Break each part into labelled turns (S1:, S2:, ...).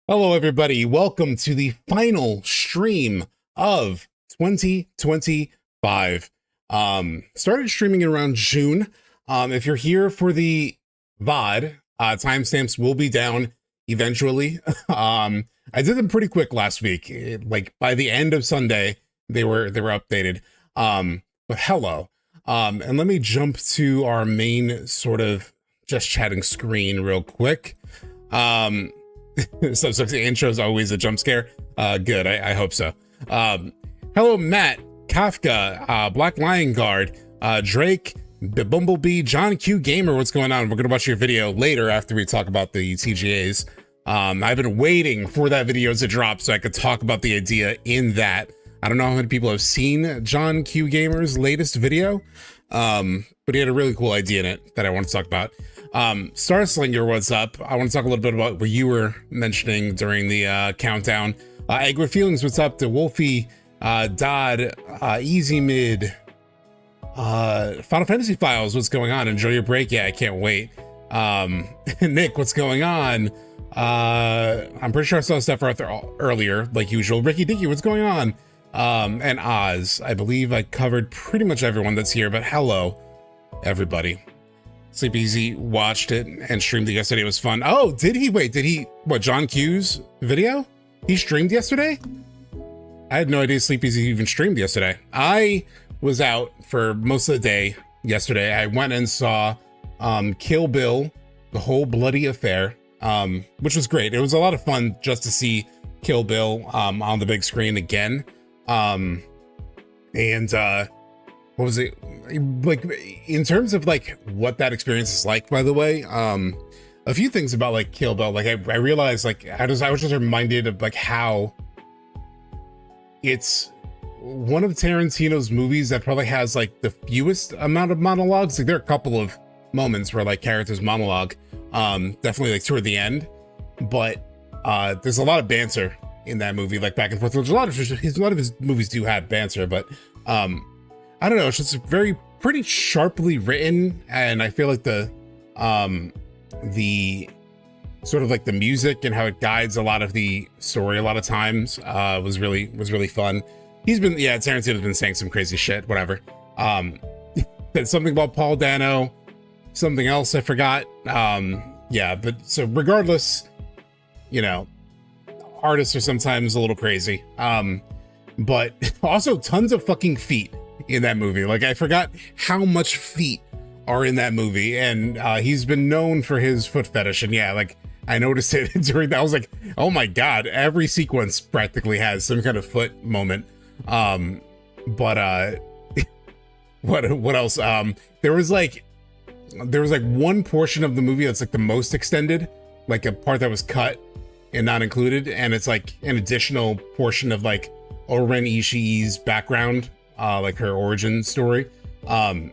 S1: Hello, everybody. Welcome to the final stream of 2025. Started streaming around June. If you're here for the VOD, timestamps will be down eventually. I did them pretty quick last week. Like by the end of Sunday, they were updated. But hello. And let me jump to our main sort of just chatting screen real quick. So the intro is always a jump scare. Good, I hope so. Hello, Matt, Kafka, Black Lion Guard, Drake, the Bumblebee, John Q Gamer. What's going on? We're gonna watch your video later after we talk about the TGAs. I've been waiting for that video to drop so I could talk about the idea in that. I don't know how many people have seen John Q Gamer's latest video, but he had a really cool idea in it that I want to talk about. Starslinger, what's up? I want to talk a little bit about what you were mentioning during the countdown. Agri Feelings, what's up? The Wolfie, Dodd, Easy Mid, Final Fantasy Files, what's going on? Enjoy your break. Yeah, I can't wait. Nick, what's going on? I'm pretty sure I saw stuff earlier, like usual. Ricky Dicky, what's going on? And Oz, I believe I covered pretty much everyone that's here, but hello, everybody. Sleep Easy watched it and streamed it yesterday. It was fun. Oh, did he? Wait, did he? What, John Q's video? He streamed yesterday? I had no idea Sleep Easy even streamed yesterday. I was out for most of the day yesterday. I went and saw Kill Bill, the whole bloody affair, which was great. It was a lot of fun just to see Kill Bill on the big screen again. What was it like in terms of like what that experience is like, by the way? A few things about like Kill Bill. Like I realized like I was just reminded of like how it's one of Tarantino's movies that probably has like the fewest amount of monologues. Like there are a couple of moments where like characters monologue, definitely like toward the end, but there's a lot of banter in that movie, like back and forth. There's a lot of his movies do have banter, but I don't know, it's just pretty sharply written, and I feel like the sort of like the music and how it guides a lot of the story a lot of times was really fun. Tarantino's been saying some crazy shit, whatever. There's something about Paul Dano, something else I forgot. But so regardless, you know, artists are sometimes a little crazy. But also tons of fucking feet in that movie. Like I forgot how much feet are in that movie, and he's been known for his foot fetish. And yeah, like I noticed it during that. I was like, oh my god, every sequence practically has some kind of foot moment. What else? There was like one portion of the movie that's like the most extended, like a part that was cut and not included, and it's like an additional portion of like Oren Ishii's background, like her origin story. And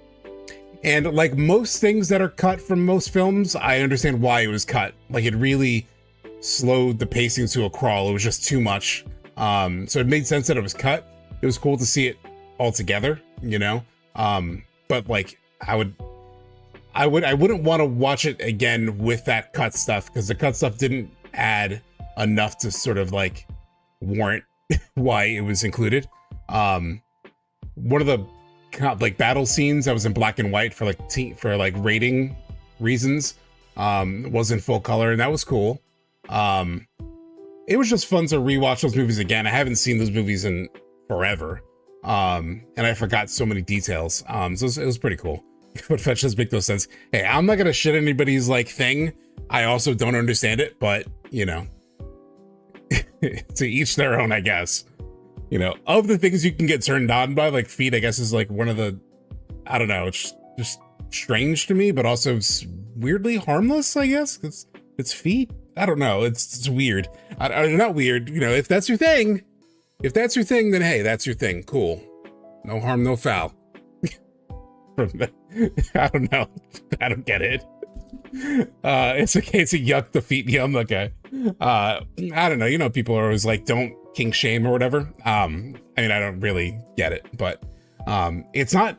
S1: like most things that are cut from most films, I understand why it was cut. Like it really slowed the pacing to a crawl. It was just too much. So it made sense that it was cut. It was cool to see it all together, you know? But like I wouldn't want to watch it again with that cut stuff, because the cut stuff didn't add enough to sort of like warrant why it was included. One of the like battle scenes that was in black and white for like rating reasons was in full color, and that was cool. It was just fun to rewatch those movies again. I haven't seen those movies in forever, and I forgot so many details. So it was pretty cool. But fetch does make no sense. Hey, I'm not gonna shit anybody's like thing. I also don't understand it, but you know, to each their own, I guess. You know, of the things you can get turned on by, like feet, I guess is like one of the, I don't know, it's just strange to me, but also weirdly harmless, I guess. It's feet. I don't know. It's weird. Not weird. You know, if that's your thing, then hey, that's your thing. Cool. No harm, no foul. I don't know. I don't get it. It's okay to yuck the feet yum. Okay. I don't know. You know, people are always like, don't kink shame or whatever. I mean, I don't really get it, but it's not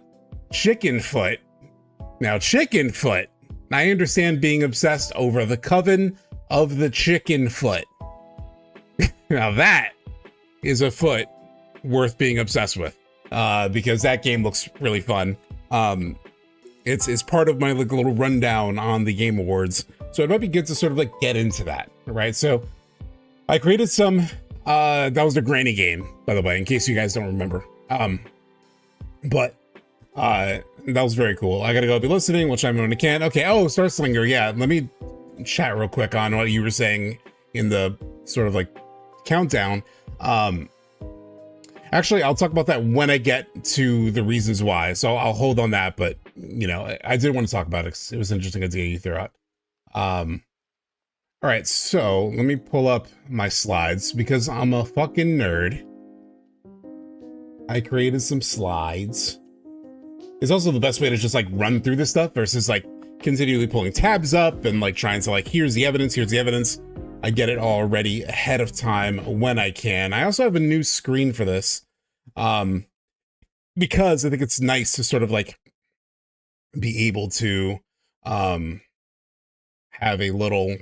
S1: chicken foot. Now, chicken foot, I understand being obsessed over the coven of the chicken foot. Now that is a foot worth being obsessed with, because that game looks really fun. It's part of my like little rundown on the Game Awards, so it might be good to sort of like get into that, right? So I created some. That was the granny game, by the way, in case you guys don't remember. But that was very cool. I gotta go be listening, which I'm when I can. Okay. Oh, Star Slinger. Yeah. Let me chat real quick on what you were saying in the sort of like countdown. Actually, I'll talk about that when I get to the reasons why. So I'll hold on that. But you know, I did want to talk about it. It was interesting idea you threw out. All right, so let me pull up my slides because I'm a fucking nerd. I created some slides. It's also the best way to just like run through this stuff versus like continually pulling tabs up and like trying to like, here's the evidence, here's the evidence. I get it all ready ahead of time when I can. I also have a new screen for this because I think it's nice to sort of like be able to have a little,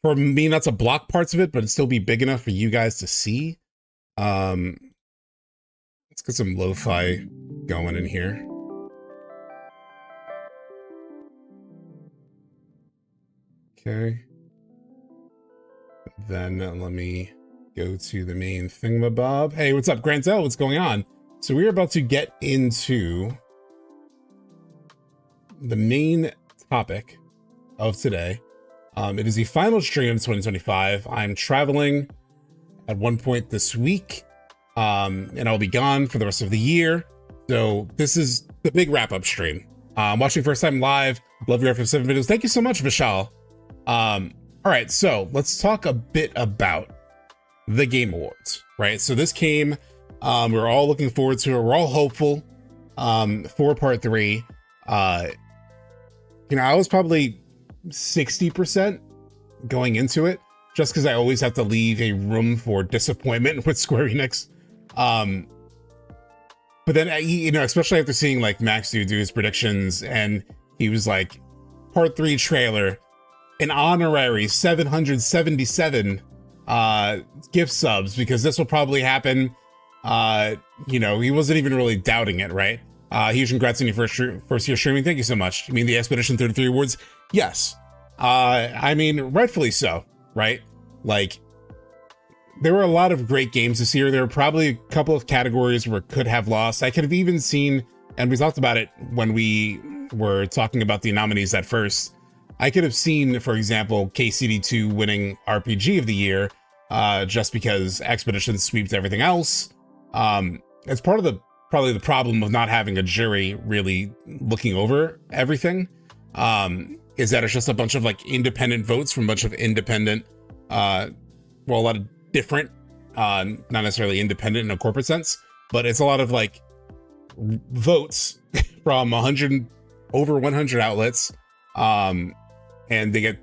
S1: for me not to block parts of it, but it'd still be big enough for you guys to see. Let's get some lo-fi going in here. Okay. Then let me go to the main thingamabob. Hey, what's up, Grantel? What's going on? So we're about to get into the main topic of today. It is the final stream of 2025. I'm traveling at one point this week, and I'll be gone for the rest of the year. So this is the big wrap-up stream. Watching first time live. Love your FF7 videos. Thank you so much, Vishal. All right, so let's talk a bit about the Game Awards, right? So this came, we're all looking forward to it. We're all hopeful for part 3. You know, I was probably 60% going into it just because I always have to leave a room for disappointment with Square Enix. But then, you know, especially after seeing like Max do his predictions, and he was like, part 3 trailer, an honorary 777 gift subs, because this will probably happen. You know, he wasn't even really doubting it, right? Huge congrats on your first year streaming. Thank you so much. You mean the Expedition 33 awards? Yes. I mean, rightfully so, right? Like, there were a lot of great games this year. There were probably a couple of categories where it could have lost. I could have even seen, and we talked about it when we were talking about the nominees at first, I could have seen, for example, KCD2 winning RPG of the year, just because Expedition sweeps everything else. It's part of probably the problem of not having a jury really looking over everything, is that it's just a bunch of like independent votes from a bunch of independent, well, a lot of different, not necessarily independent in a corporate sense, but it's a lot of like votes from over 100 outlets, and they get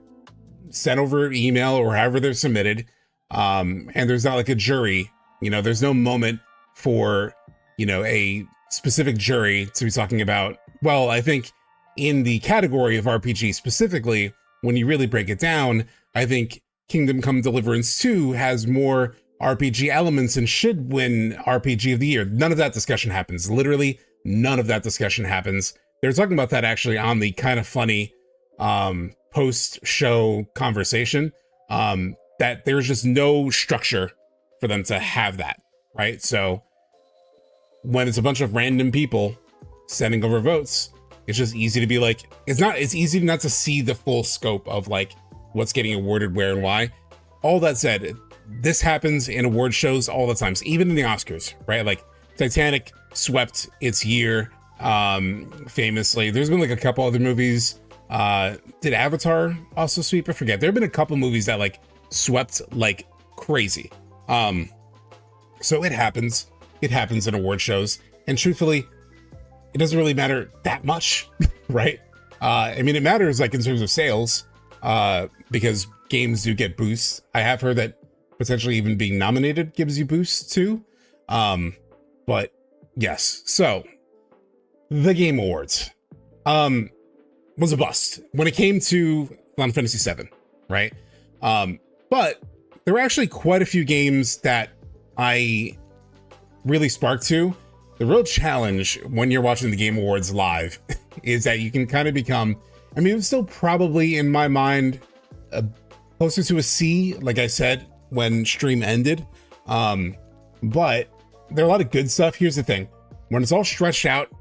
S1: sent over email or however they're submitted, and there's not like a jury. You know, there's no moment for, you know, a specific jury to be talking about. Well, I think in the category of RPG specifically, when you really break it down, I think Kingdom Come Deliverance 2 has more RPG elements and should win RPG of the year. None of that discussion happens. Literally, none of that discussion happens. They're talking about that actually on the kind of funny post-show conversation, that there's just no structure for them to have that, right? So when it's a bunch of random people sending over votes, it's just easy to be like, it's easy not to see the full scope of like what's getting awarded where and why. All that said, this happens in award shows all the times, even in the Oscars, right? Like Titanic swept its year, famously. There's been like a couple other movies. Did Avatar also sweep? I forget. There have been a couple movies that like swept like crazy. So it happens. It happens in award shows. And truthfully, it doesn't really matter that much, right? I mean, it matters like in terms of sales, because games do get boosts. I have heard that potentially even being nominated gives you boosts too. But yes, so the Game Awards was a bust when it came to Final Fantasy VII, right? But there were actually quite a few games that I really sparked to. The real challenge when you're watching the Game Awards live is that you can kind of become, I mean, it was still probably in my mind closer to a C, like I said, when stream ended. But there are a lot of good stuff. Here's the thing. When it's all stretched out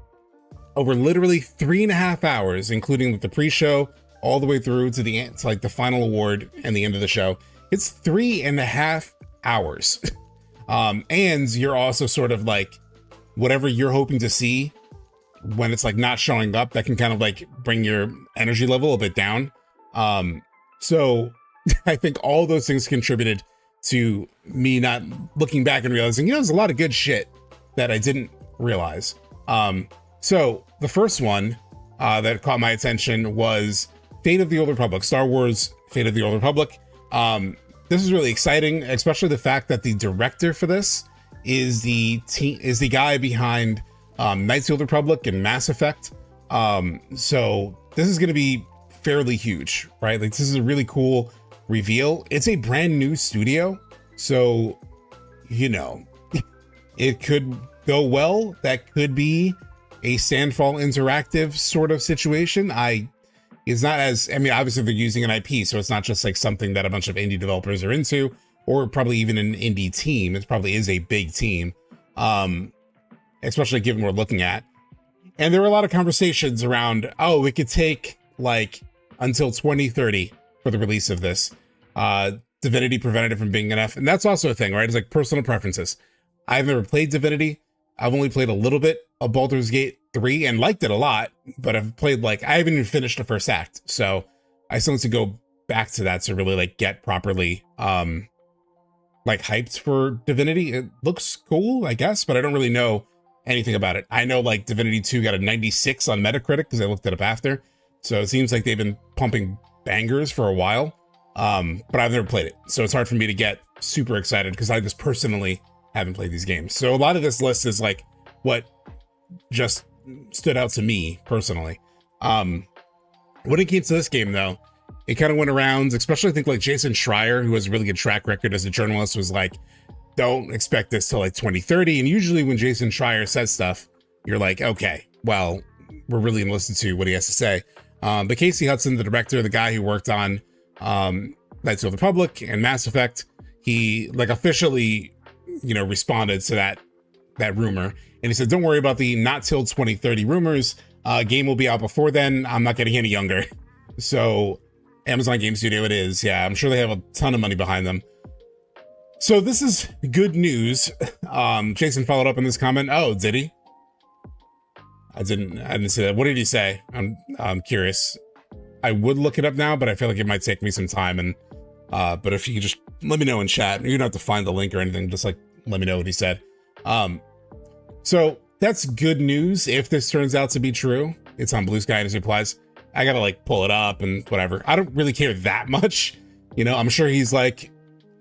S1: over literally 3.5 hours, including the pre-show all the way through to like the final award and the end of the show, it's 3.5 hours. And you're also sort of like, whatever you're hoping to see when it's like not showing up, that can kind of like bring your energy level a bit down. So I think all those things contributed to me not looking back and realizing, you know, there's a lot of good shit that I didn't realize. So the first one that caught my attention was Fate of the Old Republic, Star Wars Fate of the Old Republic. This is really exciting, especially the fact that the director for this is the guy behind Knights of the Old Republic and Mass Effect. So this is going to be fairly huge, right? Like, this is a really cool reveal. It's a brand new studio, so you know, it could go well. That could be a Sandfall Interactive sort of situation. It's not as, I mean, obviously they're using an IP, so it's not just like something that a bunch of indie developers are into, or probably even an indie team. It probably is a big team, especially given what we're looking at. And there were a lot of conversations around, oh, it could take like until 2030 for the release of this. Divinity prevented it from being enough. And that's also a thing, right? It's like personal preferences. I've never played Divinity. I've only played a little bit of Baldur's Gate 3 and liked it a lot, but I've played like, I haven't even finished the first act. So I still need to go back to that to really like get properly like hyped for Divinity. It looks cool, I guess, but I don't really know anything about it. I know like Divinity 2 got a 96 on Metacritic because I looked it up after. So it seems like they've been pumping bangers for a while, but I've never played it. So it's hard for me to get super excited because I just personally haven't played these games. So a lot of this list is like what just stood out to me personally. When it came to this game though, it kind of went around, especially I think like Jason Schreier, who has a really good track record as a journalist, was like, don't expect this till like 2030. And usually when Jason Schreier says stuff, you're like, okay, well, we're really gonna listen to what he has to say. But Casey Hudson, the director, the guy who worked on Knights of the Republic and Mass Effect, he like officially, you know, responded to that rumor. And he said, don't worry about the not till 2030 rumors. Game will be out before then. I'm not getting any younger. So Amazon Game Studio it is. Yeah, I'm sure they have a ton of money behind them. So this is good news. Jason followed up in this comment. Oh, did he? I didn't see that. What did he say? I'm curious. I would look it up now, but I feel like it might take me some time. And but if you could just let me know in chat, you don't have to find the link or anything. Just like let me know what he said. So that's good news. If this turns out to be true, it's on Blue Sky and his replies. I gotta like pull it up and whatever. I don't really care that much. You know, I'm sure he's like,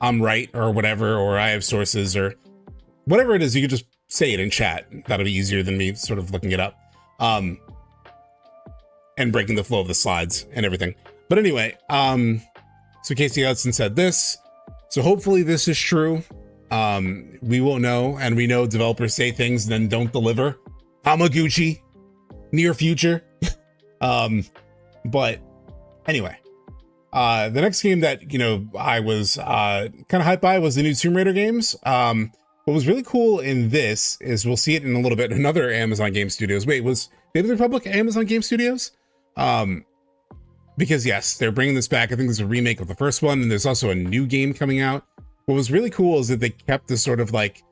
S1: I'm right or whatever, or I have sources or whatever it is. You could just say it in chat. That'll be easier than me sort of looking it up. And breaking the flow of the slides and everything. But anyway, so Casey Hudson said this. So hopefully this is true. We won't know, and we know developers say things and then don't deliver. Hamaguchi, near future. But anyway, the next game that, you know, I was kind of hyped by was the new Tomb Raider games. What was really cool in this is we'll see it in a little bit. Another Amazon Game Studios. Wait, was Fate of the Republic Amazon Game Studios? Because yes, they're bringing this back. I think there's a remake of the first one, and there's also a new game coming out. What was really cool is that they kept this sort of like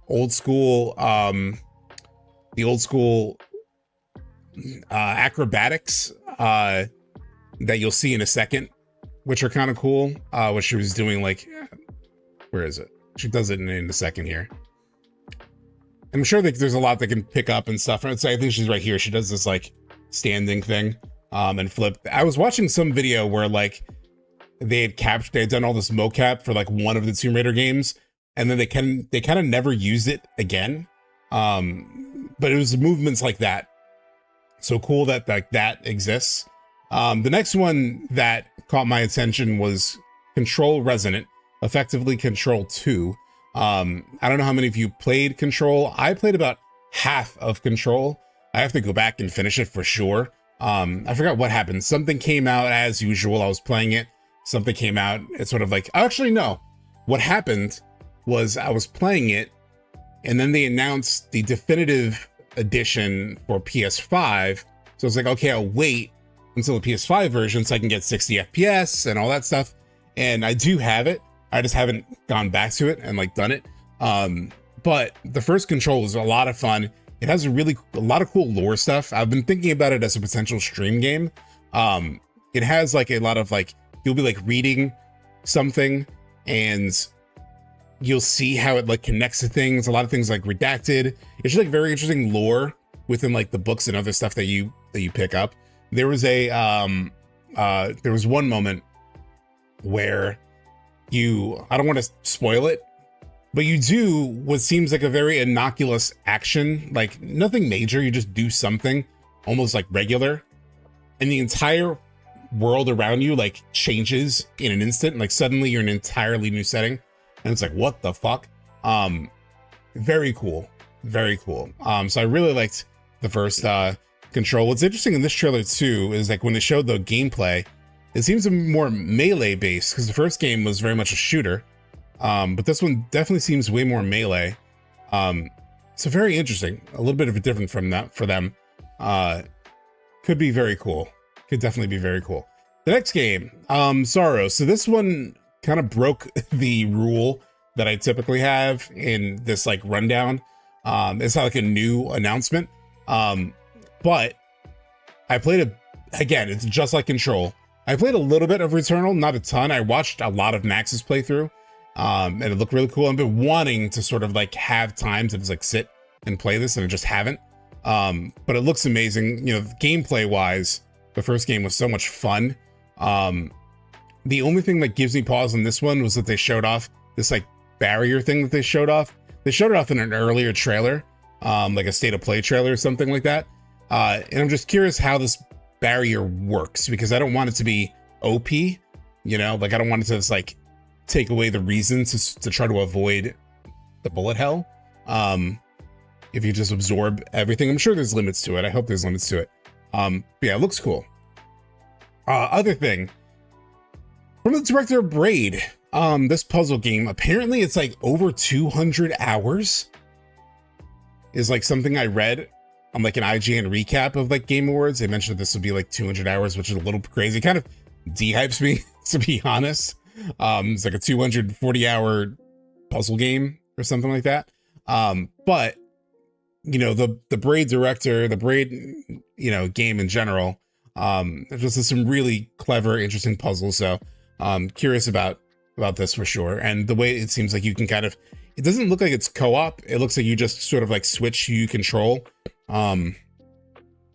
S1: old school, the old school acrobatics that you'll see in a second, which are kind of cool. What she was doing, like, where is it? She does it in a second here. I'm sure that there's a lot that can pick up and stuff. I think she's right here. She does this like standing thing and flip. I was watching some video where like they had done all this mocap for like one of the Tomb Raider games, and then they kind of never used it again. But it was movements like that. So cool that like that exists. The next one that caught my attention was Control Resonant. effectively Control 2. I don't know how many of you played Control. I played about half of Control. I have to go back and finish it for sure. I forgot what happened. Something came out as usual. I was playing it. Something came out. It's sort of like, actually, no. What happened was I was playing it, and then they announced the definitive edition for PS5. So it's like, okay, I'll wait until the PS5 version so I can get 60 FPS and all that stuff. And I do have it. I just haven't gone back to it and like done it. But the first Control is a lot of fun. It has a lot of cool lore stuff. I've been thinking about it as a potential stream game. It has like a lot of like, you'll be like reading something and you'll see how it like connects to things. A lot of things like redacted. It's just like very interesting lore within like the books and other stuff that you pick up. There was there was one moment where I don't want to spoil it, but you do what seems like a very innocuous action, like nothing major. You just do something almost like regular, and the entire world around you like changes in an instant. Like suddenly you're in an entirely new setting, and it's like, what the fuck? Very cool, very cool. So I really liked the first Control. What's interesting in this trailer too is like when they showed the gameplay, it seems to be more melee based because the first game was very much a shooter. But this one definitely seems way more melee. So very interesting. A little bit of a different from that for them. Could be very cool. Could definitely be very cool. The next game, Sorrow. So this one kind of broke the rule that I typically have in this like rundown. It's not like a new announcement. But I played again, it's just like Control. I played a little bit of Returnal, not a ton. I watched a lot of Max's playthrough. And it looked really cool. I've been wanting to sort of like have time to just like sit and play this, and I just haven't. But it looks amazing. You know, gameplay wise, the first game was so much fun. The only thing that gives me pause on this one was that they showed off this like barrier thing that they showed off. They showed it off in an earlier trailer, like a state of play trailer or something like that. And I'm just curious how this barrier works, because I don't want it to be OP, you know, like I don't want it to just like take away the reasons to try to avoid the bullet hell. If you just absorb everything, I'm sure there's limits to it. I hope there's limits to it. But yeah, it looks cool. Other thing from the director of Braid, this puzzle game, apparently it's like over 200 hours is like something I read on like an IGN recap of like Game Awards. They mentioned this would be like 200 hours, which is a little crazy. Kind of de-hypes me, to be honest. It's like a 240 hour puzzle game or something like that. But you know, the Braid director, the Braid, you know, game in general, there's just some really clever, interesting puzzles. So curious about this for sure. And the way it seems like you can kind of, it doesn't look like it's co-op. It looks like you just sort of like switch who you control,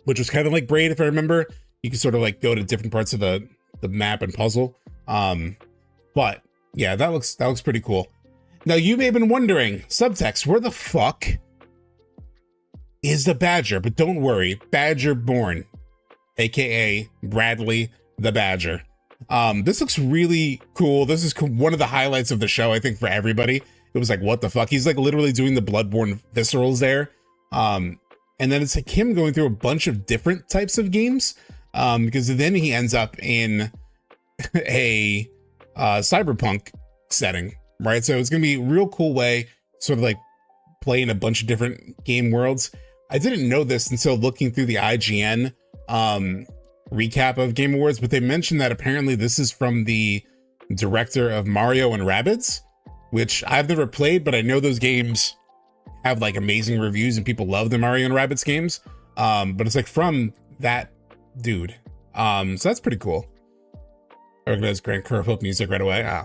S1: which was kind of like Braid, if I remember. You can sort of like go to different parts of the map and puzzle. But yeah, that looks pretty cool. Now you may have been wondering, subtext, where the fuck is the Badger? But don't worry, Badger Born, aka Bradley the Badger. This looks really cool. This is one of the highlights of the show, I think, for everybody. It was like, what the fuck? He's like literally doing the Bloodborne viscerals there. And then it's like him going through a bunch of different types of games. Because then he ends up in a cyberpunk setting, right? So it's gonna be a real cool way, sort of like playing a bunch of different game worlds. I didn't know this until looking through the IGN recap of Game Awards, but they mentioned that apparently this is from the director of Mario and Rabbids, which I've never played, but I know those games have like amazing reviews and people love the Mario and Rabbids games. But it's like from that dude. So that's pretty cool. I recognize Grand Curve Hope music right away.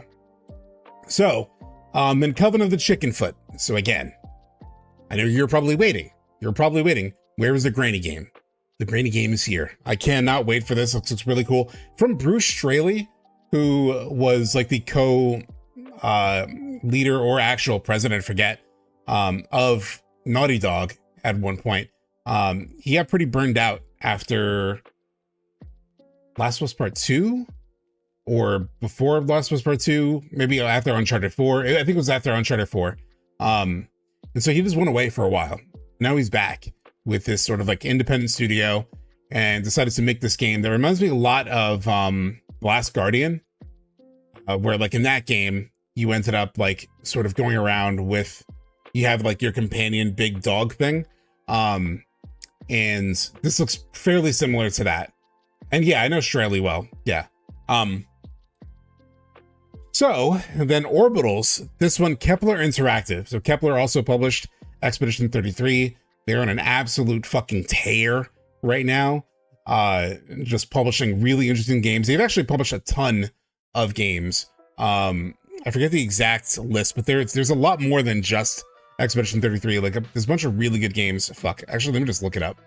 S1: So, in Coven of the Chicken Foot. So again, I know you're probably waiting. Where is the Granny game? The Granny game is here. I cannot wait for this. It looks really cool. From Bruce Straley, who was like the leader or actual president, I forget, of Naughty Dog at one point. He got pretty burned out after Last of Us Part 2. or before Last of Us Part 2, maybe after Uncharted 4. I think it was after Uncharted 4. And so he just went away for a while. Now he's back with this sort of like independent studio and decided to make this game that reminds me a lot of Last Guardian, where like in that game, you ended up like sort of going around with, you have like your companion big dog thing. And this looks fairly similar to that. And yeah, I know Straley well. Yeah. So then Orbitals, this one, Kepler Interactive. So Kepler also published Expedition 33. They're on an absolute fucking tear right now. Just publishing really interesting games. They've actually published a ton of games. I forget the exact list, but there's a lot more than just Expedition 33. Like there's a bunch of really good games. Fuck, actually, let me just look it up.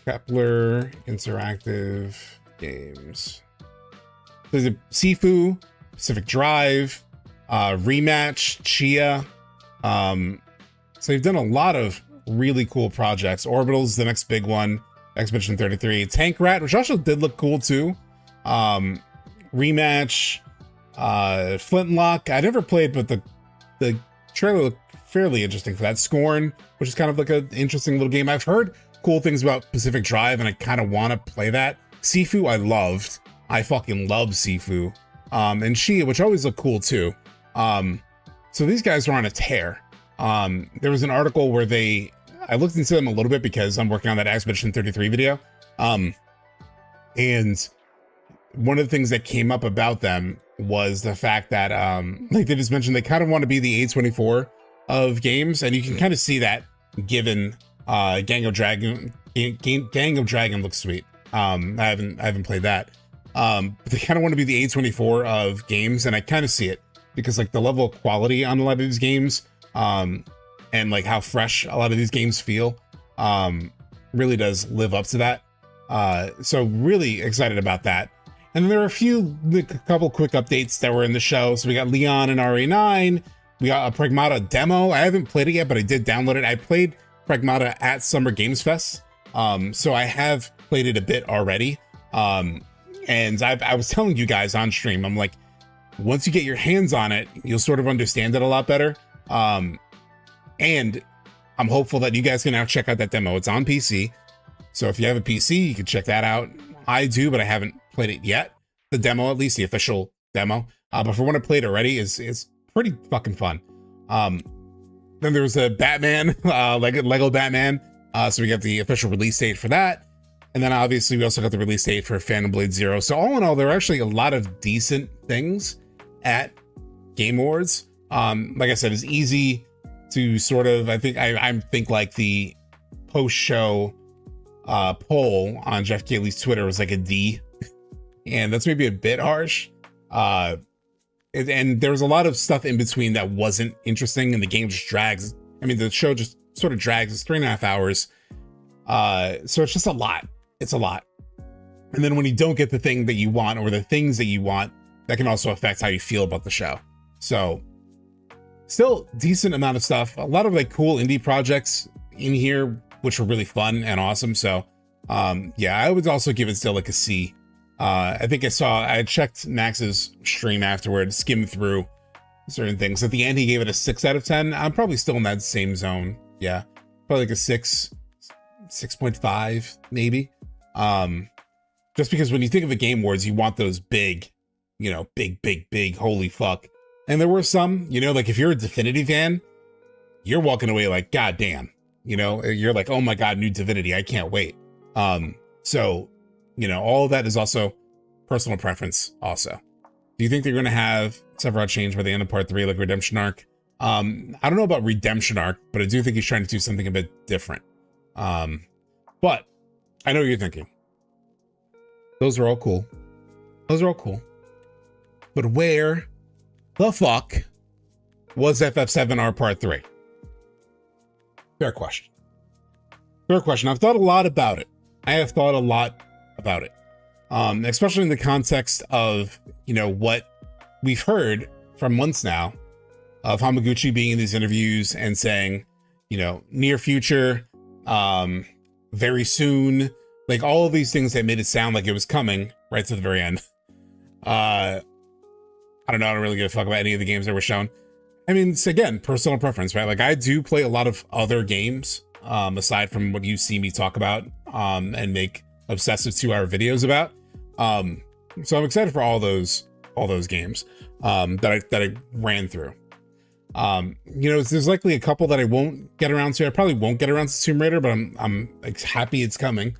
S1: Kepler Interactive games. There's a Sifu, Pacific Drive, Rematch, Chia. So they've done a lot of really cool projects. Orbital's the next big one. Expedition 33. Tank Rat, which also did look cool too. Rematch, Flintlock. I never played, but the trailer looked fairly interesting for that. Scorn, which is kind of like an interesting little game. I've heard cool things about Pacific Drive, and I kind of want to play that. Sifu, I loved. I fucking love Sifu. And Chia, which always looked cool too. So these guys are on a tear. There was an article where I looked into them a little bit because I'm working on that Expedition 33 video. And one of the things that came up about them was the fact that, like they just mentioned, they kind of want to be the A24 of games. And you can kind of see that given, Gang of Dragon looks sweet. I haven't played that. But they kind of want to be the A24 of games. And I kind of see it because like the level of quality on a lot of these games, and like how fresh a lot of these games feel, really does live up to that. So really excited about that. And then there are a couple quick updates that were in the show. So we got Leon and RA9. We got a Pragmata demo. I haven't played it yet, but I did download it. I played Pragmata at Summer Games Fest. So I have played it a bit already. And I was telling you guys on stream, I'm like, once you get your hands on it, you'll sort of understand it a lot better. And I'm hopeful that you guys can now check out that demo. It's on PC. So if you have a PC, you can check that out. I do, but I haven't played it yet. The demo, at least the official demo. But for when I played already, is pretty fucking fun. Then there was a Batman, Lego Batman. So we got the official release date for that. And then obviously we also got the release date for Phantom Blade Zero. So all in all, there are actually a lot of decent things at Game Awards. Like I said, it's easy to sort of, I think like the post-show poll on Jeff Keighley's Twitter was like a D. And that's maybe a bit harsh. And there was a lot of stuff in between that wasn't interesting, and the game just drags. I mean, the show just sort of drags. It's 3.5 hours. So it's just a lot. It's a lot. And then when you don't get the thing that you want, or the things that you want, that can also affect how you feel about the show. So still decent amount of stuff. A lot of like cool indie projects in here, which were really fun and awesome. So yeah, I would also give it still like a C. I think I checked Max's stream afterwards, skimmed through certain things. At the end, he gave it a 6 out of 10. I'm probably still in that same zone. Yeah, probably like a 6, 6.5 maybe. Just because when you think of the Game Awards, you want those big, big, holy fuck. And there were some, like if you're a Divinity fan, you're walking away like, God damn, you're like, oh my God, new Divinity, I can't wait. So, all of that is also personal preference also. Do you think they're going to have Sephiroth change by the end of part 3, like Redemption Arc? I don't know about Redemption Arc, but I do think he's trying to do something a bit different. But I know what you're thinking. Those are all cool. But where the fuck was FF7R part 3? Fair question. I've thought a lot about it. Especially in the context of, what we've heard for months now of Hamaguchi being in these interviews and saying, near future, very soon, like all of these things that made it sound like it was coming right to the very end. I don't know. I don't really give a fuck about any of the games that were shown. I mean, it's again, personal preference, right? Like I do play a lot of other games, aside from what you see me talk about, and make obsessive 2-hour videos about. So I'm excited for all those games, that I ran through. You know, there's likely a couple that I won't get around to. I probably won't get around to Tomb Raider, but I'm like happy it's coming.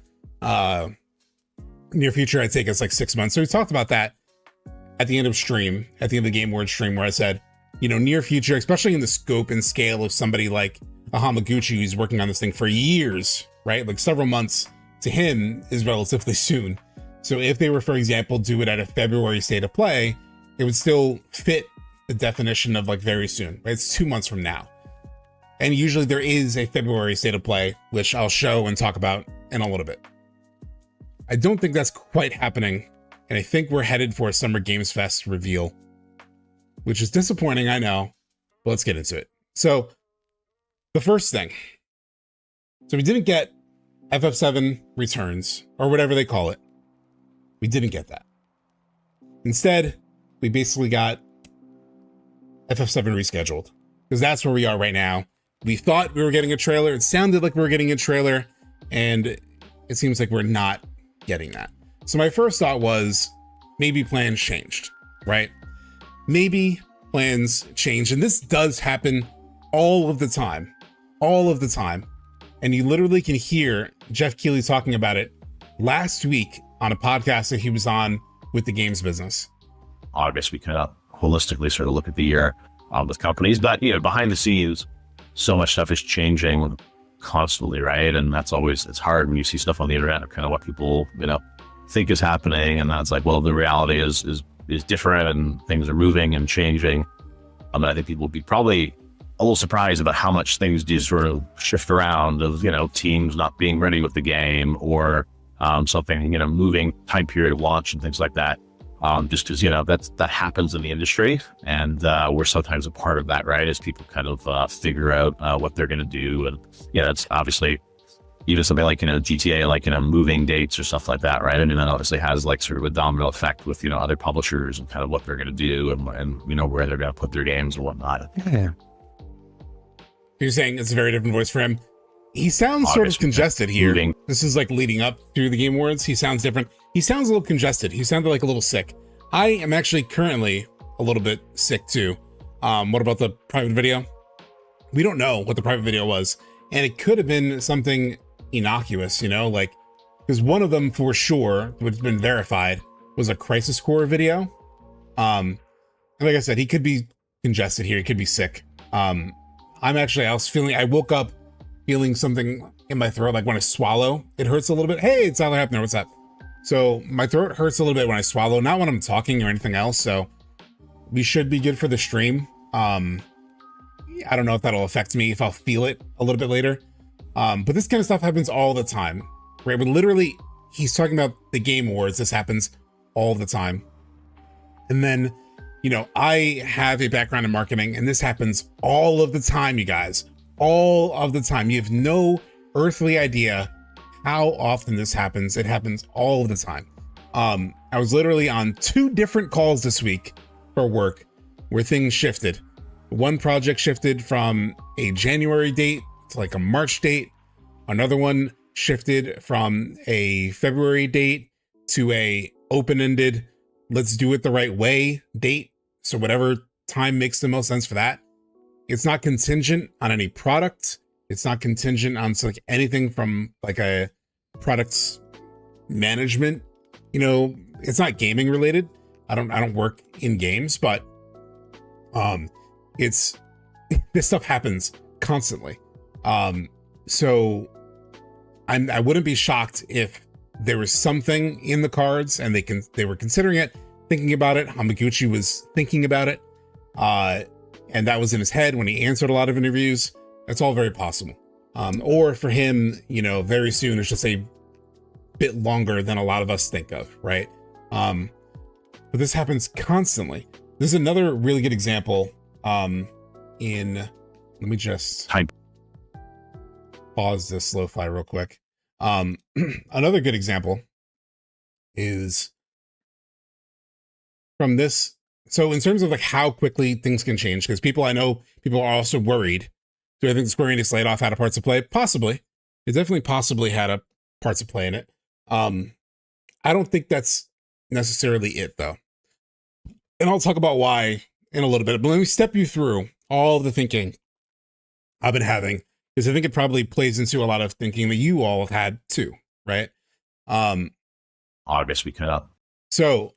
S1: Near future, I'd take us like 6 months. So we talked about that at the end of the Game Awards stream, where I said, you know, near future, especially in the scope and scale of somebody like a Hamaguchi who's working on this thing for years, right? Like several months to him is relatively soon. So if they were, for example, do it at a February state of play, it would still fit the definition of like very soon, right? It's 2 months from now. And usually there is a February state of play, which I'll show and talk about in a little bit. I don't think that's quite happening. And I think we're headed for a Summer Games Fest reveal, which is disappointing, I know, but let's get into it. So the first thing, so we didn't get FF7 Returns, or whatever they call it. We didn't get that. Instead, we basically got FF7 rescheduled, because that's where we are right now. We thought we were getting a trailer. It sounded like we were getting a trailer, and it seems like we're not getting that. So my first thought was maybe plans changed, right? Maybe plans change. And this does happen all of the time, And you literally can hear Jeff Keighley talking about it last week on a podcast that he was on with the games business.
S2: August, we kind of holistically sort of look at the year with companies, but you know, behind the scenes, so much stuff is changing constantly, right? And that's always, it's hard when you see stuff on the internet of kind of what people, you know, think is happening. And that's like, well, the reality is different and things are moving and changing. I think people would be probably a little surprised about how much things do sort of shift around of, you know, teams not being ready with the game or something, you know, moving time period of launch and things like that. Just because, you know, that happens in the industry, and we're sometimes a part of that, right? As people kind of figure out what they're going to do. And yeah, that's obviously even something like, you know, GTA, like, you know, moving dates or stuff like that, right? I mean, that obviously has like sort of a domino effect with, you know, other publishers and kind of what they're going to do and, you know, where they're going to put their games and whatnot. Yeah.
S1: You're saying it's a very different voice for him. He sounds sort of congested here. Moving. This is like leading up to the Game Awards. He sounds different. He sounds a little congested. He sounded like a little sick. I am actually currently a little bit sick too. What about the private video? We don't know what the private video was. And it could have been something innocuous, you know, like, because one of them for sure, which has been verified, was a Crisis Core video. And like I said, he could be congested here. He could be sick. I woke up feeling something in my throat, like when I swallow, it hurts a little bit. Hey, it's Tyler Hapner, what's up? So my throat hurts a little bit when I swallow, not when I'm talking or anything else. So we should be good for the stream. I don't know if that'll affect me, if I'll feel it a little bit later. But this kind of stuff happens all the time, right? But literally, he's talking about the Game Awards. This happens all the time. And then, you know, I have a background in marketing, and this happens all of the time, you guys. All of the time. You have no earthly idea how often this happens. It happens all of the time. I was literally on 2 different calls this week for work where things shifted. One project shifted from a January date to like a March date. Another one shifted from a February date to a open-ended, let's do it the right way date. So whatever time makes the most sense for that. It's not contingent on any product. It's not contingent on like anything from like a product's management. You know, it's not gaming related. I don't work in games, but it's this stuff happens constantly. So I wouldn't be shocked if there was something in the cards and they were considering it, thinking about it. Hamaguchi was thinking about it. And that was in his head when he answered a lot of interviews. That's all very possible. Or for him, you know, very soon, it's just a bit longer than a lot of us think of, right? But this happens constantly. This is another really good example. Let me just pause this lo-fi real quick. Another good example is from this, so in terms of like how quickly things can change, because I know people are also worried. Do I think the Square Enix laid-off had a part to play? Possibly. It definitely possibly had a part to play in it. I don't think that's necessarily it, though. And I'll talk about why in a little bit, but let me step you through all of the thinking I've been having, because I think it probably plays into a lot of thinking that you all have had too, right?
S2: Obviously, we could.
S1: So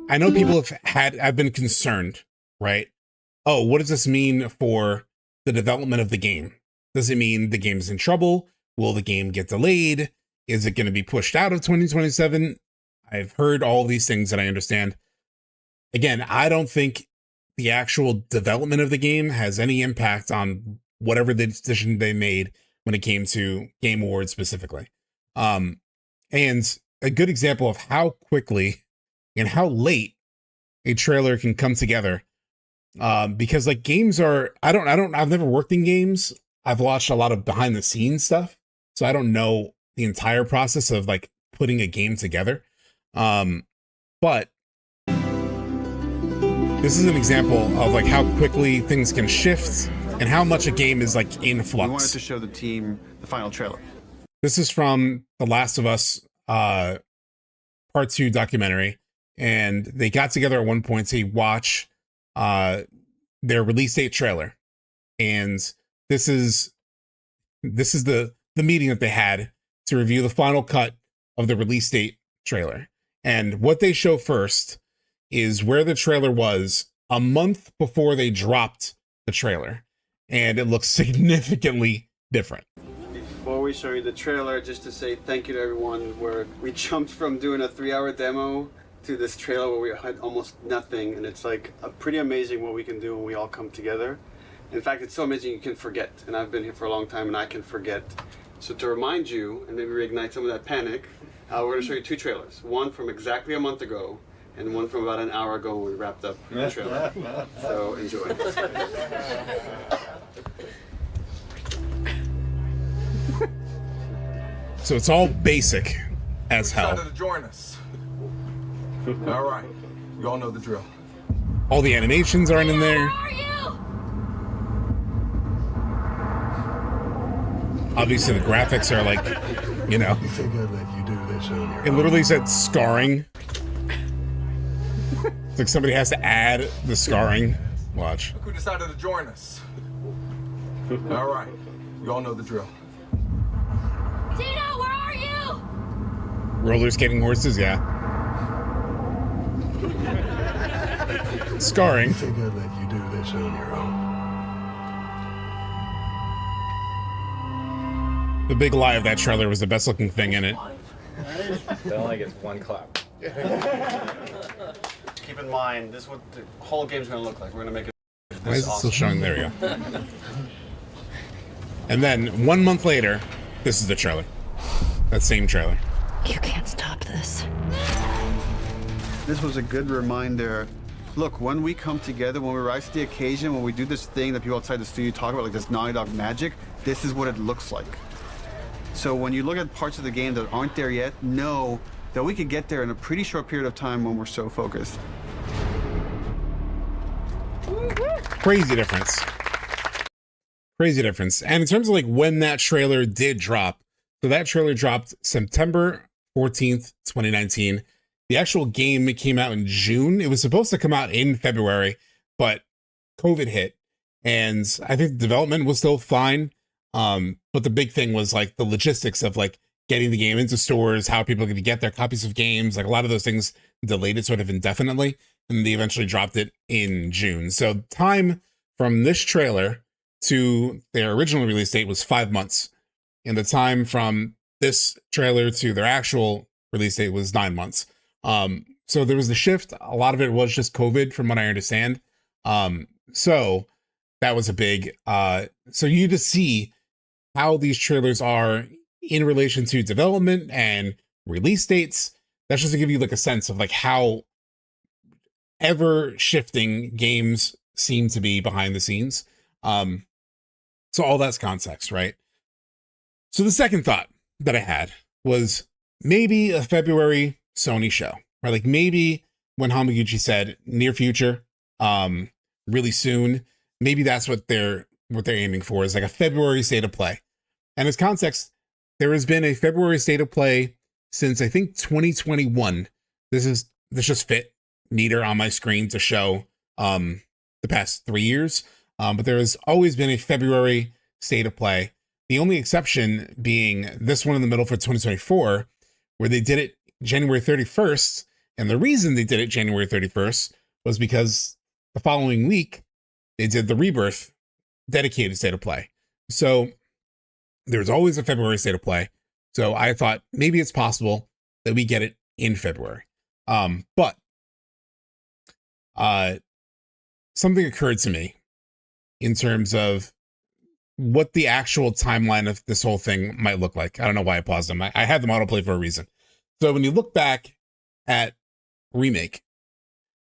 S1: I know people have been concerned, right? Oh, what does this mean for the development of the game? Does it mean the game's in trouble? Will the game get delayed? Is it going to be pushed out of 2027? I've heard all these things that I understand. Again, I don't think the actual development of the game has any impact on whatever the decision they made when it came to Game Awards specifically. And a good example of how quickly and how late a trailer can come together. Because like games are, I've never worked in games. I've watched a lot of behind the scenes stuff. So I don't know the entire process of like putting a game together. But this is an example of like how quickly things can shift and how much a game is like in flux.
S3: We wanted to show the team the final trailer.
S1: This is from The Last of Us Part 2 documentary. And they got together at one point to watch their release date trailer. And this is the meeting that they had to review the final cut of the release date trailer. And what they show first is where the trailer was a month before they dropped the trailer. And it looks significantly different.
S3: Before we show you the trailer, just to say thank you to everyone, where we jumped from doing a 3-hour demo to this trailer where we had almost nothing, and it's like pretty amazing what we can do when we all come together. In fact, it's so amazing you can forget, and I've been here for a long time and I can forget. So to remind you, and maybe reignite some of that panic, we're going to show you 2 trailers. One from exactly a month ago, and one from about an hour ago when we wrapped up the trailer. So enjoy.
S1: So it's all basic as hell.
S4: Decided to join us. All right, you all know the drill.
S1: All the animations aren't in there. Obviously, the graphics are like, you know.
S4: You think I'd let you do this on your
S1: It literally said scarring. It's like somebody has to add the scarring. Watch.
S4: Look who decided to join us. All right, you all know the drill.
S5: Tito, where are you?
S1: Roller skating horses, yeah. Scarring.
S4: You think I'd let you do this on your own?
S1: The big lie of that trailer was the best looking thing in it.
S6: It only gets 1 clap.
S3: Keep in mind, this is what the whole game's going to look like. We're going to make it
S1: Why is it still showing? There we go. And then 1 month later, this is the trailer. That same trailer.
S5: You can't stop this.
S3: This was a good reminder. Look, when we come together, when we rise to the occasion, when we do this thing that people outside the studio talk about, like this Naughty Dog magic, this is what it looks like. So when you look at parts of the game that aren't there yet, know that we could get there in a pretty short period of time when we're so focused.
S1: Crazy difference. Crazy difference. And in terms of like when that trailer did drop, so that trailer dropped September 14th, 2019. The actual game came out in June. It was supposed to come out in February, but COVID hit. And I think the development was still fine. But the big thing was like the logistics of like getting the game into stores, how people are going to get their copies of games. Like a lot of those things delayed it sort of indefinitely. And they eventually dropped it in June. So time from this trailer to their original release date was 5 months. And the time from this trailer to their actual release date was 9 months. So there was the shift. A lot of it was just COVID from what I understand. So that was a big, so you just see how these trailers are in relation to development and release dates. That's just to give you like a sense of like how ever shifting games seem to be behind the scenes. So all that's context, right? So the second thought that I had was maybe a February Sony show, right? Like maybe when Hamaguchi said near future, really soon, maybe that's what they're aiming for, is like a February state of play. And as context, there has been a February state of play since I think 2021. This just fit neater on my screen to show the past 3 years. But there has always been a February state of play. The only exception being this one in the middle for 2024, where they did it January 31st. And the reason they did it January 31st was because the following week they did the Rebirth dedicated state of play. So there's always a February state of play. So I thought maybe it's possible that we get it in February. But something occurred to me in terms of what the actual timeline of this whole thing might look like. I don't know why I paused them. I had them autoplay for a reason. So when you look back at Remake,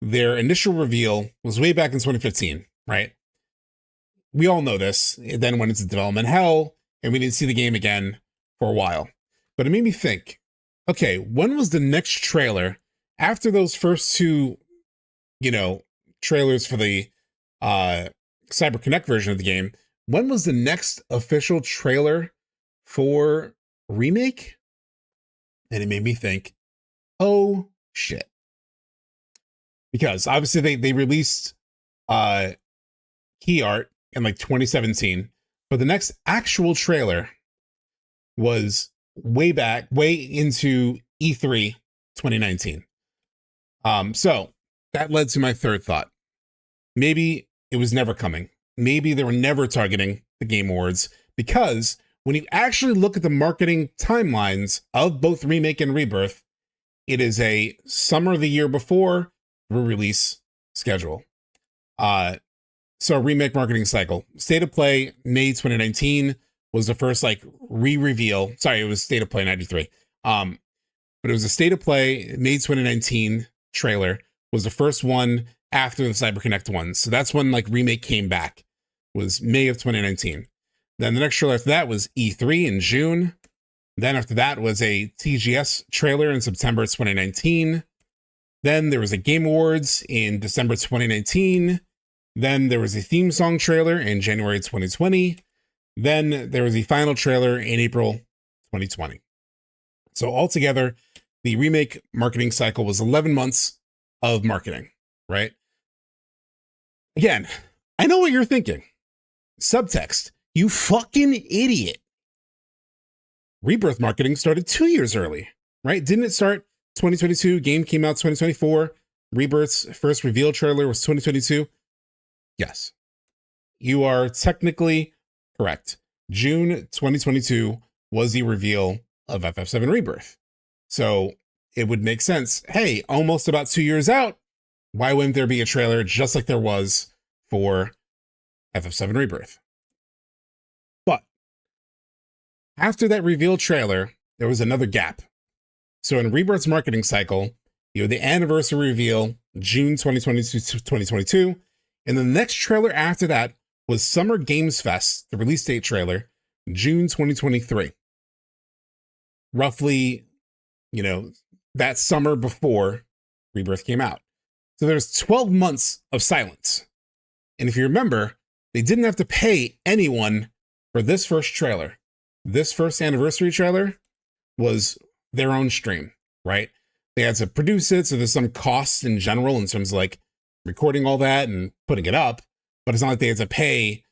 S1: their initial reveal was way back in 2015, right? We all know this. It then went into development hell, and we didn't see the game again for a while. But it made me think, okay, when was the next trailer after those first two, trailers for the CyberConnect version of the game? When was the next official trailer for Remake? And it made me think, oh shit. Because obviously they released key art in like 2017, but the next actual trailer was way into E3 2019. So that led to my third thought. Maybe it was never coming. Maybe they were never targeting the Game Awards, because when you actually look at the marketing timelines of both Remake and Rebirth, it is a summer of the year before release schedule. So Remake marketing cycle. State of Play, May 2019 was the first like re-reveal. Sorry, it was State of Play 93. But it was a State of Play, May 2019 trailer was the first one after the CyberConnect one. So that's when like Remake came back, was May of 2019. Then the next trailer after that was E3 in June. Then after that was a TGS trailer in September 2019. Then there was a Game Awards in December 2019. Then there was a theme song trailer in January 2020. Then there was a final trailer in April 2020. So altogether, the Remake marketing cycle was 11 months of marketing, right? Again, I know what you're thinking. Subtext, you fucking idiot. Rebirth marketing started 2 years early, right? Didn't it start 2022? Game came out 2024. Rebirth's first reveal trailer was 2022. Yes, you are technically correct. June 2022 was the reveal of FF7 Rebirth. So it would make sense. Hey, almost about 2 years out. Why wouldn't there be a trailer just like there was for FF7 Rebirth? But after that reveal trailer, there was another gap. So in Rebirth's marketing cycle, you had the anniversary reveal, June 2022. And the next trailer after that was Summer Games Fest, the release date trailer, June 2023. Roughly, that summer before Rebirth came out. So there's 12 months of silence. And if you remember, they didn't have to pay anyone for this first trailer. This first anniversary trailer was their own stream, right? They had to produce it, so there's some costs in general in terms of like recording all that and putting it up, but it's not like they had to pay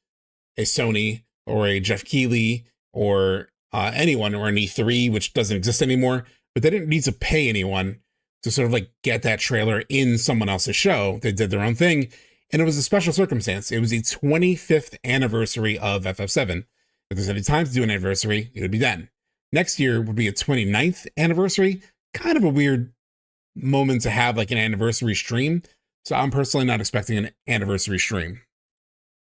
S1: a Sony or a Jeff Keighley or anyone, or an E3, which doesn't exist anymore, but they didn't need to pay anyone to sort of like get that trailer in someone else's show. They did their own thing, and it was a special circumstance. It was the 25th anniversary of FF7. If there's any time to do an anniversary, it would be then. Next year would be a 29th anniversary. Kind of a weird moment to have like an anniversary stream. So I'm personally not expecting an anniversary stream.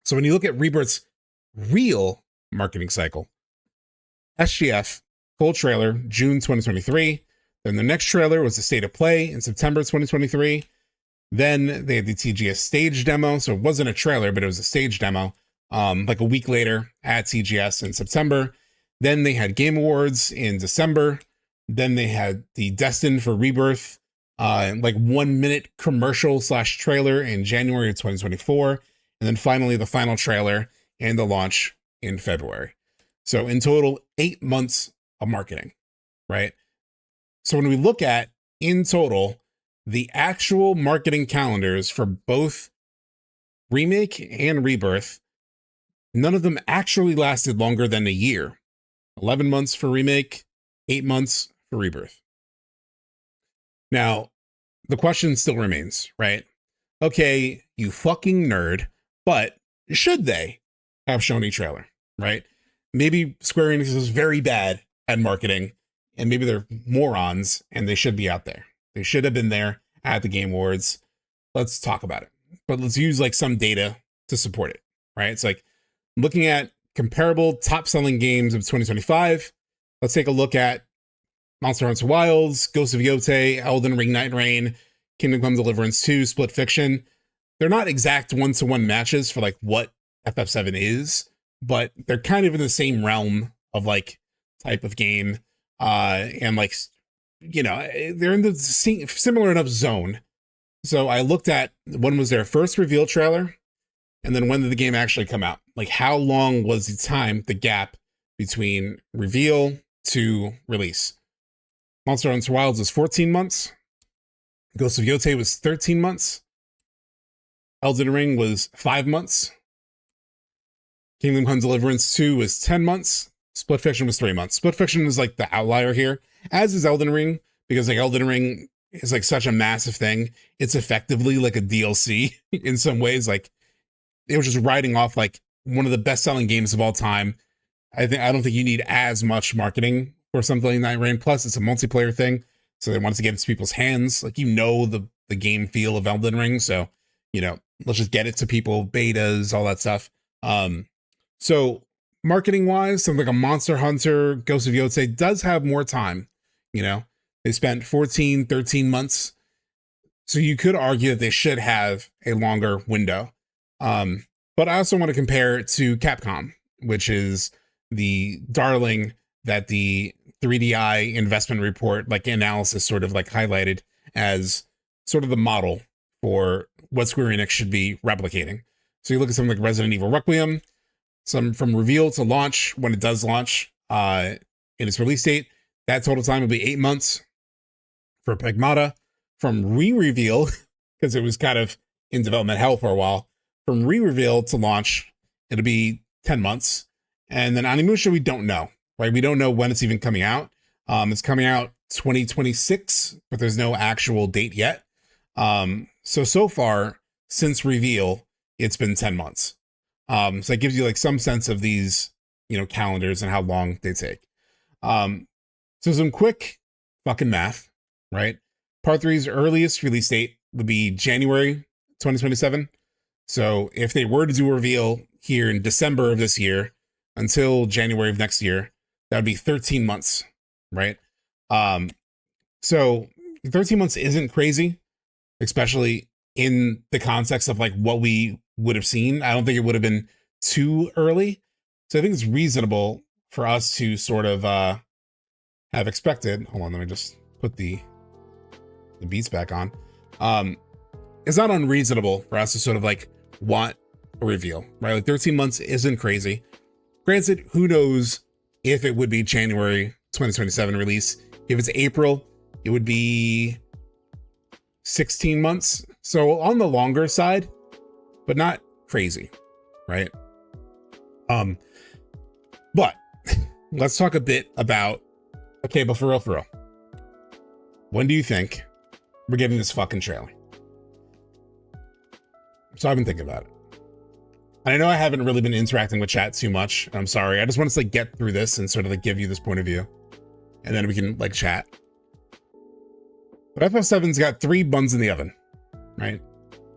S1: So when you look at Rebirth's real marketing cycle, SGF, full trailer, June 2023. Then the next trailer was the State of Play in September 2023. Then they had the TGS stage demo. So it wasn't a trailer, but it was a stage demo. Like a week later at TGS in September. Then they had Game Awards in December. Then they had the Destined for Rebirth like 1 minute commercial / trailer in January of 2024. And then finally the final trailer and the launch in February. So in total, 8 months of marketing, right? So when we look at in total, the actual marketing calendars for both Remake and Rebirth, none of them actually lasted longer than a year. 11 months for Remake, 8 months for Rebirth. Now, the question still remains, right? Okay, you fucking nerd, but should they have shown a trailer, right? Maybe Square Enix is very bad at marketing, and maybe they're morons, and they should be out there. They should have been there at the Game Awards. Let's talk about it. But let's use like some data to support it, right? It's like looking at comparable top-selling games of 2025. Let's take a look at Monster Hunter Wilds, Ghost of Yotei, Elden Ring Night Rain, Kingdom Come Deliverance 2, Split Fiction. They're not exact one-to-one matches for like what FF7 is, but they're kind of in the same realm of like type of game. And like, you know, they're in the similar enough zone. So I looked at when was their first reveal trailer, and then when did the game actually come out? Like how long was the time, the gap between reveal to release? Monster Hunter Wilds was 14 months. Ghost of Yotei was 13 months. Elden Ring was 5 months. Kingdom Come Deliverance 2 was 10 months. Split Fiction was 3 months. Split Fiction is like the outlier here, as is Elden Ring, because like Elden Ring is like such a massive thing. It's effectively like a DLC in some ways. Like it was just riding off like one of the best-selling games of all time. I don't think you need as much marketing for something like Night Rain. Plus, it's a multiplayer thing, so they wanted to get it to people's hands. Like, you know, the game feel of Elden Ring, so you know, let's just get it to people, betas, all that stuff. So marketing wise, something like a Monster Hunter, Ghost of Yotei does have more time. You know, they spent 14, 13 months. So you could argue that they should have a longer window. But I also want to compare it to Capcom, which is the darling that the 3DI investment report, like analysis sort of like highlighted as sort of the model for what Square Enix should be replicating. So you look at something like Resident Evil Requiem, some from reveal to launch, when it does launch in its release date, that total time will be 8 months. For Pegmata, from re-reveal, because it was kind of in development hell for a while, from re-reveal to launch, it'll be 10 months. And then Onimusha, we don't know, right? We don't know when it's even coming out. It's coming out 2026, but there's no actual date yet. So far, since reveal, it's been 10 months. So it gives you like some sense of these, you know, calendars and how long they take. So some quick fucking math, right? Part 3's earliest release date would be January 2027. So if they were to do a reveal here in December of this year until January of next year, that would be 13 months, right? So 13 months isn't crazy, especially in the context of like what we would have seen. I don't think it would have been too early. So I think it's reasonable for us to sort of have expected. Hold on, let me just put the beats back on. It's not unreasonable for us to sort of like want a reveal, right? Like 13 months isn't crazy. Granted, who knows if it would be January 2027 release. If it's April, it would be 16 months. So on the longer side, but not crazy, right? But let's talk a bit about, okay, but for real, when do you think we're getting this fucking trailer? So I've been thinking about it. And I know I haven't really been interacting with chat too much. I'm sorry. I just want to like get through this and sort of like give you this point of view. And then we can like chat. But FF7's got 3 buns in the oven, right?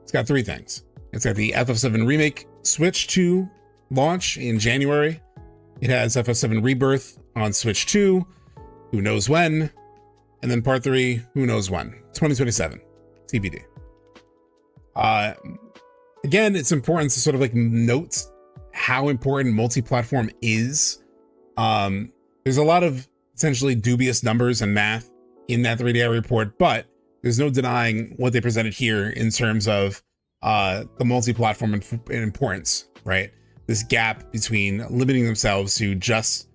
S1: It's got 3 things. It's got the FF7 Remake Switch 2 launch in January. It has FF7 Rebirth on Switch 2, who knows when. And then part 3, who knows when. 2027, TBD. Again, it's important to sort of like note how important multi-platform is. There's a lot of essentially dubious numbers and math in that 3DI report, but there's no denying what they presented here in terms of the multi-platform importance, right? This gap between limiting themselves to just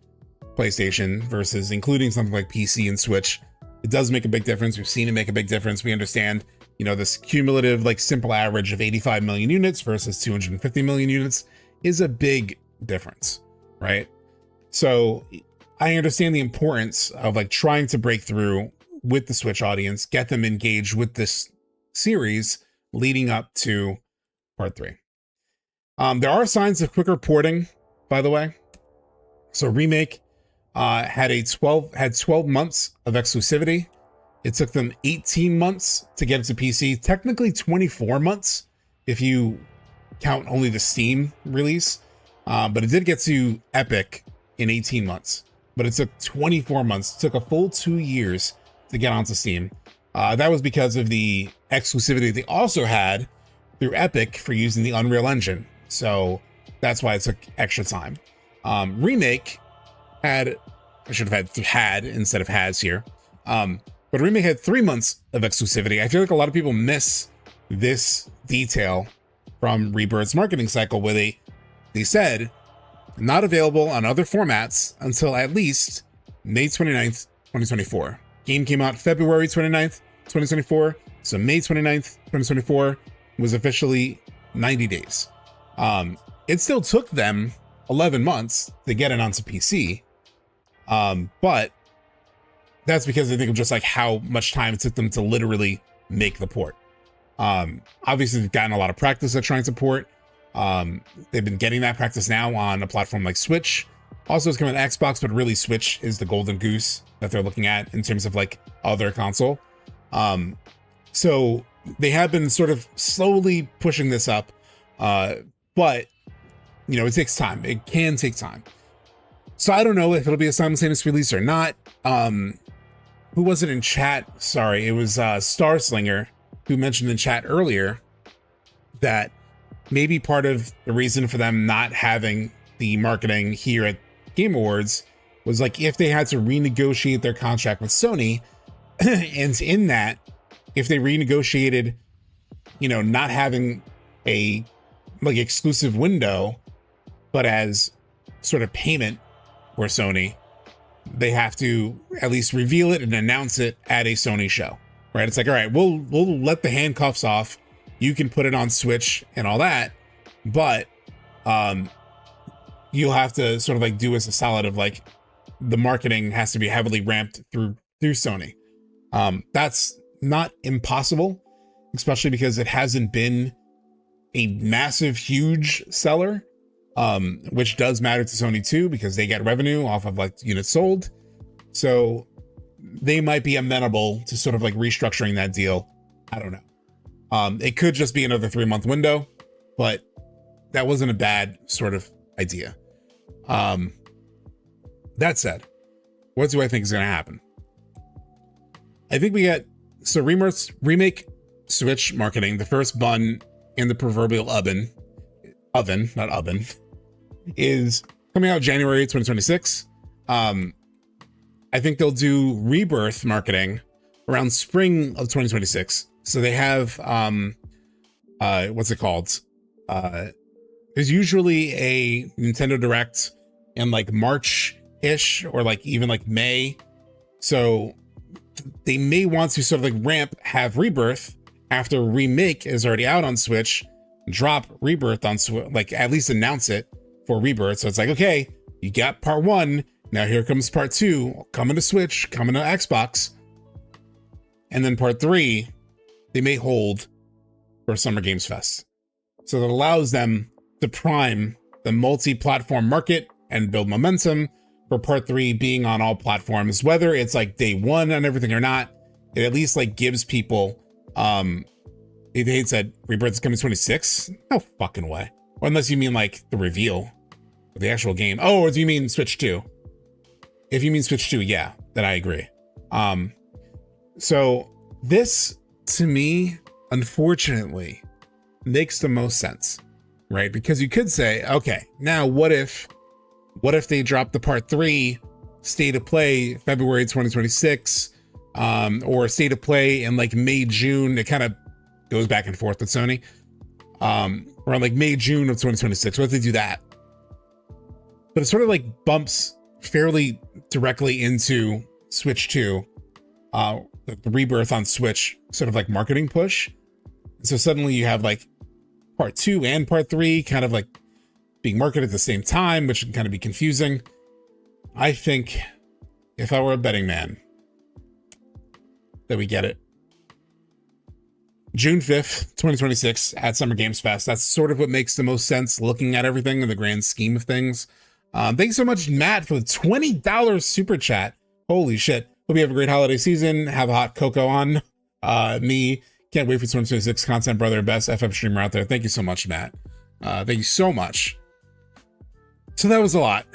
S1: PlayStation versus including something like PC and Switch. It does make a big difference. We've seen it make a big difference. We understand, you know, this cumulative, like, simple average of 85 million units versus 250 million units is a big difference, right? So I understand the importance of, like, trying to break through with the Switch audience, get them engaged with this series leading up to part 3. There are signs of quicker porting, by the way. So Remake had 12 months of exclusivity. It took them 18 months to get it to PC, technically 24 months if you count only the Steam release. But it did get to Epic in 18 months, but it took 24 months. It took a full 2 years to get onto Steam. That was because of the exclusivity they also had through Epic for using the Unreal Engine. So that's why it took extra time. Remake had, I should have had instead of has here. But Remake had 3 months of exclusivity. I feel like a lot of people miss this detail from Rebirth's marketing cycle, where they said not available on other formats until at least May 29th, 2024. Game came out February 29th, 2024. So May 29th, 2024 was officially 90 days. It still took them 11 months to get it onto PC. But that's because I think of just like how much time it took them to literally make the port. Obviously they've gotten a lot of practice at trying to port. They've been getting that practice now on a platform like Switch. Also, it's coming to Xbox, but really Switch is the golden goose that they're looking at in terms of like other console. So they have been sort of slowly pushing this up. But you know, it takes time. It can take time. So I don't know if it'll be a simultaneous release or not. Who was it in chat? Sorry, it was Starslinger who mentioned in chat earlier that maybe part of the reason for them not having the marketing here at Game Awards was like if they had to renegotiate their contract with Sony, and in that, if they renegotiated, you know, not having a like exclusive window, but as sort of payment for Sony, they have to at least reveal it and announce it at a Sony show, right? It's like, all right, we'll let the handcuffs off. You can put it on Switch and all that, but you'll have to sort of like do us a solid of like the marketing has to be heavily ramped through Sony. That's not impossible, especially because it hasn't been a massive, huge seller, which does matter to Sony too, because they get revenue off of like units sold. So they might be amenable to sort of like restructuring that deal. I don't know. It could just be another 3-month window, but that wasn't a bad sort of idea. That said, what do I think is going to happen? I think we get, so Remake Switch marketing, the first bun in the proverbial oven, not oven, is coming out January 2026. I think they'll do Rebirth marketing around spring of 2026. So they have, what's it called? There's usually a Nintendo Direct in like March-ish or like even like May. So they may want to sort of like have Rebirth after Remake is already out on Switch, drop Rebirth on Switch, like at least announce it for Rebirth. So it's like, okay, you got part 1. Now here comes part 2, coming to Switch, coming to Xbox. And then part 3, they may hold for Summer Games Fest. So that allows them to prime the multi-platform market and build momentum for part 3 being on all platforms, whether it's like day 1 on everything or not. It at least like gives people, if they had said Rebirth is coming 26, no fucking way. Or unless you mean like the reveal of the actual game. Oh, or do you mean Switch 2? If you mean Switch 2, yeah, then I agree. So this to me, unfortunately, makes the most sense, right? Because you could say, okay, now what if they drop the part 3 state of play February 2026, or a state of play in like May, June. It kind of goes back and forth with Sony. Around like May, June of 2026. What if they do that? But it sort of like bumps fairly directly into Switch 2, the Rebirth on Switch sort of like marketing push. So suddenly you have like part 2 and part 3 kind of like being marketed at the same time, which can kind of be confusing. I think if I were a betting man, that we get it. June 5th, 2026 at Summer Games Fest. That's sort of what makes the most sense looking at everything in the grand scheme of things. Thanks so much, Matt, for the $20 super chat. Holy shit. Hope you have a great holiday season. Have a hot cocoa on me. Can't wait for 2026 content, brother. Best FF streamer out there. Thank you so much, Matt. Thank you so much. So that was a lot.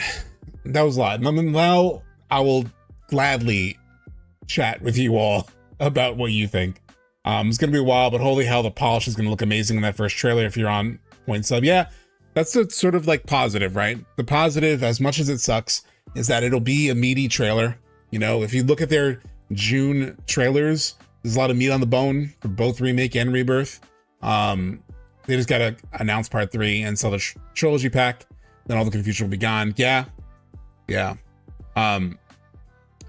S1: That was a lot. And now I will gladly chat with you all about what you think. It's going to be a while, but holy hell, the polish is going to look amazing in that first trailer if you're on Point Sub. Yeah, that's the sort of like positive, right? The positive, as much as it sucks, is that it'll be a meaty trailer. You know, if you look at their June trailers, there's a lot of meat on the bone for both Remake and Rebirth. They just got to announce part 3 and sell the trilogy pack. Then all the confusion will be gone. Yeah. I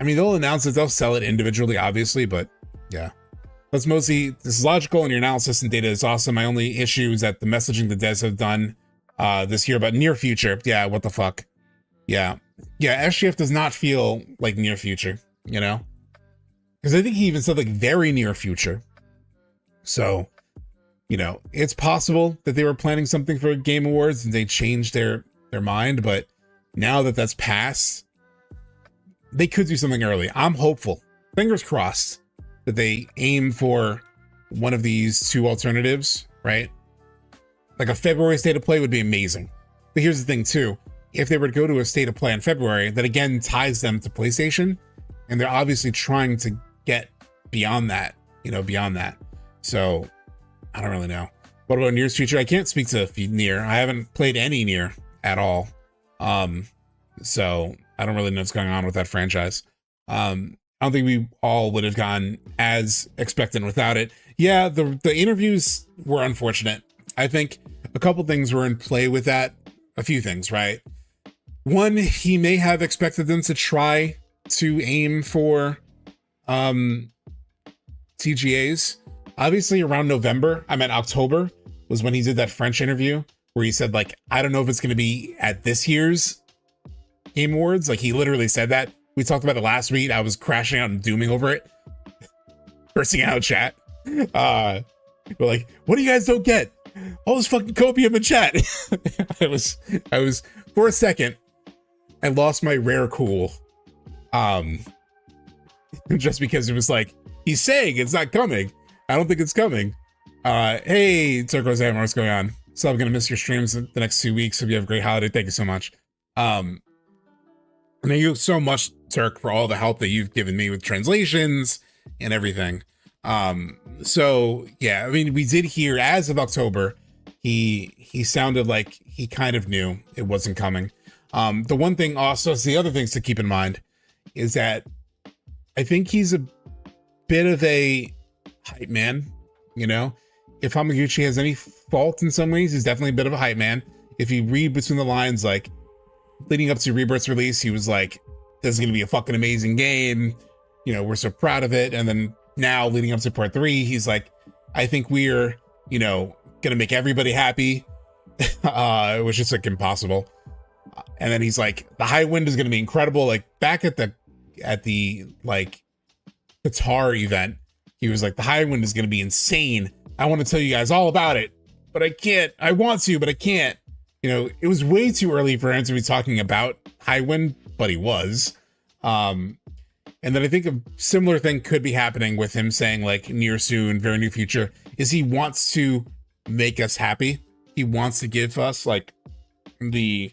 S1: mean, they'll announce it, they'll sell it individually, obviously, but yeah. That's mostly, this is logical and your analysis and data is awesome. My only issue is that the messaging the devs have done this year about near future. Yeah, what the fuck? Yeah, SGF does not feel like near future, you know? Because I think he even said like very near future. So, you know, it's possible that they were planning something for Game Awards and they changed their mind, but now that that's passed, they could do something early. I'm hopeful. Fingers crossed that they aim for one of these 2 alternatives, right? Like a February state of play would be amazing. But here's the thing too. If they were to go to a state of play in February, that again ties them to PlayStation. And they're obviously trying to get beyond that, you know, beyond that. So I don't really know. What about Nier's future? I can't speak to Nier. I haven't played any Nier at all. So I don't really know what's going on with that franchise. I don't think we all would have gone as expectant without it. Yeah, the interviews were unfortunate. I think a couple things were in play with that. A few things, right? One, he may have expected them to try to aim for TGAs. Obviously around November, I meant October, was when he did that French interview where he said like, I don't know if it's going to be at this year's Game Awards. Like he literally said that. We talked about it last week. I was crashing out and dooming over it. Cursing out chat. We're like, what do you guys don't get? All this fucking copium in chat. I was for a second, I lost my rare cool. Just because it was like, he's saying it's not coming. I don't think it's coming. Hey, Turquoise Hammer, what's going on? So I'm gonna miss your streams the next 2 weeks. Hope you have a great holiday. Thank you so much. Thank you so much, Turk, for all the help that you've given me with translations and everything. So yeah, I mean, we did hear as of October, he sounded like he kind of knew it wasn't coming. The one thing also, so the other things to keep in mind is that I think he's a bit of a hype man, you know? If Hamaguchi has any fault in some ways, he's definitely a bit of a hype man. If you read between the lines, like leading up to Rebirth's release, he was like, this is going to be a fucking amazing game. You know, we're so proud of it. And then now leading up to part 3, he's like, I think we're, you know, going to make everybody happy, which is like impossible. And then he's like, the high wind is going to be incredible. Like back at the like Qatar event, he was like, the high wind is going to be insane. I want to tell you guys all about it, but I can't. I want to, but I can't. You know, it was way too early for him to be talking about Highwind, but he was. And then I think a similar thing could be happening with him saying like near soon, very near future, is he wants to make us happy. He wants to give us like the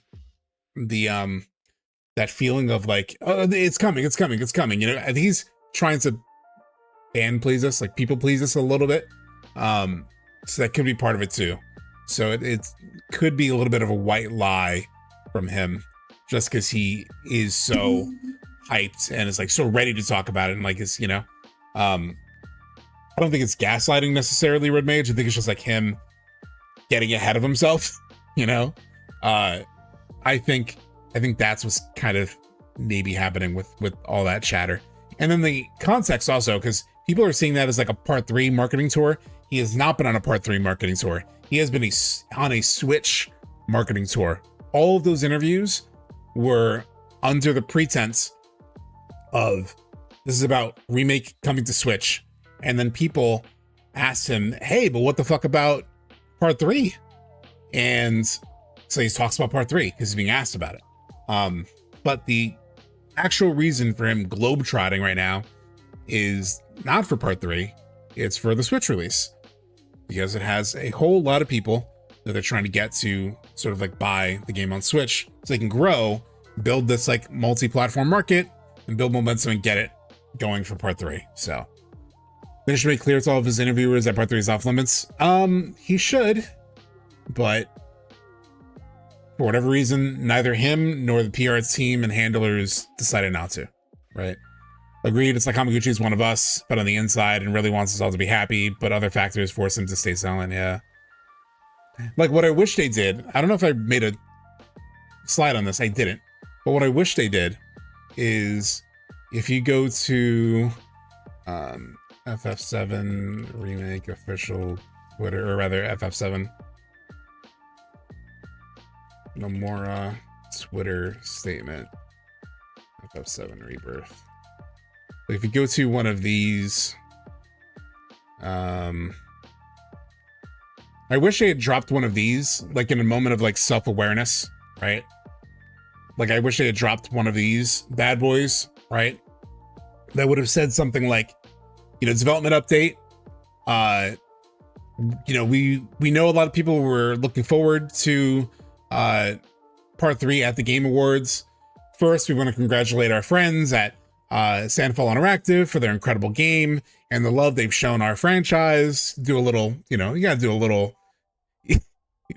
S1: that feeling of like, oh, it's coming. You know, I think he's trying to fan please us, like people please us a little bit. So that could be part of it too. So it could be a little bit of a white lie from him, just because he is so hyped and is like so ready to talk about it, and like is, you know, I don't think it's gaslighting necessarily, Red Mage. I think it's just like him getting ahead of himself, you know? I think that's what's kind of maybe happening with all that chatter. And then the context also, because people are seeing that as like a part 3 marketing tour. He has not been on a part 3 marketing tour. He has been on a Switch marketing tour. All of those interviews were under the pretense of this is about Remake coming to Switch. And then people asked him, hey, but what the fuck about part 3? And so he talks about part 3 because he's being asked about it. But the actual reason for him globetrotting right now is not for part 3. It's for the Switch release, because it has a whole lot of people that they're trying to get to sort of like buy the game on Switch so they can grow, build this like multi-platform market and build momentum and get it going for part 3. So they should make clear to all of his interviewers that part 3 is off limits. He should, but for whatever reason, neither him nor the PR team and handlers decided not to, right? Agreed, it's like Hamaguchi is one of us, but on the inside and really wants us all to be happy, but other factors force him to stay silent, yeah. Like what I wish they did, I don't know if I made a slide on this, I didn't, but what I wish they did is if you go to FF7 Remake official Twitter, or rather FF7 Nomura Twitter statement, FF7 Rebirth. If you go to one of these, I wish they had dropped one of these, like in a moment of like self-awareness, right? Like I wish they had dropped one of these bad boys, right? That would have said something like, you know, development update. You know, we know a lot of people were looking forward to part 3 at the Game Awards. First, we want to congratulate our friends at Sandfall Interactive for their incredible game and the love they've shown our franchise. Do a little, you know, you got to do a little,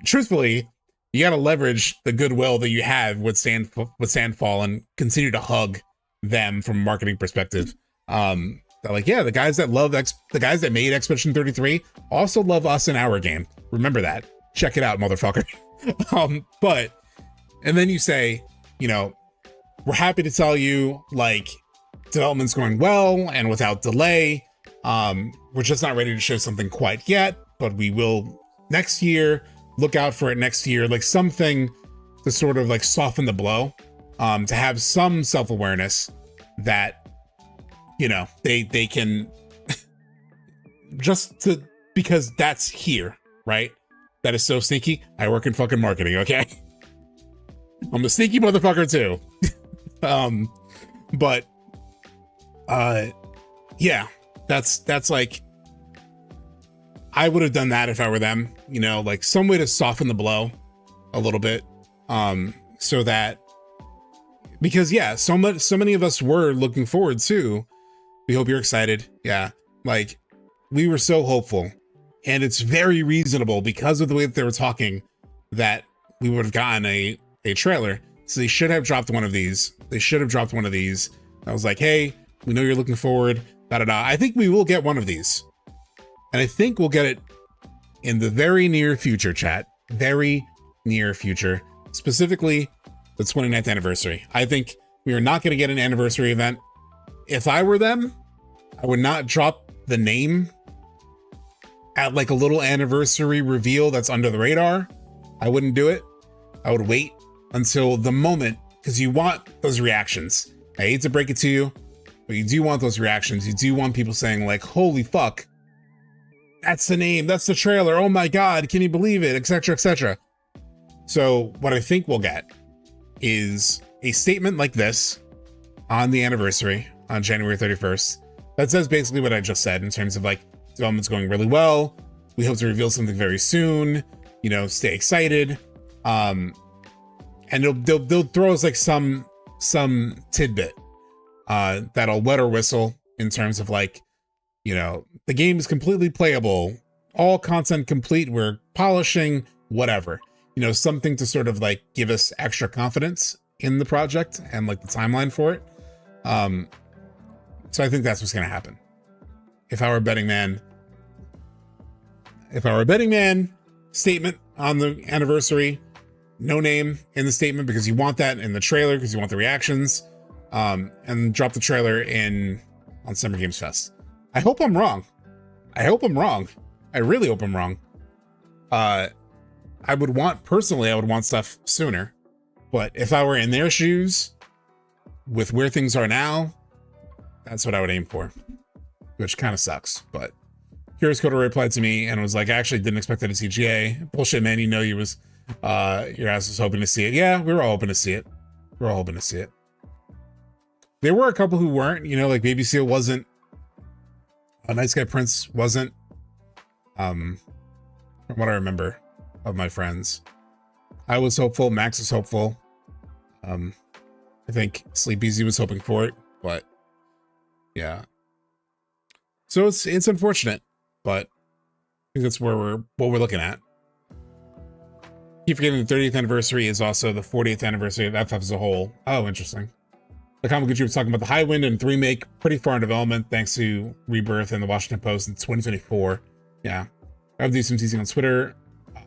S1: truthfully, you got to leverage the goodwill that you have with Sandfall and continue to hug them from a marketing perspective. Like, yeah, the guys that love the guys that made Expedition 33 also love us in our game. Remember that. Check it out, motherfucker. But, and then you say, you know, we're happy to tell you, like, development's going well and without delay. We're just not ready to show something quite yet, but we will next year. Look out for it next year. Like something to sort of like soften the blow, to have some self-awareness that, you know, they can just to, because that's here, right? That is so sneaky. I work in fucking marketing, okay? I'm a sneaky motherfucker too. But yeah, that's like, I would have done that if I were them, you know, like some way to soften the blow a little bit. So that, because yeah, so many of us were looking forward to, we hope you're excited. Yeah. Like we were so hopeful, and it's very reasonable because of the way that they were talking that we would have gotten a trailer. So they should have dropped one of these. They should have dropped one of these. I was like, hey, we know you're looking forward. I think we will get one of these. And I think we'll get it in the very near future, chat. Very near future. Specifically, the 29th anniversary. I think we are not going to get an anniversary event. If I were them, I would not drop the name at like a little anniversary reveal that's under the radar. I wouldn't do it. I would wait until the moment, because you want those reactions. I hate to break it to you, but you do want those reactions. You do want people saying like, holy fuck, that's the name, that's the trailer, oh my god, can you believe it, etc, etc. So what I think we'll get is a statement like this on the anniversary on January 31st that says basically what I just said in terms of like, development's going really well, we hope to reveal something very soon, you know, stay excited. And they'll throw us like some tidbit that'll wet our whistle in terms of like, you know, the game is completely playable, all content complete, we're polishing, whatever, you know, something to sort of like give us extra confidence in the project and like the timeline for it. So I think that's what's going to happen. if I were a betting man, statement on the anniversary, no name in the statement because you want that in the trailer because you want the reactions, and drop the trailer on Summer Games Fest. I hope I'm wrong. I really hope I'm wrong. I would want stuff sooner, but if I were in their shoes with where things are now, that's what I would aim for, which kind of sucks. But Curious Coder replied to me and was like, I actually didn't expect that at TGA. Bullshit, man. You know, your ass was hoping to see it. Yeah, we were all hoping to see it. There were a couple who weren't, you know, like Baby Seal wasn't, Nice Guy Prince wasn't, from what I remember of my friends. I was hopeful, Max was hopeful. I think Sleep Easy was hoping for it, but yeah. So it's unfortunate, but I think that's what we're looking at. Keep forgetting the 30th anniversary is also the 40th anniversary of FF as a whole. Oh, interesting. The Comic was talking about the High Wind and the remake, pretty far in development thanks to Rebirth and the Washington Post in 2024. Yeah. I have to do some teasing on Twitter,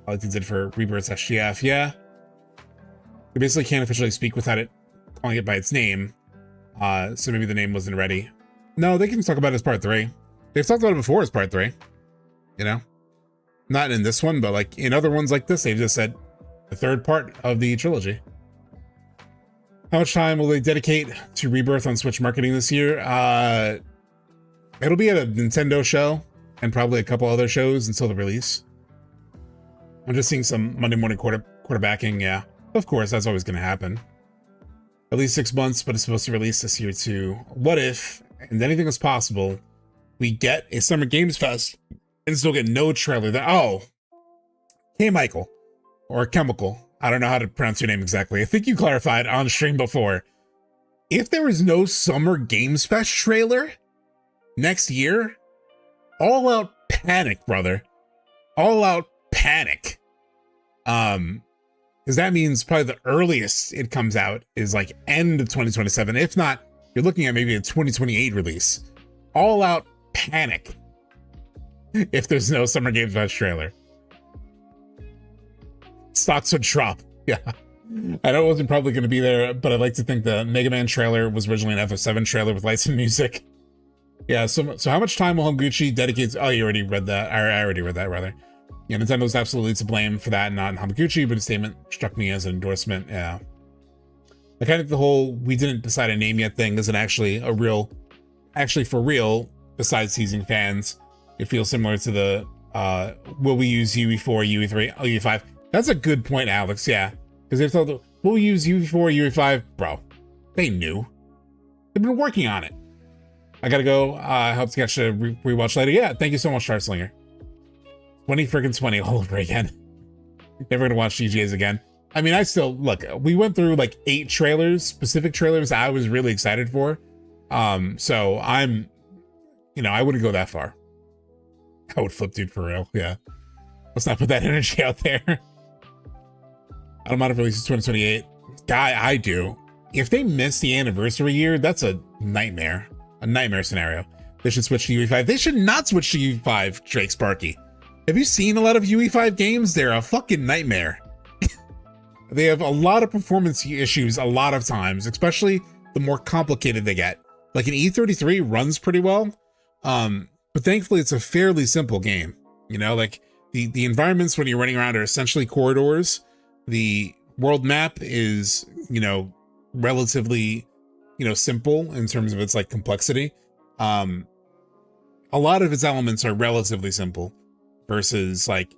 S1: like they did for Rebirth's SGF. Yeah. They basically can't officially speak without it calling it by its name. So maybe the name wasn't ready. No, they can talk about it as part 3. They've talked about it before as part 3. You know? Not in this one, but like in other ones like this, they've just said the 3rd part of the trilogy. How much time will they dedicate to Rebirth on Switch marketing this year? It'll be at a Nintendo show and probably a couple other shows until the release. I'm just seeing some Monday morning quarterbacking. Yeah, of course, that's always going to happen. At least 6 months, but it's supposed to release this year too. What if, and anything is possible, we get a Summer Games Fest and still get no trailer? Oh, K. Michael or Chemical. I don't know how to pronounce your name exactly. I think you clarified on stream before. If there is no Summer Games Fest trailer next year, all out panic, brother. All out panic. Because that means probably the earliest it comes out is like end of 2027. If not, you're looking at maybe a 2028 release. All out panic if there's no Summer Games Fest trailer. Stocks would drop. Yeah. I know it wasn't probably going to be there, but I'd like to think the Mega Man trailer was originally an FF7 trailer with lights and music. Yeah, so how much time will Hamaguchi dedicate? Oh, you already read that. I already read that, rather. Yeah, Nintendo's absolutely to blame for that, not Hamaguchi, but his statement struck me as an endorsement. Yeah. I kind of think the whole we didn't decide a name yet thing isn't actually for real, besides teasing fans. It feels similar to the, will we use UE4, UE3, UE5? That's a good point, Alex. Yeah, because they've told we'll use UE4, UE5, bro. They knew. They've been working on it. I gotta go. Hope to catch a rewatch later. Yeah, thank you so much, Starslinger. 20 all over again. Never gonna watch TGAs again. I mean, I still look. We went through like 8 trailers, specific trailers I was really excited for. So I'm, I wouldn't go that far. I would flip, dude, for real. Yeah. Let's not put that energy out there. I don't mind if it releases 2028. I do. If they miss the anniversary year, that's a nightmare. A nightmare scenario. They should switch to UE5. They should not switch to UE5, Drake Sparky. Have you seen a lot of UE5 games? They're a fucking nightmare. They have a lot of performance issues a lot of times, especially the more complicated they get. Like an E33 runs pretty well, but thankfully it's a fairly simple game. Like the environments when you're running around are essentially corridors. The world map is, relatively, simple in terms of its like complexity. A lot of its elements are relatively simple versus like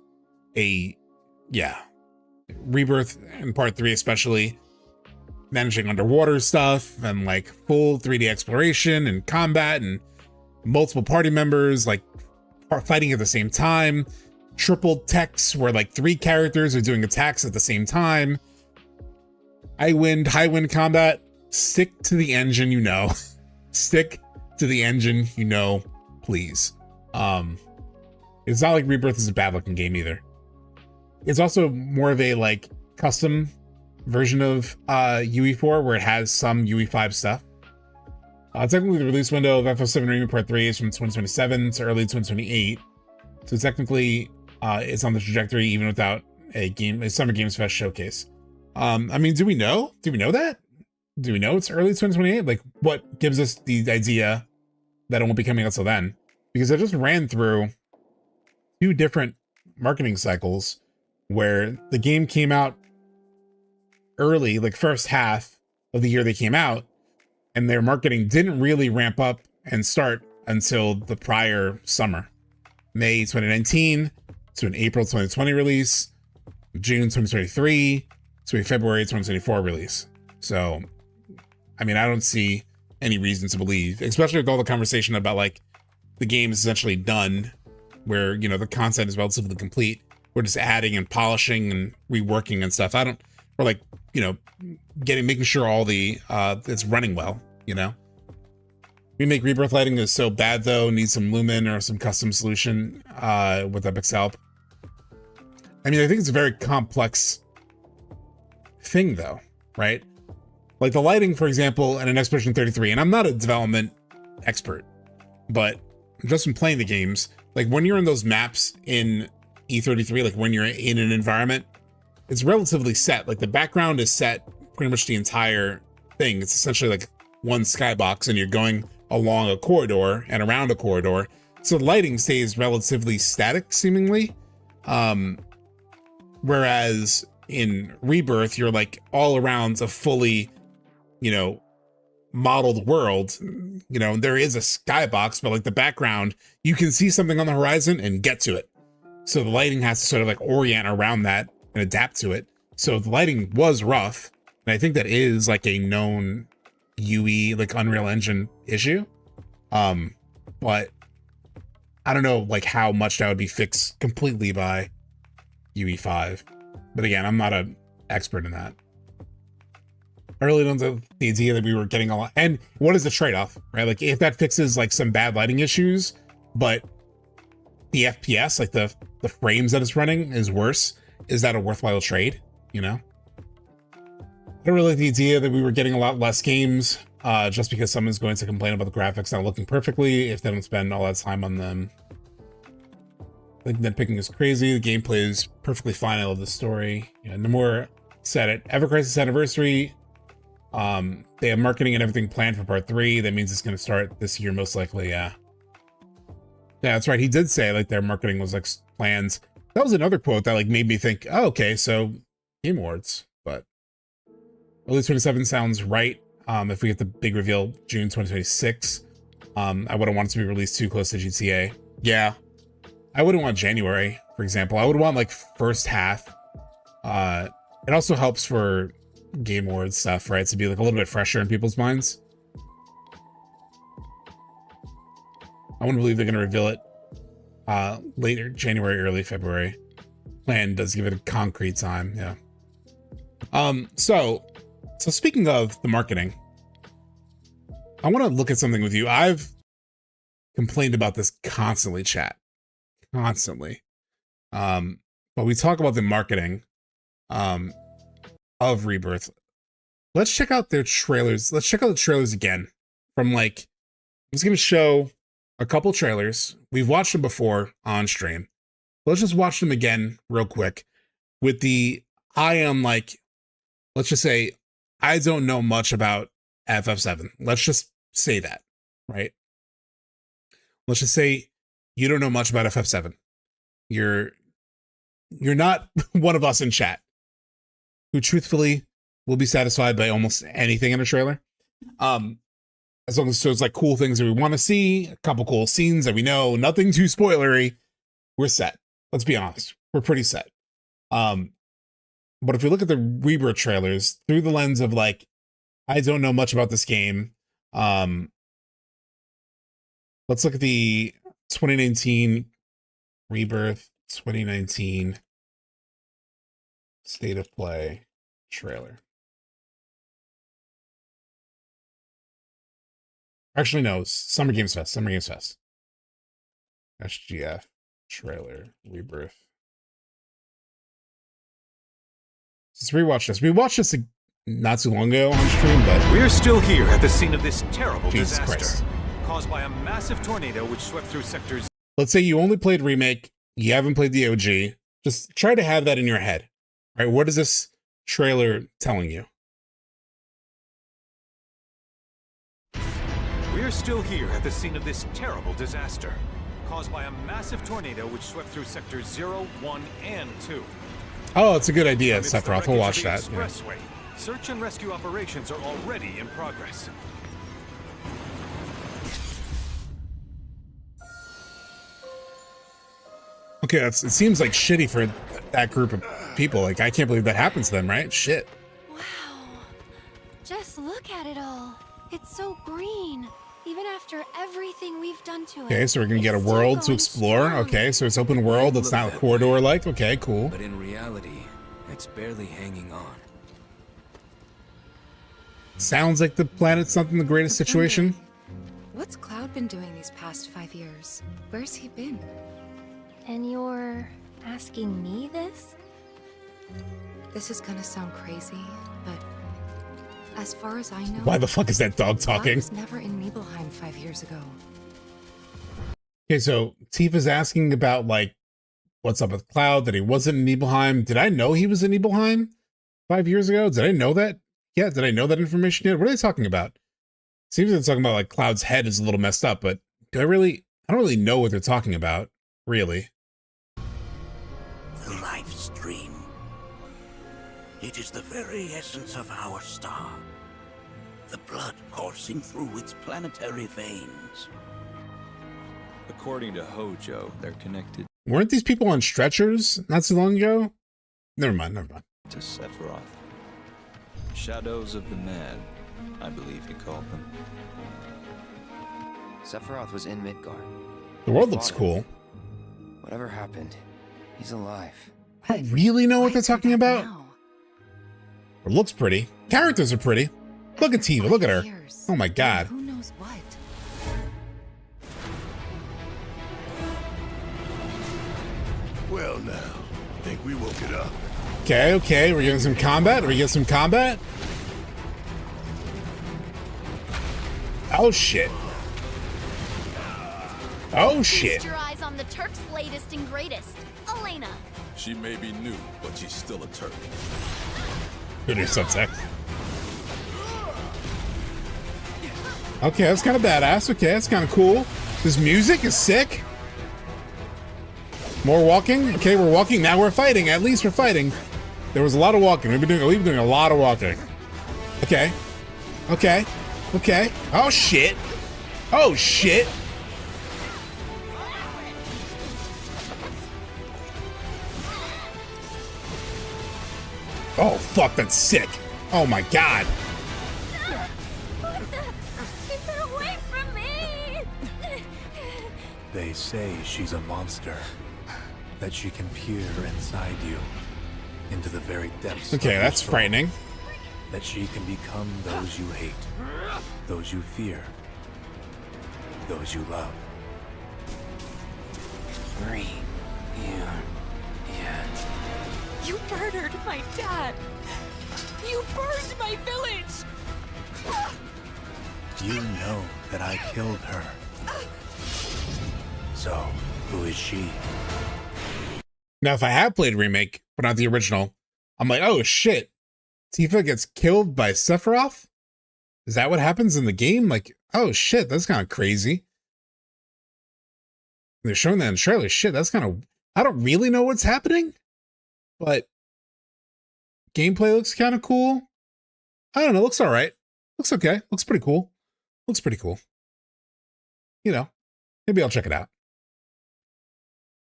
S1: Rebirth in part 3, especially managing underwater stuff and like full 3D exploration and combat and multiple party members like fighting at the same time. Triple techs where like 3 characters are doing attacks at the same time. High wind combat. Stick to the engine, Stick to the engine, please. It's not like Rebirth is a bad looking game either. It's also more of a like custom version of UE4 where it has some UE5 stuff. Technically, the release window of FF7 Remake Part 3 is from 2027 to early 2028. So technically, it's on the trajectory even without a Summer Games Fest showcase. I mean, do we know? Do we know that? Do we know it's early 2028? Like, what gives us the idea that it won't be coming out till then? Because I just ran through 2 different marketing cycles where the game came out early, like first half of the year they came out, and their marketing didn't really ramp up and start until the prior summer. May 2019 to an April 2020 release, June 2023 to a February 2024 release. So, I mean, I don't see any reason to believe, especially with all the conversation about like the game is essentially done, where, you know, the content is relatively complete. We're just adding and polishing and reworking and stuff. We're like, you know, making sure all the, it's running well, you know? Remake Rebirth lighting is so bad though, needs some lumen or some custom solution, with Epic's help. I mean, I think it's a very complex thing though, right? Like the lighting, for example, in an Expedition 33, and I'm not a development expert, but just from playing the games, like when you're in those maps in E33, like when you're in an environment, it's relatively set. Like the background is set pretty much the entire thing. It's essentially like one skybox and you're going along a corridor and around a corridor. So the lighting stays relatively static seemingly. Whereas in Rebirth, you're like all around a fully, you know, modeled world. You know, there is a skybox, but like the background, you can see something on the horizon and get to it. So the lighting has to sort of like orient around that and adapt to it. So the lighting was rough. And I think that is like a known UE, like Unreal Engine issue. But I don't know like how much that would be fixed completely by UE5. But again, I'm not an expert in that. I really don't know the idea that we were getting a lot. And what is the trade-off, right? Like if that fixes like some bad lighting issues, but the FPS, like the frames that it's running is worse, is that a worthwhile trade, you know? I don't really like the idea that we were getting a lot less games just because someone's going to complain about the graphics not looking perfectly if they don't spend all that time on them. I think nitpicking is crazy. The gameplay is perfectly fine. I love the story. You know, Nomura said it. Ever Crisis Anniversary. They have marketing and everything planned for part 3. That means it's going to start this year, most likely. Yeah. Yeah, that's right. He did say like their marketing was like plans. That was another quote that like made me think, oh, okay, so Game Awards, but early 27 sounds right. If we get the big reveal June 2026, I wouldn't want it to be released too close to GTA. Yeah, I wouldn't want January, for example. I would want like first half. It also helps for Game Awards stuff, right? To be like a little bit fresher in people's minds. I wouldn't believe they're going to reveal it later, January, early February. Plan does give it a concrete time, yeah. So speaking of the marketing, I want to look at something with you. I've complained about this constantly, chat. Constantly. But we talk about the marketing of Rebirth. Let's check out their trailers. Let's check out the trailers again. From like, I'm just going to show a couple trailers. We've watched them before on stream. Let's just watch them again real quick with the eye on like, let's just say, I don't know much about FF7. Let's just say that, right? Let's just say you don't know much about FF7. You're not one of us in chat who truthfully will be satisfied by almost anything in a trailer. As long as it shows like cool things that we want to see, a couple cool scenes that we know, nothing too spoilery, we're set. Let's be honest. We're pretty set. But if we look at the Rebirth trailers through the lens of like, I don't know much about this game. Let's look at the 2019 Rebirth 2019 State of Play trailer. Actually, no, Summer Games Fest. SGF trailer, Rebirth. Let's rewatch this. We watched this not too long ago on stream, but
S7: We're still here at the scene of this terrible
S1: Jesus
S7: disaster
S1: Christ.
S7: caused by a massive tornado which swept through sectors.
S1: Let's say you only played Remake, you haven't played the OG. Just try to have that in your head. All right, what is this trailer telling you?
S7: We're still here at the scene of this terrible disaster caused by a massive tornado which swept through sectors 0, 1, and 2.
S1: Oh, it's a good idea,
S7: Amidst the
S1: Sephiroth. We'll watch
S7: wreckage
S1: that.
S7: of the
S1: Yeah.
S7: expressway, search and rescue operations are already in progress.
S1: Okay, it seems like shitty for that group of people. Like, I can't believe that happens to them, right? Shit.
S5: Wow. Just look at it all. It's so green. Even after everything we've done to it.
S1: Okay, so we're gonna get a
S5: it's still
S1: world to
S5: going
S1: explore.
S5: strong.
S1: Okay, so it's open world. It's not corridor-like. Okay, cool.
S8: But in reality, it's barely hanging on.
S1: Sounds like the planet's not in the greatest situation.
S9: What's Cloud been doing these past 5 years? Where's he been?
S5: And you're asking me this?
S9: This is gonna sound crazy, but as far as I know,
S1: Why the fuck is that dog
S9: Cloud
S1: talking?
S9: was never in Nibelheim 5 years ago.
S1: Okay, so Tifa's asking about, like, what's up with Cloud, that he wasn't in Nibelheim. Did I know he was in Nibelheim 5 years ago? Did I know that? Yeah, did I know that information yet? What are they talking about? Seems like they're talking about, like, Cloud's head is a little messed up, but I don't really know what they're talking about, really.
S10: The life stream. It is the very essence of our star. The blood coursing through its planetary veins.
S11: According to Hojo, they're connected
S1: Weren't these people on stretchers not so long ago? Never mind.
S11: to Sephiroth. Shadows of the Mad, I believe he called them.
S8: Sephiroth was in Midgard.
S1: The world looks cool.
S8: Whatever happened, he's alive.
S1: I don't really know what
S9: Why
S1: they're
S9: say
S1: talking
S9: that
S1: about.
S9: now?
S1: It looks pretty. Characters are pretty. Look at
S9: After
S1: Tifa. Look at her.
S9: 5 years,
S1: Oh my god.
S9: Who knows what?
S10: Well now, think we woke it up.
S1: Okay, we're getting some combat. We get some combat. Oh shit. Oh shit.
S5: Feast your eyes on the Turk's latest and greatest, Elena.
S4: She may be new, but she's still a Turk.
S1: Good or subtext. Okay, that's kind of badass. Okay, that's kind of cool. This music is sick. More walking. Okay, we're walking. Now we're fighting. At least we're fighting. There was a lot of walking. We've been doing a lot of walking. Okay. Okay. Okay. Oh shit. Oh shit. Oh fuck, that's sick. Oh my god.
S5: Keep her away from me!
S8: They say she's a monster. That she can peer inside you. Into the very depths
S1: Okay,
S8: of your
S1: that's
S8: soul.
S1: frightening.
S8: That she can become those you hate. Those you fear. Those you love.
S9: You murdered my dad! You burned my village!
S8: You know that I killed her. So, who is she?
S1: Now, if I have played Remake, but not the original, I'm like, oh shit. Tifa gets killed by Sephiroth? Is that what happens in the game? Like, oh shit, that's kind of crazy. They're showing that in the trailer. Shit, that's kind of... I don't really know what's happening, but gameplay looks kind of cool. I don't know, looks alright. Looks okay. Looks pretty cool. Looks pretty cool. You know, maybe I'll check it out.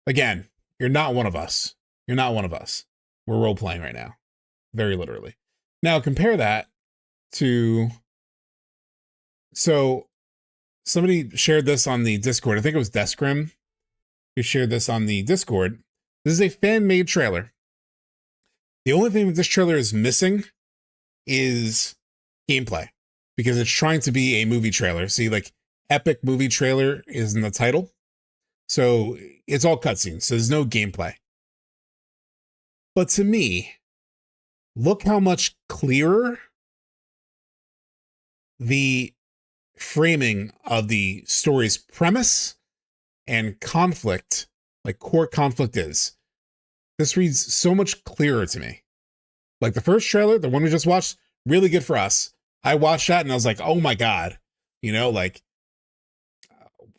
S1: Again, you're not one of us. You're not one of us. We're role-playing right now. Very literally. Now, compare that to... So, somebody shared this on the Discord. I think it was Deskrim who shared this on the Discord. This is a fan-made trailer. The only thing that this trailer is missing is gameplay, because it's trying to be a movie trailer. See, like, epic movie trailer is in the title. So it's all cutscenes, so there's no gameplay. But to me, look how much clearer the framing of the story's premise and conflict, like core conflict, is. This reads so much clearer to me. Like the first trailer, the one we just watched, really good for us. I watched that and I was like, oh my God, you know, like,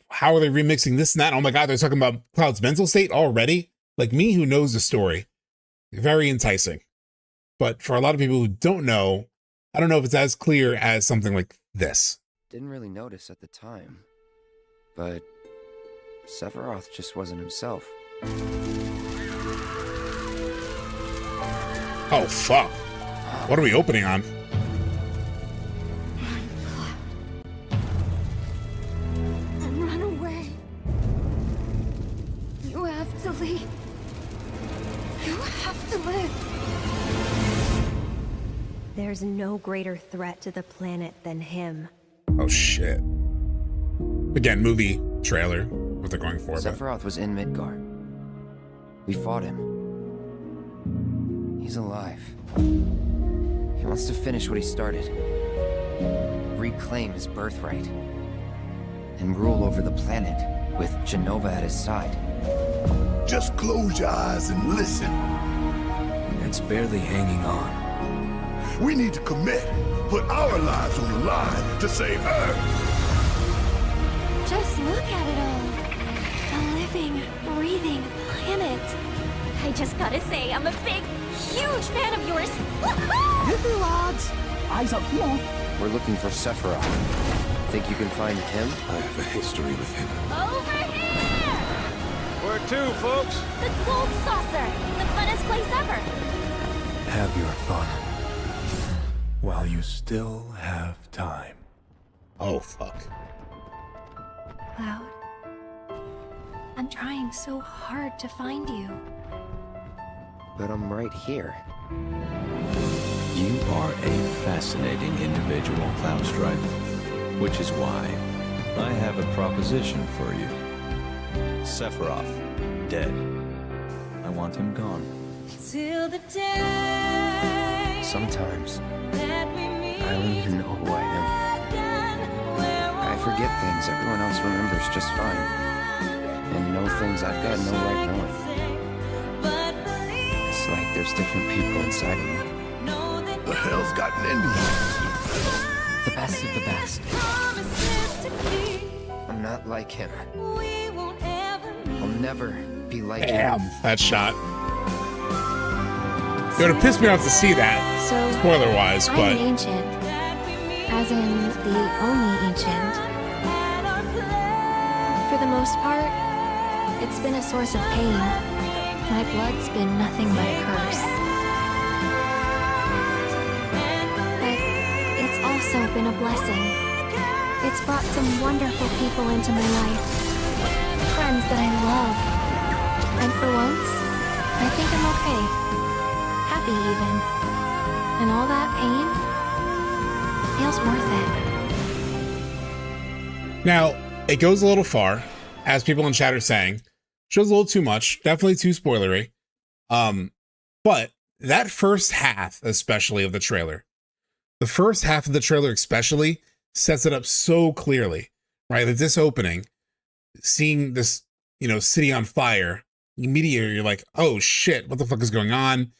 S1: how are they remixing this and that? Oh my God, they're talking about Cloud's mental state already? Like me, who knows the story, very enticing. But for a lot of people who don't know, I don't know if it's as clear as something like this.
S12: Didn't really notice at the time, but Sephiroth just wasn't himself.
S1: Oh, fuck. What are we opening on?
S5: Run away. You have to leave. You have to live.
S13: There's no greater threat to the planet than him.
S1: Oh, shit. Again, movie trailer, what they're going for.
S12: Sephiroth was in Midgar. We fought him. He's alive. He wants to finish what he started. Reclaim his birthright. And rule over the planet with Jenova at his side.
S4: Just close your eyes and listen.
S8: It's barely hanging on.
S4: We need to commit, put our lives on the line to save Earth.
S5: Just look at it all. A living, breathing planet. I just gotta say, I'm a big, huge fan of yours.
S10: Little lads, eyes up here.
S12: We're looking for Sephiroth. Think you can find him?
S8: I have a history with him.
S5: Over here!
S7: Where to, folks?
S5: The Gold Saucer, the funnest place ever.
S8: Have your fun. While you still have time.
S1: Oh, fuck.
S5: Cloud, I'm trying so hard to find you.
S12: But I'm right here.
S11: You are a fascinating individual, Cloudstripe, which is why I have a proposition for you. Sephiroth, dead. I want him gone.
S5: Till the day
S12: Sometimes, I don't even know who I am. I forget things everyone else remembers just fine. And know things I've got no right knowing. It's like there's different people inside of me.
S4: The hell's gotten into you?
S12: The best of the best. I'm not like him. I'll never be like
S1: Damn,
S12: him.
S1: that shot. It would have pissed me off to see that,
S5: So,
S1: spoiler-wise,
S5: I'm
S1: but...
S5: an ancient. As in, the only ancient. For the most part, it's been a source of pain. My blood's been nothing but a curse. But it's also been a blessing. It's brought some wonderful people into my life. Friends that I love. And for once, I think I'm okay. Happy even. And all that pain feels worth it.
S1: Now, it goes a little far, as people in chat are saying. Shows a little too much, definitely too spoilery. But that first half, especially of the trailer, the first half of the trailer especially sets it up so clearly, right? That this opening, seeing this, you know, city on fire, immediately you're like, oh shit, what the fuck is going on?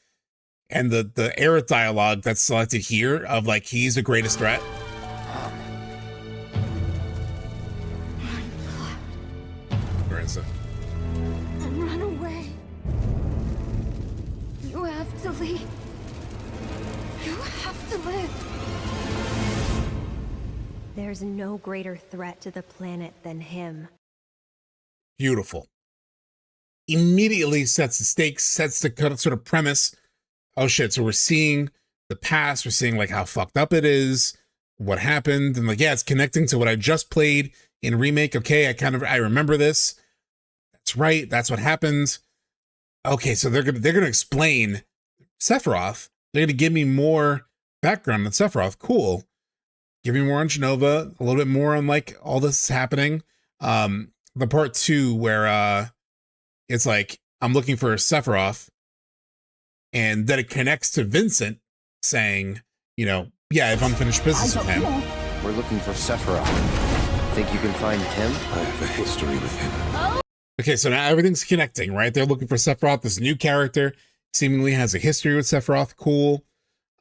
S1: And the Aerith dialogue that's selected here of like, he's the greatest threat. For instance.
S5: Run away. You have to leave. You have to live.
S13: There's no greater threat to the planet than him.
S1: Beautiful. Immediately sets the stakes, sets the sort of premise. Oh shit, so we're seeing the past, we're seeing like how fucked up it is, what happened, and like, yeah, it's connecting to what I just played in Remake. Okay, I remember this. That's right, that's what happened. Okay, so they're gonna explain Sephiroth. They're gonna give me more background on Sephiroth. Cool. Give me more on Jenova, a little bit more on like all this happening. The part 2 where it's like I'm looking for Sephiroth, and then it connects to Vincent saying, you know, yeah, I have unfinished business with him.
S12: We're looking for Sephiroth. Think you can find him?
S8: I have a history with him.
S1: Okay, so now everything's connecting, right? They're looking for Sephiroth, this new character, seemingly has a history with Sephiroth. Cool.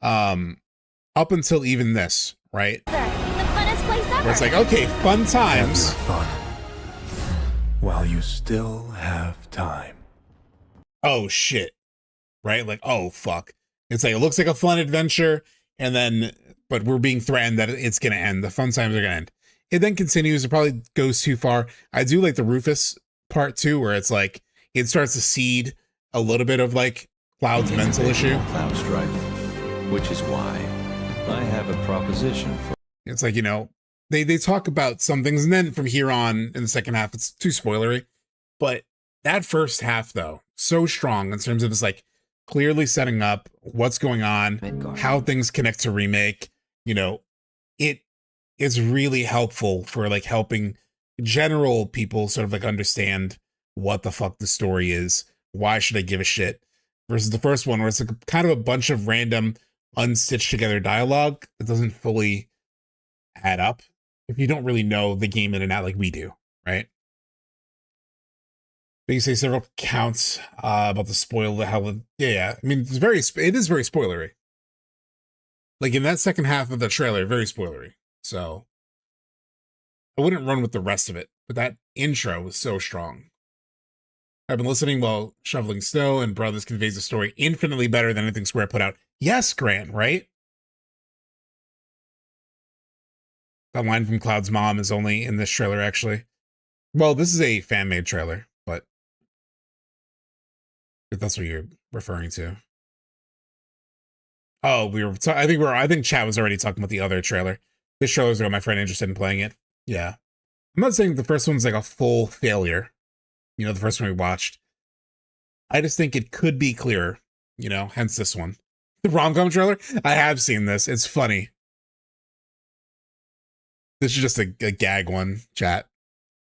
S1: Up until even this, right?
S5: The funnest place ever.
S1: Where it's like, okay, fun times.
S8: Have your fun. While you still have time.
S1: Oh shit. Right? Like, oh fuck. It's like, it looks like a fun adventure, and then, but we're being threatened that it's gonna end. The fun times are gonna end. It then continues, it probably goes too far. I do like the Rufus part too, where it's like, it starts to seed a little bit of like Cloud's mental issue.
S11: Cloud strife, which is why I have a proposition for.
S1: It's like, you know, they talk about some things, and then from here on in the second half, it's too spoilery. But that first half, though, so strong in terms of it's like clearly setting up what's going on, how things connect to Remake. You know, it is really helpful for like helping general people sort of like understand what the fuck the story is. Why should I give a shit? Versus the first one, where it's like kind of a bunch of random unstitched together dialogue that doesn't fully add up if you don't really know the game in and out like we do, right? But you say several counts about the spoil, the hell, yeah. I mean, it is very spoilery. Like in that second half of the trailer, very spoilery. So I wouldn't run with the rest of it, but that intro was so strong. I've been listening while shoveling snow, and Brothers conveys the story infinitely better than anything Square put out. Yes, Grant, right? That line from Cloud's mom is only in this trailer, actually. Well, this is a fan-made trailer, but if that's what you're referring to. Oh, I think chat was already talking about the other trailer. This trailer's got my friend interested in playing it. Yeah. I'm not saying the first one's like a full failure. You know, the first one we watched. I just think it could be clearer, you know, hence this one. The rom-com trailer? I have seen this. It's funny. This is just a gag one, chat.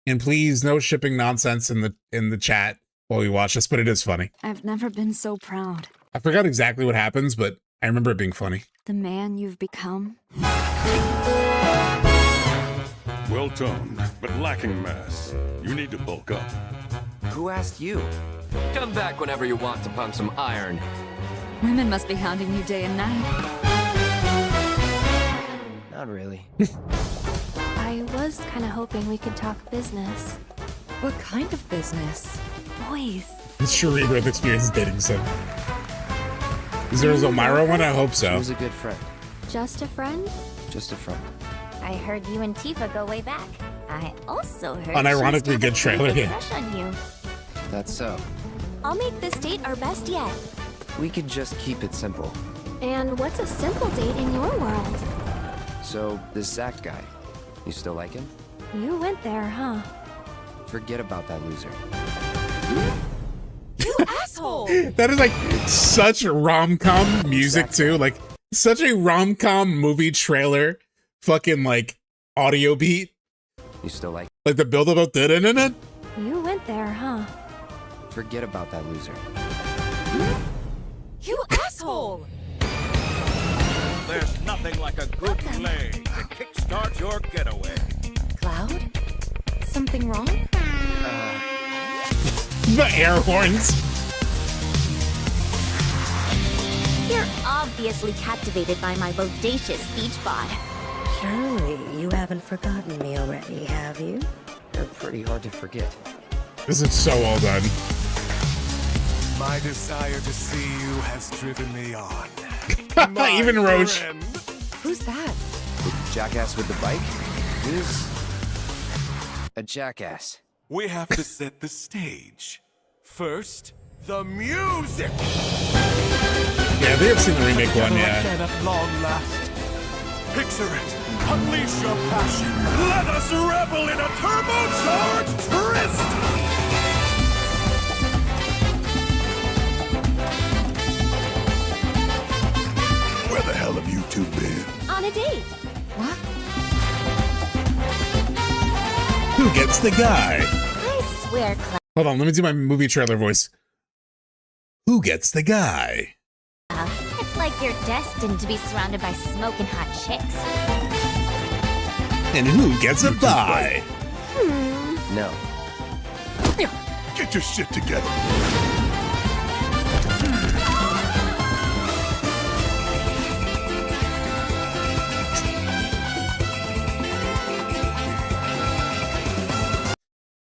S1: And please, no shipping nonsense in the chat while we watch this, but it is funny.
S14: I've never been so proud.
S1: I forgot exactly what happens, but I remember it being funny.
S14: The man you've become.
S15: Well toned, but lacking mass. You need to bulk up.
S12: Who asked you?
S16: Come back whenever you want to pump some iron.
S14: Women must be hounding you day and night.
S12: Not really.
S5: I was kind of hoping we could talk business.
S9: What kind of business?
S5: Boys.
S1: It's true Rebirth experience dating sim. Is there a Zomira one? I hope so.
S12: She was a good friend.
S5: Just a friend?
S12: Just a friend.
S17: I heard you and Tifa go way back. I also heard
S1: unironically good trailer,
S17: she
S1: yeah.
S17: crush on you.
S12: That's so.
S5: I'll make this date our best yet.
S12: We could just keep it simple.
S5: And what's a simple date in your world?
S12: So, this Zack guy, you still like him?
S5: You went there, huh?
S12: Forget about that loser.
S9: You asshole!
S1: That is like such rom-com music too. Like such a rom-com movie trailer fucking like audio beat.
S12: You still like
S1: the build-up of da-da-da-da.
S5: You went there, huh?
S12: Forget about that loser.
S9: You asshole!
S7: There's nothing like a good play to kickstart your getaway.
S9: Cloud? Something wrong?
S1: The air horns.
S17: You're obviously captivated by my bodacious beach bod.
S13: Surely you haven't forgotten me already, have you?
S12: They're pretty hard to forget.
S1: This is so well done.
S8: My desire to see you has driven me on.
S1: Even Roach.
S9: Who's that?
S12: The jackass with the bike? He's a jackass.
S4: We have to set the stage. First, the music.
S1: Yeah, they have seen the remake one, yeah.
S4: Again at long last. Picture it. Unleash your passion. Let us revel in a turbocharged tryst. Where the hell have you two been?
S5: On a date.
S9: What?
S1: Who gets the guy?
S17: I swear, Cloud.
S1: Hold on, let me do my movie trailer voice. Who gets the guy?
S17: It's Looks like you're destined to be surrounded by smoking hot chicks.
S1: And who gets a bye?
S12: No.
S4: Get your shit together.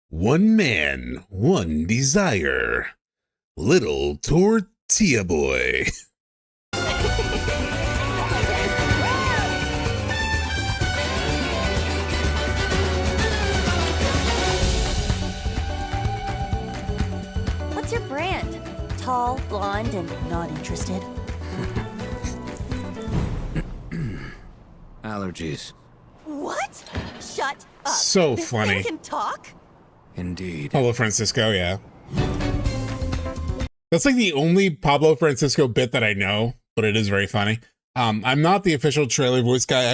S1: One man, one desire. Little Tortilla Boy.
S13: What's your brand? Tall, blonde, and not interested.
S12: Allergies.
S13: What? Shut up.
S1: So
S13: This
S1: funny.
S13: man can talk?
S12: Indeed.
S1: Pablo Francisco, yeah. That's like the only Pablo Francisco bit that I know, but it is very funny. I'm not the official trailer voice guy.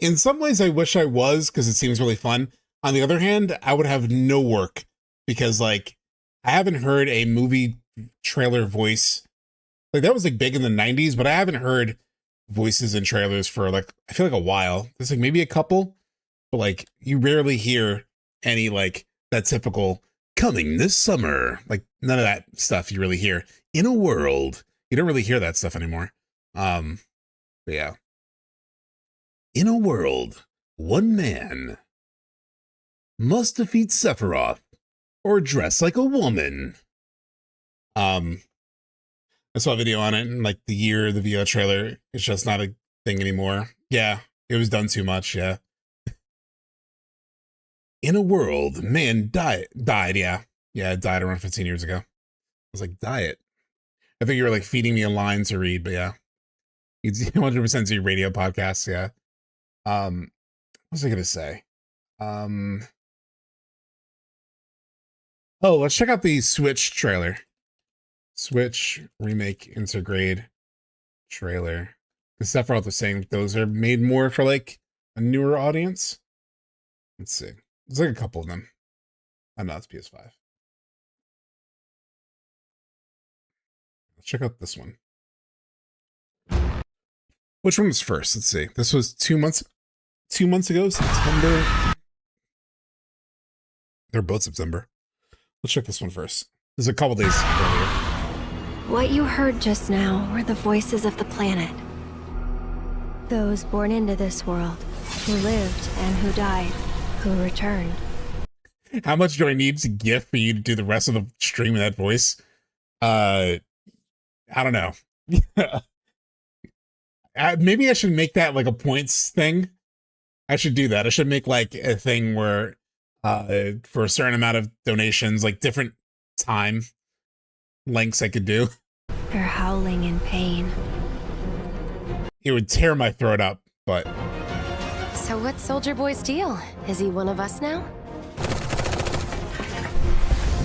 S1: In some ways I wish I was, because it seems really fun. On the other hand, I would have no work because like I haven't heard a movie trailer voice. Like that was like big in the 90s, but I haven't heard voices in trailers for like, I feel like a while. There's like maybe a couple, but like you rarely hear any like that typical coming this summer. Like none of that stuff you really hear. In a World, you don't really hear that stuff anymore. But yeah. In a World, one man must defeat Sephiroth or dress like a woman. I saw a video on it, and like the year the VO trailer is just not a thing anymore. Yeah, it was done too much. Yeah. In a World, man died. Yeah, it died around 15 years ago. I was like, diet. I think you were like feeding me a line to read, but yeah, it's 100% to your radio podcasts. Yeah. What was I gonna say? Oh, let's check out the Switch trailer. Switch Remake Intergrade trailer. Because Sephiroth was saying those are made more for like a newer audience. Let's see. There's like a couple of them. I know it's PS5. Let's check out this one. Which one was first? Let's see. This was 2 months ago, September. They're both September. Let's check this one first. There's a couple days earlier.
S5: What you heard just now were the voices of the planet. Those born into this world, who lived and who died, who returned.
S1: How much do I need to give for you to do the rest of the stream in that voice? I don't know. Maybe I should make that like a points thing. I should do that. I should make like a thing where for a certain amount of donations, like different time lengths I could do.
S5: They're howling in pain.
S1: It would tear my throat up, but...
S18: So what's Soldier Boy's deal? Is he one of us now?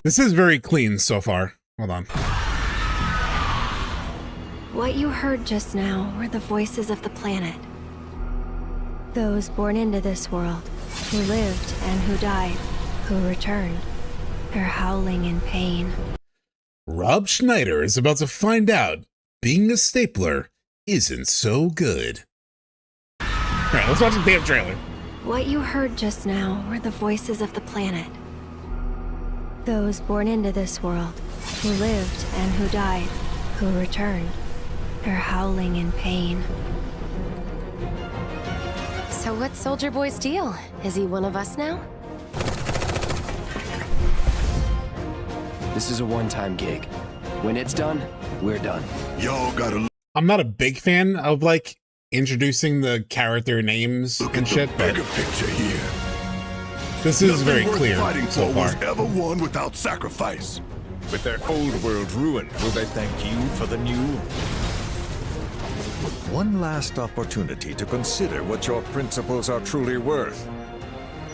S1: This is very clean so far. Hold on.
S5: What you heard just now were the voices of the planet. Those born into this world, who lived and who died, who returned. They're howling in pain.
S1: Rob Schneider is about to find out being a stapler isn't so good. Alright, let's watch the damn trailer.
S5: What you heard just now were the voices of the planet. Those born into this world, who lived and who died, who returned. They're howling in pain.
S18: So what's Soldier Boy's deal? Is he one of us now?
S12: This is a one-time gig. When it's done, we're done.
S4: Y'all gotta...
S1: I'm not a big fan of like introducing the character names and shit, but
S4: bigger picture here.
S1: This is very
S4: Nothing worth
S1: clear
S4: fighting
S1: so
S4: for
S1: far.
S4: was ever won without sacrifice.
S7: With their old world ruined, will they thank you for the new? One last opportunity to consider what your principles are truly worth.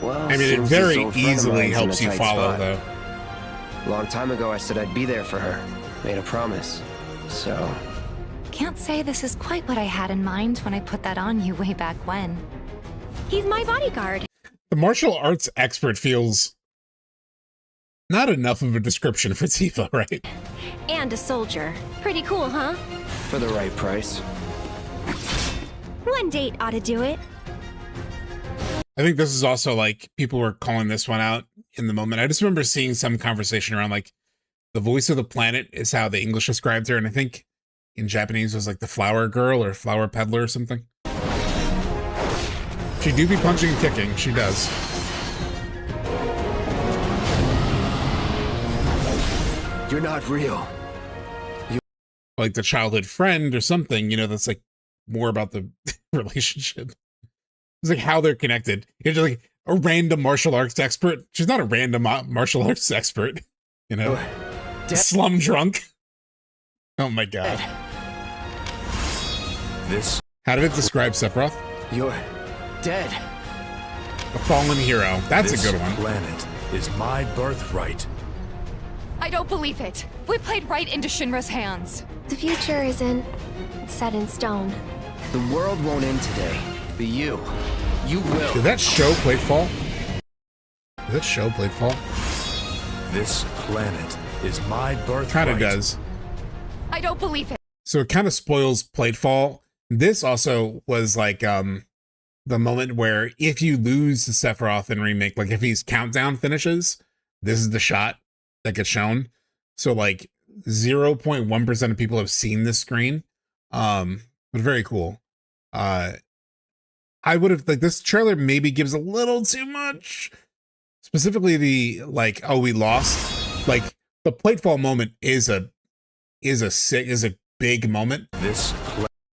S12: Well,
S1: I mean, it
S12: seems
S1: very
S12: this old friend of
S1: easily
S12: mine's in a
S1: helps you
S12: tight
S1: follow,
S12: spot.
S1: though.
S12: Long time ago, I said I'd be there for her. Made a promise. So...
S18: Can't say this is quite what I had in mind when I put that on you way back when.
S5: He's my bodyguard.
S1: The martial arts expert feels not enough of a description for Tifa, right?
S5: And a soldier. Pretty cool, huh?
S12: For the right price.
S13: One date ought to do it.
S1: I think this is also like people were calling this one out in the moment. I just remember seeing some conversation around like the voice of the planet is how the English described her, and I think in Japanese it was like the flower girl or flower peddler or something. She do be punching and kicking, she does.
S12: You're not real.
S1: Like the childhood friend or something, you know, that's like more about the relationship. It's like how they're connected. It's like a random martial arts expert. She's not a random martial arts expert, you know. Slum drunk. Oh my god.
S8: This.
S1: How did it describe Sephiroth?
S12: You're dead.
S1: A fallen hero. That's
S8: This
S1: a good one.
S8: Planet is my birthright.
S14: I don't believe it. We played right into Shinra's hands.
S5: The future isn't set in stone.
S12: The world won't end today. But you will.
S1: Did that show Platefall? Did that show Platefall?
S8: This planet is my birthright.
S1: Kind of does.
S14: I don't believe it.
S1: So it kind of spoils Platefall. This also was like the moment where if you lose the Sephiroth in Remake, like if his countdown finishes, this is the shot that gets shown. So like 0.1% of people have seen this screen. But very cool. I would have like this trailer maybe gives a little too much. Specifically the like, oh, we lost. Like the Platefall moment is a big moment.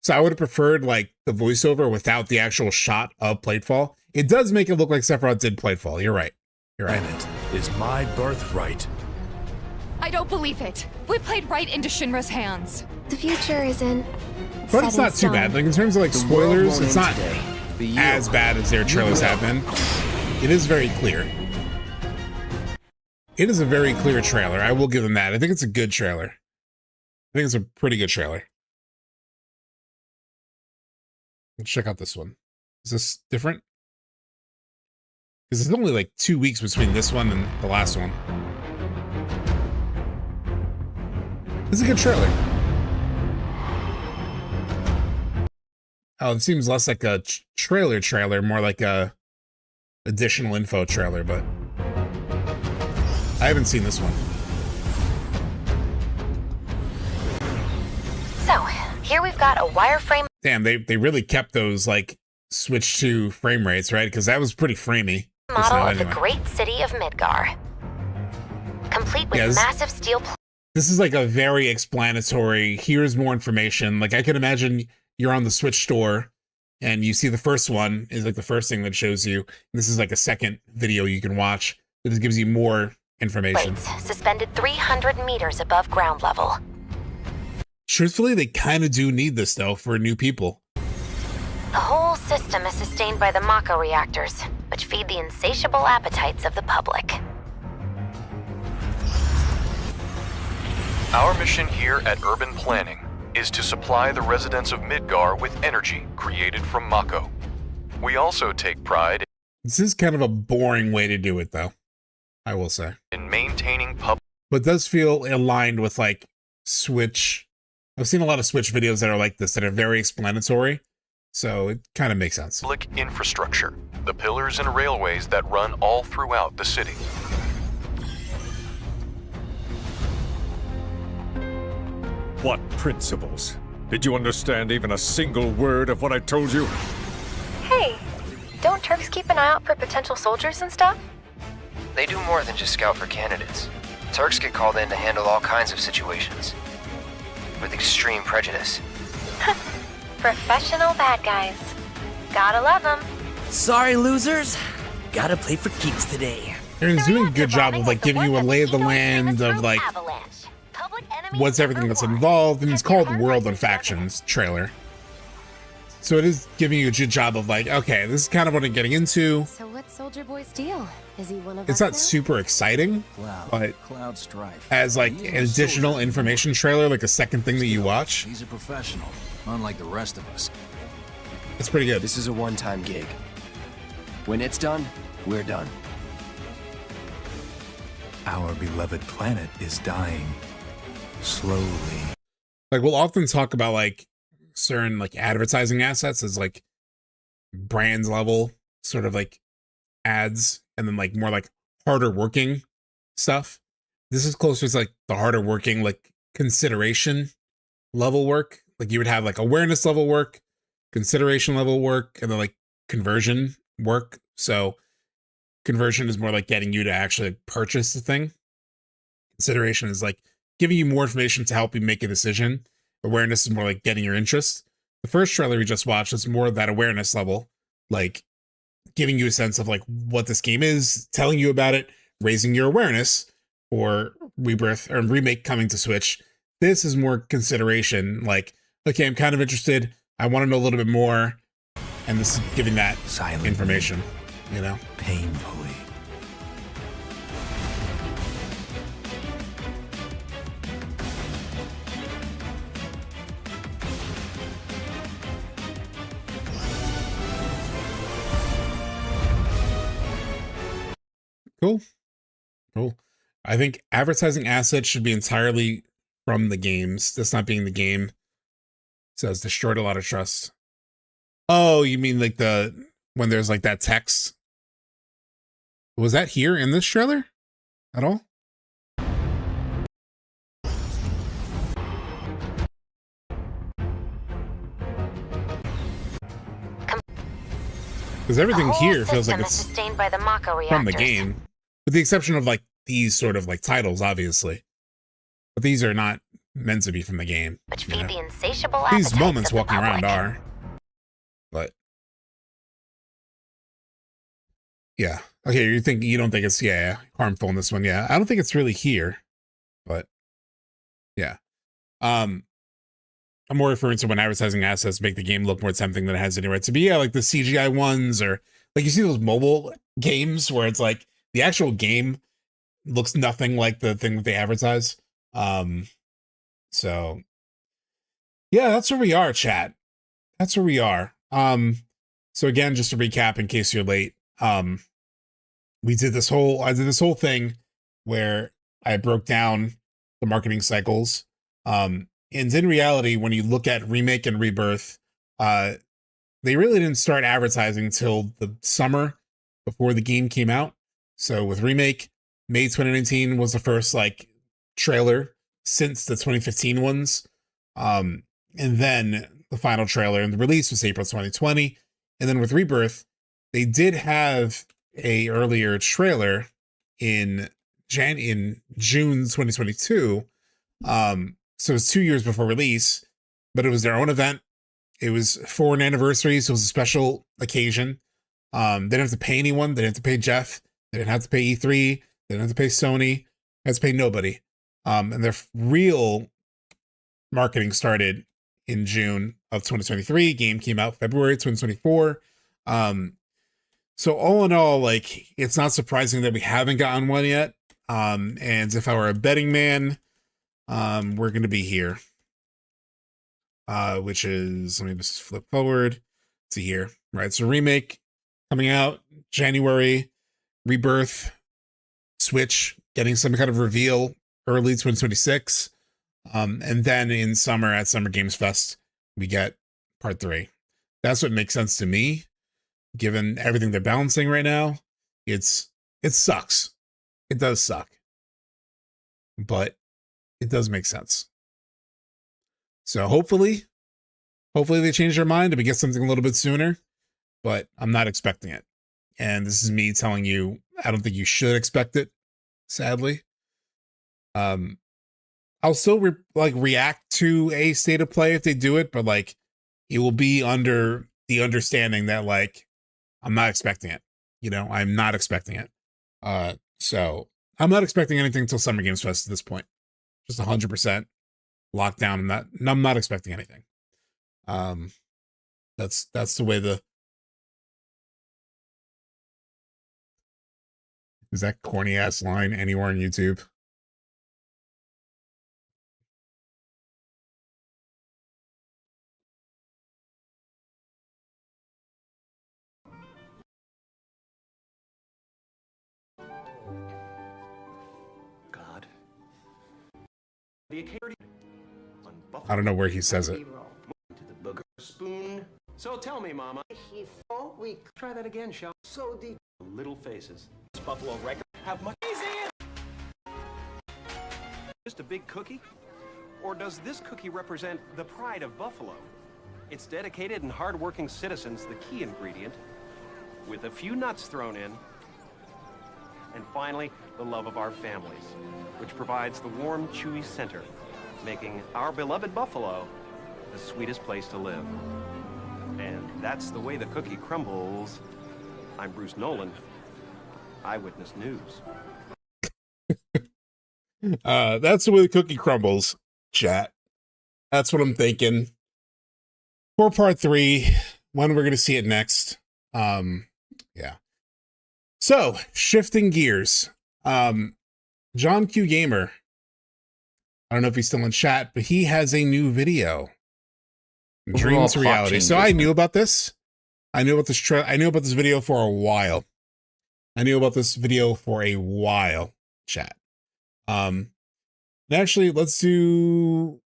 S1: So I would have preferred like the voiceover without the actual shot of Platefall. It does make it look like Sephiroth did Platefall. You're right. You're right.
S8: Planet is my birthright.
S14: I don't believe it. We played right into Shinra's hands.
S5: The future isn't
S1: But it's not too bad. Like in terms of like spoilers, it's not as bad as their trailers have been. It is very clear. It is a very clear trailer. I will give them that. I think it's a good trailer. I think it's a pretty good trailer. Let's check out this one. Is this different? Because it's only like 2 weeks between this one and the last one. This is a good trailer. Oh, it seems less like a trailer, more like a additional info trailer, but I haven't seen this one.
S18: So, here we've got a wireframe.
S1: Damn, they really kept those like switch to frame rates, right? Because that was pretty framey.
S18: Model of the great city of Midgar. Complete with massive steel.
S1: This is like a very explanatory, here's more information. Like I could imagine you're on the Switch store and you see the first one is like the first thing that shows you. This is like a second video you can watch that just gives you more information.
S18: Plates suspended 300 meters above ground level.
S1: Truthfully, they kind of do need this though for new people.
S18: The whole system is sustained by the Mako reactors, which feed the insatiable appetites of the public.
S19: Our mission here at Urban Planning is to supply the residents of Midgar with energy created from Mako. We also take pride
S1: This is kind of a boring way to do it though, I will say.
S19: in maintaining public
S1: But does feel aligned with like Switch. I've seen a lot of Switch videos that are like this that are very explanatory. So it kind of makes sense.
S19: infrastructure, the pillars and railways that run all throughout the city.
S4: What principles? Did you understand even a single word of what I told you?
S18: Hey, don't Turks keep an eye out for potential soldiers and stuff?
S12: They do more than just scout for candidates. Turks get called in to handle all kinds of situations. With extreme prejudice.
S18: Professional bad guys. Gotta love them.
S10: Sorry, losers. Gotta play for keeps today.
S1: They're doing a good job of like giving you a lay of the land of like what's everything that's involved, and it's called World and Factions trailer. So it is giving you a good job of like, okay, this is kind of what I'm getting into.
S5: So what's Soldier Boy's deal? Is he one of
S1: It's
S5: us
S1: not
S5: now?
S1: super exciting, but
S20: Cloud Strife.
S1: as like an additional information trailer, like a second thing that you watch,
S20: He's a professional, unlike the rest of us.
S1: it's pretty good.
S12: This is a one-time gig. When it's done, we're done.
S8: Our beloved planet is dying. Slowly.
S1: like we'll often talk about like certain like advertising assets as like brands level sort of like ads, and then like more like harder working stuff. This is closer to like the harder working like consideration level work. Like you would have like awareness level work, consideration level work, and then like conversion work. So conversion is more like getting you to actually purchase the thing. Consideration is like giving you more information to help you make a decision. Awareness is more like getting your interest. The first trailer we just watched is more of that awareness level, like giving you a sense of like what this game is, telling you about it, raising your awareness for Rebirth or Remake coming to Switch. This is more consideration, like, okay, I'm kind of interested, I want to know a little bit more, and this is giving that
S8: silently,
S1: information, you know?
S8: Painfully.
S1: Cool. Cool. I think advertising assets should be entirely from the games. This not being the game says destroyed a lot of trust. Oh, you mean like when there's like that text? Was that here in this trailer at all? Because everything here feels like it's
S18: sustained by the Mako reactors.
S1: from the game, with the exception of like these sort of like titles, obviously. But these are not meant to be from the game.
S18: Which feed the insatiable
S1: These
S18: appetites
S1: moments
S18: of the
S1: walking around
S18: public.
S1: are. But yeah. Okay, you don't think it's harmful in this one. Yeah. I don't think it's really here. But yeah. I'm more referring to when advertising assets make the game look more tempting than it has any right to be. Yeah, like the CGI ones, or like you see those mobile games where it's like the actual game looks nothing like the thing that they advertise. So yeah, that's where we are, chat. That's where we are. So again, just to recap in case you're late, I did this whole thing where I broke down the marketing cycles. And in reality, when you look at Remake and Rebirth, they really didn't start advertising till the summer before the game came out. So with Remake, May 2019 was the first like trailer since the 2015 ones. And then the final trailer and the release was April 2020. And then with Rebirth, they did have a earlier trailer in June 2022. So it was 2 years before release, but it was their own event. It was for an anniversary, so it was a special occasion. They didn't have to pay anyone. They didn't have to pay Jeff. They didn't have to pay E3. They didn't have to pay Sony. They had to pay nobody. And their real marketing started in June of 2023. Game came out February 2024. So all in all, like, it's not surprising that we haven't gotten one yet. And if I were a betting man, we're going to be here, which is, let me just flip forward to here, right? So Remake coming out January, Rebirth, Switch getting some kind of reveal early 2026. And then in summer at Summer Games Fest, we get part 3. That's what makes sense to me, given everything they're balancing right now. It sucks. It does suck, but it does make sense. So hopefully they change their mind and we get something a little bit sooner, but I'm not expecting it. And this is me telling you, I don't think you should expect it, sadly. I'll still react to a state of play if they do it, but like it will be under the understanding that like I'm not expecting it. You know, I'm not expecting it. So I'm not expecting anything until Summer Games Fest at this point. Just 100% locked down. I'm not expecting anything. That's the way is that corny ass line anywhere on YouTube?
S7: God. The Acadian,
S1: I don't know where he says it.
S21: To the booger spoon. So tell me, Mama. We try that again, shall we? So deep. Little faces. This Buffalo record have much easier. Just a big cookie? Or does this cookie represent the pride of Buffalo? Its dedicated and hard-working citizens, the key ingredient, with a few nuts thrown in. And finally, the love of our families, which provides the warm, chewy center, making our beloved Buffalo the sweetest place to live. And that's the way the cookie crumbles. I'm Bruce Nolan, Eyewitness News.
S1: That's the way the cookie crumbles, chat. That's what I'm thinking. For part 3, when we're going to see it next. Yeah. So, shifting gears. John Q Gamer. I don't know if he's still in chat, but he has a new video. Dreams to Reality. So I knew about this. I knew about this I knew about this video for a while. Chat. Actually, let's do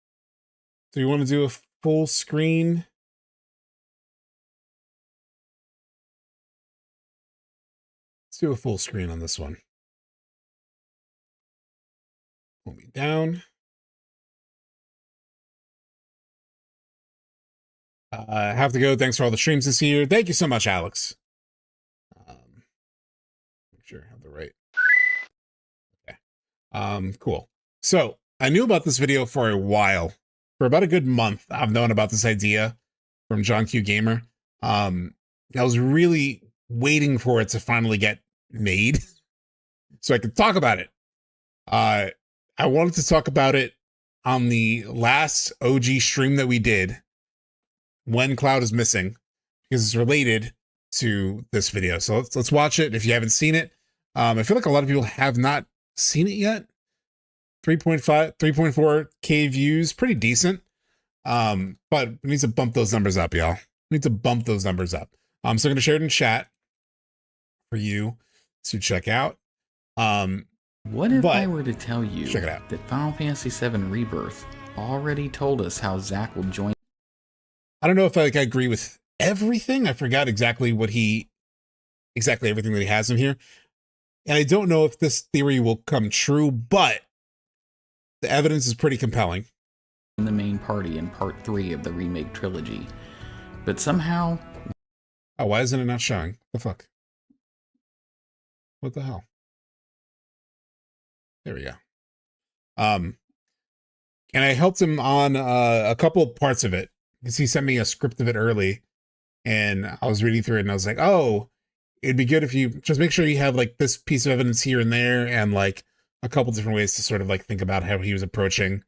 S1: you want to do a full screen? Let's do a full screen on this one. Pull me down. I have to go. Thanks for all the streams this year. Thank you so much, Alex. Make sure I have the right. Okay. Cool. So I knew about this video for a while. For about a good month, I've known about this idea from John Q Gamer. I was really waiting for it to finally get made so I could talk about it. I wanted to talk about it on the last OG stream that we did when Cloud is missing, because it's related to this video. So let's watch it if you haven't seen it. I feel like a lot of people have not seen it yet. 3.4K views, pretty decent. But we need to bump those numbers up, y'all. We need to bump those numbers up. So I'm going to share it in chat for you to check out.
S22: What if I were to tell you
S1: check it out.
S22: that Final Fantasy VII Rebirth already told us how Zack will join?
S1: I don't know if I agree with everything. I forgot exactly everything that he has in here. And I don't know if this theory will come true, but the evidence is pretty compelling.
S22: In the main party in part 3 of the remake trilogy. But somehow...
S1: Oh, why isn't it not showing? The fuck? What the hell? There we go. And I helped him on a couple parts of it, because he sent me a script of it early, and I was reading through it, and I was like, oh, it'd be good if you just make sure you have like this piece of evidence here and there, and like a couple different ways to sort of like think about how he was approaching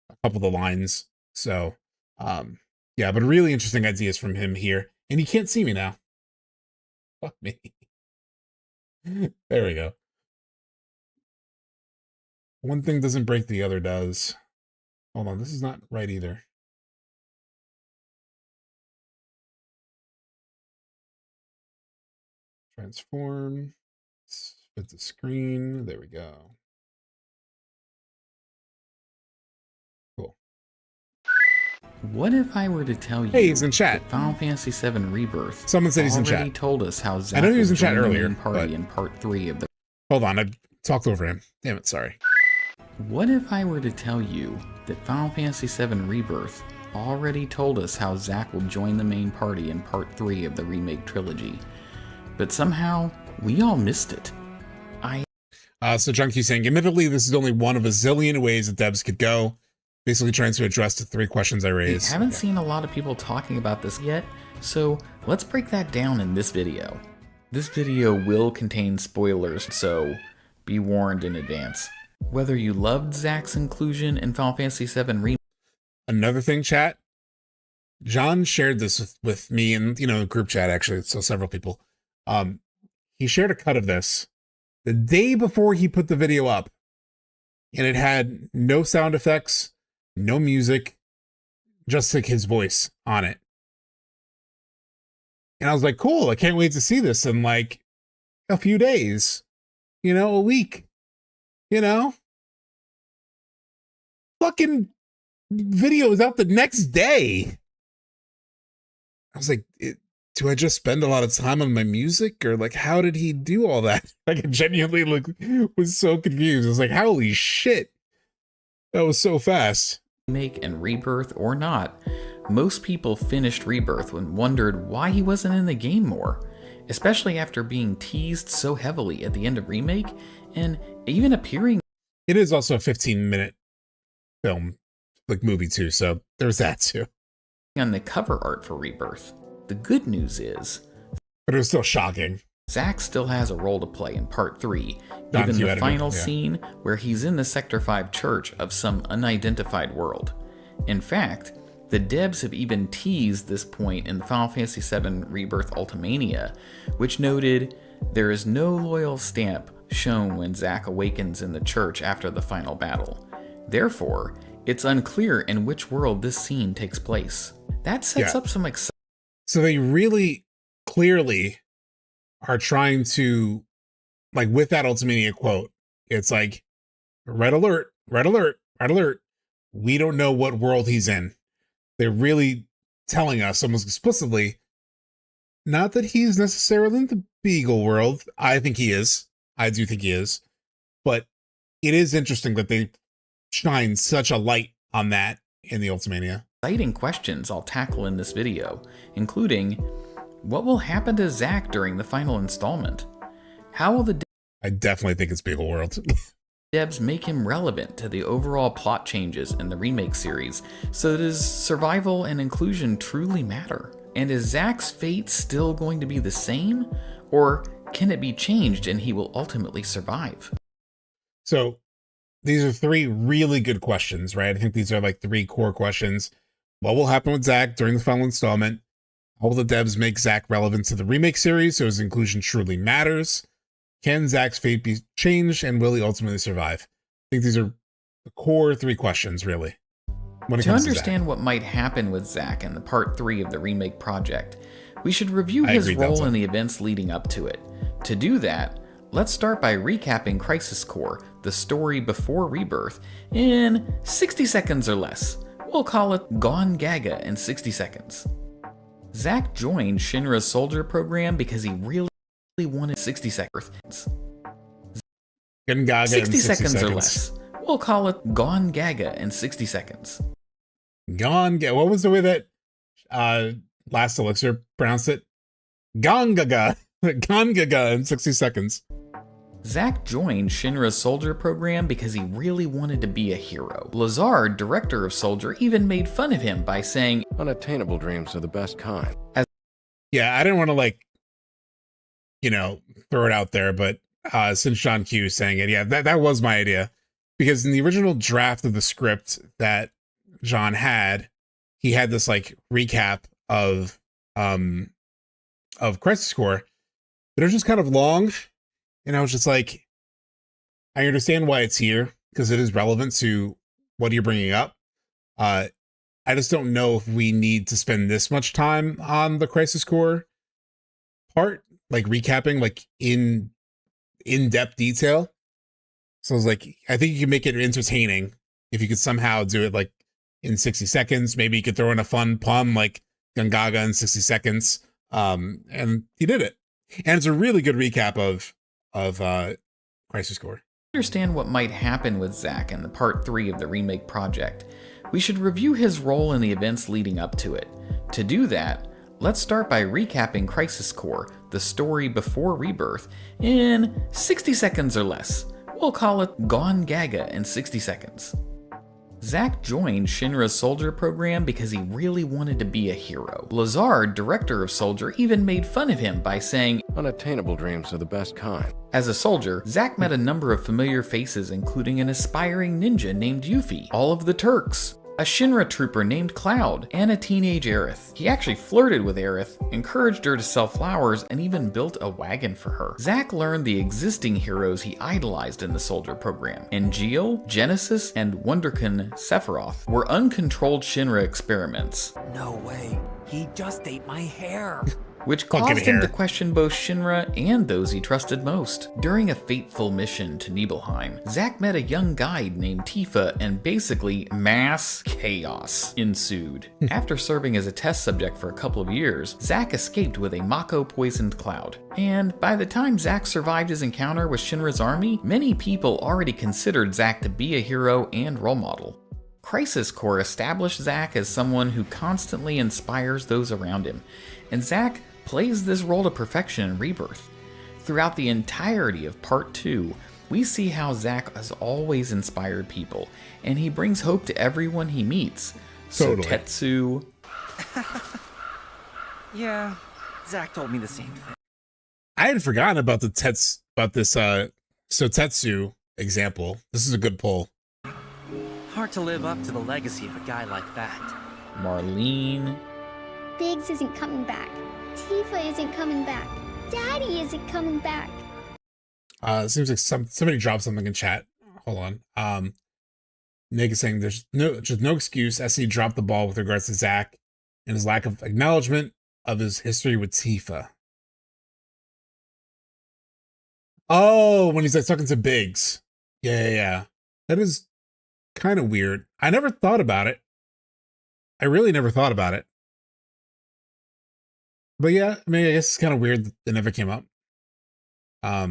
S1: a couple of the lines. So, yeah, but really interesting ideas from him here. And you can't see me now. Fuck me. There we go. One thing doesn't break, the other does. Hold on, this is not right either. Transform. Fit the screen. There we go. Cool.
S22: What if I were to tell you?
S1: Hey, he's in chat.
S22: That Final Fantasy VII Rebirth.
S1: Someone said he's in
S22: already
S1: chat.
S22: Told us how Zack
S1: I know he was in
S22: will
S1: chat
S22: join the
S1: earlier.
S22: main party
S1: But...
S22: in part 3 of the.
S1: Hold on, I talked over him. Damn it, sorry.
S22: What if I were to tell you that Final Fantasy VII Rebirth already told us how Zack will join the main party in part 3 of the remake trilogy, but somehow we all missed it?
S1: So Junkie saying, admittedly, this is only one of a zillion ways that devs could go. Basically trying to address the 3 questions I raised.
S22: I haven't seen a lot of people talking about this yet, so let's break that down in this video. This video will contain spoilers, so be warned in advance. Whether you loved Zack's inclusion in Final Fantasy VII Remake.
S1: Another thing, chat. John shared this with me and, group chat, actually, so several people. He shared a cut of this the day before he put the video up, and it had no sound effects, no music, just like his voice on it. And I was like, cool, I can't wait to see this in like a few days, a week, fucking video was out the next day. I was like, do I just spend a lot of time on my music, or like, how did he do all that? Like, I genuinely was so confused. I was like, holy shit, that was so fast.
S22: Remake and Rebirth or not, most people finished Rebirth and wondered why he wasn't in the game more, especially after being teased so heavily at the end of Remake and even appearing.
S1: It is also a 15-minute film, like movie too, so there's that too.
S22: On the cover art for Rebirth. The good news is,
S1: but it was still shocking.
S22: Zack still has a role to play in Part 3, given the final scene where he's in the Sector 5 church of some unidentified world. In fact, the devs have even teased this point in Final Fantasy VII Rebirth Ultimania, which noted there is no loyal stamp shown when Zack awakens in the church after the final battle. Therefore, it's unclear in which world this scene takes place. That sets up some excitement.
S1: So they really clearly are trying to, like, with that Ultimania quote, it's like, red alert, red alert, red alert. We don't know what world he's in. They're really telling us almost explicitly, not that he's necessarily in the Beagle world. I think he is. I do think he is. But it is interesting that they shine such a light on that in the Ultimania.
S22: Exciting questions I'll tackle in this video, including what will happen to Zack during the final installment? How will the
S1: I definitely think it's Beagle World.
S22: devs make him relevant to the overall plot changes in the remake series so that his survival and inclusion truly matter? And is Zack's fate still going to be the same, or can it be changed and he will ultimately survive?
S1: So these are three really good questions, right? I think these are like three core questions. What will happen with Zack during the final installment? How will the devs make Zack relevant to the remake series so his inclusion truly matters? Can Zack's fate be changed, and will he ultimately survive? I think these are the core three questions, really.
S22: To understand what might happen with Zack in the Part 3 of the remake project, we should review his role in the events leading up to it. To do that, let's start by recapping Crisis Core, the story before Rebirth, in 60 seconds or less. We'll call it Gone Gaga in 60 seconds. Zack joined Shinra's soldier program because he really wanted 60 seconds.
S1: Gone Gaga
S22: 60
S1: in 60
S22: seconds or less. We'll call it Gone Gaga in 60 seconds.
S1: Gone Gaga. What was the way that Last Elixir pronounced it? Gone Gaga. Gone Gaga in 60 seconds.
S22: Zack joined Shinra's soldier program because he really wanted to be a hero. Lazard, director of Soldier, even made fun of him by saying,
S2: "Unattainable dreams are the best kind."
S1: Yeah, I didn't want to, like, you know, throw it out there, but since John Q is saying it, yeah, that was my idea. Because in the original draft of the script that John had, he had this like recap of Crisis Core, but it was just kind of long. And I was just like, I understand why it's here because it is relevant to what you're bringing up. I just don't know if we need to spend this much time on the Crisis Core part, like recapping, like in depth detail. So I was like, I think you can make it entertaining if you could somehow do it like in 60 seconds. Maybe you could throw in a fun pun like Gone Gaga in 60 seconds. And he did it. And it's a really good recap of Crisis Core.
S22: To understand what might happen with Zack in the Part 3 of the remake project, we should review his role in the events leading up to it. To do that, let's start by recapping Crisis Core, the story before Rebirth, in 60 seconds or less. We'll call it Gone Gaga in 60 seconds. Zack joined Shinra's soldier program because he really wanted to be a hero. Lazard, director of Soldier, even made fun of him by saying,
S2: "Unattainable dreams are the best kind."
S22: As a soldier, Zack met a number of familiar faces, including an aspiring ninja named Yuffie, all of the Turks, a Shinra trooper named Cloud, and a teenage Aerith. He actually flirted with Aerith, encouraged her to sell flowers, and even built a wagon for her. Zack learned the existing heroes he idolized in the soldier program. Angeal, Genesis, and Wunderkind Sephiroth were uncontrolled Shinra experiments.
S6: No way. He just ate my hair.
S22: which caused him to question both Shinra and those he trusted most. During a fateful mission to Nibelheim, Zack met a young guide named Tifa, and basically mass chaos ensued. After serving as a test subject for a couple of years, Zack escaped with a Mako-poisoned cloud. And by the time Zack survived his encounter with Shinra's army, many people already considered Zack to be a hero and role model. Crisis Core established Zack as someone who constantly inspires those around him, and Zack plays this role to perfection in Rebirth. Throughout the entirety of Part 2, we see how Zack has always inspired people, and he brings hope to everyone he meets.
S1: Totally.
S22: So Tetsu...
S3: Yeah, Zack told me the same thing.
S1: I had forgotten about this Sotetsu example. This is a good pull.
S3: Hard to live up to the legacy of a guy like that.
S22: Marlene.
S6: Biggs isn't coming back. Tifa isn't coming back. Daddy isn't coming back.
S1: It seems like somebody dropped something in chat. Hold on. Nick is saying there's no excuse. SE dropped the ball with regards to Zack and his lack of acknowledgement of his history with Tifa. Oh, when he's like talking to Biggs. Yeah. That is kind of weird. I never thought about it. I really never thought about it. But yeah, I mean, I guess it's kind of weird that it never came up. I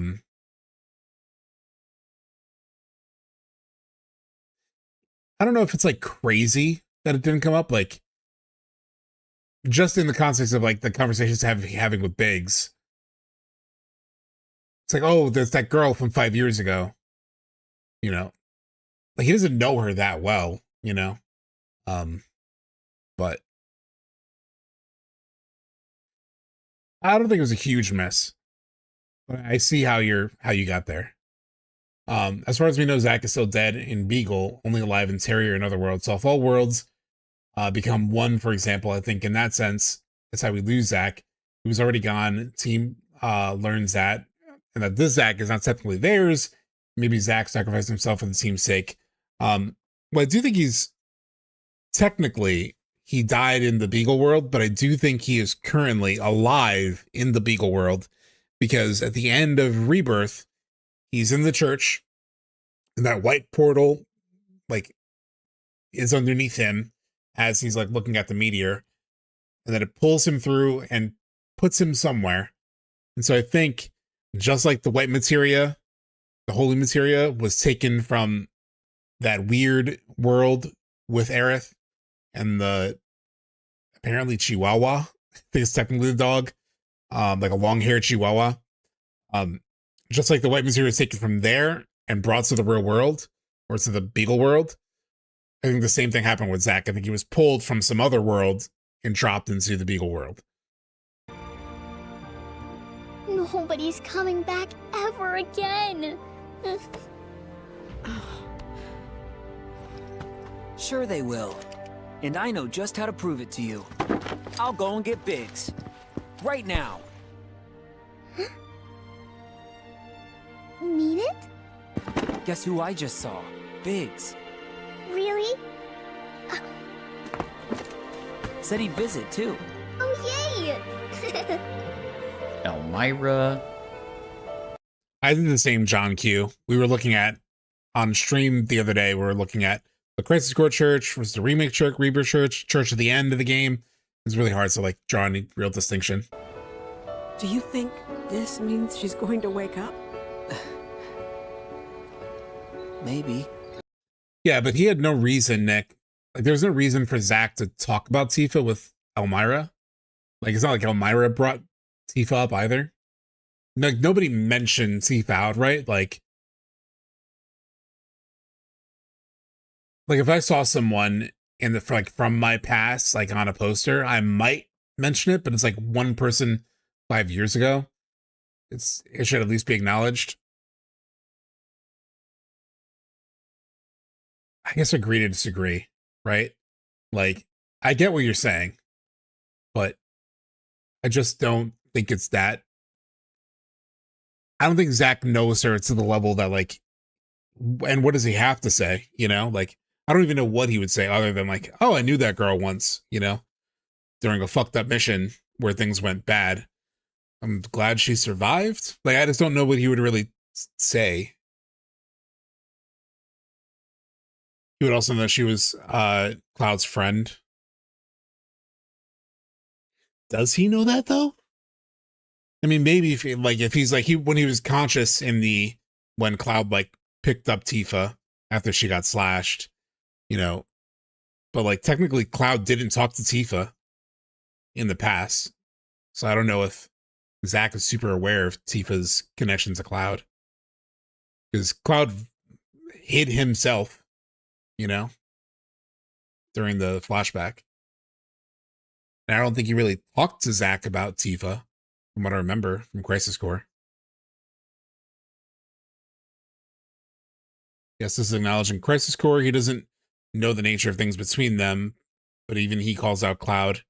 S1: don't know if it's like crazy that it didn't come up, like just in the context of like the conversations having with Biggs. It's like, oh, there's that girl from 5 years ago. You know, like he doesn't know her that well, you know. But I don't think it was a huge mess. But I see how you got there. As far as we know, Zack is still dead in Beagle, only alive in Terrier and Otherworld. So if all worlds become one, for example, I think in that sense, that's how we lose Zack. He was already gone. Team learns that, and that this Zack is not technically theirs. Maybe Zack sacrificed himself for the team's sake. Well, I do think he died in the Beagle world, but I do think he is currently alive in the Beagle world, because at the end of Rebirth, he's in the church, and that white portal, like, is underneath him as he's, like, looking at the meteor, and then it pulls him through and puts him somewhere. And so I think, just like the white materia, the holy materia was taken from that weird world with Aerith and the apparently Chihuahua. I think it's technically the dog, like a long-haired Chihuahua. Just like the white materia is taken from there and brought to the real world, or to the Beagle world. I think the same thing happened with Zack. I think he was pulled from some other world and dropped into the Beagle world.
S6: Nobody's coming back ever again.
S3: Sure they will. And I know just how to prove it to you. I'll go and get Biggs. Right now.
S6: Mean it?
S3: Guess who I just saw? Biggs.
S6: Really?
S3: Said he'd visit, too.
S6: Oh, yay!
S22: Elmira.
S1: I did the same, John Q. We were looking at, on stream the other day, we were looking at the Crisis Core Church versus the Remake Church, Rebirth Church at the end of the game. It's really hard to like draw any real distinction.
S23: Do you think this means she's going to wake up?
S3: Maybe.
S1: Yeah, but he had no reason, Nick. Like, there's no reason for Zack to talk about Tifa with Elmira. Like, it's not like Elmira brought Tifa up either. Like, nobody mentioned Tifa outright. Like if I saw someone in the like from my past, like on a poster, I might mention it, but it's like one person 5 years ago. It should at least be acknowledged. I guess agree to disagree, right? Like, I get what you're saying, but I just don't think it's that. I don't think Zack knows her to the level that like, and what does he have to say? You know, like, I don't even know what he would say other than like, oh, I knew that girl once, you know, during a fucked up mission where things went bad. I'm glad she survived. Like, I just don't know what he would really say. He would also know she was Cloud's friend. Does he know that though? I mean, maybe if he's like when he was conscious when Cloud like picked up Tifa after she got slashed, you know, but like technically Cloud didn't talk to Tifa in the past. So I don't know if Zack is super aware of Tifa's connection to Cloud. Because Cloud hid himself, you know, during the flashback. And I don't think he really talked to Zack about Tifa, from what I remember from Crisis Core. Yes, this is acknowledging Crisis Core. He doesn't know the nature of things between them, but even he calls out Cloud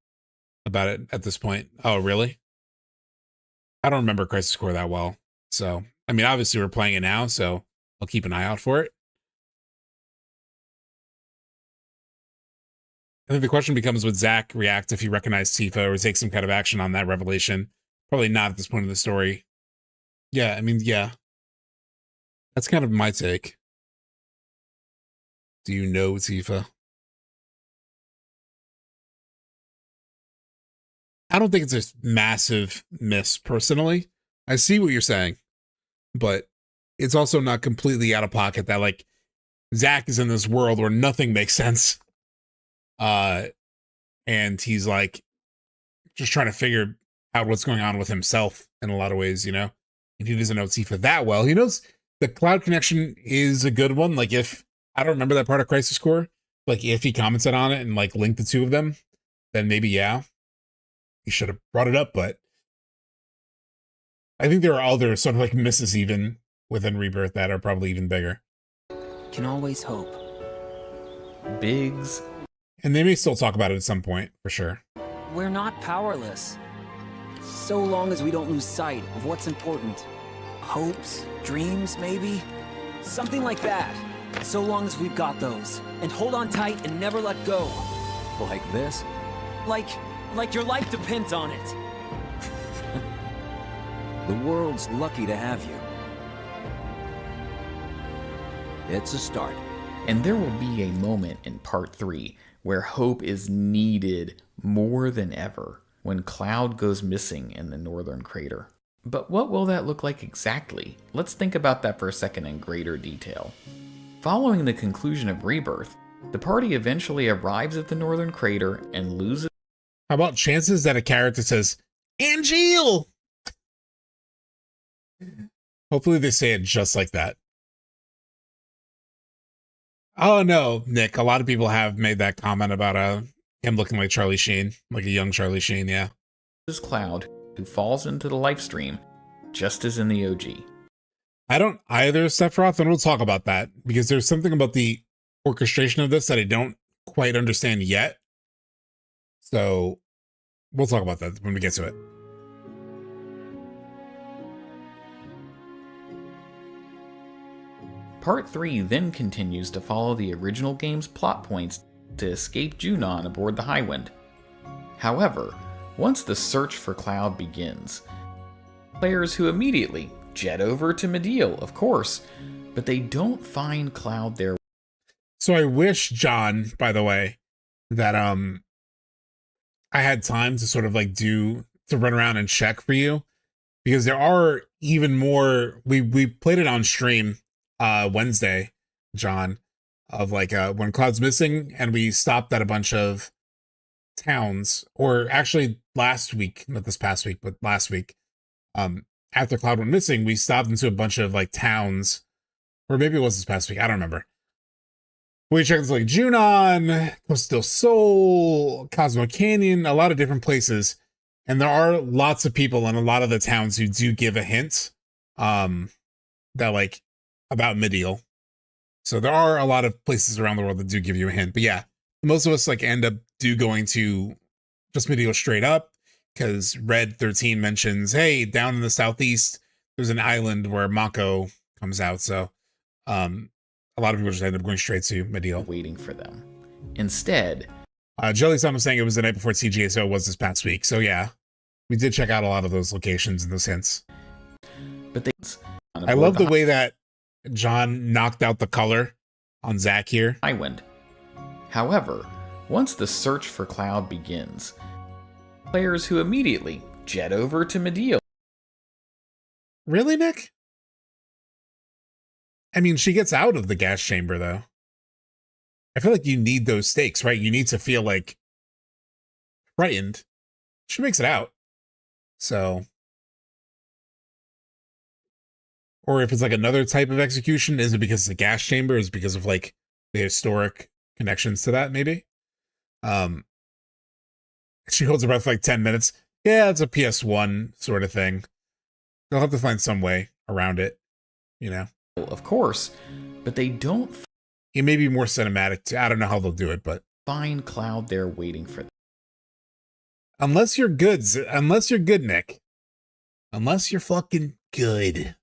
S1: about it at this point. Oh, really? I don't remember Crisis Core that well. So, I mean, obviously we're playing it now, so I'll keep an eye out for it. I think the question becomes, would Zack react if he recognized Tifa or take some kind of action on that revelation? Probably not at this point in the story. Yeah, I mean, yeah. That's kind of my take. Do you know Tifa? I don't think it's a massive miss, personally. I see what you're saying, but it's also not completely out of pocket that, like, Zack is in this world where nothing makes sense. And he's, like, just trying to figure out what's going on with himself in a lot of ways, you know? And he doesn't know Tifa that well. He knows the Cloud connection is a good one. Like, if I don't remember that part of Crisis Core, like, if he commented on it and, like, linked the two of them, then maybe, yeah, he should have brought it up. But I think there are other sort of, like, misses even within Rebirth that are probably even bigger.
S3: Can always hope.
S22: Biggs.
S1: And they may still talk about it at some point, for sure.
S3: We're not powerless. So long as we don't lose sight of what's important. Hopes, dreams, maybe? Something like that. So long as we've got those. And hold on tight and never let go.
S20: Like this?
S3: Like your life depends on it.
S20: The world's lucky to have you. It's a start.
S22: And there will be a moment in Part 3 where hope is needed more than ever when Cloud goes missing in the northern crater. But what will that look like exactly? Let's think about that for a second in greater detail. Following the conclusion of Rebirth, the party eventually arrives at the northern crater and loses.
S1: How about chances that a character says, Angeal? Hopefully they say it just like that. Oh no, Nick, a lot of people have made that comment about him looking like Charlie Sheen, like a young Charlie Sheen, yeah.
S22: Cloud, who falls into the life stream, just as in the OG.
S1: I don't either, Sephiroth, and we'll talk about that, because there's something about the orchestration of this that I don't quite understand yet. So we'll talk about that when we get to it.
S22: Part 3 then continues to follow the original game's plot points to escape Junon aboard the Highwind. However, once the search for Cloud begins, players who immediately jet over to Mideel, of course, but they don't find Cloud there.
S1: So I wish, John, by the way, that I had time to sort of like to run around and check for you, because there are even more. We played it on stream Wednesday, John, of like when Cloud's missing, and we stopped at a bunch of towns, or actually last week, not this past week, but last week, after Cloud went missing, we stopped into a bunch of like towns, or maybe it was this past week, I don't remember. We checked into like Junon, Costa del Sol, Cosmo Canyon, a lot of different places, and there are lots of people in a lot of the towns who do give a hint that like about Mideel. So there are a lot of places around the world that do give you a hint. But yeah, most of us like end up going to just Mideel straight up, because Red 13 mentions, hey, down in the southeast, there's an island where Mako comes out. So a lot of people just end up going straight to Mideel.
S22: Waiting for them. Instead,
S1: Jelly-san was saying it was the night before TGAs, so it was this past week. So yeah, We did check out a lot of those locations and those hints.
S22: But
S1: I love the way that John knocked out the color on Zack here.
S22: Highwind. However, once the search for Cloud begins, players who immediately jet over to Medea.
S1: Really, Nick? I mean, she gets out of the gas chamber, though. I feel like you need those stakes, right? You need to feel, like, frightened. She makes it out. So... Or if it's, like, another type of execution, is it because it's a gas chamber? Is it because of, like, the historic connections to that, maybe? She holds her breath for, like, 10 minutes. Yeah, it's a PS1 sort of thing. They'll have to find some way around it, you know?
S22: Of course, but they don't
S1: it may be more cinematic. I don't know how they'll do it, but
S22: find Cloud there waiting for them.
S1: Unless you're good, Nick. Unless you're fucking good.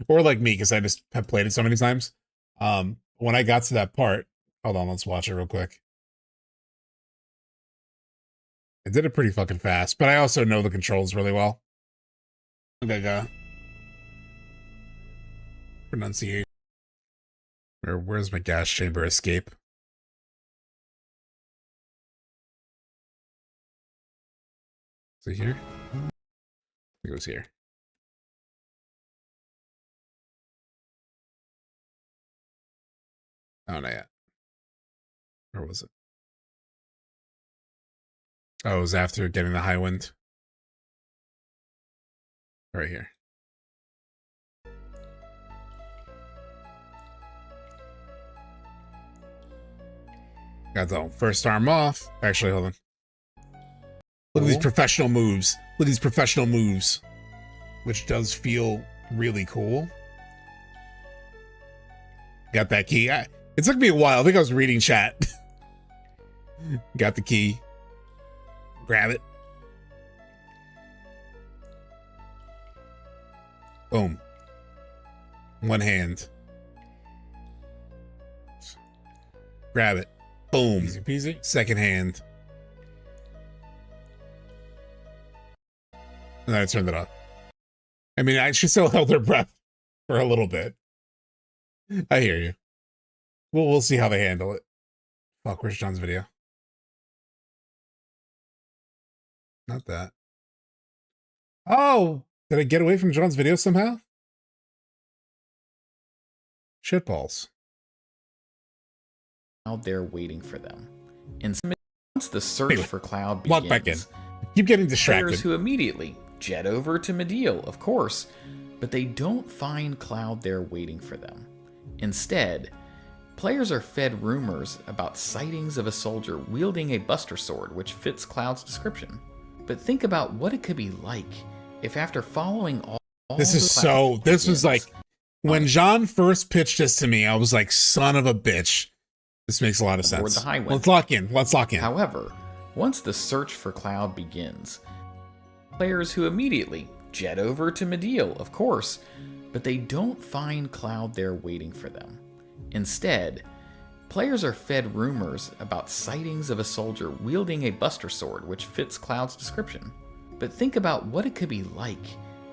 S1: Or like me, because I just have played it so many times. When I got to that part, hold on, let's watch it real quick. I did it pretty fucking fast, but I also know the controls really well. Like, pronunciation. Where's my gas chamber escape? Is it here? I think it was here. Oh, not yet. Where was it? Oh, it was after getting the high wind. Right here. Got the first arm off. Actually, hold on. Look at these professional moves. Look at these professional moves. Which does feel really cool. Got that key. It took me a while. I think I was reading chat. Got the key. Grab it. Boom. One hand. Grab it. Boom. Easy peasy. Second hand. And then I turned it off. I mean, she still held her breath for a little bit. I hear you. We'll see how they handle it. Fuck, where's John's video? Not that. Oh! Did I get away from John's video somehow? Shitballs.
S22: Out there waiting for them. And once the search for Cloud begins,
S1: walk back in. Keep getting distracted.
S22: Players who immediately jet over to Medea, of course, but they don't find Cloud there waiting for them. Instead, players are fed rumors about sightings of a soldier wielding a buster sword, which fits Cloud's description. But think about what it could be like if after following all
S1: this is so this was like when John first pitched this to me, I was like, son of a bitch. This makes a lot of sense. Let's lock in. Let's lock in.
S22: However, once the search for Cloud begins, players who immediately jet over to Medea, of course, but they don't find Cloud there waiting for them. Instead, players are fed rumors about sightings of a soldier wielding a buster sword, which fits Cloud's description. But think about what it could be like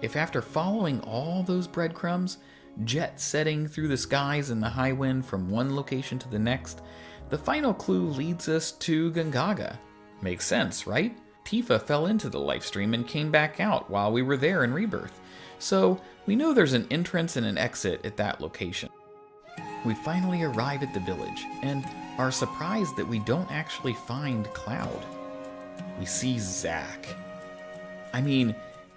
S22: if after following all those breadcrumbs, jet setting through the skies in the high wind from one location to the next, the final clue leads us to Gongaga. Makes sense, right? Tifa fell into the lifestream and came back out while we were there in Rebirth. So we know there's an entrance and an exit at that location. We finally arrive at the village and are surprised that we don't actually find Cloud. We see Zack. I mean,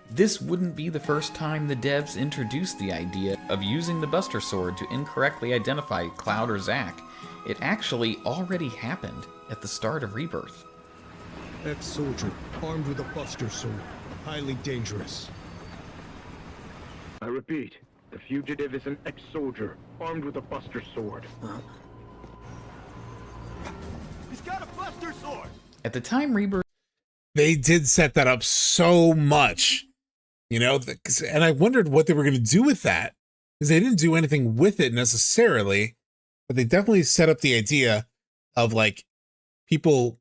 S22: this wouldn't be the first time the devs introduced the idea of using the Buster Sword to incorrectly identify Cloud or Zack. It actually already happened at the start of Rebirth.
S11: Ex-soldier, armed with a Buster Sword. Highly dangerous.
S15: I repeat, the fugitive is an ex-soldier, armed with a Buster Sword.
S4: He's got a Buster Sword!
S22: At the time Rebirth...
S1: They did set that up so much. You know, and I wondered what they were going to do with that. Because they didn't do anything with it necessarily. But they definitely set up the idea of, like, people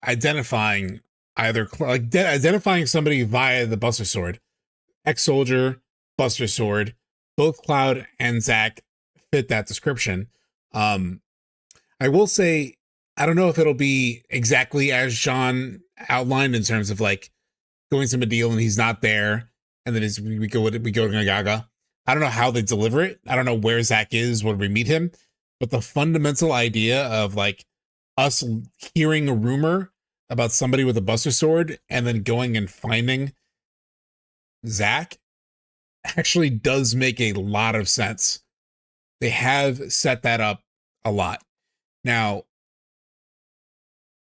S1: identifying either like identifying somebody via the Buster Sword. Ex-soldier, Buster Sword, both Cloud and Zack fit that description. I will say, I don't know if it'll be exactly as John outlined in terms of like going to Medeal and he's not there, and then we go to Gaga. I don't know how they deliver it. I don't know where Zack is when we meet him, but the fundamental idea of like us hearing a rumor about somebody with a Buster Sword and then going and finding Zack actually does make a lot of sense. They have set that up a lot. Now,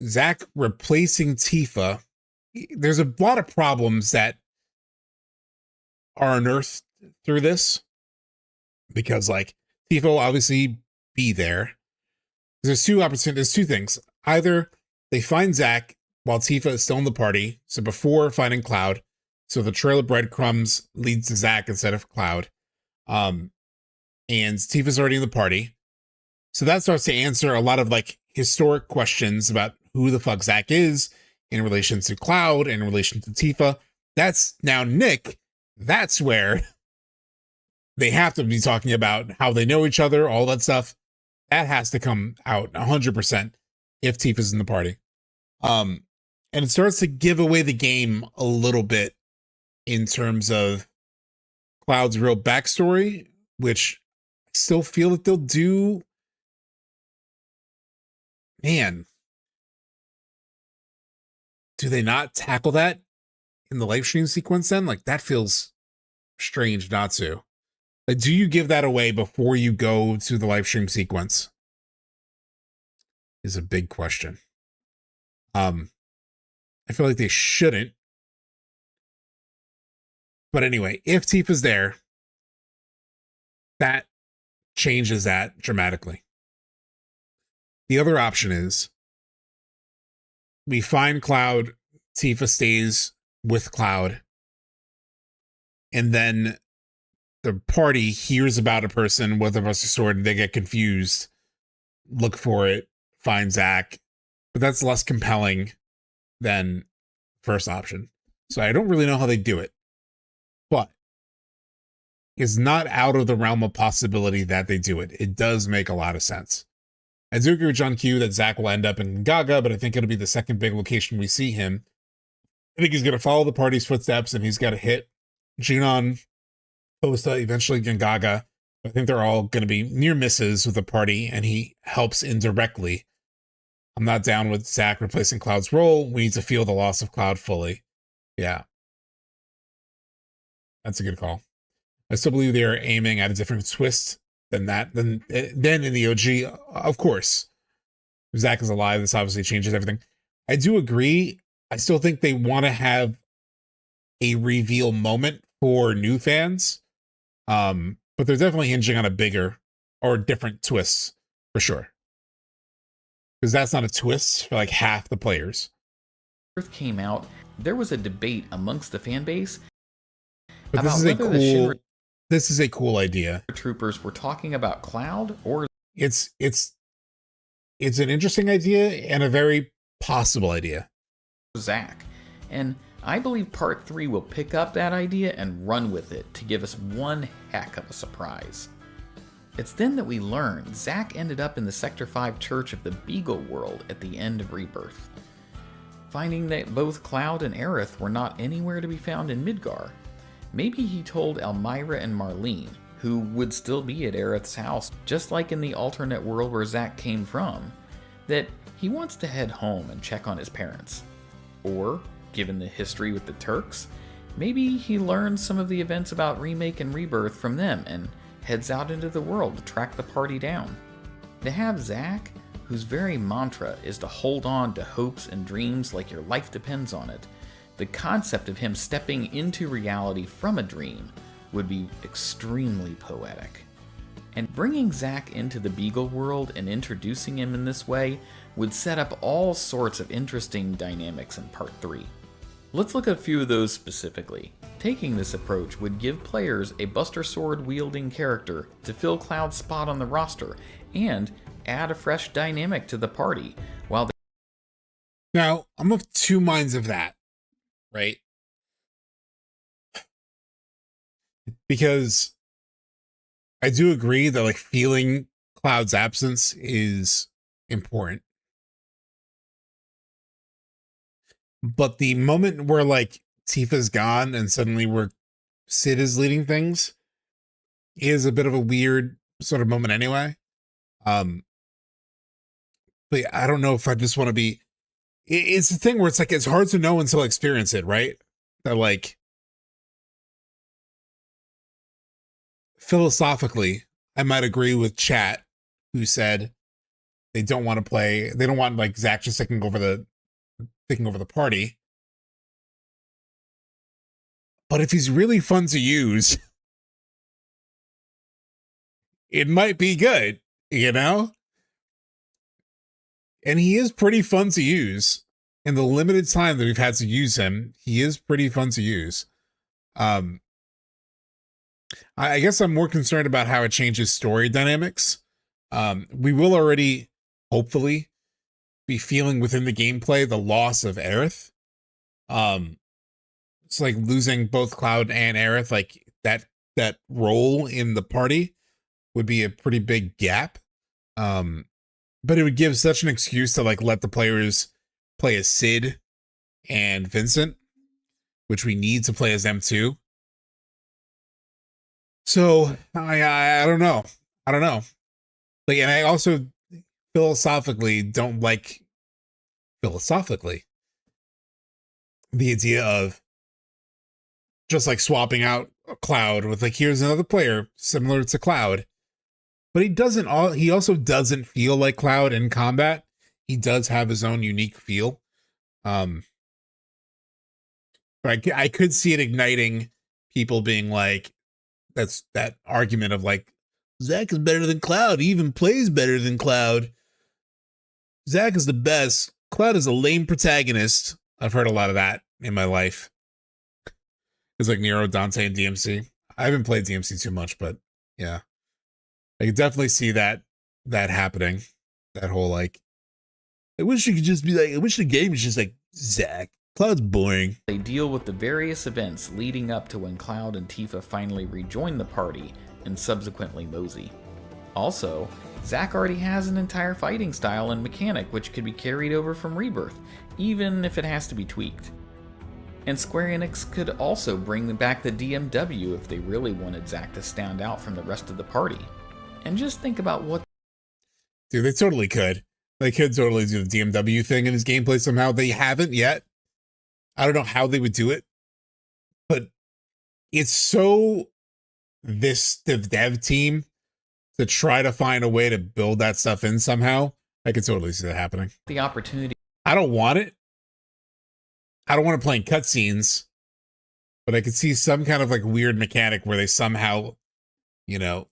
S1: Zack replacing Tifa, there's a lot of problems that are unearthed through this, because like Tifa will obviously be there. There's two opportunities, there's two things. Either they find Zack while Tifa is still in the party, so before finding Cloud, so the trail of breadcrumbs leads to Zack instead of Cloud. And Tifa's already in the party. So that starts to answer a lot of like historic questions about who the fuck Zack is in relation to Cloud, in relation to Tifa. That's now Nick. That's where they have to be talking about how they know each other, all that stuff. That has to come out 100% if Tifa's in the party. And it starts to give away the game a little bit in terms of Cloud's real backstory, which I still feel that they'll do. Man, do they not tackle that in the live stream sequence then? Like, that feels strange not to. Like, do you give that away before you go to the live stream sequence? Is a big question. I feel like they shouldn't. But anyway, if Tifa's there, that changes that dramatically. The other option is we find Cloud, Tifa stays with Cloud, and then the party hears about a person with a Buster Sword and they get confused, look for it, find Zack, but that's less compelling than first option. So I don't really know how they do it, but it's not out of the realm of possibility that they do it. It does make a lot of sense. I do agree with John Q that Zack will end up in Gaga, but I think it'll be the second big location we see him. I think he's going to follow the party's footsteps, and he's got to hit Junon, Posta, eventually Gaga. I think they're all going to be near misses with the party, and he helps indirectly. I'm not down with Zack replacing Cloud's role. We need to feel the loss of Cloud fully. Yeah. That's a good call. I still believe they are aiming at a different twist than that. Then in the OG, of course. If Zack is alive, this obviously changes everything. I do agree. I still think they want to have a reveal moment for new fans. But they're definitely hinging on a bigger or different twists for sure. Because that's not a twist for like half the players.
S22: Rebirth came out, there was a debate amongst the fan base
S1: but
S22: about whether the Shinra
S1: this is a cool idea.
S22: Troopers were talking about Cloud or
S1: it's an interesting idea and a very possible idea.
S22: Zack. And I believe part 3 will pick up that idea and run with it to give us one heck of a surprise. It's then that we learn Zack ended up in the Sector 5 Church of the Beagle World at the end of Rebirth. Finding that both Cloud and Aerith were not anywhere to be found in Midgar, maybe he told Elmira and Marlene, who would still be at Aerith's house, just like in the alternate world where Zack came from, that he wants to head home and check on his parents. Or, given the history with the Turks, maybe he learns some of the events about Remake and Rebirth from them and heads out into the world to track the party down. To have Zack, whose very mantra is to hold on to hopes and dreams like your life depends on it, the concept of him stepping into reality from a dream would be extremely poetic. And bringing Zack into the Beagle world and introducing him in this way would set up all sorts of interesting dynamics in Part 3. Let's look at a few of those specifically. Taking this approach would give players a Buster Sword wielding character to fill Cloud's spot on the roster and add a fresh dynamic to the party, while
S1: Now, I'm of two minds of that, right? Because I do agree that like feeling Cloud's absence is important. But the moment where like Tifa's gone and suddenly Sid is leading things is a bit of a weird sort of moment anyway. But I don't know if I just want to be, it's the thing where it's like, it's hard to know until I experience it, right? That like, philosophically, I might agree with chat who said they don't want to play, they don't want like Zack just taking over the party. But if he's really fun to use, it might be good, you know? And he is pretty fun to use. In the limited time that we've had to use him, he is pretty fun to use. I guess I'm more concerned about how it changes story dynamics. We will already, hopefully, be feeling within the gameplay the loss of Aerith. It's like losing both Cloud and Aerith, like that role in the party would be a pretty big gap. But it would give such an excuse to like let the players play as Sid and Vincent, which we need to play as them too. So I don't know. Like, and I also philosophically don't like the idea of just like swapping out Cloud with like, here's another player similar to Cloud. But he also doesn't feel like Cloud in combat. He does have his own unique feel. But I could see it igniting people being like, that's that argument of like, Zack is better than Cloud. He even plays better than Cloud. Zack is the best. Cloud is a lame protagonist. I've heard a lot of that in my life. It's like Nero, Dante, and DMC. I haven't played DMC too much, but yeah. I could definitely see that happening. That whole like, I wish you could just be like, I wish the game was just like, Zack, Cloud's boring.
S22: They deal with the various events leading up to when Cloud and Tifa finally rejoin the party and subsequently Mosey. Also, Zack already has an entire fighting style and mechanic which could be carried over from Rebirth, even if it has to be tweaked. And Square Enix could also bring back the DMW if they really wanted Zack to stand out from the rest of the party. And just think about what...
S1: Dude, they totally could. They could totally do the DMW thing in his gameplay somehow. They haven't yet. I don't know how they would do it. But it's so the dev team to try to find a way to build that stuff in somehow. I could totally see that happening.
S22: The opportunity...
S1: I don't want it. I don't want to play in cutscenes. But I could see some kind of like weird mechanic where they somehow, you know,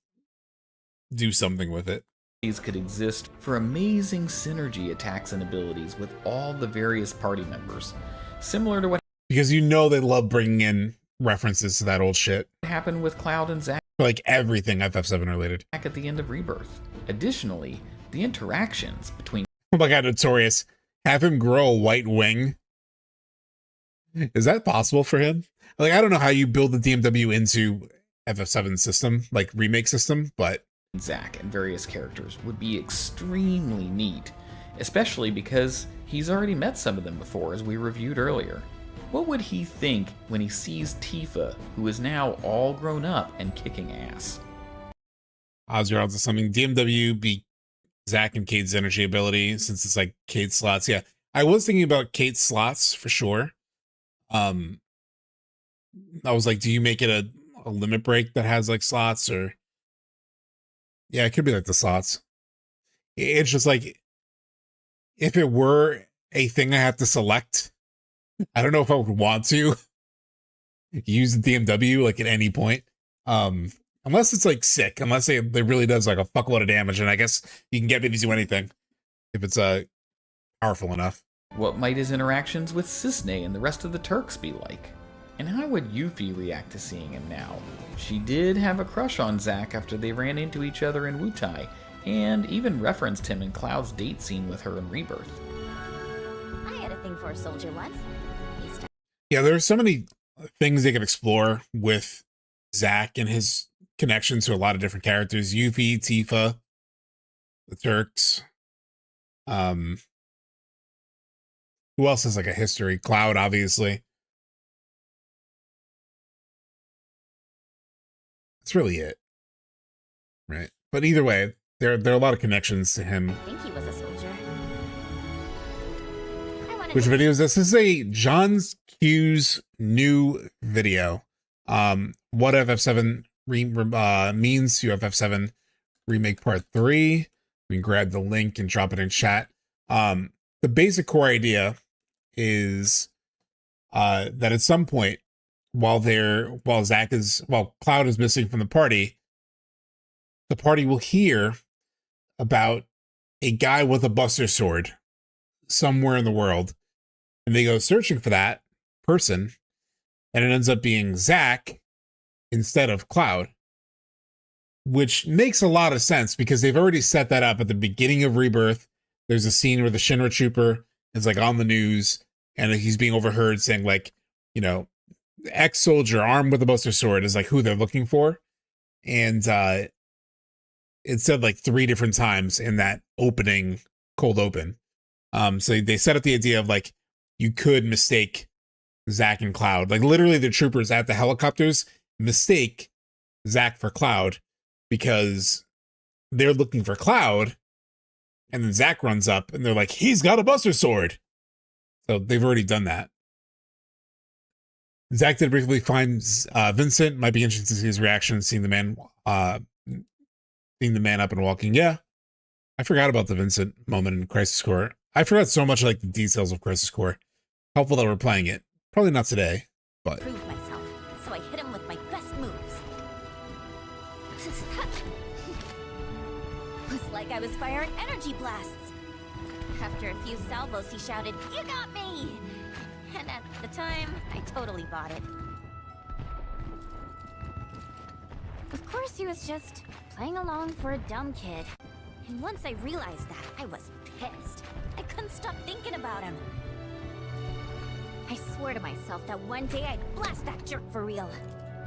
S1: do something with it.
S22: These could exist for amazing synergy attacks and abilities with all the various party members, similar to what
S1: because you know they love bringing in references to that old shit.
S22: Happened with Cloud and Zack,
S1: like everything FF7 related.
S22: At the end of Rebirth. Additionally, the interactions between
S1: oh my god, Notorious, have him grow a white wing. Is that possible for him? Like, I don't know how you build the DMW into FF7 system, like remake system, but
S22: Zack and various characters would be extremely neat, especially because he's already met some of them before, as we reviewed earlier. What would he think when he sees Tifa, who is now all grown up and kicking ass?
S1: Odds are odds of something. DMW be Zack and Cade's energy ability, since it's like Cade slots. Yeah, I was thinking about Cade slots for sure. I was like, do you make it a limit break that has like slots, or yeah, it could be like the slots. It's just like, if it were a thing I have to select, I don't know if I would want to use the DMW like at any point. Unless it's like sick, unless it really does like a fuckload of damage, and I guess you can get me to do anything if it's powerful enough.
S22: What might his interactions with Cisne and the rest of the Turks be like? And how would Yuffie react to seeing him now? She did have a crush on Zack after they ran into each other in Wutai, and even referenced him in Cloud's date scene with her in Rebirth.
S18: I had a
S9: anything for a soldier once.
S1: Yeah, there are so many things they could explore with Zack and his connection to a lot of different characters. Yuffie, Tifa, the Turks. Who else has like a history? Cloud, obviously. That's really it. Right. But either way, there are a lot of connections to him.
S9: I think he was a soldier.
S1: Which video is this? This is a John's Q's new video. What FF7 means to FF7 Remake Part 3. We can grab the link and drop it in chat. The basic core idea is that at some point, while Cloud is missing from the party will hear about a guy with a buster sword somewhere in the world, and they go searching for that person, and it ends up being Zack instead of Cloud, which makes a lot of sense because they've already set that up at the beginning of Rebirth. There's a scene where the Shinra trooper is like on the news and he's being overheard saying like, you know, ex-soldier armed with a buster sword is like who they're looking for. And it said like 3 different times in that opening, cold open. So they set up the idea of like, you could mistake Zack and Cloud. Like literally the troopers at the helicopters mistake Zack for Cloud because they're looking for Cloud. And then Zack runs up and they're like, he's got a buster sword. So they've already done that. Zack did briefly find Vincent. Might be interesting to see his reaction, seeing the man up and walking. Yeah. I forgot about the Vincent moment in Crisis Core. I forgot so much like the details of Crisis Core. Helpful that we're playing it. Probably not today, but
S9: Prove myself, so I hit him with my best moves. Was like I was firing energy blasts. After a few salvos, he shouted, "You got me!" And at the time, I totally bought it. Of course, he was just playing along for a dumb kid. And once I realized that, I was pissed. I couldn't stop thinking about him. I swore to myself that one day I'd blast that jerk for real.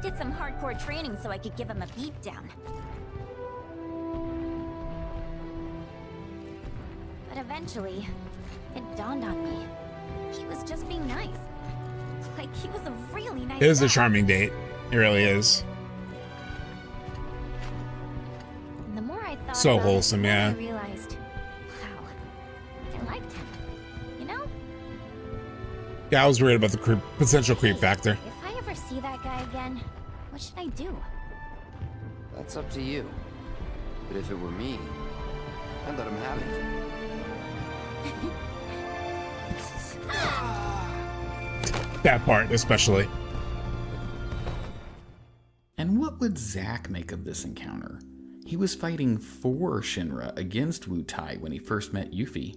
S9: Did some hardcore training so I could give him a beatdown. But eventually, it dawned on me. He was just being nice. Like, he was a really nice
S1: it is
S9: guy.
S1: a charming date. It really is.
S9: And the more I thought
S1: So
S9: about
S1: wholesome,
S9: it, the more
S1: yeah.
S9: I realized, wow, I liked him. You know?
S1: Yeah, I was worried about the potential creep factor.
S9: If I ever see that guy again, what should I do?
S12: That's up to you. But if it were me, I'd let him have it.
S1: That part, especially.
S22: And what would Zack make of this encounter? He was fighting for Shinra against Wu Tai when he first met Yuffie.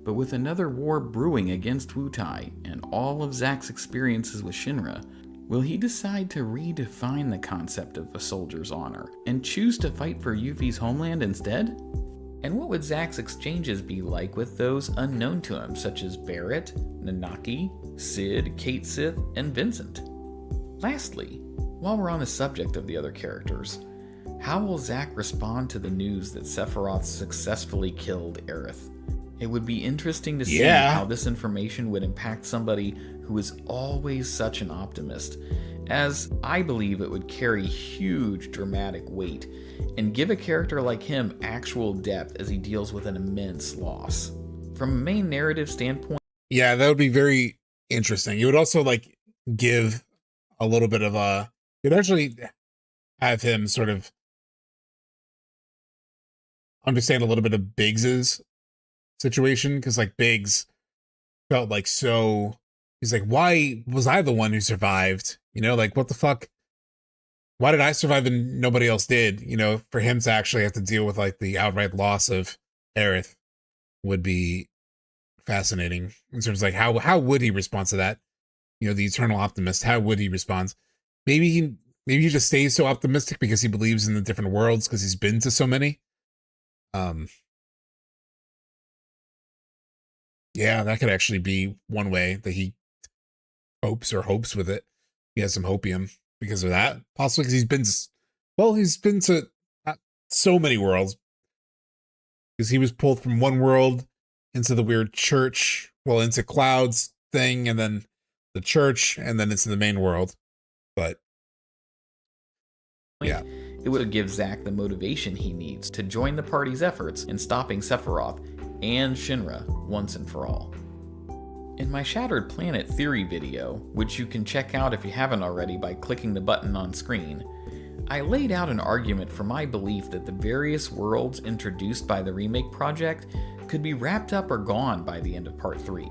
S22: But with another war brewing against Wu Tai and all of Zack's experiences with Shinra, will he decide to redefine the concept of a soldier's honor and choose to fight for Yuffie's homeland instead? And what would Zack's exchanges be like with those unknown to him, such as Barrett, Nanaki, Sid, Kate Sith, and Vincent? Lastly, while we're on the subject of the other characters, how will Zack respond to the news that Sephiroth successfully killed Aerith? It would be interesting to see how this information would impact somebody who is always such an optimist, as I believe it would carry huge dramatic weight and give a character like him actual depth as he deals with an immense loss. From a main narrative standpoint,
S1: Yeah, that would be very interesting. It would also like give a little bit of a, you'd actually have him sort of understand a little bit of Biggs's situation, because like Biggs felt like so, he's like, why was I the one who survived? You know, like what the fuck? Why did I survive and nobody else did? You know, for him to actually have to deal with like the outright loss of Aerith would be fascinating in terms of like how would he respond to that? You know, the eternal optimist, how would he respond? Maybe he just stays so optimistic because he believes in the different worlds because he's been to so many. Yeah, that could actually be one way that he hopes with it. He has some hopium because of that. Possibly because he's been to not so many worlds. Because he was pulled from one world into the weird church, well, into Cloud's thing, and then the church, and then into the main world. But yeah.
S22: It would give Zack the motivation he needs to join the party's efforts in stopping Sephiroth and Shinra once and for all. In my Shattered Planet theory video, which you can check out if you haven't already by clicking the button on screen, I laid out an argument for my belief that the various worlds introduced by the remake project could be wrapped up or gone by the end of Part 3.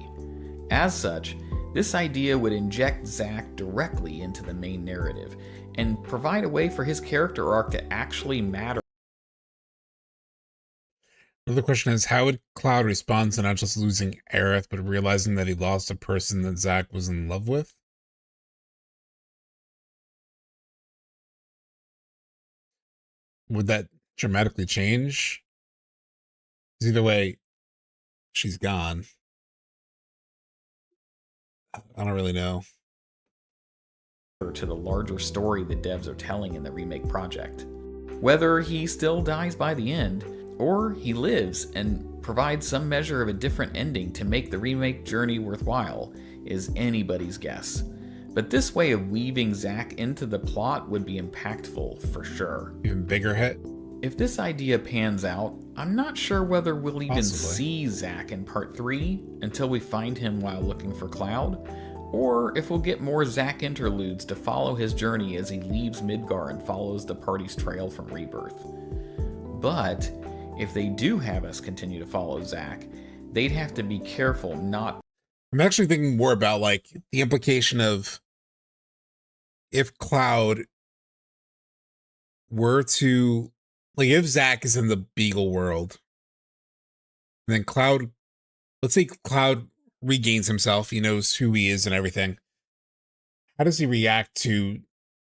S22: As such, this idea would inject Zack directly into the main narrative, and provide a way for his character arc to actually matter.
S1: Another question is, how would Cloud respond to not just losing Aerith, but realizing that he lost a person that Zack was in love with? Would that dramatically change? 'Cause either way, she's gone. I don't really know.
S22: To the larger story that devs are telling in the remake project. Whether he still dies by the end, or he lives and provides some measure of a different ending to make the remake journey worthwhile, is anybody's guess. But this way of weaving Zack into the plot would be impactful for sure.
S1: Even bigger hit?
S22: If this idea pans out, I'm not sure whether we'll even
S1: Possibly.
S22: see Zack in Part 3 until we find him while looking for Cloud, or if we'll get more Zack interludes to follow his journey as he leaves Midgar and follows the party's trail from Rebirth. But if they do have us continue to follow Zack, they'd have to be careful not...
S1: I'm actually thinking more about like the implication of if Cloud were to, like, if Zack is in the Beagle world, and then Cloud, let's say Cloud regains himself, he knows who he is and everything. How does he react to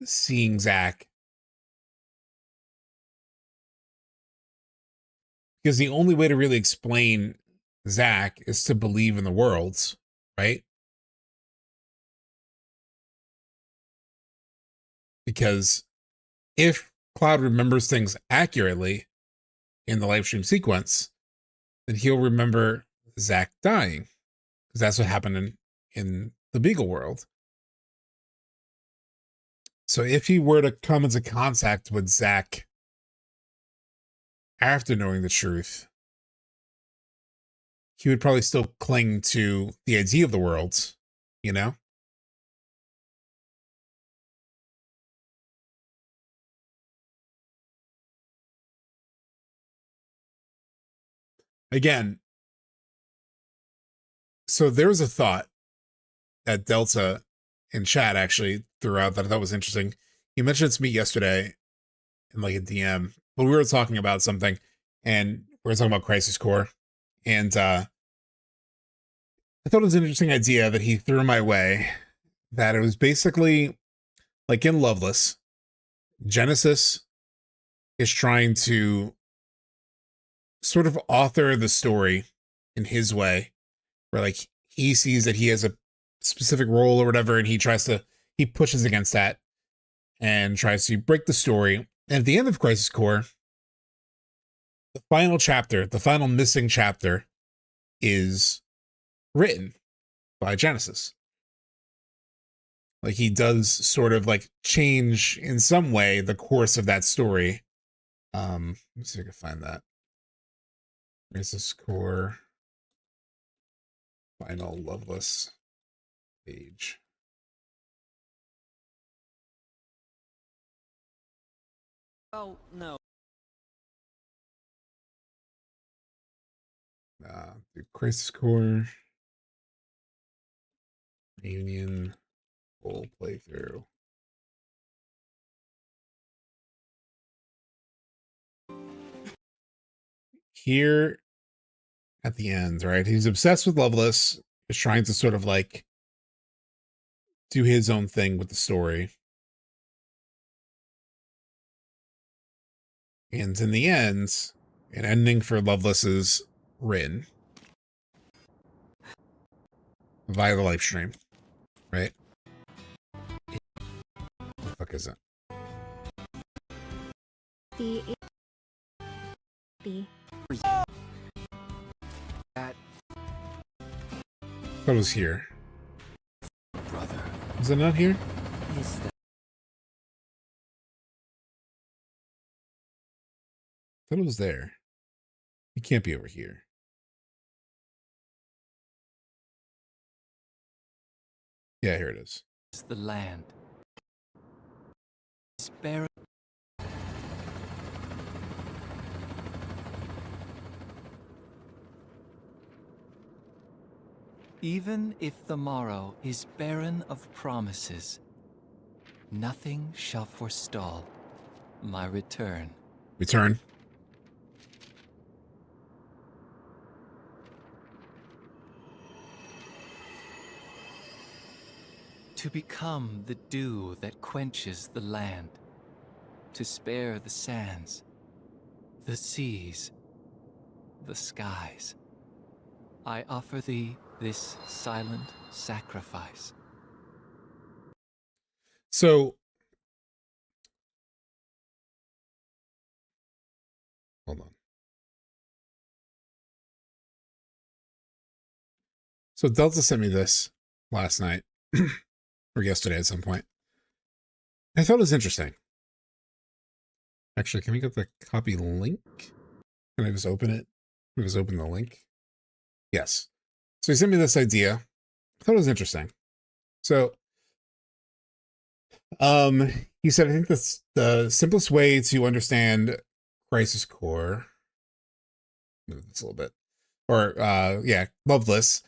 S1: seeing Zack? Because the only way to really explain Zack is to believe in the worlds, right? Because if Cloud remembers things accurately in the live stream sequence, then he'll remember Zack dying. Because that's what happened in the Beagle world. So if he were to come into contact with Zack after knowing the truth, he would probably still cling to the idea of the worlds, you know? Again, so there was a thought that Delta in chat actually threw out that I thought was interesting. He mentioned it to me yesterday in like a DM, but we were talking about something, and we were talking about Crisis Core, and I thought it was an interesting idea that he threw my way, that it was basically like in Loveless, Genesis is trying to sort of author the story in his way, where like he sees that he has a specific role or whatever, and he pushes against that and tries to break the story. And at the end of Crisis Core, the final chapter, the final missing chapter, is written by Genesis. Like he does sort of like change in some way the course of that story. Let's see if I can find that. Crisis Core final Loveless page.
S3: Oh, no.
S1: Do Crisis Core Union full playthrough. Here at the end, right? He's obsessed with Loveless, is trying to sort of like do his own thing with the story. And in the end, an ending for Loveless is written. via the live stream, right? What the fuck is it?
S5: The
S1: Thought it was here.
S8: Brother.
S1: Is it not here?
S23: Is that
S1: Thought it was there. It can't be over here. Yeah, here it is.
S23: the land? Spare. Even if the morrow is barren of promises, nothing shall forestall my return.
S1: Return.
S23: To become the dew that quenches the land, to spare the sands, the seas, the skies. I offer thee this silent sacrifice.
S1: So, hold on. So Delta sent me this last night or yesterday at some point. I thought it was interesting. Actually, can we get the copy link? Can I just open it? Can we just open the link? Yes. So he sent me this idea. I thought it was interesting. So, he said, I think that's the simplest way to understand Crisis Core. Move this a little bit. Or, yeah, Loveless.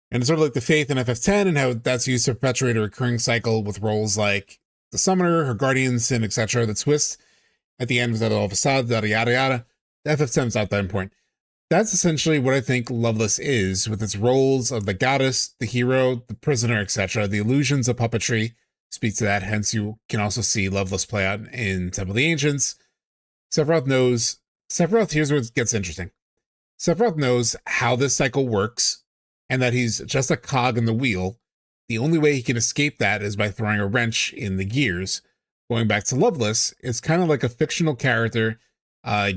S1: And it's sort of like the faith in FF10 and how that's used to perpetuate a recurring cycle with roles like the Summoner, her Guardians, and etc. The twist at the end was that all facade, yada yada yada. The FF10's not that important. That's essentially what I think Loveless is, with its roles of the goddess, the hero, the prisoner, etc. The illusions of puppetry speak to that, hence you can also see Loveless play out in Temple of the Ancients. Sephiroth, here's where it gets interesting. Sephiroth knows how this cycle works, and that he's just a cog in the wheel. The only way he can escape that is by throwing a wrench in the gears. Going back to Loveless, it's kind of like a fictional character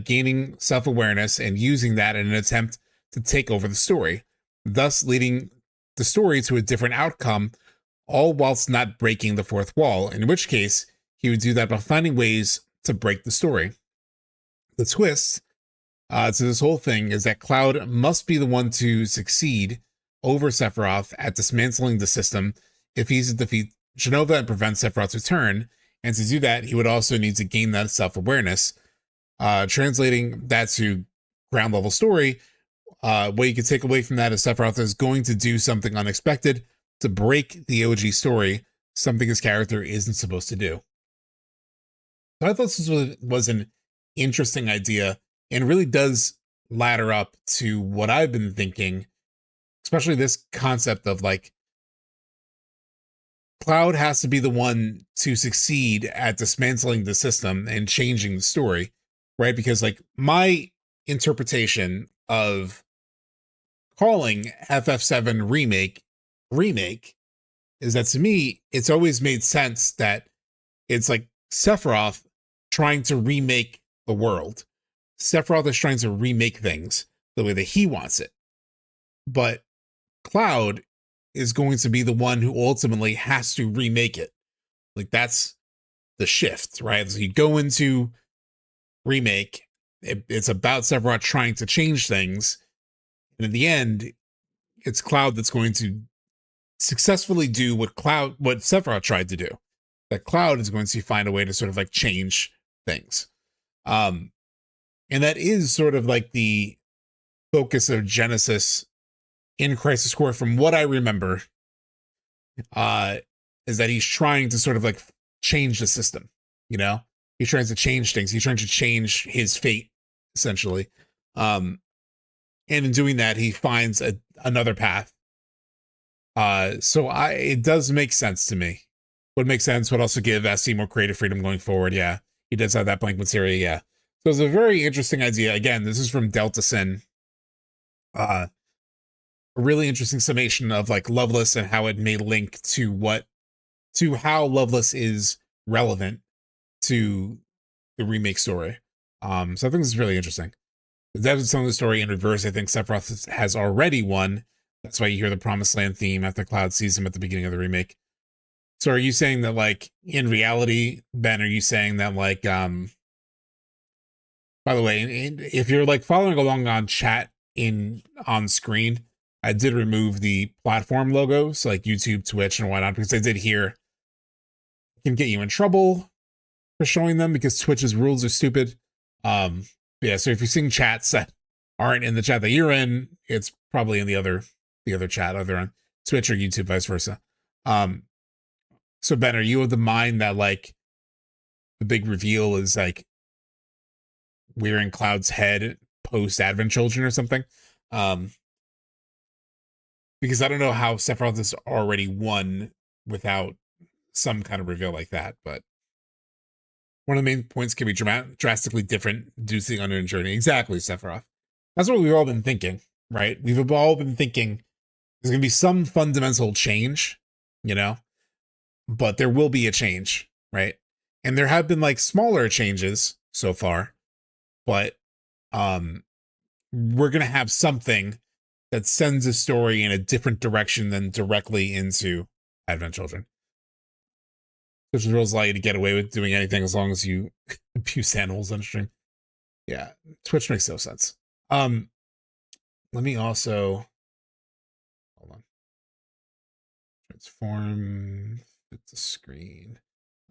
S1: gaining self-awareness and using that in an attempt to take over the story, thus leading the story to a different outcome, all whilst not breaking the fourth wall, in which case he would do that by finding ways to break the story. The twist to this whole thing is that Cloud must be the one to succeed over Sephiroth at dismantling the system if he's to defeat Genova and prevent Sephiroth's return, and to do that he would also need to gain that self-awareness. Translating that to ground level story, what you can take away from that is Sephiroth is going to do something unexpected to break the OG story, something his character isn't supposed to do. So I thought this was an interesting idea and really does ladder up to what I've been thinking, especially this concept of like Cloud has to be the one to succeed at dismantling the system and changing the story, right? Because like my interpretation of calling FF7 remake is that to me, it's always made sense that it's like Sephiroth trying to remake the world. Sephiroth is trying to remake things the way that he wants it. But Cloud is going to be the one who ultimately has to remake it. Like that's the shift, right? So you go into remake, it's about Sephiroth trying to change things. And in the end, it's Cloud that's going to successfully do what Sephiroth tried to do. That Cloud is going to find a way to sort of like change things. And that is sort of like the focus of Genesis in Crisis Core, from what I remember, is that he's trying to sort of like change the system, you know? He's trying to change things. He's trying to change his fate, essentially. And in doing that, he finds another path. So it does make sense to me. Would make sense, would also give SC more creative freedom going forward, yeah. He does have that blank materia, yeah. So it's a very interesting idea. Again, this is from Delta Sin. really interesting summation of like Loveless and how it may link to how Loveless is relevant to the remake story. So I think this is really interesting. That was telling the story in reverse. I think Sephiroth has already won. That's why you hear the Promised Land theme after Cloud sees him at the beginning of the remake. So are you saying that, like, in reality, Ben, are you saying that, like, by the way, if you're like following along on chat on screen, I did remove the platform logos, like YouTube, Twitch, and whatnot, because I did hear it can get you in trouble for showing them because Twitch's rules are stupid. Yeah, so if you're seeing chats that aren't in the chat that you're in, it's probably in the other chat, either on Twitch or YouTube, vice versa. So Ben, are you of the mind that like the big reveal is like we're in Cloud's head post Advent Children or something? Because I don't know how Sephiroth has already won without some kind of reveal like that, but one of the main points can be drastically different due to the unknown journey. Exactly, Sephiroth. That's what we've all been thinking, right? We've all been thinking there's going to be some fundamental change, you know, but there will be a change, right? And there have been like smaller changes so far, but we're going to have something that sends the story in a different direction than directly into Advent Children. Which rules allow you to get away with doing anything as long as you abuse animals on stream. Yeah, Twitch makes no sense. Let me also hold on. Transform, fit the screen.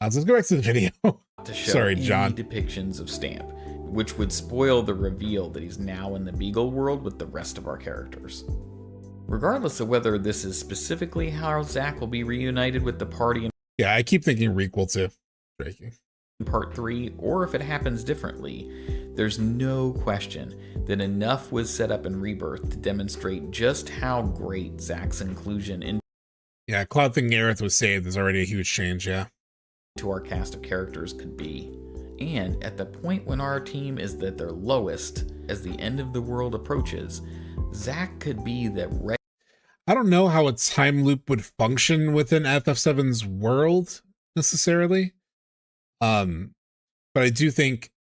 S1: So let's go back to the video.
S22: To show
S1: Sorry, John.
S22: Depictions of Stamp, which would spoil the reveal that he's now in the Beagle world with the rest of our characters. Regardless of whether this is specifically how Zack will be reunited with the party in
S1: Yeah, I keep thinking requel to
S22: Part 3, or if it happens differently, there's no question that enough was set up in Rebirth to demonstrate just how great Zack's inclusion into
S1: Cloud thinking Aerith was saved is already a huge change, yeah.
S22: To our cast of characters could be. And at the point when our team is at their lowest, as the end of the world approaches, Zack could be that
S1: I don't know how a time loop would function within FF7's world necessarily. But I do think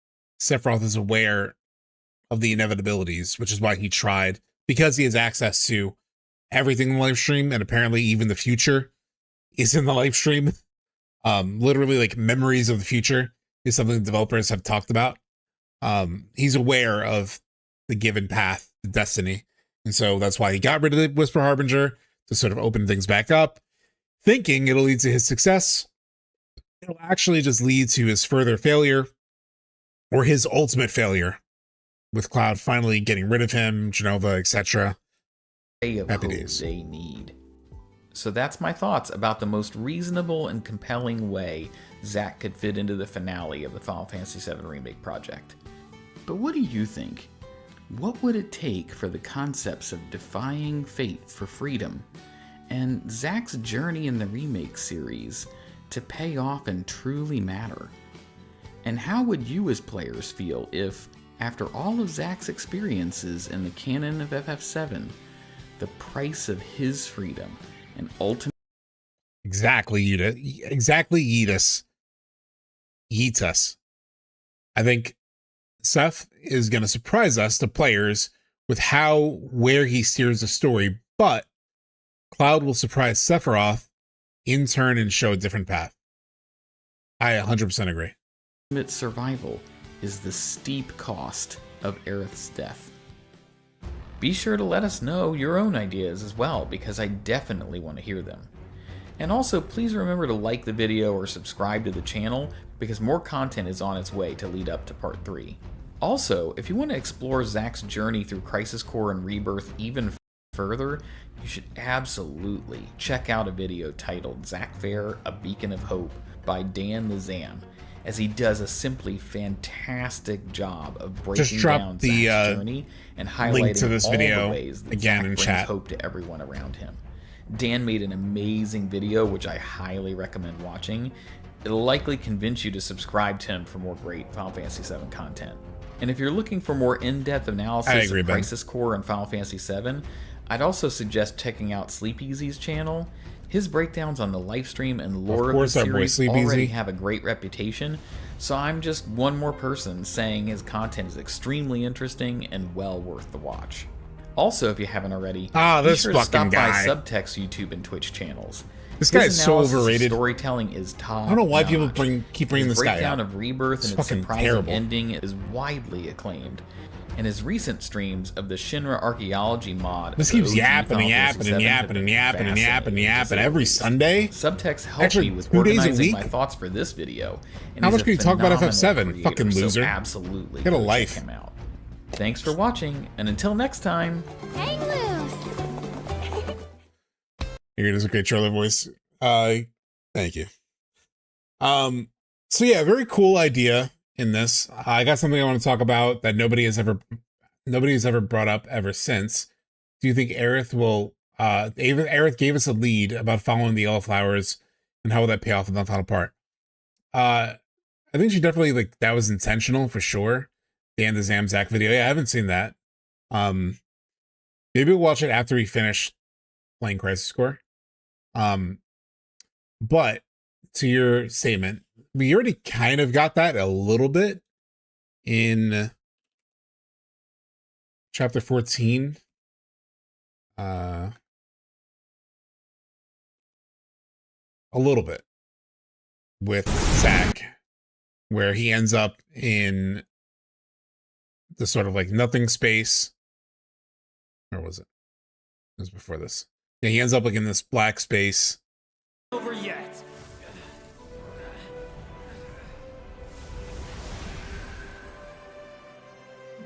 S1: Sephiroth is aware of the inevitabilities, which is why he tried, because he has access to everything in the live stream, and apparently even the future is in the live stream. Literally, like, memories of the future is something the developers have talked about. He's aware of the given path, the destiny. And so that's why he got rid of the Whisper Harbinger, to sort of open things back up, thinking it'll lead to his success. It'll actually just lead to his further failure, or his ultimate failure, with Cloud finally getting rid of him, Genova, etc.
S22: Happy days. They need. So that's my thoughts about the most reasonable and compelling way Zack could fit into the finale of the Final Fantasy VII Remake project. But what do you think? What would it take for the concepts of defying fate for freedom and Zack's journey in the remake series to pay off and truly matter? And how would you as players feel if, after all of Zack's experiences in the canon of FF7, the price of his freedom and ultimate...
S1: Exactly, Yeetus. I think Seth is going to surprise us, the players, with where he steers the story, but Cloud will surprise Sephiroth in turn and show a different path. I 100% agree.
S22: Ultimate survival is the steep cost of Aerith's death. Be sure to let us know your own ideas as well, because I definitely want to hear them. And also, please remember to like the video or subscribe to the channel, because more content is on its way to lead up to Part 3. Also, if you want to explore Zack's journey through Crisis Core and Rebirth even further, you should absolutely check out a video titled Zack Fair, A Beacon of Hope by Dan the Zam, as he does a simply fantastic job of breaking down Zack's journey and highlighting
S1: to this
S22: all
S1: video
S22: the ways that
S1: again
S22: Zack
S1: in
S22: brings
S1: chat.
S22: hope to everyone around him. Dan made an amazing video, which I highly recommend watching. It'll likely convince you to subscribe to him for more great Final Fantasy VII content. And if you're looking for more in-depth analysis of Crisis Core and Final Fantasy VII, I'd also suggest checking out Sleep Easy's channel. His breakdowns on the live stream and lore of the series already have a great reputation, so I'm just one more person saying his content is extremely interesting and well worth the watch. Also, if you haven't already, be sure to stop by SubTXT YouTube and Twitch channels.
S1: This guy is so overrated.
S22: Storytelling is top.
S1: I don't know why people keep bringing this guy up.
S22: His breakdown of Rebirth and its surprising ending is widely acclaimed. And his recent streams of the Shinra archaeology mod.
S1: This keeps yapping every Sunday.
S22: SubTXT helped me with organizing my thoughts for this video.
S1: How much can you talk about FF7? Fucking loser.
S22: So absolutely,
S1: get a life.
S22: Check him out. Thanks for watching, and until next time.
S5: Hang loose.
S1: Here it is, okay, trailer voice. Thank you. So yeah, very cool idea in this. I got something I want to talk about that nobody has ever brought up ever since. Do you think Aerith will Aerith gave us a lead about following the yellow flowers, and how will that pay off in the final part? I think she definitely, like, that was intentional for sure. The Zack video. Yeah, I haven't seen that. Maybe we'll watch it after we finish playing Crisis Core. But to your statement, we already kind of got that a little bit in chapter 14. A little bit with Zack, where he ends up in the sort of like nothing space. Or was it? It was before this. Yeah, he ends up like in this black space.
S3: Over yet.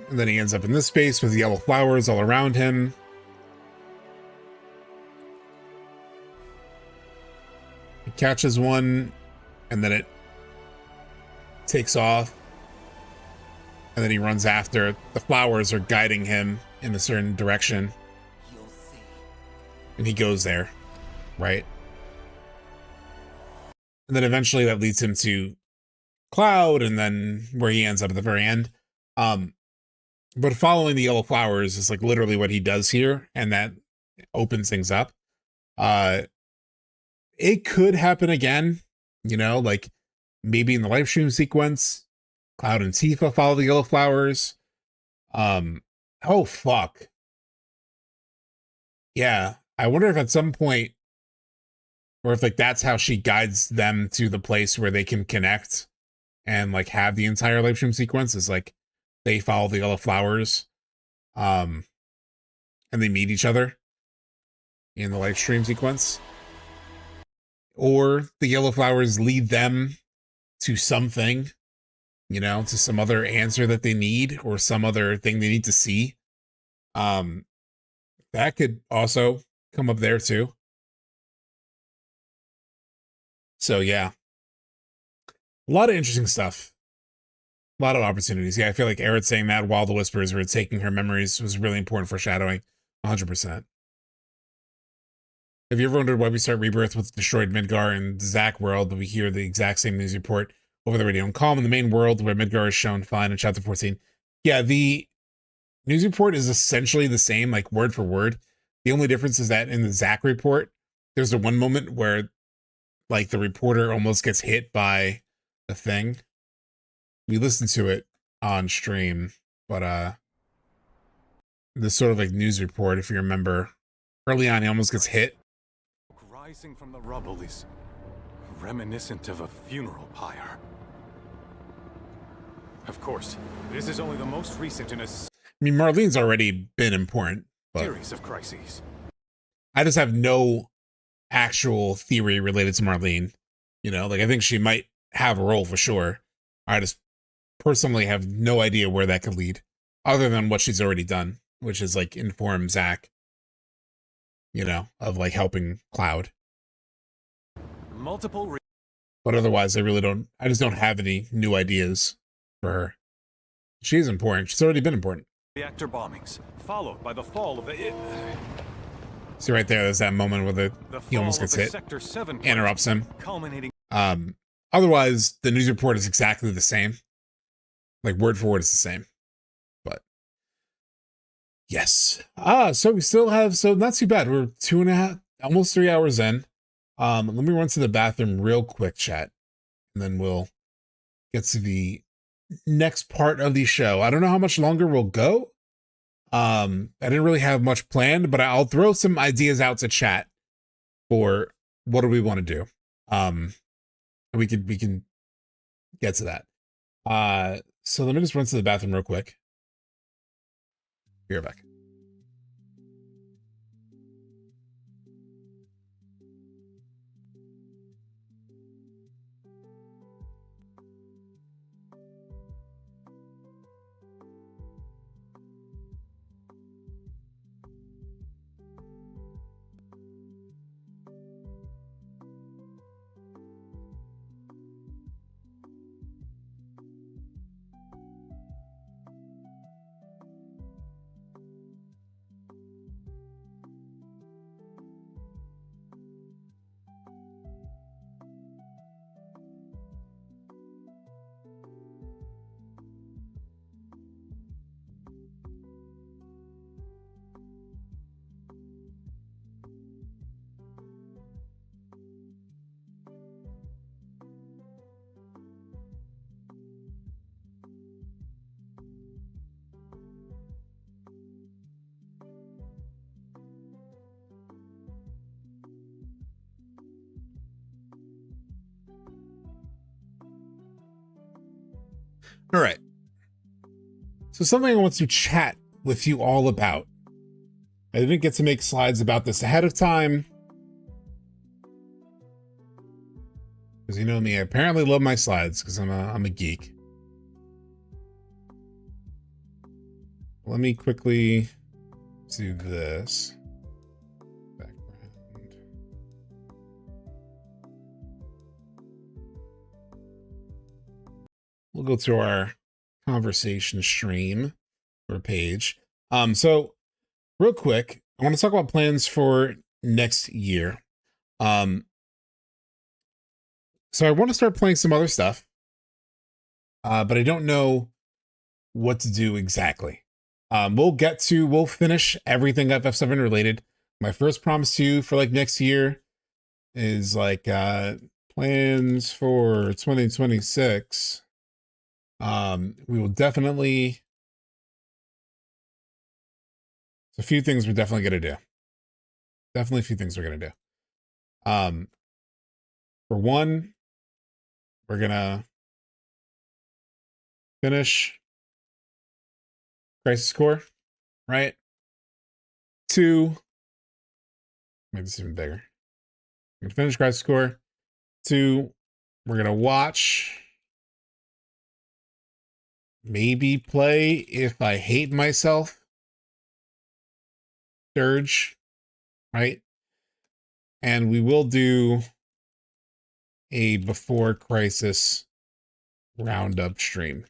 S1: And then he ends up in this space with yellow flowers all around him. He catches one, and then it takes off. And then he runs after it. The flowers are guiding him in a certain direction. And he goes there, right? And then eventually that leads him to Cloud, and then where he ends up at the very end. But following the yellow flowers is like literally what he does here, and that opens things up. It could happen again, you know, like maybe in the live stream sequence, Cloud and Tifa follow the yellow flowers. Oh fuck. Yeah, I wonder if at some point, or if like that's how she guides them to the place where they can connect and like have the entire live stream sequence, is like they follow the yellow flowers, and they meet each other in the live stream sequence, or the yellow flowers lead them to something, you know, to some other answer that they need, or some other thing they need to see. That could also come up there too. So yeah, a lot of interesting stuff. A lot of opportunities. Yeah, I feel like Aerith saying that while the Whispers were taking her memories was really important foreshadowing. 100%. Have you ever wondered why we start Rebirth with destroyed Midgar and the Zack world, but we hear the exact same news report over the radio and calm in the main world where Midgar is shown fine in chapter 14? Yeah, the news report is essentially the same, like word for word. The only difference is that in the Zack report, there's the one moment where like the reporter almost gets hit by a thing. We listened to it on stream, but this sort of like news report, if you remember, early on he almost gets hit.
S4: Rising from the rubble is reminiscent of a funeral pyre. Of course, this is only the most recent in a
S1: I mean, Marlene's already been important, but
S4: series of crises.
S1: I just have no actual theory related to Marlene. You know, like I think she might have a role for sure. I just personally have no idea where that could lead, other than what she's already done, which is like inform Zack, you know, of like helping Cloud. But otherwise, I just don't have any new ideas for her. She's important. She's already been important.
S4: Reactor bombings, followed by the fall of the...
S1: See right there, there's that moment where he almost gets hit,
S4: Sector 7
S1: interrupts him.
S4: Culminating...
S1: Otherwise, the news report is exactly the same. Like, word for word, it's the same. But Yes. So we still have, so not too bad. We're 2.5, almost 3 hours in. Let me run to the bathroom real quick, chat, and then we'll get to the next part of the show. I don't know how much longer we'll go. I didn't really have much planned, but I'll throw some ideas out to chat for what do we want to do. We can get to that. So let me just run to the bathroom real quick. Be right back. All right. So something I want to chat with you all about. I didn't get to make slides about this ahead of time, because you know me, I apparently love my slides because I'm a geek. Let me quickly do this. Background. We'll go to our conversation stream or page. So real quick, I want to talk about plans for next year. So I want to start playing some other stuff, but I don't know what to do exactly. We'll finish everything FF7 related. My first promise to you for like next year is like plans for 2026. We will definitely, a few things we're definitely going to do. Definitely a few things we're going to do. For one, we're going to finish Crisis Core, right? 2, maybe it's even bigger. We're going to finish Crisis Core. 2, we're going to watch, maybe play If I Hate Myself, Dirge, right? And we will do a Before Crisis roundup stream.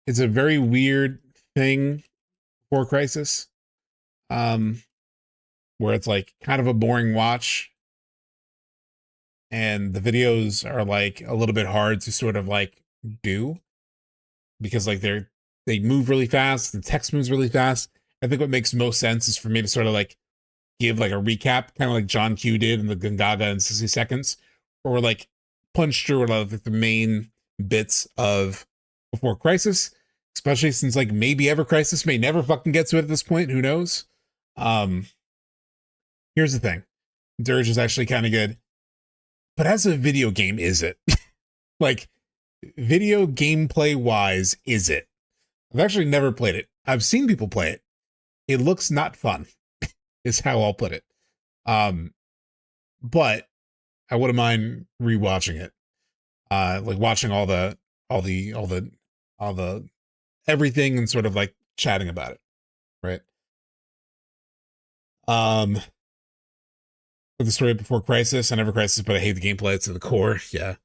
S1: It's a very weird thing for Crisis, where it's like kind of a boring watch, and the videos are like a little bit hard to sort of like do, because like they move really fast, the text moves really fast. I think what makes most sense is for me to sort of like give like a recap, kind of like John Q did in the Gongaga in 60 seconds, or like punch through the main bits of Before Crisis, especially since like maybe Ever Crisis may never fucking get to it at this point. Who knows? Here's the thing. Dirge is actually kind of good, but as a video game, is it? Like, video gameplay wise, is it? I've actually never played it. I've seen people play it. It looks not fun, is how I'll put it. But I wouldn't mind rewatching it. Like watching all the everything and sort of like chatting about it, right? For the story Before Crisis, I never Crisis, but I hate the gameplay to the core. Yeah.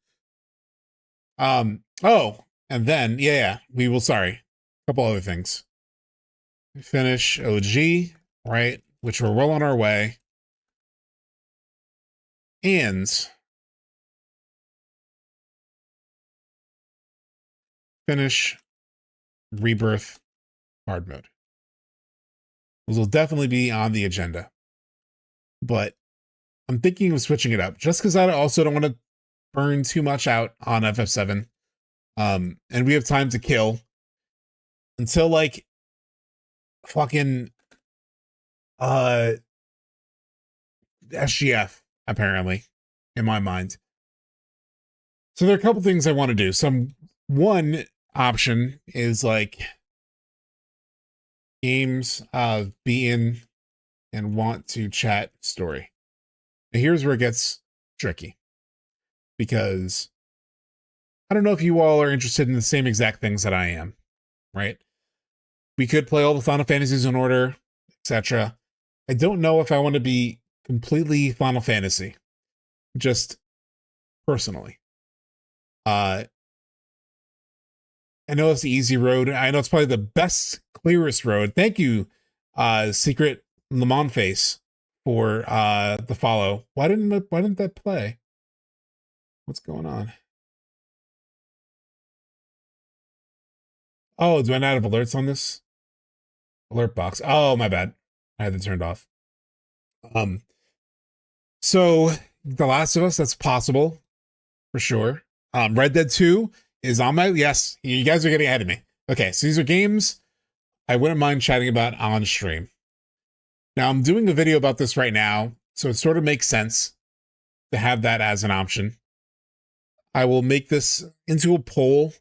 S1: Oh, and then we will. Sorry, a couple other things. Finish OG, right? Which we're well on our way, and finish Rebirth hard mode. Those will definitely be on the agenda. But I'm thinking of switching it up just because I also don't want to burn too much out on FF7. And we have time to kill until like fucking SGF, apparently, in my mind. So there are a couple things I want to do. One option is like games be in and want to chat story. And here's where it gets tricky, because I don't know if you all are interested in the same exact things that I am, right? We could play all the Final Fantasies in order, etc. I don't know if I want to be completely Final Fantasy, just personally. I know it's the easy road. I know it's probably the best, clearest road. Thank you, Secret Lemon Face, for the follow. Why didn't that play? What's going on? Oh, do I not have alerts on this? Alert box. Oh, my bad. I had it turned off. So The Last of Us, that's possible for sure. Red Dead 2 is on my, yes, you guys are getting ahead of me. Okay, so these are games I wouldn't mind chatting about on stream. Now I'm doing a video about this right now, so it sort of makes sense to have that as an option. I will make this into a poll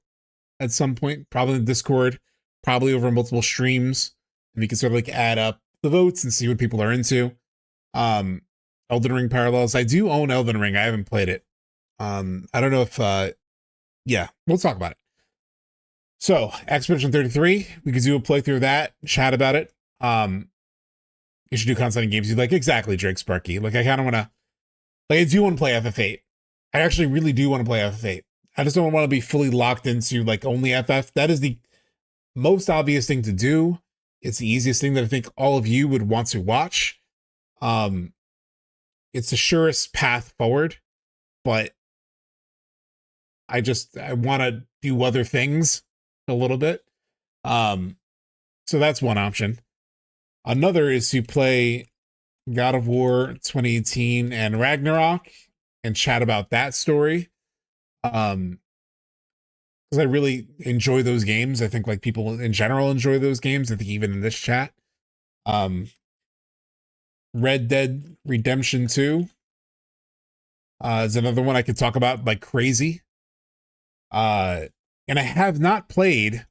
S1: at some point, probably in Discord, probably over multiple streams, and we can sort of like add up the votes and see what people are into. Elden Ring Parallels. I do own Elden Ring. I haven't played it. I don't know if yeah, we'll talk about it. So, Expedition 33, we could do a playthrough of that, chat about it. You should do content in games you like. Exactly, Drake Sparky. Like, I kind of want to, like, I do want to play FF8. I actually really do want to play FF8. I just don't want to be fully locked into, like, only FF. That is the most obvious thing to do. It's the easiest thing that I think all of you would want to watch. It's the surest path forward, but I want to do other things a little bit. So that's one option. Another is to play God of War 2018 and Ragnarok and chat about that story. Because I really enjoy those games. I think like people in general enjoy those games. I think even in this chat. Red Dead Redemption 2 is another one I could talk about like crazy. And I have not played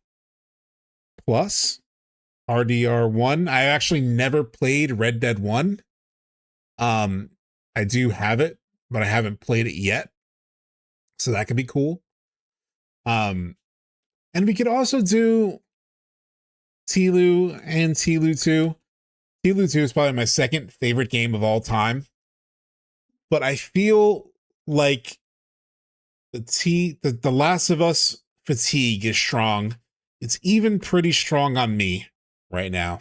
S1: Plus RDR1. I actually never played Red Dead 1. I do have it, but I haven't played it yet. So that could be cool. And we could also do Tilu and Tilu 2. Tilu 2 is probably my second favorite game of all time. But I feel like the Last of Us fatigue is strong. It's even pretty strong on me right now.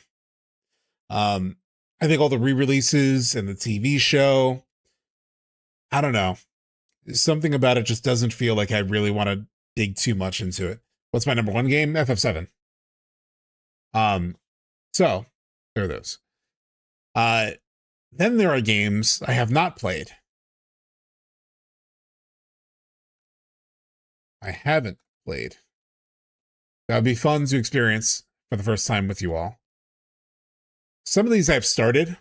S1: I think all the re-releases and the TV show, I don't know. Something about it just doesn't feel like I really want to dig too much into it. What's my number one game? FF7. So there are those. Then there are games I have not played. I haven't played. That would be fun to experience for the first time with you all. Some of these I've started,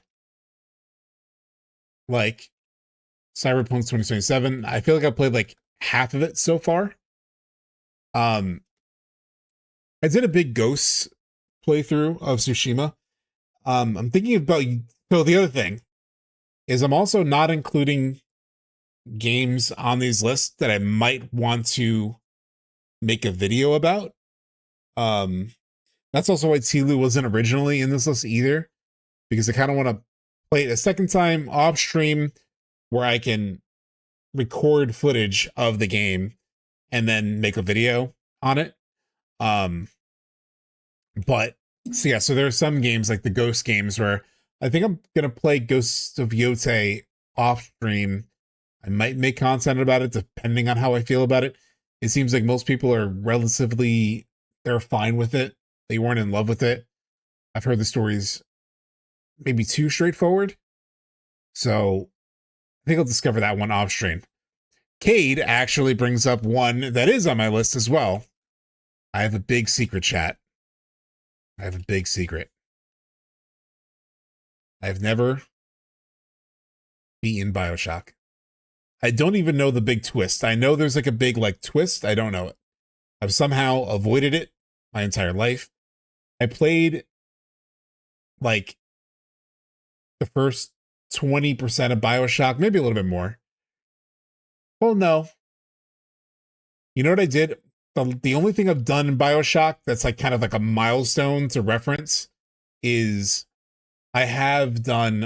S1: like Cyberpunk 2077. I feel like I've played like half of it so far. I did a big Ghosts playthrough of Tsushima. I'm thinking about, so the other thing is I'm also not including games on these lists that I might want to make a video about. That's also why Tilu wasn't originally in this list either, because I kind of want to play it a second time off stream where I can record footage of the game and then make a video on it. But so yeah, so there are some games like the Ghost games where I think I'm gonna play Ghosts of Yotei off stream. I might make content about it depending on how I feel about it. It seems like most people are they're fine with it. They weren't in love with it. I've heard the stories maybe too straightforward. So I think I'll discover that one off stream. Cade actually brings up one that is on my list as well. I have a big secret, chat. I have a big secret. I've never beaten BioShock. I don't even know the big twist. I know there's like a big like twist. I don't know it. I've somehow avoided it my entire life. I played like the first 20% of BioShock, maybe a little bit more. Well, no. You know what I did? The only thing I've done in BioShock that's like kind of like a milestone to reference is I have done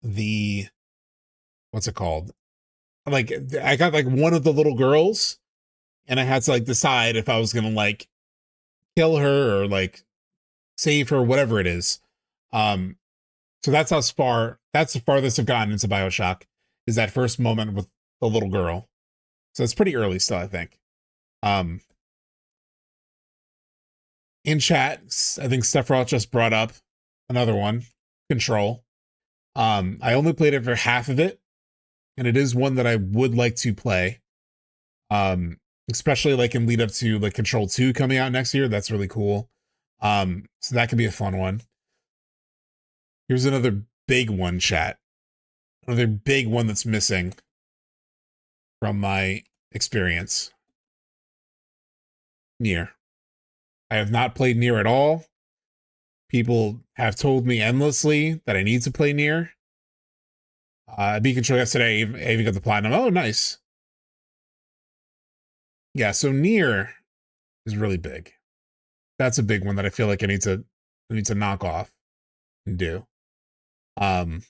S1: the, what's it called? Like I got like one of the little girls and I had to like decide if I was gonna like kill her or like save her, whatever it is. So that's that's the farthest I've gotten into BioShock, is that first moment with the little girl. So it's pretty early still, I think. In chat, I think Sephiroth just brought up another one, Control. I only played it for half of it, and it is one that I would like to play. Especially like in lead up to like Control 2 coming out next year. That's really cool. So that could be a fun one. Here's another big one, chat. Another big one that's missing from my experience. Nier. I have not played Nier at all. People have told me endlessly that I need to play Nier. I beat Control yesterday. I even got the platinum. Oh, nice. Yeah, so Nier is really big. That's a big one that I feel like I need to knock off and do. Cyberpunk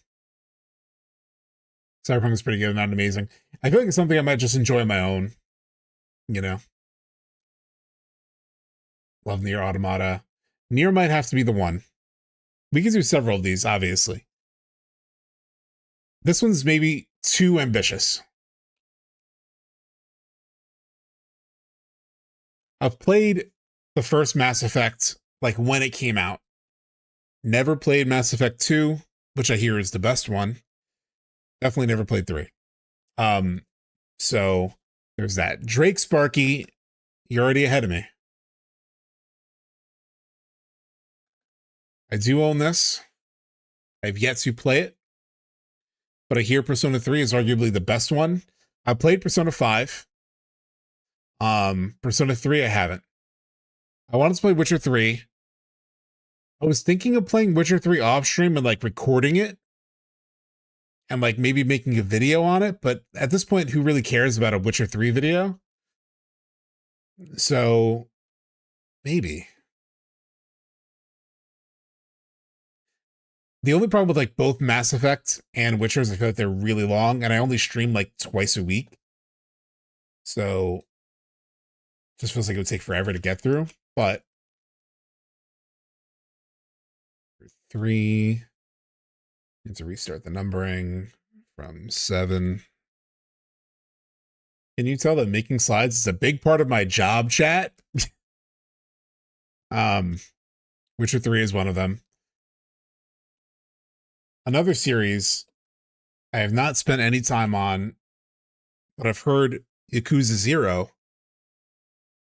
S1: is pretty good, not amazing. I feel like it's something I might just enjoy on my own. You know? Love Nier Automata. Nier might have to be the one. We can do several of these, obviously. This one's maybe too ambitious. I've played the first Mass Effect like when it came out. Never played Mass Effect 2, which I hear is the best one. Definitely never played 3. So there's that. Drake Sparky, you're already ahead of me. I do own this. I've yet to play it, but I hear Persona 3 is arguably the best one. I played Persona 5. Persona 3 I haven't. I wanted to play Witcher 3. I was thinking of playing Witcher 3 off stream and like recording it and like maybe making a video on it, but at this point, who really cares about a Witcher 3 video? So maybe. The only problem with like both Mass Effect and Witcher is I feel like they're really long and I only stream like twice a week. So just feels like it would take forever to get through, but 3, need to restart the numbering from 7. Can you tell that making slides is a big part of my job, chat? Witcher 3 is one of them. Another series I have not spent any time on, but I've heard Yakuza 0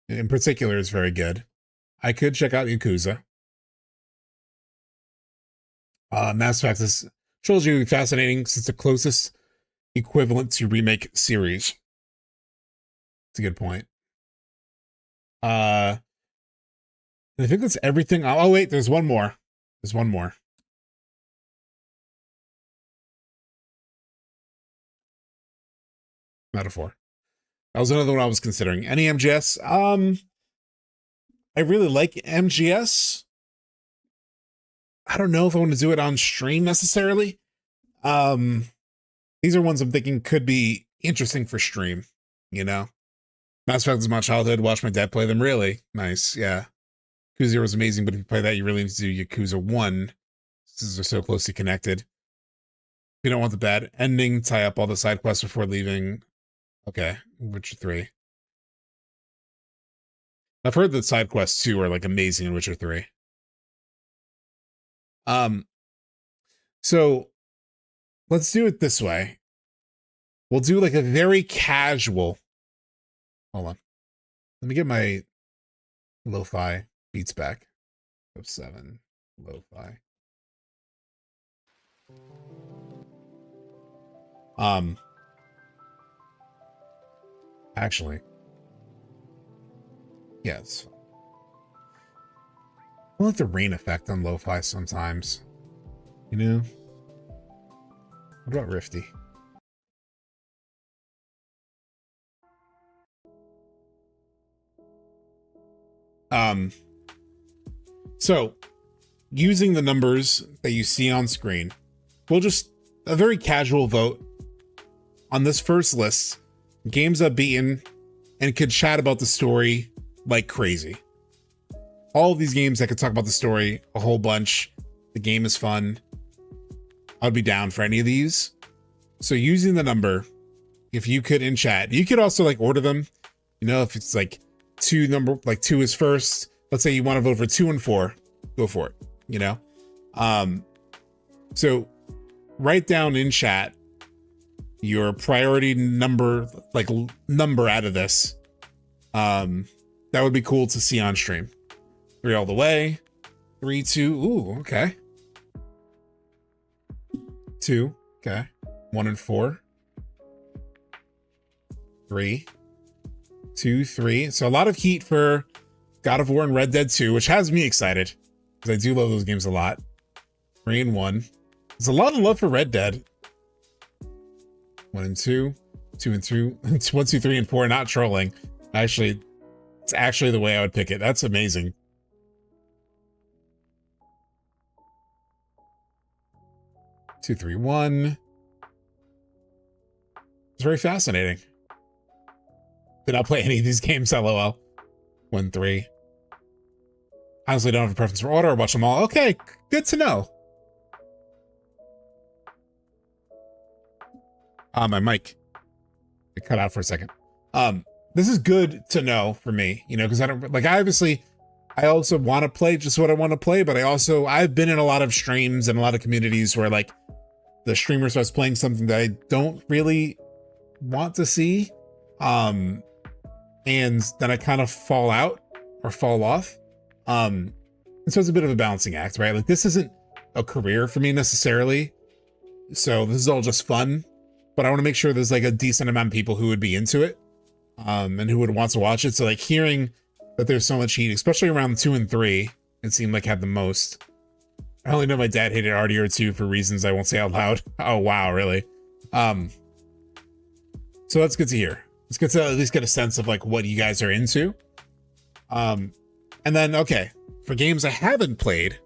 S1: in particular is very good. I could check out Yakuza. Mass Effect is trilogy fascinating since the closest equivalent to remake series. It's a good point. I think that's everything. Oh wait, there's one more. There's one more. Metaphor. That was another one I was considering. Any MGS? I really like MGS. I don't know if I want to do it on stream necessarily. These are ones I'm thinking could be interesting for stream, you know? Mass Effect is my childhood. Watch my dad play them. Really? Nice. Yeah. Yakuza 0 was amazing, but if you play that, you really need to do Yakuza 1. These are so closely connected. If you don't want the bad ending, tie up all the side quests before leaving. Okay, Witcher 3. I've heard that side quests too are like amazing in Witcher 3. So let's do it this way. We'll do like a very casual. Hold on. Let me get my lo-fi beats back. FF7 lo-fi. Actually, yes. I like the rain effect on lo-fi sometimes. You know? What about Rifty? So using the numbers that you see on screen, we'll just a very casual vote on this first list. Games unbeaten and could chat about the story like crazy. All of these games that could talk about the story a whole bunch. The game is fun. I'd be down for any of these. So using the number, if you could in chat, you could also like order them. You know, if it's like two is first. Let's say you want to vote for 2 and 4, go for it. You know, so write down in chat your priority number, like number out of this. That would be cool to see on stream. 3 all the way. 3, 2. Ooh, okay. 2. Okay. 1 and 4. 3. 2, 3. So a lot of heat for God of War and Red Dead 2, which has me excited because I do love those games a lot. 3 and 1. There's a lot of love for Red Dead. 1 and 2. 2 and 2. 1, 2, 3, and 4. Not trolling. Actually, it's actually the way I would pick it. That's amazing. 2, 3, 1. It's very fascinating. Did not play any of these games, lol. 1, 3. Honestly, don't have a preference for order or watch them all. Okay, good to know. My mic. It cut out for a second. This is good to know for me, you know, because I don't like, I also want to play just what I want to play, but I've been in a lot of streams and a lot of communities where like the streamer starts playing something that I don't really want to see. And then I kind of fall out or fall off. And so it's a bit of a balancing act, right? Like this isn't a career for me necessarily. So this is all just fun, but I want to make sure there's like a decent amount of people who would be into it. And who would want to watch it. So like hearing that there's so much heat, especially around 2 and 3, it seemed like had the most. I only know my dad hated RDR2 for reasons I won't say out loud. Oh wow, really? So that's good to hear. It's good to at least get a sense of like what you guys are into. And then, okay, for games I haven't played,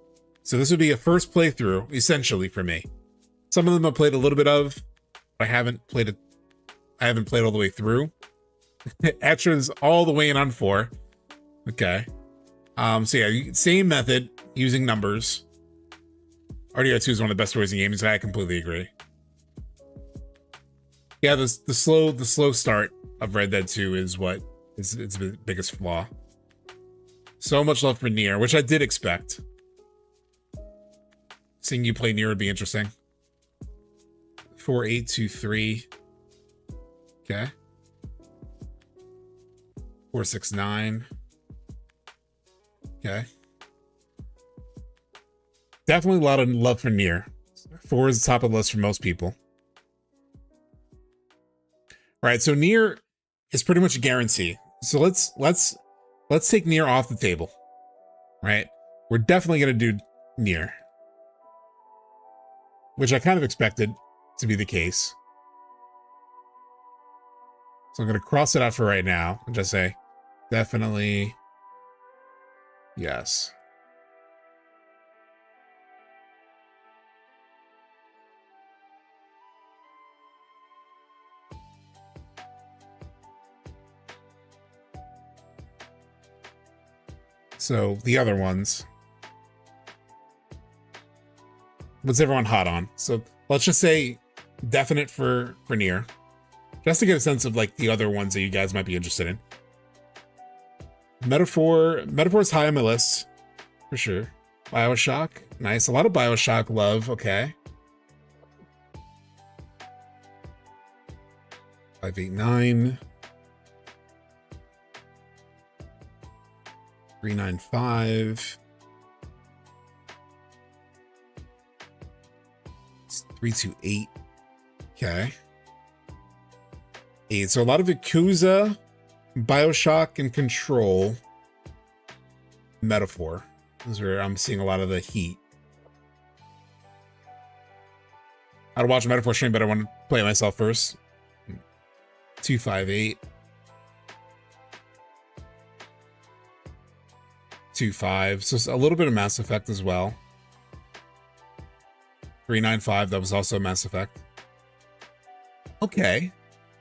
S1: so this would be a first playthrough, essentially, for me. Some of them I've played a little bit of, but I haven't played all the way through. Extras all the way in on 4. Okay. So yeah, same method, using numbers. RDR2 is one of the best stories in games, and I completely agree. Yeah, the slow start of Red Dead 2 is what is its biggest flaw. So much love for Nier, which I did expect. Seeing you play Nier would be interesting. 4, 8, 2, 3. Okay. 4, 6, 9. Okay. Definitely a lot of love for Nier. 4 is the top of the list for most people. All right, so Nier is pretty much a guarantee. So let's take Nier off the table. Right? We're definitely gonna do Nier, which I kind of expected to be the case. So I'm gonna cross it out for right now and just say definitely yes. So the other ones, what's everyone hot on? So let's just say definite for Nier, just to get a sense of like the other ones that you guys might be interested in. Metaphor's high on my list for sure. BioShock. Nice. A lot of BioShock love. Okay. 589. 395. 328. Okay. 8. So a lot of Yakuza, BioShock, and Control. Metaphor. This is where I'm seeing a lot of the heat. I'd watch a Metaphor stream, but I want to play it myself first. 258. 25. So it's a little bit of Mass Effect as well. 395. That was also Mass Effect. Okay.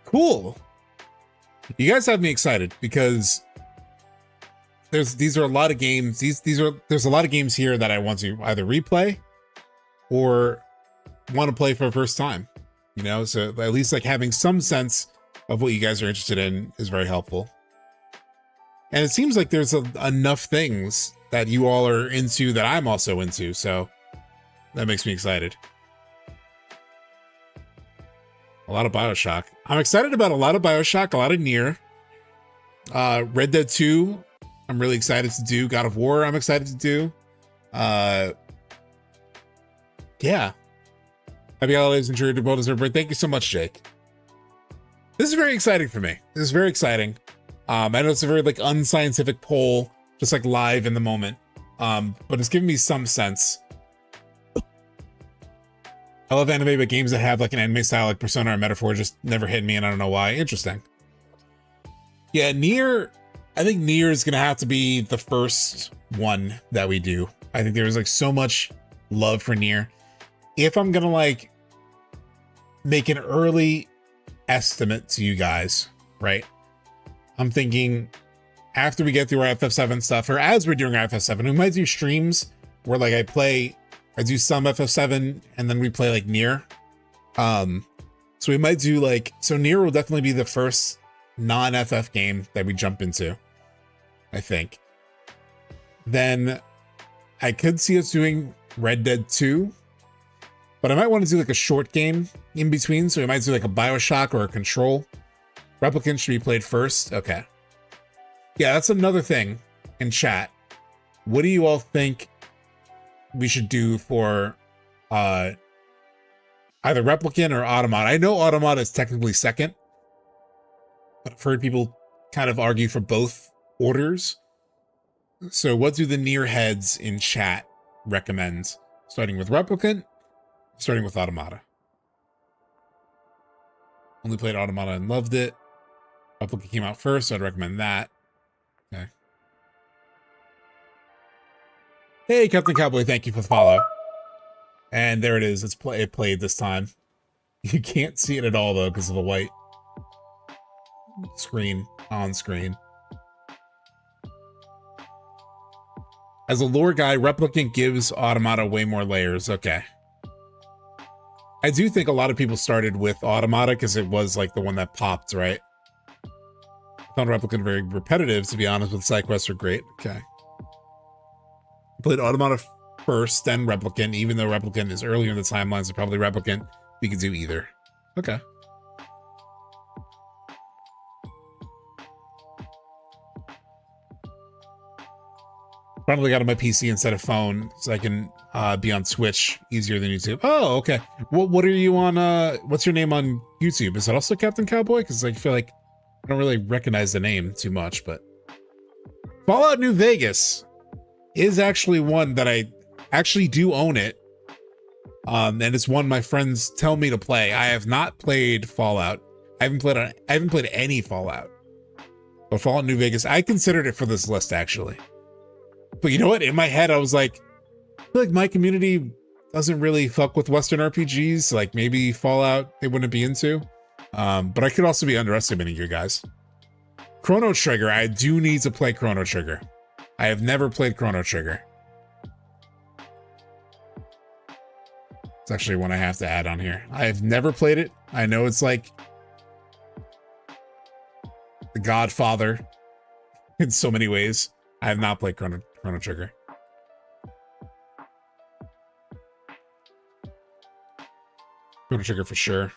S1: Cool. You guys have me excited because these are a lot of games. There's a lot of games here that I want to either replay or want to play for the first time. You know, so at least like having some sense of what you guys are interested in is very helpful. And it seems like there's enough things that you all are into that I'm also into, so that makes me excited. A lot of BioShock. I'm excited about a lot of BioShock, a lot of Nier. Red Dead 2, I'm really excited to do. God of War, I'm excited to do. Yeah. Happy holidays and cheery to both. Thank you so much, Jake. This is very exciting for me. This is very exciting. I know it's a very like unscientific poll, just like live in the moment. But it's giving me some sense. I love anime, but games that have like an anime style like Persona or Metaphor just never hit me, and I don't know why. Interesting. Yeah, Nier, I think Nier is gonna have to be the first one that we do. I think there's like so much love for Nier. If I'm gonna like make an early estimate to you guys, right? I'm thinking after we get through our FF7 stuff, or as we're doing our FF7, we might do streams where like I do some FF7 and then we play like Nier. So we might do like, so Nier will definitely be the first non-FF game that we jump into, I think. Then I could see us doing Red Dead 2, but I might want to do like a short game in between. So we might do like a BioShock or a Control. Replicant should be played first. Okay. Yeah, that's another thing in chat. What do you all think we should do for either Replicant or Automata? I know Automata is technically second, but I've heard people kind of argue for both orders. So what do the Nier heads in chat recommend? Starting with Replicant, starting with Automata? Only played Automata and loved it. Replicant came out first, so I'd recommend that. Okay. Hey, Captain Cowboy, thank you for the follow. And there it is. It played this time. You can't see it at all, though, because of the white screen on screen. As a lore guy, Replicant gives Automata way more layers. Okay. I do think a lot of people started with Automata because it was like the one that popped, right? I found Replicant very repetitive, to be honest, but side quests are great. Okay. Played Automata first, then Replicant. Even though Replicant is earlier in the timeline, so probably Replicant. We could do either. Okay. Probably got on my PC instead of phone, so I can be on Twitch easier than YouTube. Oh, okay. What are you on? What's your name on YouTube? Is that also Captain Cowboy? Because I feel like I don't really recognize the name too much, but Fallout New Vegas is actually one that I actually do own it. And it's one my friends tell me to play. I have not played Fallout. I haven't played any Fallout. But Fallout New Vegas, I considered it for this list actually. But you know what? In my head, I was like, I feel like my community doesn't really fuck with Western RPGs. Like maybe Fallout they wouldn't be into. But I could also be underestimating you guys. Chrono Trigger, I do need to play Chrono Trigger. I have never played Chrono Trigger. It's actually one I have to add on here. I have never played it. I know it's like The Godfather in so many ways. I have not played Chrono Trigger. Chrono Trigger for sure.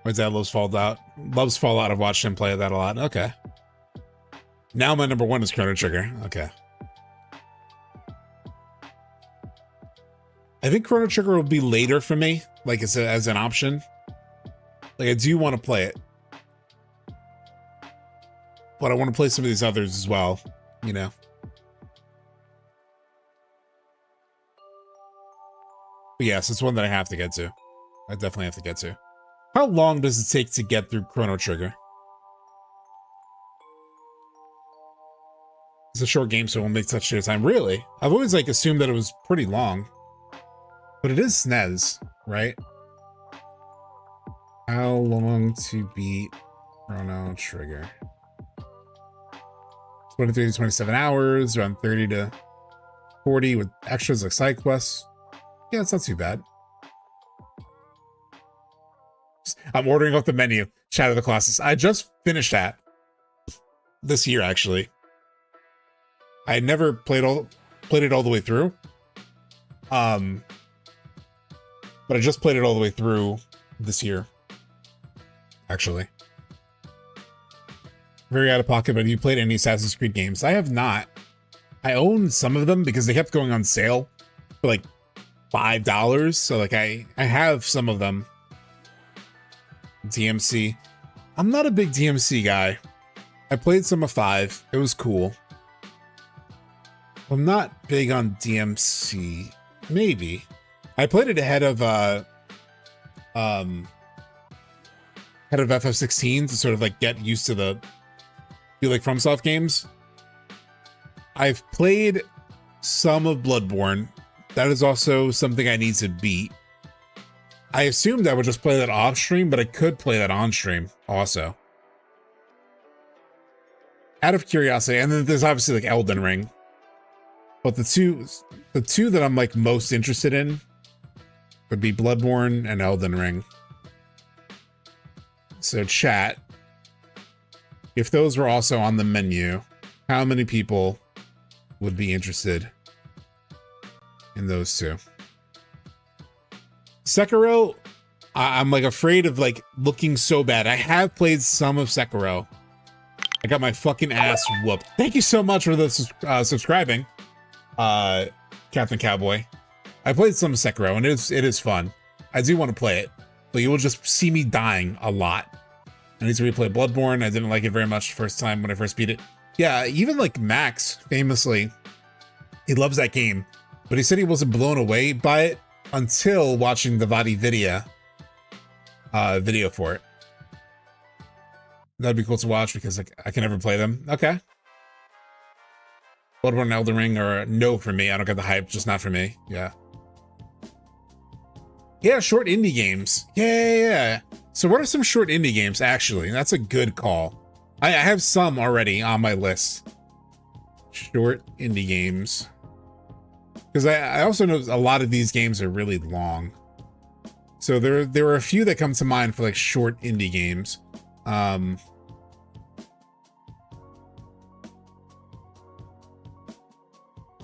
S1: What's that? Loves Fallout. Loves Fallout. I've watched him play that a lot. Okay. Now my number one is Chrono Trigger. Okay. I think Chrono Trigger will be later for me, like as an option. Like I do want to play it, but I want to play some of these others as well, you know. But yes, it's one that I have to get to. I definitely have to get to. How long does it take to get through Chrono Trigger? It's a short game, so it won't make such short time. Really? I've always like assumed that it was pretty long. But it is SNES, right? How long to beat Chrono Trigger? 23 to 27 hours, around 30 to 40 with extras like side quests. Yeah, it's not too bad. I'm ordering off the menu. Shadow of the Colossus. I just finished that this year, actually. I never played it all the way through. But I just played it all the way through this year, actually. Very out of pocket, but have you played any Assassin's Creed games? I have not. I own some of them because they kept going on sale for like $5. So like I have some of them. DMC. I'm not a big DMC guy. I played some of 5. It was cool. I'm not big on DMC. Maybe. I played it ahead of FF16 to sort of like get used to the like FromSoft games. I've played some of Bloodborne. That is also something I need to beat. I assumed I would just play that off stream, but I could play that on stream also. Out of curiosity, and then there's obviously like Elden Ring. But the two that I'm like most interested in would be Bloodborne and Elden Ring. So chat, if those were also on the menu, how many people would be interested in those two? Sekiro, I'm like afraid of like looking so bad. I have played some of Sekiro. I got my fucking ass whooped. Thank you so much for the subscribing, Captain Cowboy. I played some Sekiro and it is fun. I do want to play it, but you will just see me dying a lot. I need to replay Bloodborne. I didn't like it very much the first time when I first beat it. Yeah, even like Max, famously, he loves that game, but he said he wasn't blown away by it until watching the VaatiVidya video for it. That'd be cool to watch because like, I can never play them. Okay. Bloodborne and Elden Ring are a no for me. I don't get the hype, just not for me. Yeah. Yeah, short indie games. Yeah. So what are some short indie games, actually? That's a good call. I have some already on my list. Short indie games. Because I also know a lot of these games are really long. So there were a few that come to mind for like short indie games.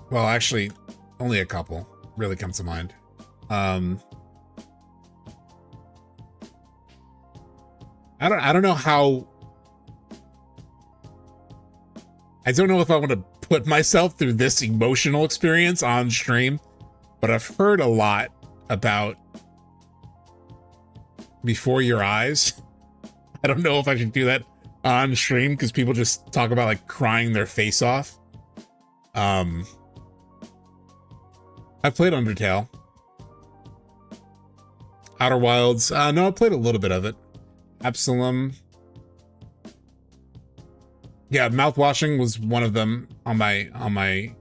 S1: Well, actually, only a couple really come to mind. I don't know how. I don't know if I want to put myself through this emotional experience on stream, but I've heard a lot about Before Your Eyes. I don't know if I should do that on stream because people just talk about like crying their face off. I played Undertale. Outer Wilds. No, I played a little bit of it. Absalom. Yeah, Mouthwashing was one of them on my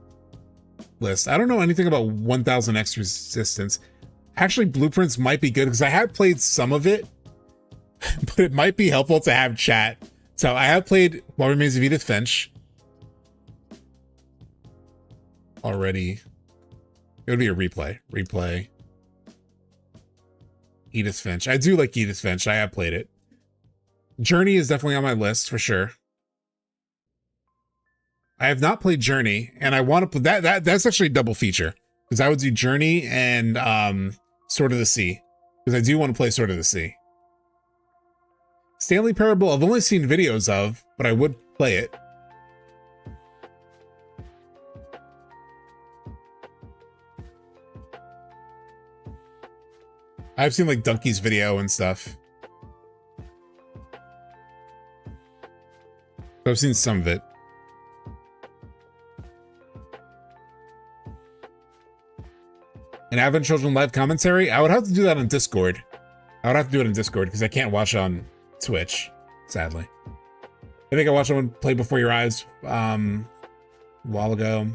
S1: list. I don't know anything about 1000 X Resistance. Actually, Blueprints might be good because I have played some of it, but it might be helpful to have chat. So I have played What Remains of Edith Finch already. It would be a replay. Edith Finch. I do like Edith Finch. I have played it. Journey is definitely on my list for sure. I have not played Journey, and I want to play that. That's actually a double feature. Because I would do Journey and Sword of the Sea. Because I do want to play Sword of the Sea. Stanley Parable, I've only seen videos of, but I would play it. I've seen like Donkey's video and stuff. I've seen some of it. An Advent Children live commentary? I would have to do that on Discord. I would have to do it on Discord because I can't watch on Twitch, sadly. I think I watched someone play Before Your Eyes a while ago.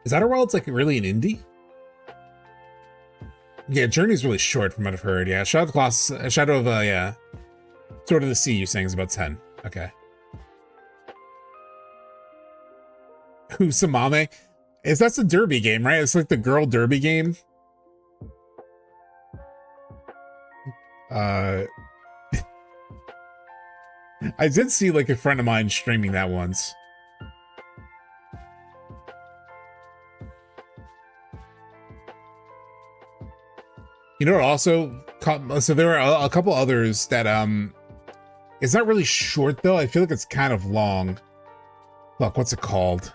S1: Is that a world it's like really an indie? Yeah, Journey's really short from what I've heard. Yeah, Shadow of yeah. Sword of the Sea, you're saying is about 10. Okay. Usamame? That's a derby game, right? It's like the girl derby game. I did see like a friend of mine streaming that once. You know what also caught, so there are a couple others that it's not really short though. I feel like it's kind of long. Look, what's it called?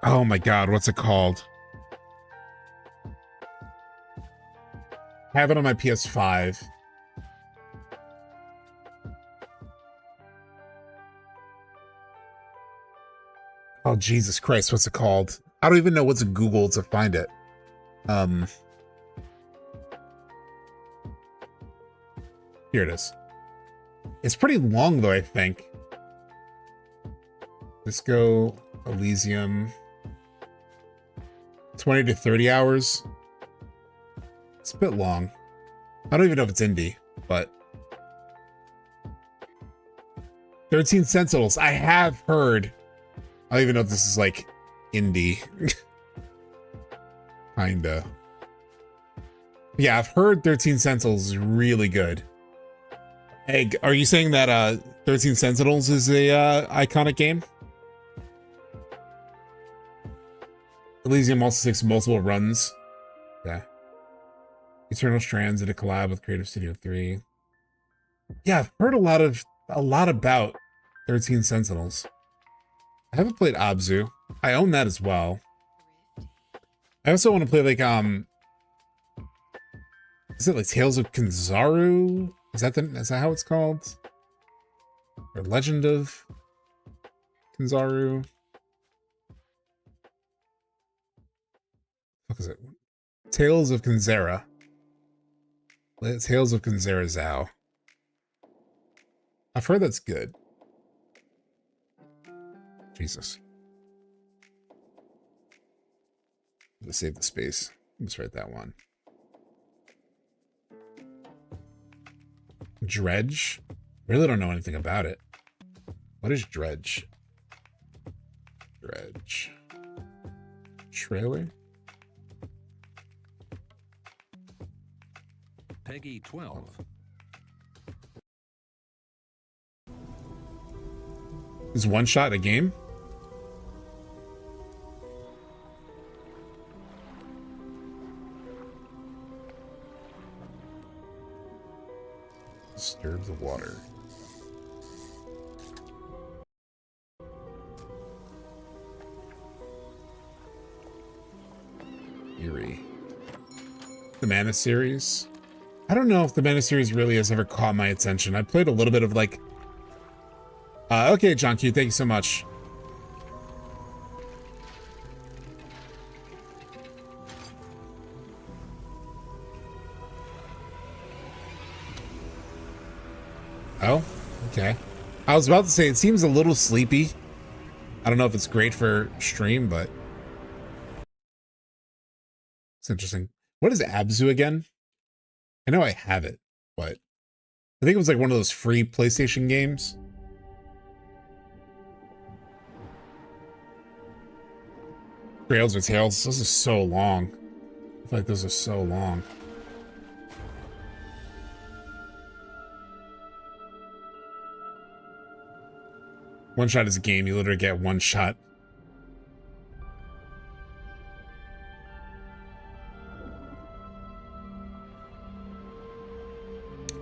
S1: Oh my god, what's it called? I have it on my PS5. Oh Jesus Christ, what's it called? I don't even know what's Google to find it. Here it is. It's pretty long though, I think. Disco Elysium. 20 to 30 hours. It's a bit long. I don't even know if it's indie, but 13 Sentinels. I have heard. I don't even know if this is like indie. Kinda. Yeah, I've heard 13 Sentinels is really good. Hey, are you saying that 13 Sentinels is a iconic game? Elysium also takes multiple runs. Yeah. Eternal Strands did a collab with Creative Studio 3. Yeah, I've heard a lot about 13 Sentinels. I haven't played Abzu. I own that as well. I also want to play like is it like Tales of Kanzaru? Is that how it's called? Or Legend of Kanzaru? What is it? Tales of Kanzera. Tales of Kanzera Zao. I've heard that's good. Jesus. Let's save the space. Let's write that one. Dredge? Really don't know anything about it. What is Dredge? Dredge. Trailer?
S13: Peggy 12.
S1: Is one shot a game? Disturb the water. Eerie. The Mana series. I don't know if the Mana series really has ever caught my attention. I played a little bit of like... okay, John Q, thank you so much. Oh, okay. I was about to say, it seems a little sleepy. I don't know if it's great for stream, but... it's interesting. What is Abzu again? I know I have it, but... I think it was like one of those free PlayStation games. Trails or Tales. This is so long. I feel like those are so long. One shot is a game. You literally get one shot.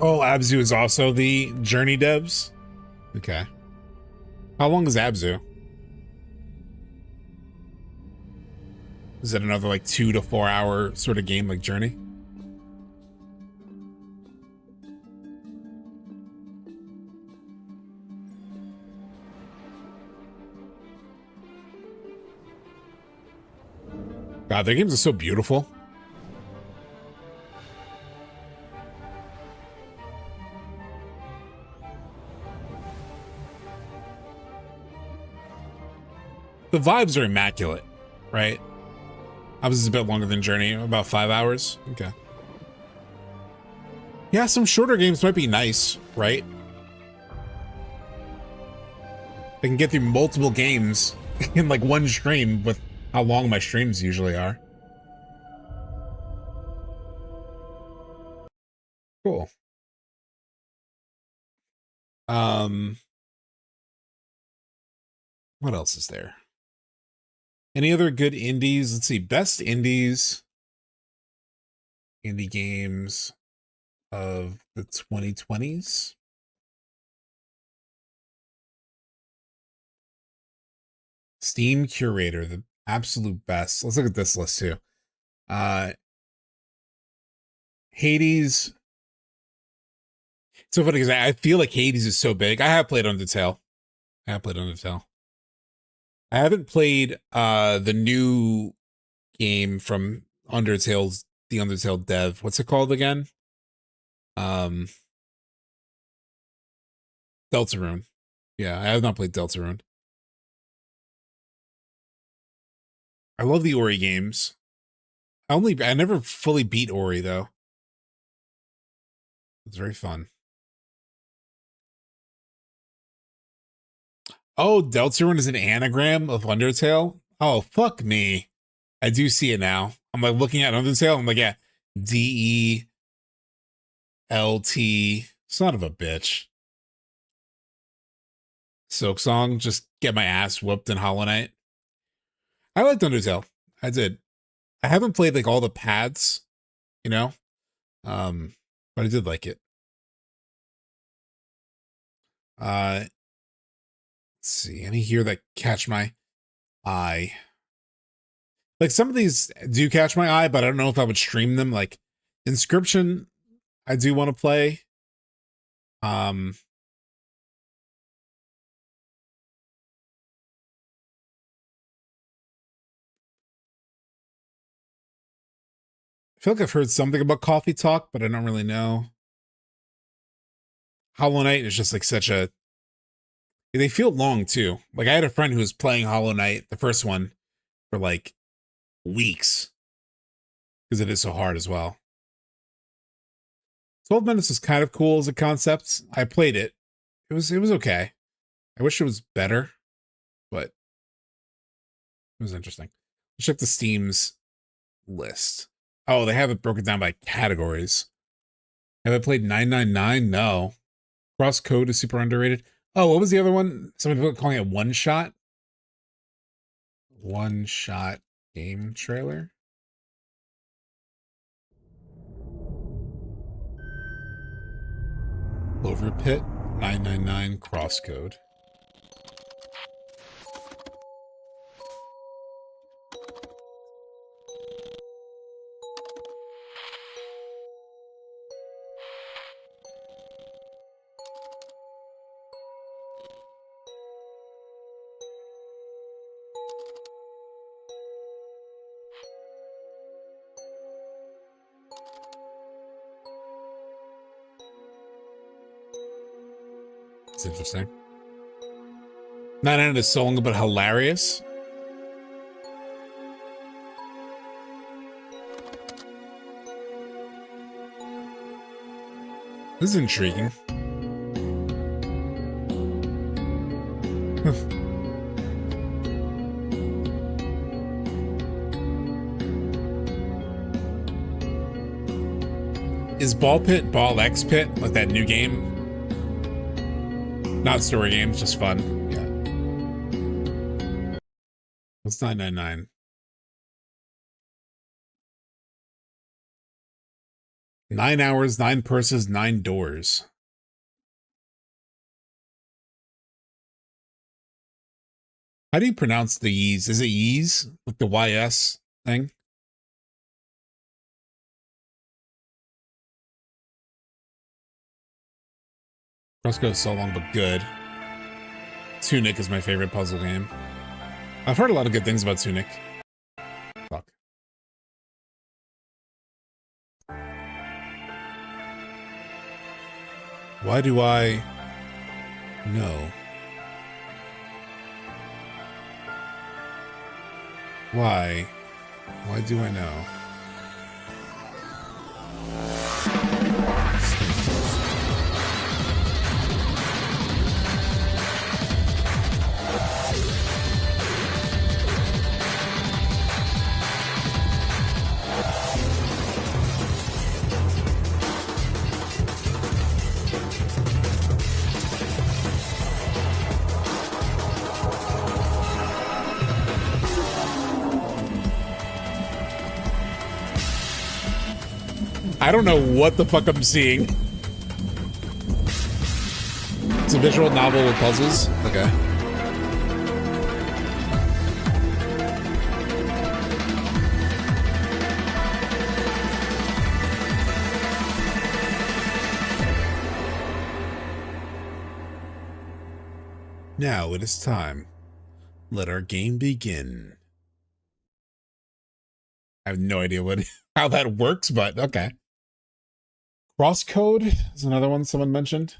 S1: Oh, Abzu is also the Journey devs? Okay. How long is Abzu? Is it another like 2 to 4 hour sort of game like Journey? God, their games are so beautiful. The vibes are immaculate, right? Obviously, it's a bit longer than Journey, about 5 hours. Okay. Yeah, some shorter games might be nice, right? They can get through multiple games in like one stream with how long my streams usually are. Cool. What else is there? Any other good indies? Let's see. Best indies. Indie games of the 2020s. Steam Curator, the absolute best. Let's look at this list too. Hades. It's so funny because I feel like Hades is so big. I have played Undertale. I haven't played the new game from Undertale's the Undertale dev. What's it called again? Deltarune. Yeah, I have not played Deltarune. I love the Ori games. I never fully beat Ori though. It's very fun. Oh, Deltarune is an anagram of Undertale? Oh, fuck me. I do see it now. I'm like looking at Undertale. I'm like, yeah, DELT. Son of a bitch. Silksong, just get my ass whooped in Hollow Knight. I liked Undertale. I did. I haven't played like all the paths, you know? But I did like it. Let's see, any here that catch my eye? Like some of these do catch my eye, but I don't know if I would stream them. Like Inscription, I do want to play. I feel like I've heard something about Coffee Talk, but I don't really know. Hollow Knight is just like such a... They feel long too. Like I had a friend who was playing Hollow Knight, the first one, for like weeks. Because it is so hard as well. 12 Minutes is kind of cool as a concept. I played it. It was okay. I wish it was better, but it was interesting. Let's check the Steam's list. Oh, they have it broken down by categories. Have I played 999? No. Cross Code is super underrated. Oh, what was the other one? Some people calling it One Shot. One Shot game trailer. Clover Pit 999 Cross Code. It's interesting. Not in a song, but hilarious. This is intriguing. Is Ball Pit Ball X Pit like that new game? Not story games, just fun. Yeah. What's 999? 9 hours, 9 purses, 9 doors. How do you pronounce the Y's? Is it Y's? Like the YS thing? Fresco is so long but good. Tunic is my favorite puzzle game. I've heard a lot of good things about Tunic. Fuck. Why do I know? Why? Why do I know? I don't know what the fuck I'm seeing. It's a visual novel with puzzles. Okay. Now it is time. Let our game begin. I have no idea how that works, but okay. Crosscode is another one someone mentioned.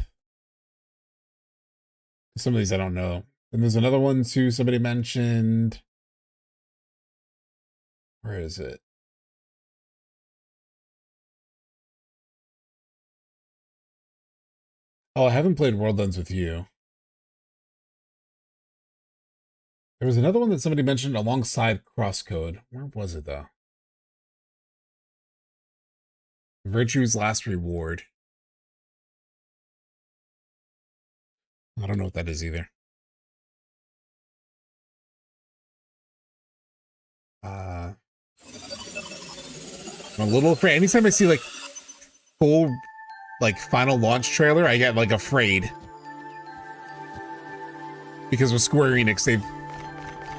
S1: Some of these I don't know. And there's another one too somebody mentioned. Where is it? Oh, I haven't played World Ends with You. There was another one that somebody mentioned alongside Crosscode. Where was it though? Virtue's Last Reward. I don't know what that is either. I'm a little afraid. Anytime I see like full like final launch trailer, I get like afraid. Because with Square Enix, they've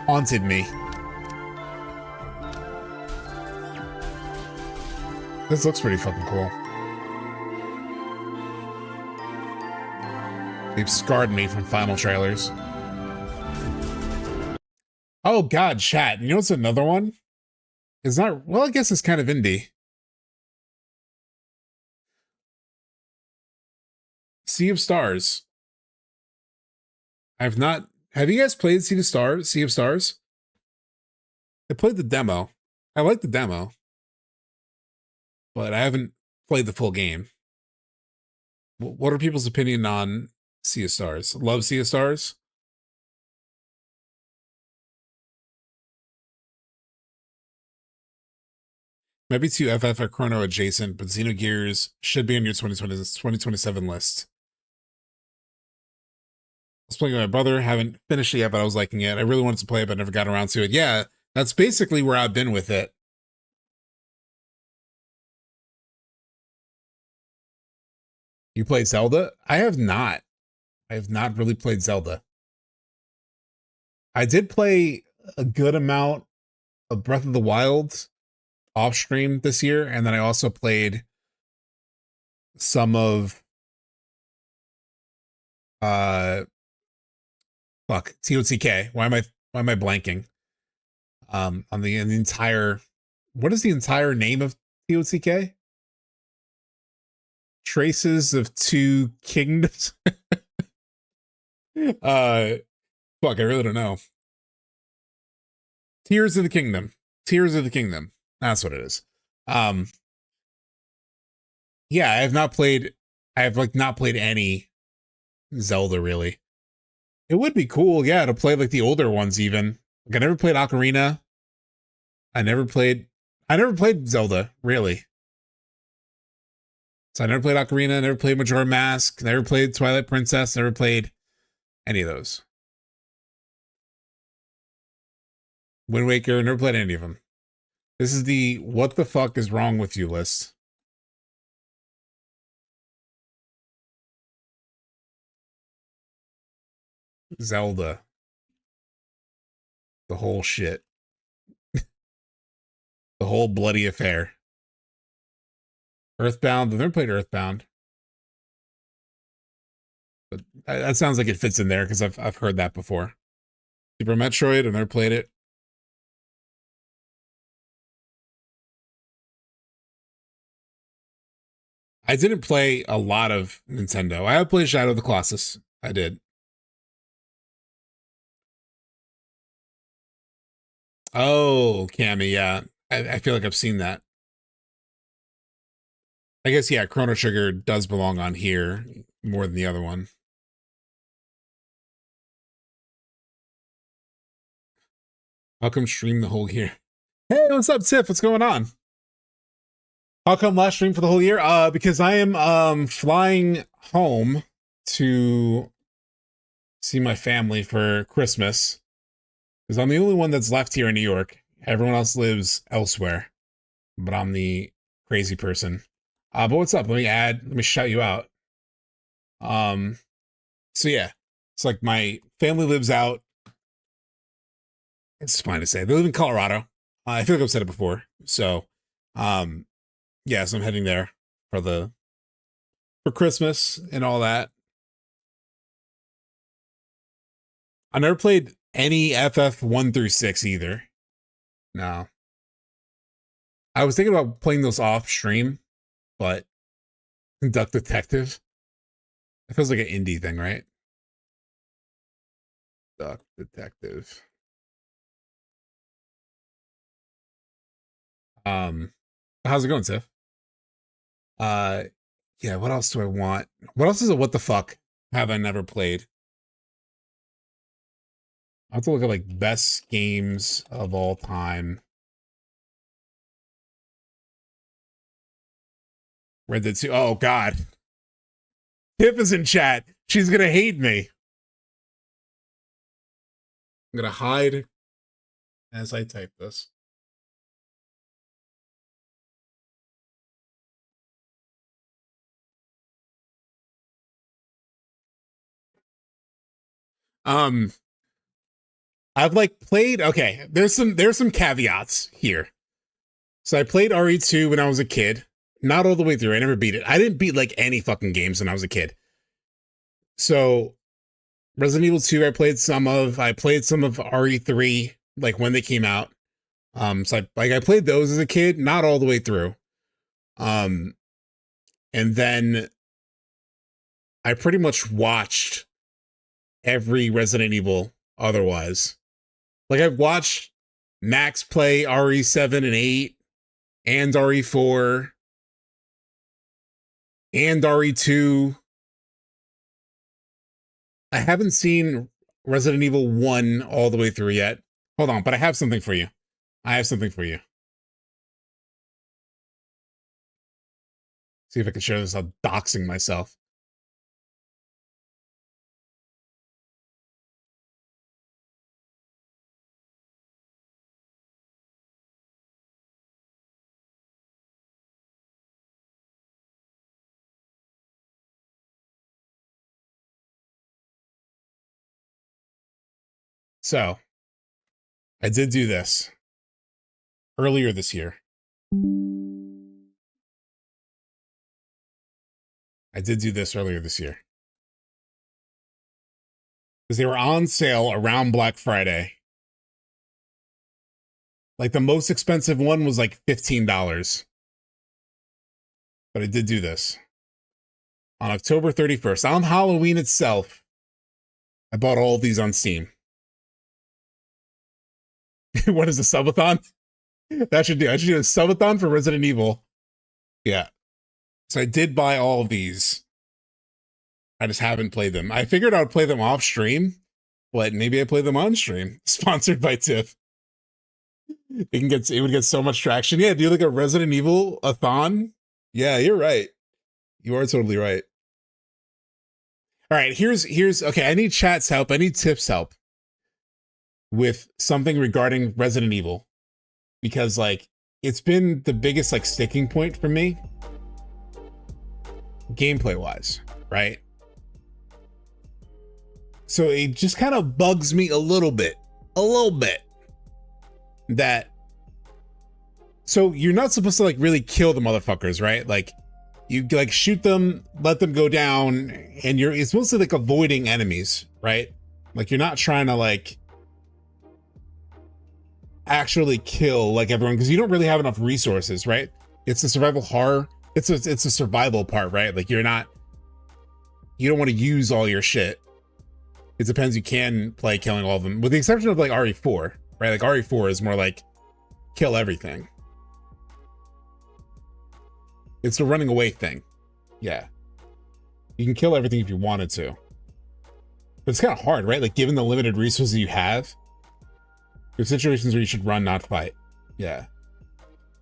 S1: haunted me. This looks pretty fucking cool. They've scarred me from final trailers. Oh god, chat. You know what's another one? It's not, well, I guess it's kind of indie. Sea of Stars. Have you guys played Sea of Stars? I played the demo. I like the demo. But I haven't played the full game. What are people's opinion on Sea of Stars? Love Sea of Stars? Maybe 2 FF are Chrono adjacent, but Xenogears should be on your 2027 list. I was playing with my brother, haven't finished it yet, but I was liking it. I really wanted to play it, but never got around to it. Yeah, that's basically where I've been with it. You played Zelda? I have not. I have not really played Zelda. I did play a good amount of Breath of the Wild off stream this year, and then I also played some of TOTK. Why am I blanking? On the entire, what is the entire name of TOTK? Traces of Two Kingdoms. Fuck, I really don't know. Tears of the Kingdom. Tears of the Kingdom. That's what it is. Yeah, I have not played any Zelda really. It would be cool, yeah, to play like the older ones even. Like I never played Ocarina. I never played Zelda, really. So I never played Ocarina, never played Majora's Mask, never played Twilight Princess, never played any of those. Wind Waker, never played any of them. This is the what the fuck is wrong with you list. Zelda. The whole shit. The whole bloody affair. Earthbound. I've never played Earthbound. But that sounds like it fits in there because I've heard that before. Super Metroid. I've never played it. I didn't play a lot of Nintendo. I have played Shadow of the Colossus. I did. Oh, Cammy, yeah. I feel like I've seen that. I guess, yeah, Chrono Trigger does belong on here more than the other one. How come stream the whole year? Hey, what's up, Tiff? What's going on? How come last stream for the whole year? Because I am flying home to see my family for Christmas. Because I'm the only one that's left here in New York. Everyone else lives elsewhere. But I'm the crazy person. But what's up? Let me shout you out. So yeah. It's like my family lives out. It's fine to say. They live in Colorado. I feel like I've said it before. So yeah, so I'm heading there for Christmas and all that. I never played any FF 1 through 6 either. No. I was thinking about playing those off stream, but Duck Detective. It feels like an indie thing, right? Duck Detective. How's it going, Tiff? Yeah, what else do I want? What else is a what the fuck have I never played? I have to look at like best games of all time. Red Dead 2. Oh god. Tiff is in chat. She's gonna hate me. I'm gonna hide as I type this. I've like played, okay, there's some caveats here. So I played RE2 when I was a kid. Not all the way through. I never beat it. I didn't beat like any fucking games when I was a kid. So Resident Evil 2 I played some of. I played some of RE3 like when they came out. So I played those as a kid, not all the way through. And then I pretty much watched every Resident Evil otherwise. Like I've watched Max play RE7 and 8 and RE4 and RE2. I haven't seen Resident Evil 1 all the way through yet. Hold on, but I have something for you. See if I can share this without doxing myself. So, I did do this earlier this year. Because they were on sale around Black Friday. Like the most expensive one was like $15. But I did do this. On October 31st, on Halloween itself, I bought all of these on Steam. What is the subathon? I should do a subathon for Resident Evil. Yeah. So I did buy all of these. I just haven't played them. I figured I would play them off stream, but maybe I play them on stream. Sponsored by Tiff. It would get so much traction. Yeah, do like a Resident Evil-a-thon? Yeah, you're right. You are totally right. All right, here's okay, I need chat's help. I need Tiff's help. with something regarding Resident Evil, because like it's been the biggest like sticking point for me gameplay wise, right? So it just kind of bugs me a little bit that, so you're not supposed to like really kill the motherfuckers, right? Like you like shoot them, let them go down, and it's mostly like avoiding enemies, right? Like you're not trying to like actually kill like everyone, because you don't really have enough resources, right? It's a survival horror. It's a survival part, right? Like you don't want to use all your shit. It depends. You can play killing all of them, with the exception of like RE4, right? Like RE4 is more like kill everything. It's a running away thing. Yeah. You can kill everything if you wanted to. But it's kind of hard, right? Like given the limited resources you have, there's situations where you should run, not fight. Yeah.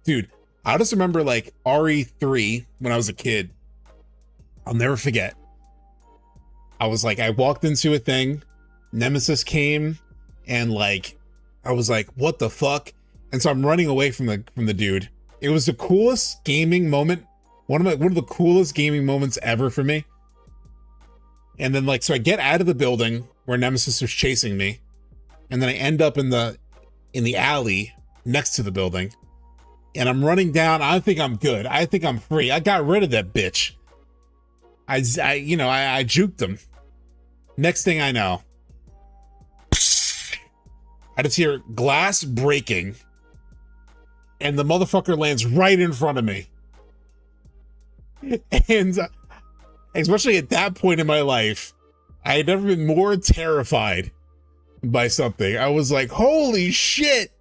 S1: Dude, I just remember like RE3 when I was a kid. I'll never forget. I was like, I walked into a thing, Nemesis came, and like, I was like, what the fuck? And so I'm running away from the dude. It was the coolest gaming moment. One of the coolest gaming moments ever for me. And then like, so I get out of the building where Nemesis was chasing me, and then I end up in the alley next to the building, and I'm running down. I think I'm good. I think I'm free. I got rid of that bitch. I juked him. Next thing I know, I just hear glass breaking, and the motherfucker lands right in front of me. And especially at that point in my life, I had never been more terrified by something. I was like, holy shit.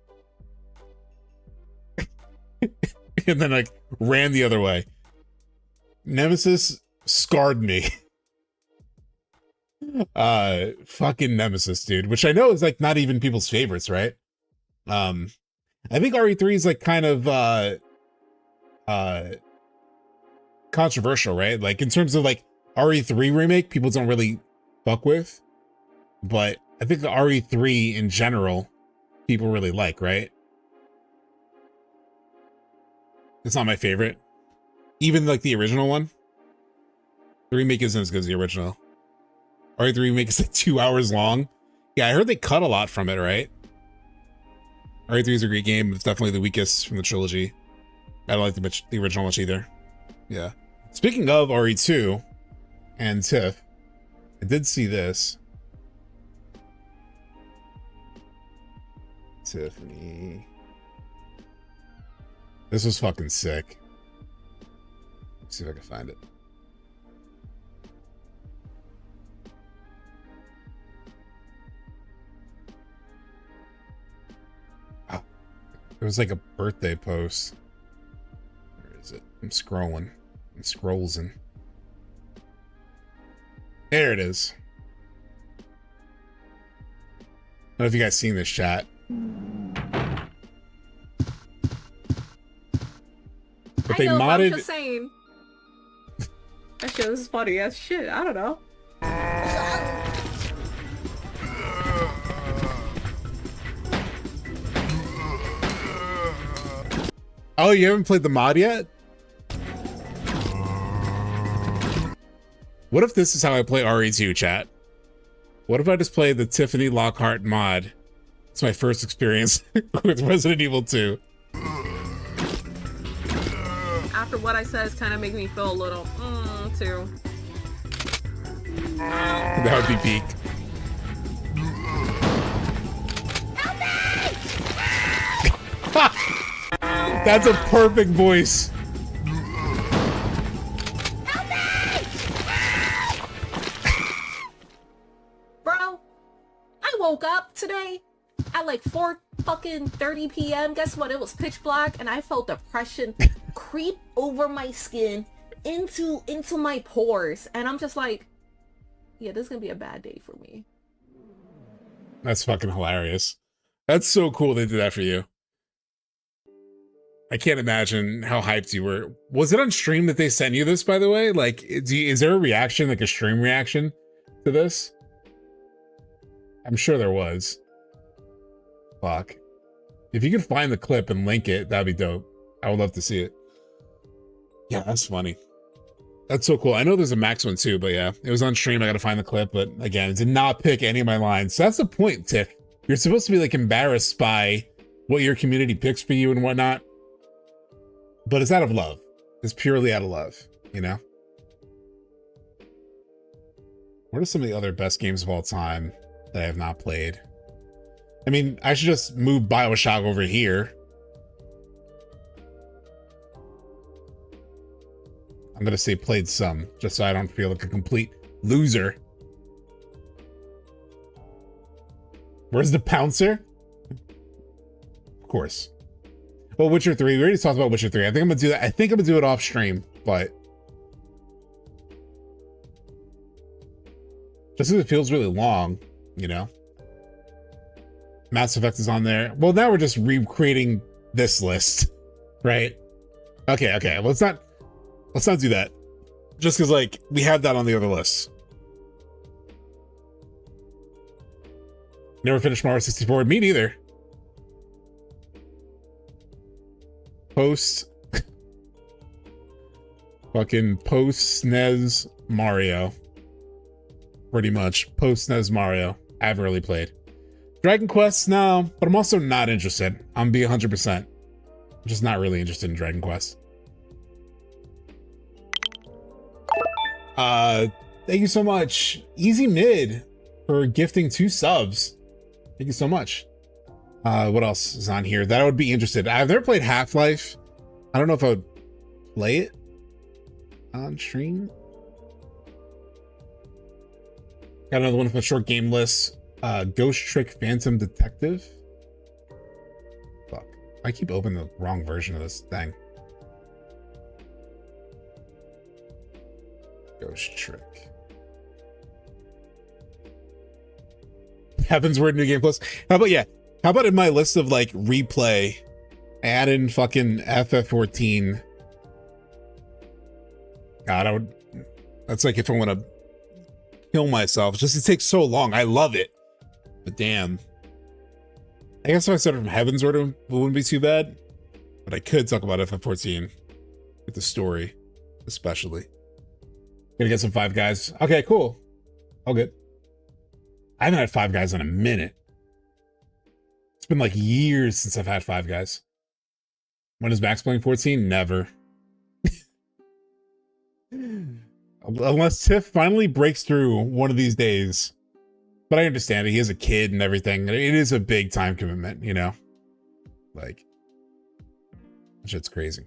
S1: And then I ran the other way. Nemesis scarred me. Fucking Nemesis, dude, which I know is like not even people's favorites, right? I think RE3 is like kind of controversial, right? Like in terms of like RE3 remake, people don't really fuck with, but I think the RE3 in general people really like, right? It's not my favorite, even like the original one. The remake isn't as good as the original. RE3 remake is like 2 hours long. Yeah, I heard they cut a lot from it, right? RE3 is a great game. It's definitely the weakest from the trilogy. I don't like the original much either. Yeah. Speaking of RE2 and Tiff, I did see this. Tiffany. This was fucking sick. Let's see if I can find it. Oh, it was like a birthday post. Where is it? I'm scrolling. I'm scrollsing. There it is. I don't know if you guys seen this chat. But they modded.
S23: I'm just saying. That shit was funny as shit. I don't know.
S1: Oh, you haven't played the mod yet? What if this is how I play RE2, chat? What if I just play the Tiffany Lockhart mod? It's my first experience with Resident Evil 2.
S23: After what I said, it's kind of making me feel a little, too.
S1: That would be peak. That's a perfect voice.
S23: Bro, I woke up today at like 4:30 p.m. Guess what? It was pitch black, and I felt depression creep over my skin into my pores, and I'm just like, yeah, this is gonna be a bad day for me.
S1: That's fucking hilarious. That's so cool they did that for you. I can't imagine how hyped you were. Was it on stream that they sent you this, by the way? Like, is there a reaction, like a stream reaction to this? I'm sure there was. Fuck. If you could find the clip and link it, that'd be dope. I would love to see it. Yeah, that's funny. That's so cool. I know there's a Max one too, but yeah, it was on stream. I gotta find the clip, but again, it did not pick any of my lines. So that's the point, Tiff. You're supposed to be like embarrassed by what your community picks for you and whatnot, but it's out of love. It's purely out of love, you know? What are some of the other best games of all time that I have not played? I mean, I should just move BioShock over here. I'm gonna say played some, just so I don't feel like a complete loser. Where's the Pouncer? Of course. Well, Witcher 3, we already talked about Witcher 3. I think I'm gonna do that. I think I'm gonna do it off stream, but just because it feels really long, you know? Mass Effect is on there. Well, now we're just recreating this list, right? Okay. Let's not do that. Just because, like, we had that on the other list. Never finished Mario 64. Me neither. Fucking post SNES Mario. Pretty much. Post SNES Mario. I haven't really played. Dragon Quest, no, but I'm also not interested. I'm be 100%. I'm just not really interested in Dragon Quest. Thank you so much, Easy Mid, for gifting 2 subs. Thank you so much. What else is on here that I would be interested? I've never played Half-Life. I don't know if I would play it on stream. Got another one from a short game list. Ghost Trick Phantom Detective. Fuck. I keep opening the wrong version of this thing. Ghost Trick. Heaven's Word New Game Plus. How about in my list of like replay, add in fucking FF14. God, that's like if I want to kill myself. Just it takes so long. I love it. But damn. I guess if I started from Heaven's Word, it wouldn't be too bad. But I could talk about FF14 with the story, especially. Gonna get some Five Guys. Okay, cool. All good. I haven't had Five Guys in a minute. It's been like years since I've had Five Guys. When is Max playing 14? Never. Unless Tiff finally breaks through one of these days. But I understand it. He has a kid and everything. It is a big time commitment, you know? Like, shit's crazy.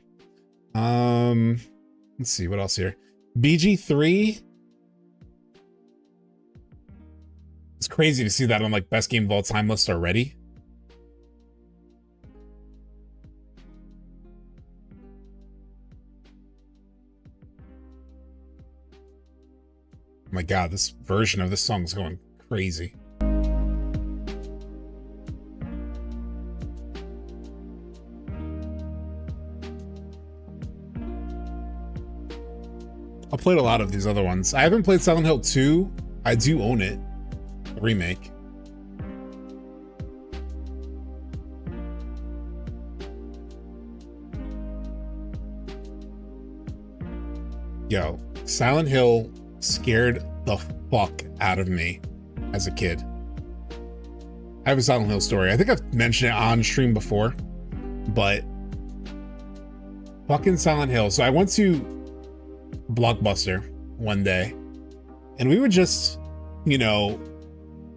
S1: Let's see, what else here? BG3. It's crazy to see that on like best game of all time list already. Oh my god, this version of this song is going crazy. I played a lot of these other ones. I haven't played Silent Hill 2. I do own it. A remake. Yo, Silent Hill scared the fuck out of me as a kid. I have a Silent Hill story. I think I've mentioned it on stream before, but fucking Silent Hill. So I went to Blockbuster one day and we would just, you know,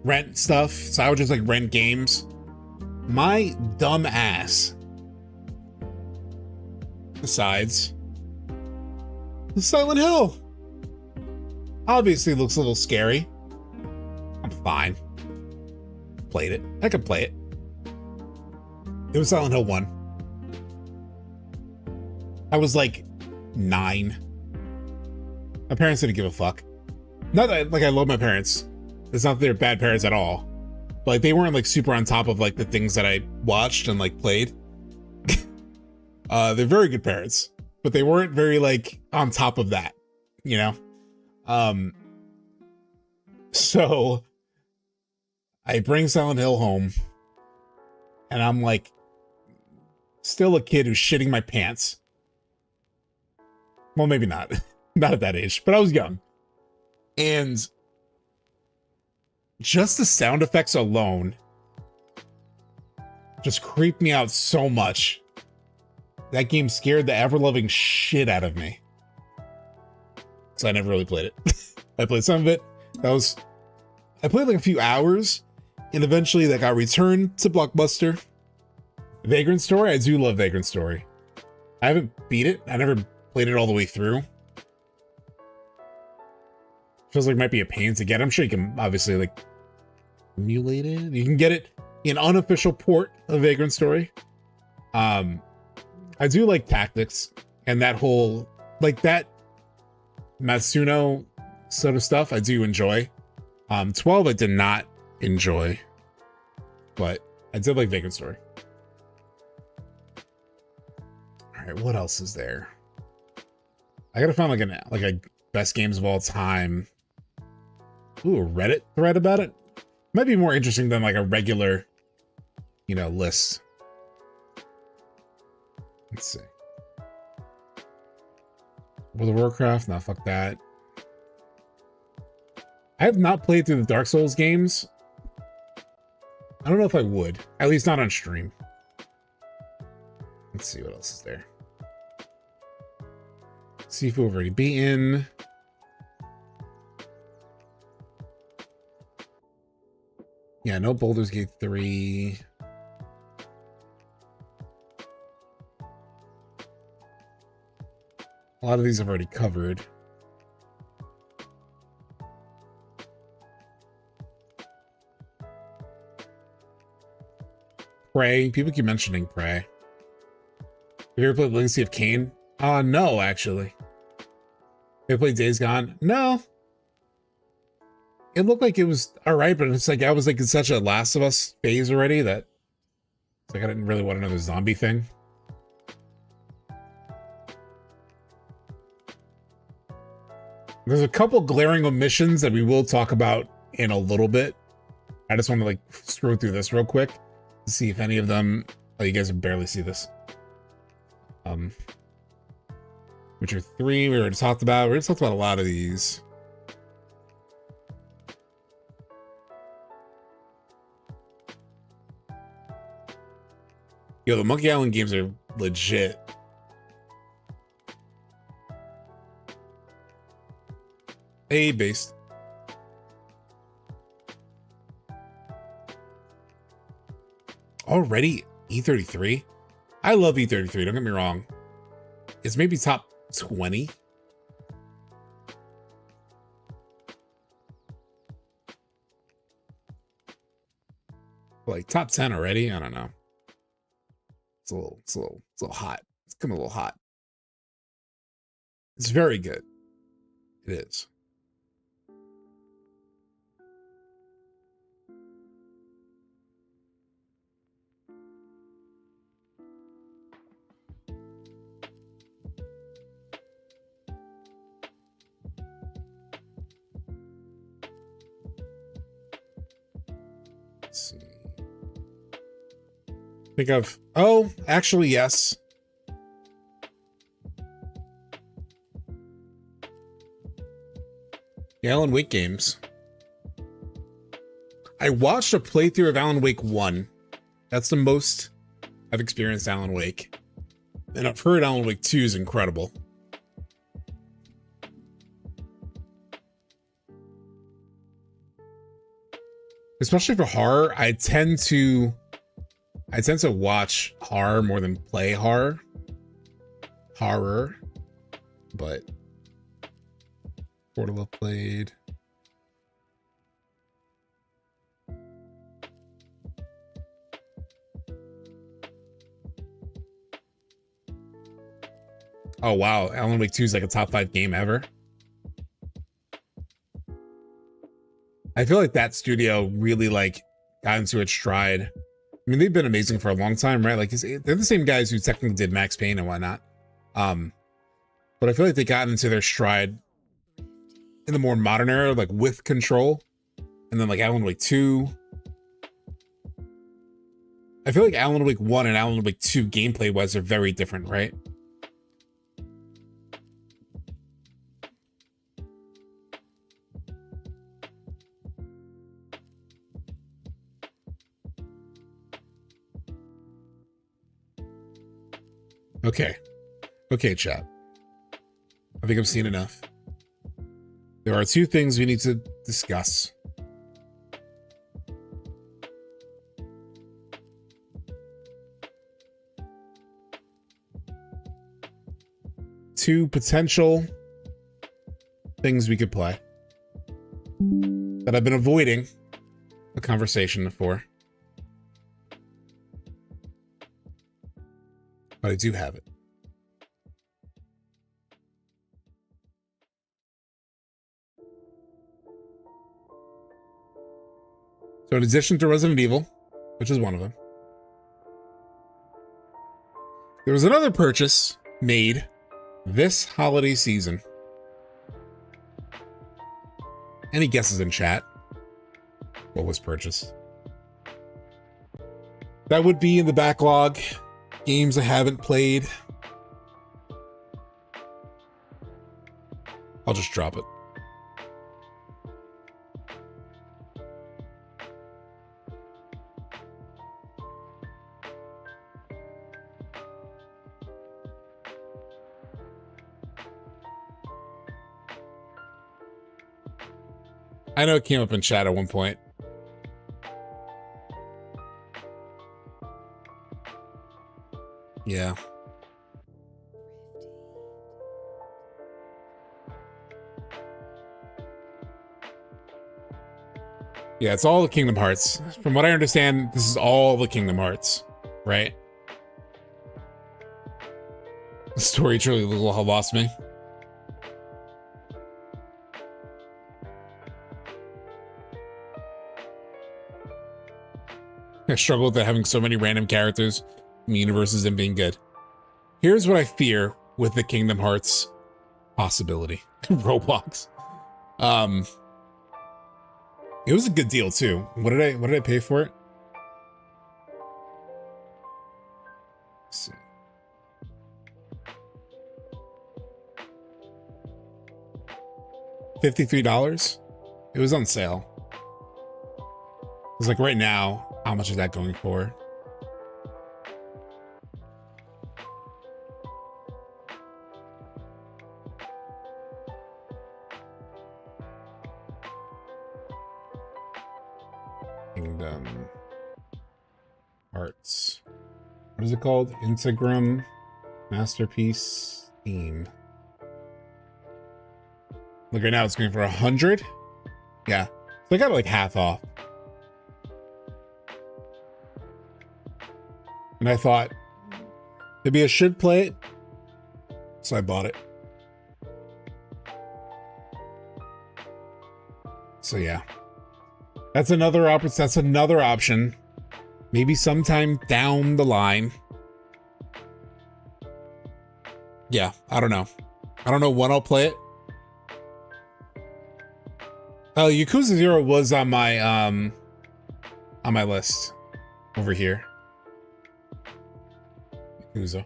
S1: rent stuff. So I would just like rent games. My dumb ass decides Silent Hill obviously looks a little scary. I'm fine. Played it. I could play it. It was Silent Hill 1. I was like 9. My parents didn't give a fuck. Not that like I love my parents. It's not that they're bad parents at all. But like they weren't like super on top of like the things that I watched and like played. They're very good parents, but they weren't very like on top of that, you know? So I bring Silent Hill home and I'm like still a kid who's shitting my pants. Well, maybe not. Not at that age, but I was young. And just the sound effects alone just creeped me out so much. That game scared the ever-loving shit out of me. So I never really played it. I played some of it. I played like a few hours, and eventually that got returned to Blockbuster. Vagrant Story, I do love Vagrant Story. I haven't beat it. I never played it all the way through. Feels like it might be a pain to get. I'm sure you can obviously like emulate it. You can get it in unofficial port of Vagrant Story. I do like tactics and that whole like that Matsuno sort of stuff. I do enjoy. 12 I did not enjoy, but I did like Vagrant Story. All right, what else is there? I gotta find like a best games of all time. Ooh, a Reddit thread about it. Might be more interesting than like a regular, you know, list. Let's see. World of Warcraft? No, fuck that. I have not played through the Dark Souls games. I don't know if I would. At least not on stream. Let's see what else is there. Sifu I've already beaten. Yeah, no Baldur's Gate 3. A lot of these I've already covered. Prey. People keep mentioning Prey. Have you ever played Legacy of Kain? No, actually. Have you played Days Gone? No. It looked like it was alright, but it's like I was like in such a Last of Us phase already that it's like I didn't really want another zombie thing. There's a couple glaring omissions that we will talk about in a little bit. I just want to like scroll through this real quick to see if any of them. Oh, you guys can barely see this. Witcher 3, we already talked about. We already talked about a lot of these. Yo, the Monkey Island games are legit. A based. Already E33? I love E33, don't get me wrong. It's maybe top 20. Like top 10 already? I don't know. It's a little hot. It's coming a little hot. It's very good. It is. Let's see. Think of, oh, actually, yes. The Alan Wake games. I watched a playthrough of Alan Wake 1. That's the most I've experienced Alan Wake. And I've heard Alan Wake 2 is incredible. Especially for horror, I tend to watch horror more than play horror. But Portal played. Oh wow, Alan Wake 2 is like a top 5 game ever. I feel like that studio really like got into its stride. I mean, they've been amazing for a long time, right? Like they're the same guys who technically did Max Payne and whatnot. But I feel like they got into their stride in the more modern era, like with Control, and then like Alan Wake 2. I feel like Alan Wake 1 and Alan Wake 2 gameplay-wise are very different, right? Okay. Okay, chat. I think I've seen enough. There are two things we need to discuss. Two potential things we could play that I've been avoiding a conversation for. But I do have it. So in addition to Resident Evil, which is one of them, there was another purchase made this holiday season. Any guesses in chat? What was purchased? That would be in the backlog. Games I haven't played. I'll just drop it. I know it came up in chat at one point. Yeah. Yeah, it's all the Kingdom Hearts. From what I understand, this is all the Kingdom Hearts, right? The story truly lost me. I struggle with having so many random characters in universes and being good. Here's what I fear with the Kingdom Hearts possibility. Roblox. It was a good deal too. What did I pay for it? Let's see. $53. It was on sale. It's like right now, how much is that going for? Kingdom Hearts. What is it called? Instagram Masterpiece Theme. Look, right now it's going for 100. Yeah, so I got it like half off. And I thought maybe I should play it, so I bought it. So yeah, that's another option. Maybe sometime down the line. Yeah, I don't know. I don't know when I'll play it. Yakuza 0 was on my list over here. Yakuza.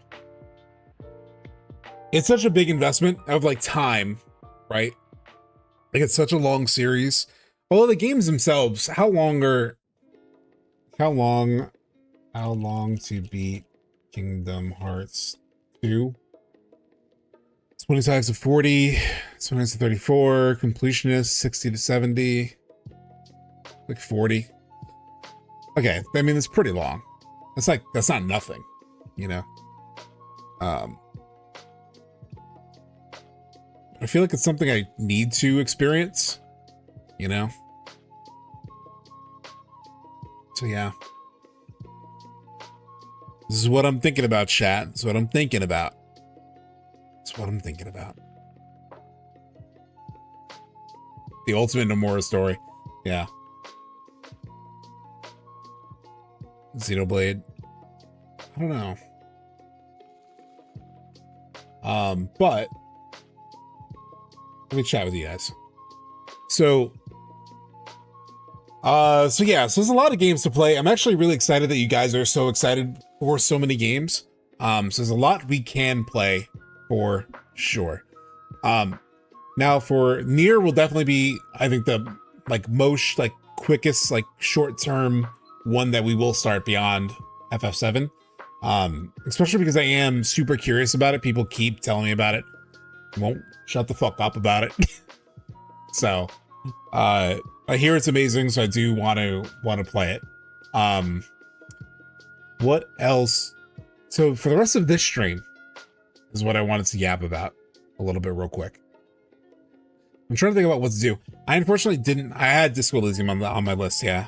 S1: It's such a big investment of like time, right? Like it's such a long series. Although the games themselves, how long to beat Kingdom Hearts 2? 25 to 40, 29 to 34, completionist 60 to 70, like 40. Okay, I mean it's pretty long. That's not nothing, you know. I feel like it's something I need to experience, you know. So yeah, this is what I'm thinking about, chat. This is what I'm thinking about. That's what I'm thinking about. The ultimate Nomura story. Yeah. Xenoblade. I don't know. But let me chat with you guys. So So there's a lot of games to play. I'm actually really excited that you guys are so excited for so many games. So there's a lot we can play for sure. Now for Nier will definitely be, I think, the most quickest short-term one that we will start beyond FF7. Especially because I am super curious about it. People keep telling me about it. Won't shut the fuck up about it. So I hear it's amazing, so I do want to play it. What else? So for the rest of this stream is what I wanted to yap about a little bit real quick. I'm trying to think about what to do. I unfortunately didn't. I had Disco Elysium on my list. Yeah,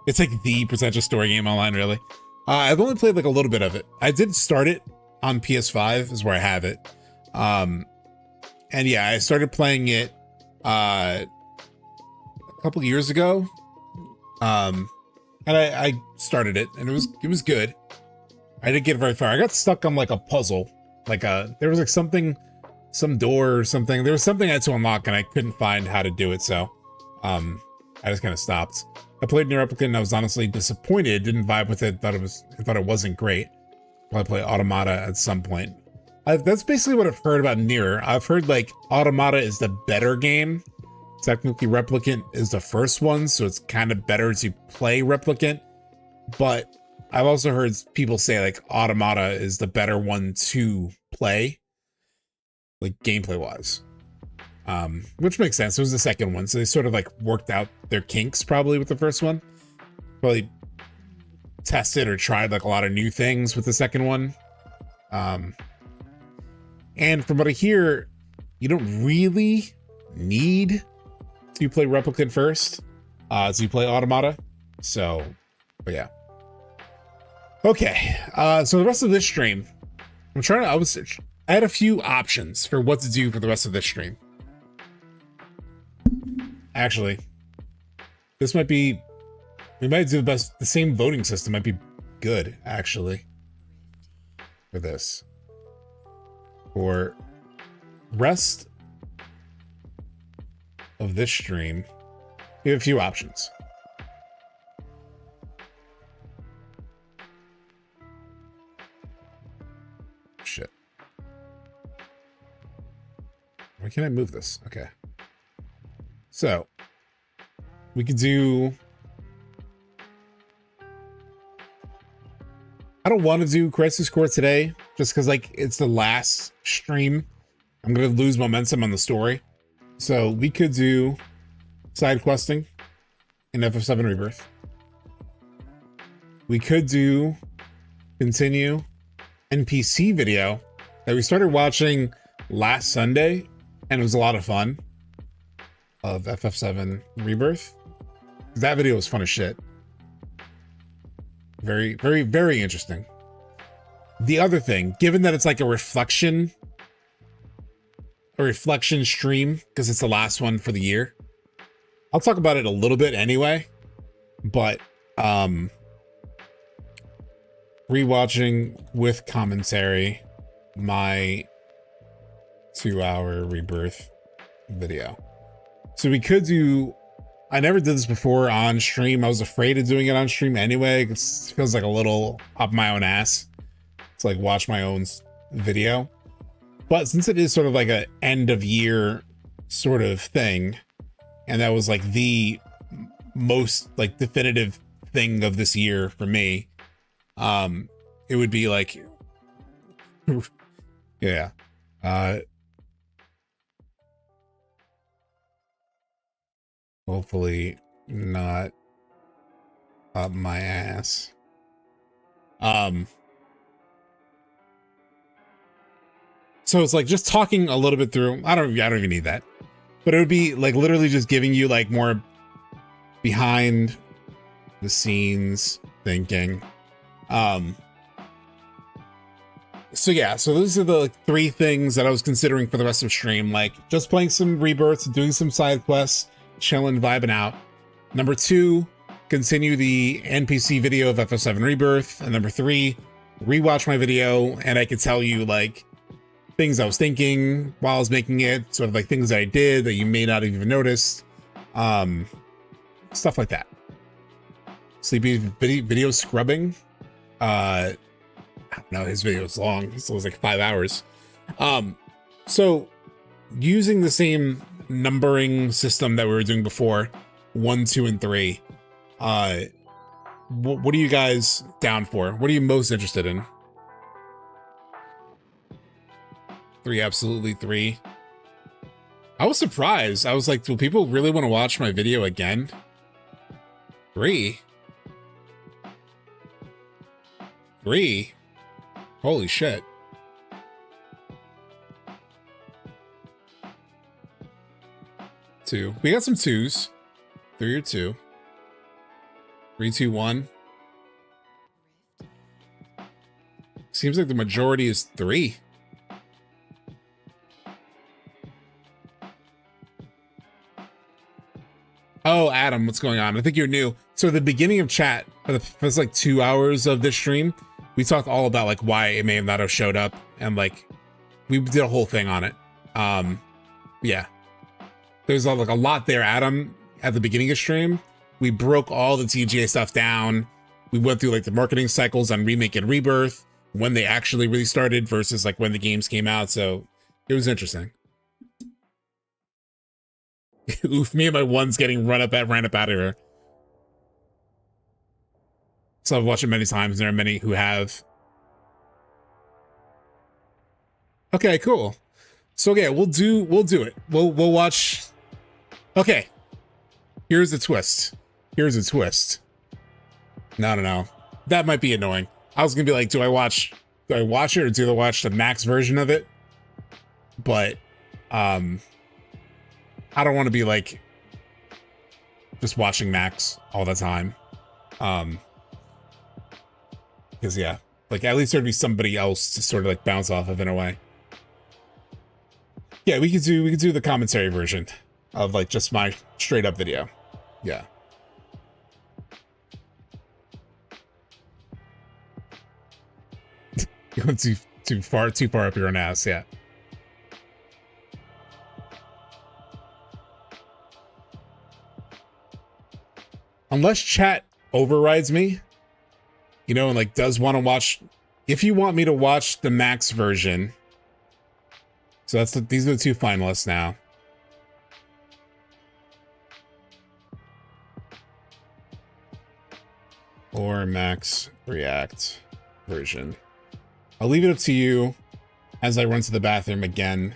S1: it's like the potential story game online. Really, I've only played like a little bit of it. I did start it on PS5, is where I have it. And yeah, I started playing it a couple of years ago. And I started it, and it was good. I didn't get very far. I got stuck on like a puzzle, there was like some door or something. There was something I had to unlock, and I couldn't find how to do it. So, I just kind of stopped. I played Nier Replicant, and I was honestly disappointed. Didn't vibe with it. I thought it wasn't great. I'll play Automata at some point. That's basically what I've heard about Nier. I've heard like Automata is the better game. Technically, Replicant is the first one, so it's kind of better to play Replicant. But I've also heard people say like Automata is the better one to play, like gameplay wise. Which makes sense. It was the second one, so they sort of like worked out their kinks probably with the first one. Probably tested or tried like a lot of new things with the second one. And from what I hear, you don't really need to play Replicant first, so you play Automata. So, but yeah. Okay, so the rest of this stream, I had a few options for what to do for the rest of this stream. Actually, this might be, we might do the same voting system might be good, actually, for this. For rest of this stream, we have a few options. Shit. Why can't I move this? Okay. So, we could do... I don't want to do Crisis Core today, just because like it's the last stream. I'm going to lose momentum on the story. So we could do side questing in FF7 Rebirth. We could continue NPC video that we started watching last Sunday, and it was a lot of fun, of FF7 Rebirth. That video was fun as shit. Very, very, very interesting. The other thing, given that it's like a reflection stream, because it's the last one for the year, I'll talk about it a little bit anyway, but rewatching with commentary my 2-hour Rebirth video. So we could do, I never did this before on stream. I was afraid of doing it on stream anyway. It feels like a little up my own ass to like watch my own video. But since it is sort of like a end of year sort of thing, and that was like the most like definitive thing of this year for me, it would be like, yeah. Hopefully not up my ass. So it's like just talking a little bit through, I don't even need that, but it would be like literally just giving you like more behind the scenes thinking. So yeah, so those are the like 3 things that I was considering for the rest of stream, like just playing some Rebirths, doing some side quests, chilling, vibing out. Number 2, continue the NPC video of FF7 Rebirth. And number 3, rewatch my video, and I could tell you like things I was thinking while I was making it, sort of like things that I did that you may not have even noticed. Stuff like that. Sleepy video scrubbing. I don't know, his video is long. It was like 5 hours. So using the same numbering system that we were doing before, 1, 2, and 3. What are you guys down for? What are you most interested in? 3, absolutely 3. I was surprised. I was like, do people really want to watch my video again? 3? 3? Holy shit. Two. We got some 2s. 3 or 2. 3, 2, 1. Seems like the majority is 3. Oh, Adam, what's going on? I think you're new. So the beginning of chat, for the first like 2 hours of this stream, we talked all about like why it may not have showed up, and like we did a whole thing on it. Yeah. There's like a lot there, Adam, at the beginning of stream. We broke all the TGA stuff down. We went through like the marketing cycles on Remake and Rebirth, when they actually really started versus like when the games came out. So it was interesting. Oof, me and my ones getting ran up out of here. So I've watched it many times. There are many who have. Okay, cool. So yeah, we'll do it. We'll watch. Okay. Here's a twist. Here's a twist. No. That might be annoying. I was gonna be like, do I watch it or do I watch the max version of it? But I don't want to be like just watching Max all the time. Because yeah, like at least there'd be somebody else to sort of like bounce off of in a way. Yeah, we could do the commentary version of like just my straight up video. Yeah. Going too far up your own ass, yeah. Unless chat overrides me, you know, and like does want to watch. If you want me to watch the max version, so these are the 2 finalists now. Or max react version. I'll leave it up to you as I run to the bathroom again.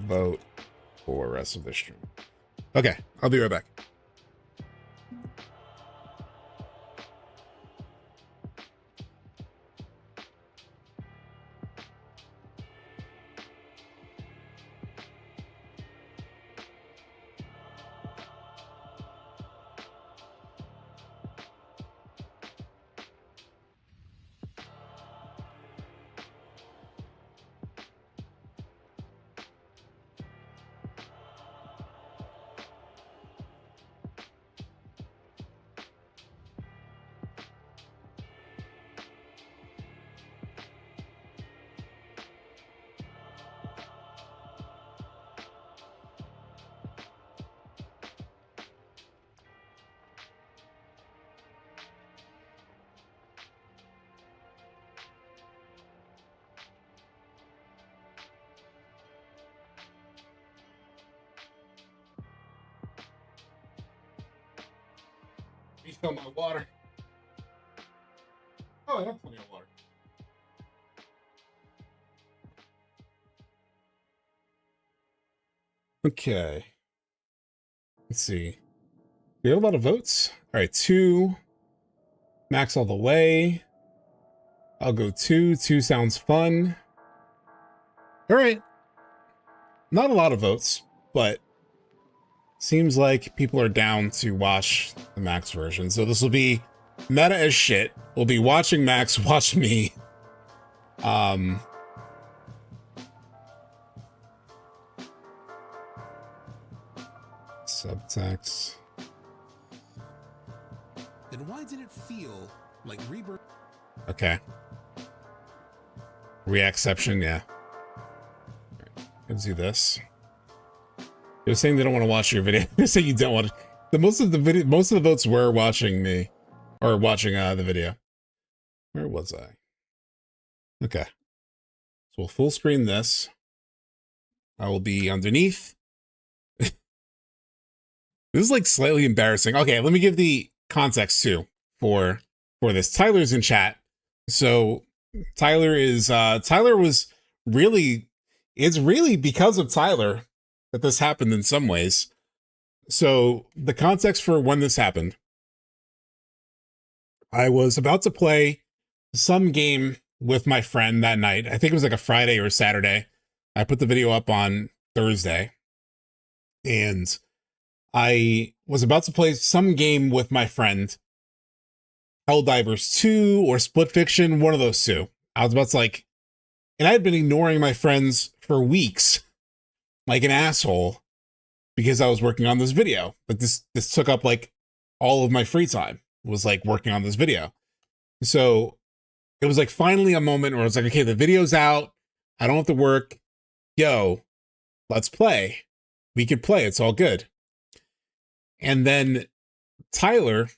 S1: Vote for rest of the stream. Okay, I'll be right back. Refill my water. Oh, I have plenty of water. Okay. Let's see. We have a lot of votes. All right, 2. Max all the way. I'll go 2. 2 sounds fun. All right. Not a lot of votes, but seems like people are down to watch the Max version. So this will be meta as shit. We'll be watching Max watch me. Subtext. Then why did it feel like Rebirth? Okay. MAXCEPTION, yeah. Right. Let's do this. They're saying they don't want to watch your video. They're saying you don't want to. Most of the votes were watching me, or watching the video. Where was I? Okay. So we'll full screen this. I will be underneath. This is like slightly embarrassing. Okay, let me give the context too for this. Tyler's in chat. So Tyler was really, it's really because of Tyler that this happened in some ways. So the context for when this happened, I was about to play some game with my friend that night. I think it was like a Friday or a Saturday. I put the video up on Thursday, and I was about to play some game with my friend, Helldivers 2 or Split Fiction, one of those two. I was about to like, and I had been ignoring my friends for weeks, like an asshole, because I was working on this video. But this took up like all of my free time, was like working on this video. So it was like finally a moment where I was like, okay, the video's out. I don't have to work. Yo, let's play. We could play. It's all good. And then Tyler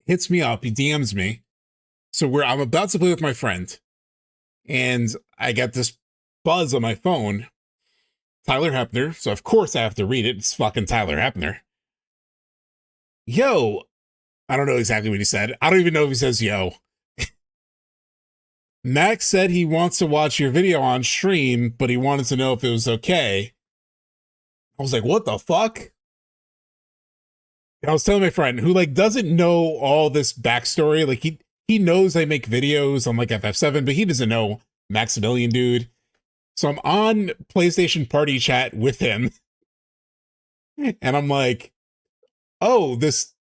S1: hits me up. He DMs me. So I'm about to play with my friend, and I get this buzz on my phone. Tyler Hepner. So of course I have to read it. It's fucking Tyler Hepner. Yo, I don't know exactly what he said. I don't even know if he says yo. Max said he wants to watch your video on stream, but he wanted to know if it was okay. I was like, what the fuck? I was telling my friend who like doesn't know all this backstory. Like he knows I make videos on like FF7, but he doesn't know MAXIMILLIAN, dude. So I'm on PlayStation Party Chat with him. And I'm like, oh, this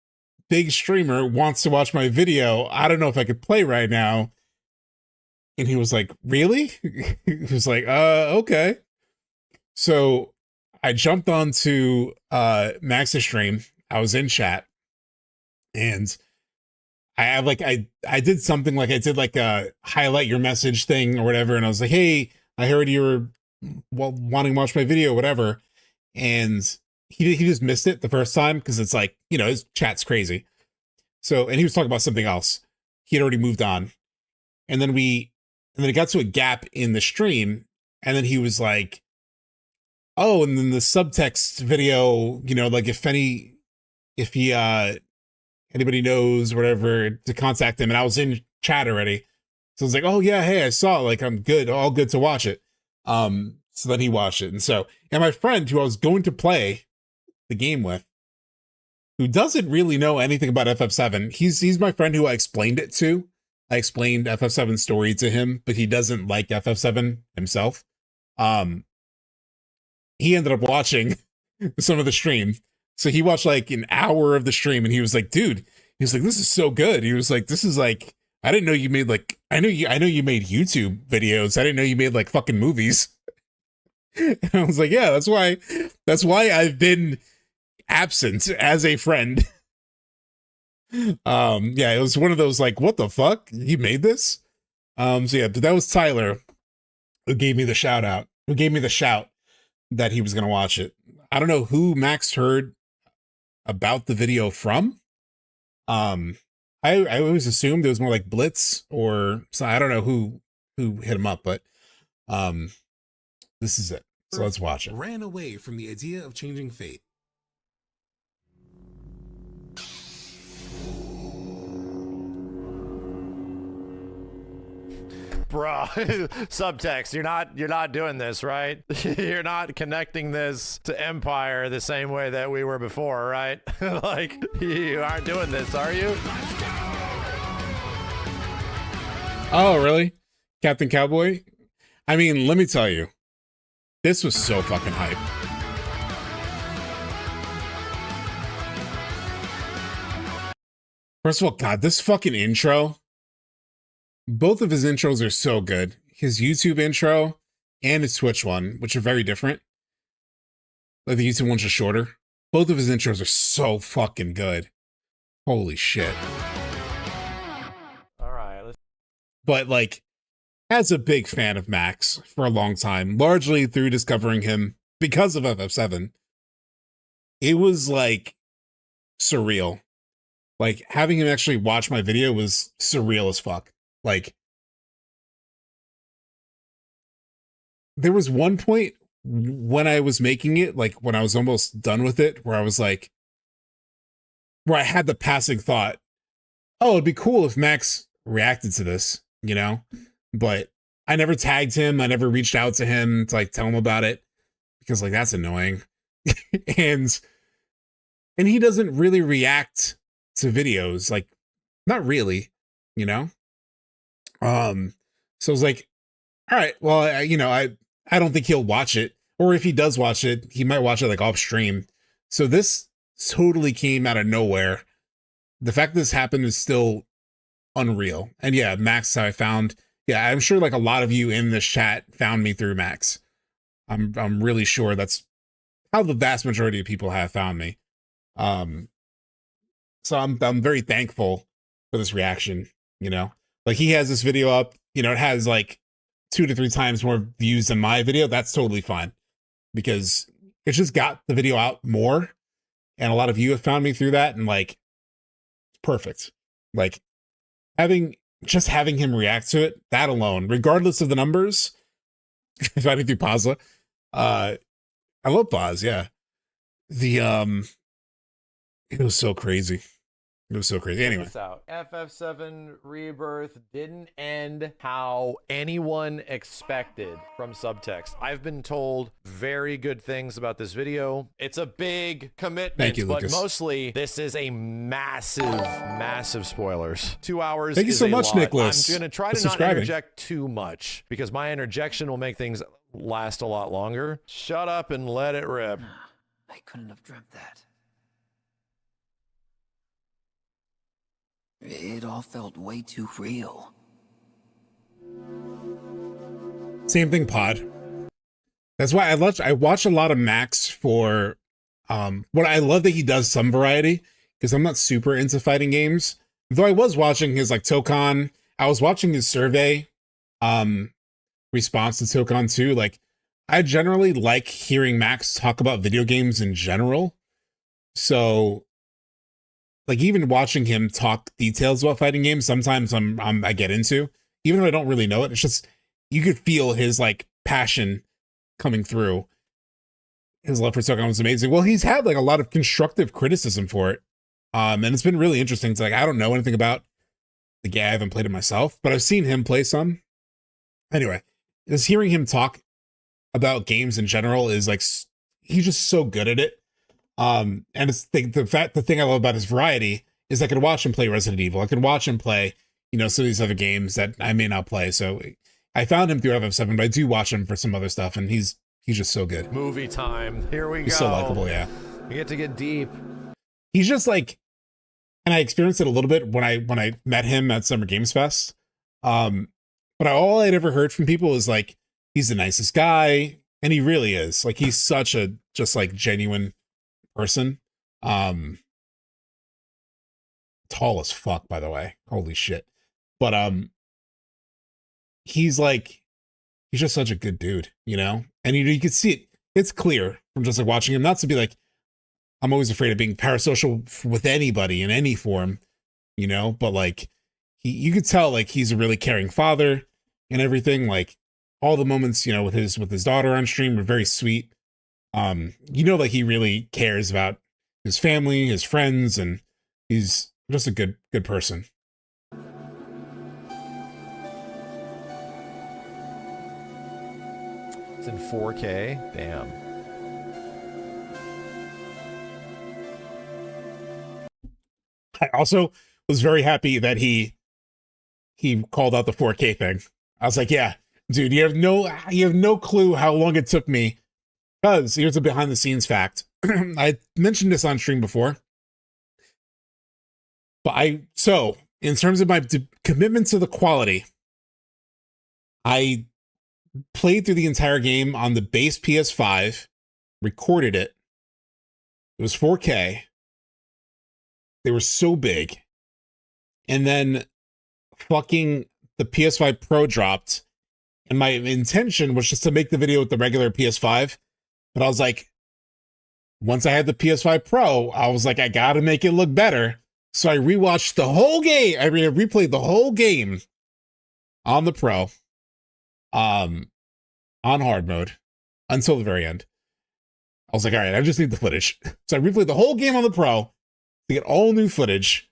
S1: big streamer wants to watch my video. I don't know if I could play right now. And he was like, really? He was like, okay. So I jumped onto Max's stream. I was in chat, and I did something like I did like a highlight your message thing or whatever. And I was like, hey, I heard you were wanting to watch my video, whatever. And he just missed it the first time because it's like, you know, his chat's crazy. So, and he was talking about something else. He had already moved on. And then it got to a gap in the stream, and then he was like, oh, and then the subtext video, you know, like if anybody knows whatever to contact him. And I was in chat already. So I was like, oh yeah, hey, I saw it. Like, I'm good, all good to watch it. So then he watched it. And my friend who I was going to play the game with, who doesn't really know anything about FF7, he's my friend who I explained it to. I explained FF7 story to him, but he doesn't like FF7 himself. He ended up watching some of the stream. So he watched like an hour of the stream, and he was like, dude, he was like, this is so good. He was like, this is like, I didn't know you made like, I know you made YouTube videos. I didn't know you made like fucking movies. And I was like, yeah, that's why I've been absent as a friend. Yeah, it was one of those like, what the fuck? You made this? So yeah, but that was Tyler who gave me the shout that he was gonna watch it. I don't know who Max heard about the video from. I always assumed it was more like Blitz or so. I don't know who hit him up, but this is it. So let's watch it.
S13: Ran away from the idea of changing fate.
S16: Bro, subtext, you're not doing this, right? You're not connecting this to Empire the same way that we were before, right? Like, you aren't doing this, are you?
S1: Oh, really? Captain Cowboy? I mean, let me tell you, this was so fucking hype. First of all, God, this fucking intro. Both of his intros are so good. His YouTube intro and his Twitch one, which are very different. Like the YouTube one's just shorter. Both of his intros are so fucking good. Holy shit.
S16: All right.
S1: But like, as a big fan of Max for a long time, largely through discovering him because of FF7, it was like surreal. Like having him actually watch my video was surreal as fuck. Like there was one point when I was making it, like when I was almost done with it, where I was like, where I had the passing thought, oh, it'd be cool if Max reacted to this, you know? But I never tagged him. I never reached out to him to like tell him about it because like that's annoying. and he doesn't really react to videos, like not really, you know? So I was like, all right, well, I don't think he'll watch it, or if he does watch it, he might watch it like off stream. So this totally came out of nowhere. The fact that this happened is still unreal. And yeah, Max is how I found. Yeah, I'm sure like a lot of you in this chat found me through Max. I'm really sure that's how the vast majority of people have found me. So I'm very thankful for this reaction, you know? Like he has this video up, you know, it has like 2 to 3 times more views than my video. That's totally fine because it's just got the video out more. And a lot of you have found me through that. And like, perfect. Like having him react to it, that alone, regardless of the numbers, finding through Pazza. I love Paz. Yeah. It was so crazy. It was so crazy. Anyway.
S16: Check this out. FF7 Rebirth didn't end how anyone expected from subtext. I've been told very good things about this video. It's a big commitment,
S1: Thank you,
S16: but
S1: Lucas.
S16: mostly this is a massive spoilers. 2 hours.
S1: Thank you
S16: is
S1: so
S16: a
S1: much,
S16: lot.
S1: Nicholas,
S16: I'm gonna try
S1: for
S16: to not
S1: subscribing.
S16: interject too much because my interjection will make things last a lot longer. Shut up and let it rip.
S3: I couldn't have dreamt that. It all felt way too real.
S1: Same thing, Pod. That's why I watch a lot of Max for what I love that he does some variety because I'm not super into fighting games. Though I was watching his like Tokon, I was watching his survey response to Tokon too. Like I generally like hearing Max talk about video games in general. So like even watching him talk details about fighting games, sometimes I get into, even though I don't really know it. It's just, you could feel his like passion coming through. His love for Tokon was amazing. Well, he's had like a lot of constructive criticism for it. And it's been really interesting. It's like, I don't know anything about the game. I haven't played it myself, but I've seen him play some. Anyway, just hearing him talk about games in general is like, he's just so good at it. And it's the thing I love about his variety is I could watch him play Resident Evil. I could watch him play, you know, some of these other games that I may not play. So I found him through FF7, but I do watch him for some other stuff, and he's just so good.
S16: Movie time. Here we go.
S1: He's so likable, yeah.
S16: We get to get deep.
S1: He's just like, and I experienced it a little bit when I met him at Summer Games Fest. But all I'd ever heard from people is like, he's the nicest guy, and he really is. Like he's such a just like genuine person. Tall as fuck, by the way. Holy shit. But he's just such a good dude, you know? And you can see it. It's clear from just like watching him, not to be like, I'm always afraid of being parasocial with anybody in any form, you know? But like you could tell like he's a really caring father and everything. Like all the moments, you know, with his daughter on stream were very sweet. You know, like he really cares about his family, his friends, and he's just a good person.
S16: It's in 4K. Damn.
S1: I also was very happy that he called out the 4K thing. I was like, yeah, dude, you have no clue how long it took me. Because here's a behind the scenes fact. I mentioned this on stream before. But so in terms of my commitment to the quality, I played through the entire game on the base PS5, recorded it. It was 4K. They were so big. And then fucking the PS5 Pro dropped. And my intention was just to make the video with the regular PS5. But I was like, once I had the PS5 Pro, I was like, I gotta make it look better. So I rewatched the whole game. I replayed the whole game on the Pro, on hard mode until the very end. I was like, all right, I just need the footage. So I replayed the whole game on the Pro to get all new footage.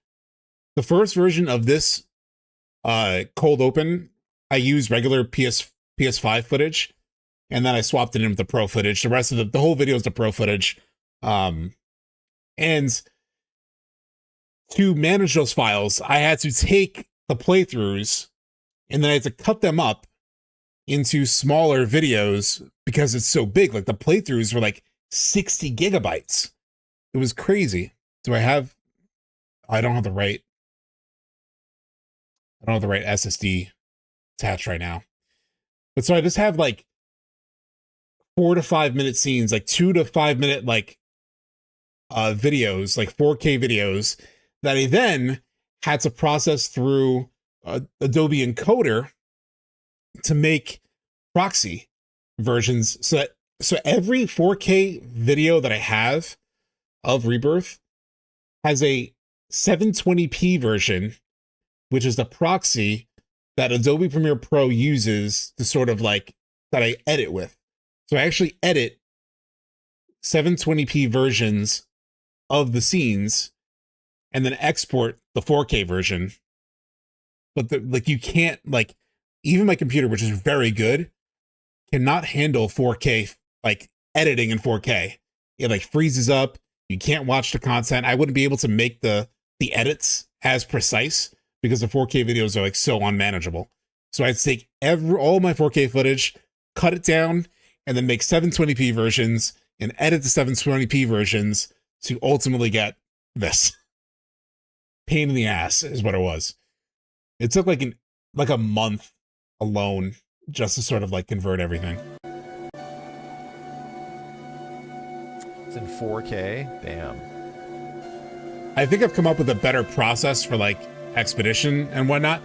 S1: The first version of this cold open, I used regular PS5 footage, and then I swapped it in with the Pro footage. The rest of the whole video is the Pro footage. And to manage those files, I had to take the playthroughs and then I had to cut them up into smaller videos because it's so big. Like the playthroughs were like 60 gigabytes. It was crazy. I don't have the right SSD attached right now. But so I just have like 4 to 5 minute scenes, like 2 to 5 minute like videos, like 4K videos that I then had to process through Adobe Encoder to make proxy versions. So every 4K video that I have of Rebirth has a 720p version, which is the proxy that Adobe Premiere Pro uses to sort of like, that I edit with. So I actually edit 720p versions of the scenes and then export the 4K version. But like you can't, like, even my computer, which is very good, cannot handle 4K, like editing in 4K. It like freezes up. You can't watch the content. I wouldn't be able to make the edits as precise because the 4K videos are like so unmanageable. So I'd take all my 4K footage, cut it down, and then make 720p versions and edit the 720p versions to ultimately get this. Pain in the ass is what it was. It took like a month alone just to sort of like convert everything.
S16: It's in 4K? Damn.
S1: I think I've come up with a better process for like Expedition and whatnot.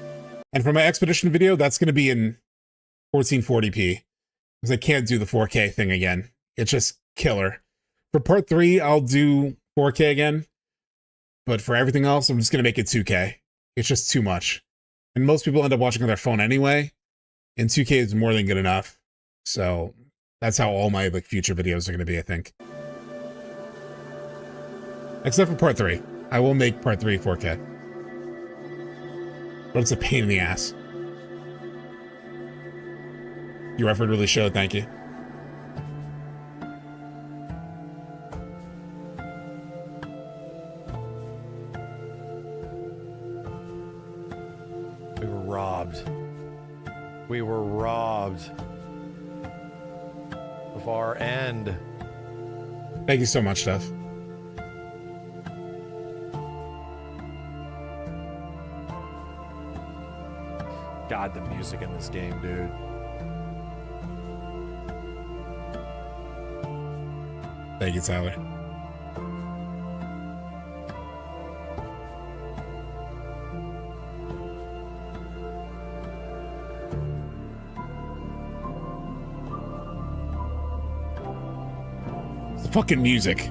S1: And for my Expedition video, that's going to be in 1440p because I can't do the 4K thing again. It's just killer. For part 3, I'll do 4K again. But for everything else, I'm just going to make it 2K. It's just too much. And most people end up watching on their phone anyway. And 2K is more than good enough. So that's how all my like future videos are going to be, I think. Except for part 3. I will make part 3 4K. But it's a pain in the ass. Your effort really showed, thank you.
S16: We were robbed. We were robbed of our end.
S1: Thank you so much, Steph.
S16: God, the music in this game, dude.
S1: Thank you, Tyler. It's the fucking music.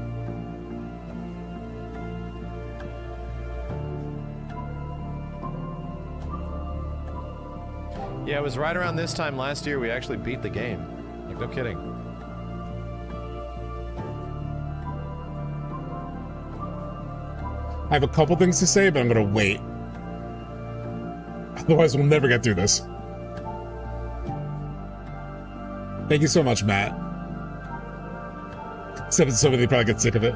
S16: Yeah, it was right around this time last year we actually beat the game. Like, no kidding.
S1: I have a couple things to say, but I'm gonna wait. Otherwise, we'll never get through this. Thank you so much, Matt. Except somebody probably gets sick of it.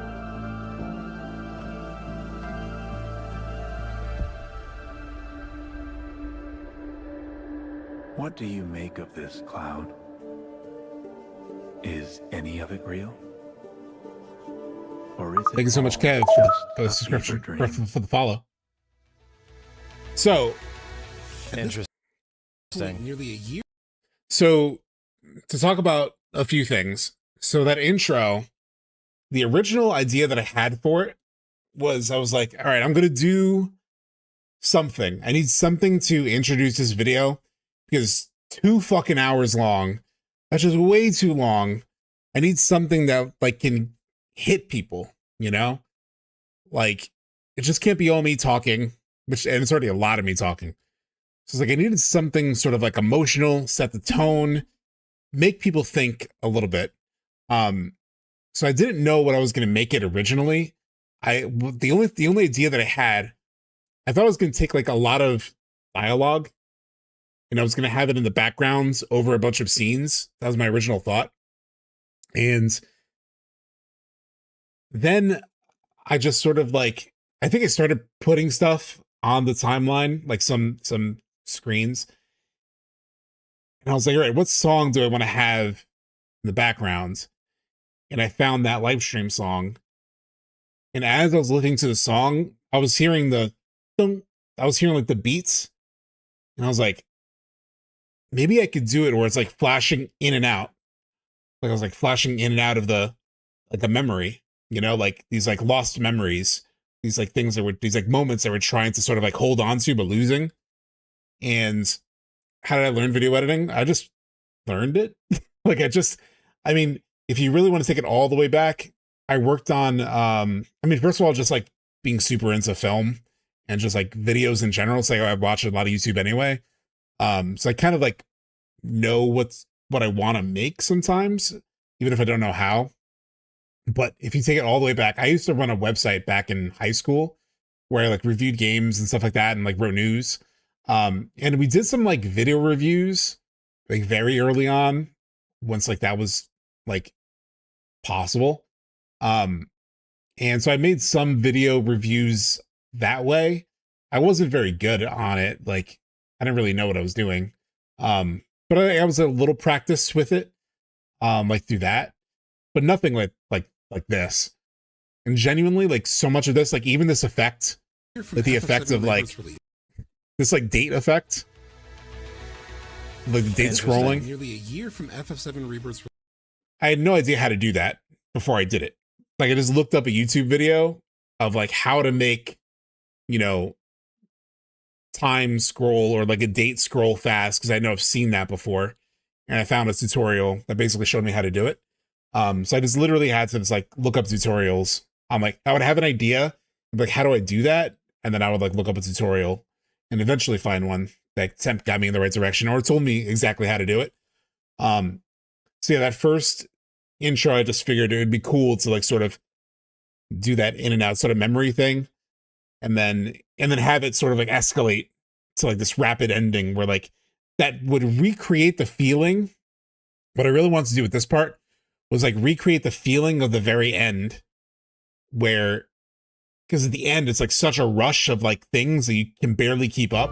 S8: What do you make of this, Cloud? Is any of it real? Or is it
S1: Thank you so much, Kev, for the subscription, for the follow. So,
S16: interesting.
S1: Nearly a year. So, to talk about a few things. So that intro, the original idea that I had for it was, I was like, all right, I'm going to do something. I need something to introduce this video because 2 fucking hours long. That's just way too long I need something that like can hit people, you know? Like it just can't be all me talking, and it's already a lot of me talking. So it's like I needed something sort of like emotional, set the tone, make people think a little bit. So I didn't know what I was going to make it originally. The only idea that I had, I thought I was going to take like a lot of dialogue and I was going to have it in the backgrounds over a bunch of scenes. That was my original thought. And then I just sort of like, I think I started putting stuff on the timeline, like some screens. And I was like, all right, what song do I want to have in the background? And I found that live stream song. And as I was listening to the song, I was hearing like the beats. And I was like, maybe I could do it where it's like flashing in and out. Like I was like flashing in and out of the memory, you know, like these like lost memories, these like things that were, these like moments that we're trying to sort of like hold on to, but losing. And how did I learn video editing? I just learned it. Like I mean, if you really want to take it all the way back, I worked on, I mean, first of all, just like being super into film and just like videos in general. It's like I watch a lot of YouTube anyway. So I kind of like know what I want to make sometimes, even if I don't know how. But if you take it all the way back, I used to run a website back in high school where I like reviewed games and stuff like that and like wrote news. And we did some like video reviews like very early on, once like that was like possible. And so I made some video reviews that way. I wasn't very good on it. Like I didn't really know what I was doing. But I was a little practiced with it, like through that, but nothing like this. And genuinely, like so much of this, like even this effect, like the effect of like this like date effect, like the date scrolling.
S13: Nearly a year from FF7 Rebirth's.
S1: I had no idea how to do that before I did it. Like I just looked up a YouTube video of like how to make, you know, time scroll or like a date scroll fast, because I know I've seen that before, and I found a tutorial that basically showed me how to do it. So I just literally had to just like look up tutorials. I'm like, I would have an idea, like how do I do that, and then I would like look up a tutorial and eventually find one that got me in the right direction or told me exactly how to do it. So yeah, that first intro, I just figured it would be cool to like sort of do that in and out sort of memory thing, and then have it sort of like escalate to like this rapid ending where like that would recreate the feeling. What I really wanted to do with this part was like recreate the feeling of the very end, where, because at the end it's like such a rush of like things that you can barely keep up.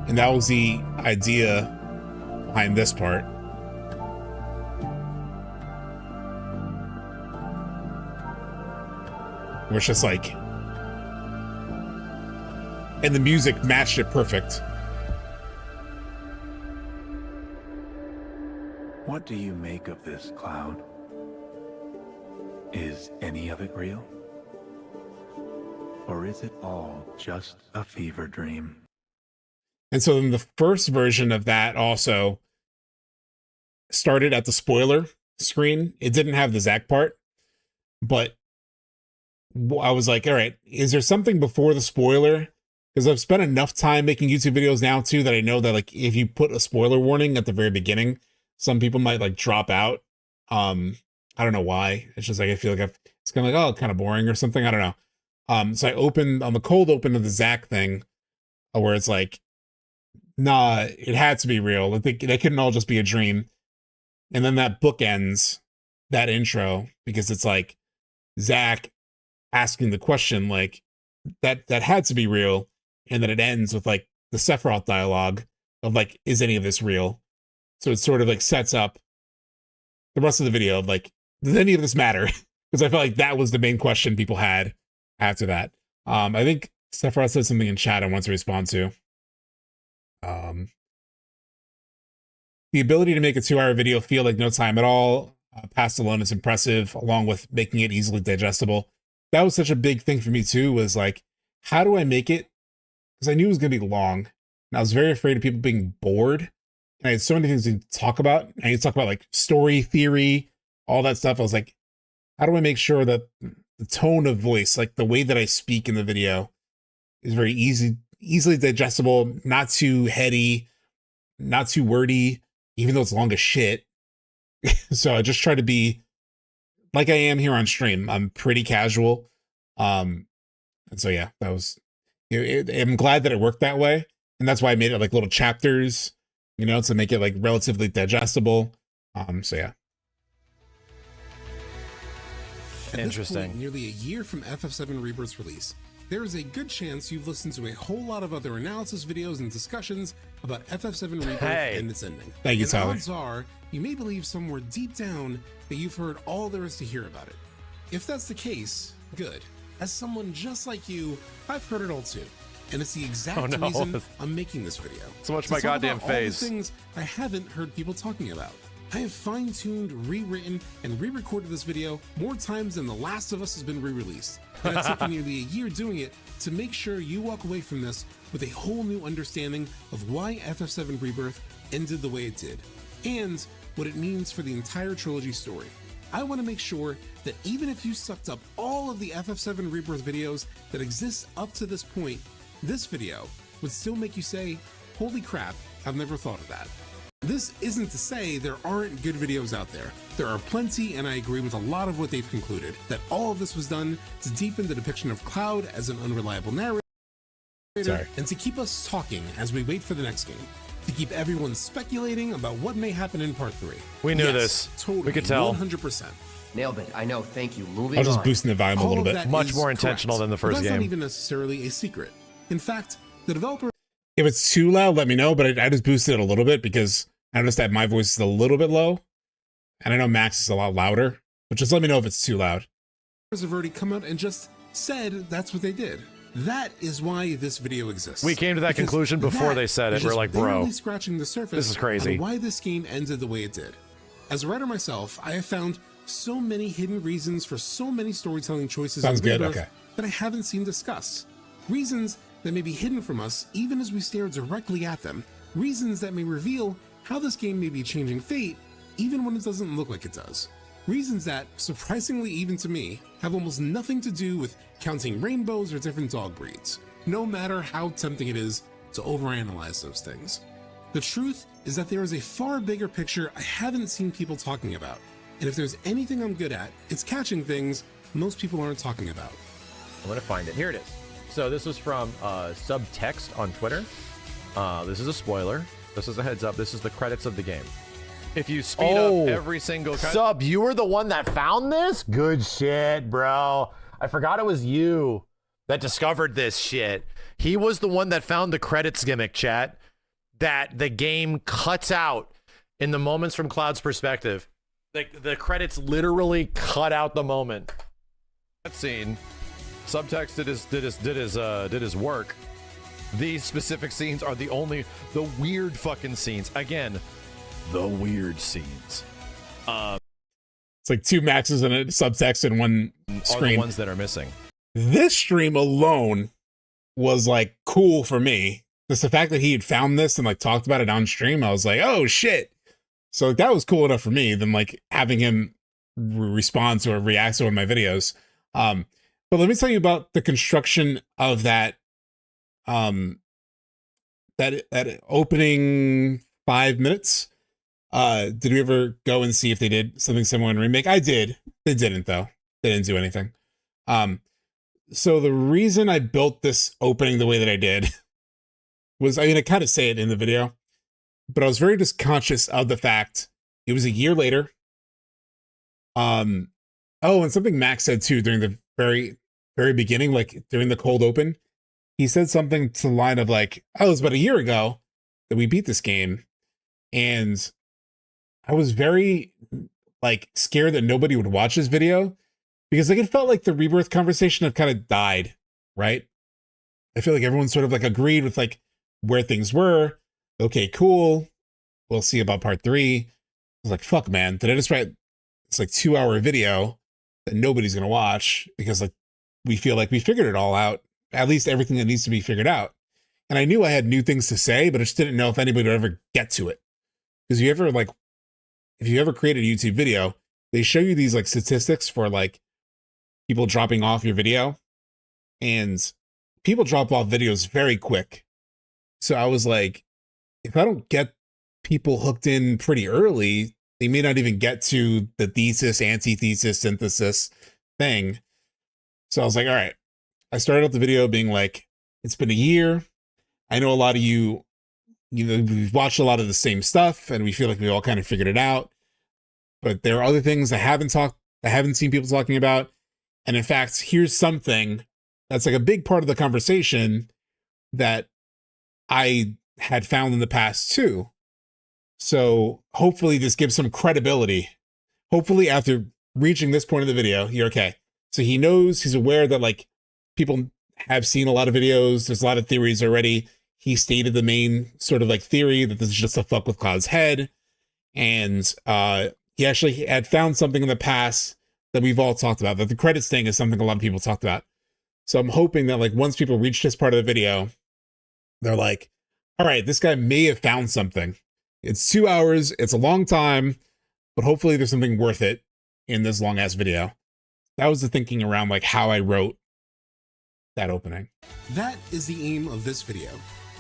S1: And that was the idea behind this part. Where it's just like, and the music matched it perfect.
S8: What do you make of this, Cloud? Is any of it real? Or is it all just a fever dream?
S1: And so then the first version of that also started at the spoiler screen. It didn't have the Zack part, but I was like, all right, is there something before the spoiler? Because I've spent enough time making YouTube videos now too that I know that like if you put a spoiler warning at the very beginning, some people might like drop out. I don't know why. It's just like I feel like it's kind of like, oh, kind of boring or something. I don't know. So I opened on the cold open of the Zack thing, where it's like, nah, it had to be real. I think that couldn't all just be a dream. And then that bookends that intro because it's like Zack asking the question like that had to be real, and then it ends with like the Sephiroth dialogue of like, is any of this real? So it sort of like sets up the rest of the video of like, does any of this matter? Because I felt like that was the main question people had after that. I think Sephiroth said something in chat I want to respond to. The ability to make a 2-hour video feel like no time at all, passed alone is impressive, along with making it easily digestible. That was such a big thing for me too, was like, how do I make it? Because I knew it was going to be long, and I was very afraid of people being bored. And I had so many things to talk about. I need to talk about like story theory, all that stuff. I was like, how do I make sure that the tone of voice, like the way that I speak in the video, is very easily digestible, not too heady, not too wordy, even though it's long as shit. So I just try to be like I am here on stream. I'm pretty casual. And so yeah, that was, I'm glad that it worked that way. And that's why I made it like little chapters, you know, to make it like relatively digestible. So yeah.
S13: At
S16: Interesting.
S13: this point, nearly a year from FF7 Rebirth's release, there is a good chance you've listened to a whole lot of other analysis videos and discussions about FF7 Rebirth and its ending.
S1: Thank you,
S13: and
S1: Tyler.
S13: odds are, you may believe somewhere deep down that you've heard all there is to hear about it. If that's the case, good. As someone just like you, I've heard it all too. And it's the exact reason I'm making this video.
S16: So much
S13: To
S16: my
S13: talk
S16: goddamn
S13: about all the
S16: face.
S13: things I haven't heard people talking about. I have fine-tuned, rewritten, and re-recorded this video more times than The Last of Us has been re-released. And it took me nearly a year doing it to make sure you walk away from this with a whole new understanding of why FF7 Rebirth ended the way it did, and what it means for the entire trilogy story. I want to make sure that even if you sucked up all of the FF7 Rebirth videos that exist up to this point, this video would still make you say, holy crap, I've never thought of that. This isn't to say there aren't good videos out there. There are plenty, and I agree with a lot of what they've concluded, that all of this was done to deepen the depiction of Cloud as an unreliable narrator, and to keep us talking as we wait for the next game, to keep everyone speculating about what may happen in Part 3.
S16: We knew
S13: Yes,
S16: this.
S13: Totally,
S16: We could tell.
S13: 100%.
S14: Nailed it. I know. Thank you. Moving
S1: I was just
S14: on.
S1: boosting the volume a
S13: All
S1: little
S13: of
S1: bit.
S13: that
S16: Much
S13: is
S16: more intentional
S13: correct,
S16: than the
S13: but
S16: first
S13: that's
S16: game.
S13: not even necessarily a secret. In fact, the developer
S1: If it's too loud, let me know, but I just boosted it a little bit because I noticed that my voice is a little bit low. And I know Max is a lot louder, but just let me know if it's too loud.
S13: have already come out and just said that's what they did. That is why this video exists.
S16: We came to that
S13: Because
S16: conclusion before
S13: that
S16: they said
S13: is
S16: it. We're
S13: just
S16: like, bro,
S13: barely scratching the surface
S16: this is crazy.
S13: on why this game ended the way it did. As a writer myself, I have found so many hidden reasons for so many storytelling choices
S1: Sounds
S13: in
S1: good,
S13: Rebirth
S1: okay.
S13: that I haven't seen discussed. Reasons that may be hidden from us even as we stare directly at them. Reasons that may reveal how this game may be changing fate even when it doesn't look like it does. Reasons that, surprisingly even to me, have almost nothing to do with counting rainbows or different dog breeds, no matter how tempting it is to overanalyze those things. The truth is that there is a far bigger picture I haven't seen people talking about, and if there's anything I'm good at, it's catching things most people aren't talking about.
S17: I'm gonna find it. Here it is. So this was from SubTXT on Twitter. This is a spoiler. This is a heads up. This is the credits of the game.
S16: If you speed up every single
S17: Sub, you were the one that found this? Good shit, bro. I forgot it was you.
S16: that discovered this shit. He was the one that found the credits gimmick, chat, that the game cuts out in the moments from Cloud's perspective. The credits literally cut out the moment. That scene, SubTXT did his work. These specific scenes are the weird fucking scenes. Again, the weird scenes.
S1: It's like two Maxes and a subtext in one screen.
S16: Are the ones that are missing.
S1: This stream alone was like cool for me. Just the fact that he had found this and like talked about it on stream, I was like, oh shit. So that was cool enough for me than like having him respond to or react to one of my videos. But let me tell you about the construction of that that opening 5 minutes. Did we ever go and see if they did something similar in Remake? I did. They didn't though. They didn't do anything. So the reason I built this opening the way that I did was, I mean, I kind of say it in the video, but I was very just conscious of the fact it was a year later. Oh, and something Max said too during the very beginning, like during the cold open, he said something to the line of like, oh, it was about a year ago that we beat this game. And I was very like scared that nobody would watch this video because like it felt like the Rebirth conversation had kind of died, right? I feel like everyone sort of like agreed with like where things were. Okay, cool. We'll see about part 3. I was like, fuck, man, did I just write this like 2-hour video that nobody's gonna watch because like we feel like we figured it all out, at least everything that needs to be figured out. And I knew I had new things to say, but I just didn't know if anybody would ever get to it. Because if you ever create a YouTube video, they show you these like statistics for like people dropping off your video, and people drop off videos very quick. So I was like, if I don't get people hooked in pretty early, they may not even get to the thesis, antithesis, synthesis thing. So I was like, all right. I started out the video being like, it's been a year. I know a lot of you know, we've watched a lot of the same stuff and we feel like we all kind of figured it out. But there are other things I haven't seen people talking about. And in fact, here's something that's like a big part of the conversation that I had found in the past too. So hopefully this gives some credibility. Hopefully after reaching this point of the video, you're okay. So he knows, he's aware that like people have seen a lot of videos. There's a lot of theories already. He stated the main sort of like theory that this is just a fuck with Cloud's head. And he actually had found something in the past that we've all talked about, that the credits thing is something a lot of people talked about. So I'm hoping that like once people reach this part of the video, they're like, all right, this guy may have found something. It's 2 hours. It's a long time, but hopefully there's something worth it in this long ass video. That was the thinking around like how I wrote that opening.
S13: That is the aim of this video,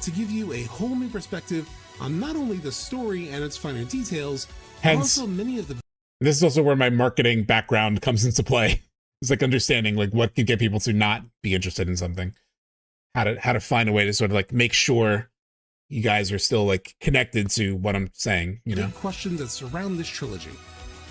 S13: to give you a whole new perspective on not only the story and its finer details, but also many of the...
S1: This is also where my marketing background comes into play. It's like understanding like what could get people to not be interested in something. How to find a way to sort of like make sure you guys are still like connected to what I'm saying, you know?
S13: Big questions that surround this trilogy.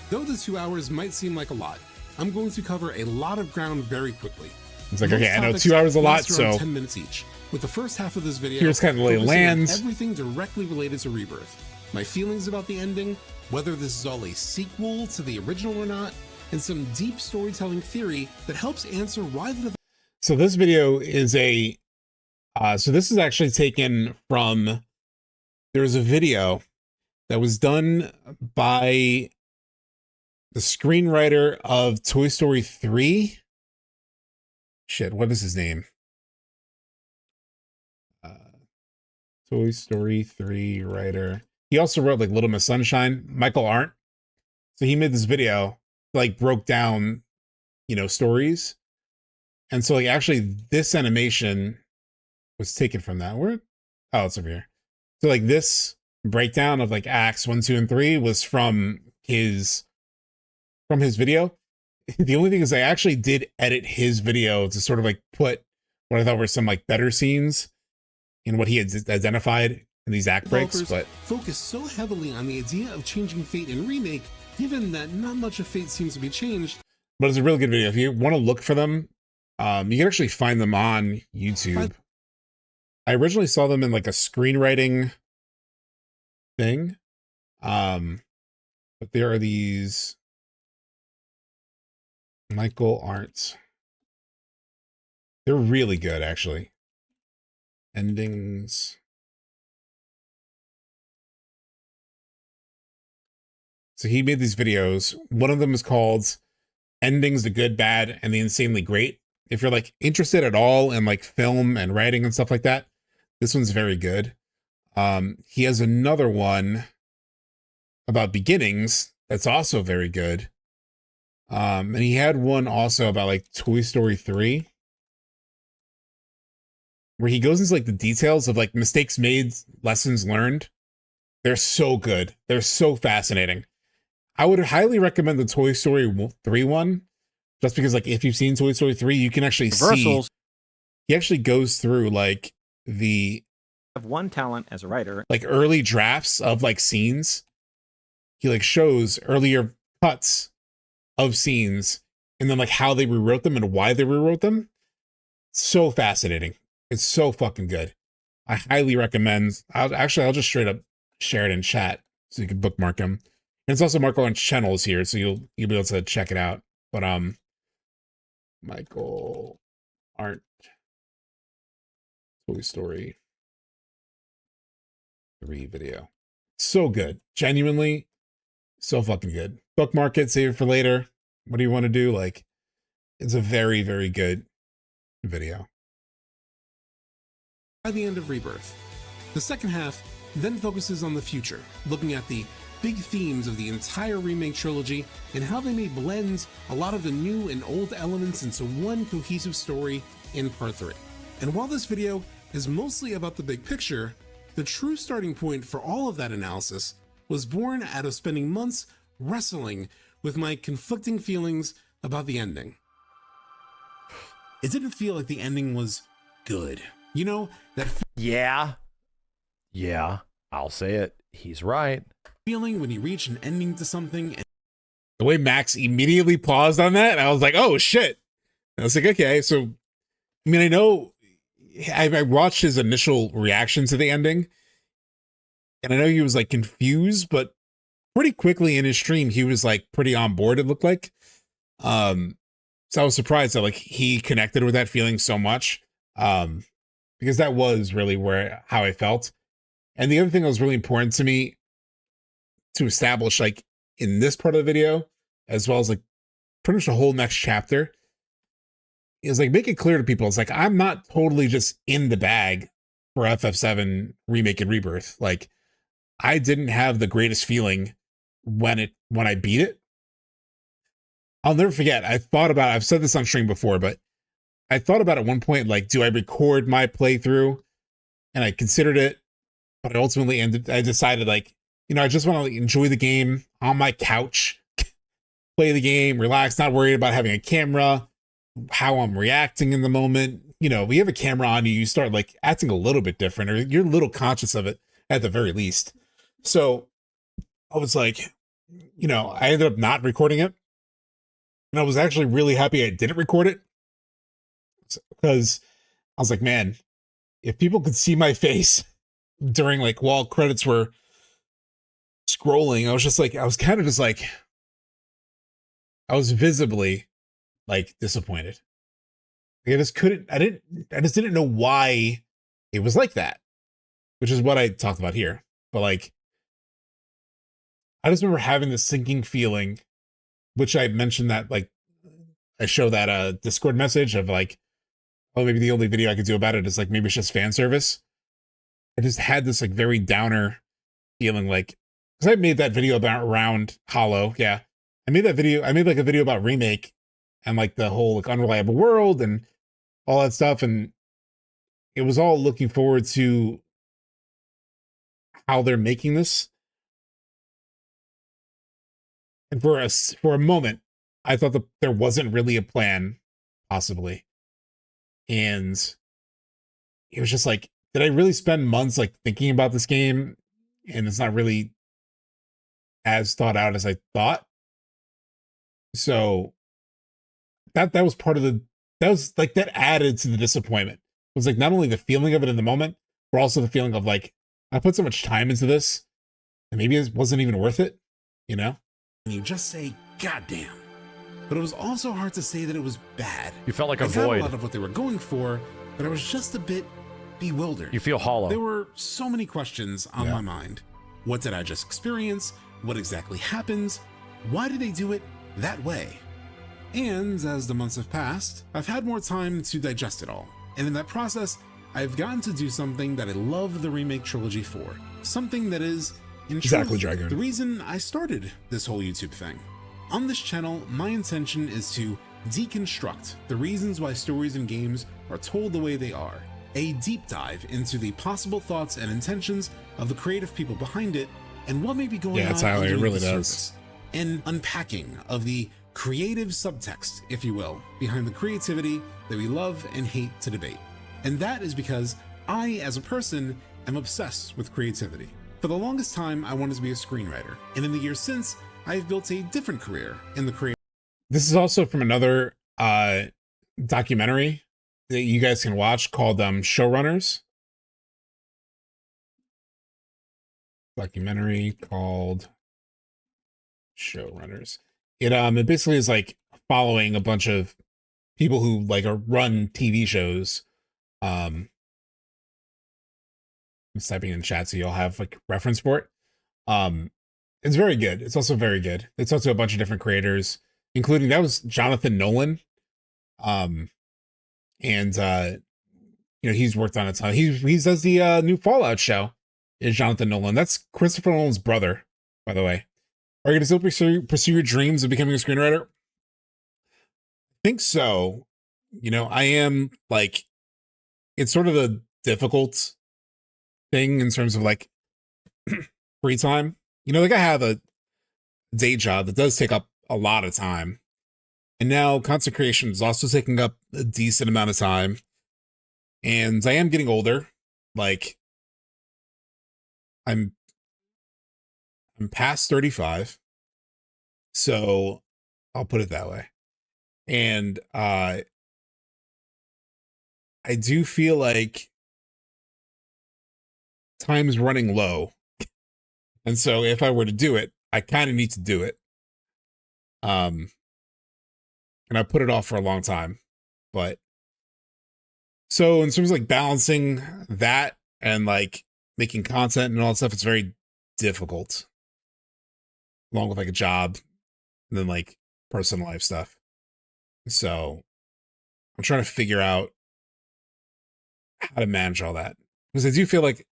S13: Though the 2 hours might seem like a lot, I'm going to cover a lot of ground very quickly.
S1: It's like, okay, I know 2 hours a lot, so
S13: 10 minutes each. With the first half of this video,
S1: here's kind of lay lands.
S13: Everything directly related to Rebirth. My feelings about the ending, whether this is all a sequel to the original or not, and some deep storytelling theory that helps answer why the...
S1: So this video is a... so this is actually taken from... There's a video that was done by the screenwriter of Toy Story 3. Shit, what is his name? Toy Story 3 writer. He also wrote like Little Miss Sunshine, Michael Arndt. So he made this video, like broke down, you know, stories. And so like actually this animation was taken from that. Where? Oh, it's over here. So like this breakdown of like acts 1, 2, and 3 was from his video. The only thing is I actually did edit his video to sort of like put what I thought were some like better scenes in what he had identified in these act breaks, but
S13: focus so heavily on the idea of changing fate in Remake, given that not much of fate seems to be changed.
S1: But it's a really good video. If you want to look for them, you can actually find them on YouTube. I originally saw them in like a screenwriting thing. But there are these Michael Arndt. They're really good, actually. Endings. So he made these videos. One of them is called Endings, the Good, Bad, and the Insanely Great. If you're like interested at all in like film and writing and stuff like that, this one's very good. He has another one about beginnings that's also very good. And he had one also about like Toy Story 3, where he goes into like the details of like mistakes made, lessons learned. They're so good. They're so fascinating. I would highly recommend the Toy Story 3 one, just because like if you've seen Toy Story 3, you can actually see, he actually goes through like the
S7: have one talent as a writer,
S1: like early drafts of like scenes. He like shows earlier cuts of scenes and then like how they rewrote them and why they rewrote them. So fascinating. It's so fucking good. I highly recommend. I'll just straight up share it in chat so you can bookmark them. And it's also Marco on channels here, so you'll be able to check it out. But Michael Arndt, Toy Story 3 video. So good. Genuinely so fucking good. Bookmark it, save it for later. What do you want to do? Like, it's a very, very good video.
S13: By the end of Rebirth, the second half then focuses on the future, looking at the big themes of the entire remake trilogy and how they may blend a lot of the new and old elements into one cohesive story in Part 3. And while this video is mostly about the big picture, the true starting point for all of that analysis was born out of spending months wrestling with my conflicting feelings about the ending. It didn't feel like the ending was good. You know, that
S16: Yeah, I'll say it. He's right.
S13: feeling when you reach an ending to something and
S1: The way Max immediately paused on that, I was like, oh shit. And I was like, okay, so I mean, I know I watched his initial reaction to the ending, and I know he was like confused, but pretty quickly in his stream, he was like pretty on board, it looked like. So I was surprised that like he connected with that feeling so much. Because that was really how I felt. And the other thing that was really important to me to establish, like in this part of the video, as well as like pretty much the whole next chapter, is like make it clear to people. It's like, I'm not totally just in the bag for FF7 Remake and Rebirth. Like, I didn't have the greatest feeling when I beat it. I'll never forget. I've said this on stream before, but I thought about at one point, like, do I record my playthrough? And I considered it, but I ultimately I decided, like, you know, I just want to enjoy the game on my couch, play the game, relax, not worried about having a camera, how I'm reacting in the moment. You know, we have a camera on you, you start like acting a little bit different, or you're a little conscious of it at the very least. So I was like, you know, I ended up not recording it. And I was actually really happy I didn't record it, because I was like, man, if people could see my face during like while credits were scrolling, I was kind of just like, I was visibly like disappointed. Like, I just didn't know why it was like that, which is what I talked about here. But like, I just remember having this sinking feeling, which I mentioned that like, I show that Discord message of like, oh, maybe the only video I could do about it is like, maybe it's just fan service. I just had this like very downer feeling, like, because I made that video around Hollow. Yeah. I made like a video about Remake and like the whole like unreliable world and all that stuff. And it was all looking forward to how they're making this. And for a moment, I thought that there wasn't really a plan, possibly. And it was just like, did I really spend months like thinking about this game and it's not really as thought out as I thought? So that was part of that added to the disappointment. It was like not only the feeling of it in the moment, but also the feeling of like, I put so much time into this and maybe it wasn't even worth it, you know?
S13: And you just say, goddamn. But it was also hard to say that it was bad.
S16: You felt like a
S13: I got
S16: void.
S13: a lot of what they were going for, but I was just a bit bewildered.
S16: You feel hollow.
S13: There were so many questions on my mind. What did I just experience? What exactly happened? Why did they do it that way? And as the months have passed, I've had more time to digest it all. And in that process, I've gotten to do something that I love the Remake trilogy for. Something that is, in
S1: Exactly,
S13: truth,
S1: Dragon.
S13: the reason I started this whole YouTube thing. On this channel, my intention is to deconstruct the reasons why stories and games are told the way they are, a deep dive into the possible thoughts and intentions of the creative people behind it, and what may be going on
S1: Tyler, it
S13: underneath
S1: really
S13: the
S1: does.
S13: surface, an unpacking of the creative subtext, if you will, behind the creativity that we love and hate to debate. And that is because I, as a person, am obsessed with creativity. For the longest time, I wanted to be a screenwriter, and in the years since, I've built a different career in the creative.
S1: This is also from another documentary that you guys can watch called Showrunners. Documentary called Showrunners. It basically is like following a bunch of people who like run TV shows. I'm just typing in chat so you'll have like reference for it. It's very good. It's also very good. It's also a bunch of different creators, including that was Jonathan Nolan. And you know, he's worked on a ton. He does the new Fallout show. Is Jonathan Nolan. That's Christopher Nolan's brother, by the way. Are you going to still pursue your dreams of becoming a screenwriter? I think so. You know, I am, like, it's sort of a difficult thing in terms of like free time. You know, like I have a day job that does take up a lot of time. And now content creation is also taking up a decent amount of time. And I am getting older. Like, I'm past 35. So I'll put it that way. And I do feel like time's running low. And so if I were to do it, I kind of need to do it. And I put it off for a long time. But so in terms of like balancing that and like making content and all that stuff, it's very difficult. Along with like a job and then like personal life stuff. So I'm trying to figure out how to manage all that. Because I do feel like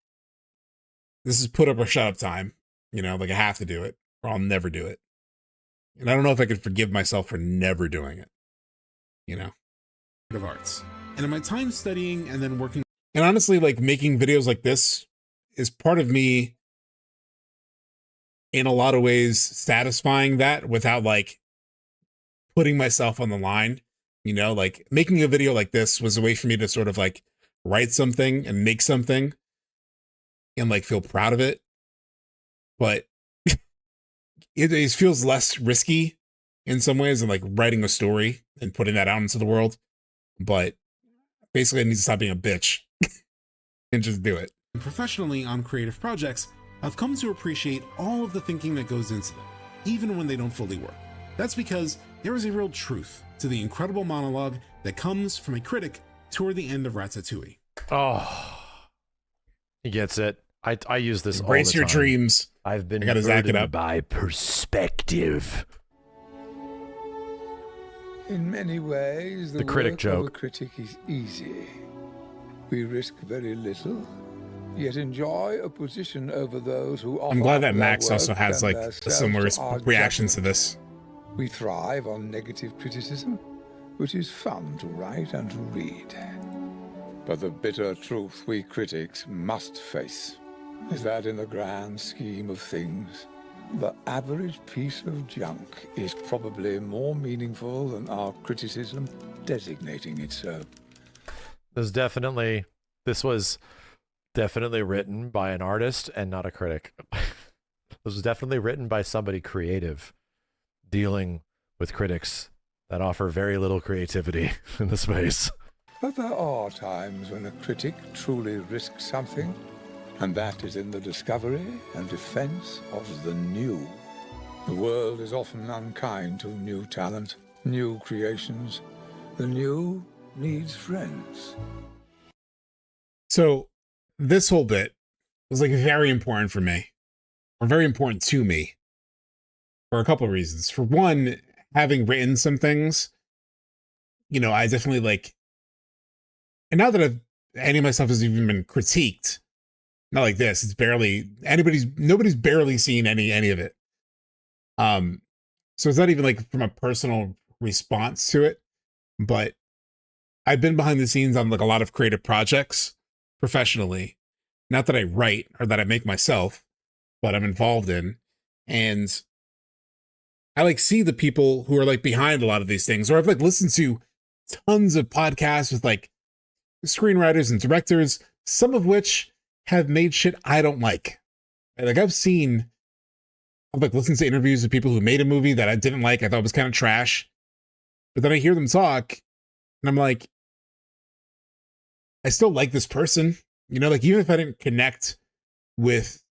S1: this is put up or shut up time. You know, like I have to do it or I'll never do it. And I don't know if I could forgive myself for never doing it. You know?
S13: Of arts. And in my time studying and then working.
S1: And honestly, like making videos like this is part of me in a lot of ways satisfying that without like putting myself on the line. You know, like making a video like this was a way for me to sort of like write something and make something and like feel proud of it. But it feels less risky in some ways than like writing a story and putting that out into the world. But basically I need to stop being a bitch and just do it.
S13: Professionally on creative projects, I've come to appreciate all of the thinking that goes into them, even when they don't fully work. That's because there is a real truth to the incredible monologue that comes from a critic toward the end of Ratatouille.
S16: Oh, he gets it. I use this all the time.
S1: Embrace your dreams.
S16: I've been
S1: gotta Zack it
S16: burdened
S1: up.
S16: by perspective.
S10: In many ways,
S16: The critic
S10: work
S16: joke.
S10: of a critic is easy. We risk very little, yet enjoy a position over those who offer
S1: I'm glad that
S10: their
S1: Max also
S10: work
S1: has
S10: and
S1: like
S10: their
S1: a similar
S10: self to our
S1: reaction to
S10: judgment.
S1: this.
S10: We thrive on negative criticism, which is fun to write and to read. But the bitter truth we critics must face is that in the grand scheme of things, the average piece of junk is probably more meaningful than our criticism designating it so.
S16: This was definitely written by an artist and not a critic. This was definitely written by somebody creative dealing with critics that offer very little creativity in the space.
S10: But there are times when a critic truly risks something, and that is in the discovery and defense of the new. The world is often unkind to new talent, new creations. The new needs friends.
S1: So this whole bit was like very important for me, or very important to me, for a couple of reasons. For one, having written some things, you know, I definitely like, and now that any of my stuff has even been critiqued, not like this, it's barely, nobody's barely seen any of it. So it's not even like from a personal response to it, but I've been behind the scenes on like a lot of creative projects professionally, not that I write or that I make myself, but I'm involved in. And I like see the people who are like behind a lot of these things, or I've like listened to tons of podcasts with like screenwriters and directors, some of which have made shit I don't like. Like I've like listened to interviews with people who made a movie that I didn't like, I thought was kind of trash. But then I hear them talk and I'm like, I still like this person. You know, like even if I didn't connect with,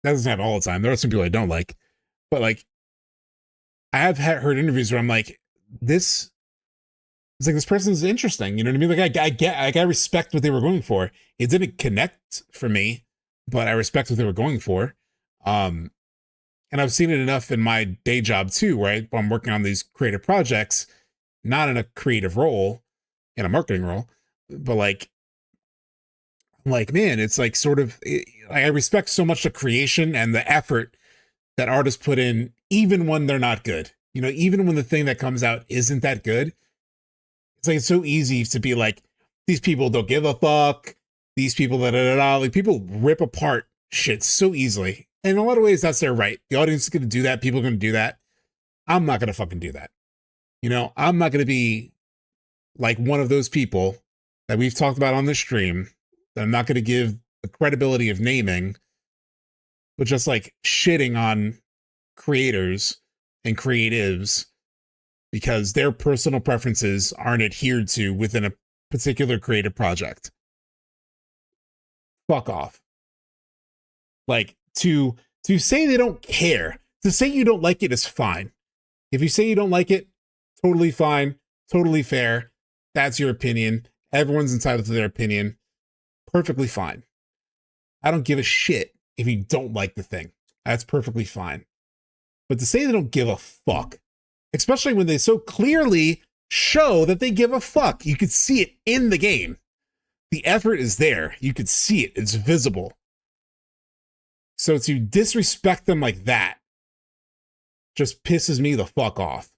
S1: that doesn't happen all the time. There are some people I don't like, but like I have heard interviews where I'm like, it's like this person's interesting. You know what I mean? Like I respect what they were going for. It didn't connect for me, but I respect what they were going for. And I've seen it enough in my day job too, right? I'm working on these creative projects, not in a creative role, in a marketing role, but like, man, it's like sort of, I respect so much the creation and the effort that artists put in, even when they're not good. You know, even when the thing that comes out isn't that good. It's like, it's so easy to be like, these people don't give a fuck. These people, like, people rip apart shit so easily. And in a lot of ways, that's their right. The audience is going to do that. People are going to do that. I'm not going to fucking do that. You know, I'm not going to be like one of those people that we've talked about on the stream that I'm not going to give the credibility of naming, but just like shitting on creators and creatives because their personal preferences aren't adhered to within a particular creative project. Fuck off. Like, to say they don't care, to say you don't like it is fine. If you say you don't like it, totally fine, totally fair. That's your opinion. Everyone's entitled to their opinion. Perfectly fine. I don't give a shit if you don't like the thing. That's perfectly fine. But to say they don't give a fuck, especially when they so clearly show that they give a fuck, you could see it in the game. The effort is there. You could see it. It's visible. So to disrespect them like that just pisses me the fuck off.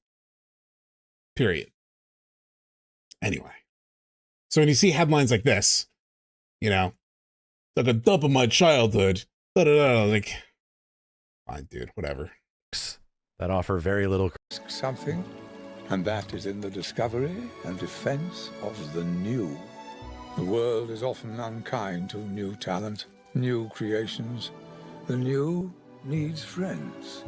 S1: Period. Anyway. So when you see headlines like this, you know, like a dump of my childhood, like, fine, dude, whatever.
S17: That offer very little.
S10: Something, and that is in the discovery and defense of the new. The world is often unkind to new talent, new creations. The new needs friends.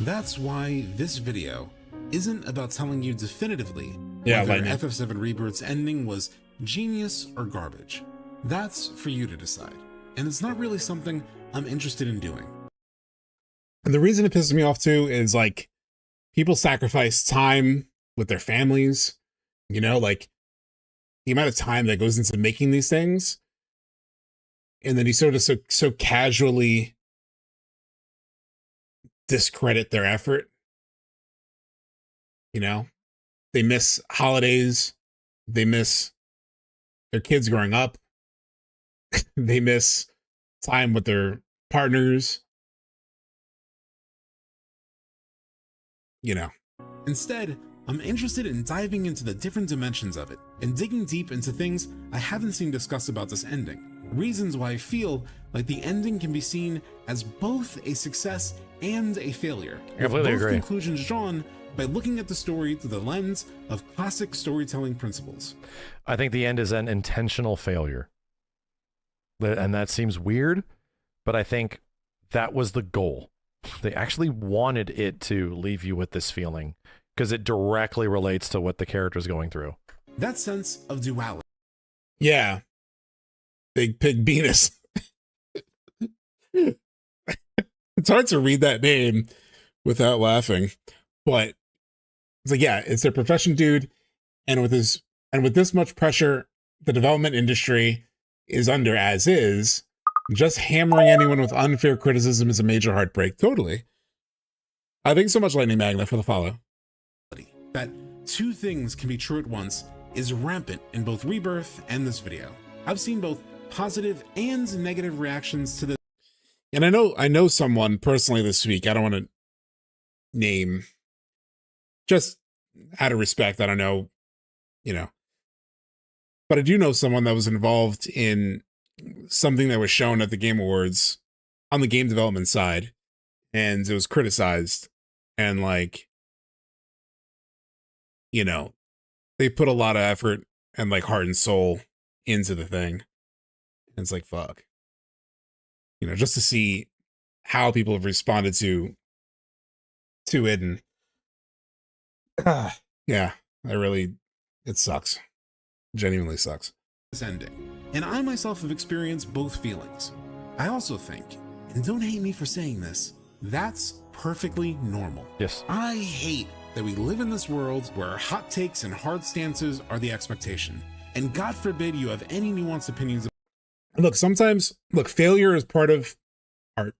S13: That's why this video isn't about telling you definitively whether FF7 Rebirth's ending was genius or garbage. That's for you to decide. And it's not really something I'm interested in doing.
S1: And the reason it pisses me off too is like people sacrifice time with their families, you know, like the amount of time that goes into making these things. And then you sort of so casually discredit their effort. You know, they miss holidays. They miss their kids growing up. They miss time with their partners. You know.
S13: Instead, I'm interested in diving into the different dimensions of it and digging deep into things I haven't seen discussed about this ending. Reasons why I feel like the ending can be seen as both a success and a failure.
S16: I completely
S13: both
S16: agree.
S13: Conclusions drawn by looking at the story through the lens of classic storytelling principles.
S16: I think the end is an intentional failure. And that seems weird, but I think that was the goal. They actually wanted it to leave you with this feeling because it directly relates to what the character's going through.
S13: That sense of duality.
S1: Yeah. Big Pig Venus. It's hard to read that name without laughing, but it's like, yeah, it's their profession, dude. And with this much pressure, the development industry is under as is. Just hammering anyone with unfair criticism is a major heartbreak. Totally. I think so much, Lightning Magna, for the follow.
S13: That two things can be true at once is rampant in both Rebirth and this video. I've seen both positive and negative reactions to this.
S1: And I know someone personally this week, I don't want to name, just out of respect, I don't know, you know, but I do know someone that was involved in something that was shown at the Game Awards on the game development side, and it was criticized, and like, you know, they put a lot of effort and like heart and soul into the thing. And it's like, fuck. You know, just to see how people have responded to it, and yeah, it sucks. Genuinely sucks.
S13: This ending. And I myself have experienced both feelings. I also think, and don't hate me for saying this, that's perfectly normal.
S16: Yes.
S13: I hate that we live in this world where hot takes and hard stances are the expectation. And God forbid you have any nuanced opinions.
S1: Look, sometimes, failure is part of art.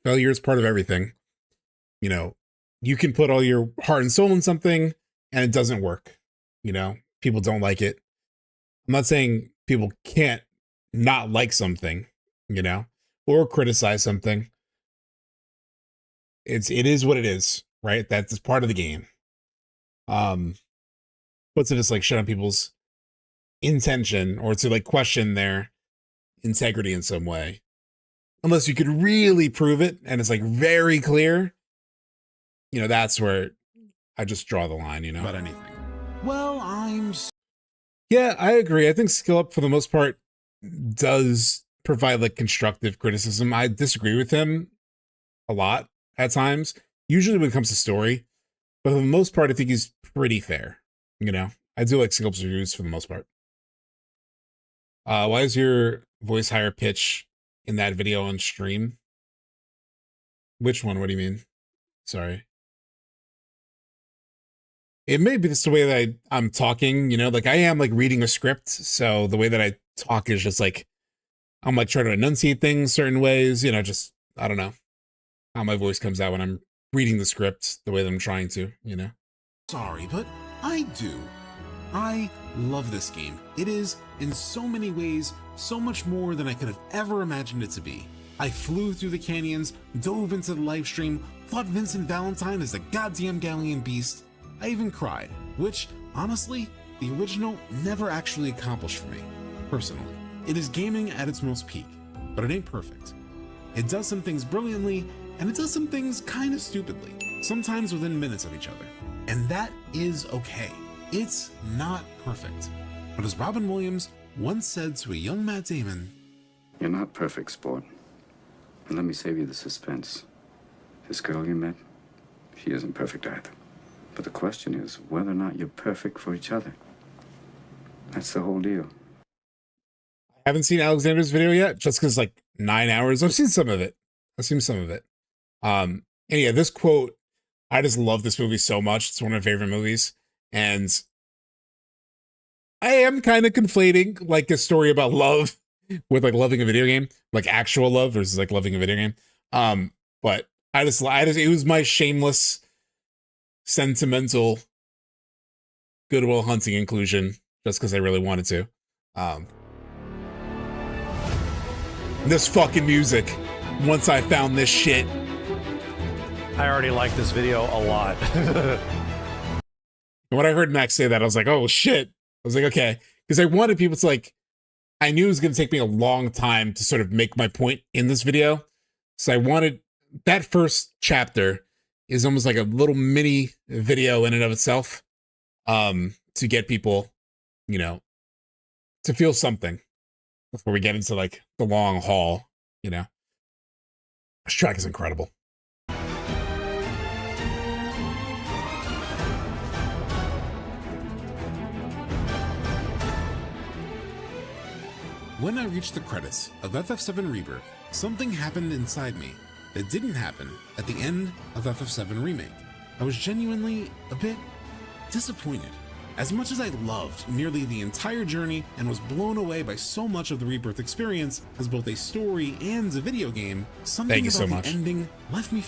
S1: Failure is part of everything. You know, you can put all your heart and soul in something and it doesn't work. You know, people don't like it. I'm not saying people can't not like something, you know, or criticize something. it is what it is, right? That's just part of the game. But to just like shut on people's intention or to like question their integrity in some way, unless you could really prove it and it's like very clear, you know, that's where I just draw the line, you know.
S13: About anything. Well,
S1: Yeah, I agree. I think Skill Up for the most part does provide like constructive criticism. I disagree with him a lot at times, usually when it comes to story, but for the most part, I think he's pretty fair. You know, I do like Skill Up's reviews for the most part. Why is your voice higher pitch in that video on stream? Which one? What do you mean? Sorry. It may be just the way that I'm talking, you know, like I am like reading a script. So the way that I talk is just like, I'm like trying to enunciate things certain ways, you know, just, I don't know how my voice comes out when I'm reading the script the way that I'm trying to, you know.
S13: Sorry, but I do. I love this game. It is, in so many ways, so much more than I could have ever imagined it to be. I flew through the canyons, dove into the live stream, fought Vincent Valentine as the goddamn Galleon Beast. I even cried, which, honestly, the original never actually accomplished for me, personally. It is gaming at its most peak, but it ain't perfect. It does some things brilliantly, and it does some things kind of stupidly, sometimes within minutes of each other. And that is okay. It's not perfect. But as Robin Williams once said to a young Matt Damon,
S2: "You're not perfect, sport. And let me save you the suspense. This girl you met, she isn't perfect either. But the question is whether or not you're perfect for each other. That's the whole deal."
S1: I haven't seen Alexander's video yet, just because like 9 hours. I've seen some of it. And yeah, this quote, I just love this movie so much. It's one of my favorite movies. And I am kind of conflating like a story about love with like loving a video game, like actual love versus like loving a video game. But I just it was my shameless, sentimental Good Will Hunting inclusion just because I really wanted to. This fucking music, once I found this shit.
S16: I already like this video a lot.
S1: And when I heard Max say that, I was like, oh shit. I was like, okay. Because I wanted people to like, I knew it was going to take me a long time to sort of make my point in this video. So I wanted, that first chapter is almost like a little mini video in and of itself, to get people, you know, to feel something before we get into like the long haul, you know. This track is incredible.
S13: when I reached the credits of FF7 Rebirth, something happened inside me that didn't happen at the end of FF7 Remake. I was genuinely a bit disappointed. As much as I loved nearly the entire journey and was blown away by so much of the Rebirth experience as both a story and a video game, something about the ending left me.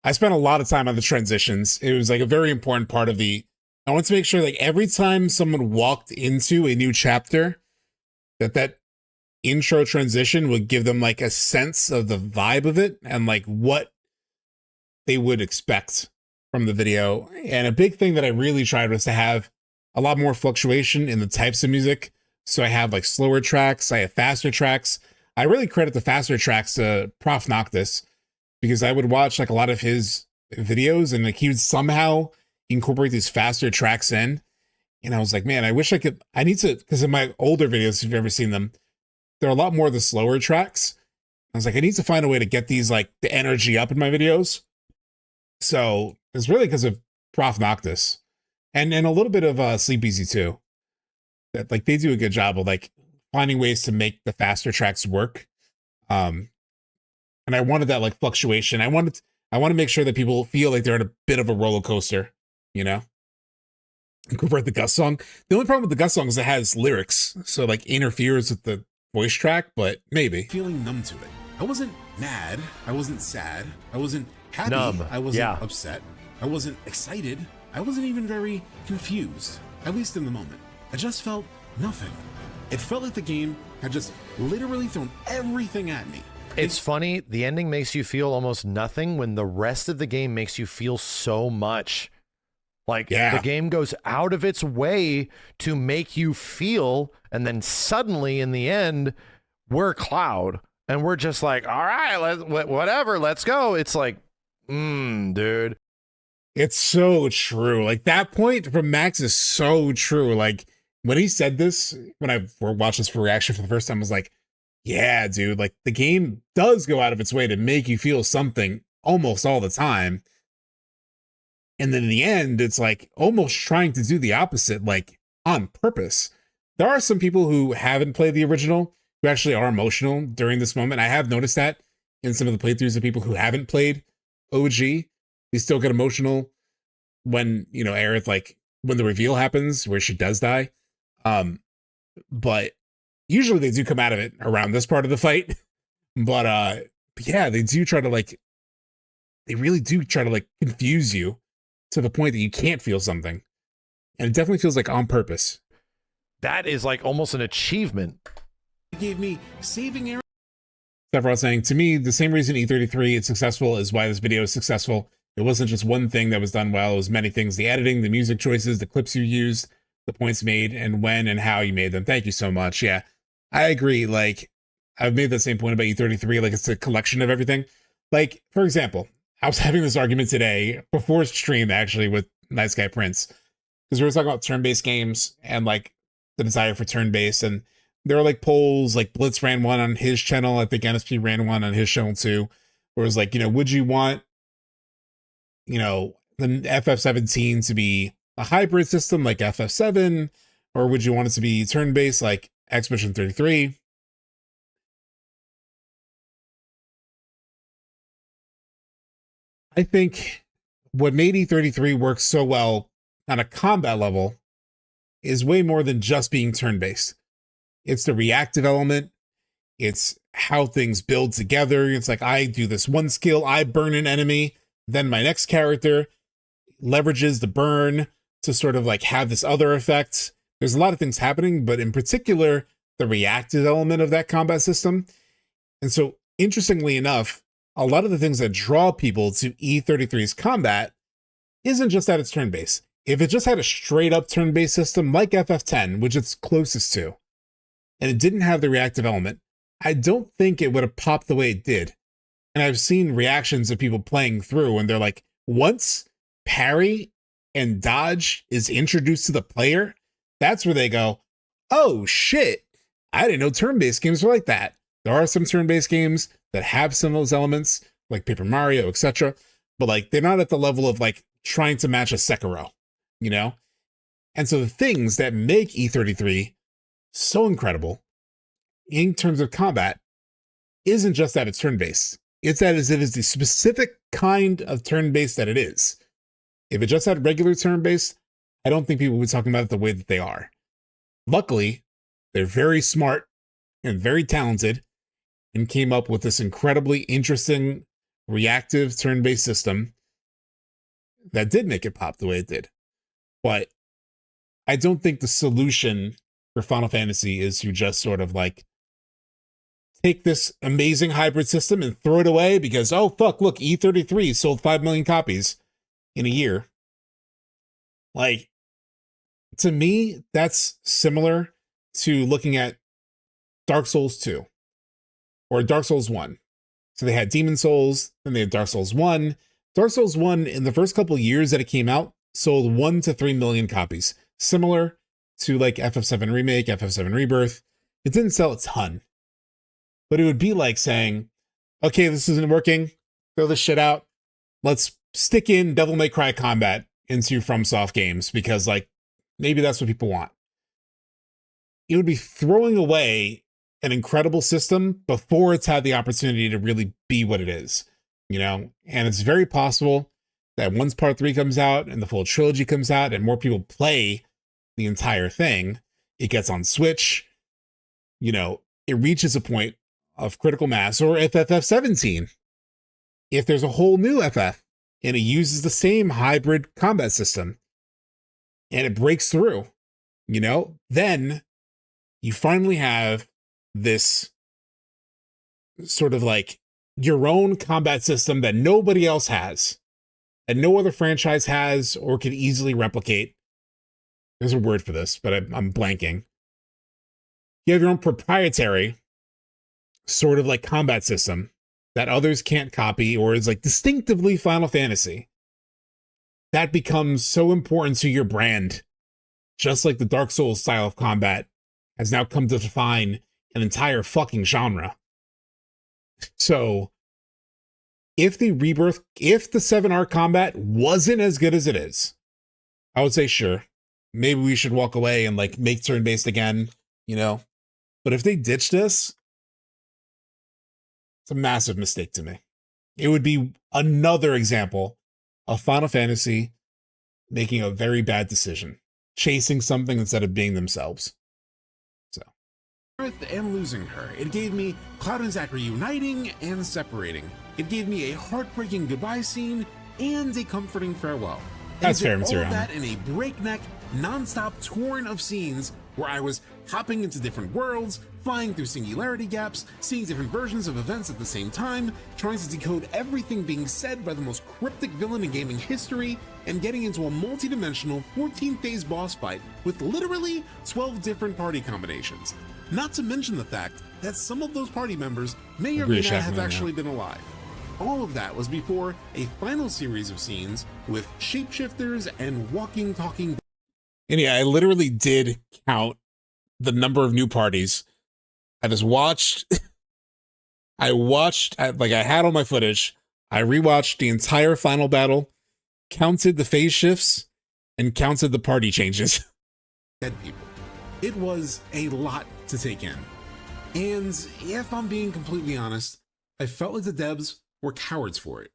S1: I spent a lot of time on the transitions. It was like a very important part of the, I want to make sure like every time someone walked into a new chapter, that intro transition would give them like a sense of the vibe of it and like what they would expect from the video. And a big thing that I really tried was to have a lot more fluctuation in the types of music. So I have like slower tracks, I have faster tracks. I really credit the faster tracks to Prof Noctis, because I would watch like a lot of his videos and like he would somehow incorporate these faster tracks in. And I was like, man, I wish I could, I need to, because in my older videos, if you've ever seen them, there are a lot more of the slower tracks. I was like, I need to find a way to get these, like the energy up in my videos. So it's really because of Prof Noctis and a little bit of Sleep Easy too. That like they do a good job of like finding ways to make the faster tracks work. And I wanted that like fluctuation. I want to make sure that people feel like they're in a bit of a roller coaster, you know? Incorporate the Gus song. The only problem with the Gus song is it has lyrics, so like interferes with the voice track, but maybe.
S13: Feeling numb to it. I wasn't mad. I wasn't sad. I wasn't happy.
S16: Numb.
S13: I wasn't upset. I wasn't excited. I wasn't even very confused, at least in the moment. I just felt nothing. It felt like the game had just literally thrown everything at me
S16: It's funny. The ending makes you feel almost nothing when the rest of the game makes you feel so much. Like the game goes out of its way to make you feel, and then suddenly in the end, we're Cloud, and we're just like, all right, whatever, let's go. It's like, dude.
S1: It's so true. Like that point from Max is so true. Like when he said this, when I watched this for reaction for the first time, I was like, yeah, dude, like the game does go out of its way to make you feel something almost all the time. And then in the end, it's like almost trying to do the opposite, like on purpose. There are some people who haven't played the original who actually are emotional during this moment. I have noticed that in some of the playthroughs of people who haven't played OG. They still get emotional when, you know, Aerith, like when the reveal happens where she does die. But usually they do come out of it around this part of the fight. But yeah, they do try to like, they really do try to like confuse you to the point that you can't feel something. And it definitely feels like on purpose.
S16: That is like almost an achievement.
S13: It gave me saving Aerith.
S1: Sephiroth saying, to me, the same reason E33 is successful is why this video is successful. It wasn't just one thing that was done well, it was many things. The editing, the music choices, the clips you used, the points made, and when and how you made them. Thank you so much. Yeah, I agree. Like, I've made that same point about E33. Like, it's a collection of everything. Like, for example, I was having this argument today, before stream, actually, with Nice Guy Prince. Because we were talking about turn-based games and, like, the desire for turn-based. And there are, like, polls, like, Blitz ran one on his channel. I think NSP ran one on his channel, too. Where it was like, you know, would you want, you know, the FF17 to be a hybrid system like FF7, or would you want it to be turn-based like Expedition 33? I think what made E33 work so well on a combat level is way more than just being turn-based. It's the reactive element. It's how things build together. It's like, I do this one skill, I burn an enemy, then my next character leverages the burn to sort of like have this other effect. There's a lot of things happening, but in particular, the reactive element of that combat system. And so, interestingly enough, a lot of the things that draw people to E33's combat isn't just that it's turn-based. If it just had a straight up turn-based system like FF10, which it's closest to, and it didn't have the reactive element, I don't think it would have popped the way it did. And I've seen reactions of people playing through and they're like, once parry and dodge is introduced to the player, that's where they go, oh shit, I didn't know turn-based games were like that. There are some turn-based games that have some of those elements, like Paper Mario, etc. But like, they're not at the level of like trying to match a Sekiro, you know? And so the things that make E33 so incredible in terms of combat isn't just that it's turn-based. It's that it is the specific kind of turn-based that it is. If it just had regular turn-based, I don't think people would be talking about it the way that they are. Luckily, they're very smart and very talented and came up with this incredibly interesting reactive turn-based system that did make it pop the way it did. But I don't think the solution for Final Fantasy is to just sort of like take this amazing hybrid system and throw it away because, oh, fuck, look, E33 sold 5 million copies in a year. Like, to me, that's similar to looking at Dark Souls 2 or Dark Souls 1. So they had Demon Souls, then they had Dark Souls 1. Dark Souls 1, in the first couple of years that it came out, sold 1 to 3 million copies. Similar to like FF7 Remake, FF7 Rebirth. It didn't sell a ton. But it would be like saying, okay, this isn't working. Throw this shit out. Let's stick in Devil May Cry combat into FromSoft games because like maybe that's what people want. It would be throwing away an incredible system before it's had the opportunity to really be what it is, you know? And it's very possible that once Part 3 comes out and the full trilogy comes out and more people play the entire thing, it gets on Switch, you know, it reaches a point of critical mass, or if FF17, if there's a whole new FF and it uses the same hybrid combat system and it breaks through, you know, then you finally have this sort of like your own combat system that nobody else has, and no other franchise has or could easily replicate. There's a word for this, but I'm blanking. You have your own proprietary sort of like combat system that others can't copy or is like distinctively Final Fantasy. That becomes so important to your brand, just like the Dark Souls style of combat has now come to define an entire fucking genre. So, if the 7R combat wasn't as good as it is, I would say sure, maybe we should walk away and like make turn-based again, you know? But if they ditch this, it's a massive mistake to me. It would be another example of Final Fantasy making a very bad decision, chasing something instead of being themselves. So.
S13: And losing her. It gave me Cloud and Zack reuniting and separating. It gave me a heartbreaking goodbye scene and a comforting farewell.
S1: That's fair,
S13: all
S1: Mr.
S13: of that in a breakneck, non-stop torrent of scenes where I was hopping into different worlds, flying through singularity gaps, seeing different versions of events at the same time, trying to decode everything being said by the most cryptic villain in gaming history, and getting into a multi-dimensional 14-phase boss fight with literally 12 different party combinations. Not to mention the fact that some of those party members may or may not have actually been alive. All of that was before a final series of scenes with shapeshifters and walking, talking.
S1: And yeah, I literally did count the number of new parties. I just watched, I had all my footage. I rewatched the entire final battle, counted the phase shifts, and counted the party changes.
S13: Dead people. It was a lot to take in. And if I'm being completely honest, I felt like the devs were cowards for it.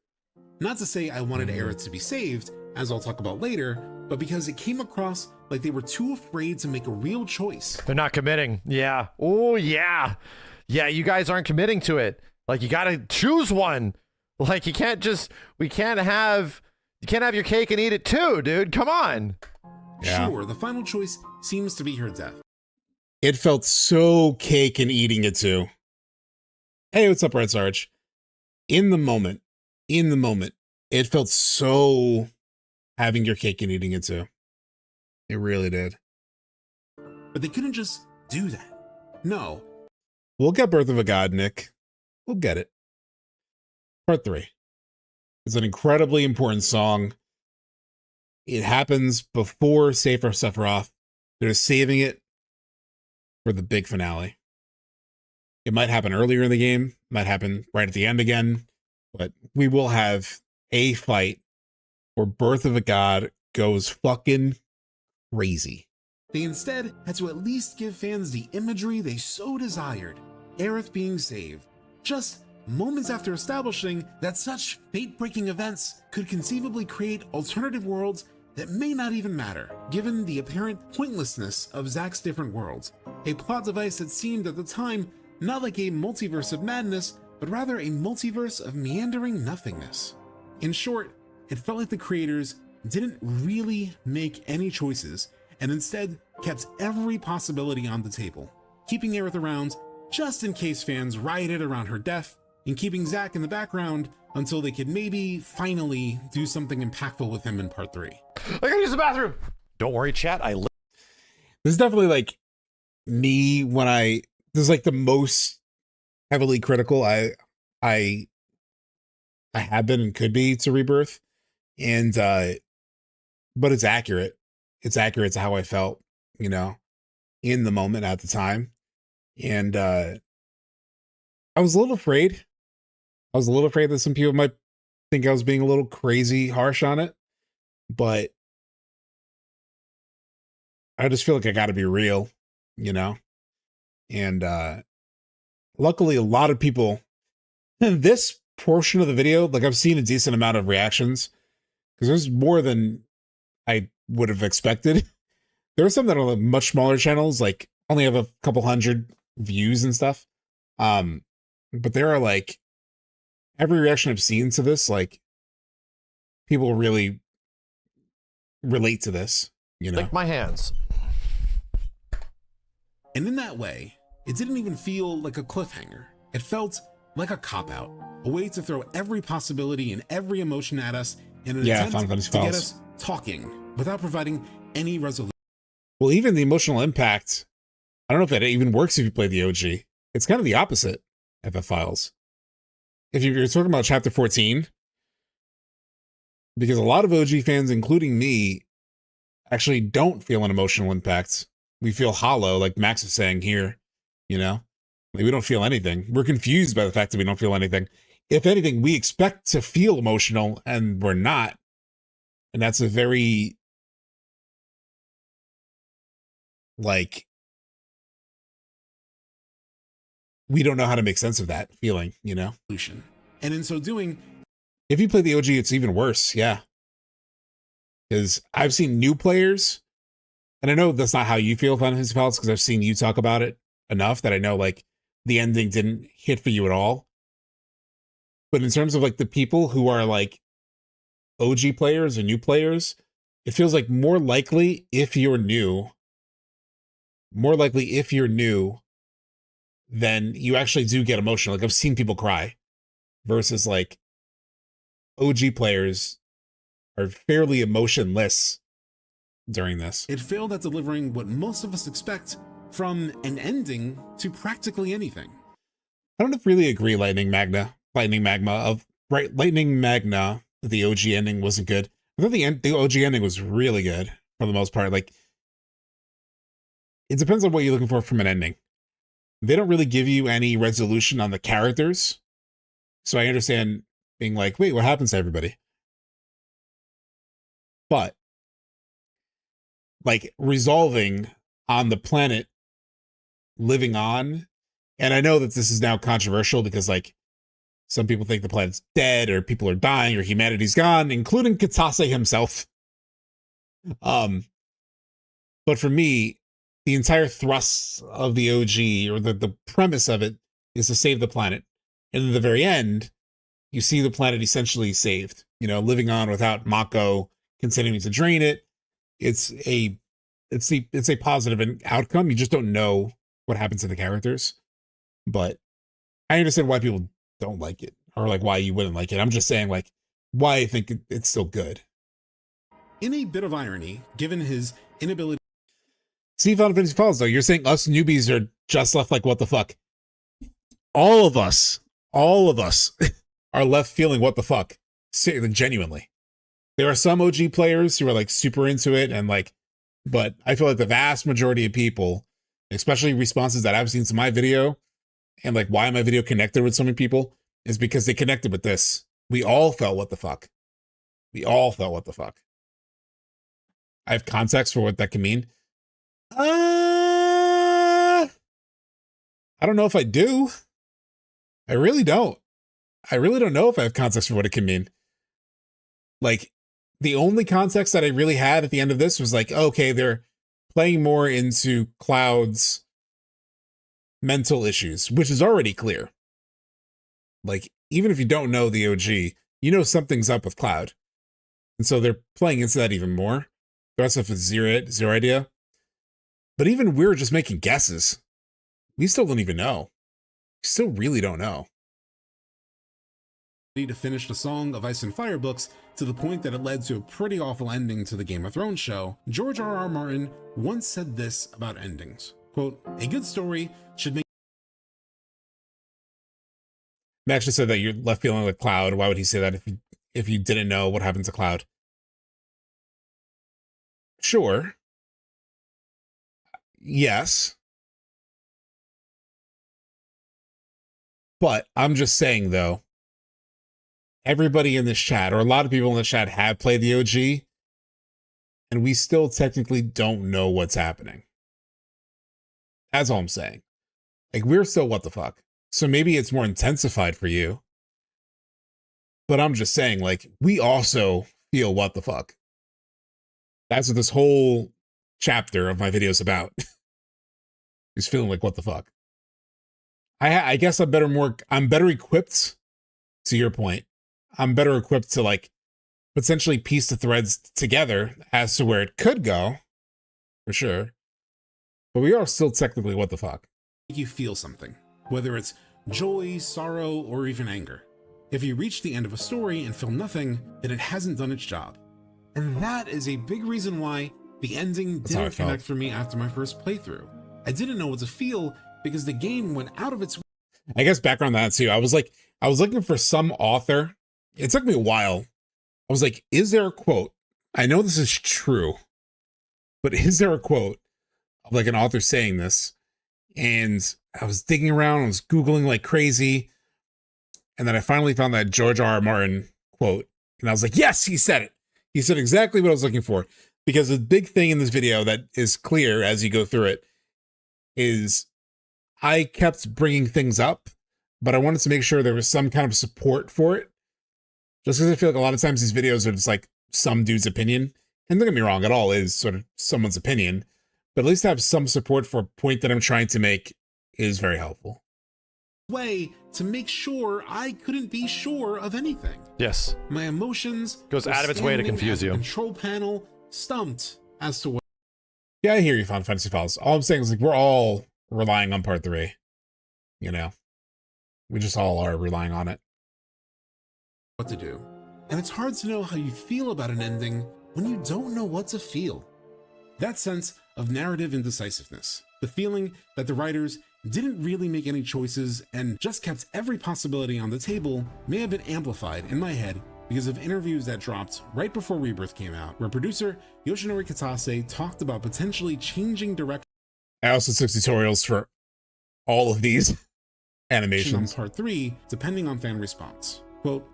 S13: Not to say I wanted Aerith to be saved, as I'll talk about later, but because it came across like they were too afraid to make a real choice.
S16: They're not committing. Yeah. Oh, yeah. Yeah, you guys aren't committing to it. Like, you gotta choose one. Like, you can't have your cake and eat it too, dude. Come on.
S1: Yeah.
S13: Sure, the final choice seems to be her death.
S1: It felt so cake and eating it too. Hey, what's up, Red Sarge? In the moment, it felt so having your cake and eating it too. It really did.
S13: But they couldn't just do that. No.
S1: We'll get Birth of a God, Nick. We'll get it. Part 3. It's an incredibly important song. It happens before Safer Sephiroth. They're saving it for the big finale. It might happen earlier in the game, might happen right at the end again, but we will have a fight where Birth of a God goes fucking crazy.
S13: They instead had to at least give fans the imagery they so desired, Aerith being saved, just moments after establishing that such fate-breaking events could conceivably create alternative worlds that may not even matter, given the apparent pointlessness of Zack's different worlds, a plot device that seemed at the time not like a multiverse of madness, but rather a multiverse of meandering nothingness. In short, it felt like the creators didn't really make any choices, and instead kept every possibility on the table, keeping Aerith around just in case fans rioted around her death, and keeping Zack in the background until they could maybe finally do something impactful with him in part 3.
S16: I gotta use the bathroom. Don't worry, chat.
S1: This is definitely like me when this is like the most heavily critical I have been and could be to Rebirth. And but it's accurate. It's accurate to how I felt, you know, in the moment at the time. And I was a little afraid. I was a little afraid that some people might think I was being a little crazy harsh on it, but I just feel like I got to be real, you know? And luckily a lot of people in this portion of the video, like I've seen a decent amount of reactions because there's more than I would have expected. There are some that are like much smaller channels, like only have a couple hundred views and stuff. But there are like every reaction I've seen to this, like people really relate to this, you know?
S16: Lick my hands.
S13: And in that way, it didn't even feel like a cliffhanger. It felt like a cop-out, a way to throw every possibility and every emotion at us in an
S1: Yeah,
S13: attempt
S1: Final
S13: to
S1: Fantasy
S13: get
S1: Files.
S13: us talking without providing any resolution.
S1: Well, even the emotional impact, I don't know if that even works if you play the OG. It's kind of the opposite, FF Files. If you're talking about Chapter 14, because a lot of OG fans, including me, actually don't feel an emotional impact. We feel hollow, like Max was saying here, you know? Like, we don't feel anything. We're confused by the fact that we don't feel anything. If anything, we expect to feel emotional, and we're not. And that's a very, like, we don't know how to make sense of that feeling, you know?
S13: And in so doing,
S1: if you play the OG, it's even worse, yeah. Because I've seen new players, and I know that's not how you feel Final Fantasy Files, because I've seen you talk about it enough that I know, like, the ending didn't hit for you at all. But in terms of, like, the people who are, like, OG players or new players, it feels like more likely if you're new, then you actually do get emotional. Like, I've seen people cry versus, like, OG players are fairly emotionless during this.
S13: it failed at delivering what most of us expect from an ending to practically anything.
S1: I don't really agree Lightning Magna, the OG ending wasn't good. I thought the OG ending was really good for the most part. Like, it depends on what you're looking for from an ending. They don't really give you any resolution on the characters. So I understand being like, wait, what happens to everybody? But, like, resolving on the planet living on, and I know that this is now controversial because, like, some people think the planet's dead or people are dying or humanity's gone, including Kitase himself. But for me, the entire thrust of the OG, or the premise of it, is to save the planet. And at the very end, you see the planet essentially saved, you know, living on without Mako continuing to drain it. It's a positive outcome. You just don't know what happens to the characters. But I understand why people don't like it, or like why you wouldn't like it. I'm just saying, like, why I think it's still good.
S13: In a bit of irony, given his inability.
S1: See, Final Fantasy Files, though, you're saying us newbies are just left like, what the fuck? All of us are left feeling what the fuck, genuinely. There are some OG players who are, like, super into it, and, like, but I feel like the vast majority of people, especially responses that I've seen to my video, and, like, why my video connected with so many people, is because they connected with this. We all felt what the fuck. I have context for what that can mean. I don't know if I do. I really don't. I really don't know if I have context for what it can mean. Like, the only context that I really had at the end of this was like, okay, they're playing more into Cloud's mental issues, which is already clear. Like, even if you don't know the OG, you know something's up with Cloud. And so they're playing into that even more. The rest of it's zero idea. But even we're just making guesses. We still don't even know. We still really don't know.
S13: To finish the Song of Ice and Fire books to the point that it led to a pretty awful ending to the Game of Thrones show, George R.R. Martin once said this about endings. Quote, "A good story should make..."
S1: Max just said that you're left feeling like Cloud. Why would he say that if you didn't know what happened to Cloud? Sure. Yes. But I'm just saying, though, everybody in this chat, or a lot of people in the chat, have played the OG, and we still technically don't know what's happening. That's all I'm saying. Like, we're still what the fuck. So maybe it's more intensified for you. But I'm just saying, like, we also feel what the fuck. That's what this whole chapter of my video is about. Is feeling like what the fuck. I guess I'm better equipped, to your point. I'm better equipped to, like, potentially piece the threads together as to where it could go, for sure. But we are still technically what the fuck.
S13: You feel something, whether it's joy, sorrow, or even anger. If you reach the end of a story and feel nothing, then it hasn't done its job. And that is a big reason why the ending didn't connect for me after my first playthrough. I didn't know what to feel because the game went out of its way.
S1: I guess background on that too. I was looking for some author. It took me a while. I was like, is there a quote? I know this is true, but is there a quote of like an author saying this? And I was digging around, I was Googling like crazy. And then I finally found that George R.R. Martin quote. And I was like, yes, he said it. He said exactly what I was looking for. Because the big thing in this video that is clear as you go through it is I kept bringing things up, but I wanted to make sure there was some kind of support for it. Just because I feel like a lot of times these videos are just like some dude's opinion. And don't get me wrong, it all is sort of someone's opinion. But at least have some support for a point that I'm trying to make is very helpful.
S13: Way to make sure I couldn't be sure of anything.
S16: Yes.
S13: My emotions
S16: goes out of its way to confuse you.
S13: Control panel stumped as to what.
S1: Yeah, I hear you, Final Fantasy Files. All I'm saying is like we're all relying on part 3. You know, we just all are relying on it.
S13: What to do, and it's hard to know how you feel about an ending when you don't know what to feel. That sense of narrative indecisiveness, the feeling that the writers didn't really make any choices and just kept every possibility on the table, may have been amplified in my head because of interviews that dropped right before Rebirth came out, where producer Yoshinori Kitase talked about potentially changing direction.
S1: I also took tutorials for all of these animations.
S13: On part 3, depending on fan response. Quote,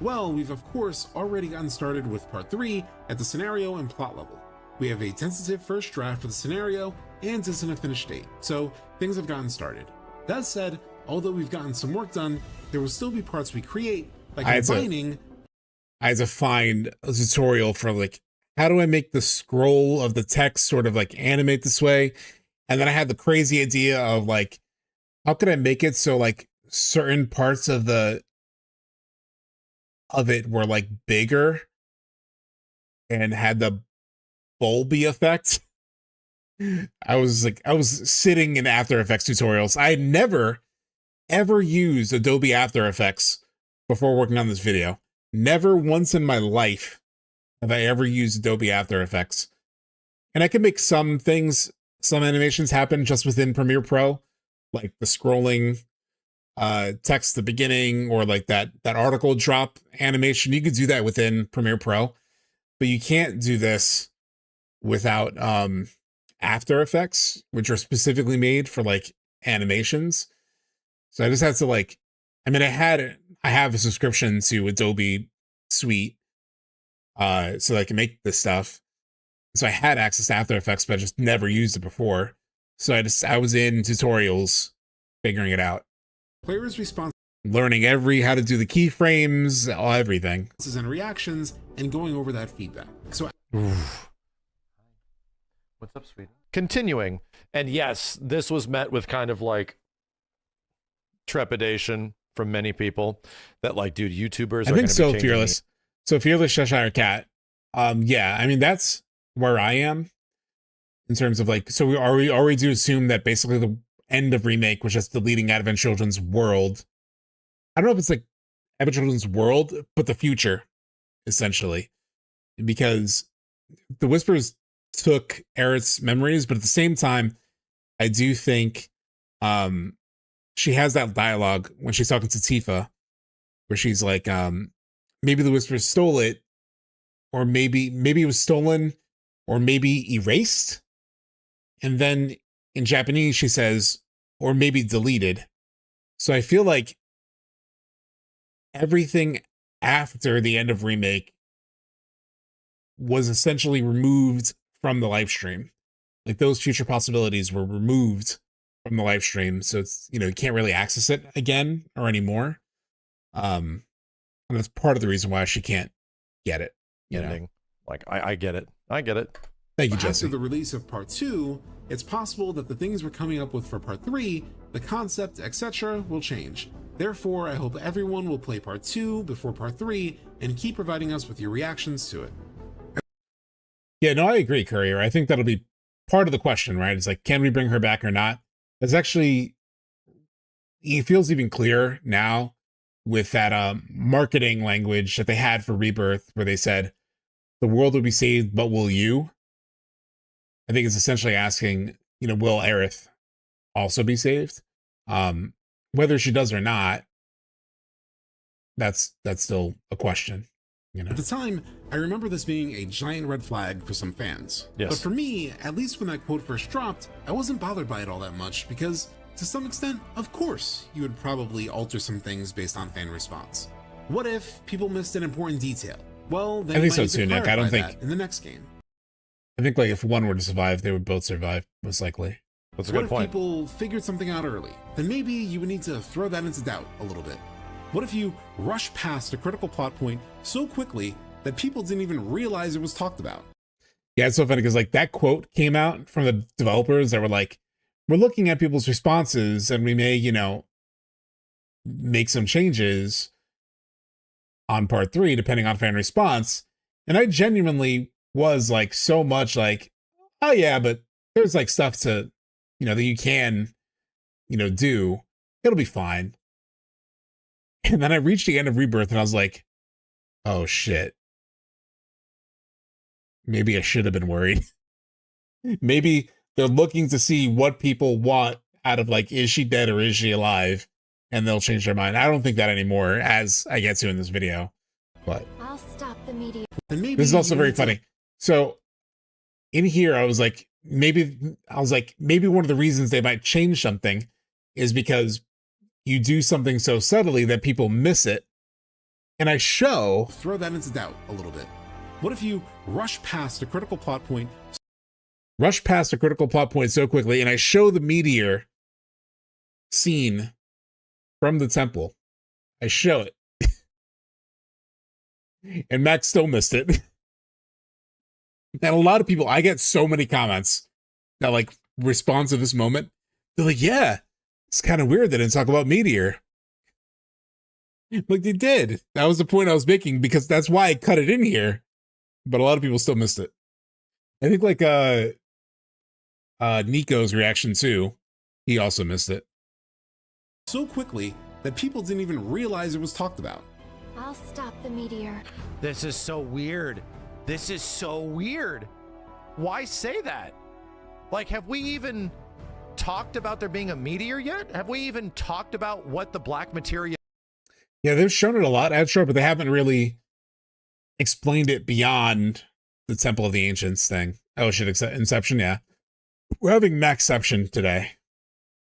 S13: well, we've of course already gotten started with part 3 at the scenario and plot level. We have a tentative first draft for the scenario and isn't a finished date, so things have gotten started. That said, although we've gotten some work done, there will still be parts we create, like combining.
S1: I had to find a tutorial for like, how do I make the scroll of the text sort of like animate this way? And then I had the crazy idea of like, how could I make it so like certain parts of it were like bigger and had the bulby effect. I was sitting in After Effects tutorials. I had never ever used Adobe After Effects before working on this video. Never once in my life have I ever used Adobe After Effects. And I can make some things, some animations happen just within Premiere Pro, like the scrolling text at the beginning, or like that article drop animation. You could do that within Premiere Pro, but you can't do this without After Effects, which are specifically made for like animations. So I just had to like, I mean, I have a subscription to Adobe Suite, so that I can make this stuff. So I had access to After Effects, but I just never used it before. So I was in tutorials figuring it out.
S13: Players' response,
S1: learning how to do the keyframes, everything.
S13: And reactions, and going over that feedback. So
S17: what's up, sweetie?
S16: Continuing, and yes, this was met with kind of like trepidation from many people that like, dude, YouTubers.
S1: I think so fearless. So fearless Cheshire Cat. Yeah, I mean that's where I am in terms of like. So are we to assume that basically the end of Remake was just deleting Advent Children's world? I don't know if it's like Advent Children's world, but the future, essentially, because the Whispers took Aerith's memories, but at the same time, I do think she has that dialogue when she's talking to Tifa, where she's like, maybe the Whispers stole it, or maybe it was stolen, or maybe erased. And then in Japanese, she says, or maybe deleted. So I feel like everything after the end of Remake was essentially removed from the live stream. Like those future possibilities were removed from the live stream. So it's, you can't really access it again or anymore. And that's part of the reason why she can't get it.
S16: Like, I get it. I get it.
S1: Thank you, Jesse.
S13: After the release of part 2, it's possible that the things we're coming up with for part 3, the concept, etc., will change. Therefore, I hope everyone will play part 2 before part 3 and keep providing us with your reactions to it.
S1: Yeah, no, I agree, Courier. I think that'll be part of the question, right? It's like, can we bring her back or not? That's actually, it feels even clearer now with that marketing language that they had for Rebirth, where they said, the world will be saved, but will you? I think it's essentially asking, you know, will Aerith also be saved? Whether she does or not, that's still a question. You know?
S13: At the time, I remember this being a giant red flag for some fans.
S16: Yes.
S13: But for me, at least when that quote first dropped, I wasn't bothered by it all that much because, to some extent, of course, you would probably alter some things based on fan response. What if people missed an important detail? Well, then
S1: I think
S13: you might
S1: so
S13: need to
S1: too, Nick. I don't
S13: clarify
S1: think
S13: that in the next game.
S1: I think like if one were to survive, they would both survive, most likely.
S16: That's a
S13: What
S16: good
S13: if
S16: point.
S13: people figured something out early? Then maybe you would need to throw that into doubt a little bit. What if you rush past a critical plot point so quickly that people didn't even realize it was talked about?
S1: Yeah, it's so funny because like that quote came out from the developers that were like, we're looking at people's responses and we may, you know, make some changes on part 3 depending on fan response. And I genuinely was like so much like, oh yeah, but there's like stuff to, you know, that you can, you know, do. It'll be fine. And then I reached the end of Rebirth and I was like, oh shit. Maybe I should have been worried. Maybe they're looking to see what people want out of like, is she dead or is she alive? And they'll change their mind. I don't think that anymore, as I get to in this video. But
S5: I'll stop the meteor.
S1: this is also very funny. So in here, I was like, maybe one of the reasons they might change something is because you do something so subtly that people miss it. And I show.
S13: Throw that into doubt a little bit. What if you rush past a critical plot point so quickly, and I show the meteor scene from the temple. I show it. And Max still missed it. And a lot of people, I get so many comments that like respond to this moment. They're like, yeah, it's kind of weird they didn't talk about meteor. Like they did. That was the point I was making because that's why I cut it in here. But a lot of people still missed it. I think like Nico's reaction too, he also missed it. So quickly that people didn't even realize it was talked about.
S5: I'll stop the meteor.
S16: This is so weird. This is so weird. Why say that? Like, have we even talked about there being a meteor yet? Have we even talked about what the black materia?
S1: Yeah, they've shown it a lot, but they haven't really explained it beyond the Temple of the Ancients thing. Oh shit, Inception, yeah. We're having MAXCEPTION today.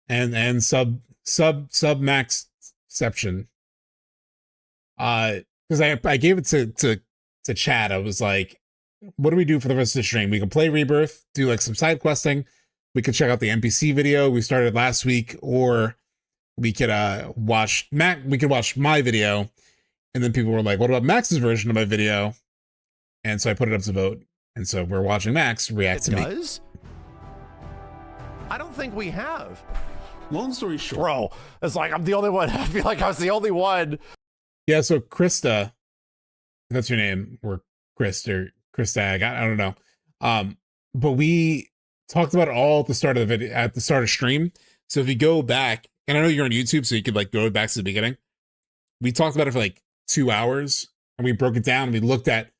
S1: And MAXCEPTION. Because I gave it to Chad. I was like, what do we do for the rest of the stream? We can play Rebirth, do like some side questing. We could check out the NPC video we started last week, or we could watch my video. And then people were like, what about Max's version of my video? And so I put it up to vote. And so we're watching Max react to me.
S16: I don't think we have.
S13: Long story short.
S16: Bro, it's like I'm the only one. I feel like I was the only one.
S1: Yeah, so Krista, that's your name, or Krista, I don't know. But we talked about it all at the start of the video, at the start of stream. So if you go back, and I know you're on YouTube, so you could like go back to the beginning. We talked about it for like 2 hours, and we broke it down, and we looked at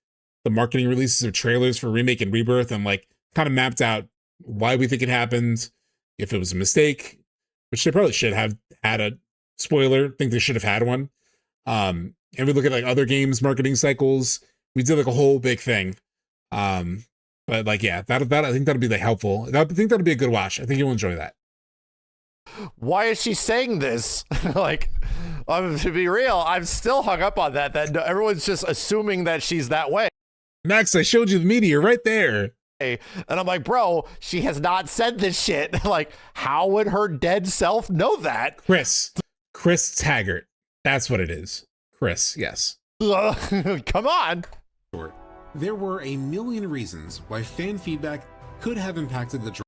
S1: the marketing releases of trailers for Remake and Rebirth, and like kind of mapped out why we think it happened, if it was a mistake, which they probably should have had a spoiler. I think they should have had one. And we look at like other games marketing cycles. We did like a whole big thing. But like, yeah, that I think that'll be like helpful. I think that'll be a good watch. I think you'll enjoy that.
S16: Why is she saying this? Like, to be real, I'm still hung up on that everyone's just assuming that she's that way.
S1: Max, I showed you the meteor right there.
S16: And I'm like, bro, she has not said this shit. Like, how would her dead self know that?
S1: Chris Taggart. That's what it is. Chris, yes.
S16: Come on.
S13: There were a million reasons why fan feedback could have impacted the.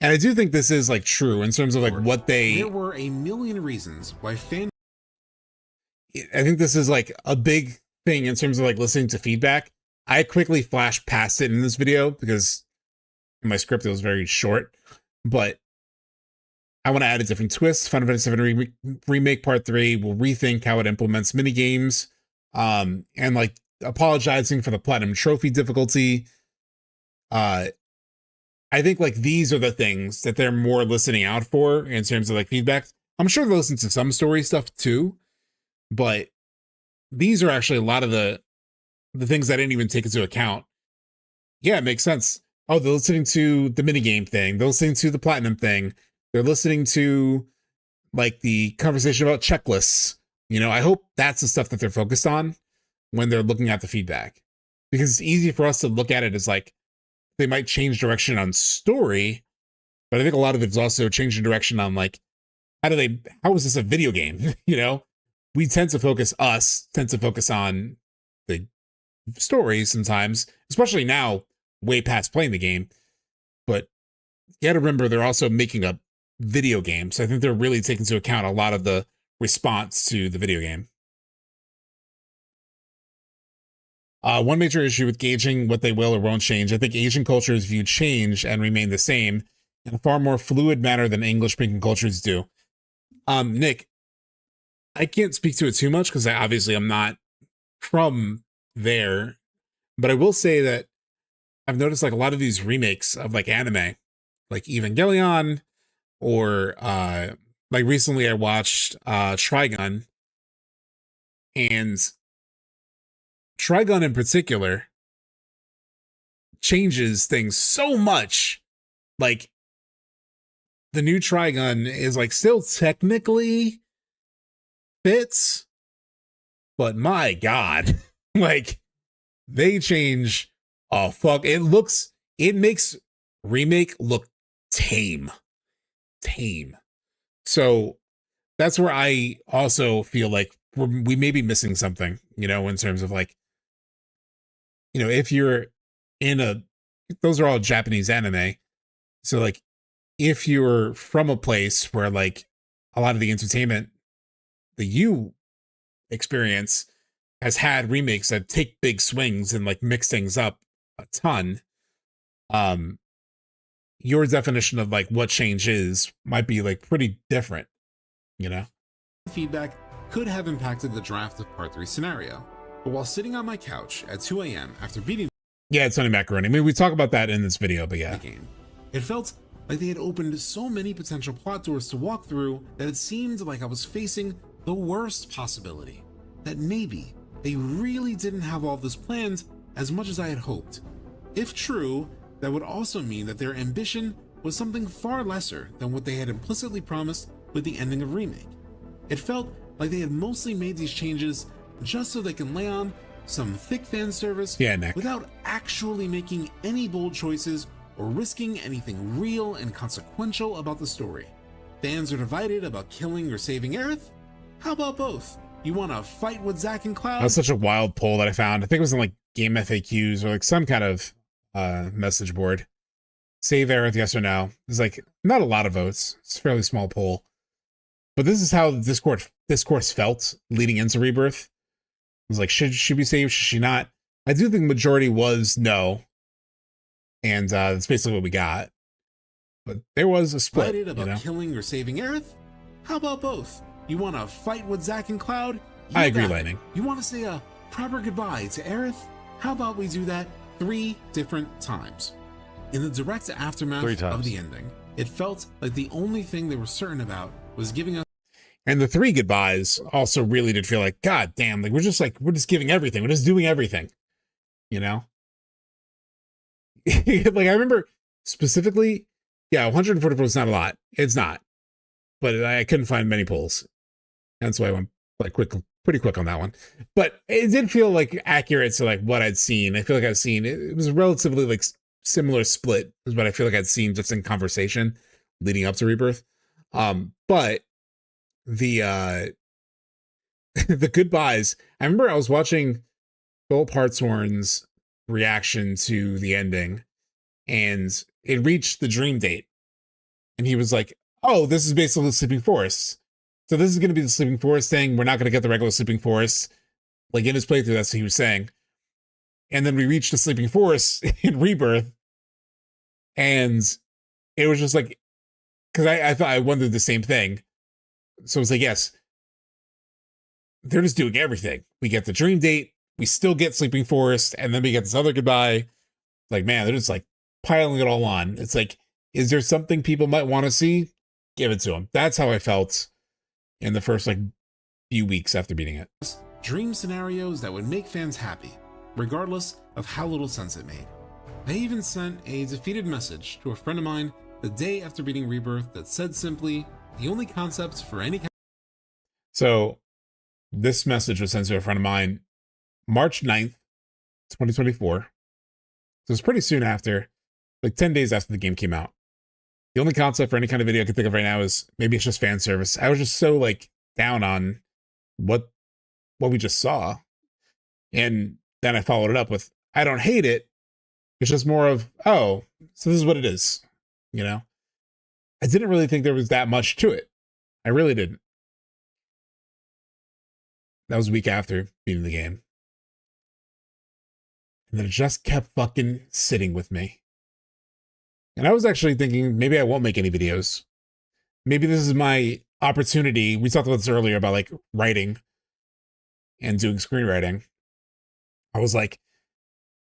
S1: And I do think this is like true in terms of like what they.
S13: There were a million reasons why fan.
S1: I think this is like a big thing in terms of like listening to feedback. I quickly flashed past it in this video because in my script it was very short, but I want to add a different twist. Final Fantasy VII Remake Part 3 will rethink how it implements minigames, and like apologizing for the platinum trophy difficulty. I think like these are the things that they're more listening out for in terms of like feedback. I'm sure they'll listen to some story stuff too, but these are actually a lot of the things I didn't even take into account. Yeah, it makes sense. Oh, they're listening to the minigame thing. They're listening to the platinum thing. They're listening to like the conversation about checklists. You know, I hope that's the stuff that they're focused on when they're looking at the feedback, because it's easy for us to look at it as like they might change direction on story, but I think a lot of it's also changing direction on like, how is this a video game? You know, we tend to focus on the story sometimes, especially now, way past playing the game. But you gotta remember, they're also making a video game. So I think they're really taking into account a lot of the response to the video game. One major issue with gauging what they will or won't change, I think Asian cultures view change and remain the same in a far more fluid manner than English-speaking cultures do. Nick, I can't speak to it too much because I'm not from there, but I will say that I've noticed like a lot of these remakes of like anime, like Evangelion, or like recently I watched Trigun, and Trigun in particular changes things so much. Like the new Trigun is like still technically fits, but my God, like they change. Oh fuck. It makes Remake look tame. So that's where I also feel like we may be missing something, you know, in terms of like, you know, if you're those are all Japanese anime. So like, if you're from a place where like a lot of the entertainment that you experience has had remakes that take big swings and like mix things up a ton, your definition of like what change is might be like pretty different, you know?
S13: Feedback could have impacted the draft of Part 3 scenario, but while sitting on my couch at 2 a.m. after beating
S1: it's Tony Macaroni. I mean, we talk about that in this video, but yeah.
S13: The game, it felt like they had opened so many potential plot doors to walk through that it seemed like I was facing the worst possibility, that maybe they really didn't have all this planned as much as I had hoped. If true, that would also mean that their ambition was something far lesser than what they had implicitly promised with the ending of Remake. It felt like they had mostly made these changes just so they can lay on some thick fan service without actually making any bold choices or risking anything real and consequential about the story. Fans are divided about killing or saving Aerith? How about both? You want to fight with Zack and Cloud?
S1: That was such a wild poll that I found. I think it was in like Game FAQs or like some kind of message board. Save Aerith, yes or no? There's like not a lot of votes. It's a fairly small poll. But this is how the discourse felt leading into Rebirth. It was like, should she be saved? Should she not? I do think the majority was no. And that's basically what we got. But there was a split.
S13: Divided about killing or saving Aerith? How about both? You want to fight with Zack and Cloud?
S1: I agree, Lightning.
S13: You want to say a proper goodbye to Aerith? How about we do that 3 different times? In the direct aftermath of the ending, it felt like the only thing they were certain about was giving us.
S1: And the 3 goodbyes also really did feel like, God damn, like we're just giving everything. We're just doing everything, you know? Like I remember specifically, 144 is not a lot. It's not, but I couldn't find many polls. That's why I went like pretty quick on that one. But it did feel like accurate to like what I'd seen. I feel like I've seen it was a relatively like similar split is what I feel like I'd seen just in conversation leading up to Rebirth. But the the goodbyes, I remember I was watching Philip Hartshorn's reaction to the ending, and it reached the dream date, and he was like, oh, this is basically the Sleeping Forest. So this is going to be the Sleeping Forest thing. We're not going to get the regular Sleeping Forest. Like in his playthrough, that's what he was saying. And then we reached the Sleeping Forest in Rebirth, and it was just like because I thought I wondered the same thing. So it's like, yes, they're just doing everything. We get the dream date, we still get Sleeping Forest, and then we get this other goodbye. Like, man, they're just like piling it all on. It's like, is there something people might want to see? Give it to them. That's how I felt in the first like few weeks after beating it.
S13: Dream scenarios that would make fans happy, regardless of how little sense it made. I even sent a defeated message to a friend of mine the day after beating Rebirth that said simply, the only concepts for any kind.
S1: So this message was sent to a friend of mine March 9th, 2024. So it's pretty soon after, like 10 days after the game came out. The only concept for any kind of video I can think of right now is maybe it's just fan service. I was just so like down on what we just saw. And then I followed it up with, I don't hate it. It's just more of, oh, so this is what it is. You know, I didn't really think there was that much to it. I really didn't. That was a week after beating the game. And then it just kept fucking sitting with me. And I was actually thinking maybe I won't make any videos. Maybe this is my opportunity. We talked about this earlier about like writing and doing screenwriting. I was like,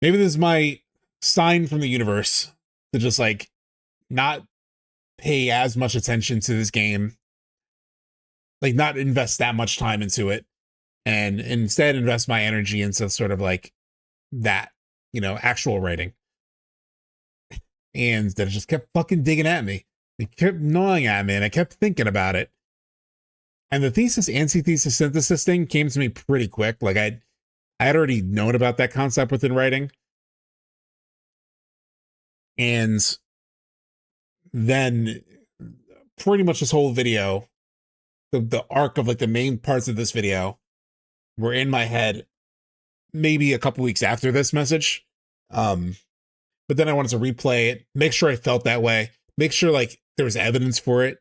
S1: maybe this is my sign from the universe to just like not pay as much attention to this game, like not invest that much time into it, and instead invest my energy into sort of like that, you know, actual writing. And that it just kept fucking digging at me. It kept gnawing at me, and I kept thinking about it. And the thesis, antithesis, synthesis thing came to me pretty quick. Like I had already known about that concept within writing. And then pretty much this whole video, the arc of like the main parts of this video were in my head maybe a couple weeks after this message. But then I wanted to replay it, make sure I felt that way, make sure like there was evidence for it,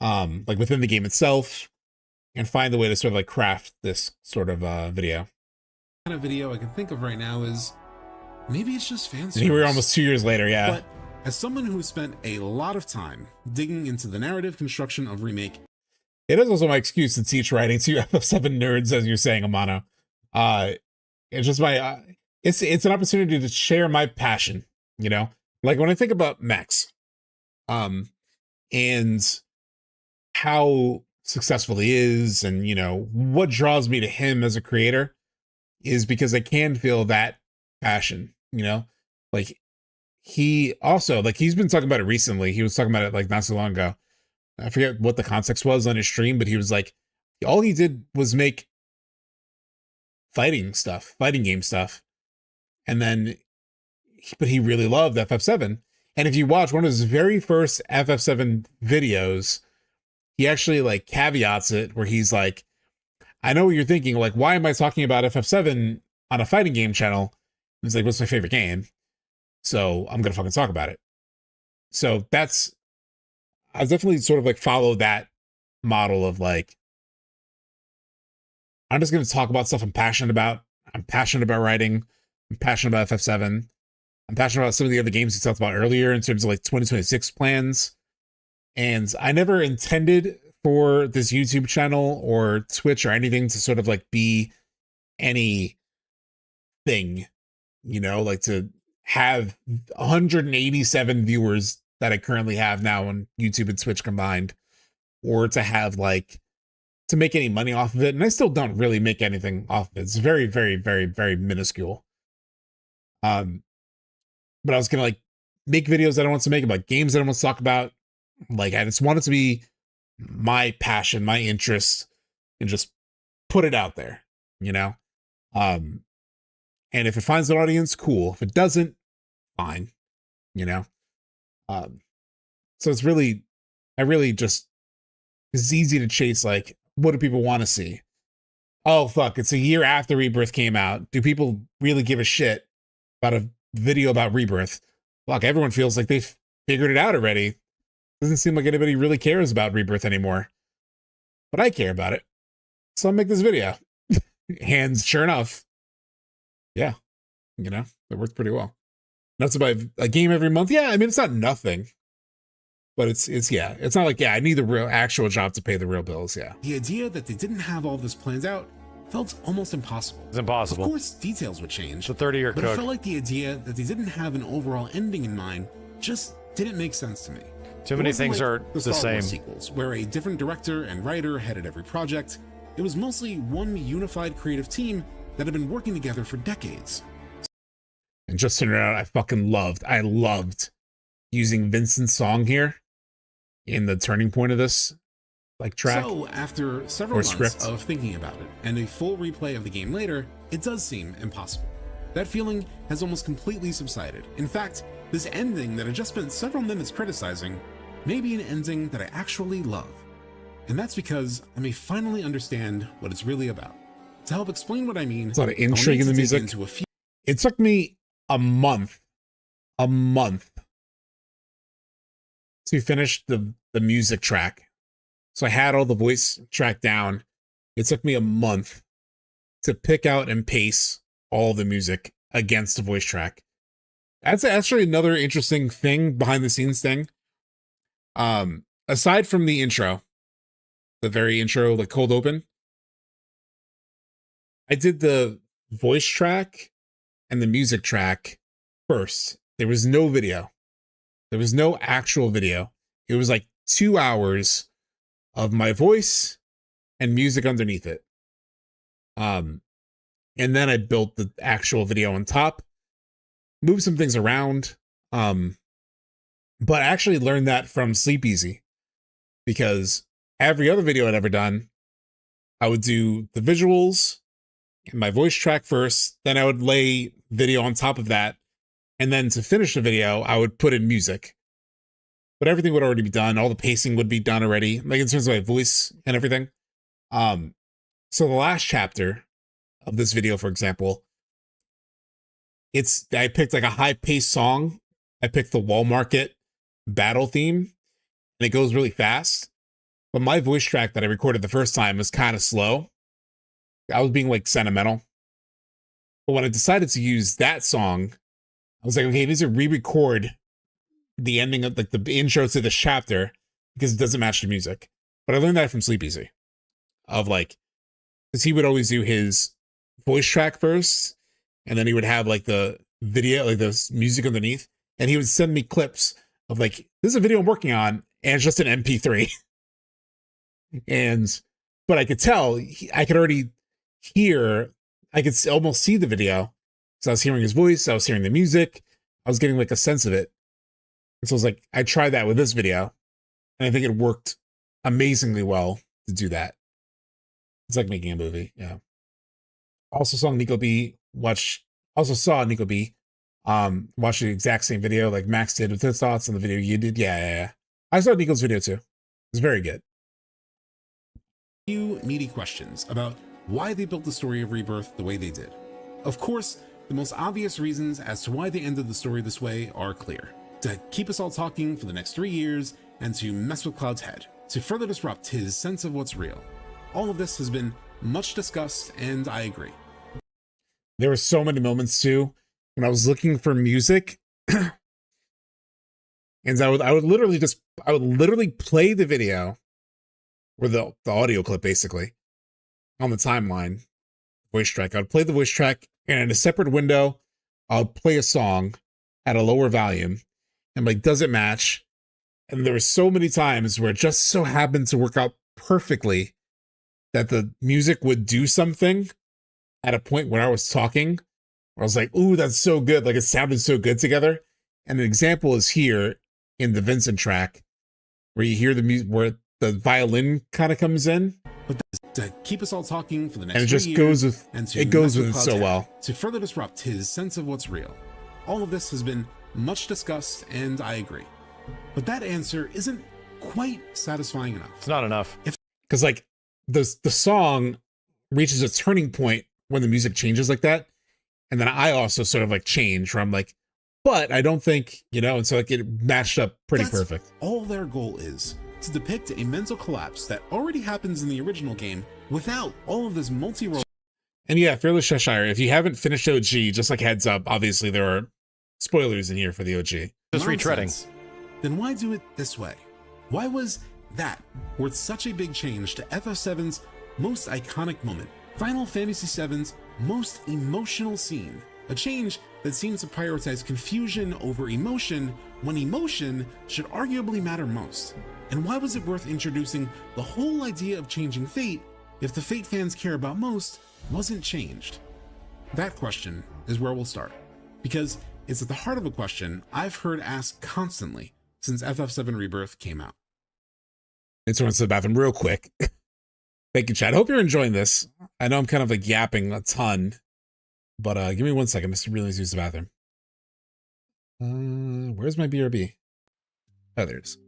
S1: like within the game itself, and find the way to sort of like craft this sort of video.
S13: Kind of video I can think of right now is maybe it's just fan service.
S1: And here we are almost 2 years later, yeah.
S13: But as someone who spent a lot of time digging into the narrative construction of Remake,
S1: it is also my excuse to teach writing to you FF7 nerds, as you're saying, Amano. It's just my it's an opportunity to share my passion, you know? Like when I think about Max, and how successful he is, and you know, what draws me to him as a creator is because I can feel that passion, you know? Like he also, like he's been talking about it recently. He was talking about it like not so long ago. I forget what the context was on his stream, but he was like, all he did was make fighting game stuff. And then, but he really loved FF7. And if you watch one of his very first FF7 videos, he actually like caveats it where he's like, I know what you're thinking. Like, why am I talking about FF7 on a fighting game channel? And he's like, what's my favorite game? So I'm going to fucking talk about it. So I definitely sort of like follow that model of like, I'm just going to talk about stuff I'm passionate about. I'm passionate about writing. I'm passionate about FF7. I'm passionate about some of the other games we talked about earlier in terms of like 2026 plans. And I never intended for this YouTube channel or Twitch or anything to sort of like be anything, you know, like to have 187 viewers that I currently have now on YouTube and Twitch combined, or to have like, to make any money off of it. And I still don't really make anything off of it. It's very, very, very, very minuscule. But I was going to like make videos that I want to make about games that I want to talk about. Like I just want it to be my passion, my interest, and just put it out there, you know? And if it finds an audience, cool. If it doesn't, fine, you know? So it's really, it's easy to chase, like, what do people want to see? Oh, fuck, it's a year after Rebirth came out. Do people really give a shit about a video about Rebirth? Fuck, everyone feels like they've figured it out already. Doesn't seem like anybody really cares about Rebirth anymore. But I care about it. So I'll make this video. And sure enough, yeah, you know, it worked pretty well. That's about a game every month. Yeah, I mean, it's not nothing. But it's yeah, it's not like, yeah, I need the real actual job to pay the real bills. Yeah.
S13: The idea that they didn't have all this planned out felt almost impossible.
S16: It's impossible.
S13: Of course, details would change.
S16: It's a 30-year
S13: but
S16: cook.
S13: it felt like the idea that they didn't have an overall ending in mind just didn't make sense to me.
S16: Too many things
S13: like
S16: are
S13: the
S16: the
S13: Star Wars
S16: same.
S13: sequels, where a different director and writer headed every project. It was mostly one unified creative team that had been working together for decades.
S1: And just to know, I loved using Vincent's song here in the turning point of this like track.
S13: So after several months of thinking about it and a full replay of the game later, it does seem impossible. That feeling has almost completely subsided. In fact, this ending that I just spent several minutes criticizing may be an ending that I actually love. And that's because I may finally understand what it's really about. To help explain what I mean,
S1: there's a lot of intrigue in the music. It took me a month to finish the music track. So I had all the voice track down. It took me a month to pick out and pace all the music against the voice track. That's actually another interesting thing, behind the scenes thing. Aside from the intro, the very intro, like cold open, I did the voice track and the music track first. There was no video. There was no actual video. It was like 2 hours of my voice and music underneath it. And then I built the actual video on top, moved some things around. But I actually learned that from Sleep Easy, because every other video I'd ever done, I would do the visuals and my voice track first, then I would lay video on top of that, and then to finish the video, I would put in music. But everything would already be done. All the pacing would be done already, like in terms of my voice and everything. So the last chapter of this video, for example, I picked like a high-paced song. I picked the Wall Market battle theme, and it goes really fast. But my voice track that I recorded the first time was kind of slow. I was being like sentimental. But when I decided to use that song, I was like, okay, I need to re-record the ending of like the intro to this chapter because it doesn't match the music. But I learned that from Sleep Easy, of like, because he would always do his voice track first, and then he would have like the video, like the music underneath, and he would send me clips of like, this is a video I'm working on, and it's just an MP3. But I could tell, I could already hear, I could almost see the video. So I was hearing his voice, I was hearing the music, I was getting like a sense of it. And so I was like, I tried that with this video, and I think it worked amazingly well to do that. It's like making a movie, yeah. Also saw Nico B watch the exact same video like Max did with his thoughts on the video you did. Yeah. I saw Nico's video too. It's very good.
S13: Few meaty questions about why they built the story of Rebirth the way they did. Of course, the most obvious reasons as to why they ended the story this way are clear. To keep us all talking for the next 3 years, and to mess with Cloud's head, to further disrupt his sense of what's real. All of this has been much discussed, and I agree.
S1: There were so many moments too when I was looking for music, and I would literally play the video, or the audio clip basically, on the timeline, voice track. I would play the voice track, and in a separate window, I would play a song at a lower volume, and like, does it match? And there were so many times where it just so happened to work out perfectly that the music would do something at a point where I was talking, where I was like, ooh, that's so good. Like, it sounded so good together. And an example is here in the Vincent track, where you hear the music, where the violin kind of comes in.
S13: But to keep us all talking for the next
S1: and it
S13: 3
S1: just
S13: years,
S1: goes with,
S13: and to
S1: it goes with it
S13: Cloud's
S1: so
S13: head,
S1: well.
S13: To further disrupt his sense of what's real. All of this has been much discussed, and I agree. But that answer isn't quite satisfying enough.
S16: It's not enough.
S1: Because like the song reaches a turning point when the music changes like that. And then I also sort of like change, where I'm like, but I don't think, and so like it matched up pretty perfect.
S13: All their goal is to depict a mental collapse that already happens in the original game without all of this multi-role.
S1: And yeah, Fearless Cheshire, if you haven't finished OG, just like heads up, obviously there are spoilers in here for the OG.
S16: Just retreading.
S13: Then why do it this way? Why was that worth such a big change to FF7's most iconic moment, Final Fantasy VII's most emotional scene? A change that seems to prioritize confusion over emotion when emotion should arguably matter most. And why was it worth introducing the whole idea of changing fate if the fate fans care about most wasn't changed? That question is where we'll start, because it's at the heart of a question I've heard asked constantly since FF7 Rebirth came out. Let's run to the bathroom real quick. Thank you, chat. I hope you're enjoying this. I know I'm kind of like yapping a ton, but give me 1 second. Mr. Really needs to use the bathroom. Where's my BRB? Oh, there it is.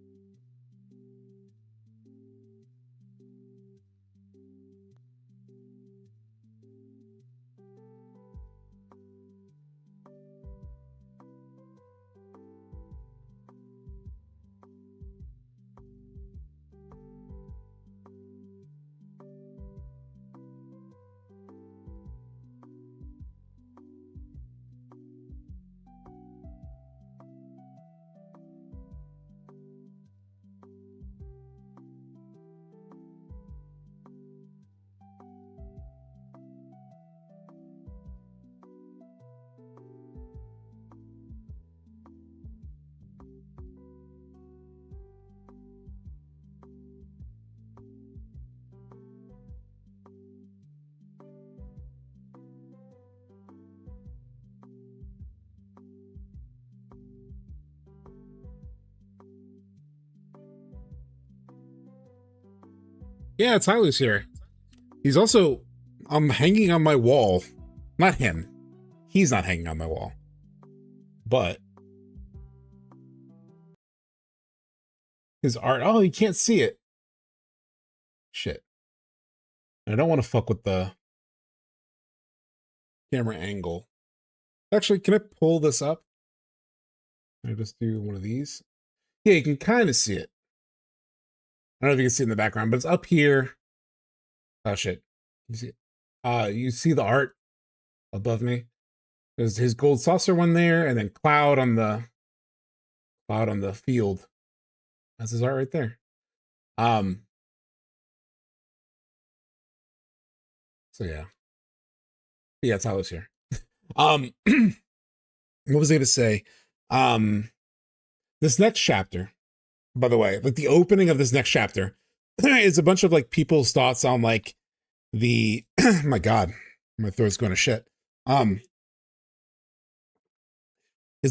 S13: Yeah, Tyler's here. He's also hanging on my wall. Not him. He's not hanging on my wall. But his art. Oh, you can't see it. Shit. I don't want to fuck with the camera angle. Actually, can I pull this up? Can I just do one of these? Yeah, you can kind of see it. I don't know if you can see it in the background, but it's up here. Oh shit. You see it? You see the art above me? There's his gold saucer one there, and then cloud on the field. That's his art right there. So yeah. Yeah, Tyler's here. What was I gonna say? This next chapter, by the way, like the opening of this next chapter is a bunch of like people's thoughts on like the my god, my throat's going to shit. There's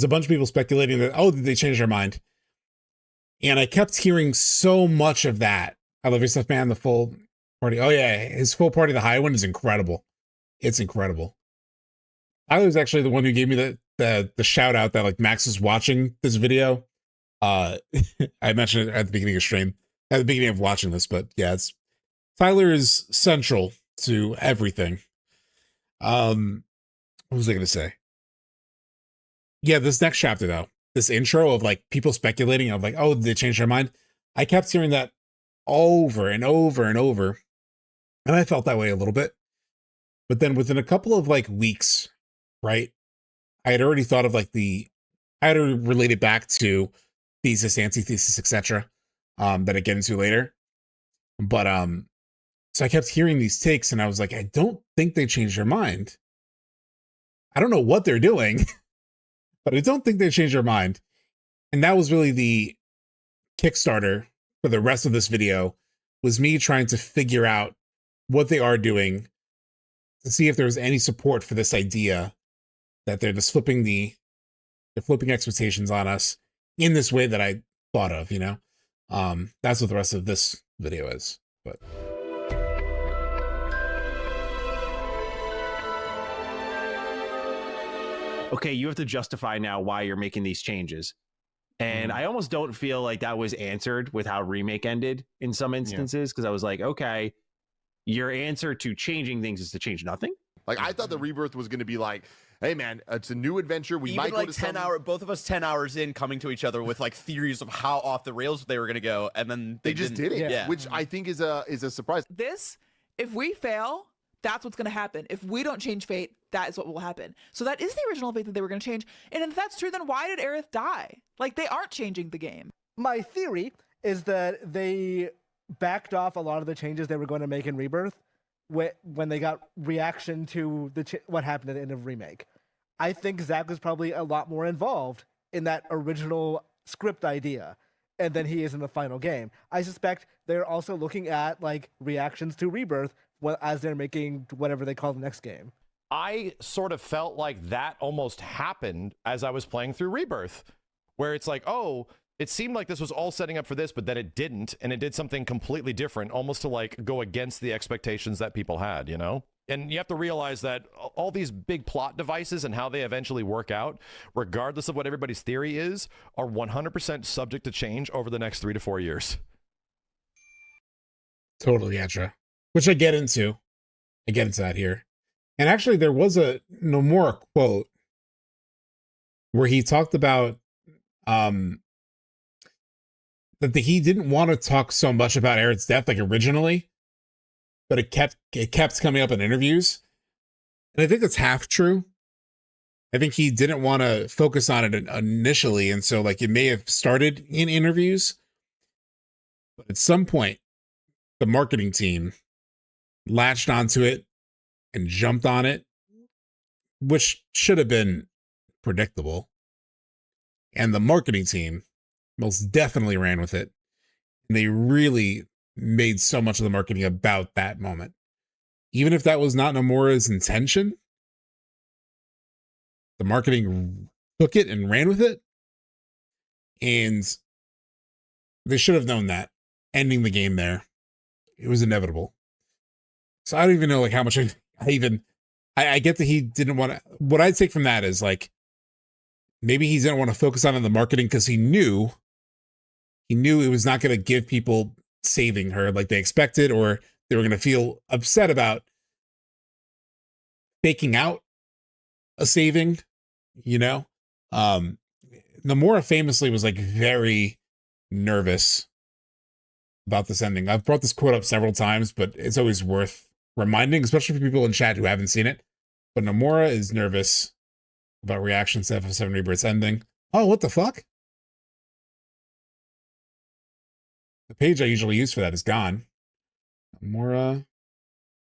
S13: a bunch of people speculating that, oh, did they change their mind? And I kept hearing so much of that. I love your stuff, man. The full party. Oh yeah, his full party, the high one, is incredible. It's incredible. Tyler's actually the one who gave me the shout out that like Max is watching this video. I mentioned it at the beginning of stream, at the beginning of watching this, but yeah, Tyler is central to everything. What was I gonna say? Yeah, this next chapter though, this intro of like people speculating of like, oh, did they change their mind? I kept hearing that over and over and over, and I felt that way a little bit. But then within a couple of like weeks, right, I had already thought of like I had to relate it back to thesis, antithesis, etc. That I get into later. But so I kept hearing these takes, and I was like, I don't think they changed their mind. I don't know what they're doing, but I don't think they changed their mind. And that was really the Kickstarter for the rest of this video, was me trying to figure out what they are doing to see if there was any support for this idea that they're just flipping expectations on us in this way that I thought of, you know? That's what the rest of this video is, but.
S17: Okay, you have to justify now why you're making these changes. And I almost don't feel like that was answered with how Remake ended in some instances, because I was like, okay, your answer to changing things is to change nothing.
S6: Like, I thought the Rebirth was going to be like, hey man, it's a new adventure. We might
S19: like
S6: go to
S19: 10 hour, both of us 10 hours in, coming to each other with like theories of how off the rails they were going to go, and then
S6: they just did it,
S19: yeah.
S6: Which I think is a surprise.
S21: This, if we fail, that's what's going to happen. If we don't change fate, that is what will happen. So that is the original fate that they were going to change. And if that's true, then why did Aerith die? Like, they aren't changing the game.
S24: My theory
S11: is that they backed off a lot of the changes they were going to make in Rebirth when they got reaction to what happened at the end of Remake. I think Zack was probably a lot more involved in that original script idea, and then he is in the final game. I suspect they're also looking at like reactions to Rebirth as they're making whatever they call the next game.
S16: I sort of felt like that almost happened as I was playing through Rebirth, where it's like, oh, it seemed like this was all setting up for this, but then it didn't, and it did something completely different, almost to like go against the expectations that people had, you know? And you have to realize that all these big plot devices and how they eventually work out, regardless of what everybody's theory is, are 100% subject to change over the next 3 to 4 years.
S1: Totally, Yatra. Which I get into. I get into that here. And actually, there was a Nomura quote where he talked about that he didn't want to talk so much about Aaron's death like originally, but it kept coming up in interviews. And I think that's half true. I think he didn't want to focus on it initially, and so like it may have started in interviews, but at some point the marketing team latched onto it and jumped on it, which should have been predictable. And the marketing team most definitely ran with it. And they really made so much of the marketing about that moment. Even if that was not Nomura's intention, the marketing took it and ran with it. And they should have known that. Ending the game there, it was inevitable. So I don't even know like how much I get that he didn't want to. What I take from that is like maybe he didn't want to focus on the marketing because he knew it was not going to give people saving her like they expected, or they were going to feel upset about faking out a saving, you know? Nomura famously was like very nervous about this ending. I've brought this quote up several times, but it's always worth reminding, especially for people in chat who haven't seen it. But Nomura is nervous about reactions to FF7 Rebirth's ending. Oh, what the fuck? The page I usually use for that is gone. Nomura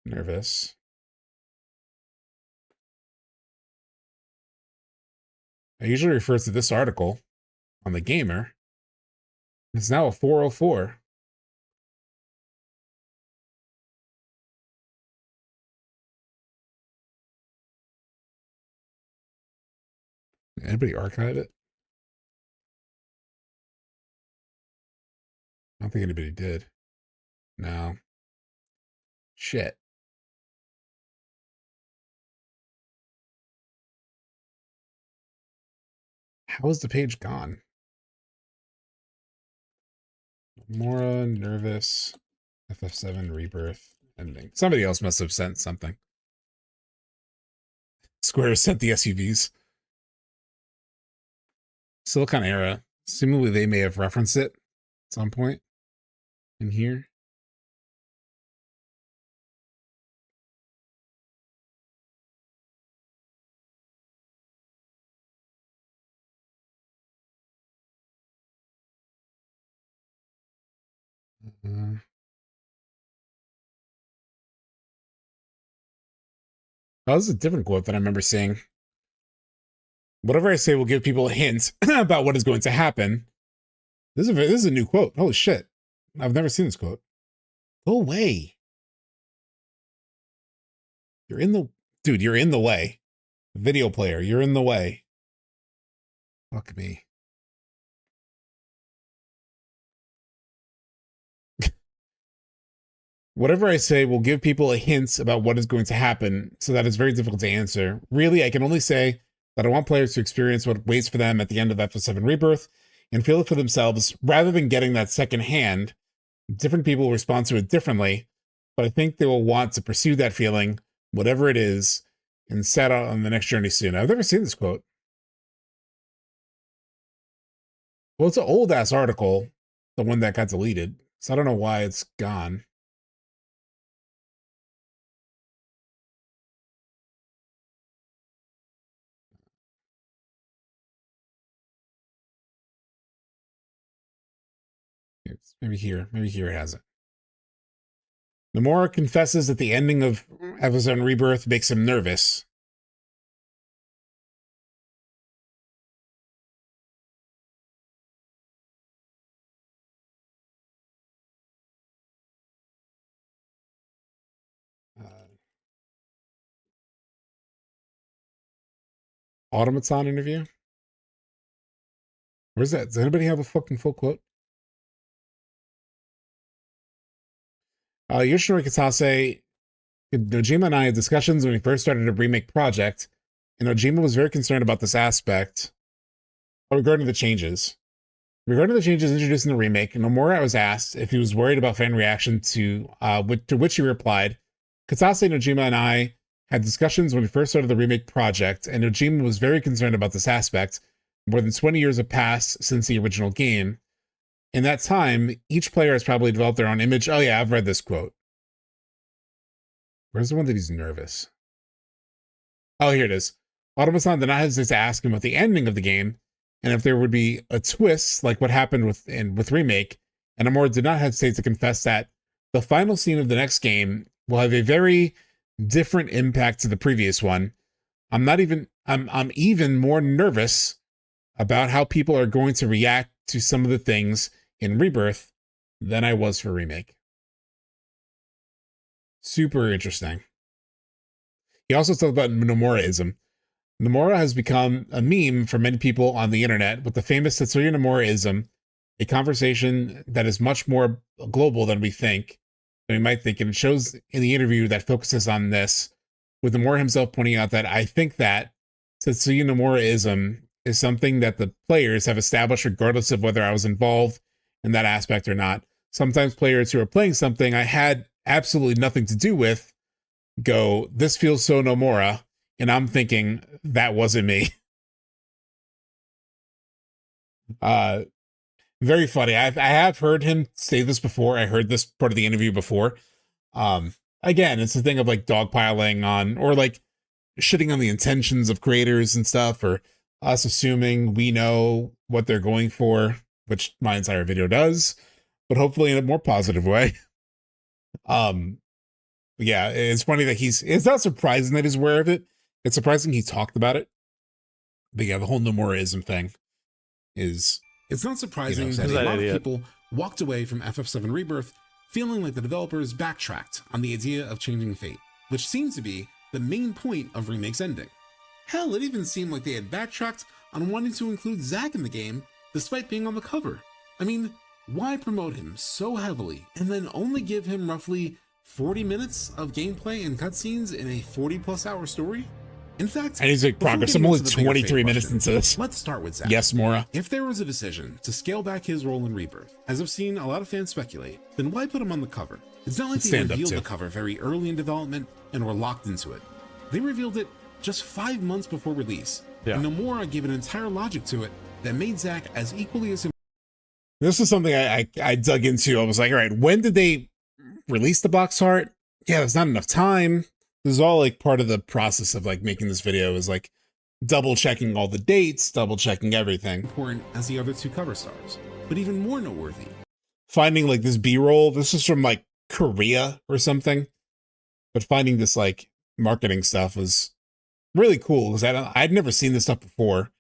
S1: nervous. I usually refer to this article on The Gamer. It's now a 404. Anybody archive it? I don't think anybody did. No. Shit. How is the page gone? Nomura nervous FF7 Rebirth ending. Somebody else must have sent something. Square sent the SUVs. Silicon Era. Seemingly they may have referenced it at some point in here. Oh, this is a different quote that I remember seeing. Whatever I say will give people a hint about what is going to happen. This is a new quote. Holy shit. I've never seen this quote. Go away. You're in the way. Video player, you're in the way. Fuck me. Whatever I say will give people a hint about what is going to happen, so that it's very difficult to answer. Really, I can only say that I want players to experience what waits for them at the end of FF7 Rebirth and feel it for themselves rather than getting that second hand. Different people will respond to it differently, but I think they will want to pursue that feeling, whatever it is, and set out on the next journey soon. I've never seen this quote. Well, it's an old ass article, the one that got deleted, so I don't know why it's gone. Maybe here it has it. Nomura confesses that the ending of FF7 Rebirth makes him nervous. Automaton interview? Where's that? Does anybody have a fucking full quote? Yoshinori Kitase, Nojima and I had discussions when we first started a remake project, and Nojima was very concerned about this aspect regarding the changes. Regarding the changes introduced in the remake, Nomura was asked if he was worried about fan reaction to which he replied, Kitase, Nojima, and I had discussions when we first started the remake project, and Nojima was very concerned about this aspect. More than 20 years have passed since the original game. In that time, each player has probably developed their own image. Oh yeah, I've read this quote. Where's the one that he's nervous? Oh, here it is. Automaton did not hesitate to ask him about the ending of the game, and if there would be a twist like what happened with Remake, and Nomura did not hesitate to confess that the final scene of the next game will have a very different impact to the previous one. I'm even more nervous about how people are going to react to some of the things in Rebirth than I was for Remake. Super interesting. He also talked about Nomuraism. Nomura has become a meme for many people on the internet with the famous Tetsuya Nomuraism, a conversation that is much more global than we might think, and it shows in the interview that focuses on this, with Nomura himself pointing out that I think that Tetsuya Nomuraism is something that the players have established regardless of whether I was involved in that aspect or not. Sometimes players who are playing something I had absolutely nothing to do with go, this feels so Nomura, and I'm thinking, that wasn't me. Very funny. I have heard him say this before. I heard this part of the interview before. Again, it's the thing of like dogpiling on, or like shitting on the intentions of creators and stuff, or us assuming we know what they're going for, which my entire video does, but hopefully in a more positive way. Yeah, it's funny that it's not surprising that he's aware of it. It's surprising he talked about it. But yeah, the whole Nomuraism thing is...
S13: It's not surprising that a lot of people walked away from FF7 Rebirth feeling like the developers backtracked on the idea of changing fate, which seemed to be the main point of Remake's ending. Hell, it even seemed like they had backtracked on wanting to include Zack in the game, despite being on the cover. I mean, why promote him so heavily and then only give him roughly 40 minutes of gameplay and cutscenes in a 40+ hour story? In fact,
S1: and he's like, progress. I'm only 23 minutes into this.
S13: Let's start with Zack.
S1: Yes, Mora.
S13: If there was a decision to scale back his role in Rebirth, as I've seen a lot of fans speculate, then why put him on the cover? It's not like they revealed the cover very early in development and were locked into it. They revealed it just 5 months before release, and Nomura gave an entire logic to it that made Zack as equally as...
S1: This is something I dug into. I was like, all right, when did they release the box art? Yeah, there's not enough time. This is all like part of the process of like making this video, is like double checking all the dates, double checking everything.
S13: Important as the other two cover stars, but even more noteworthy,
S1: finding like this B-roll. This is from like Korea or something, but finding this like marketing stuff was really cool because I'd never seen this stuff before,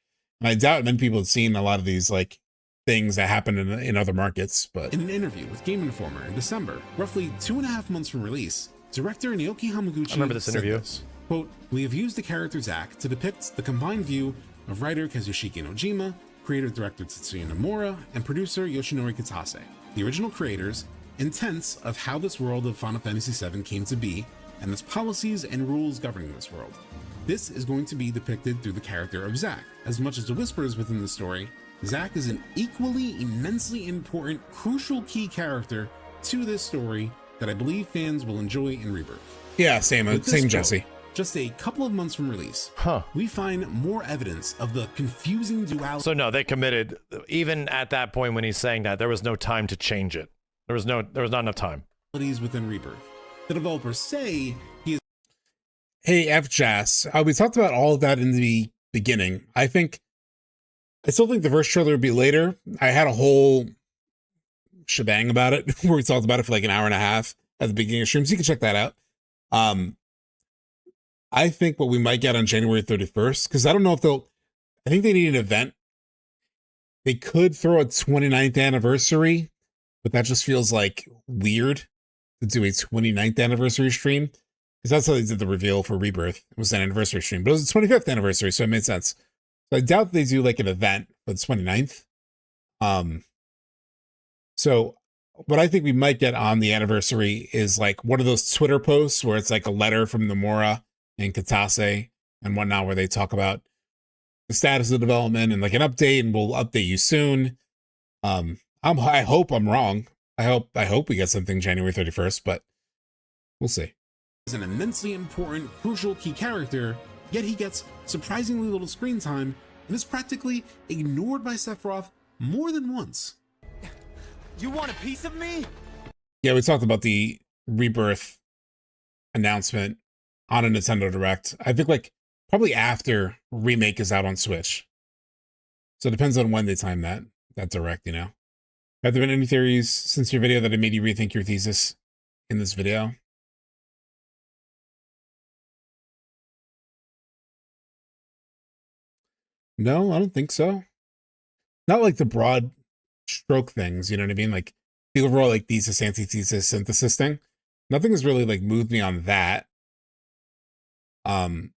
S1: and I doubt many people had seen a lot of these like things that happen in other markets. But
S13: in an interview with Game Informer in December, roughly 2.5 months from release, director Naoki Hamaguchi,
S16: I remember this interview.
S13: Quote, "We have used the character Zack to depict the combined view of writer Kazushiki Nojima, creator-director Tetsuya Nomura, and producer Yoshinori Kitase, the original creators, intents of how this world of Final Fantasy VII came to be, and its policies and rules governing this world. This is going to be depicted through the character of Zack. As much as the whispers within the story, Zack is an equally immensely important, crucial key character to this story that I believe fans will enjoy in Rebirth."
S1: Yeah, same Jesse.
S13: Just a couple of months from release, we find more evidence of the confusing duality.
S16: So no, they committed. Even at that point when he's saying that, there was no time to change it. There was not enough time.
S13: Within Rebirth, the developers say he is.
S1: Hey, FJass, we talked about all of that in the beginning. I still think the first trailer would be later. I had a whole shebang about it where we talked about it for like an hour and a half at the beginning of streams. You can check that out. I think what we might get on January 31st, because I don't know if I think they need an event. They could throw a 29th anniversary, but that just feels like weird to do a 29th anniversary stream, because that's how they did the reveal for Rebirth. It was an anniversary stream, but it was the 25th anniversary, so it made sense. So I doubt they do like an event for the 29th. So what I think we might get on the anniversary is like one of those Twitter posts where it's like a letter from Nomura and Kitase and whatnot, where they talk about the status of the development and like an update, and we'll update you soon. I hope I'm wrong. I hope we get something January 31st, but we'll see.
S13: Is an immensely important, crucial key character, yet he gets surprisingly little screen time and is practically ignored by Sephiroth more than once.
S3: You want a piece of me?
S1: Yeah, we talked about the Rebirth announcement on a Nintendo Direct. I think like probably after Remake is out on Switch. So it depends on when they time that Direct, you know. Have there been any theories since your video that it made you rethink your thesis in this video? No, I don't think so. Not like the broad stroke things, you know what I mean? Like the overall like thesis, antithesis, synthesis thing. Nothing has really like moved me on that. I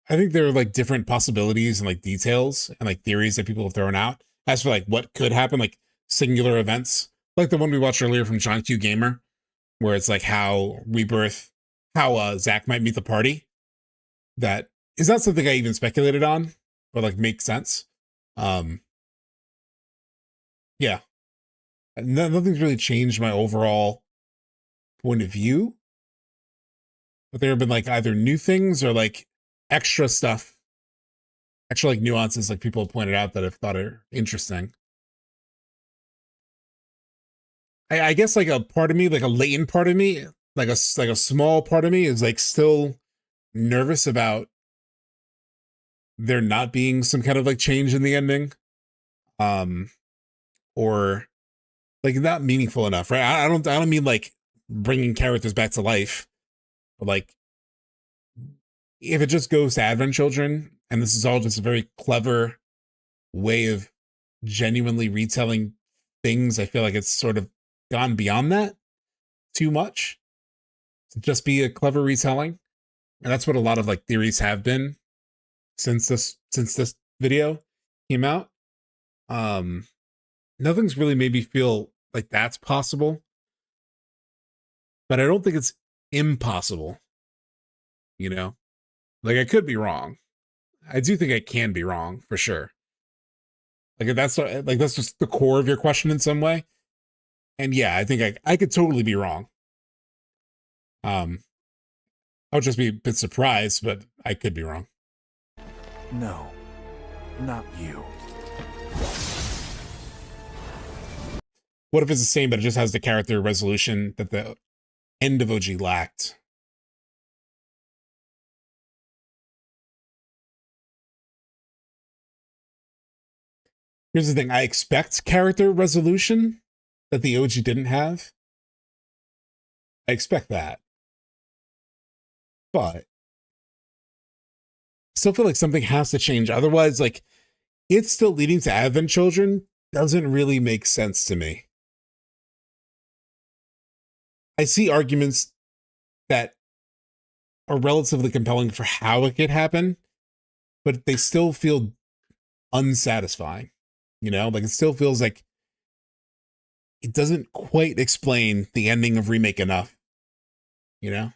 S1: think there are like different possibilities and like details and like theories that people have thrown out. As for like what could happen, like singular events, like the one we watched earlier from John Q Gamer, where it's like how Rebirth, how Zack might meet the party. That is not something I even speculated on, but like makes sense. Yeah, nothing's really changed my overall point of view, but there have been like either new things or like extra stuff, extra like nuances like people have pointed out that I've thought are interesting. I guess like a part of me, like a latent part of me, like a small part of me is like still nervous about there not being some kind of like change in the ending. Or like not meaningful enough, right? I don't mean like bringing characters back to life, but like if it just goes to Advent Children and this is all just a very clever way of genuinely retelling things, I feel like it's sort of gone beyond that too much to just be a clever retelling. And that's what a lot of like theories have been since this video came out. Nothing's really made me feel like that's possible, but I don't think it's impossible. You know, like I could be wrong. I do think I can be wrong for sure. Like that's just the core of your question in some way. And yeah, I think I could totally be wrong. I would just be a bit surprised, but I could be wrong.
S8: No, not you.
S1: What if it's the same, but it just has the character resolution that the end of OG lacked? Here's the thing. I expect character resolution that the OG didn't have. I expect that. But I still feel like something has to change. Otherwise, like, it's still leading to Advent Children doesn't really make sense to me. I see arguments that are relatively compelling for how it could happen, but they still feel unsatisfying. You know, like it still feels like it doesn't quite explain the ending of Remake enough. You know?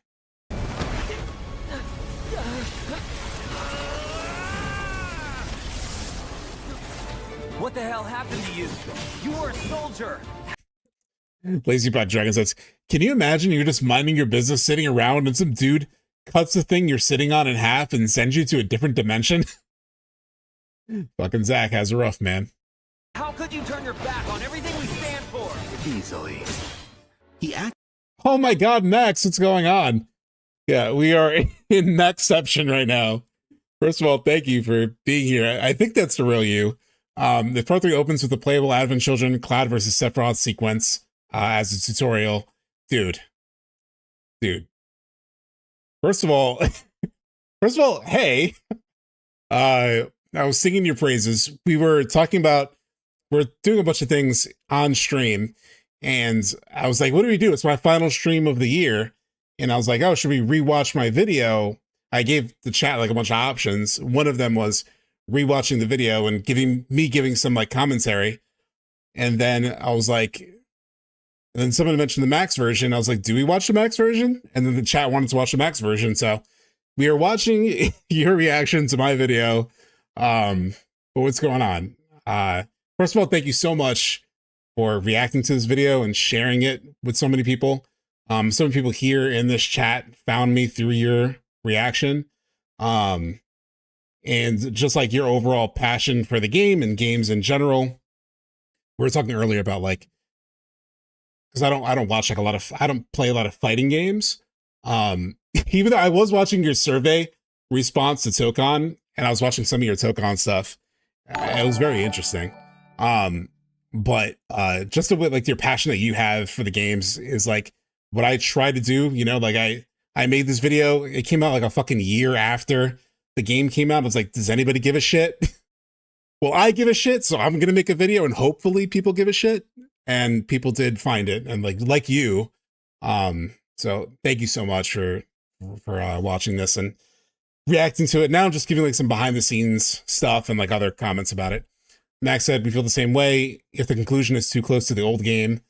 S3: What the hell happened to you? You were a soldier.
S1: Lazy Black Dragon says, can you imagine you're just minding your business sitting around and some dude cuts the thing you're sitting on in half and sends you to a different dimension? Fucking Zack has a rough, man.
S3: How could you turn your back on everything we stand for?
S8: Easily.
S1: Oh my god, Max, what's going on? Yeah, we are in MAXCEPTION right now. First of all, thank you for being here. I think that's the real you. The part 3 opens with the playable Advent Children Cloud versus Sephiroth sequence as a tutorial. Dude. First of all, hey, I was singing your praises. We're doing a bunch of things on stream, and I was like, what do we do? It's my final stream of the year. And I was like, oh, should we rewatch my video? I gave the chat like a bunch of options. One of them was rewatching the video and giving some like commentary. And then I was like, and then someone mentioned the Max version. I was like, do we watch the Max version? And then the chat wanted to watch the Max version. So we are watching your reaction to my video. But what's going on? First of all, thank you so much for reacting to this video and sharing it with so many people. So many people here in this chat found me through your reaction. And just like your overall passion for the game and games in general. We were talking earlier about like, because I don't watch like I don't play a lot of fighting games. Even though I was watching your survey response to Tokon, and I was watching some of your Tokon stuff. It was very interesting. But just the way like your passion that you have for the games is like what I try to do, you know, like I made this video, it came out like a fucking year after the game came out. I was like, does anybody give a shit? Well, I give a shit, so I'm gonna make a video and hopefully people give a shit. And people did find it, and like you. So thank you so much for watching this and reacting to it. Now I'm just giving like some behind the scenes stuff and like other comments about it. Max said, we feel the same way. If the conclusion is too close to the old game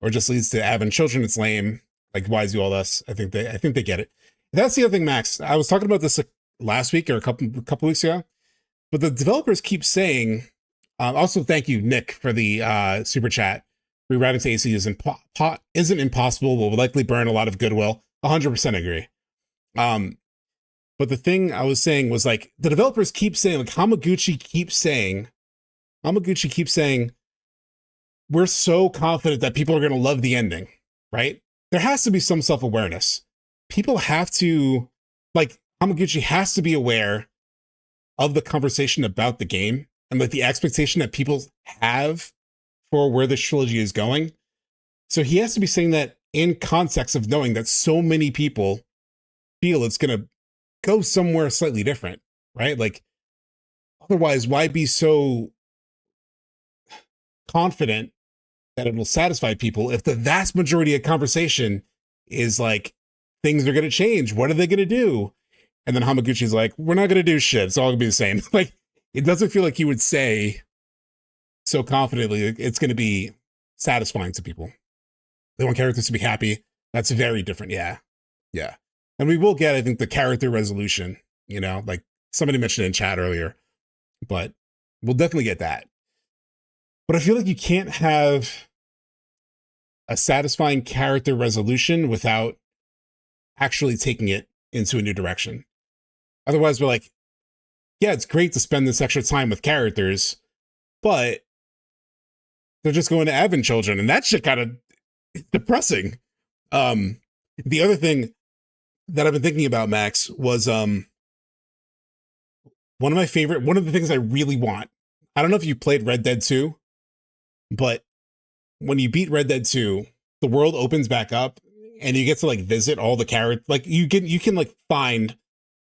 S1: or just leads to Advent Children, it's lame. Like, why do all this? I think they get it. That's the other thing, Max. I was talking about this like, last week or a couple weeks ago, but the developers keep saying, also thank you, Nick, for the super chat. Rewriting to AC isn't impossible, will likely burn a lot of goodwill. 100% agree. But the thing I was saying was like, the developers keep saying, like Hamaguchi keeps saying, we're so confident that people are going to love the ending, right? There has to be some self-awareness. People have to, like, Hamaguchi has to be aware of the conversation about the game and like the expectation that people have for where this trilogy is going. So he has to be saying that in context of knowing that so many people feel it's going to go somewhere slightly different, right? Like, otherwise, why be so confident that it will satisfy people if the vast majority of conversation is like, things are going to change. What are they going to do? And then Hamaguchi's like, we're not going to do shit. It's all going to be the same. Like, it doesn't feel like he would say so confidently it's going to be satisfying to people. They want characters to be happy. That's very different. Yeah. And we will get, I think, the character resolution, you know, like somebody mentioned in chat earlier, but we'll definitely get that. But I feel like you can't have a satisfying character resolution without actually taking it into a new direction. Otherwise, we're like, yeah, it's great to spend this extra time with characters, but they're just going to Advent Children, and that shit kind of depressing. The other thing that I've been thinking about, Max, was one of the things I really want. I don't know if you played Red Dead 2, but when you beat Red Dead 2, the world opens back up and you get to like visit all the characters. Like you can like find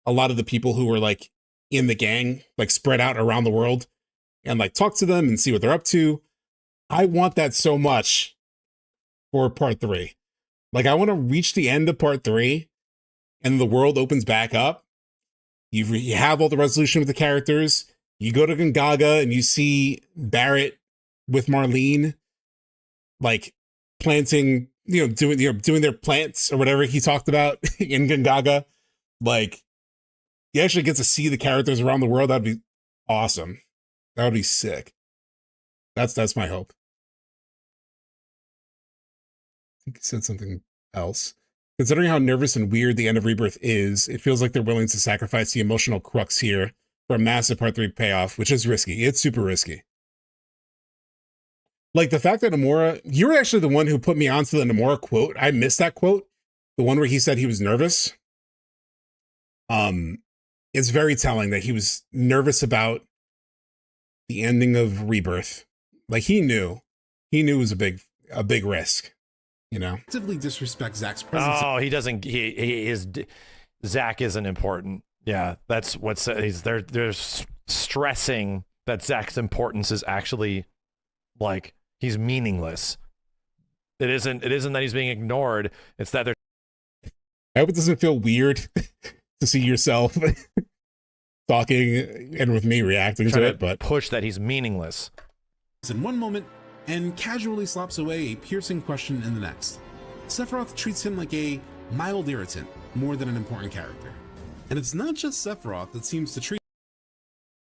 S1: a lot of the people who were like in the gang, like spread out around the world, and like talk to them and see what they're up to. I want that so much for part 3. Like, I want to reach the end of part 3 and the world opens back up. You have all the resolution with the characters. You go to Gongaga and you see Barrett with Marlene, like planting, doing their plants or whatever he talked about in Gongaga. Like, you actually get to see the characters around the world. That'd be awesome. That would be sick. That's my hope. I think he said something else. Considering how nervous and weird the end of Rebirth is, it feels like they're willing to sacrifice the emotional crux here for a massive part 3 payoff, which is risky. It's super risky. Like the fact that Nomura, you were actually the one who put me onto the Nomura quote. I missed that quote. The one where he said he was nervous. It's very telling that he was nervous about the ending of Rebirth. Like he knew it was a big risk, you know.
S13: Actively disrespect Zack's presence.
S16: Oh, he doesn't. He is. Zack isn't important. Yeah, that's what's they're stressing that Zack's importance is actually like he's meaningless. It isn't that he's being ignored. It's that they're.
S1: I hope it doesn't feel weird to see yourself talking and with me reacting to it, but
S16: push that he's meaningless.
S13: In one moment and casually slaps away a piercing question in the next. Sephiroth treats him like a mild irritant more than an important character. And it's not just Sephiroth that seems to treat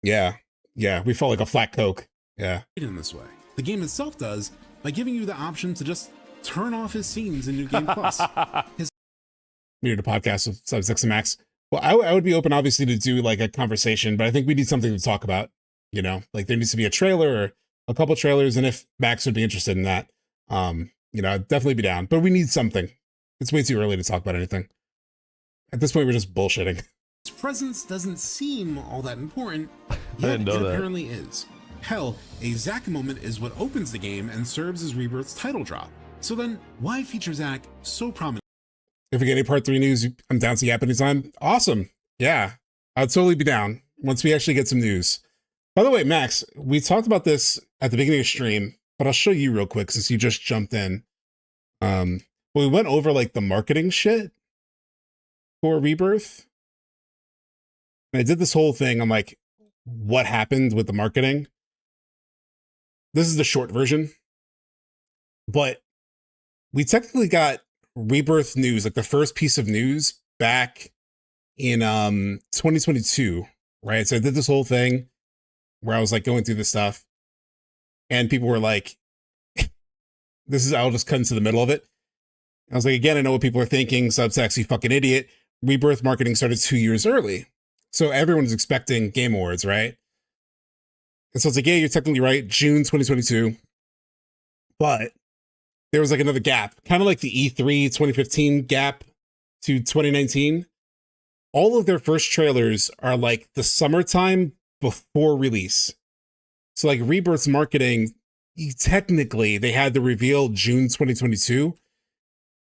S1: we felt like a flat Coke. Yeah.
S13: In this way. The game itself does by giving you the option to just turn off his scenes in New Game Plus.
S1: We need a podcast with SubTXT and Max. Well, I would be open obviously to do like a conversation, but I think we need something to talk about, you know, like there needs to be a trailer or a couple trailers, and if Max would be interested in that, you know, I'd definitely be down. But we need something. It's way too early to talk about anything. At this point, we're just bullshitting.
S13: His presence doesn't seem all that important, yet
S16: didn't know
S13: it
S16: that.
S13: apparently is. Hell, a Zack moment is what opens the game and serves as Rebirth's title drop. So then, why feature Zack so prominently?
S1: If we get any part 3 news, I'm down to yap anytime. Awesome. Yeah, I'd totally be down once we actually get some news. By the way, Max, we talked about this at the beginning of stream, but I'll show you real quick since you just jumped in. We went over like the marketing shit for Rebirth. And I did this whole thing on like what happened with the marketing. This is the short version, but we technically got Rebirth news, like the first piece of news back in 2022, right? So I did this whole thing where I was like going through this stuff and people were like, I'll just cut into the middle of it. I was like, again, I know what people are thinking. SubTXT, you fucking idiot. Rebirth marketing started 2 years early. So everyone's expecting Game Awards, right? And so it's like, yeah, you're technically right. June 2022. But there was like another gap, kind of like the E3 2015 gap to 2019. All of their first trailers are like the summertime before release. So like Rebirth's marketing, technically they had the reveal June 2022,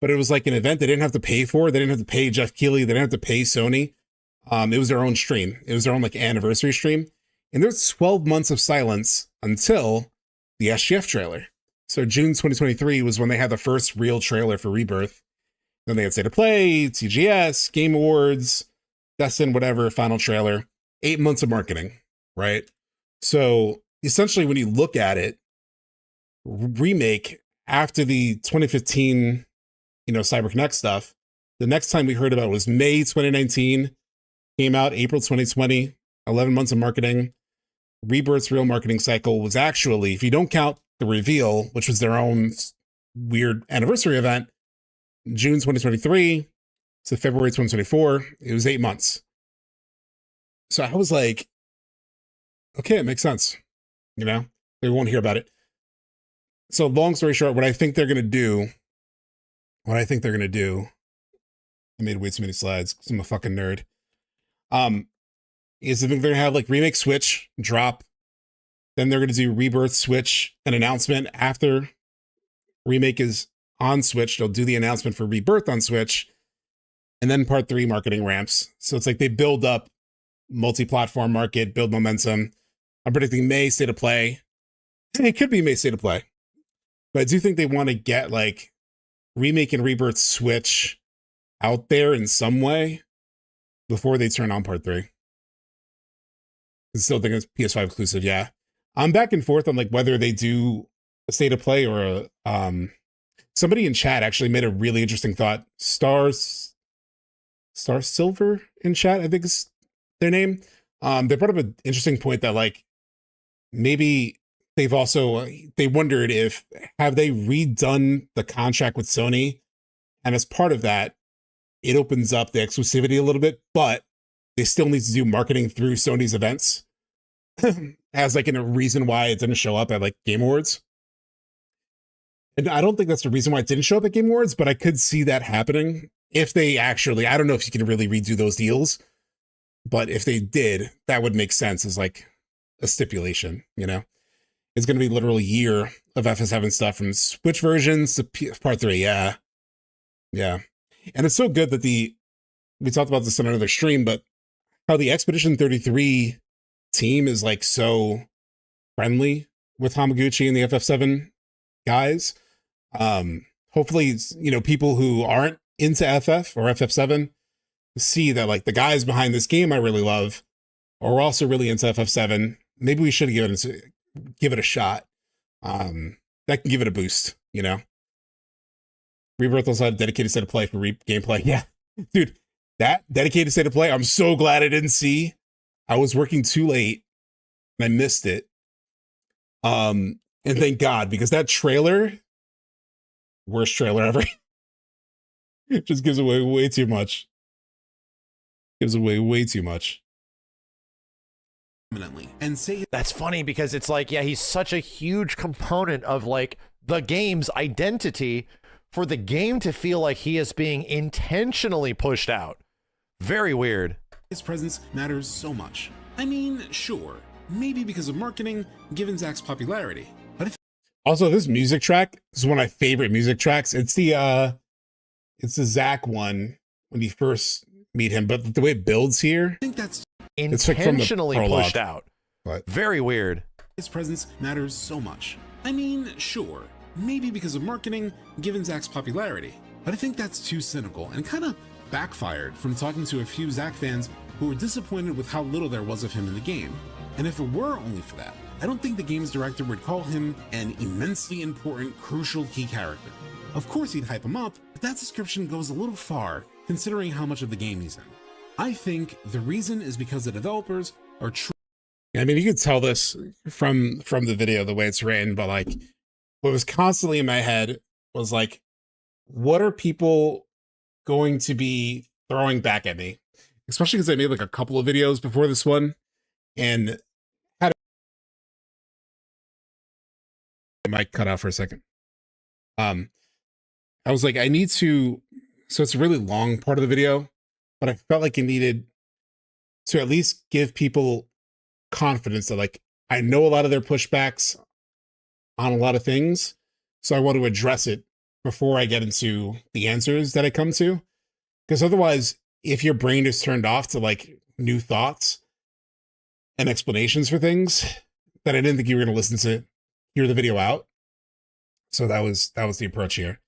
S1: but it was like an event they didn't have to pay for. They didn't have to pay Jeff Keighley. They didn't have to pay Sony. It was their own stream. It was their own like anniversary stream. And there's 12 months of silence until the SGF trailer. So June 2023 was when they had the first real trailer for Rebirth. Then they had State of Play, TGAs, Game Awards, Destin, whatever, final trailer. 8 months of marketing, right? So essentially when you look at it, Remake, after the 2015, CyberConnect stuff, the next time we heard about it was May 2019, came out April 2020, 11 months of marketing. Rebirth's real marketing cycle was actually, if you don't count the reveal, which was their own weird anniversary event, June 2023 to February 2024, it was 8 months. So I was like, okay, it makes sense. They won't hear about it. So long story short, what I think they're going to do, I made way too many slides because I'm a fucking nerd, is they're going to have like Remake Switch drop. Then they're going to do Rebirth Switch, an announcement after Remake is on Switch. They'll do the announcement for Rebirth on Switch. And then part 3 marketing ramps. So it's like they build up multi-platform market, build momentum. I'm predicting May State of Play. It could be May State of Play. But I do think they want to get like Remake and Rebirth Switch out there in some way before they turn on part 3. I still think it's PS5 exclusive, yeah. I'm back and forth on like whether they do a State of Play or somebody in chat actually made a really interesting thought. Star Silver in chat, I think is their name. They brought up an interesting point that like maybe they wondered if have they redone the contract with Sony, and as part of that, it opens up the exclusivity a little bit, but they still need to do marketing through Sony's events as like a reason why it didn't show up at like Game Awards. And I don't think that's the reason why it didn't show up at Game Awards, but I could see that happening if they actually, I don't know if you can really redo those deals, but if they did, that would make sense as like a stipulation, you know? It's going to be literally a year of FF7 stuff from Switch versions to Part 3. Yeah. Yeah. And it's so good that we talked about this on another stream, but how the Expedition 33 team is like so friendly with Hamaguchi and the FF7 guys. Hopefully, you know, people who aren't into FF or FF7 see that like the guys behind this game I really love are also really into FF7. Maybe we should give it a shot. That can give it a boost, you know. Rebirth also had a dedicated set of play for gameplay. Yeah, dude, that dedicated set of play, I'm so glad I didn't see. I was working too late and I missed it. And thank God, because that trailer, worst trailer ever. It just gives away way too much. Gives away way too much.
S13: And say
S16: that's funny because it's like, yeah, he's such a huge component of like the game's identity for the game to feel like he is being intentionally pushed out. Very weird.
S13: His presence matters so much. I mean, sure, maybe because of marketing, given Zack's popularity. But if
S1: also, this music track is one of my favorite music tracks. It's the Zack one when you first meet him, but the way it builds here,
S13: I think that's
S16: intentionally pushed out.
S1: But
S16: very weird.
S13: His presence matters so much. I mean, sure, maybe because of marketing, given Zack's popularity. But I think that's too cynical and kind of backfired from talking to a few Zack fans who were disappointed with how little there was of him in the game. And if it were only for that, I don't think the game's director would call him an immensely important, crucial key character. Of course he'd hype him up, but that description goes a little far considering how much of the game he's in. I think the reason is because the developers are
S1: I mean, you could tell this from the video, the way it's written, but like what was constantly in my head was like, what are people going to be throwing back at me? Especially because I made like a couple of videos before this one and had I might cut out for a second. I was like, I need to, so it's a really long part of the video, but I felt like it needed to at least give people confidence that like, I know a lot of their pushbacks on a lot of things. So I want to address it before I get into the answers that I come to. Because otherwise, if your brain is turned off to like new thoughts and explanations for things, then I didn't think you were going to listen to hear the video out. So that was the approach here.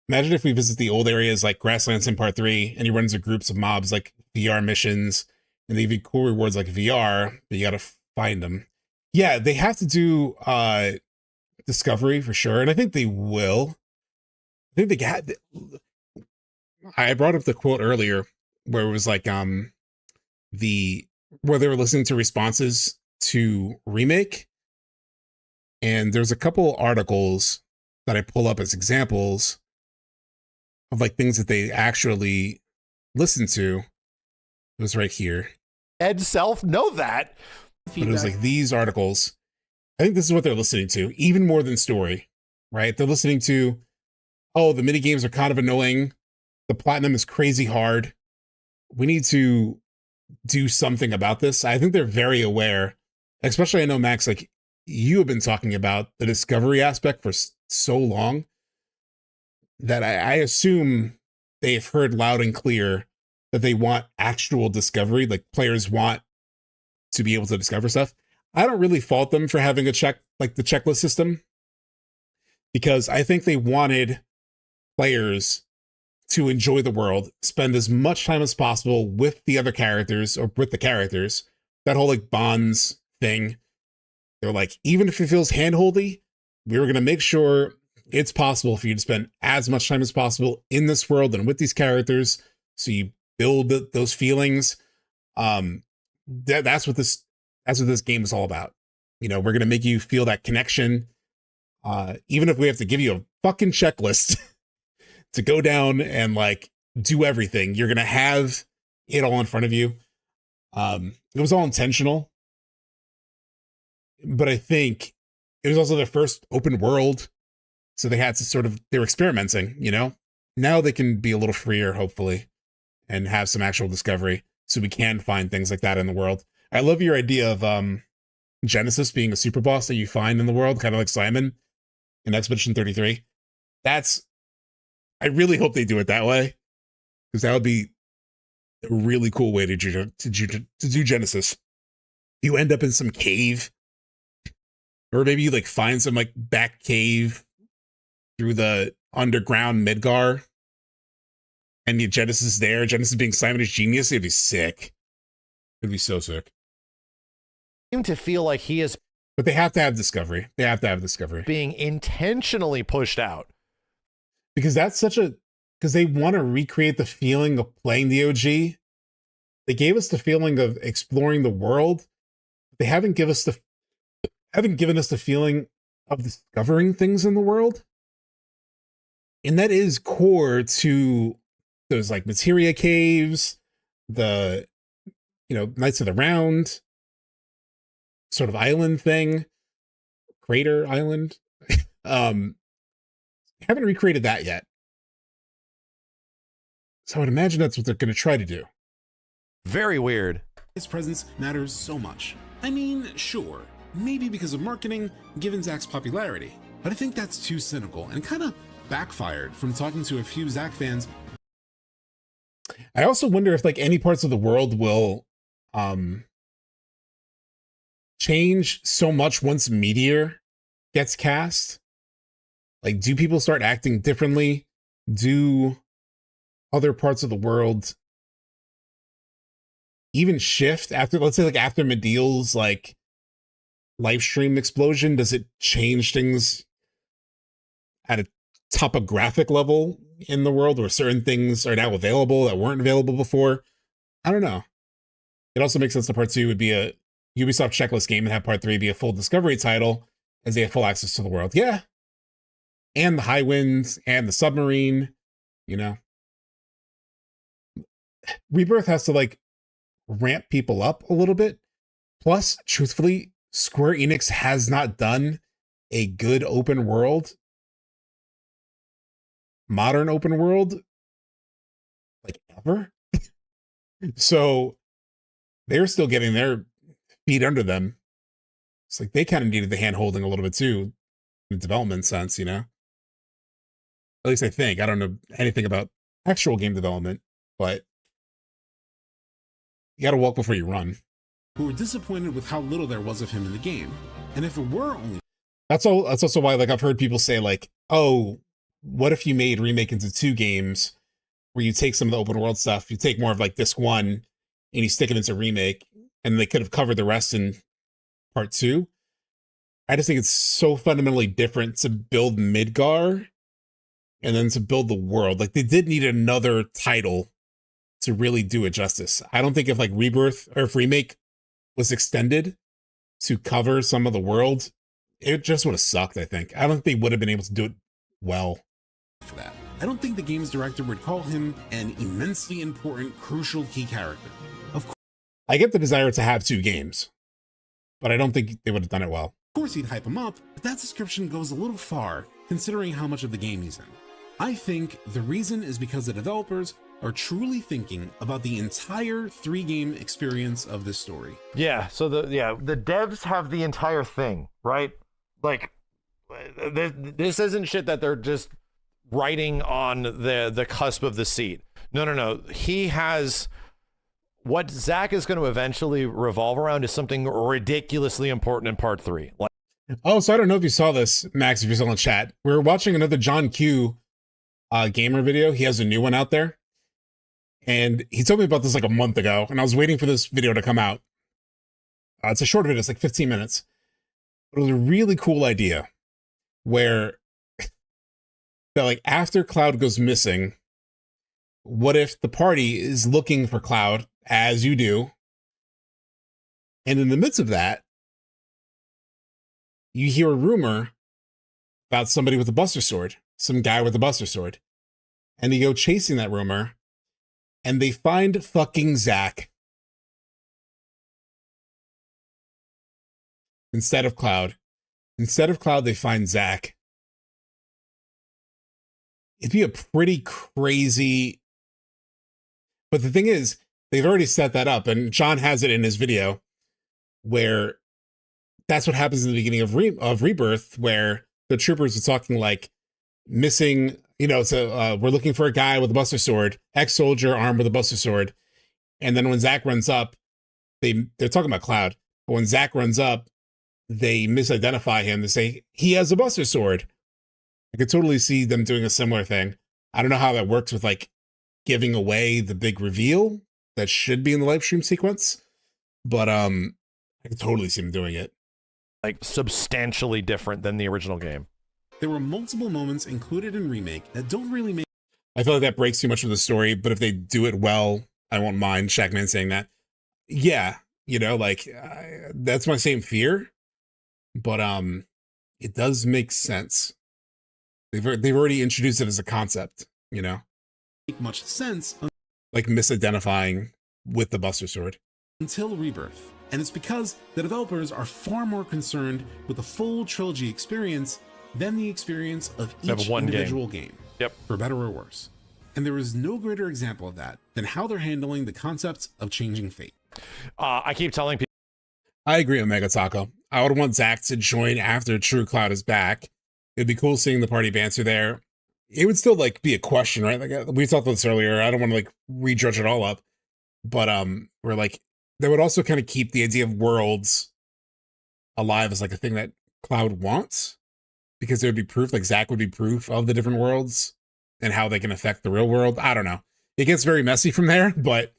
S1: Imagine if we visit the old areas like Grasslands in Part 3 and you run into groups of mobs like VR missions and they give you cool rewards like VR, but you got to find them. Yeah, they have to do discovery for sure. And I think they will. I think they got, I brought up the quote earlier where it was like where they were listening to responses to Remake. And there's a couple articles that I pull up as examples of like things that they actually listened to. It was right here.
S16: Ed Self know that.
S1: But it was like these articles. I think this is what they're listening to, even more than story, right? They're listening to, oh, the minigames are kind of annoying. The platinum is crazy hard. We need to do something about this. I think they're very aware, especially I know, Max, like you have been talking about the discovery aspect for so long that I assume they've heard loud and clear that they want actual discovery. Like players want to be able to discover stuff. I don't really fault them for having a the checklist system, because I think they wanted players to enjoy the world, spend as much time as possible with the other characters or with the characters. That whole like bonds thing. They're like, even if it feels handholdy, we were going to make sure it's possible for you to spend as much time as possible in this world and with these characters. So you build those feelings. That's what this game is all about. You know, we're going to make you feel that connection. Even if we have to give you a fucking checklist to go down and like do everything, you're going to have it all in front of you. It was all intentional, but I think it was also their first open world. So they had to they were experimenting, you know. Now they can be a little freer, hopefully, and have some actual discovery so we can find things like that in the world. I love your idea of Genesis being a super boss that you find in the world, kind of like Simon in Expedition 33. I really hope they do it that way, because that would be a really cool way to do Genesis. You end up in some cave, or maybe you like find some like back cave through the underground Midgar, and you Genesis there. Genesis being Simon is genius. It'd be sick. It'd be so sick.
S16: Seem to feel like he is,
S1: but they have to have Discovery. They have to have Discovery
S16: being intentionally pushed out,
S1: because because they want to recreate the feeling of playing the OG. They gave us the feeling of exploring the world. They haven't given us the feeling of discovering things in the world. And that is core to those like materia caves, the Knights of the Round sort of island thing, crater island. Haven't recreated that yet. So I would imagine that's what they're going to try to do.
S16: Very weird.
S13: His presence matters so much. I mean, sure, maybe because of marketing, given Zack's popularity, but I think that's too cynical and kind of backfired from talking to a few Zack fans.
S1: I also wonder if like any parts of the world will change so much once Meteor gets cast. Like, do people start acting differently? Do other parts of the world even shift after, let's say, like after Medeal's like live stream explosion? Does it change things at a topographic level in the world, where certain things are now available that weren't available before? I don't know. It also makes sense that part 2 would be a Ubisoft checklist game and have part 3 be a full Discovery title, as they have full access to the world. Yeah. And the high winds and the submarine, Rebirth has to like ramp people up a little bit. Plus, truthfully, Square Enix has not done a good open world, modern open world, like ever. So they're still getting their feet under them. It's like they kind of needed the hand holding a little bit too, in the development sense, At least I think. I don't know anything about actual game development, but you got to walk before you run.
S13: Who were disappointed with how little there was of him in the game, and if it were only.
S1: That's also why, like, I've heard people say, like, oh, what if you made Remake into 2 games, where you take some of the open world stuff, you take more of like Disc 1, and you stick it into Remake, and they could have covered the rest in part 2. I just think it's so fundamentally different to build Midgar and then to build the world. Like, they did need another title to really do it justice. I don't think if like Rebirth or if Remake was extended to cover some of the world, it just would have sucked, I think. I don't think they would have been able to do it well.
S13: For that, I don't think the game's director would call him an immensely important, crucial key character. Of course,
S1: I get the desire to have 2 games, but I don't think they would have done it well.
S13: Of course he'd hype him up, but that description goes a little far, considering how much of the game he's in. I think the reason is because the developers are truly thinking about the entire 3-game experience of this story.
S16: Yeah, so the devs have the entire thing, right? Like, this isn't shit that they're just writing on the cusp of the seat. No. He has what Zack is going to eventually revolve around is something ridiculously important in part 3. Like,
S1: oh, so I don't know if you saw this, Max, if you're still in the chat. We were watching another John Q gamer video. He has a new one out there. And he told me about this like a month ago, and I was waiting for this video to come out. It's a short video, it's like 15 minutes. But it was a really cool idea where that like after Cloud goes missing, what if the party is looking for Cloud, as you do, and in the midst of that, you hear a rumor about somebody with a Buster Sword, some guy with a Buster Sword, and they go chasing that rumor, and they find fucking Zack instead of Cloud. Instead of Cloud, they find Zack. It'd be a pretty crazy. But the thing is, they've already set that up, and John has it in his video, where that's what happens in the beginning of Rebirth, where the troopers are talking like missing, so we're looking for a guy with a Buster Sword, ex-soldier armed with a Buster Sword. And then when Zack runs up, they're talking about Cloud. But when Zack runs up, they misidentify him. They say, he has a Buster Sword. I could totally see them doing a similar thing. I don't know how that works with like giving away the big reveal that should be in the live stream sequence, but I could totally see them doing it.
S16: Like substantially different than the original game.
S13: There were multiple moments included in Remake that don't really make...
S1: I feel like that breaks too much of the story, but if they do it well, I won't mind Shackman saying that. Yeah, that's my same fear, but it does make sense. They've already introduced it as a concept,
S13: make much sense,
S1: like misidentifying with the Buster Sword
S13: until Rebirth. And it's because the developers are far more concerned with the full trilogy experience than the experience of each individual game.
S16: Yep.
S13: For better or worse. And there is no greater example of that than how they're handling the concepts of changing fate.
S16: I keep telling people.
S1: I agree with Mega Taco. I would want Zack to join after True Cloud is back. It'd be cool seeing the party banter there. It would still be a question, right? Like we talked about this earlier. I don't want to redrudge it all up, but we're that would also kind of keep the idea of worlds alive as a thing that Cloud wants, because there would be proof, Zack would be proof of the different worlds and how they can affect the real world. I don't know. It gets very messy from there, but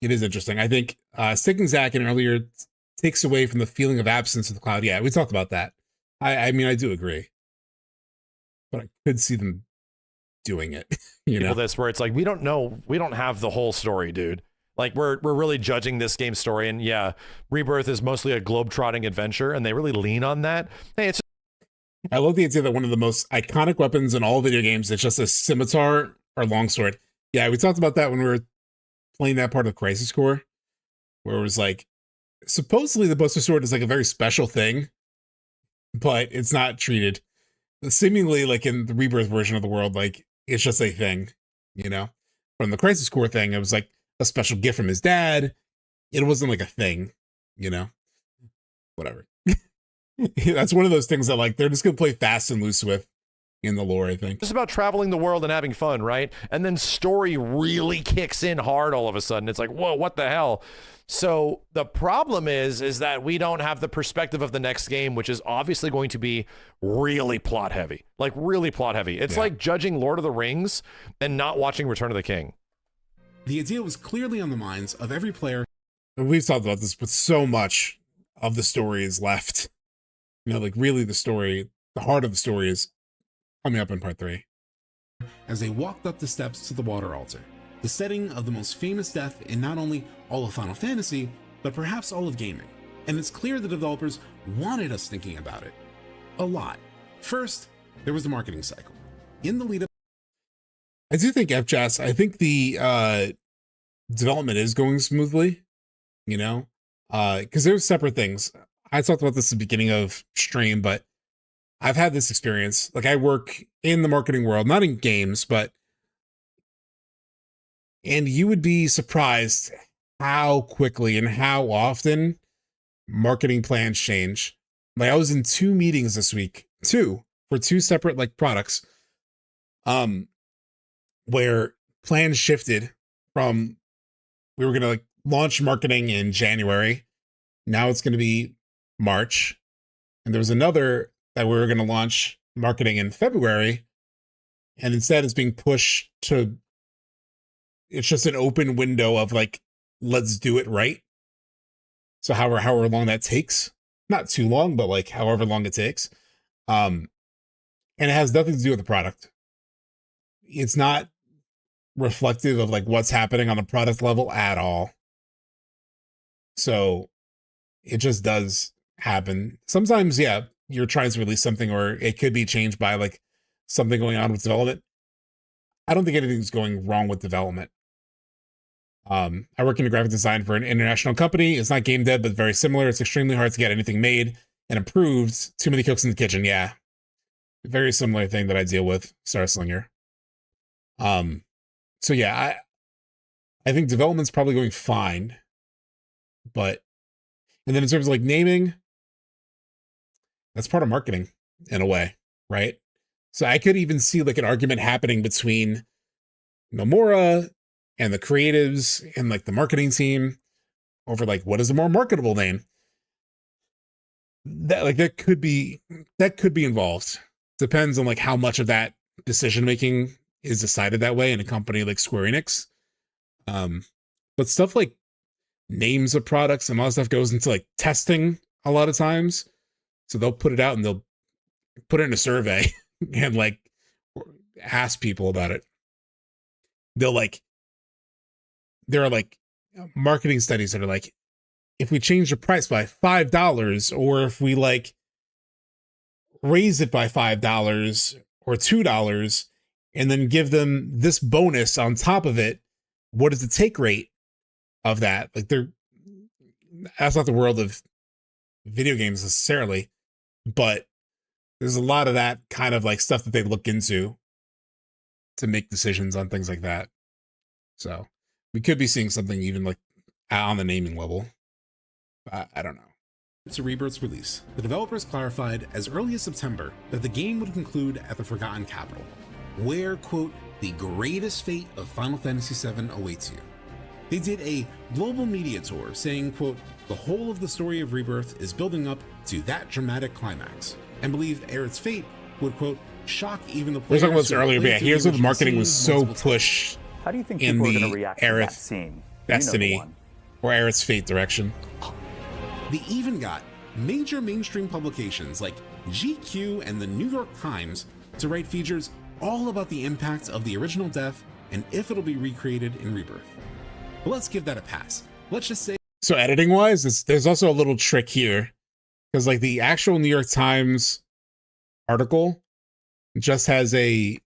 S1: it is interesting. I think sticking Zack in earlier takes away from the feeling of absence of the Cloud. Yeah, we talked about that. I mean, I do agree, but I could see them doing it.
S16: This where it's we don't know, we don't have the whole story, dude. We're really judging this game's story, and yeah, Rebirth is mostly a globe-trotting adventure, and they really lean on that. Hey,
S1: I love the idea that one of the most iconic weapons in all video games is just a scimitar or longsword. Yeah, we talked about that when we were playing that part of Crisis Core, where it was supposedly the Buster Sword is a very special thing, but it's not treated seemingly in the Rebirth version of the world, it's just a thing, From the Crisis Core thing, it was a special gift from his dad. It wasn't a thing, whatever. That's one of those things that they're just gonna play fast and loose with in the lore, I think.
S16: It's about traveling the world and having fun, right? And then story really kicks in hard all of a sudden. It's whoa, what the hell? So the problem is that we don't have the perspective of the next game, which is obviously going to be really plot heavy. Really plot heavy. It's like judging Lord of the Rings and not watching Return of the King.
S13: The idea was clearly on the minds of every player.
S1: We've talked about this, but so much of the story is left. Really the story, the heart of the story is coming up in part 3.
S13: As they walked up the steps to the water altar, the setting of the most famous death in not only all of Final Fantasy, but perhaps all of gaming. And it's clear the developers wanted us thinking about it a lot. First, there was the marketing cycle. In the lead up,
S1: I do think FJAS, I think the development is going smoothly, because there's separate things. I talked about this at the beginning of stream, but I've had this experience. I work in the marketing world, not in games, and you would be surprised how quickly and how often marketing plans change. I was in 2 meetings this week, for 2 separate products, where plans shifted from, we were going to launch marketing in January. Now it's going to be March. And there was another that we were going to launch marketing in February. And instead it's being pushed to, it's just an open window of let's do it right. So however long that takes, not too long, but however long it takes. And it has nothing to do with the product. It's not reflective of what's happening on the product level at all. So it just does happen. Sometimes, yeah, you're trying to release something or it could be changed by something going on with development. I don't think anything's going wrong with development. I work in graphic design for an international company. It's not game dev, but very similar. It's extremely hard to get anything made and improved. Too many cooks in the kitchen. Yeah. Very similar thing that I deal with, Starslinger. So yeah, I think development's probably going fine, but, and then in terms of naming, That's part of marketing in a way, right? So I could even see like an argument happening between Nomura and the creatives and like the marketing team over like what is a more marketable name. That could be involved. Depends on like how much of that decision making is decided that way in a company like Square Enix. But stuff like names of products and all that stuff goes into like testing a lot of times. So they'll put it out and they'll put it in a survey and like ask people about it. There are like marketing studies that are like, if we change the price by $5, or if we like raise it by $5 or $2, and then give them this bonus on top of it, what is the take rate of that? Like that's not the world of video games necessarily, but there's a lot of that kind of like stuff that they look into to make decisions on things like that. So we could be seeing something even like on the naming level. I don't know.
S13: To Rebirth's release, the developers clarified as early as September that the game would conclude at the Forgotten Capital, where, quote, the greatest fate of Final Fantasy VII awaits you. They did a global media tour saying, quote, the whole of the story of Rebirth is building up to that dramatic climax, and believed Aerith's fate would, quote, shock even the
S1: We were
S13: players.
S1: talking about this earlier, but yeah, here's where the marketing was so pushed
S15: How do you think
S1: in
S15: people are going
S1: the
S15: to react to that
S1: Aerith
S15: scene?
S1: Destiny or Aerith's fate direction.
S13: They even got major mainstream publications like GQ and the New York Times to write features all about the impact of the original death and if it'll be recreated in Rebirth. But let's give that a pass. Let's just say.
S1: So editing wise, there's also a little trick here, because like the actual New York Times article just has a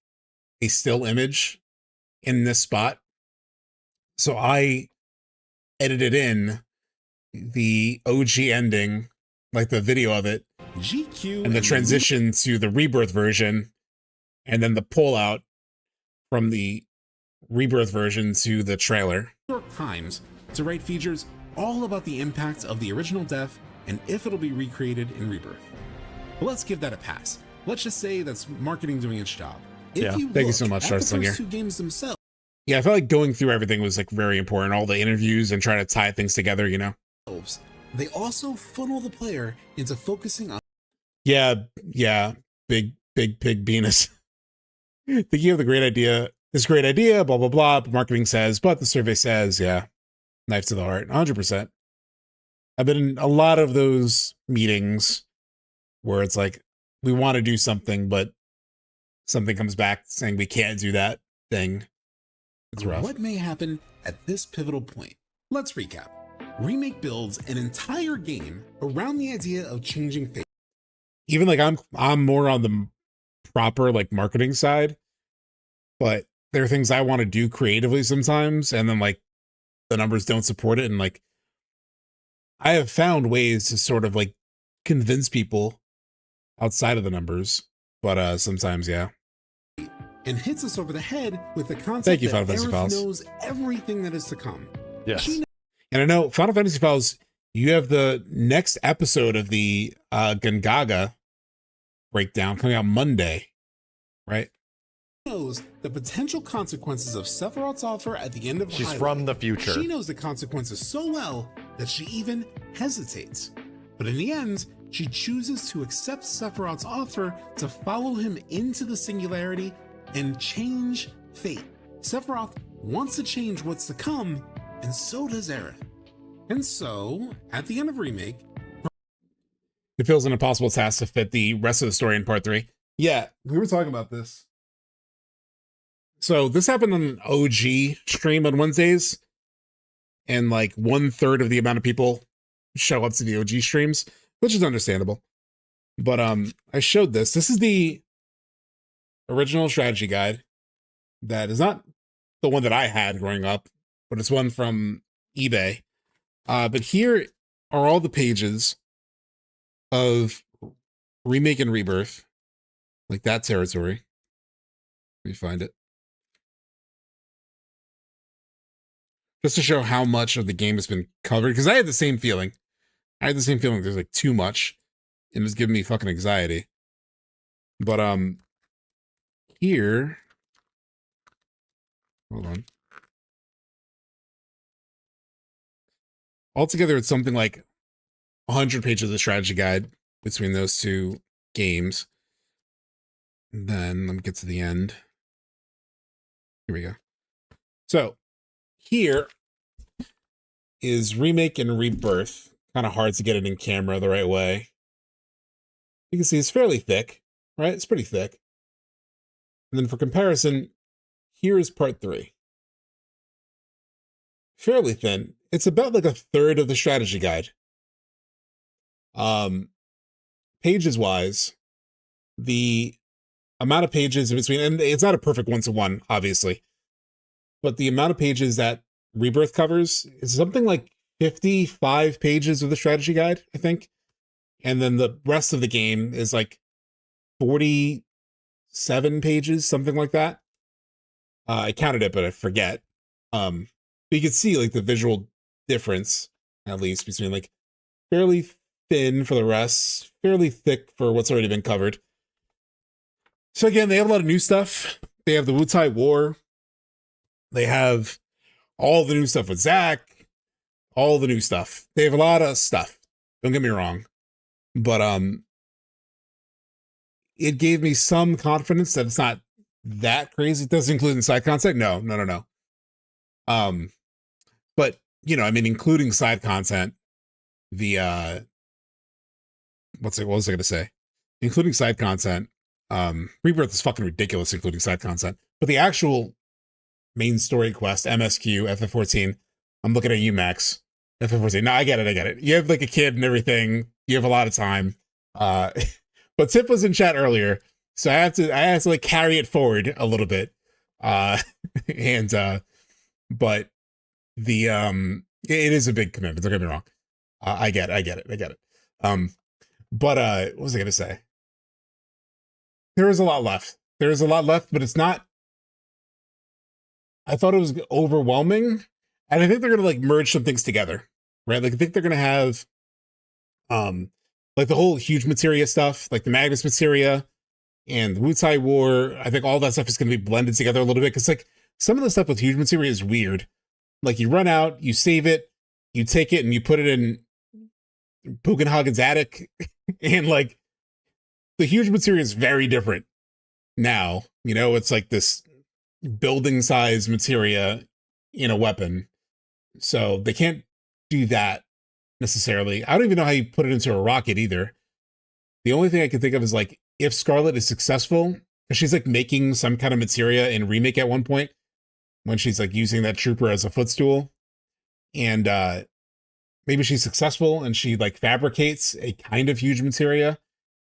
S1: still image in this spot. So I edited in the OG ending, like the video of it,
S13: GQ
S1: and the transition to the Rebirth version, and then the pullout from the Rebirth version to the trailer.
S13: New York Times to write features all about the impact of the original death and if it'll be recreated in Rebirth. But let's give that a pass. Let's just say that's marketing doing its job.
S1: Thank you so much,
S13: at the
S1: Starslinger.
S13: first two games themselves.
S1: Yeah, I felt like going through everything was like very important. All the interviews and trying to tie things together, you know?
S13: They also funnel the player into focusing on.
S1: Yeah, big pig penis. Think you have the great idea, blah, blah, blah. Marketing says, but the survey says, yeah, knife to the heart, 100%. I've been in a lot of those meetings where it's like, we want to do something, but something comes back saying we can't do that thing. It's rough.
S13: What may happen at this pivotal point? Let's recap. Remake builds an entire game around the idea of changing fate.
S1: Even like I'm more on the proper like marketing side, but there are things I want to do creatively sometimes, and then like the numbers don't support it, and like I have found ways to sort of like convince people outside of the numbers, but sometimes, yeah.
S13: And hits us over the head with the concept
S1: Thank you,
S13: that
S1: Final Fantasy
S13: Aerith
S1: Files.
S13: knows everything that is to come.
S16: Yes.
S1: And I know Final Fantasy Files, you have the next episode of the Gungaga breakdown coming out Monday, right?
S13: Knows the potential consequences of Sephiroth's offer at the end of the
S16: She's
S13: highway.
S16: from the future.
S13: She knows the consequences so well that she even hesitates. But in the end, she chooses to accept Sephiroth's offer to follow him into the singularity and change fate. Sephiroth wants to change what's to come, and so does Aerith. And so, at the end of Remake,
S1: It feels an impossible task to fit the rest of the story in part 3. Yeah, we were talking about this. So this happened on an OG stream on Wednesdays, and like 1/3 of the amount of people show up to the OG streams, which is understandable. But I showed this. This is the original strategy guide that is not the one that I had growing up, but it's one from eBay. But here are all the pages of Remake and Rebirth, like that territory. Let me find it. Just to show how much of the game has been covered, because I had the same feeling. There's like too much. It was giving me fucking anxiety. But here, hold on. Altogether, it's something like 100 pages of strategy guide between those two games. And then let me get to the end. Here we go. So here is Remake and Rebirth. Kind of hard to get it in camera the right way. You can see it's fairly thick, right? It's pretty thick. And then for comparison, here is part 3. Fairly thin. It's about like a third of the strategy guide. Pages wise, the amount of pages in between, and it's not a perfect 1-to-1, obviously, but the amount of pages that Rebirth covers is something like 55 pages of the strategy guide, I think. And then the rest of the game is like 47 pages, something like that. I counted it, but I forget. But you can see like the visual difference, at least, between like fairly thin for the rest, fairly thick for what's already been covered. So again, they have a lot of new stuff. They have the Wutai War. They have all the new stuff with Zack. All the new stuff. They have a lot of stuff. Don't get me wrong. But it gave me some confidence that it's not that crazy. It doesn't include side content. No. But you know, I mean, including side content, the what was I gonna say? Including side content, Rebirth is fucking ridiculous, including side content. But the actual main story quest, MSQ, FF14, I'm looking at you, Max. FF14. No, I get it. You have like a kid and everything. You have a lot of time. But Tip was in chat earlier, so I have to like carry it forward a little bit. But the it is a big commitment, don't get me wrong. I get it. But what was I gonna say? There is a lot left. But it's not. I thought it was overwhelming, and I think they're gonna like merge some things together, right? Like I think they're gonna have, like the whole huge materia stuff, like the Magnus materia and the Wutai War. I think all that stuff is gonna be blended together a little bit because like some of the stuff with huge materia is weird. Like you run out, you save it, you take it, and you put it in Bugenhagen's attic, and like the huge materia is very different now. You know, it's like this building size materia in a weapon, so they can't do that necessarily. I don't even know how you put it into a rocket either. The only thing I can think of is like if Scarlet is successful, because she's like making some kind of materia in Remake at one point when she's like using that trooper as a footstool, and maybe she's successful and she like fabricates a kind of huge materia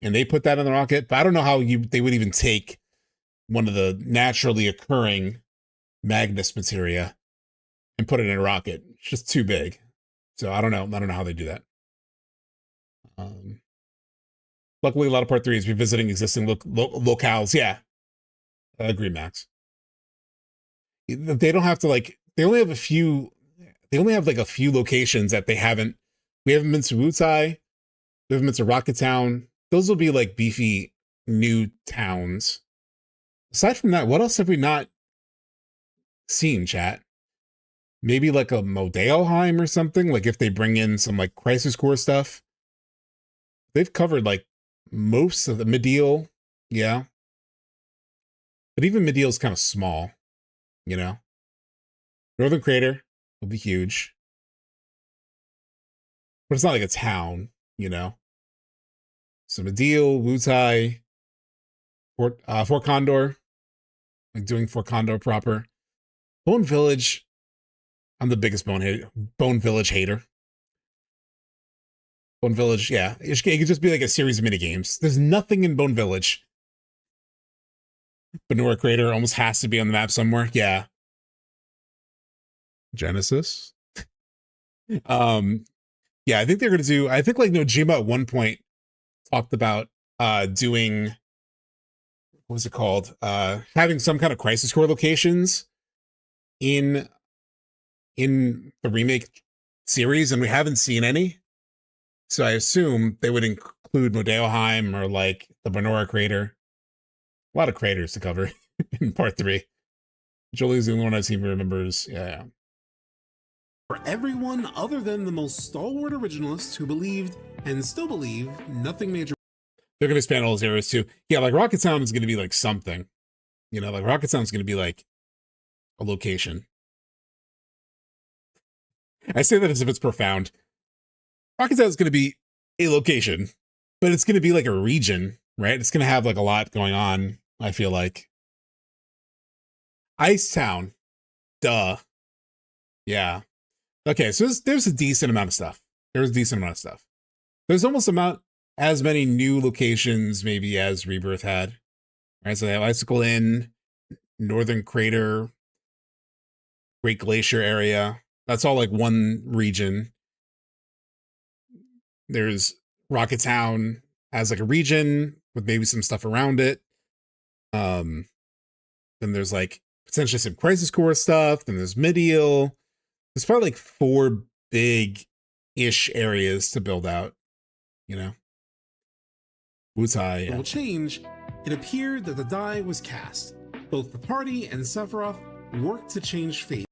S1: and they put that in the rocket. But I don't know how they would even take one of the naturally occurring Magnus materia and put it in a rocket. It's just too big. So I don't know how they do that. Luckily, a lot of part 3 is revisiting existing locales. Yeah, I agree, Max. They don't have to like. They only have a few. They only have like a few locations that they haven't. We haven't been to Wutai. We haven't been to Rocket Town. Those will be like beefy new towns. Aside from that, what else have we not seen, chat? Maybe like a Modeoheim or something, like if they bring in some like Crisis Core stuff. They've covered like most of the Medial, yeah. But even Medial's kind of small, you know. Northern Crater will be huge. But it's not like a town, you know. So Medial, Wutai, Fort Condor, like doing Fort Condor proper. Bone Village. I'm the biggest Bone Village hater. Bone Village, yeah. It could just be like a series of minigames. There's nothing in Bone Village. Benora Crater almost has to be on the map somewhere. Yeah. Genesis. Yeah, I think they're gonna do. I think like Nojima at one point talked about doing, what was it called? Having some kind of Crisis Core locations in the Remake series, and we haven't seen any. So I assume they would include Modeoheim or like the Benora crater. A lot of craters to cover in part 3. Jolie's the only one I seem to remembers. Yeah.
S13: For everyone other than the most stalwart originalists who believed and still believe nothing major.
S1: They're going to expand all those areas too. Yeah, like Rocket Sound is going to be like something. You know, like Rocket Sound is going to be like a location. I say that as if it's profound. Rocket Sound is going to be a location, but it's going to be like a region, right? It's going to have like a lot going on, I feel like. Ice Town. Duh. Yeah. Okay, so there's a decent amount of stuff. There's a decent amount of stuff. There's almost as many new locations maybe as Rebirth had. Right, so they have Icicle Inn, Northern Crater, Great Glacier area. That's all like one region. There's Rocket Town as like a region with maybe some stuff around it. Then there's like potentially some Crisis Core stuff. Then there's Medial. There's probably like 4 big-ish areas to build out, you know? Wutai, yeah.
S13: Will change. It appeared that the die was cast. Both the party and Sephiroth worked to change fate.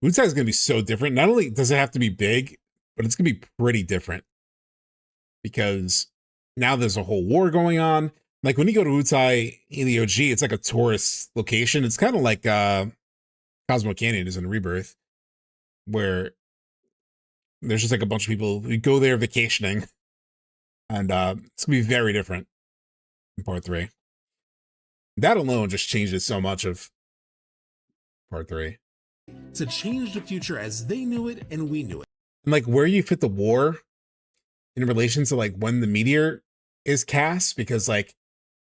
S1: Wutai is going to be so different. Not only does it have to be big, but it's going to be pretty different. Because now there's a whole war going on. Like when you go to Wutai in the OG, it's like a tourist location. It's kind of like Cosmo Canyon is in Rebirth, where there's just like a bunch of people who go there vacationing. And it's going to be very different in part 3. That alone just changes so much of part 3.
S13: To change the future as they knew it and we knew it.
S1: And like where you fit the war in relation to like when the meteor is cast, because like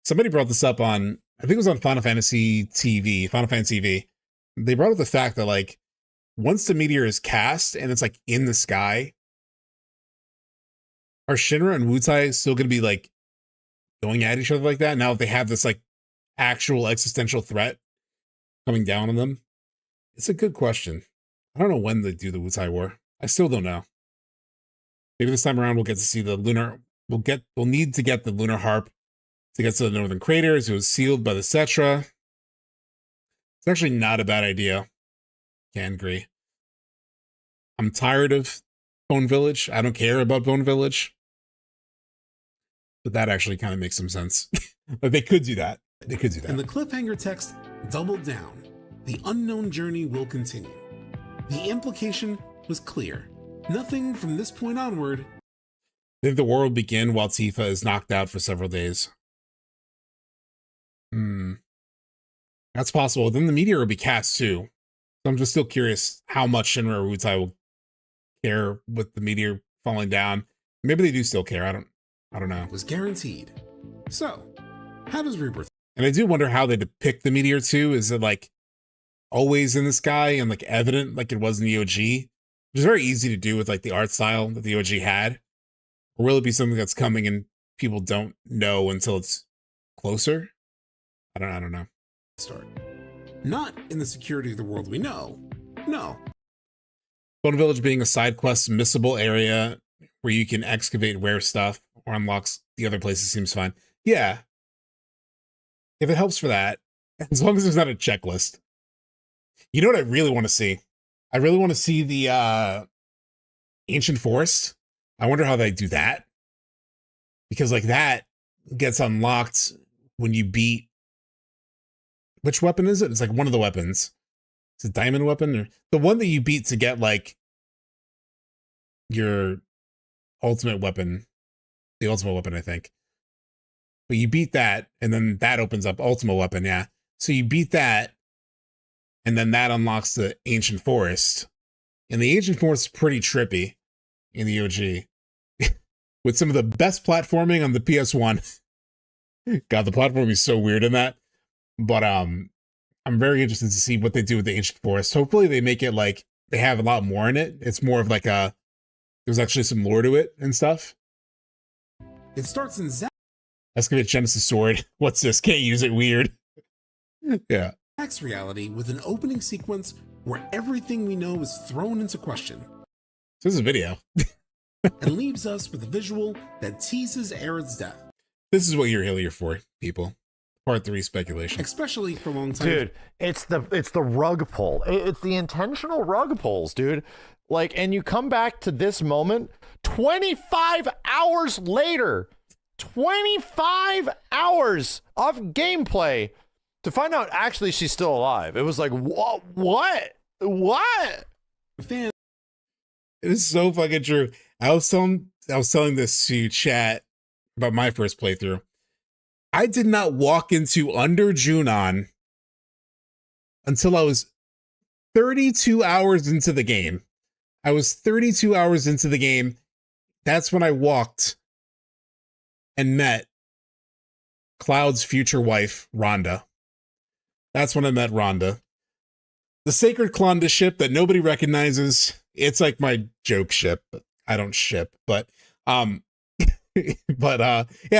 S1: somebody brought this up on, I think it was on Final Fantasy TV. They brought up the fact that like once the meteor is cast and it's like in the sky, are Shinra and Wutai still going to be like going at each other like that now that they have this like actual existential threat coming down on them? It's a good question. I don't know when they do the Wutai War. I still don't know. Maybe this time around we'll get to see the lunar. We'll need to get the lunar harp to get to the northern craters. It was sealed by the Cetra. It's actually not a bad idea. Can agree. I'm tired of Bone Village. I don't care about Bone Village. But that actually kind of makes some sense. But they could do that. They could do that.
S13: And the cliffhanger text doubled down. The unknown journey will continue. The implication was clear. Nothing from this point onward.
S1: I think the war will begin while Tifa is knocked out for several days. That's possible. Then the meteor will be cast too. So I'm just still curious how much Shinra or Wutai will care with the meteor falling down. Maybe they do still care. I don't know.
S13: Was guaranteed. So, how does Rebirth?
S1: And I do wonder how they depict the meteor too. Is it like always in the sky and like evident like it was in the OG? Which is very easy to do with like the art style that the OG had. Or will it be something that's coming and people don't know until it's closer? I don't know.
S13: Start. Not in the security of the world we know. No.
S1: Bone Village being a side quest missable area where you can excavate rare stuff or unlocks the other places seems fine. Yeah. If it helps for that, as long as there's not a checklist. You know what I really want to see? I really want to see the Ancient Forest. I wonder how they do that. Because like that gets unlocked when you beat, which weapon is it? It's like one of the weapons. It's a diamond weapon, or the one that you beat to get like your ultimate weapon, the ultimate weapon, I think. But you beat that, and then that opens up ultimate weapon, yeah. So you beat that, and then that unlocks the Ancient Forest. And the Ancient Forest is pretty trippy in the OG. With some of the best platforming on the PS1. God, the platforming is so weird in that. But I'm very interested to see what they do with the Ancient Forest. Hopefully they make it like they have a lot more in it. It's more of like there's actually some lore to it and stuff.
S13: It starts in Zack.
S1: Excavate Genesis Sword. What's this? Can't use it. Weird. Yeah.
S13: Zack's reality with an opening sequence where everything we know is thrown into question.
S1: So this is a video.
S13: and leaves us with a visual that teases Aerith's death.
S1: This is what you're here for, people. Part 3 speculation.
S13: Especially for a long time.
S16: Dude, it's the rug pull. It's the intentional rug pulls, dude. Like, and you come back to this moment 25 hours later. 25 hours of gameplay to find out actually she's still alive. It was like, what?
S1: Fan. It is so fucking true. I was telling this to chat about my first playthrough. I did not walk into Under Junon until I was 32 hours into the game. I was 32 hours into the game. That's when I walked and met Cloud's future wife, Rhonda. That's when I met Rhonda. The sacred Klonda ship that nobody recognizes. It's like my joke ship. I don't ship, but yeah,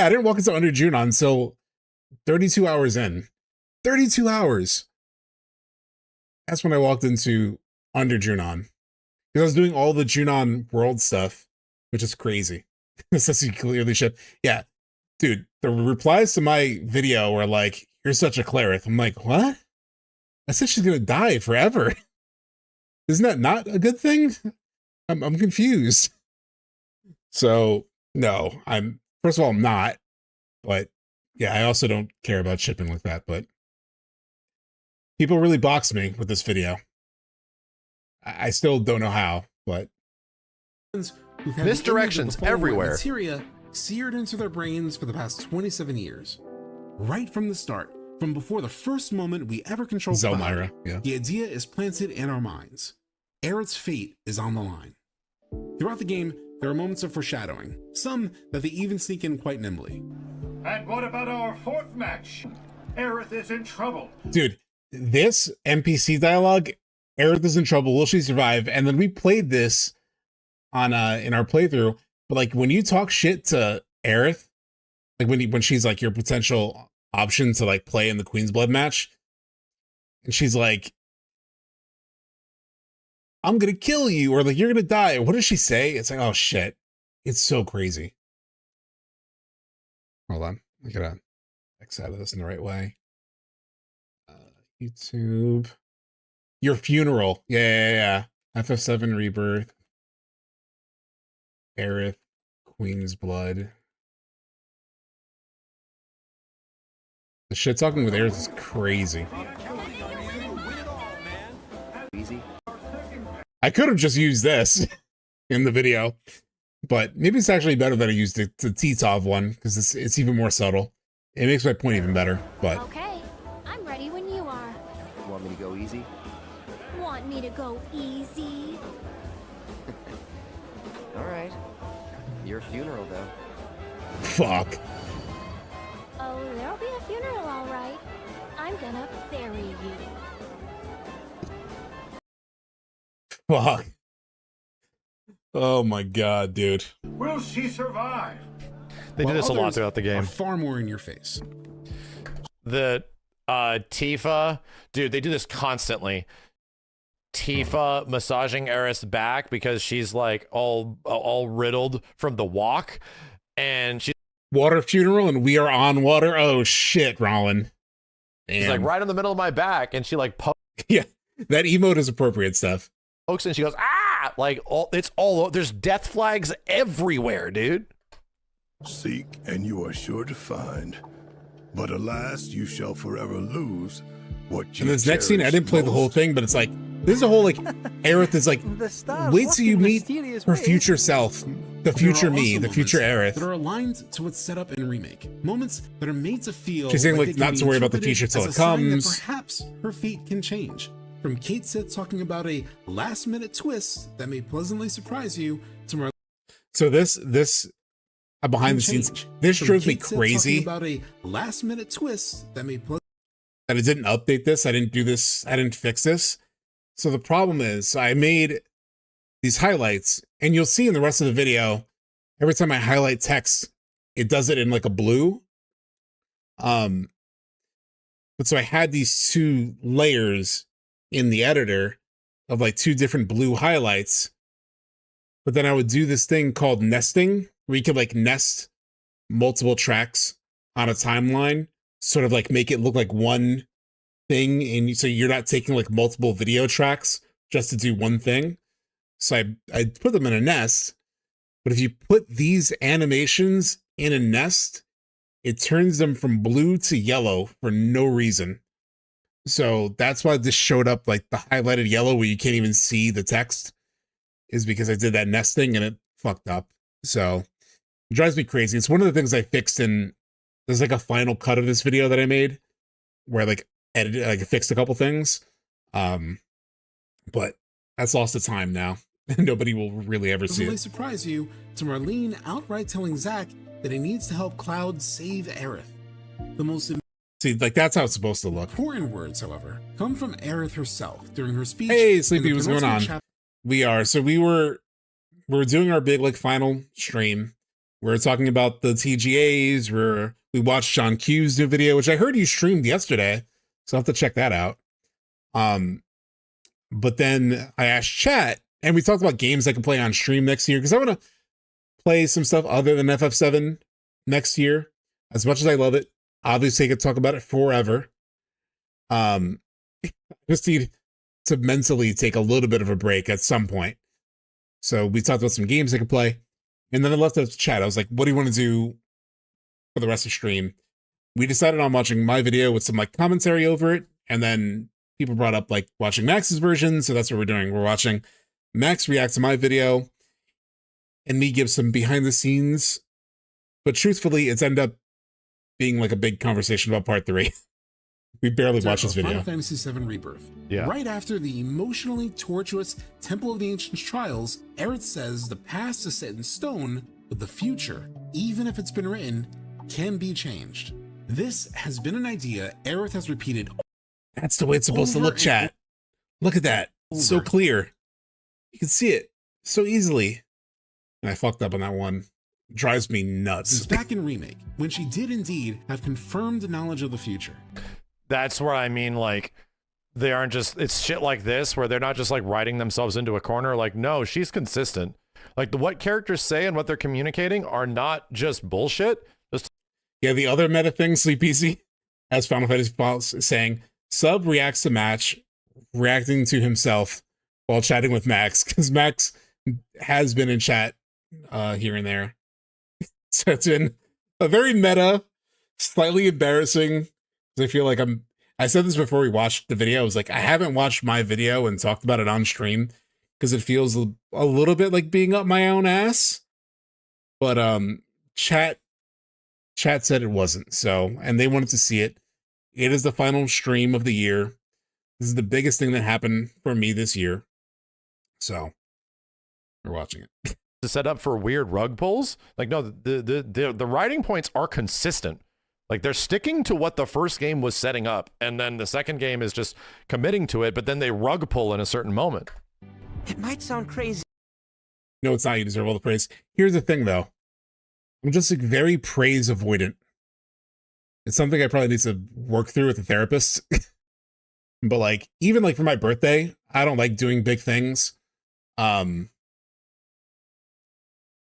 S1: I didn't walk into Under Junon until 32 hours in. 32 hours. That's when I walked into Under Junon. Because I was doing all the Junon world stuff, which is crazy. Says you clearly ship. Yeah, dude, the replies to my video were like, "You're such a Clarith." I'm like, what? I said she's gonna die forever. Isn't that not a good thing? I'm confused. So no, first of all, I'm not. But yeah, I also don't care about shipping like that. But people really boxed me with this video. I still don't know how, but
S16: misdirections everywhere.
S13: Materia seared into their brains for the past 27 years. Right from the start, from before the first moment we ever controlled
S1: Zelmyra, yeah.
S13: The idea is planted in our minds. Aerith's fate is on the line. Throughout the game, there are moments of foreshadowing, some that they even sneak in quite nimbly.
S4: And what about our fourth match? Aerith is in trouble.
S1: Dude, this NPC dialogue, Aerith is in trouble, will she survive? And then we played this on in our playthrough, but like when you talk shit to Aerith, like when she's like your potential option to like play in the Queen's Blood match, and she's like, "I'm gonna kill you," or like, "You're gonna die." What does she say? It's like, oh shit, it's so crazy. Hold on, I gotta X out of this in the right way. YouTube, your funeral, yeah. FF7 Rebirth, Aerith, Queen's Blood. The shit talking with Aerith is crazy.
S12: Easy.
S1: I could have just used this in the video, but maybe it's actually better that I used the Titov one because it's even more subtle. It makes my point even better. But
S9: Okay, I'm ready when you are.
S12: Want me to go easy?
S9: Want me to go easy?
S12: All right. Your funeral, though.
S1: fuck.
S9: Oh, there'll be a funeral, all right. I'm gonna bury you.
S1: Fuck. Oh my god, dude.
S4: Will she survive?
S16: They do this a lot throughout the game.
S13: Far more in your face.
S16: The Tifa, dude, they do this constantly. Tifa massaging Aerith's back because she's like all riddled from the walk, and she's
S1: water funeral, and we are on water. Oh shit, Rollin.
S16: She's like right in the middle of my back, and she like
S1: yeah, that emote is appropriate stuff.
S16: Pokes and she goes like it's all there's death flags everywhere, dude.
S15: Seek and you are sure to find, but alas, you shall forever lose what you.
S1: And this next scene, I didn't play the whole thing, but it's like this is a whole like Aerith is like, wait till you meet her future self, the future me, the future Aerith.
S13: That are aligned to what's set up in Remake. Moments that are made to feel.
S1: She's saying like
S13: they can
S1: not
S13: be
S1: to worry about the
S13: interpreted
S1: future till
S13: as
S1: it
S13: a sign that
S1: comes.
S13: Perhaps her fate can change. From Kate Sith talking about a last-minute twist that may pleasantly surprise you, to
S1: so this behind the scenes, this drove me crazy.
S13: About a last-minute twist that may
S1: that I didn't update this, I didn't do this, I didn't fix this. So the problem is, I made these highlights, and you'll see in the rest of the video, every time I highlight text, it does it in like a blue. But so I had these two layers in the editor of like two different blue highlights. but then I would do this thing called nesting, where you could like nest multiple tracks on a timeline, sort of like make it look like one thing, and so you're not taking like multiple video tracks just to do one thing. So I put them in a nest, but if you put these animations in a nest, it turns them from blue to yellow for no reason. So that's why this showed up like the highlighted yellow where you can't even see the text, is because I did that nesting and it fucked up. So it drives me crazy. It's one of the things I fixed in, there's like a final cut of this video that I made where I like edited, like fixed a couple things. But that's lost to time now. Nobody will really ever see
S13: Doesn't really
S1: it.
S13: surprise you to Marlene outright telling Zack that he needs to help Cloud save Aerith. The most
S1: See, like that's how it's supposed to look.
S13: important words, however, come from Aerith herself during her speech.
S1: Hey, Sleepy,
S13: in the
S1: what's going on?
S13: penultimate
S1: We are. So we were doing our big like final stream. We're talking about the TGAs. We watched John Q's new video, which I heard you streamed yesterday, so I'll have to check that out. But then I asked chat, and we talked about games I can play on stream next year, because I want to play some stuff other than FF7 next year. As much as I love it, obviously I could talk about it forever. I just need to mentally take a little bit of a break at some point. So we talked about some games I could play, and then I left it to chat. I was like, what do you want to do for the rest of the stream? We decided on watching my video with some like commentary over it, and then people brought up like watching Max's version, so that's what we're doing. We're watching Max react to my video and me give some behind the scenes, but truthfully it's ended up being like a big conversation about part 3. We barely watched this video.
S13: Final Fantasy VII Rebirth.
S1: Yeah.
S13: Right after the emotionally tortuous Temple of the Ancients trials, Aerith says the past is set in stone, but the future, even if it's been written, can be changed. This has been an idea Aerith has repeated.
S1: That's the way it's supposed to look, chat. Look at that. It's so clear. You can see it so easily. And I fucked up on that one. Drives me nuts.
S13: Since back in Remake, when she did indeed have confirmed knowledge of the future.
S16: That's where I mean, like, they aren't just, it's shit like this where they're not just like writing themselves into a corner. Like, no, she's consistent. Like, what characters say and what they're communicating are not just bullshit. Just
S1: yeah, the other meta thing, Sleep Easy, as Final Fantasy Falls is saying, Sub reacts to Match, reacting to himself while chatting with Max, because Max has been in chat here and there. So it's been a very meta, slightly embarrassing. I feel like I said this before we watched the video. I was like, I haven't watched my video and talked about it on stream because it feels a little bit like being up my own ass. But chat said it wasn't. So, and they wanted to see it. It is the final stream of the year. This is the biggest thing that happened for me this year. So we're watching it.
S16: to set up for weird rug pulls. Like, no, the writing points are consistent. Like, they're sticking to what the first game was setting up, and then the second game is just committing to it, but then they rug pull in a certain moment.
S12: It might sound crazy.
S1: No, it's not. You deserve all the praise. Here's the thing, though. I'm just like very praise avoidant. It's something I probably need to work through with a therapist. But like, even like for my birthday, I don't like doing big things. I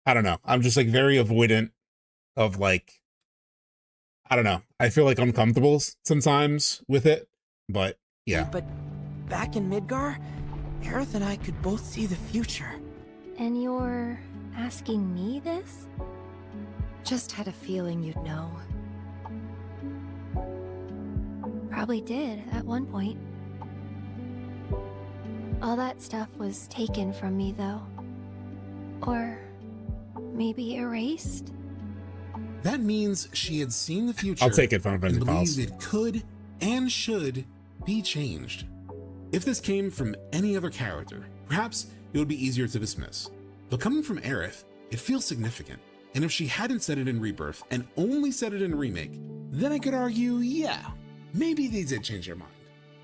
S1: don't know. I'm just like very avoidant of like, I don't know. I feel like uncomfortable sometimes with it, but yeah.
S12: But back in Midgar, Aerith and I could both see the future.
S5: And you're asking me this? Just had a feeling you'd know. Probably did at one point. All that stuff was taken from me, though. Or maybe erased?
S13: That means she had seen the future.
S1: I'll take it, Final Fantasy
S13: and
S1: Files.
S13: believed it could and should be changed. If this came from any other character, perhaps it would be easier to dismiss. But coming from Aerith, it feels significant. And if she hadn't said it in Rebirth and only said it in Remake, then I could argue, yeah, maybe they did change their mind.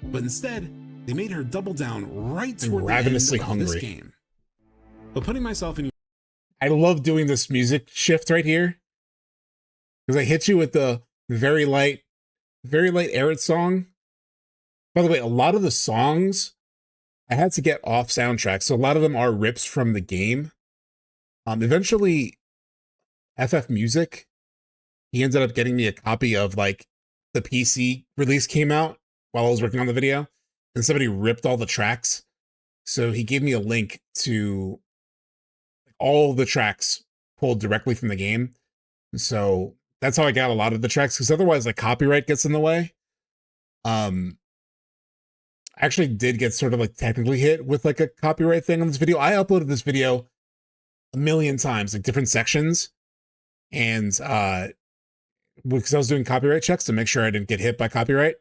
S13: But instead, they made her double down right toward the end of
S1: ravenously
S13: this
S1: hungry.
S13: game. But putting myself in...
S1: I love doing this music shift right here. Because I hit you with the very light Aerith song. By the way, a lot of the songs I had to get off soundtrack. So a lot of them are rips from the game. Eventually, FF Music, he ended up getting me a copy of like the PC release came out while I was working on the video, and somebody ripped all the tracks. So he gave me a link to all the tracks pulled directly from the game. So that's how I got a lot of the tracks, because otherwise like copyright gets in the way. I actually did get sort of like technically hit with like a copyright thing on this video. I uploaded this video a million times, like different sections. And because I was doing copyright checks to make sure I didn't get hit by copyright,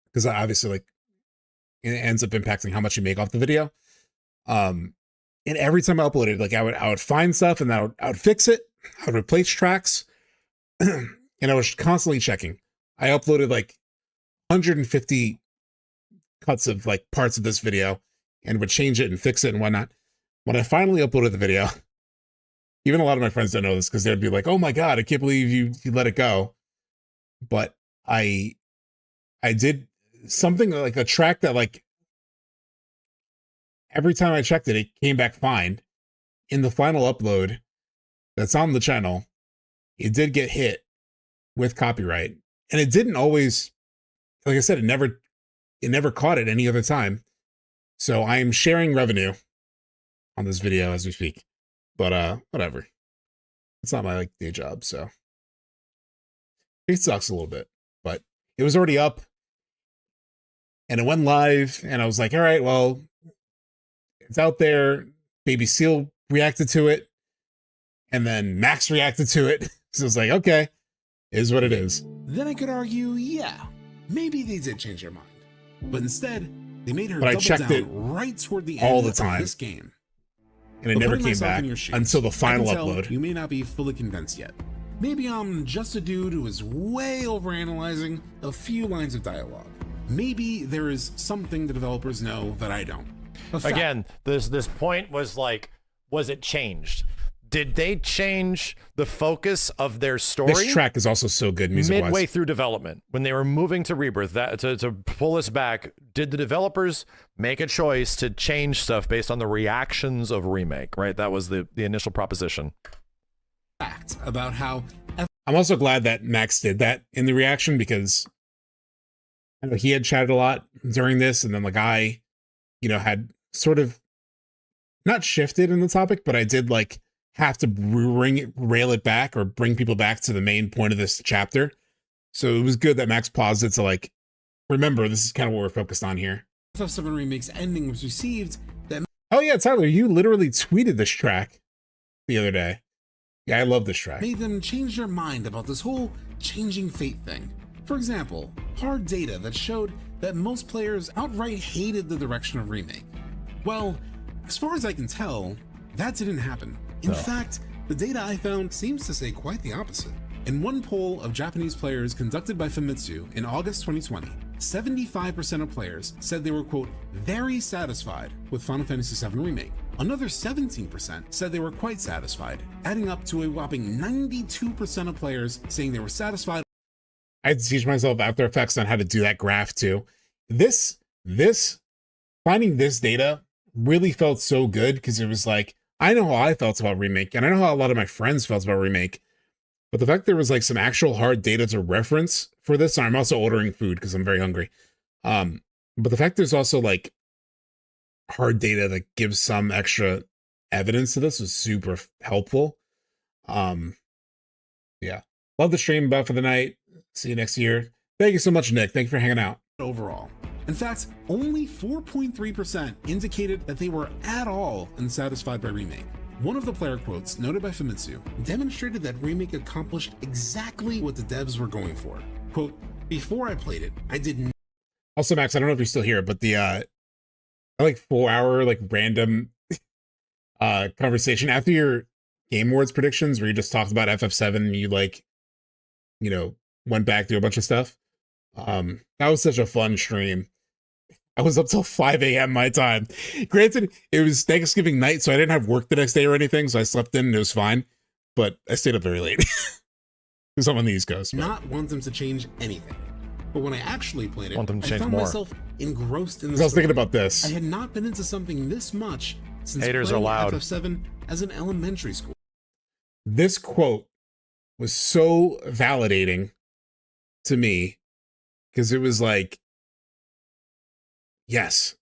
S1: because obviously like it ends up impacting how much you make off the video. And every time I uploaded, like I would find stuff and I would fix it. I would replace tracks. And I was constantly checking. I uploaded like 150 cuts of like parts of this video and would change it and fix it and whatnot. When I finally uploaded the video, even a lot of my friends don't know this because they'd be like, "Oh my God, I can't believe you let it go." But I did something like a track that like every time I checked it, it came back fine. In the final upload that's on the channel, it did get hit with copyright. And it didn't always, like I said, it never caught it any other time. So I am sharing revenue on this video as we speak. But whatever. It's not my like day job, so it sucks a little bit. But it was already up and it went live, and I was like, all right, well, it's out there. Baby Seal reacted to it, and then Max reacted to it. So it's like, okay, is what it is.
S13: Then I could argue, yeah, maybe they did change their mind, but instead they made her
S1: But I
S13: double
S1: checked
S13: down
S1: it
S13: right toward the
S1: all
S13: end
S1: the
S13: of
S1: time.
S13: this game.
S1: And it
S13: But
S1: never
S13: putting
S1: came
S13: myself
S1: back
S13: in your shoes,
S1: until the final
S13: I can tell
S1: upload.
S13: You may not be fully convinced yet. Maybe I'm just a dude who is way overanalyzing a few lines of dialogue. Maybe there is something the developers know that I don't.
S16: Again, this point was like, was it changed? Did they change the focus of their story?
S1: This track is also so good music-wise.
S16: Midway through development, when they were moving to Rebirth, that to pull us back, did the developers make a choice to change stuff based on the reactions of Remake, right? That was the initial proposition.
S13: Fact about how
S1: I'm also glad that Max did that in the reaction, because I know he had chatted a lot during this, and then like I, had sort of not shifted in the topic, but I did like have to rail it back or bring people back to the main point of this chapter. So it was good that Max paused it to like, remember, this is kind of what we're focused on here.
S13: FF7 Remake's ending was received that...
S1: Oh yeah, Tyler, you literally tweeted this track the other day. Yeah, I love this track.
S13: Made them change their mind about this whole changing fate thing. For example, hard data that showed that most players outright hated the direction of Remake. Well, as far as I can tell, that didn't happen. In fact, the data I found seems to say quite the opposite. In one poll of Japanese players conducted by Famitsu in August 2020, 75% of players said they were, quote, very satisfied with Final Fantasy VII Remake. Another 17% said they were quite satisfied, adding up to a whopping 92% of players saying they were satisfied.
S1: I had to teach myself After Effects on how to do that graph too. Finding this data really felt so good, because it was like, I know how I felt about Remake, and I know how a lot of my friends felt about Remake, but the fact there was like some actual hard data to reference for this, and I'm also ordering food because I'm very hungry. But the fact there's also like hard data that gives some extra evidence to this was super helpful. Yeah. Love the stream, about for the night. See you next year. Thank you so much, Nick. Thank you for hanging out.
S13: Overall. In fact, only 4.3% indicated that they were at all unsatisfied by Remake. One of the player quotes, noted by Famitsu, demonstrated that Remake accomplished exactly what the devs were going for. Quote, before I played it, I didn't...
S1: Also, Max, I don't know if you're still here, but the like 4-hour like random conversation after your Game Awards predictions, where you just talked about FF7 and you like, went back through a bunch of stuff. That was such a fun stream. I was up till 5 a.m. my time. Granted, it was Thanksgiving night, so I didn't have work the next day or anything, so I slept in and it was fine. But I stayed up very late. Because I'm on the East Coast.
S13: Not want them to change anything. But when I actually played it,
S16: Want them to
S13: I
S16: change
S13: found
S16: more.
S13: myself engrossed in the
S1: I was
S13: story.
S1: thinking about this.
S13: I had not been into something this much since
S16: Haters are
S13: playing
S16: loud.
S13: FF7 as an elementary school.
S1: This quote was so validating to me because it was like, yes,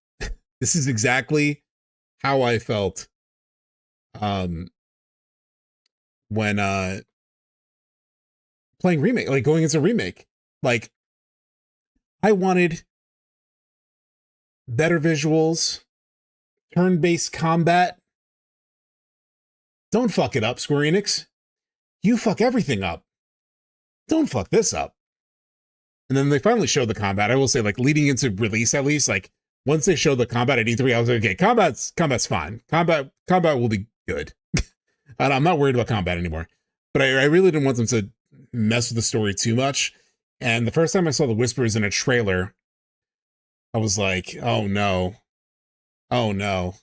S1: this is exactly how I felt when playing Remake, like going into Remake. Like, I wanted better visuals, turn-based combat. Don't fuck it up, Square Enix. You fuck everything up. Don't fuck this up. And then they finally showed the combat. I will say, like, leading into release, at least, like, once they showed the combat at E3, I was like, okay, combat's fine. Combat will be good. And I'm not worried about combat anymore. But I really didn't want them to mess with the story too much. And the first time I saw the whispers in a trailer, I was like, oh no. Oh no.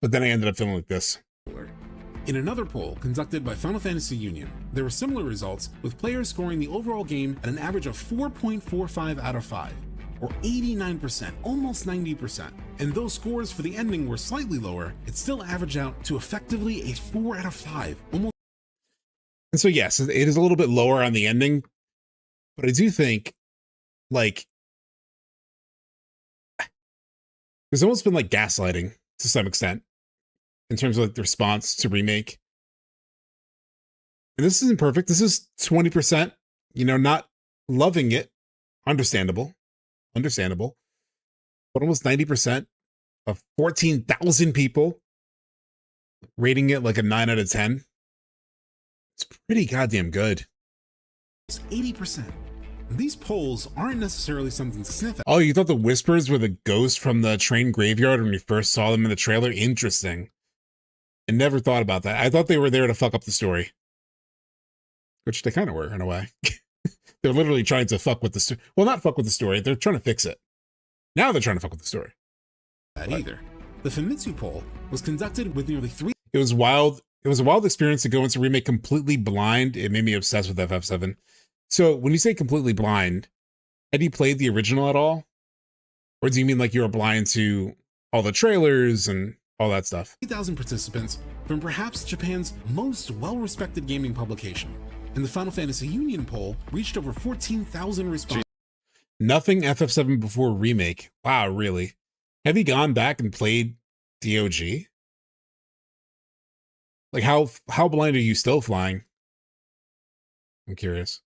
S1: But then I ended up feeling like this.
S13: In another poll conducted by Final Fantasy Union, there were similar results, with players scoring the overall game at an average of 4.45 out of 5, or 89%, almost 90%. And though scores for the ending were slightly lower, it still averaged out to effectively a 4 out of 5, almost.
S1: And so yes, it is a little bit lower on the ending, but I do think, like, there's almost been like gaslighting to some extent in terms of like the response to Remake. And this isn't perfect. This is 20%, you know, not loving it. Understandable. But almost 90% of 14,000 people rating it like a 9 out of 10. It's pretty goddamn good.
S13: 80%. These polls aren't necessarily something to sniff at.
S1: Oh, you thought the whispers were the ghost from the train graveyard when you first saw them in the trailer? Interesting. I never thought about that. I thought they were there to fuck up the story. Which they kind of were, in a way. They're literally trying to fuck with the story. Well, not fuck with the story. They're trying to fix it. Now they're trying to fuck with the story.
S13: Either. The Famitsu poll was conducted with nearly 3.
S1: It was wild. It was a wild experience to go into Remake completely blind. It made me obsessed with FF7. So when you say completely blind, had you played the original at all? Or do you mean like you were blind to all the trailers and all that stuff?
S13: 3,000 participants from perhaps Japan's most well-respected gaming publication. And the Final Fantasy Union poll reached over 14,000 responses.
S1: Nothing FF7 before Remake. Wow, really? Have you gone back and played the OG? Like, how blind are you still flying? I'm curious.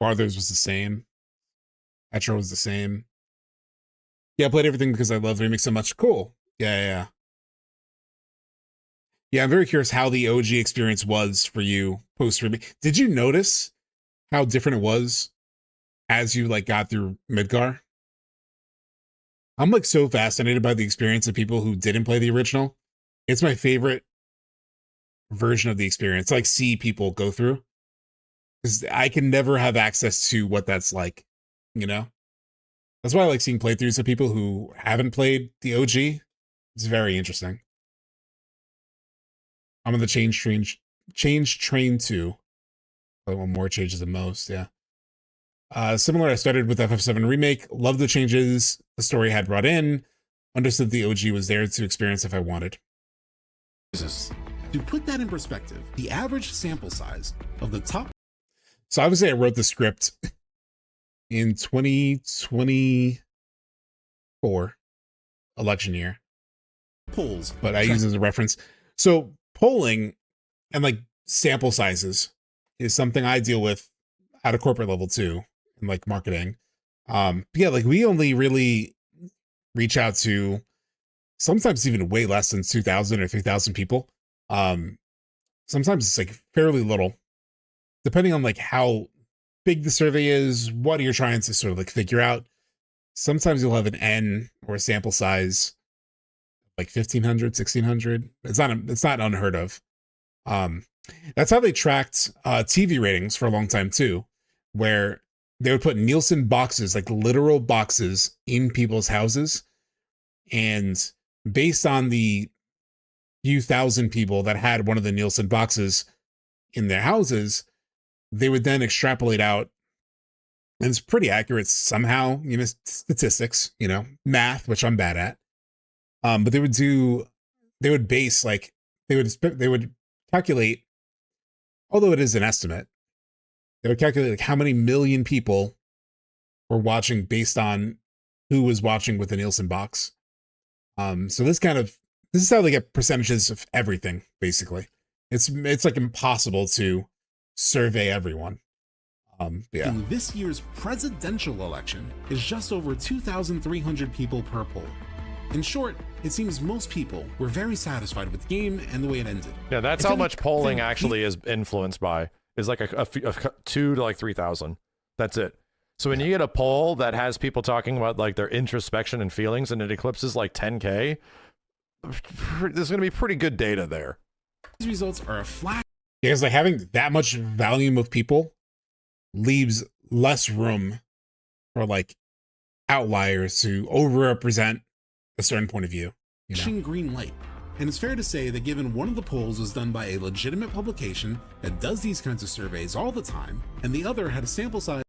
S1: Farthers was the same. Etro was the same. Yeah, I played everything because I love Remake so much. Cool. Yeah. Yeah, I'm very curious how the OG experience was for you post-Remake. Did you notice how different it was as you like got through Midgar? I'm like so fascinated by the experience of people who didn't play the original. It's my favorite version of the experience. Like, see people go through, because I can never have access to what that's like, you know? That's why I like seeing playthroughs of people who haven't played the OG. It's very interesting. I'm on the change train 2. Probably one more changes than most, yeah. Similar, I started with FF7 Remake, loved the changes the story had brought in, understood the OG was there to experience if I wanted.
S13: To put that in perspective, the average sample size of the top...
S1: So obviously I wrote the script in 2024 election year.
S13: Polls.
S1: But I use it as a reference. So polling and like sample sizes is something I deal with at a corporate level too, in like marketing. Yeah, like we only really reach out to sometimes even way less than 2,000 or 3,000 people. Sometimes it's like fairly little, depending on like how big the survey is, what you're trying to sort of like figure out. Sometimes you'll have an N or a sample size like 1,500, 1,600. It's not unheard of. That's how they tracked TV ratings for a long time too, where they would put Nielsen boxes, like literal boxes, in people's houses, and based on the few thousand people that had one of the Nielsen boxes in their houses, they would then extrapolate out And it's pretty accurate somehow, you know, statistics, you know, math, which I'm bad at. But they would base like, they would calculate, although it is an estimate, they would calculate like how many million people were watching based on who was watching with the Nielsen box. So this is how they get percentages of everything, basically. It's like impossible to survey everyone. Yeah.
S13: In this year's presidential election is just over 2,300 people per poll. In short, it seems most people were very satisfied with the game and the way it ended.
S16: Yeah, that's how much polling actually is influenced by, is like a 2 to like 3,000. That's it. So when you get a poll that has people talking about like their introspection and feelings and it eclipses like 10K, there's going to be pretty good data there.
S13: These results are a flash.
S1: Because like having that much volume of people leaves less room for like outliers to overrepresent a certain point of view. You know?
S13: Green light. And it's fair to say that given one of the polls was done by a legitimate publication that does these kinds of surveys all the time, and the other had a sample size.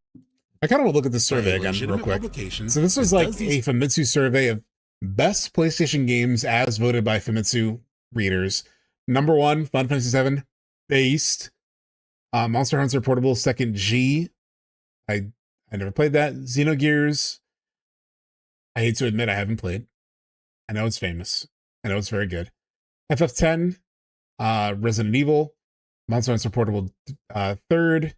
S1: I kind of want to look at this survey again real quick. So this was like a Famitsu survey of best PlayStation games as voted by Famitsu readers. Number 1, Final Fantasy VII, Based. Monster Hunter Portable, second G. I never played that. Xenogears. I hate to admit I haven't played. I know it's famous. I know it's very good. FF10, Resident Evil, Monster Hunter Portable, third.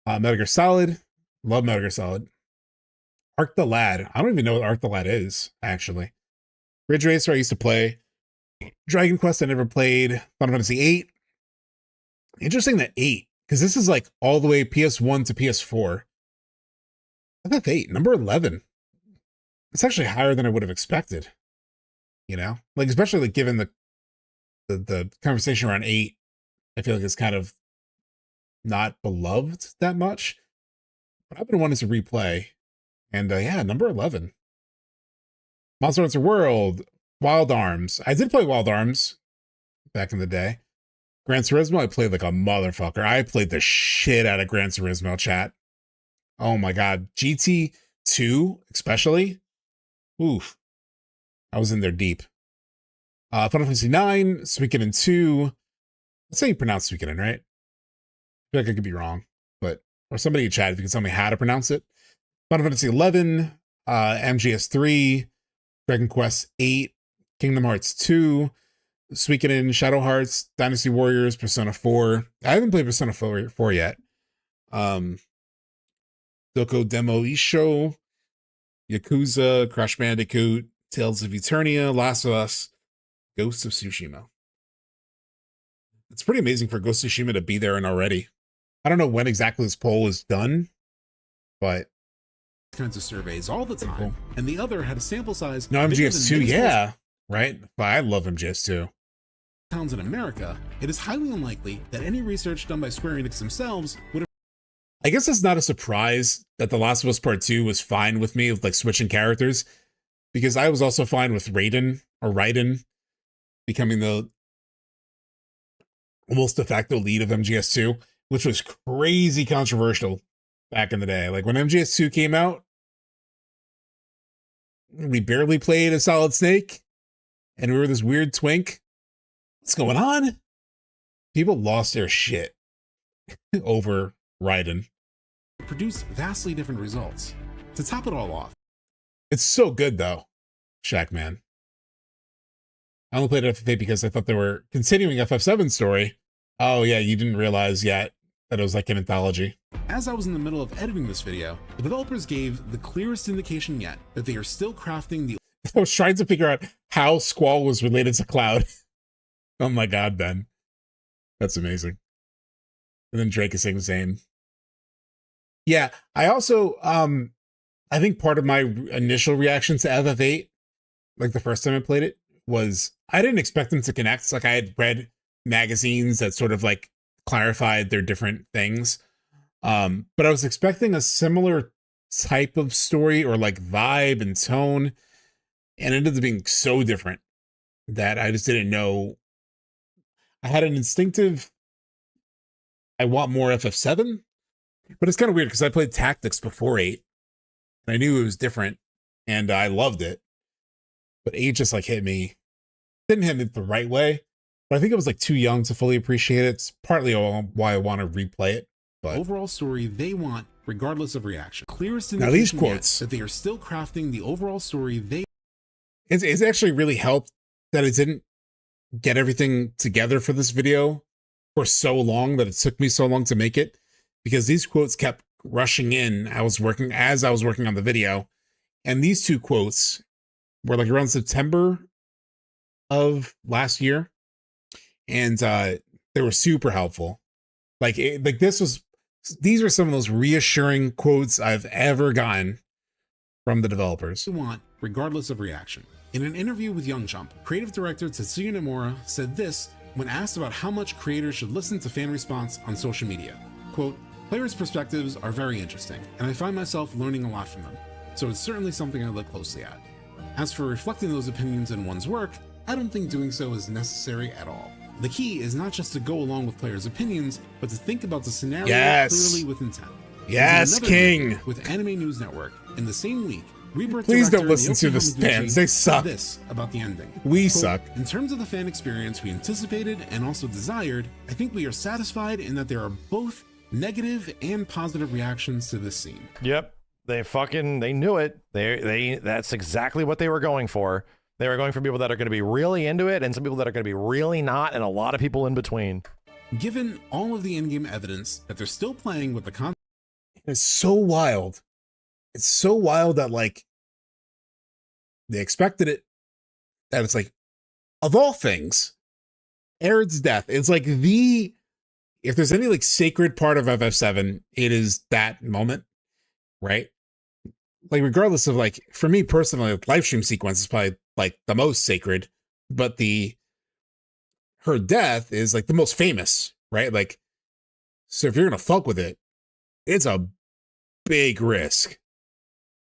S1: Metal Gear Solid. Love Metal Gear Solid. Arc the Lad. I don't even know what Arc the Lad is, actually. Ridge Racer I used to play. Dragon Quest I never played. Final Fantasy VIII. Interesting that 8, because this is like all the way PS1 to PS4. FF8, number 11. It's actually higher than I would have expected. You know? Like, especially like given the conversation around 8, I feel like it's kind of not beloved that much. But I've been wanting to replay. And yeah, number 11. Monster Hunter World, Wild Arms. I did play Wild Arms back in the day. Gran Turismo, I played like a motherfucker. I played the shit out of Gran Turismo, chat. Oh my god. GT2, especially. Oof. I was in there deep. Final Fantasy IX, Suikoden 2. Let's say you pronounce Suikoden, right? I feel like I could be wrong, but, or somebody in chat if you can tell me how to pronounce it. Final Fantasy 11, MGS3, Dragon Quest 8, Kingdom Hearts 2, Suikoden, Shadow Hearts, Dynasty Warriors, Persona 4. I haven't played Persona 4 yet. Doko Demo Isho, Yakuza, Crash Bandicoot, Tales of Eternia, Last of Us, Ghost of Tsushima. It's pretty amazing for Ghost of Tsushima to be there and already. I don't know when exactly this poll is done, but
S13: kinds of surveys all the time, cool. And the other had a sample size.
S1: No, MGS2, yeah, right? But I love MGS2.
S13: Towns in America, it is highly unlikely that any research done by Square Enix themselves would have.
S1: I guess it's not a surprise that The Last of Us Part 2 was fine with me with like switching characters, because I was also fine with Raiden becoming the almost de facto lead of MGS2, which was crazy controversial back in the day. Like when MGS2 came out, we barely played a Solid Snake, and we were this weird twink. What's going on? People lost their shit over Raiden.
S13: Produce vastly different results. To top it all off,
S1: it's so good though, Shackman. I only played FF8 because I thought they were continuing FF7's story. Oh yeah, you didn't realize yet that it was like an anthology.
S13: As I was in the middle of editing this video, the developers gave the clearest indication yet that they are still crafting the.
S1: I was trying to figure out how Squall was related to Cloud. Oh my god, Ben. That's amazing. And then Drake is saying the same. Yeah, I also, I think part of my initial reaction to FF8, like the first time I played it, was I didn't expect them to connect. Like I had read magazines that sort of like clarified their different things. But I was expecting a similar type of story or like vibe and tone, and it ended up being so different that I just didn't know. I had an instinctive, I want more FF7, But it's kind of weird because I played Tactics before 8. And I knew it was different and I loved it. But 8 just like hit me. Didn't hit me the right way. But I think I was like too young to fully appreciate it. It's partly why I want to replay it. But
S13: overall story they want, regardless of reaction. Clearest
S1: now these
S13: indication
S1: quotes
S13: yet that they are still crafting the overall story they.
S1: It's actually really helped that it didn't get everything together for this video for so long, that it took me so long to make it, because these quotes kept rushing in. As I was working on the video, and these two quotes were like around September of last year, and they were super helpful. These were some of those reassuring quotes I've ever gotten from the developers.
S13: Want, regardless of reaction. In an interview with Young Jump, creative director Tetsuya Nomura said this when asked about how much creators should listen to fan response on social media. Quote, "Players' perspectives are very interesting, and I find myself learning a lot from them, so it's certainly something I look closely at. As for reflecting those opinions in one's work, I don't think doing so is necessary at all. The key is not just to go along with players' opinions, but to think about the scenario clearly with intent."
S1: Yes, King!
S13: With Anime News Network, in the same week, Rebirth
S1: Please don't
S13: director
S1: listen to the
S13: Naoki
S1: fans.
S13: Hamaguchi
S1: They
S13: said
S1: suck.
S13: this about the ending.
S1: We
S13: Quote,
S1: suck.
S13: "In terms of the fan experience we anticipated and also desired, I think we are satisfied in that there are both negative and positive reactions to this scene."
S16: Yep. They knew it. That's exactly what they were going for. They were going for people that are going to be really into it and some people that are going to be really not, and a lot of people in between.
S13: Given all of the in-game evidence that they're still playing with the concept.
S1: It's so wild. It's so wild that like they expected it. That it's like, of all things, Aerith's death. It's like if there's any like sacred part of FF7, it is that moment, right? Like regardless of like, for me personally, the live stream sequence is probably like the most sacred, but her death is like the most famous, right? Like, so if you're gonna fuck with it, it's a big risk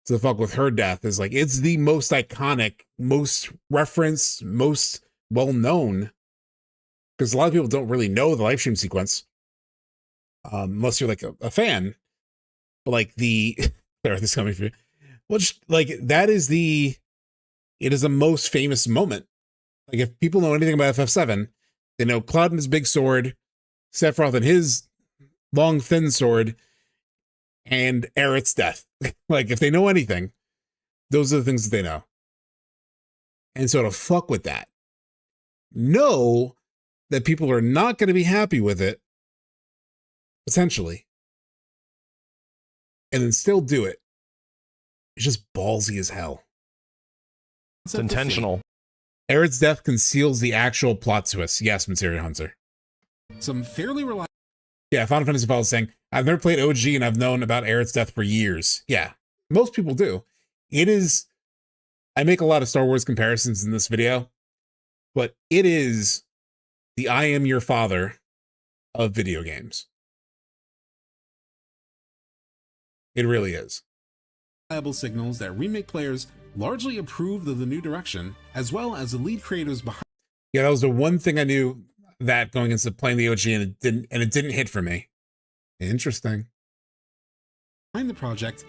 S1: to fuck with her death. Is like, it's the most iconic, most referenced, most well-known, because a lot of people don't really know the live stream sequence unless you're like a fan. But like sorry, this is coming for you. Well, just like it is the most famous moment. Like if people know anything about FF7, they know Cloud and his big sword, Sephiroth and his long thin sword, and Aerith's death. Like if they know anything, those are the things that they know. And so to fuck with that, know that people are not going to be happy with it, potentially, and then still do it, it's just ballsy as hell.
S16: It's intentional.
S1: Aerith's death conceals the actual plot twist. Yes, Materia Hunter.
S13: Some fairly reliable.
S1: Yeah, Final Fantasy Fall is saying, I've never played OG and I've known about Aerith's death for years. Yeah, most people do. I make a lot of Star Wars comparisons in this video, but it is the I am your father of video games. It really is.
S13: Reliable signals that Remake players largely approved of the new direction, as well as the lead creators behind.
S1: Yeah, that was the one thing I knew that going into playing the OG, and it didn't hit for me. Interesting.
S13: Behind the project.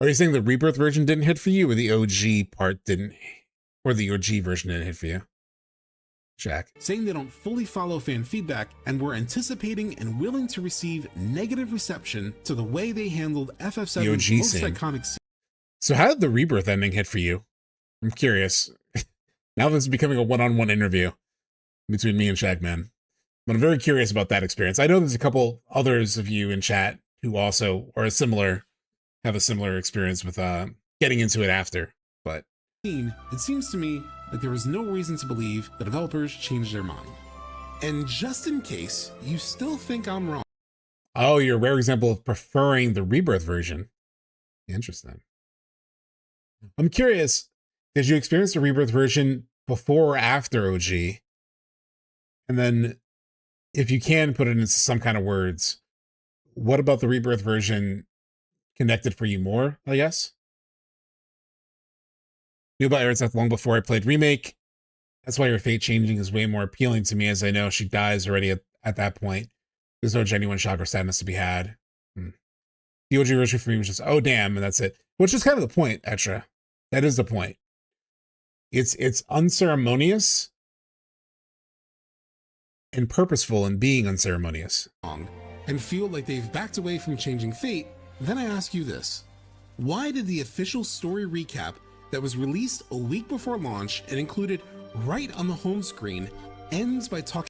S1: Are you saying the Rebirth version didn't hit for you, or the OG part didn't, or the OG version didn't hit for you? Jack.
S13: Saying they don't fully follow fan feedback and were anticipating and willing to receive negative reception to the way they handled FF7's most iconic scene.
S1: So how did the Rebirth ending hit for you? I'm curious. Now this is becoming a one-on-one interview between me and Shagman. But I'm very curious about that experience. I know there's a couple others of you in chat who also have a similar experience with getting into it after. But
S13: it seems to me that there is no reason to believe the developers changed their mind. And just in case you still think I'm wrong.
S1: Oh, you're a rare example of preferring the Rebirth version. Interesting. I'm curious, did you experience the Rebirth version before or after OG? And then, if you can put it into some kind of words, what about the Rebirth version connected for you more, I guess? Knew about Aerith's death long before I played Remake. That's why your fate changing is way more appealing to me, as I know she dies already at that point. There's no genuine shock or sadness to be had. The OG version for me was just, oh damn, and that's it. Which is kind of the point, Etra. That is the point. It's unceremonious and purposeful in being unceremonious.
S13: And feel like they've backed away from changing fate, then I ask you this. Why did the official story recap that was released a week before launch and included right on the home screen ends by talking...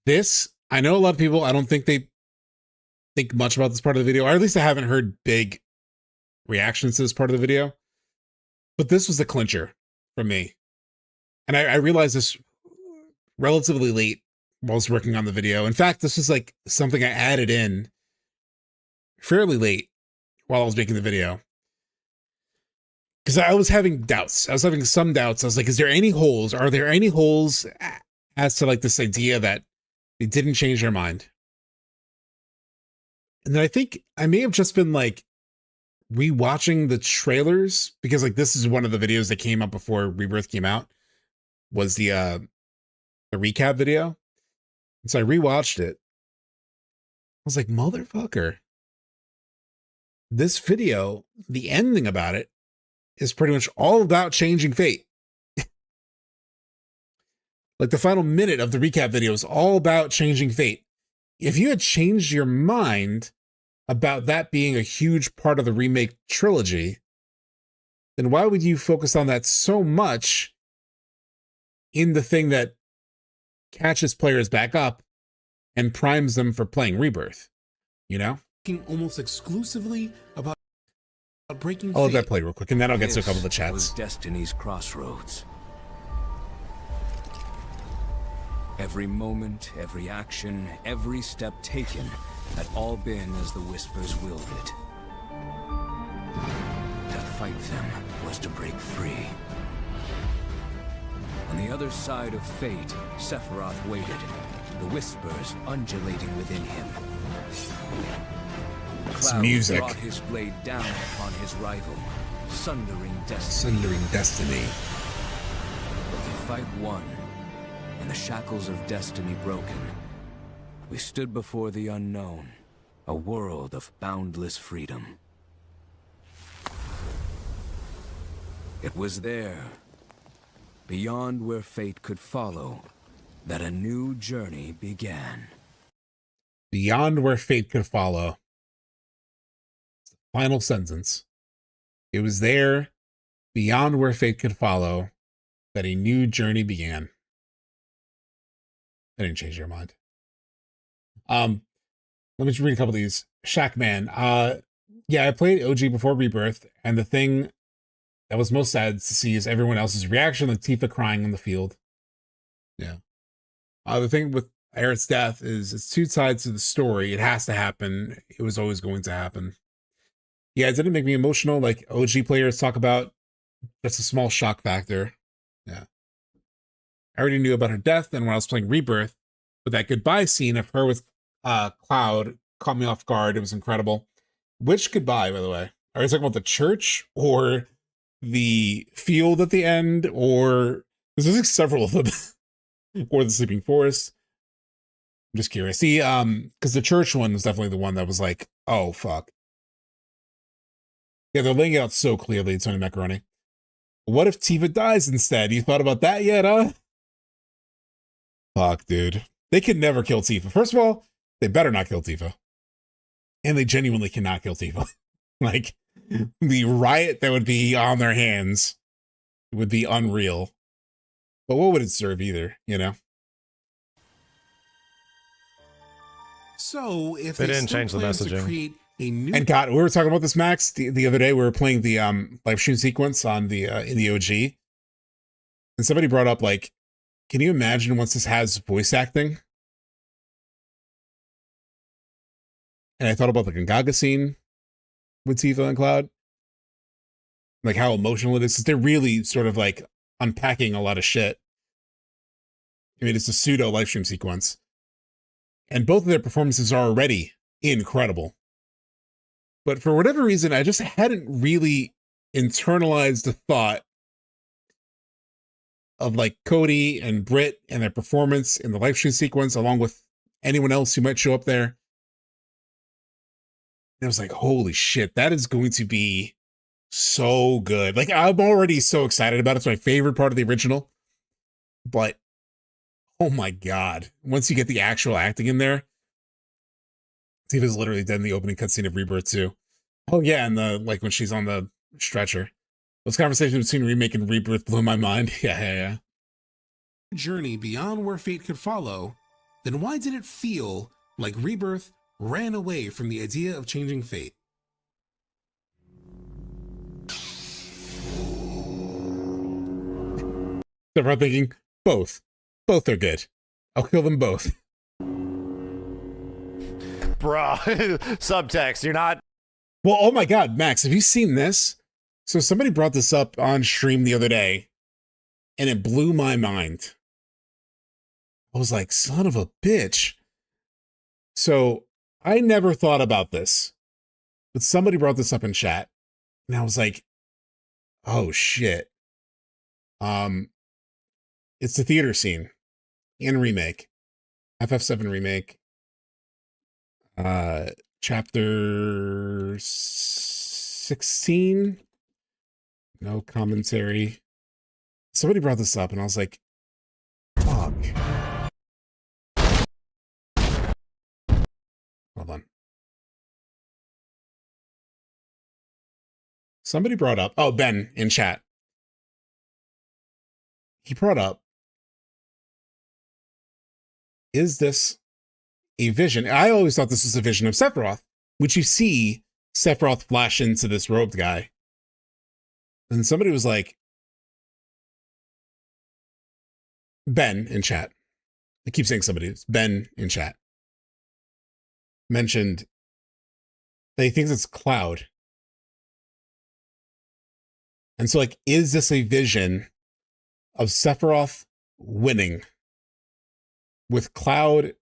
S1: This, I know a lot of people, I don't think they think much about this part of the video, or at least I haven't heard big reactions to this part of the video. But this was the clincher for me. And I realized this relatively late while I was working on the video. In fact, this was like something I added in fairly late while I was making the video. Because I was having doubts. I was having some doubts. I was like, is there any holes? Are there any holes as to like this idea that they didn't change their mind? And then I think I may have just been like rewatching the trailers, because like this is one of the videos that came up before Rebirth came out, was the recap video. And so I rewatched it. I was like, motherfucker. This video, the ending about it, is pretty much all about changing fate. Like the final minute of the recap video is all about changing fate. If you had changed your mind about that being a huge part of the remake trilogy, then why would you focus on that so much in the thing that catches players back up and primes them for playing Rebirth? You know?
S13: Almost exclusively about breaking
S1: I'll let
S13: fate.
S1: that play real quick, and then I'll get to a couple of the
S18: This
S1: chats.
S18: was destiny's crossroads. Every moment, every action, every step taken had all been as the Whispers willed it. To fight them was to break free. On the other side of fate, Sephiroth waited, the Whispers undulating within him.
S1: It's
S18: Cloud
S1: music.
S18: brought his blade down upon his rival, sundering destiny.
S1: Sundering destiny.
S18: But the fight won, and the shackles of destiny broken. We stood before the unknown, a world of boundless freedom. It was there, beyond where fate could follow, that a new journey began.
S1: Beyond where fate could follow. Final sentence. It was there, beyond where fate could follow, that a new journey began. I didn't change your mind. Let me just read a couple of these. Shackman. Yeah, I played OG before Rebirth, and the thing that was most sad to see is everyone else's reaction, like Tifa crying in the field. Yeah. The thing with Aerith's death is it's two sides to the story. It has to happen. It was always going to happen. Yeah, it didn't make me emotional like OG players talk about. That's a small shock factor. Yeah. I already knew about her death, and when I was playing Rebirth, but that goodbye scene of her with Cloud caught me off guard. It was incredible. Which goodbye, by the way? Are you talking about the church or the field at the end, or there's like several of them, or the sleeping forest? I'm just curious. See, because the church one was definitely the one that was like, oh fuck. Yeah, they're laying it out so clearly. It's only macaroni. What if Tifa dies instead? You thought about that yet, huh? Fuck, dude. They could never kill Tifa. First of all, they better not kill Tifa. And they genuinely cannot kill Tifa. Like, the riot that would be on their hands would be unreal. But what would it serve either, you know?
S13: So if
S16: They
S13: they
S16: didn't
S13: still
S16: change the
S13: plan to
S16: messaging.
S13: create a new
S1: And God, we were talking about this, Max, the other day. We were playing the live stream sequence on the in the OG. And somebody brought up, like, can you imagine once this has voice acting? And I thought about the Gongaga scene with Tifa and Cloud. Like how emotional it is. 'Cause they're really sort of like unpacking a lot of shit. I mean, it's a pseudo live stream sequence. And both of their performances are already incredible. But for whatever reason, I just hadn't really internalized the thought of like Cody and Britt and their performance in the live stream sequence, along with anyone else who might show up there. And I was like, holy shit, that is going to be so good. Like, I'm already so excited about it. It's my favorite part of the original. But, oh my God. Once you get the actual acting in there, Tifa's literally dead in the opening cutscene of Rebirth too. Oh yeah, and like when she's on the stretcher. Those conversations between Remake and Rebirth blew my mind. Yeah.
S13: Journey beyond where fate could follow, then why did it feel like Rebirth ran away from the idea of changing fate?
S1: They're thinking, both. Both are good. I'll kill them both.
S16: Bro, subtext, you're not...
S1: Well, oh my God, Max, have you seen this? So somebody brought this up on stream the other day, and it blew my mind. I was like, son of a bitch. So I never thought about this, but somebody brought this up in chat, and I was like, oh shit. It's the theater scene in Remake, FF7 Remake, chapter 16. No commentary. Somebody brought this up, and I was like, fuck. Hold on. Somebody brought up, oh, Ben in chat. He brought up, is this a vision? I always thought this was a vision of Sephiroth, which you see Sephiroth flash into this robed guy. And somebody was like, Ben in chat. I keep saying somebody. It's Ben in chat. Mentioned that he thinks it's Cloud. And so, like, is this a vision of Sephiroth winning with Cloud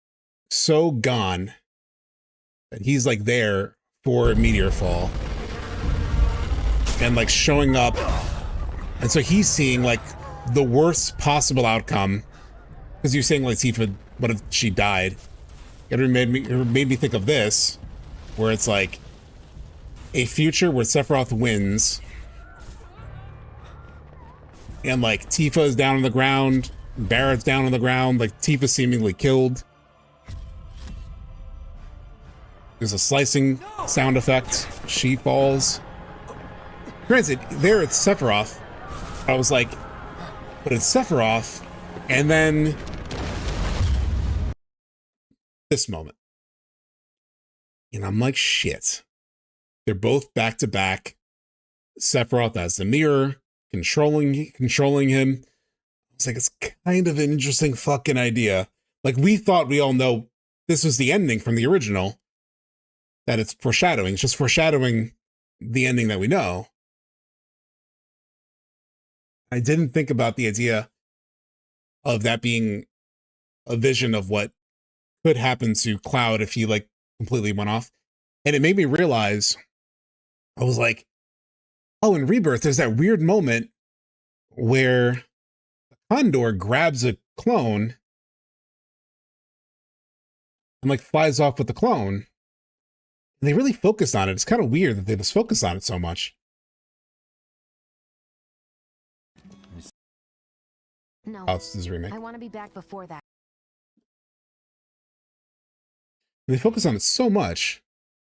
S1: so gone that he's like there for a meteor fall and like showing up, and so he's seeing like the worst possible outcome, because you're saying like Tifa, what if she died? It made me think of this, where it's like a future where Sephiroth wins and like Tifa is down on the ground, Barrett's down on the ground, like Tifa seemingly killed. There's a slicing sound effect. She falls. Granted, there it's Sephiroth. I was like, but it's Sephiroth, and then this moment. And I'm like, shit. They're both back to back. Sephiroth as the mirror, controlling him. It's like, it's kind of an interesting fucking idea. Like, we thought we all know this was the ending from the original, that it's foreshadowing. It's just foreshadowing the ending that we know. I didn't think about the idea of that being a vision of what could happen to Cloud if he like completely went off. And it made me realize, I was like, oh, in Rebirth, there's that weird moment where Condor grabs a clone and like flies off with the clone. And they really focus on it. It's kind of weird that they just focus on it so much.
S20: No,
S1: Oh, this is a remake.
S20: I want to be back before that.
S1: They focus on it so much.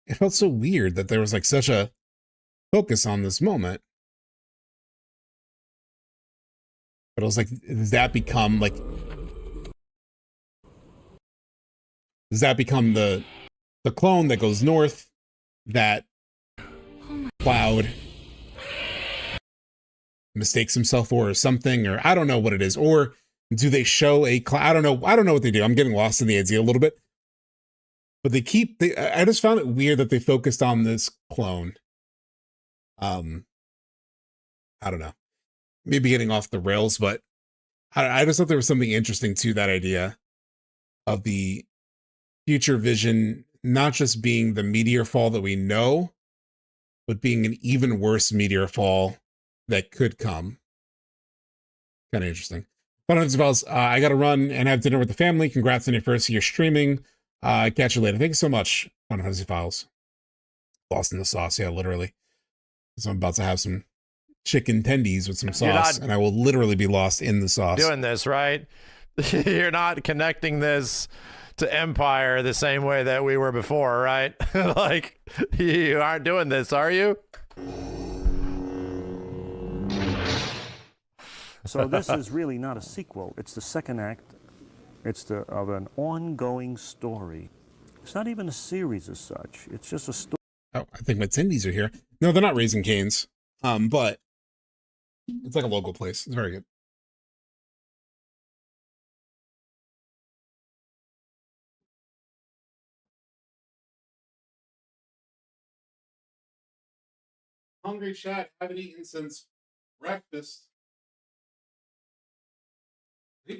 S1: It felt so weird that there was like such a focus on this moment. But I was like, does that become like, does that become the clone that goes north that Cloud mistakes himself for or something, or I don't know what it is, or do they show a I don't know what they do. I'm getting lost in the idea a little bit, but I just found it weird that they focused on this clone. I don't know, maybe getting off the rails, but I just thought there was something interesting to that idea of the future vision not just being the meteor fall that we know, but being an even worse meteor fall that could come. Kind of interesting. Final Fantasy Files, I got to run and have dinner with the family. Congrats on your first year streaming. Catch you later. Thank you so much, Final Fantasy Files. Lost in the sauce, yeah, literally. So I'm about to have some chicken tendies with some
S16: You're
S1: sauce,
S16: not
S1: and I will literally be lost in the sauce.
S16: doing this, right? You're not connecting this to Empire the same way that we were before, right? Like, you aren't doing this, are you?
S14: So this is really not a sequel. It's the second act. It's of an ongoing story. It's not even a series as such. It's just a story.
S1: Oh, I think my tendies are here. No, they're not Raising Cane's, but it's like a local place. It's very good. Hungry chat, haven't eaten since breakfast. I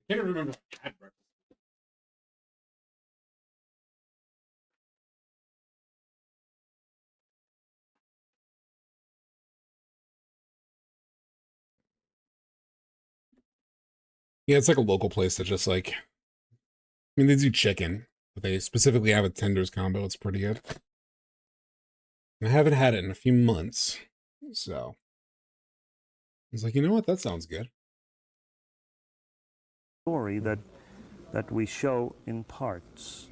S1: can't remember if I had breakfast. Yeah, it's like a local place that just like, I mean, they do chicken, but they specifically have a tenders combo. It's pretty good. I haven't had it in a few months, so I was like, you know what? That sounds good.
S14: Story that we show in parts.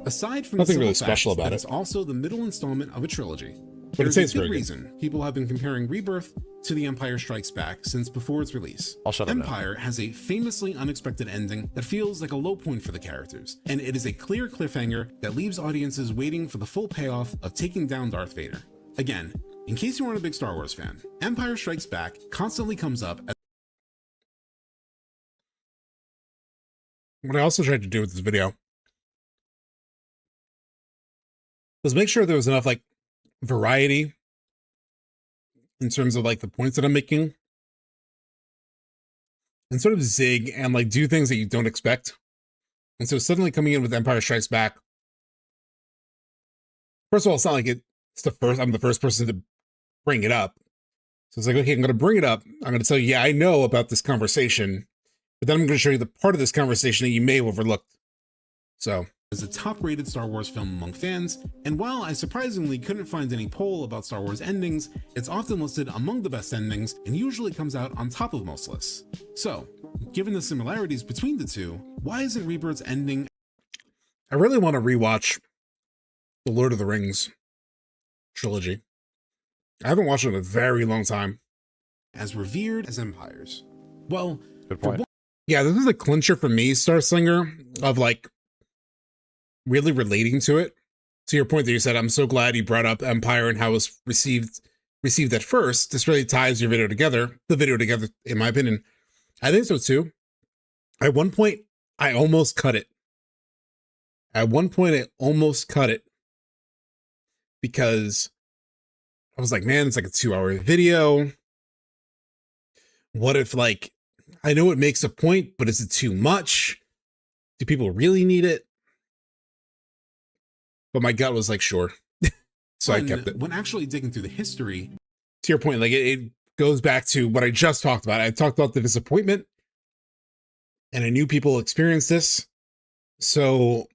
S13: Aside from
S1: Nothing
S13: the
S1: really
S13: simple
S1: special
S13: fact
S1: about
S13: that
S1: it.
S13: it's also the middle installment of a trilogy.
S1: But it
S13: There's a
S1: tastes
S13: good
S1: very good.
S13: reason people have been comparing Rebirth to The Empire Strikes Back since before its release.
S16: I'll shut up now.
S13: Empire has a famously unexpected ending that feels like a low point for the characters, and it is a clear cliffhanger that leaves audiences waiting for the full payoff of taking down Darth Vader. Again, in case you aren't a big Star Wars fan, Empire Strikes Back constantly comes up as
S1: What I also tried to do with this video was make sure there was enough like variety in terms of like the points that I'm making, and sort of zig and like do things that you don't expect. And so suddenly coming in with Empire Strikes Back, first of all, it's not like I'm the first person to bring it up. So it's like, okay, I'm going to bring it up. I'm going to tell you, yeah, I know about this conversation, but then I'm going to show you the part of this conversation that you may have overlooked. So
S13: a top-rated Star Wars film among fans, and while I surprisingly couldn't find any poll about Star Wars endings, it's often listed among the best endings and usually comes out on top of most lists. So, given the similarities between the two, why isn't Rebirth's ending?
S1: I really want to rewatch the Lord of the Rings trilogy. I haven't watched it in a very long time.
S13: As revered as Empire's? Well,
S16: good point.
S1: Yeah, this is a clincher for me, Star Slinger, of like really relating to it. To your point that you said, I'm so glad you brought up Empire and how it was received at first. This really ties the video together, in my opinion. I think so too. At one point, I almost cut it. Because I was like, man, it's like a 2-hour video. What if like, I know it makes a point, but is it too much? Do people really need it? But my gut was like, sure. So I kept it.
S13: When actually digging through the history,
S1: to your point, like it goes back to what I just talked about. I talked about the disappointment, and I knew people experienced this. So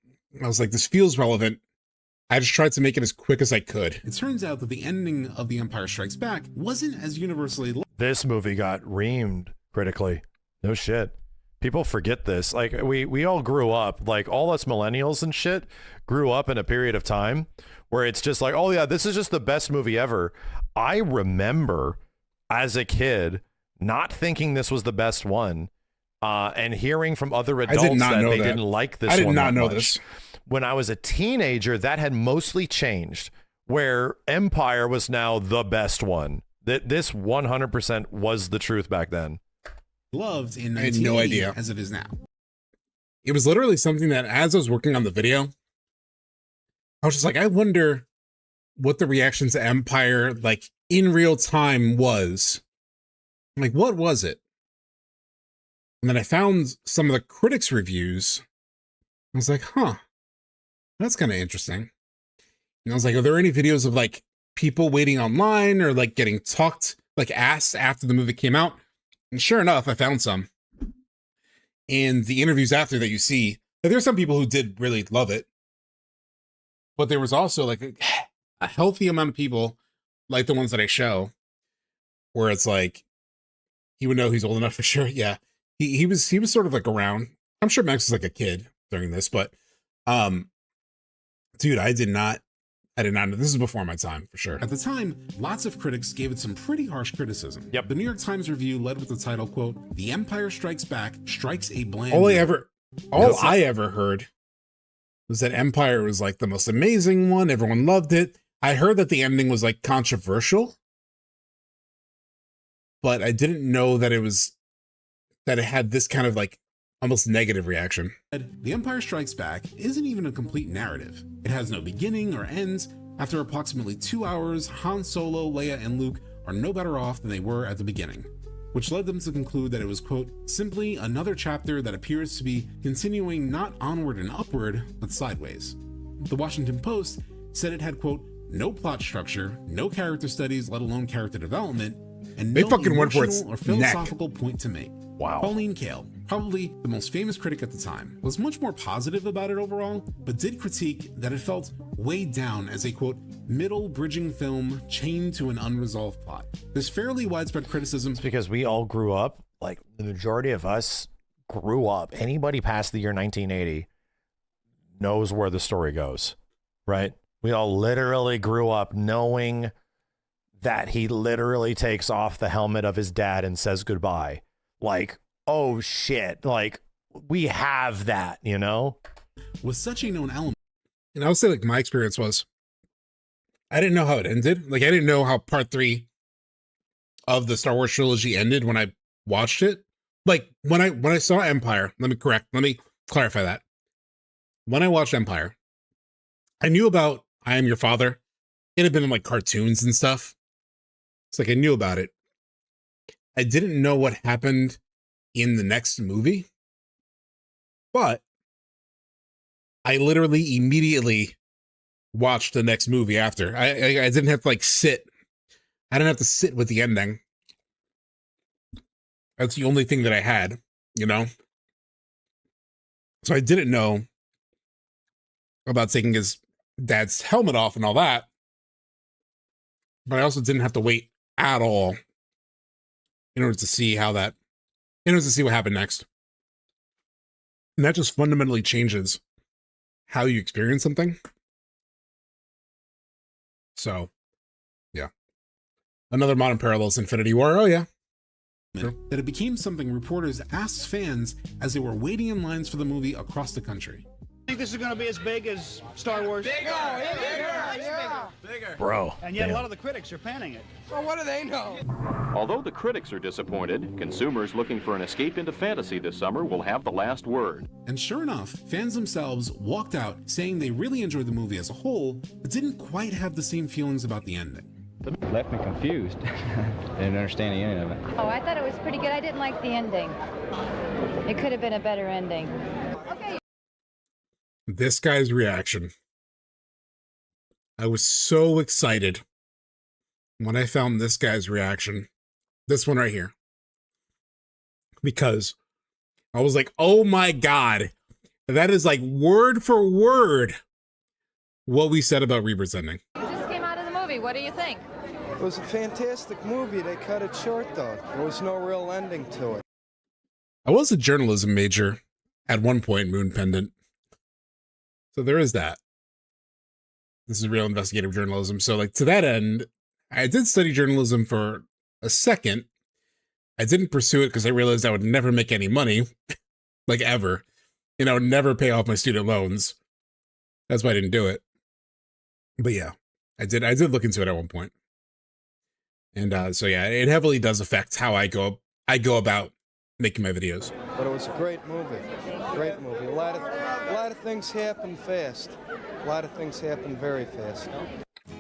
S1: I was like, this feels relevant. I just tried to make it as quick as I could.
S13: it turns out that the ending of The Empire Strikes Back wasn't as universally loved.
S16: This movie got reamed critically. No shit. People forget this. Like we all grew up, like all us millennials and shit grew up in a period of time where it's just like, oh yeah, this is just the best movie ever. I remember as a kid not thinking this was the best one, and hearing from other adults that they didn't like this one.
S1: I did not
S16: that
S1: know
S16: much.
S1: this.
S16: When I was a teenager, that had mostly changed, where Empire was now the best one. That this 100% was the truth back then.
S13: Loved in
S1: I had no
S13: 1980
S1: idea.
S13: as it is now.
S1: It was literally something that as I was working on the video, I was just like, I wonder what the reaction to Empire, like in real time, was. I'm like, what was it? And then I found some of the critics' reviews. I was like, huh, that's kind of interesting. And I was like, are there any videos of like people waiting online or like getting asked after the movie came out? And sure enough, I found some. And the interviews after that you see, there's some people who did really love it, but there was also like a healthy amount of people, like the ones that I show, where it's like, he would know he's old enough for sure. Yeah, he was sort of like around. I'm sure Max was like a kid during this, but dude, I did not know. This is before my time for sure.
S13: At the time, lots of critics gave it some pretty harsh criticism. Yep. The New York Times review led with the title, quote, "The Empire Strikes Back strikes a bland..."
S1: All I ever heard was that Empire was like the most amazing one. Everyone loved it. I heard that the ending was like controversial, but I didn't know that it had this kind of like almost negative reaction.
S13: The Empire Strikes Back isn't even a complete narrative. It has no beginning or end. After approximately 2 hours, Han Solo, Leia, and Luke are no better off than they were at the beginning, which led them to conclude that it was, quote, "simply another chapter that appears to be continuing not onward and upward, but sideways." The Washington Post said it had, quote, "no plot structure, no character studies, let alone character development, and
S1: They
S13: no
S1: fucking went for its
S13: emotional or philosophical point to make."
S1: Wow.
S13: Pauline Kael, probably the most famous critic at the time, was much more positive about it overall, but did critique that it felt weighed down as a, quote, "middle bridging film chained to an unresolved plot." This fairly widespread criticism.
S16: It's because we all grew up, like the majority of us grew up. Anybody past the year 1980 knows where the story goes, right? We all literally grew up knowing that he literally takes off the helmet of his dad and says goodbye. Like, oh shit, like we have that, you know?
S13: Was such a known element.
S1: And I'll say like my experience was, I didn't know how it ended. Like I didn't know how part 3 of the Star Wars trilogy ended when I watched it. Like when I saw Empire, let me clarify that. When I watched Empire, I knew about I Am Your Father. It had been in like cartoons and stuff. It's like I knew about it. I didn't know what happened in the next movie, but I literally immediately watched the next movie after. I didn't have to like sit. I didn't have to sit with the ending. That's the only thing that I had, you know? So I didn't know about taking his dad's helmet off and all that, but I also didn't have to wait at all in order to see what happened next. And that just fundamentally changes how you experience something. So, yeah. Another modern parallel is Infinity War. Oh, yeah.
S13: Sure. That it became something reporters asked fans as they were waiting in lines for the movie across the country.
S7: Think this is going to be as big as Star Wars?
S16: Bigger. Bro.
S7: And yet
S16: damn.
S7: a lot of the critics are panning it.
S22: Well, what do they know?
S23: Although the critics are disappointed, consumers looking for an escape into fantasy this summer will have the last word.
S13: And sure enough, fans themselves walked out saying they really enjoyed the movie as a whole, but didn't quite have the same feelings about the ending.
S24: Left me confused. Didn't understand the ending of it.
S25: Oh, I thought it was pretty good. I didn't like the ending. It could have been a better ending. Okay.
S1: This guy's reaction. I was so excited when I found this guy's reaction. This one right here. Because I was like, oh my God. That is like word for word what we said about Rebirth's ending.
S25: You just came out of the movie. What do you think?
S22: It was a fantastic movie. They cut it short, though. There was no real ending to it.
S1: I was a journalism major at one point, Moon Pendant. So there is that. This is real investigative journalism. So like to that end, I did study journalism for a second. I didn't pursue it because I realized I would never make any money, like ever. You know, never pay off my student loans. That's why I didn't do it. But yeah, I did look into it at one point. And so yeah, it heavily does affect how I go about making my videos.
S22: But it was a great movie. Great movie. A lot of things happen fast. A lot of things happen very fast.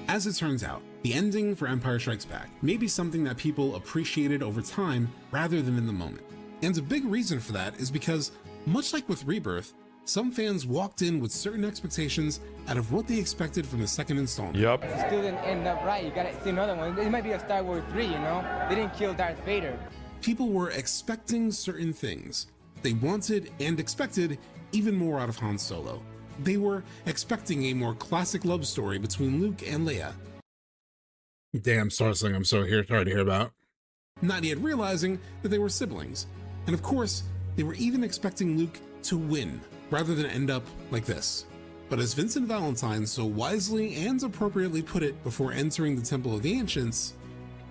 S13: As it turns out, the ending for Empire Strikes Back may be something that people appreciated over time rather than in the moment. And a big reason for that is because, much like with Rebirth, some fans walked in with certain expectations out of what they expected from the second installment.
S16: Yep.
S22: Still didn't end up right. You gotta see another one. It might be a Star Wars 3, you know? They didn't kill Darth Vader.
S13: People were expecting certain things, They wanted and expected even more out of Han Solo. They were expecting a more classic love story between Luke and Leia.
S1: Damn, Starsling, I'm sorry to hear about.
S13: Not yet realizing that they were siblings. And of course, they were even expecting Luke to win, rather than end up like this. But as Vincent Valentine so wisely and appropriately put it before entering the Temple of the Ancients,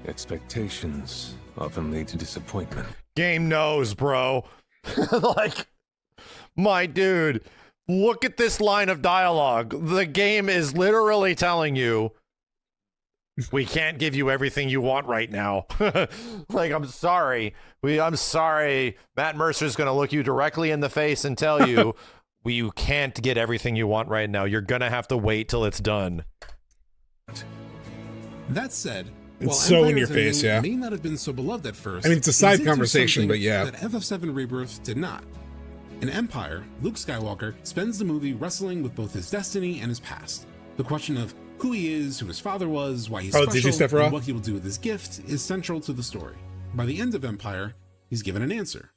S2: expectations often lead to disappointment.
S16: Game knows, bro. Like, my dude, look at this line of dialogue. The game is literally telling you, we can't give you everything you want right now. Like, I'm sorry. I'm sorry. Matt Mercer's going to look you directly in the face and tell you, you can't get everything you want right now. You're going to have to wait till it's done.
S13: That said,
S1: it's
S13: while
S1: so in
S13: Empire's
S1: your face,
S13: ending
S1: yeah.
S13: may not have been so beloved at first.
S1: I mean, it's a
S13: it
S1: side
S13: did do
S1: conversation, but
S13: something
S1: yeah.
S13: That FF7 Rebirth did not. In Empire, Luke Skywalker spends the movie wrestling with both his destiny and his past. The question of who he is, who his father was, why he's special, and what he will do with his gift is central to the story. By the end of Empire, he's given an answer.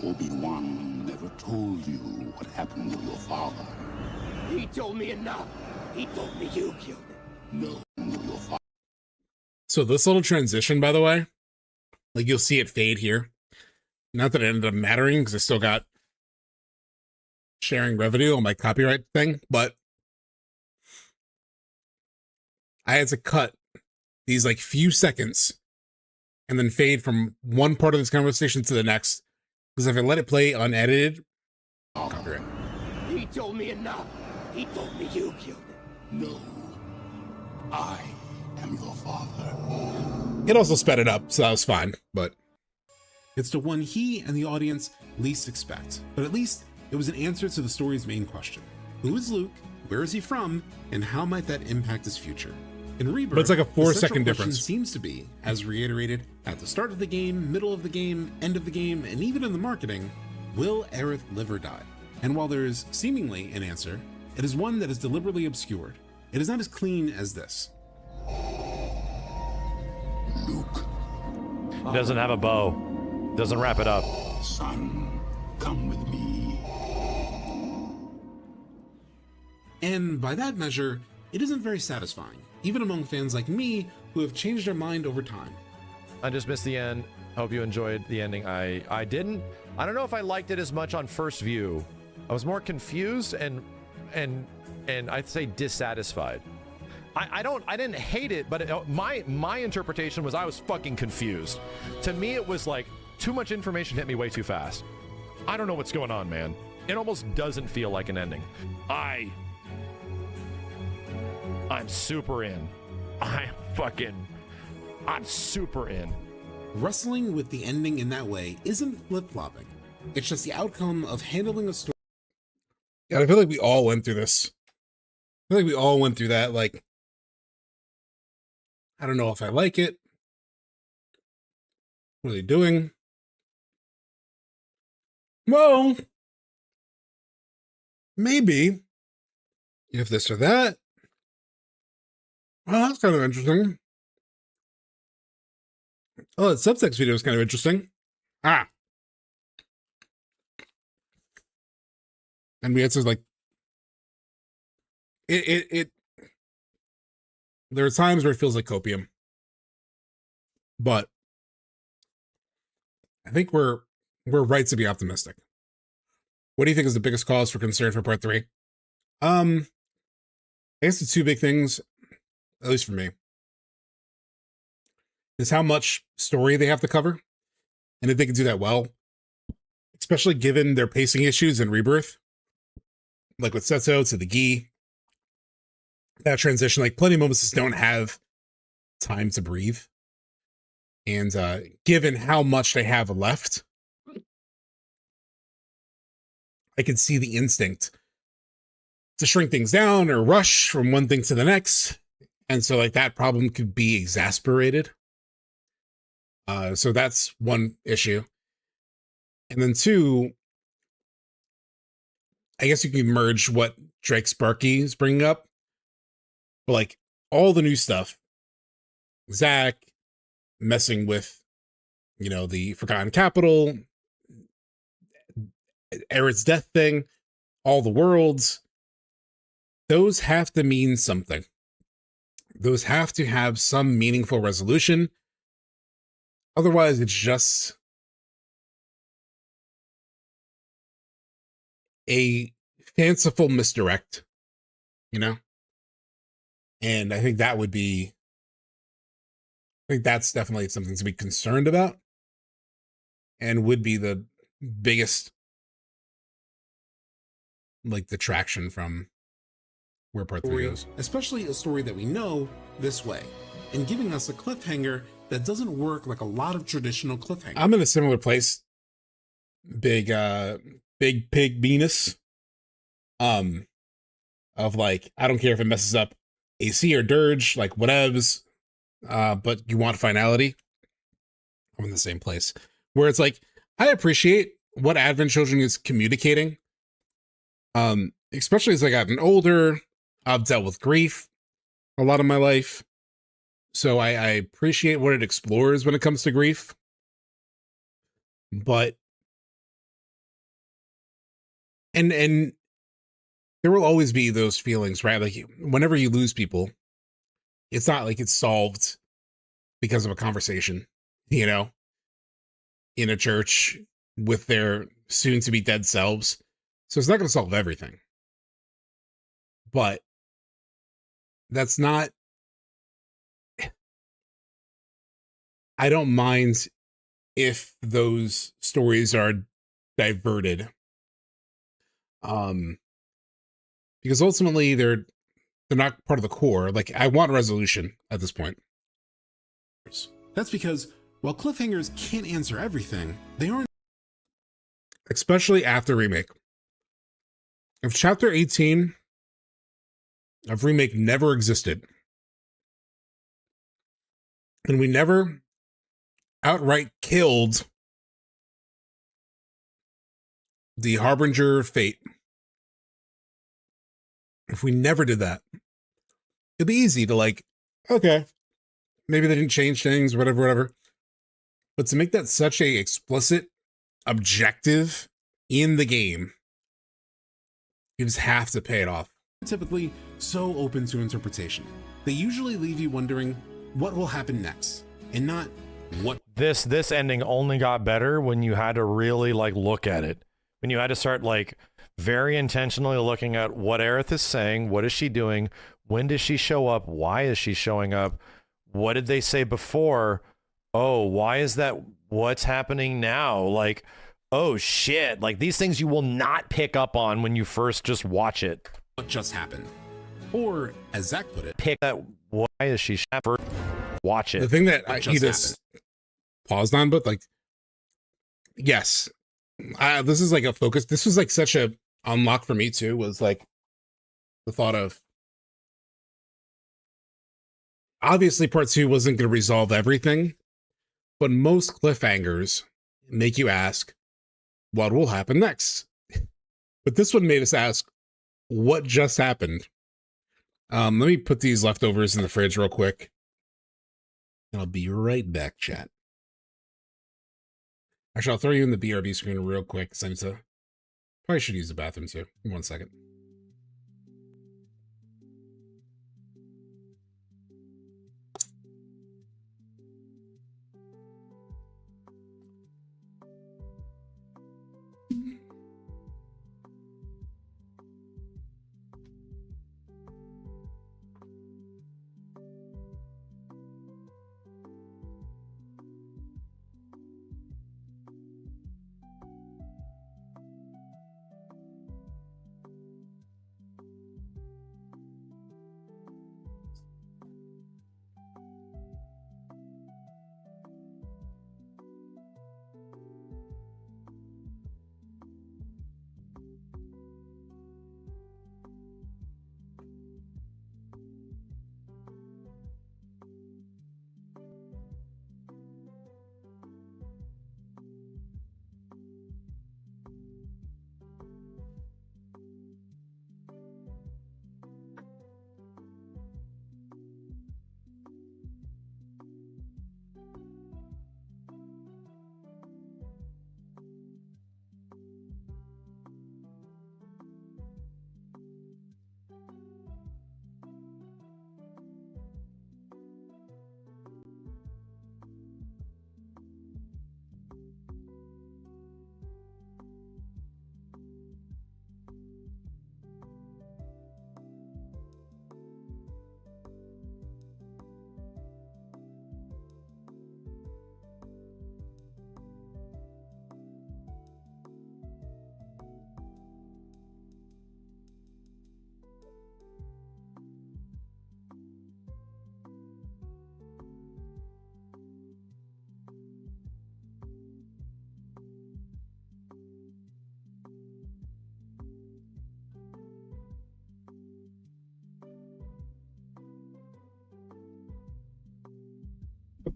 S6: Obi-Wan never told you what happened to your father.
S10: He told me enough. He told me you killed him.
S6: No, your father.
S1: So this little transition, by the way, like you'll see it fade here. Not that it ended up mattering because I still got sharing revenue on my copyright thing, but I had to cut these like few seconds and then fade from one part of this conversation to the next. Because if I let it play unedited, copyright.
S10: He told me enough. He told me you killed him.
S6: No. I am your father.
S1: It also sped it up, so that was fine, but
S13: it's the one he and the audience least expect. But at least it was an answer to the story's main question. Who is Luke? Where is he from? And how might that impact his future? In Rebirth,
S1: but it's like a 4
S13: the
S1: second
S13: central
S1: difference.
S13: question seems to be, as reiterated at the start of the game, middle of the game, end of the game, and even in the marketing, will Aerith live or die? And while there is seemingly an answer, it is one that is deliberately obscured. It is not as clean as this.
S6: Luke.
S16: He doesn't have a bow. Doesn't wrap it up.
S6: Son, come with me.
S13: And by that measure, it isn't very satisfying, even among fans like me who have changed their mind over time.
S16: I just missed the end. Hope you enjoyed the ending. I didn't. I don't know if I liked it as much on first view. I was more confused and I'd say dissatisfied. I didn't hate it, but my interpretation was I was fucking confused. To me, it was like too much information hit me way too fast. I don't know what's going on, man. It almost doesn't feel like an ending. I'm super in. I'm super in.
S13: Wrestling with the ending in that way isn't flip-flopping. It's just the outcome of handling a story.
S1: Yeah, I feel like we all went through this. I feel like we all went through that. Like, I don't know if I like it. What are they doing? Well, maybe if this or that. Well, that's kind of interesting. Oh, that SubTXT video is kind of interesting. And we answer like it there are times where it feels like copium. But I think we're right to be optimistic. What do you think is the biggest cause for concern for part 3? I guess the two big things, at least for me, is how much story they have to cover. And if they can do that well, especially given their pacing issues in Rebirth, like with Setso to the Gi, that transition, like plenty of moments just don't have time to breathe. And given how much they have left, I can see the instinct to shrink things down or rush from one thing to the next. And so like that problem could be exasperated. So that's one issue. And then two, I guess you can merge what Drake Sparky is bringing up. But like all the new stuff, Zack messing with, the Forgotten Capital, Aerith's death thing, all the worlds, those have to mean something. Those have to have some meaningful resolution. Otherwise, it's just a fanciful misdirect, you know? And I think that would be, I think that's definitely something to be concerned about and would be the biggest, like, detraction from where part 3 goes.
S13: Especially a story that we know this way, and giving us a cliffhanger that doesn't work like a lot of traditional cliffhangers.
S1: I'm in a similar place. Big pig Venus. Of like, I don't care if it messes up AC or Dirge, like whatevs. But you want finality. I'm in the same place where it's like, I appreciate what Advent Children is communicating. Especially as I gotten older, I've dealt with grief a lot of my life. So I appreciate what it explores when it comes to grief. But and there will always be those feelings, right? Like whenever you lose people, it's not like it's solved because of a conversation, you know, in a church with their soon to be dead selves. So it's not going to solve everything. But that's not, I don't mind if those stories are diverted. Because ultimately they're not part of the core. Like, I want resolution at this point.
S13: That's because while cliffhangers can't answer everything, they aren't.
S1: Especially after Remake. If Chapter 18 of Remake never existed, and we never outright killed the Harbinger of Fate, if we never did that, it'd be easy to like, okay, maybe they didn't change things, whatever. But to make that such a explicit objective in the game, you just have to pay it off.
S13: Typically so open to interpretation. They usually leave you wondering what will happen next, and not what.
S16: This ending only got better when you had to really like look at it. When you had to start like very intentionally looking at what Aerith is saying, what is she doing, when does she show up, why is she showing up, what did they say before, oh, why is that, what's happening now, like, oh shit, like these things you will not pick up on when you first just watch it.
S13: What just happened? Or as Zack put it,
S16: pick that, why is she first watch it.
S1: The thing that he just paused on, but like, yes, this is like a focus. This was like such a unlock for me too, was like the thought of, obviously part 2 wasn't going to resolve everything, but most cliffhangers make you ask, what will happen next? But this one made us ask, what just happened? Let me put these leftovers in the fridge real quick. And I'll be right back, chat. Actually, I'll throw you in the BRB screen real quick, because I need to, probably should use the bathroom too. Give me 1 second.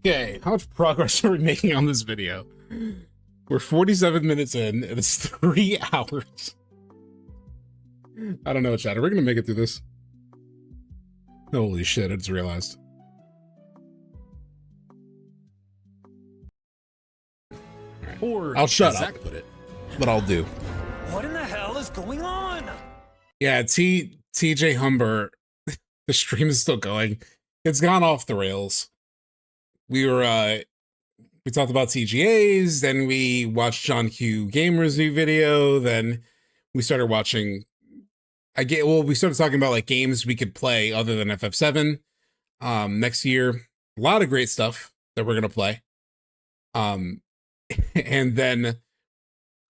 S1: Okay, how much progress are we making on this video? We're 47 minutes in, and it's 3 hours. I don't know, chat. Are we gonna make it through this? Holy shit, I just realized. Right.
S13: Or
S1: I'll shut
S13: Zack
S1: up.
S13: Put it.
S1: What I'll do.
S10: What in the hell is going on?
S1: Yeah, TJ Humber, the stream is still going. It's gone off the rails. We talked about TGAs, then we watched John Q Gamer's new video, then we started watching we started talking about like games we could play other than FF7 next year. A lot of great stuff that we're gonna play. And then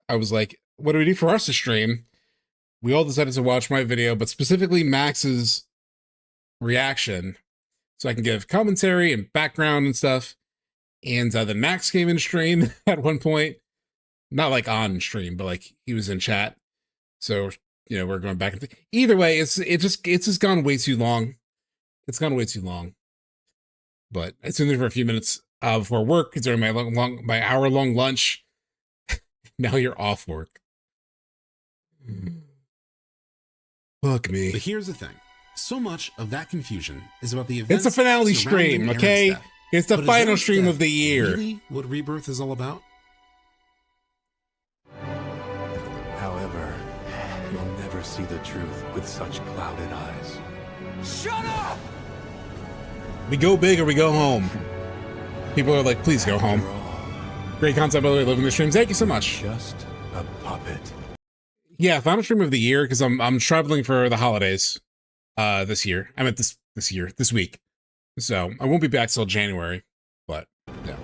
S1: I was like, what do we do for us to stream? We all decided to watch my video, but specifically Max's reaction, so I can give commentary and background and stuff. And then Max came in stream at one point, not like on stream, but like he was in chat. So, you know, we're going back and either way, it's just gone way too long. It's gone way too long. But I tuned in for a few minutes before work during my hour-long lunch. Now you're off work. Fuck me.
S13: But here's the thing. So much of that confusion is about the events.
S1: It's a finale stream, okay? It's the final stream of the year.
S13: Really what Rebirth is all about?
S8: However, you'll never see the truth with such clouded eyes.
S10: Shut up!
S1: We go big or we go home. People are like, please go home. Great content, by the way, living the streams. Thank you so much.
S8: Just a puppet.
S1: Yeah, final stream of the year, because I'm traveling for the holidays this year. I meant this week. So I won't be back till January, but yeah.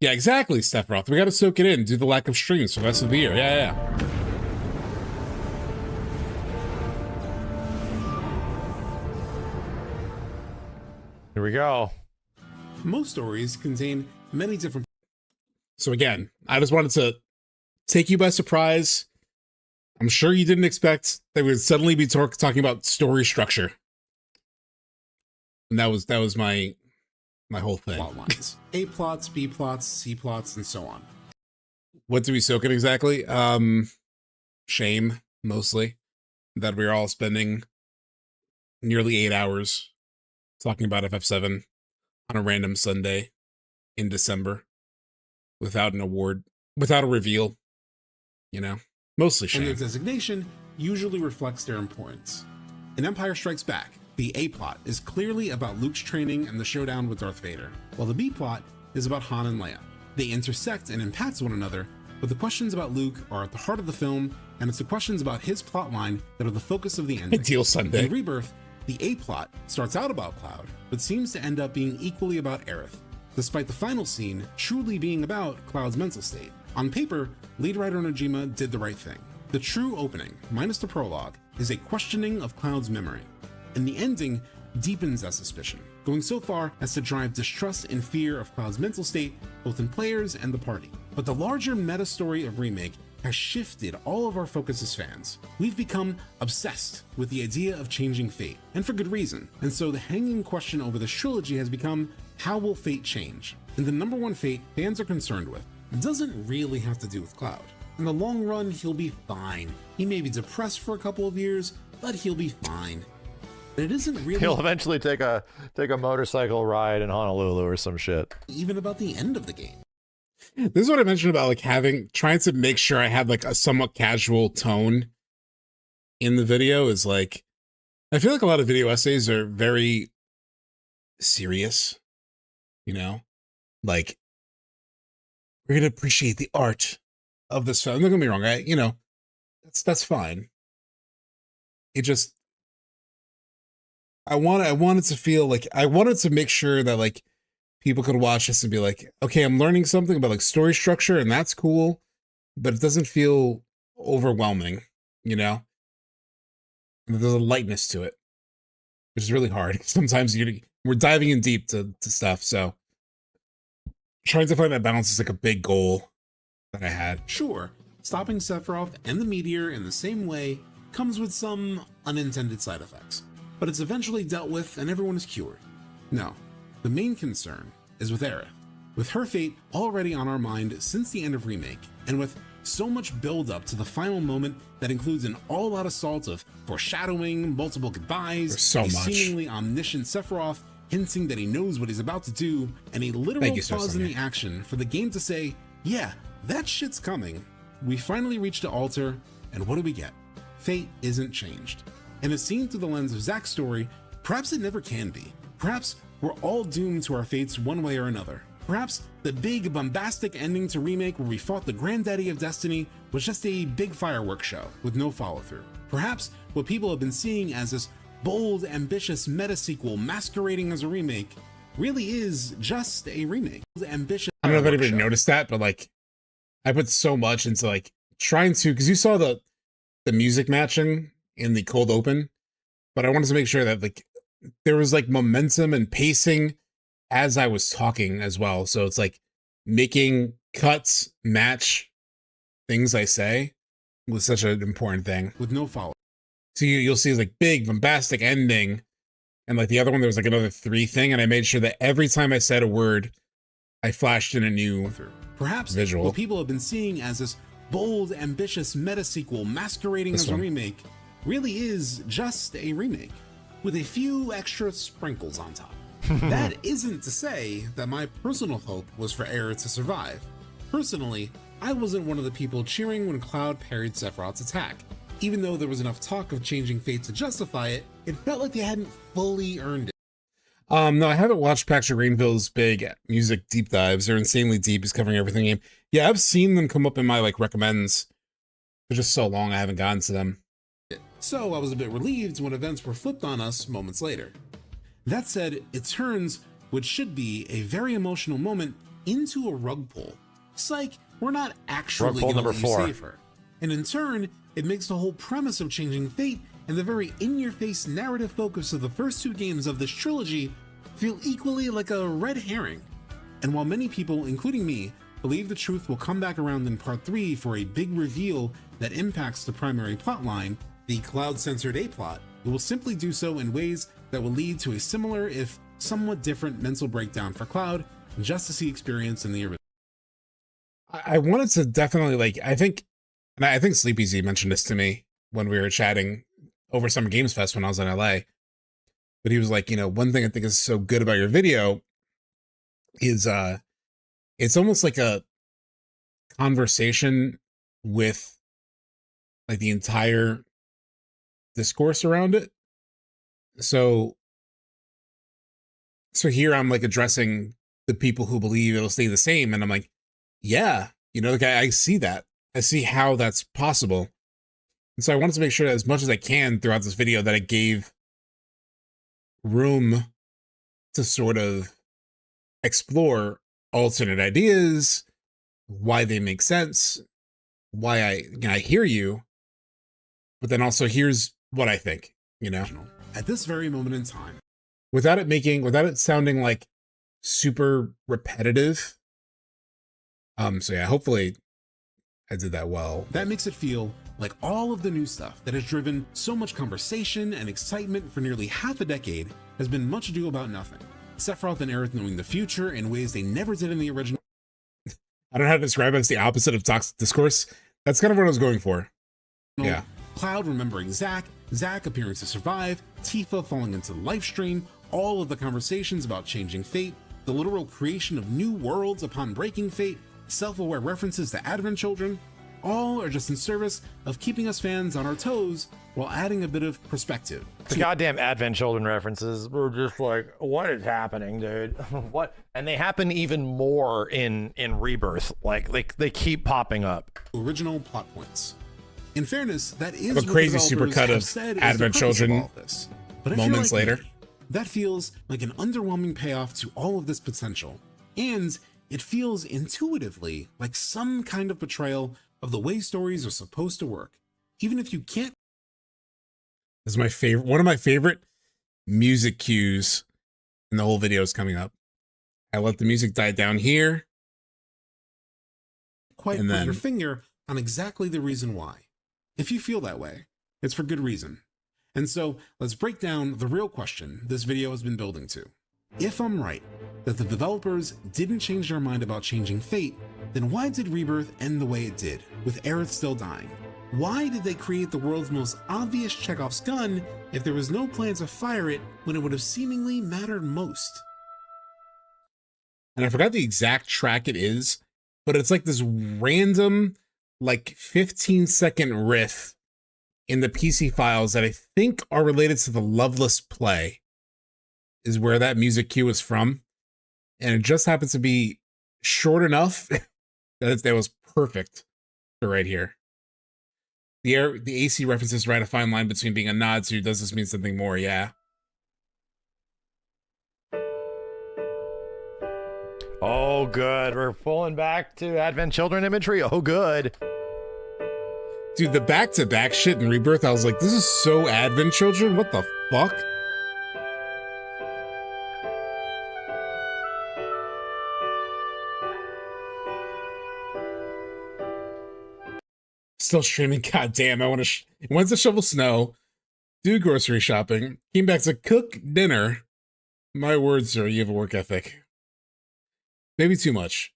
S1: Yeah, exactly, Steph Roth. We got to soak it in, do the lack of streams for the rest of the year. Yeah.
S16: Here we go.
S13: Most stories contain many different.
S1: So again, I just wanted to take you by surprise. I'm sure you didn't expect that we would suddenly be talking about story structure. And that was my whole thing.
S13: Plot lines. A plots, B plots, C plots, and so on.
S1: What do we soak in exactly? Shame, mostly. That we're all spending nearly 8 hours talking about FF7 on a random Sunday in December without an award, without a reveal, you know? Mostly shame.
S13: And their designation usually reflects their importance. In Empire Strikes Back, the A plot is clearly about Luke's training and the showdown with Darth Vader, while the B plot is about Han and Leia. They intersect and impact one another, but the questions about Luke are at the heart of the film, and it's the questions about his plotline that are the focus of the ending.
S1: Ideal Sunday.
S13: In Rebirth, the A plot starts out about Cloud, but seems to end up being equally about Aerith, despite the final scene truly being about Cloud's mental state. On paper, lead writer Najima did the right thing. The true opening, minus the prologue, is a questioning of Cloud's memory, and the ending deepens that suspicion, going so far as to drive distrust and fear of Cloud's mental state, both in players and the party. But the larger meta story of Remake has shifted all of our focus as fans. We've become obsessed with the idea of changing fate, and for good reason. And so the hanging question over this trilogy has become, how will fate change? And the number one fate fans are concerned with doesn't really have to do with Cloud. In the long run, he'll be fine. He may be depressed for a couple of years, but he'll be fine. But it isn't really—
S16: He'll eventually take a motorcycle ride in Honolulu or some shit.
S13: Even about the end of the game.
S1: This is what I mentioned about like trying to make sure I had like a somewhat casual tone in the video. Is like, I feel like a lot of video essays are very serious, you know, like we're going to appreciate the art of this film. Don't get me wrong. That's fine. It just, I wanted to feel like, I wanted to make sure that like people could watch this and be like, okay, I'm learning something about like story structure and that's cool, but it doesn't feel overwhelming, you know? And there's a lightness to it, which is really hard. Sometimes we're diving in deep to stuff. So trying to find that balance is like a big goal that I had.
S13: Sure, stopping Sephiroth and the meteor in the same way comes with some unintended side effects, but it's eventually dealt with and everyone is cured. No, The main concern is with Aerith, with her fate already on our mind since the end of Remake, and with so much build up to the final moment that includes an all-out assault of foreshadowing, multiple goodbyes, seemingly omniscient Sephiroth hinting that he knows what he's about to do, and a literal pause in the action for the game to say, yeah, that shit's coming. We finally reached the altar, and what do we get? Fate isn't changed. And as seen through the lens of Zack's story, perhaps it never can be. Perhaps we're all doomed to our fates one way or another. Perhaps the big bombastic ending to Remake where we fought the granddaddy of Destiny was just a big fireworks show with no follow-through. Perhaps what people have been seeing as this bold, ambitious meta-sequel masquerading as a remake really is just a remake. Ambitious.
S1: I don't know if anybody noticed that, but like, I put so much into like trying to, because you saw the music matching in the cold open, but I wanted to make sure that like there was like momentum and pacing as I was talking as well. So it's like making cuts match things I say was such an important thing.
S13: With no follow.
S1: So you'll see like big bombastic ending, and like the other one there was like another 3 thing, and I made sure that every time I said a word, I flashed in a new
S13: perhaps
S1: visual.
S13: What people have been seeing as this bold, ambitious meta sequel masquerading as a remake really is just a remake with a few extra sprinkles on top. That isn't to say that my personal hope was for Aerith to survive. Personally, I wasn't one of the people cheering when Cloud parried Sephiroth's attack. Even though there was enough talk of changing fate to justify it, it felt like they hadn't fully earned it.
S1: No, I haven't watched Patrick Rainville's big music deep dives. They're insanely deep. He's covering everything game. Yeah, I've seen them come up in my like recommends. They're just so long I haven't gotten to them.
S13: So I was a bit relieved when events were flipped on us moments later. That said, it turns what should be a very emotional moment into a rug pull. Psych, we're not actually going to let you save her. And in turn, it makes the whole premise of changing fate and the very in-your-face narrative focus of the first 2 games of this trilogy feel equally like a red herring. And while many people, including me, believe the truth will come back around in Part 3 for a big reveal that impacts the primary plotline, the Cloud-censored A-plot, it will simply do so in ways that will lead to a similar, if somewhat different, mental breakdown for Cloud, just to see experience in the original.
S1: I wanted to definitely like, I think Sleepy Z mentioned this to me when we were chatting over Summer Games Fest when I was in LA. But he was like, you know, one thing I think is so good about your video is it's almost like a conversation with like the entire discourse around it. So here I'm like addressing the people who believe it'll stay the same, and I'm like, yeah, you know, like I see that. I see how that's possible. And so I wanted to make sure that as much as I can throughout this video that I gave room to sort of explore alternate ideas, why they make sense, why I hear you, but then also here's what I think, you know,
S13: at this very moment in time,
S1: without it sounding like super repetitive. So yeah, hopefully I did that well.
S13: That makes it feel like all of the new stuff that has driven so much conversation and excitement for nearly half a decade has been much ado about nothing. Sephiroth and Aerith knowing the future in ways they never did in the original.
S1: I don't know how to describe it as the opposite of toxic discourse. That's kind of what I was going for. Yeah.
S13: Cloud remembering Zack, Zack appearing to survive, Tifa falling into the life stream, all of the conversations about changing fate, the literal creation of new worlds upon breaking fate, self-aware references to Advent Children, all are just in service of keeping us fans on our toes while adding a bit of perspective.
S16: The goddamn Advent Children references were just like, what is happening, dude? What? And they happen even more in Rebirth. Like they keep popping up.
S13: Original plot points. In fairness, that is
S1: a crazy supercut of Advent Children moments later.
S13: That feels like an underwhelming payoff to all of this potential. And it feels intuitively like some kind of betrayal of the way stories are supposed to work. Even if you can't.
S1: This is my favorite, one of my favorite music cues in the whole video is coming up. I let the music die down here.
S13: Quite put your finger on exactly the reason why. If you feel that way, it's for good reason. And so let's break down the real question this video has been building to. If I'm right, that the developers didn't change their mind about changing fate, then why did Rebirth end the way it did, with Aerith still dying? Why did they create the world's most obvious Chekhov's gun if there was no plan to fire it when it would have seemingly mattered most?
S1: And I forgot the exact track it is, but it's like this random, like 15-second riff in the PC files that I think are related to the Loveless play, is where that music cue is from. And it just happens to be short enough that was perfect for right here. The AC references right a fine line between being a nod to does this mean something more? Yeah.
S16: Oh, good. We're pulling back to Advent Children imagery. Oh, good.
S1: Dude, the back-to-back shit in Rebirth, I was like, this is so Advent Children? What the fuck? Still streaming. God damn, I want to. Went to shovel snow, do grocery shopping, came back to cook dinner. My word, sir, you have a work ethic. Maybe too much.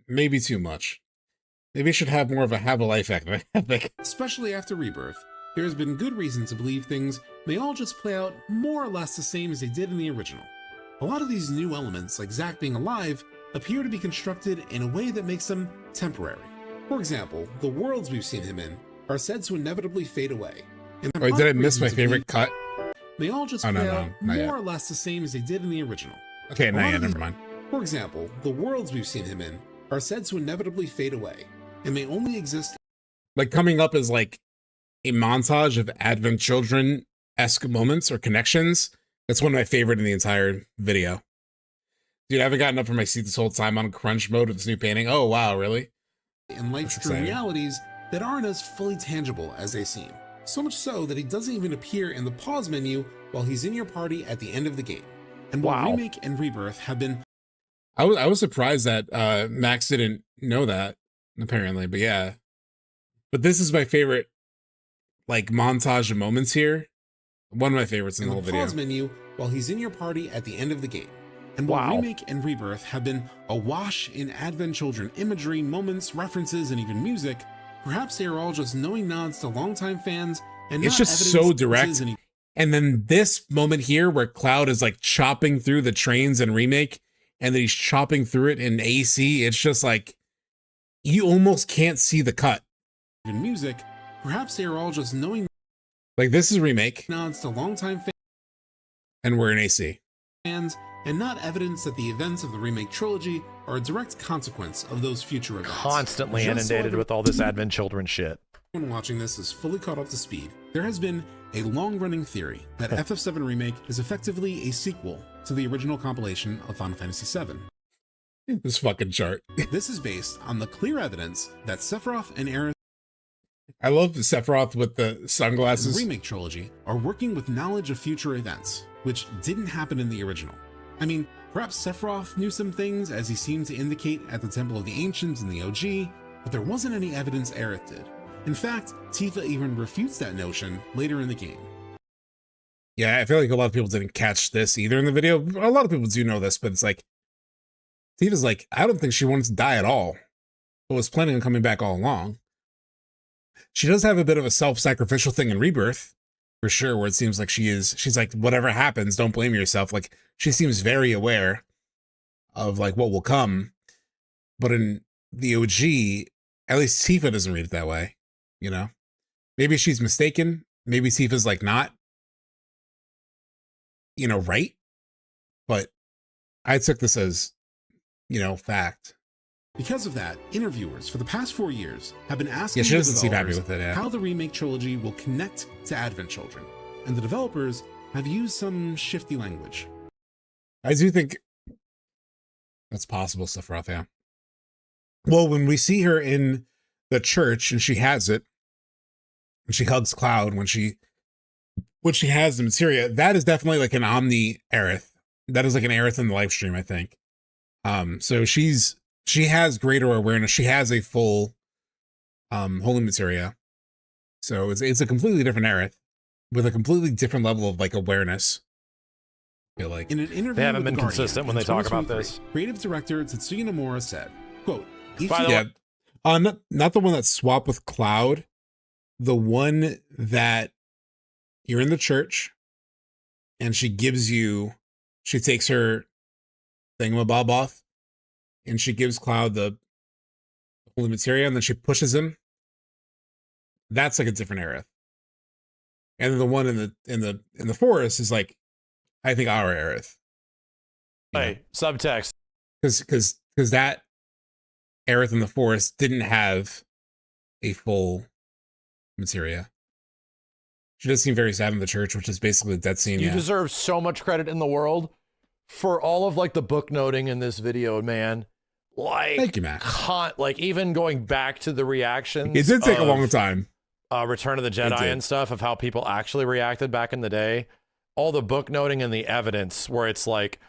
S1: Maybe too much. Maybe I should have more of a life ethic.
S13: Especially after Rebirth, there has been good reason to believe things may all just play out more or less the same as they did in the original. A lot of these new elements, like Zack being alive, appear to be constructed in a way that makes them temporary. For example, the worlds we've seen him in are said to inevitably fade away.
S1: Wait, did I miss my favorite cut?
S13: They all just play out more or less the same as they did in the original.
S1: Okay, never mind.
S13: For example, the worlds we've seen him in are said to inevitably fade away, and may only exist.
S1: Like coming up is like a montage of Advent Children-esque moments or connections. That's one of my favorite in the entire video. Dude, I haven't gotten up from my seat this whole time on crunch mode with this new painting. Oh, wow, really?
S13: And life-stream realities that aren't as fully tangible as they seem. So much so that he doesn't even appear in the pause menu while he's in your party at the end of the game. And while Remake and Rebirth have been...
S1: I was surprised that Max didn't know that, apparently, but yeah. But this is my favorite, like, montage of moments here. One of my favorites in the whole video.
S13: Pause menu while he's in your party at the end of the game. And while Remake and Rebirth have been awash in Advent Children imagery, moments, references, and even music, perhaps they are all just knowing nods to longtime fans, and
S1: it's just so direct. And then this moment here where Cloud is like chopping through the trains in Remake, and then he's chopping through it in AC, it's just like, you almost can't see the cut.
S13: In music, perhaps they are all just knowing.
S1: Like this is Remake.
S13: Nods to longtime fans.
S1: And we're in AC.
S13: Fans. And not evidence that the events of the Remake trilogy are a direct consequence of those future events.
S16: Constantly inundated with all this Advent Children shit.
S13: When watching this is fully caught up to speed, there has been a long-running theory that FF7 Remake is effectively a sequel to the original compilation of Final Fantasy VII.
S1: This fucking chart.
S13: This is based on the clear evidence that Sephiroth and Aerith,
S1: I love Sephiroth with the sunglasses.
S13: The Remake trilogy are working with knowledge of future events, which didn't happen in the original. I mean, perhaps Sephiroth knew some things, as he seemed to indicate at the Temple of the Ancients in the OG, but there wasn't any evidence Aerith did. In fact, Tifa even refutes that notion later in the game.
S1: Yeah, I feel like a lot of people didn't catch this either in the video. A lot of people do know this, but it's like, Tifa's like, I don't think she wanted to die at all, but was planning on coming back all along. She does have a bit of a self-sacrificial thing in Rebirth, for sure, where it seems like she's like, whatever happens, don't blame yourself. Like, she seems very aware of like what will come. But in the OG, at least Tifa doesn't read it that way, you know? Maybe she's mistaken. Maybe Tifa's like not, you know, right? But I took this as, you know, fact.
S13: Because of that, interviewers for the past 4 years have been asking
S1: she doesn't seem happy with it,
S13: how the Remake trilogy will connect to Advent Children, and the developers have used some shifty language.
S1: I do think that's possible, Sephiroth, yeah. Well, when we see her in the church and she has it, and she hugs Cloud when she has the materia, that is definitely like an Omni Aerith. That is like an Aerith in the live stream, I think. So she has greater awareness. She has a full holy materia. So it's a completely different Aerith with a completely different level of like awareness. feel like
S13: In an interview
S16: They haven't
S13: with
S16: been
S13: The Guardian
S16: consistent when
S13: in
S16: they talk about
S13: 2023,
S16: this.
S13: Creative director Tetsuya Nomura said, quote, if
S16: By
S13: you-
S16: the way,
S1: not the one that swapped with Cloud, the one that you're in the church and she takes her thingamabob off and she gives Cloud the holy materia and then she pushes him. That's like a different Aerith. And then the one in the forest is like, I think our Aerith.
S16: Hey, subtext.
S1: Because that Aerith in the forest didn't have a full materia. She does seem very sad in the church, which is basically the death scene.
S16: You
S1: Yeah.
S16: deserve so much credit in the world for all of like the book noting in this video, man. Like,
S1: Thank you, Max.
S16: Like even going back to the reactions.
S1: It did take a
S16: of,
S1: long time.
S16: Return of the Jedi and stuff of how people actually reacted back in the day. All the book noting and the evidence where it's like,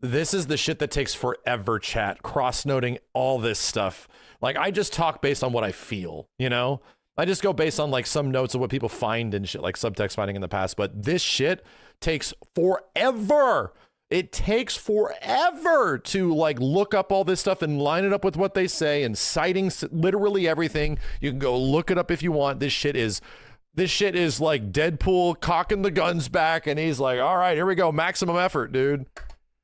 S16: this is the shit that takes forever, chat. Cross-noting all this stuff. Like, I just talk based on what I feel, you know? I just go based on like some notes of what people find and shit, like subtext finding in the past. But this shit takes forever. It takes forever to like look up all this stuff and line it up with what they say and citing literally everything. You can go look it up if you want. This shit is like Deadpool cocking the guns back and he's like, all right, here we go. Maximum effort, dude.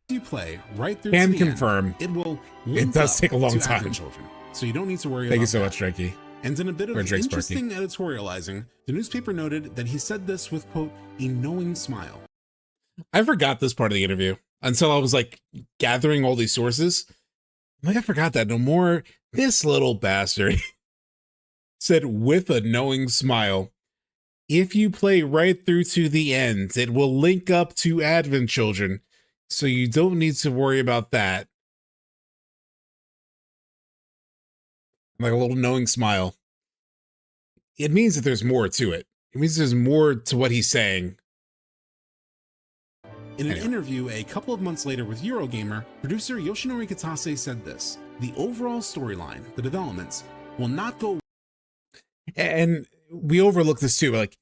S13: You play right through
S1: Can
S13: to the
S1: confirm.
S13: end, it will
S1: It does take a long
S13: to Advent
S1: time.
S13: Children, so you don't need to worry
S1: Thank
S13: about
S1: you so
S13: that.
S1: much, Drakey.
S13: And in a bit of
S1: Or Drake Sparky.
S13: interesting editorializing, the newspaper noted that he said this with, quote, a knowing smile.
S1: I forgot this part of the interview until I was like gathering all these sources. I'm like, I forgot that. No more. This little bastard said with a knowing smile, if you play right through to the end, it will link up to Advent Children. So you don't need to worry about that. Like a little knowing smile. It means that there's more to it. It means there's more to what he's saying.
S13: In an interview a couple of months later with Eurogamer, producer Yoshinori Kitase said this: the overall storyline, the developments, will not go.
S1: And we overlook this too, but like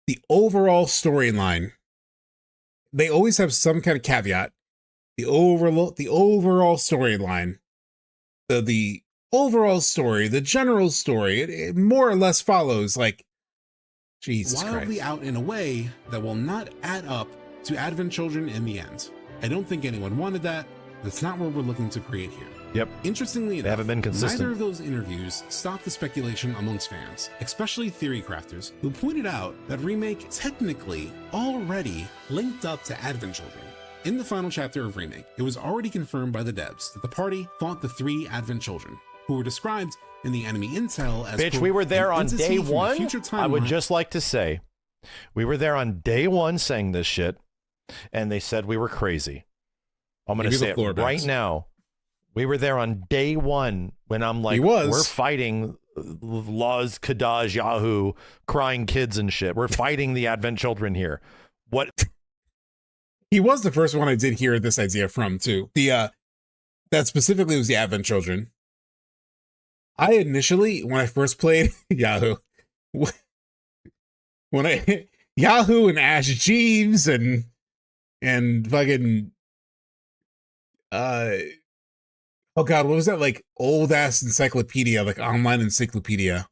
S1: the overall storyline, they always have some kind of caveat. The overall storyline, the overall story, the general story, it more or less follows like Jesus
S13: wildly
S1: Christ.
S13: out in a way that will not add up to Advent Children in the end. I don't think anyone wanted that. That's not what we're looking to create here.
S16: Yep.
S13: Interestingly enough,
S16: haven't been consistent.
S13: neither of those interviews stopped the speculation amongst fans, especially theory crafters, who pointed out that Remake technically already linked up to Advent Children. In the final chapter of Remake, it was already confirmed by the devs that the party fought the 3 Advent Children, who were described in the enemy intel as,
S16: Bitch,
S13: quote,
S16: we were there
S13: an
S16: on
S13: entity
S16: day
S13: from the
S16: one.
S13: future
S16: I would
S13: timeline.
S16: just like to say, we were there on day one saying this shit, and they said we were crazy. I'm going to say it right now. We were there on day one when I'm like, we're fighting Laz, Kadaj, Yahoo, crying kids and shit. We're fighting the Advent Children here. What?
S1: He was the first one I did hear this idea from too. The that specifically was the Advent Children. I initially, when I first played Yahoo, Yahoo and Ash Jeeves and fucking oh god, what was that like old ass encyclopedia, like online encyclopedia?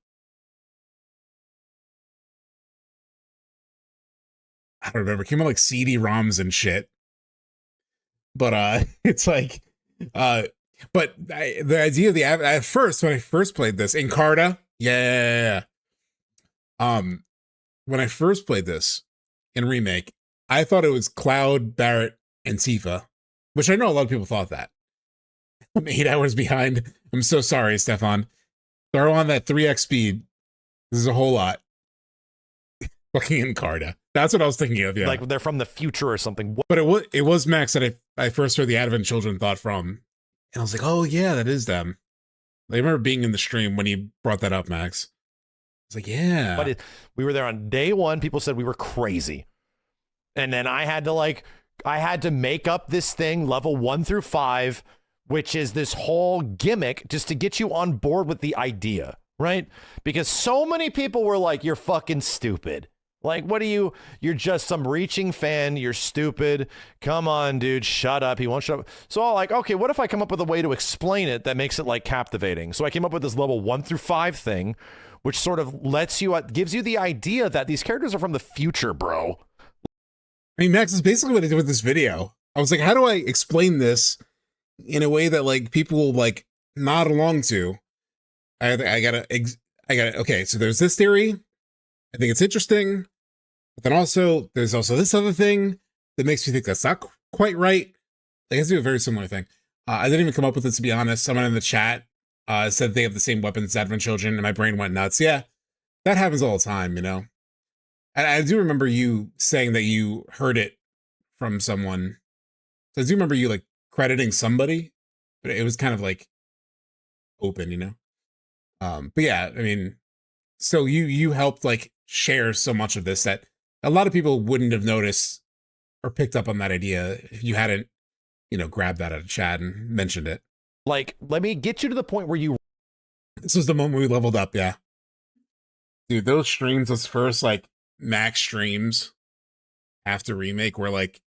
S1: I don't remember. It came out like CD-ROMs and shit. But it's like but the idea of the at first when I first played this, Encarta, yeah. When I first played this in Remake, I thought it was Cloud, Barrett, and Tifa, which I know a lot of people thought that. I'm 8 hours behind. I'm so sorry, Stefan. Throw on that 3x speed. This is a whole lot. Fucking Encarta. That's what I was thinking of, yeah.
S16: Like they're from the future or something. What?
S1: But it was Max that I first heard the Advent Children thought from. And I was like, oh yeah, that is them. I remember being in the stream when you brought that up, Max. I was like, yeah.
S16: But we were there on day one. People said we were crazy. And then I had to make up this thing, level 1 through 5, which is this whole gimmick just to get you on board with the idea, right? Because so many people were like, you're fucking stupid. Like, what are you? You're just some reaching fan. You're stupid. Come on, dude. Shut up. He won't shut up. So I'm like, okay, what if I come up with a way to explain it that makes it like captivating? So I came up with this level 1 through 5 thing, which sort of lets you, gives you the idea that these characters are from the future, bro.
S1: I mean, Max, is basically what I did with this video. I was like, how do I explain this in a way that like people will like nod along to? I gotta, okay, so there's this theory. I think it's interesting, but then also there's also this other thing that makes me think that's not quite right. I guess do a very similar thing. I didn't even come up with it, to be honest. Someone in the chat said they have the same weapons as Advent Children, and my brain went nuts. Yeah, that happens all the time, you know. And I do remember you saying that you heard it from someone. So I do remember you like crediting somebody, but it was kind of like open, you know. But yeah, I mean, so you helped like share so much of this that a lot of people wouldn't have noticed or picked up on that idea if you hadn't, you know, grabbed that out of chat and mentioned it.
S16: Like, let me get you to the point where you...
S1: This was the moment we leveled up, yeah. Dude, those streams, those first like max streams after Remake where like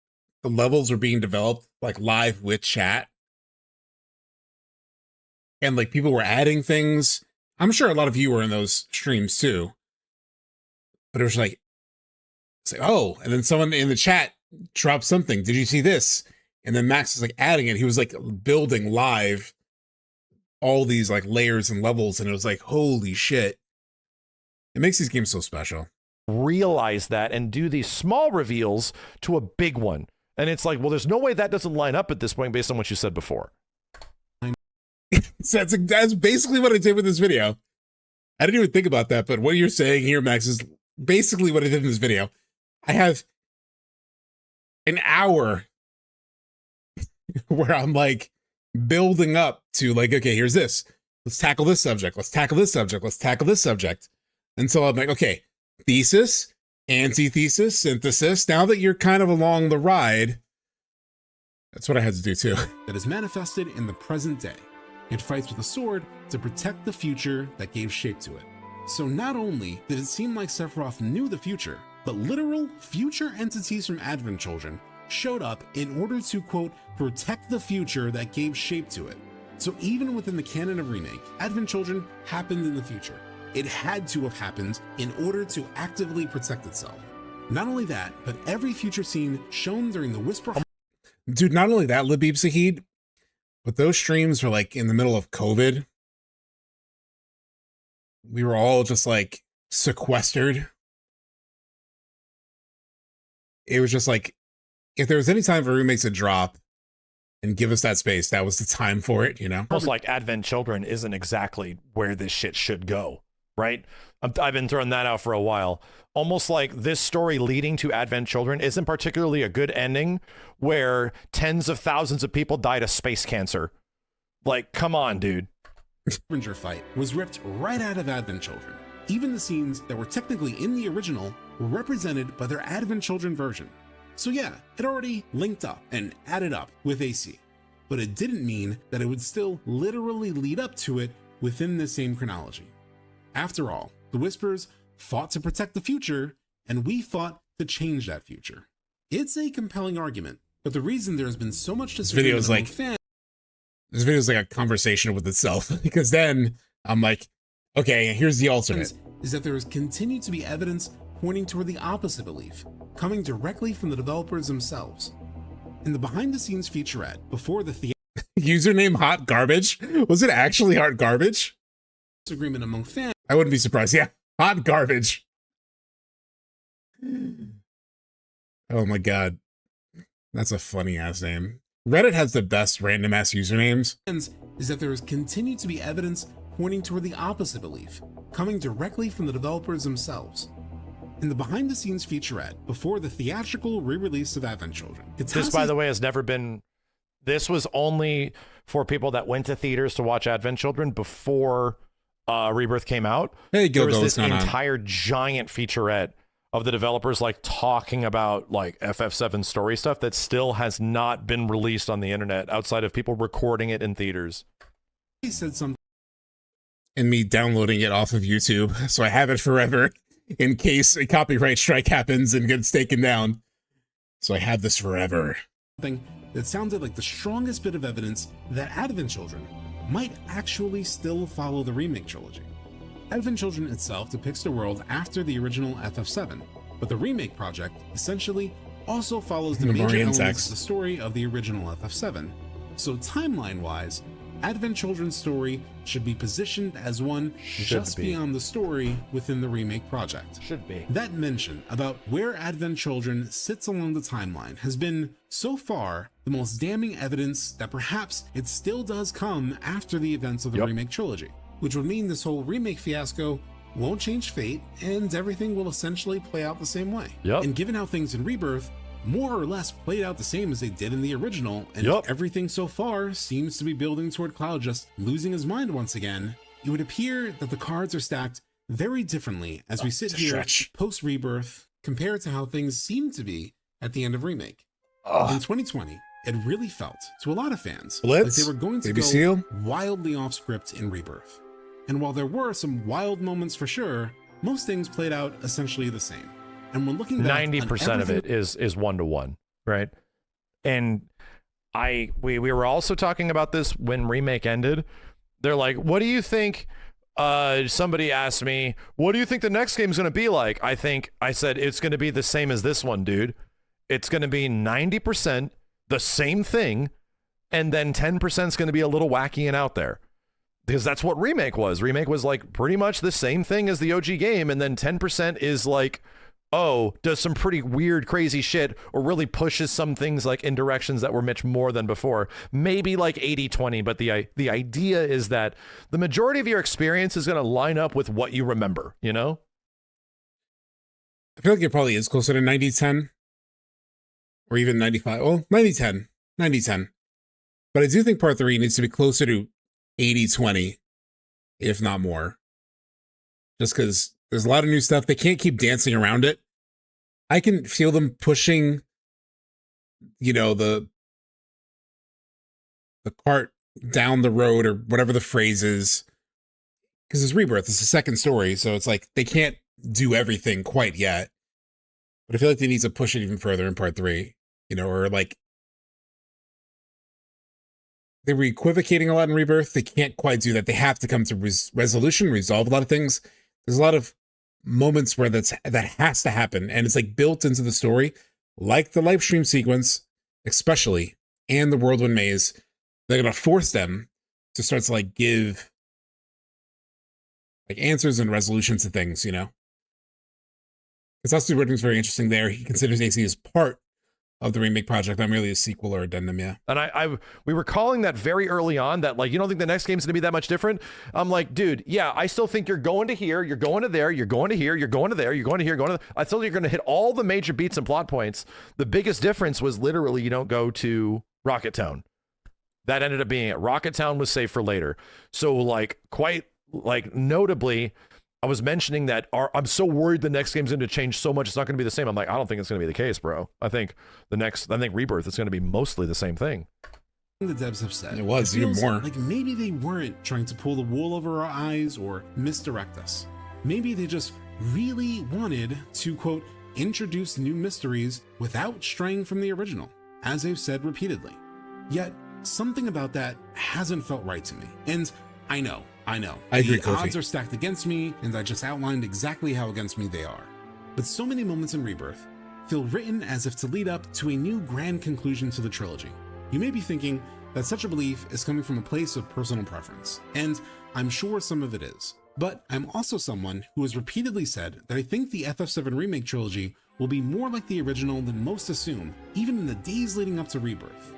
S1: the levels were being developed like live with chat. And like people were adding things. I'm sure a lot of you were in those streams too. But it was like, it's like, oh, and then someone in the chat dropped something. Did you see this? And then Max was like adding it. He was like building live all these like layers and levels. And it was like, holy shit. It makes these games so special.
S16: Realize that and do these small reveals to a big one. And it's like, well, there's no way that doesn't line up at this point based on what you said before.
S1: So that's basically what I did with this video. I didn't even think about that, but what you're saying here, Max, is basically what I did in this video. I have an hour where I'm like building up to like, okay, here's this. Let's tackle this subject. Let's tackle this subject. Let's tackle this subject. And so I'm like, okay, thesis, antithesis, synthesis. Now that you're kind of along the ride, that's what I had to do too.
S13: That is manifested in the present day. It fights with a sword to protect the future that gave shape to it. So not only did it seem like Sephiroth knew the future, but literal future entities from Advent Children showed up in order to, quote, protect the future that gave shape to it. So even within the canon of Remake, Advent Children happened in the future. It had to have happened in order to actively protect itself. Not only that, but every future scene shown during the Whisper...
S1: Dude, not only that, Labib Sahid, but those streams were like in the middle of COVID. We were all just like sequestered. It was just like, if there was any time for remakes to drop and give us that space, that was the time for it, you know?
S16: Almost like Advent Children isn't exactly where this shit should go, right? I've been throwing that out for a while. Almost like this story leading to Advent Children isn't particularly a good ending where tens of thousands of people died of space cancer. Like, come on, dude.
S13: Scavenger fight was ripped right out of Advent Children. Even the scenes that were technically in the original were represented by their Advent Children version. So yeah, it already linked up and added up with AC, but it didn't mean that it would still literally lead up to it within the same chronology. After all, the Whispers fought to protect the future, and we fought to change that future. It's a compelling argument, but the reason there has been so much disagreement among fans...
S1: This video is like a conversation with itself, because then I'm like, okay, here's the alternate.
S13: ...is that there has continued to be evidence pointing toward the opposite belief, coming directly from the developers themselves. In the behind-the-scenes featurette, before the
S1: username Hot Garbage? Was it actually Hot Garbage?
S13: ...agreement among fans...
S1: I wouldn't be surprised. Yeah, Hot Garbage. Oh my god. That's a funny-ass name. Reddit has the best random-ass usernames.
S13: ...is that there has continued to be evidence pointing toward the opposite belief, coming directly from the developers themselves. In the behind-the-scenes featurette, before the theatrical re-release of Advent Children.
S16: This, by the way, has never been... This was only for people that went to theaters to watch Advent Children before Rebirth came out.
S1: Hey,
S16: there was this entire giant featurette of the developers like talking about like FF7 story stuff that still has not been released on the internet outside of people recording it in theaters.
S13: He said something.
S1: And me downloading it off of YouTube, so I have it forever. in case a copyright strike happens and gets taken down. So I have this forever.
S13: Something that sounded like the strongest bit of evidence that Advent Children might actually still follow the remake trilogy. Advent Children itself depicts the world after the original FF7, but the remake project essentially also follows the major elements of the story of the original FF7. So timeline-wise, Advent Children's story should be positioned as one just beyond the story within the remake project.
S16: Should be.
S13: That mention about where Advent Children sits along the timeline has been, so far, the most damning evidence that perhaps it still does come after the events of the remake trilogy, which would mean this whole remake fiasco won't change fate and everything will essentially play out the same way. And given how things in Rebirth more or less played out the same as they did in the original, and everything so far seems to be building toward Cloud just losing his mind once again, it would appear that the cards are stacked very differently as we sit here post-Rebirth compared to how things seem to be at the end of Remake. In 2020, it really felt, to a lot of fans, like they were going to go wildly off script in Rebirth. And while there were some wild moments for sure, most things played out essentially the same. And when looking back,
S16: 90% of it is 1-to-1, right? And we were also talking about this when Remake ended. They're like, what do you think? Somebody asked me, what do you think the next game's going to be like? I said, it's going to be the same as this one, dude. It's going to be 90% the same thing, and then 10% is going to be a little wacky and out there. Because that's what Remake was. Remake was like pretty much the same thing as the OG game, and then 10% is like, oh, does some pretty weird, crazy shit, or really pushes some things like in directions that were much more than before. Maybe like 80-20, but the idea is that the majority of your experience is going to line up with what you remember, you know?
S1: I feel like it probably is closer to 90-10, or even 95. Well, 90-10, 90-10. But I do think Part 3 needs to be closer to 80-20, if not more. Just because there's a lot of new stuff. They can't keep dancing around it. I can feel them pushing, you know, the cart down the road, or whatever the phrase is. Because it's Rebirth. It's a second story. So it's like they can't do everything quite yet. But I feel like they need to push it even further in Part 3. You know, or like they were equivocating a lot in Rebirth. They can't quite do that. They have to come to resolution, resolve a lot of things. There's a lot of moments where that has to happen, and it's like built into the story, like the live stream sequence, especially, and the Whirlwind Maze. They're gonna force them to start to like give like answers and resolutions to things, you know. It's also very interesting there. He considers AC as part of the remake project, not merely a sequel or addendum.
S16: And we were calling that very early on, that like, you don't think the next game's gonna be that much different? I'm like, dude, yeah, I still think you're going to here, you're going to there, you're going to here, you're going to there, you're going to here, going to I still think you're gonna hit all the major beats and plot points. The biggest difference was literally you don't go to Rocket Town. That ended up being it. Rocket Town was saved for later. So like quite like notably, I was mentioning that I'm so worried the next game's going to change so much, it's not going to be the same. I'm like, I don't think it's going to be the case, bro. I think Rebirth is going to be mostly the same thing.
S13: The devs have said
S1: it was even more
S13: like maybe they weren't trying to pull the wool over our eyes or misdirect us. Maybe they just really wanted to, quote, introduce new mysteries without straying from the original, as they've said repeatedly. Yet something about that hasn't felt right to me. And I know. I agree, the odds are stacked against me, and I just outlined exactly how against me they are. But so many moments in Rebirth feel written as if to lead up to a new grand conclusion to the trilogy. You may be thinking that such a belief is coming from a place of personal preference, and I'm sure some of it is. But I'm also someone who has repeatedly said that I think the FF7 Remake trilogy will be more like the original than most assume, even in the days leading up to Rebirth.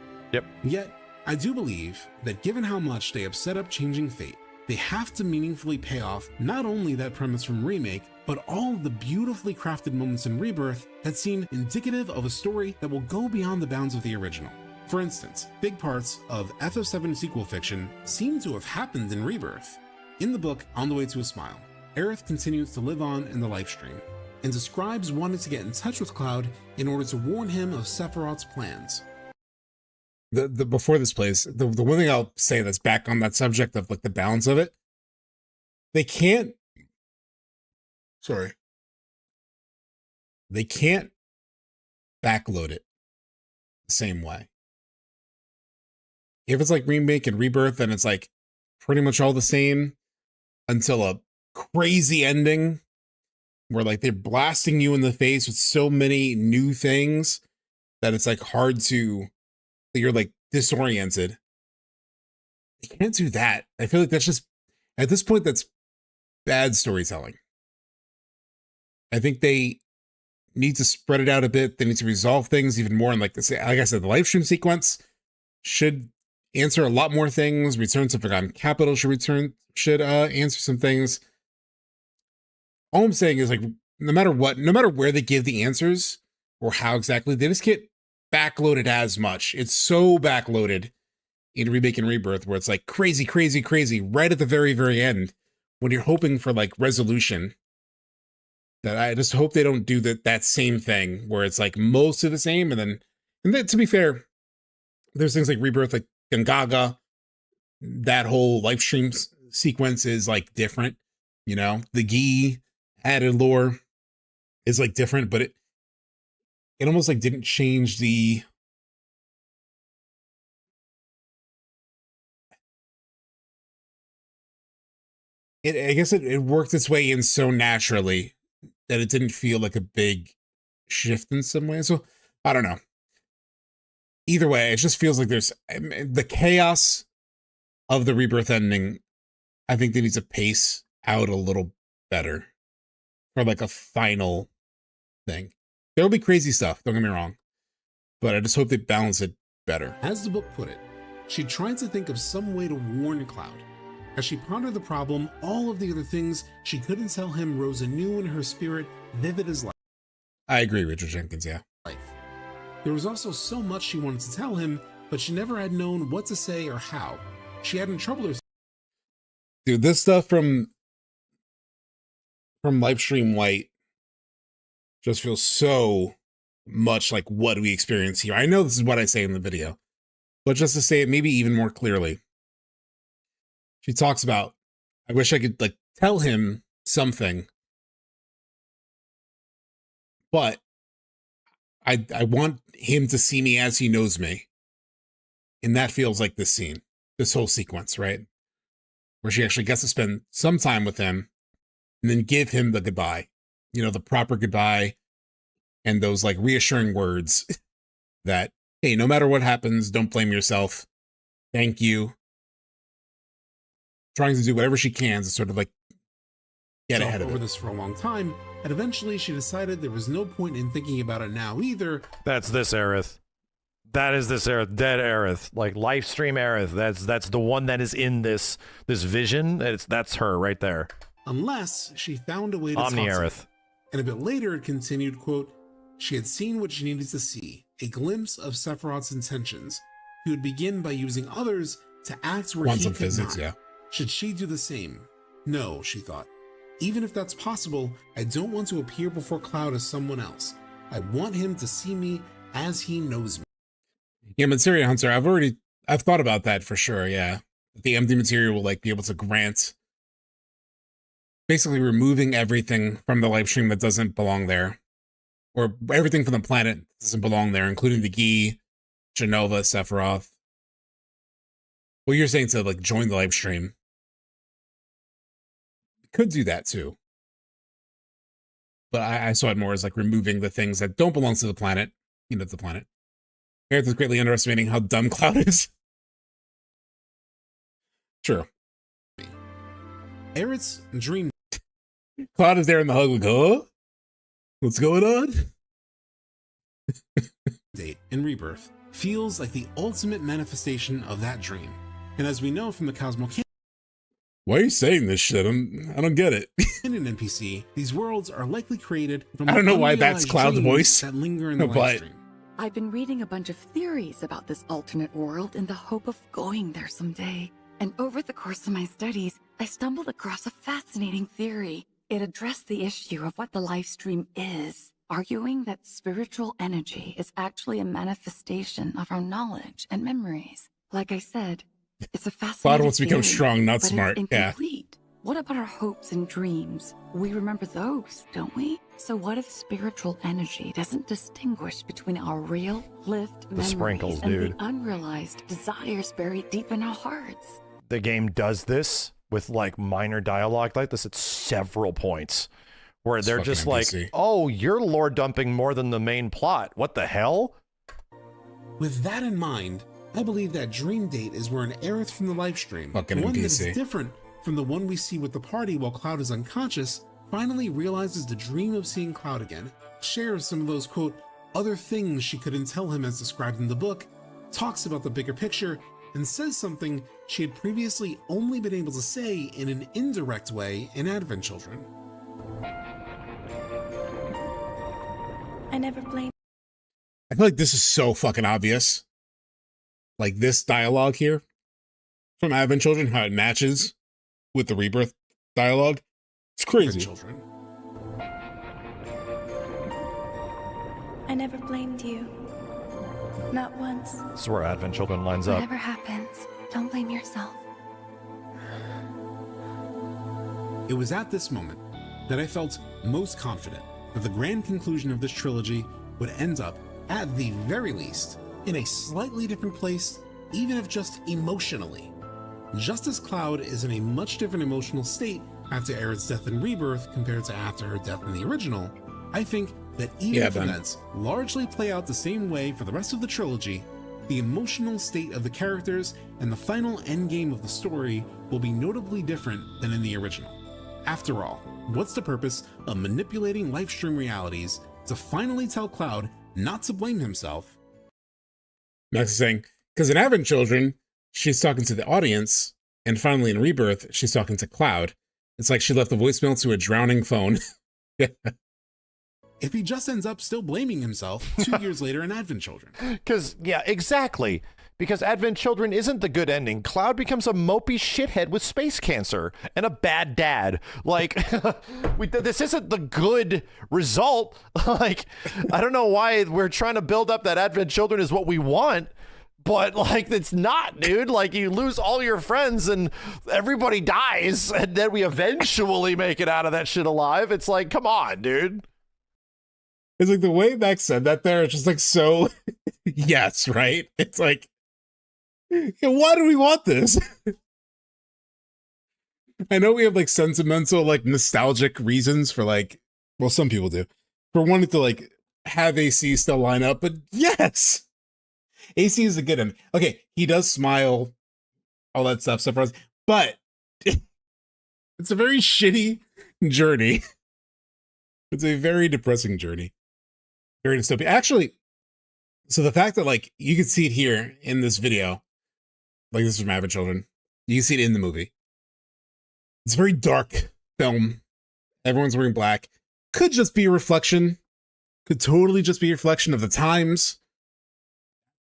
S13: Yet, I do believe that given how much they have set up changing fate, they have to meaningfully pay off not only that premise from Remake, but all of the beautifully crafted moments in Rebirth that seem indicative of a story that will go beyond the bounds of the original. For instance, big parts of FF7 sequel fiction seem to have happened in Rebirth. In the book On the Way to a Smile, Aerith continues to live on in the live stream, and describes wanting to get in touch with Cloud in order to warn him of Sephiroth's plans.
S1: Before this plays, the one thing I'll say that's back on that subject of like the balance of it, they can't. Sorry. they can't backload it the same way. If it's like Remake and Rebirth, then it's like pretty much all the same until a crazy ending where like they're blasting you in the face with so many new things that it's like hard to, you're like disoriented. They can't do that. I feel like that's just, at this point, that's bad storytelling. I think they need to spread it out a bit. They need to resolve things even more. And like I said, the live stream sequence should answer a lot more things. Return to Forgotten Capital should answer some things. All I'm saying is like, no matter where they give the answers or how exactly, they just get backloaded as much. It's so backloaded in Remake and Rebirth where it's like crazy, crazy, crazy right at the very, very end when you're hoping for like resolution. That I just hope they don't do that same thing where it's like most of the same. And then to be fair, there's things like Rebirth, like Gangaga, that whole live stream sequence is like different, you know, the Gi added lore is like different, but it almost like didn't change the I guess it worked its way in so naturally that it didn't feel like a big shift in some way. So I don't know. Either way, it just feels like there's the chaos of the Rebirth ending. I think they need to pace out a little better for like a final thing. There'll be crazy stuff, don't get me wrong, but I just hope they balance it better.
S13: As the book put it, she tried to think of some way to warn Cloud. As she pondered the problem, all of the other things she couldn't tell him rose anew in her spirit, vivid as life.
S1: I agree, Richard Jenkins, yeah.
S13: There was also so much she wanted to tell him, but she never had known what to say or how. She hadn't troubled herself.
S1: Dude, this stuff from Livestream White just feels so much like what we experience here. I know this is what I say in the video, but just to say it maybe even more clearly. She talks about, I wish I could like tell him something, but I want him to see me as he knows me. And that feels like this scene, this whole sequence, right? Where she actually gets to spend some time with him and then give him the goodbye, you know, the proper goodbye and those like reassuring words that, hey, no matter what happens, don't blame yourself. Thank you. Trying to do whatever she can to sort of like get ahead of
S13: over
S1: it.
S13: this for a long time, and eventually she decided there was no point in thinking about it now either.
S16: That's this Aerith. That is this Aerith, dead Aerith, like live stream Aerith. That's the one that is in this vision. That's her right there.
S13: Unless she found a way to
S16: Omni
S13: talk to
S16: Aerith.
S13: him. And a bit later it continued, quote, she had seen what she needed to see, a glimpse of Sephiroth's intentions. He would begin by using others to act where
S1: Quantum
S13: he could
S1: physics,
S13: not.
S1: yeah.
S13: Should she do the same? No, she thought. Even if that's possible, I don't want to appear before Cloud as someone else. I want him to see me as he knows me.
S1: Yeah, Materia Hunter, I've thought about that for sure, yeah. The empty material will like be able to grant, basically removing everything from the live stream that doesn't belong there. Or everything from the planet doesn't belong there, including the Gi, Genova, Sephiroth. Well, you're saying to like join the live stream. Could do that too. But I saw it more as like removing the things that don't belong to the planet, you know, the planet. Aerith is greatly underestimating how dumb Cloud is. True.
S13: Aerith's dream.
S1: Cloud is there in the hug like, huh? What's going on?
S13: Date in Rebirth feels like the ultimate manifestation of that dream. And as we know from the Cosmo
S1: Why are you saying this shit? I don't get it.
S13: in an NPC, these worlds are likely created from
S1: I don't know why that's
S13: unrealized
S1: Cloud's
S13: dreams
S1: voice,
S13: that linger in the
S1: but-
S13: live stream.
S3: I've been reading a bunch of theories about this alternate world in the hope of going there someday. And over the course of my studies, I stumbled across a fascinating theory. It addressed the issue of what the live stream is, arguing that spiritual energy is actually a manifestation of our knowledge and memories. Like I said, it's a fascinating
S1: Cloud wants to become
S3: theory,
S1: strong, not
S3: but
S1: smart.
S3: It's
S1: Yeah.
S3: incomplete. What about our hopes and dreams? We remember those, don't we? So what if spiritual energy doesn't distinguish between our real, lived memories
S16: sprinkles,
S3: and
S16: dude.
S3: the unrealized desires buried deep in our hearts?
S16: The game does this with like minor dialogue like this at several points where they're just like, oh, you're lore dumping more than the main plot. What the hell?
S13: With that in mind, I believe that Dream Date is where an Aerith from the livestream, one that is different from the one we see with the party while Cloud is unconscious, finally realizes the dream of seeing Cloud again, shares some of those, quote, other things she couldn't tell him as described in the book, talks about the bigger picture, and says something she had previously only been able to say in an indirect way in Advent Children.
S5: I never blame.
S1: I feel like this is so fucking obvious. Like this dialogue here from Advent Children, how it matches with the Rebirth dialogue. It's crazy.
S13: Children.
S5: I never blamed you. Not once.
S16: This is where Advent Children lines up.
S5: Whatever happens, don't blame yourself.
S13: It was at this moment that I felt most confident that the grand conclusion of this trilogy would end up, at the very least, in a slightly different place, even if just emotionally. Just as Cloud is in a much different emotional state after Aerith's death in Rebirth compared to after her death in the original, I think that even if events largely play out the same way for the rest of the trilogy, the emotional state of the characters and the final endgame of the story will be notably different than in the original. After all, what's the purpose of manipulating livestream realities to finally tell Cloud not to blame himself?
S1: Max is saying, because in Advent Children, she's talking to the audience, and finally in Rebirth, she's talking to Cloud. It's like she left a voicemail to a drowning phone.
S13: If he just ends up still blaming himself 2 years later in Advent Children.
S16: Because, yeah, exactly. Because Advent Children isn't the good ending. Cloud becomes a mopey shithead with space cancer and a bad dad. Like, this isn't the good result. Like, I don't know why we're trying to build up that Advent Children is what we want. But, like, it's not, dude. Like, you lose all your friends and everybody dies, and then we eventually make it out of that shit alive. It's like, come on, dude.
S1: It's like the way Max said that there, it's just like so, yes, right? It's like, why do we want this? I know we have like sentimental, like nostalgic reasons for like, well, some people do, for wanting to like have AC still line up, but yes, AC is a good one. Okay, he does smile, all that stuff, but it's a very shitty journey. It's a very depressing journey. Very dystopian. Actually, so the fact that like you can see it here in this video, like this is from Advent Children, you can see it in the movie. It's a very dark film. Everyone's wearing black. Could just be a reflection. Could totally just be a reflection of the times.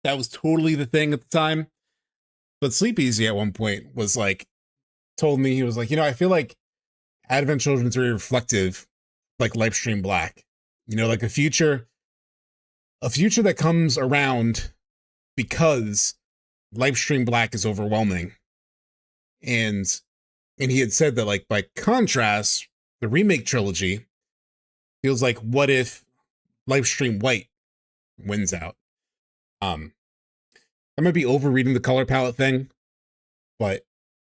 S1: That was totally the thing at the time. But Sleep Easy at one point was like, told me, he was like, you know, I feel like Advent Children is very reflective, like Livestream Black. You know, like a future that comes around because Livestream Black is overwhelming. And he had said that, like, by contrast, the remake trilogy feels like, what if Livestream White wins out? I might be overreading the color palette thing, but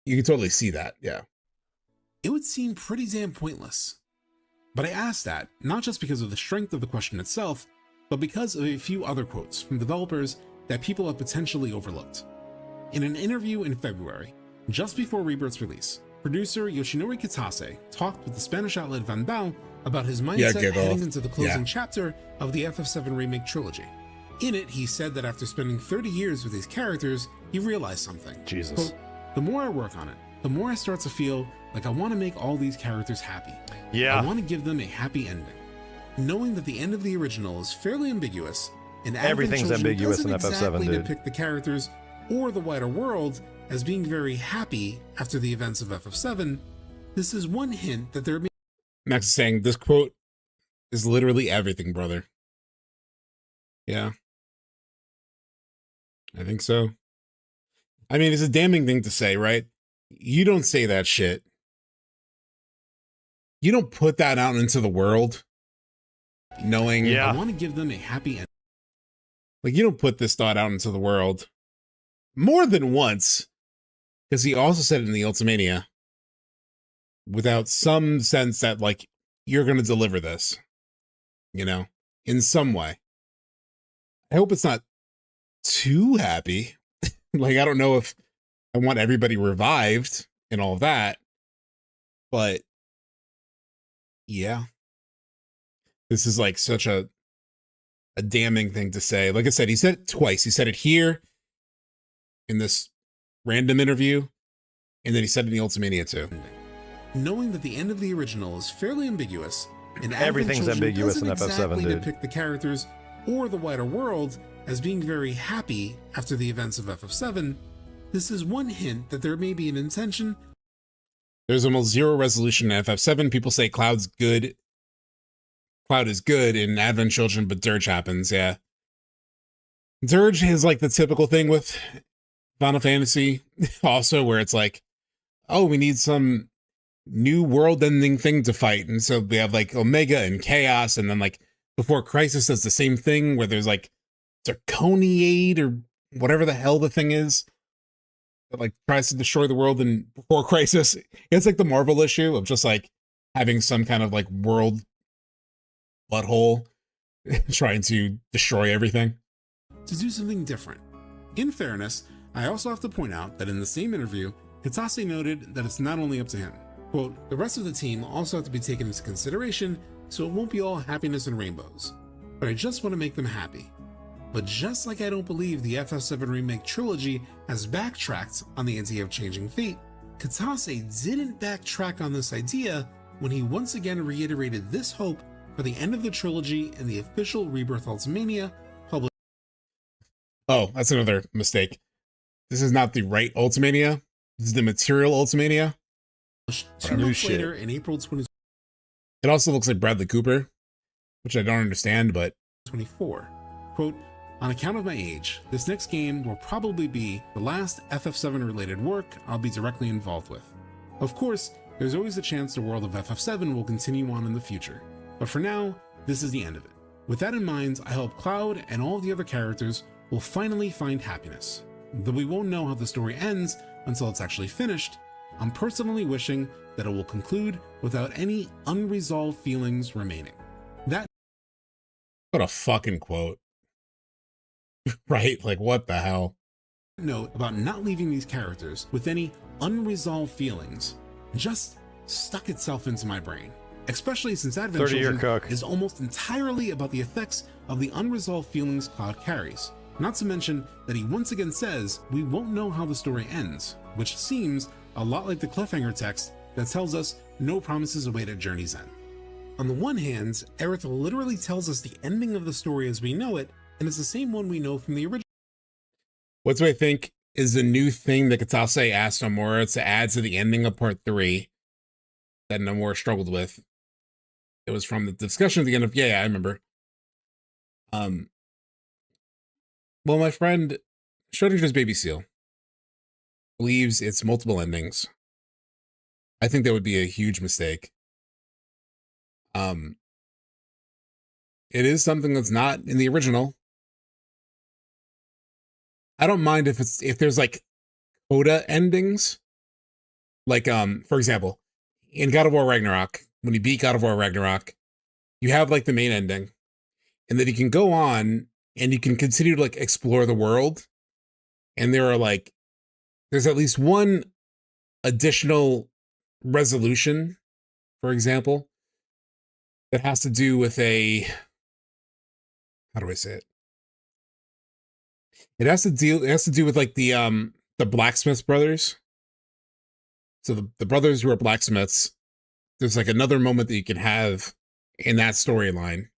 S1: you can totally see that, yeah.
S13: It would seem pretty damn pointless. But I asked that, not just because of the strength of the question itself, but because of a few other quotes from developers that people have potentially overlooked. In an interview in February, just before Rebirth's release, producer Yoshinori Kitase talked with the Spanish outlet Vandal about his mindset heading into the closing chapter of the FF7 Remake trilogy. In it, he said that after spending 30 years with these characters, he realized something.
S16: Jesus.
S13: Quote, the more I work on it, the more I start to feel like I want to make all these characters happy.
S16: Yeah.
S13: I want to give them a happy ending. Knowing that the end of the original is fairly ambiguous, and
S16: everything's ambiguous in FF7,
S13: exactly
S16: dude.
S13: depict the characters or the wider world as being very happy after the events of FF7, this is one hint that there may...
S1: Max is saying, this quote is literally everything, brother. Yeah. I think so. I mean, it's a damning thing to say, right? You don't say that shit. You don't put that out into the world knowing
S13: I want to give them a happy ending.
S1: like you don't put this thought out into the world more than once, because he also said it in the Ultimania without some sense that like you're going to deliver this, you know, in some way. I hope it's not too happy. Like, I don't know if I want everybody revived and all that, but yeah, this is like such a damning thing to say. Like I said, he said it twice. He said it here in this random interview, and then he said it in the Ultimania too.
S13: Knowing that the end of the original is fairly ambiguous, and
S16: Everything's
S13: Advent Children
S16: ambiguous in
S13: doesn't
S16: FF7,
S13: exactly
S16: dude.
S13: depict the characters or the wider world as being very happy after the events of FF7, this is one hint that there may be an intention.
S1: There's almost zero resolution in FF7. People say Cloud's good. Cloud is good in Advent Children, but Dirge happens, yeah. Dirge is like the typical thing with Final Fantasy also, where it's like, oh, we need some new world-ending thing to fight. And so we have like Omega and Chaos, and then like Before Crisis does the same thing where there's like Zirconiade or whatever the hell the thing is that like tries to destroy the world in Before Crisis. It's like the Marvel issue of just like having some kind of like world butthole trying to destroy everything.
S13: To do something different. In fairness, I also have to point out that in the same interview, Kitase noted that it's not only up to him. Quote, the rest of the team also have to be taken into consideration, so it won't be all happiness and rainbows. But I just want to make them happy. But just like I don't believe the FF7 Remake trilogy has backtracked on the idea of changing fate, Kitase didn't backtrack on this idea when he once again reiterated this hope for the end of the trilogy in the official Rebirth Ultimania published.
S1: Oh, that's another mistake. This is not the right Ultimania. This is the material Ultimania.
S13: 2 months later in April 2024.
S1: It also looks like Bradley Cooper, which I don't understand, but
S13: 24. Quote, on account of my age, this next game will probably be the last FF7 related work I'll be directly involved with. Of course, there's always a chance the world of FF7 will continue on in the future, but for now, this is the end of it. With that in mind, I hope Cloud and all the other characters will finally find happiness. Though we won't know how the story ends until it's actually finished, I'm personally wishing that it will conclude without any unresolved feelings remaining. That
S1: what a fucking quote. Right? Like, what the hell?
S13: Note about not leaving these characters with any unresolved feelings just stuck itself into my brain. Especially since Advent Children is almost entirely about the effects of the unresolved feelings Cloud carries. Not to mention that he once again says we won't know how the story ends, which seems a lot like the cliffhanger text that tells us no promises await at Journey's End. On the one hand, Aerith literally tells us the ending of the story as we know it, and it's the same one we know from the original.
S1: What do I think is the new thing that Kitase asked Nomura to add to the ending of Part 3 that Nomura struggled with? It was from the discussion at the end of, yeah, I remember. Well, my friend, Schrodinger's Baby Seal believes it's multiple endings. I think that would be a huge mistake. It is something that's not in the original. I don't mind if there's like coda endings. Like, for example, in God of War Ragnarok, when you beat God of War Ragnarok, you have like the main ending, and then you can go on and you can continue to like explore the world. And there's at least one additional resolution, for example, that has to do with how do I say it? It has to do with like the blacksmith brothers. So the brothers who are blacksmiths, there's like another moment that you can have in that storyline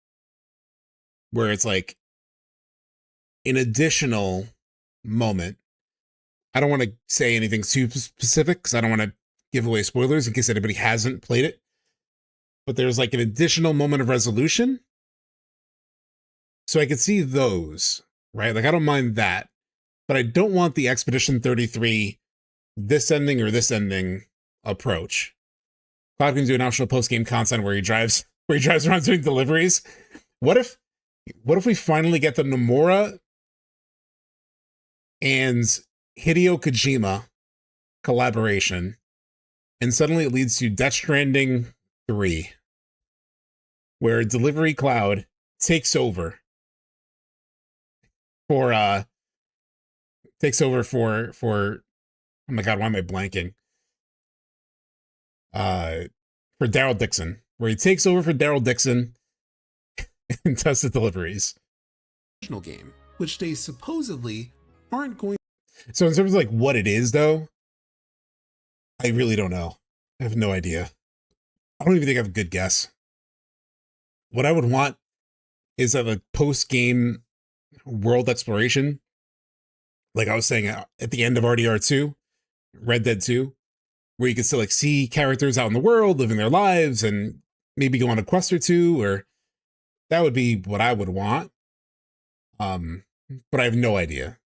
S1: where it's like an additional moment. I don't want to say anything too specific because I don't want to give away spoilers in case anybody hasn't played it. But there's like an additional moment of resolution. So I could see those, right? Like I don't mind that, but I don't want the Expedition 33 this ending or this ending approach. Cloud can do an optional post-game content where he drives around doing deliveries. What if we finally get the Nomura and Hideo Kojima collaboration, and suddenly it leads to Death Stranding 3, where Delivery Cloud takes over for oh my god, why am I blanking? For Daryl Dixon, where he takes over for Daryl Dixon and does the deliveries.
S13: Game, which they supposedly aren't going.
S1: So in terms of like what it is, though, I really don't know. I have no idea. I don't even think I have a good guess. What I would want is a post-game world exploration, like I was saying at the end of RDR 2, Red Dead 2, where you can still like see characters out in the world living their lives and maybe go on a quest or two, or that would be what I would want. But I have no idea.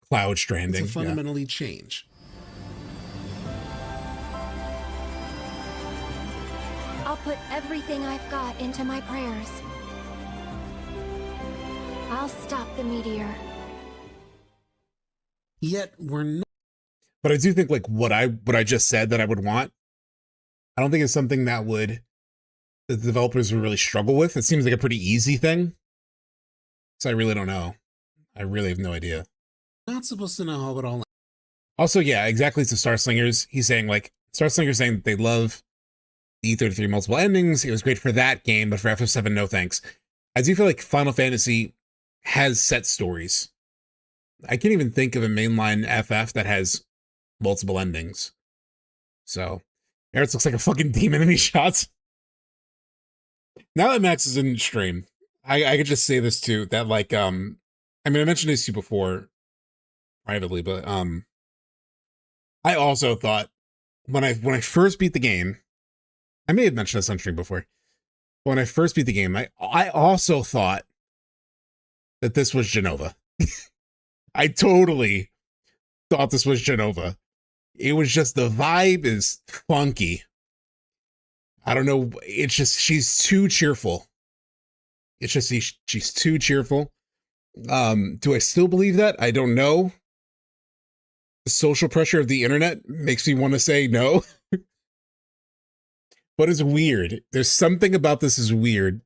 S1: Cloud Stranding.
S13: To fundamentally change.
S5: I'll put everything I've got into my prayers. I'll stop the meteor.
S13: Yet we're not.
S1: But I do think like what I just said that I would want, I don't think it's something that the developers would really struggle with. It seems like a pretty easy thing. So I really don't know. I really have no idea.
S13: Not supposed to know how it all ends.
S1: Also, yeah, exactly, to Star Slingers. He's saying like Star Slingers saying that they love the E33 multiple endings. It was great for that game, but for FF7, no thanks. I do feel like Final Fantasy has set stories. I can't even think of a mainline FF that has multiple endings. So, Eretz looks like a fucking demon and he shots. Now that Max is in stream, I could just say this too, that like, I mean, I mentioned this to you before privately, but I also thought when I first beat the game, I may have mentioned this on stream before. When I first beat the game, I also thought that this was Genova. I totally thought this was Genova. It was just the vibe is funky. I don't know. It's just she's too cheerful. It's just she's too cheerful. Do I still believe that? I don't know. The social pressure of the internet makes me want to say no. But it's weird. There's something about this is weird.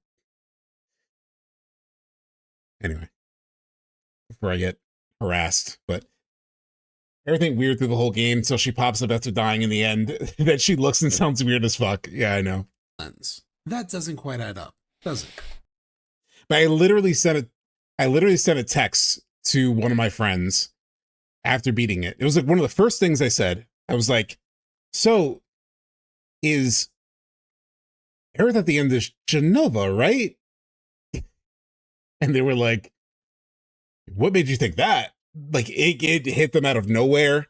S1: Anyway, before I get harassed, but everything weird through the whole game until she pops up after dying in the end. That she looks and sounds weird as fuck. Yeah, I know.
S13: That doesn't quite add up, does it?
S1: But I literally sent a text to one of my friends after beating it. It was like one of the first things I said. I was like, so is Aerith at the end is Genova, right? And they were like, what made you think that? Like it hit them out of nowhere.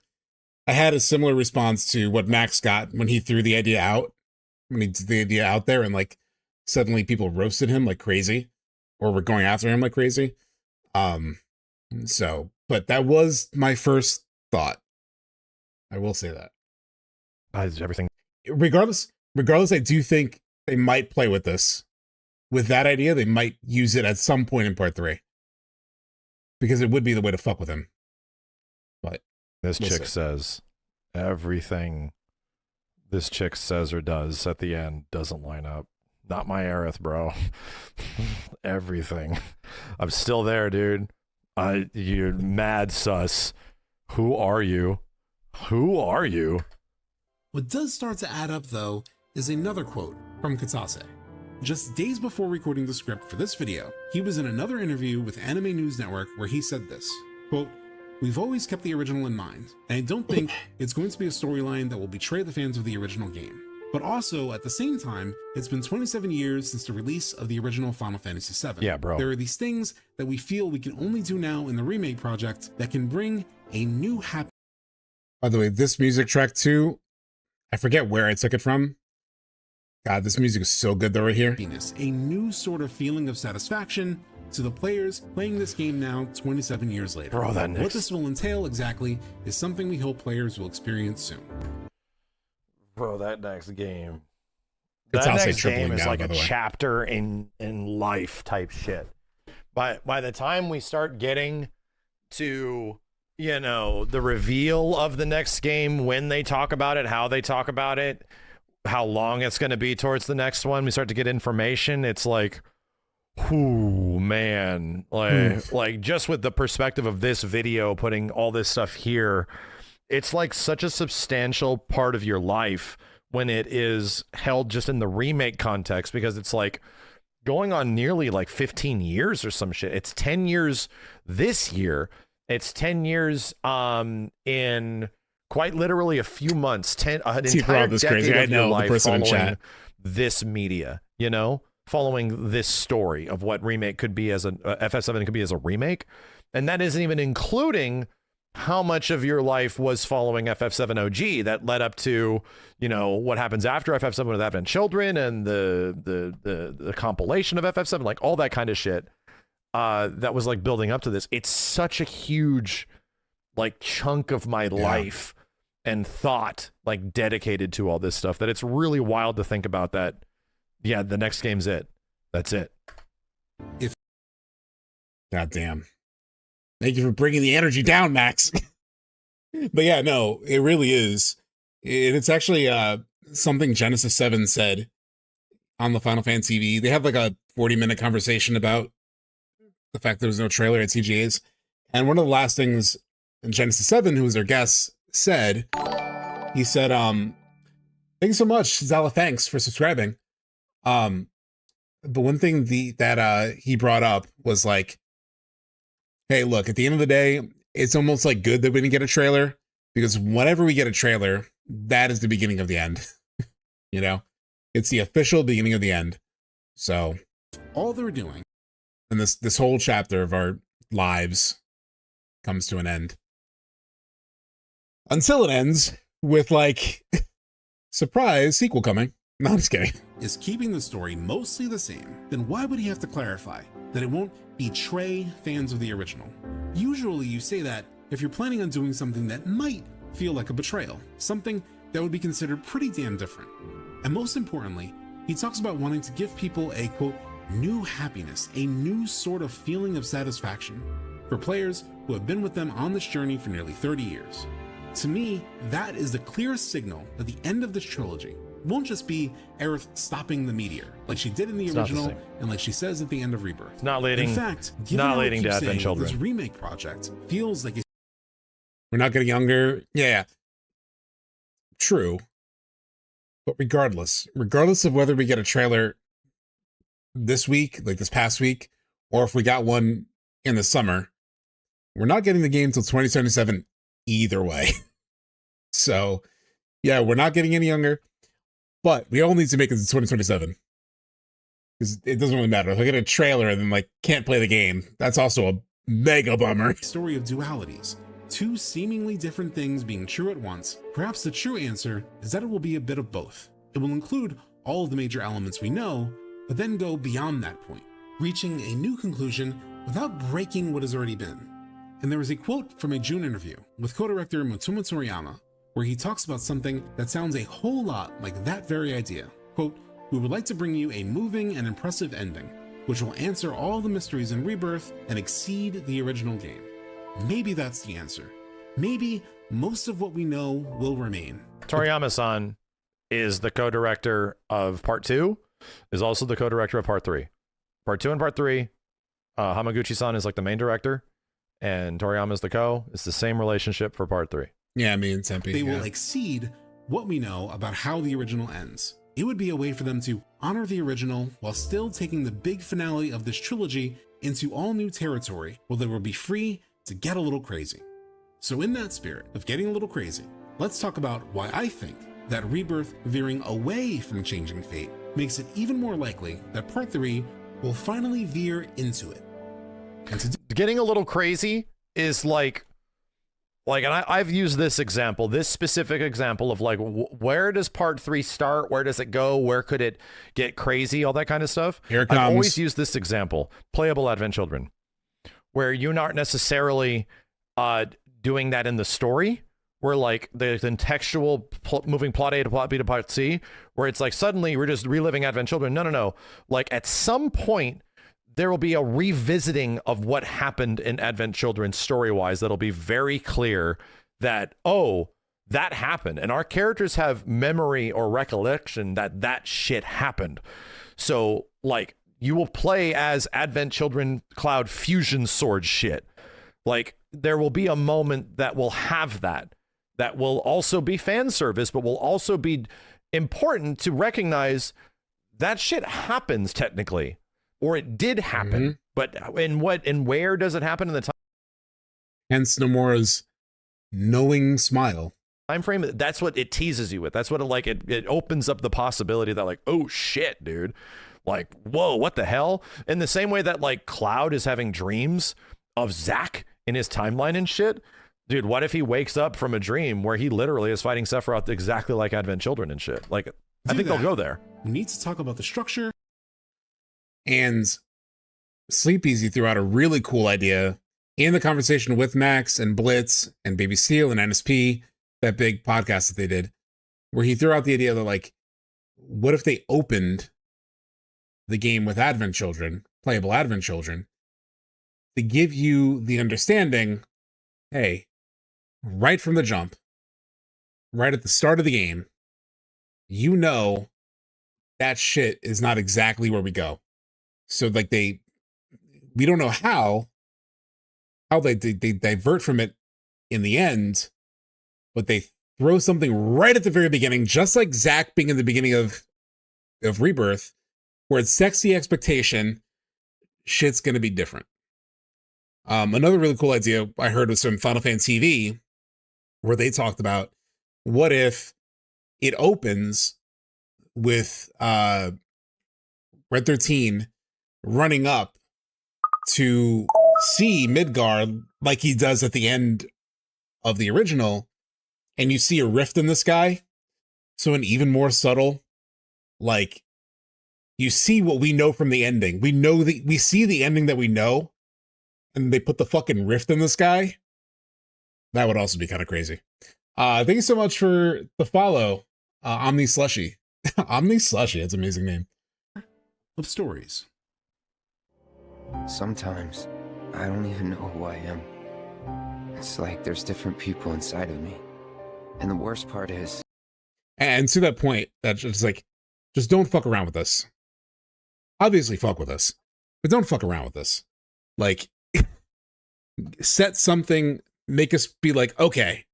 S1: I had a similar response to what Max got when he threw the idea out, when he did the idea out there, and like suddenly people roasted him like crazy, or were going after him like crazy. So, but that was my first thought. I will say that.
S16: Everything.
S1: Regardless, I do think they might play with this. With that idea, they might use it at some point in part 3. Because it would be the way to fuck with him. But
S16: this chick says everything this chick says or does at the end doesn't line up. Not my Aerith, bro. Everything. I'm still there, dude. You're mad sus. Who are you? Who are you?
S13: What does start to add up, though, is another quote from Kitase. Just days before recording the script for this video, he was in another interview with Anime News Network where he said this, quote, "We've always kept the original in mind, and I don't think it's going to be a storyline that will betray the fans of the original game. But also, at the same time, it's been 27 years since the release of the original Final Fantasy VII.
S16: Yeah, bro.
S13: There are these things that we feel we can only do now in the remake project that can bring a new happiness."
S1: By the way, this music track too, I forget where I took it from. God, this music is so good though right here.
S13: A new sort of feeling of satisfaction to the players playing this game now 27 years later.
S16: Bro, that
S13: what this will entail exactly is something we hope players will experience soon.
S16: Bro, that next game.
S1: It's
S16: That
S1: also
S16: next
S1: tripling
S16: game is
S1: down,
S16: like
S1: by
S16: a
S1: the way.
S16: chapter in life type shit. By the time we start getting to, you know, the reveal of the next game, when they talk about it, how they talk about it, how long it's going to be towards the next one, we start to get information. It's like, whoo, man, like just with the perspective of this video, putting all this stuff here, it's like such a substantial part of your life when it is held just in the remake context, because it's like going on nearly like 15 years or some shit. It's 10 years this year. It's 10 years in quite literally a few months, an entire
S1: this
S16: decade
S1: crazy. I
S16: of your
S1: know the
S16: life
S1: person in
S16: following
S1: chat.
S16: this media, you know, following this story of what remake could be as a FF7 could be as a remake. And that isn't even including how much of your life was following FF7 OG that led up to, you know, what happens after FF7 with Advent Children and the compilation of FF7, like all that kind of shit that was like building up to this. It's such a huge like chunk of my life and thought like dedicated to all this stuff that it's really wild to think about that. Yeah, the next game's it. That's it.
S1: God damn. Thank you for bringing the energy down, Max. But yeah, no, it really is. It's actually something Genesis 7 said on the Final Fan TV. They had like a 40-minute conversation about the fact there was no trailer at TGAs. And one of the last things Genesis 7, who was their guest, said, he said, thank you so much, Zala, thanks for subscribing. But one thing that he brought up was like, hey, look, at the end of the day, it's almost like good that we didn't get a trailer, because whenever we get a trailer, that is the beginning of the end. You know, it's the official beginning of the end. So
S13: all they're doing,
S1: and this whole chapter of our lives comes to an end. Until it ends with like, surprise, sequel coming. No, I'm just kidding.
S13: Is keeping the story mostly the same, then why would he have to clarify that it won't betray fans of the original? Usually you say that if you're planning on doing something that might feel like a betrayal, something that would be considered pretty damn different. And most importantly, he talks about wanting to give people a, quote, new happiness, a new sort of feeling of satisfaction for players who have been with them on this journey for nearly 30 years. To me, that is the clearest signal that the end of this trilogy won't just be Aerith stopping the meteor like she did in the original and like she says at the end of Rebirth.
S16: It's not leading.
S13: In fact,
S16: not leading to Advent Children.
S13: This remake project feels like
S1: we're not getting younger. Yeah, true. But regardless of whether we get a trailer this week, like this past week, or if we got one in the summer, we're not getting the game until 2077 either way. So yeah, we're not getting any younger. But we all need to make it to 2027. Because it doesn't really matter. If I get a trailer and then like can't play the game, that's also a mega bummer.
S13: Story of dualities. Two seemingly different things being true at once. Perhaps the true answer is that it will be a bit of both. It will include all of the major elements we know, but then go beyond that point, reaching a new conclusion without breaking what has already been. And there is a quote from a June interview with co-director Motoma Toriyama, where he talks about something that sounds a whole lot like that very idea. Quote, we would like to bring you a moving and impressive ending, which will answer all the mysteries in Rebirth and exceed the original game. Maybe that's the answer. Maybe most of what we know will remain.
S16: Toriyama-san is the co-director of Part 2, is also the co-director of Part 3. Part 2 and Part 3, Hamaguchi-san is like the main director, and Toriyama is the co. It's the same relationship for Part 3.
S1: Yeah, me and Tempe.
S13: They will exceed what we know about how the original ends. It would be a way for them to honor the original while still taking the big finale of this trilogy into all new territory where they will be free to get a little crazy. So in that spirit of getting a little crazy, let's talk about why I think that Rebirth veering away from changing fate makes it even more likely that Part 3 will finally veer into it. And
S16: getting a little crazy is like, and I've used this example, this specific example of like, where does Part 3 start? Where does it go? Where could it get crazy? All that kind of stuff.
S1: Here it comes.
S16: I've always used this example, playable Advent Children, where you're not necessarily doing that in the story, where like the contextual moving plot A to plot B to plot C, where it's like suddenly we're just reliving Advent Children. No. Like at some point, there will be a revisiting of what happened in Advent Children story-wise that'll be very clear that, oh, that happened. And our characters have memory or recollection that that shit happened. So, like, you will play as Advent Children Cloud fusion sword shit. Like, there will be a moment that will have that will also be fan service, but will also be important to recognize that shit happens technically. Or it did happen, but in what and where does it happen in the time?
S1: Hence Nomura's knowing smile.
S16: Time frame. That's what it teases you with. That's what it opens up the possibility that like, oh shit, dude, like, whoa, what the hell? In the same way that like Cloud is having dreams of Zack in his timeline and shit, dude. What if he wakes up from a dream where he literally is fighting Sephiroth exactly like Advent Children and shit? Like, I think they'll go there.
S13: We need to talk about the structure.
S1: And Sleep Easy threw out a really cool idea in the conversation with Max and Blitz and Baby Steel and NSP, that big podcast that they did, where he threw out the idea that, like, what if they opened the game with Advent Children, playable Advent Children, to give you the understanding, hey, right from the jump, right at the start of the game, you know that shit is not exactly where we go. So like we don't know how they divert from it in the end, but they throw something right at the very beginning, just like Zack being in the beginning of Rebirth, where it sets the expectation, shit's gonna be different. Another really cool idea I heard was from Final Fantasy TV, where they talked about what if it opens with Red 13 running up to see Midgard like he does at the end of the original, and you see a rift in the sky. So an even more subtle, like, you see what we know from the ending. We see the ending that we know, and they put the fucking rift in the sky. That would also be kind of crazy. Thank you so much for the follow, Omni Slushy. Omni Slushy, that's an amazing name.
S13: Of stories.
S12: Sometimes, I don't even know who I am. It's like there's different people inside of me. And the worst part is...
S1: And to that point, that's just like, just don't fuck around with us. Obviously fuck with us, but don't fuck around with us. Like, set something, make us be like, okay,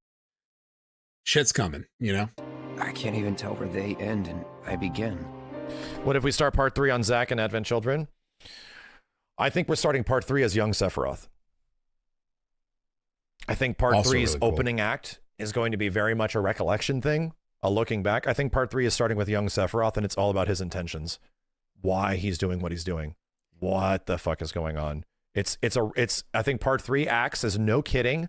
S1: shit's coming, you know?
S12: I can't even tell where they end and I begin.
S16: What if we start part 3 on Zack and Advent Children? I think we're starting part 3 as young Sephiroth. I think part 3's really cool. Opening act is going to be very much a recollection thing, a looking back. I think part 3 is starting with young Sephiroth, and it's all about his intentions, why he's doing what he's doing, what the fuck is going on. I think part 3 acts as, no kidding,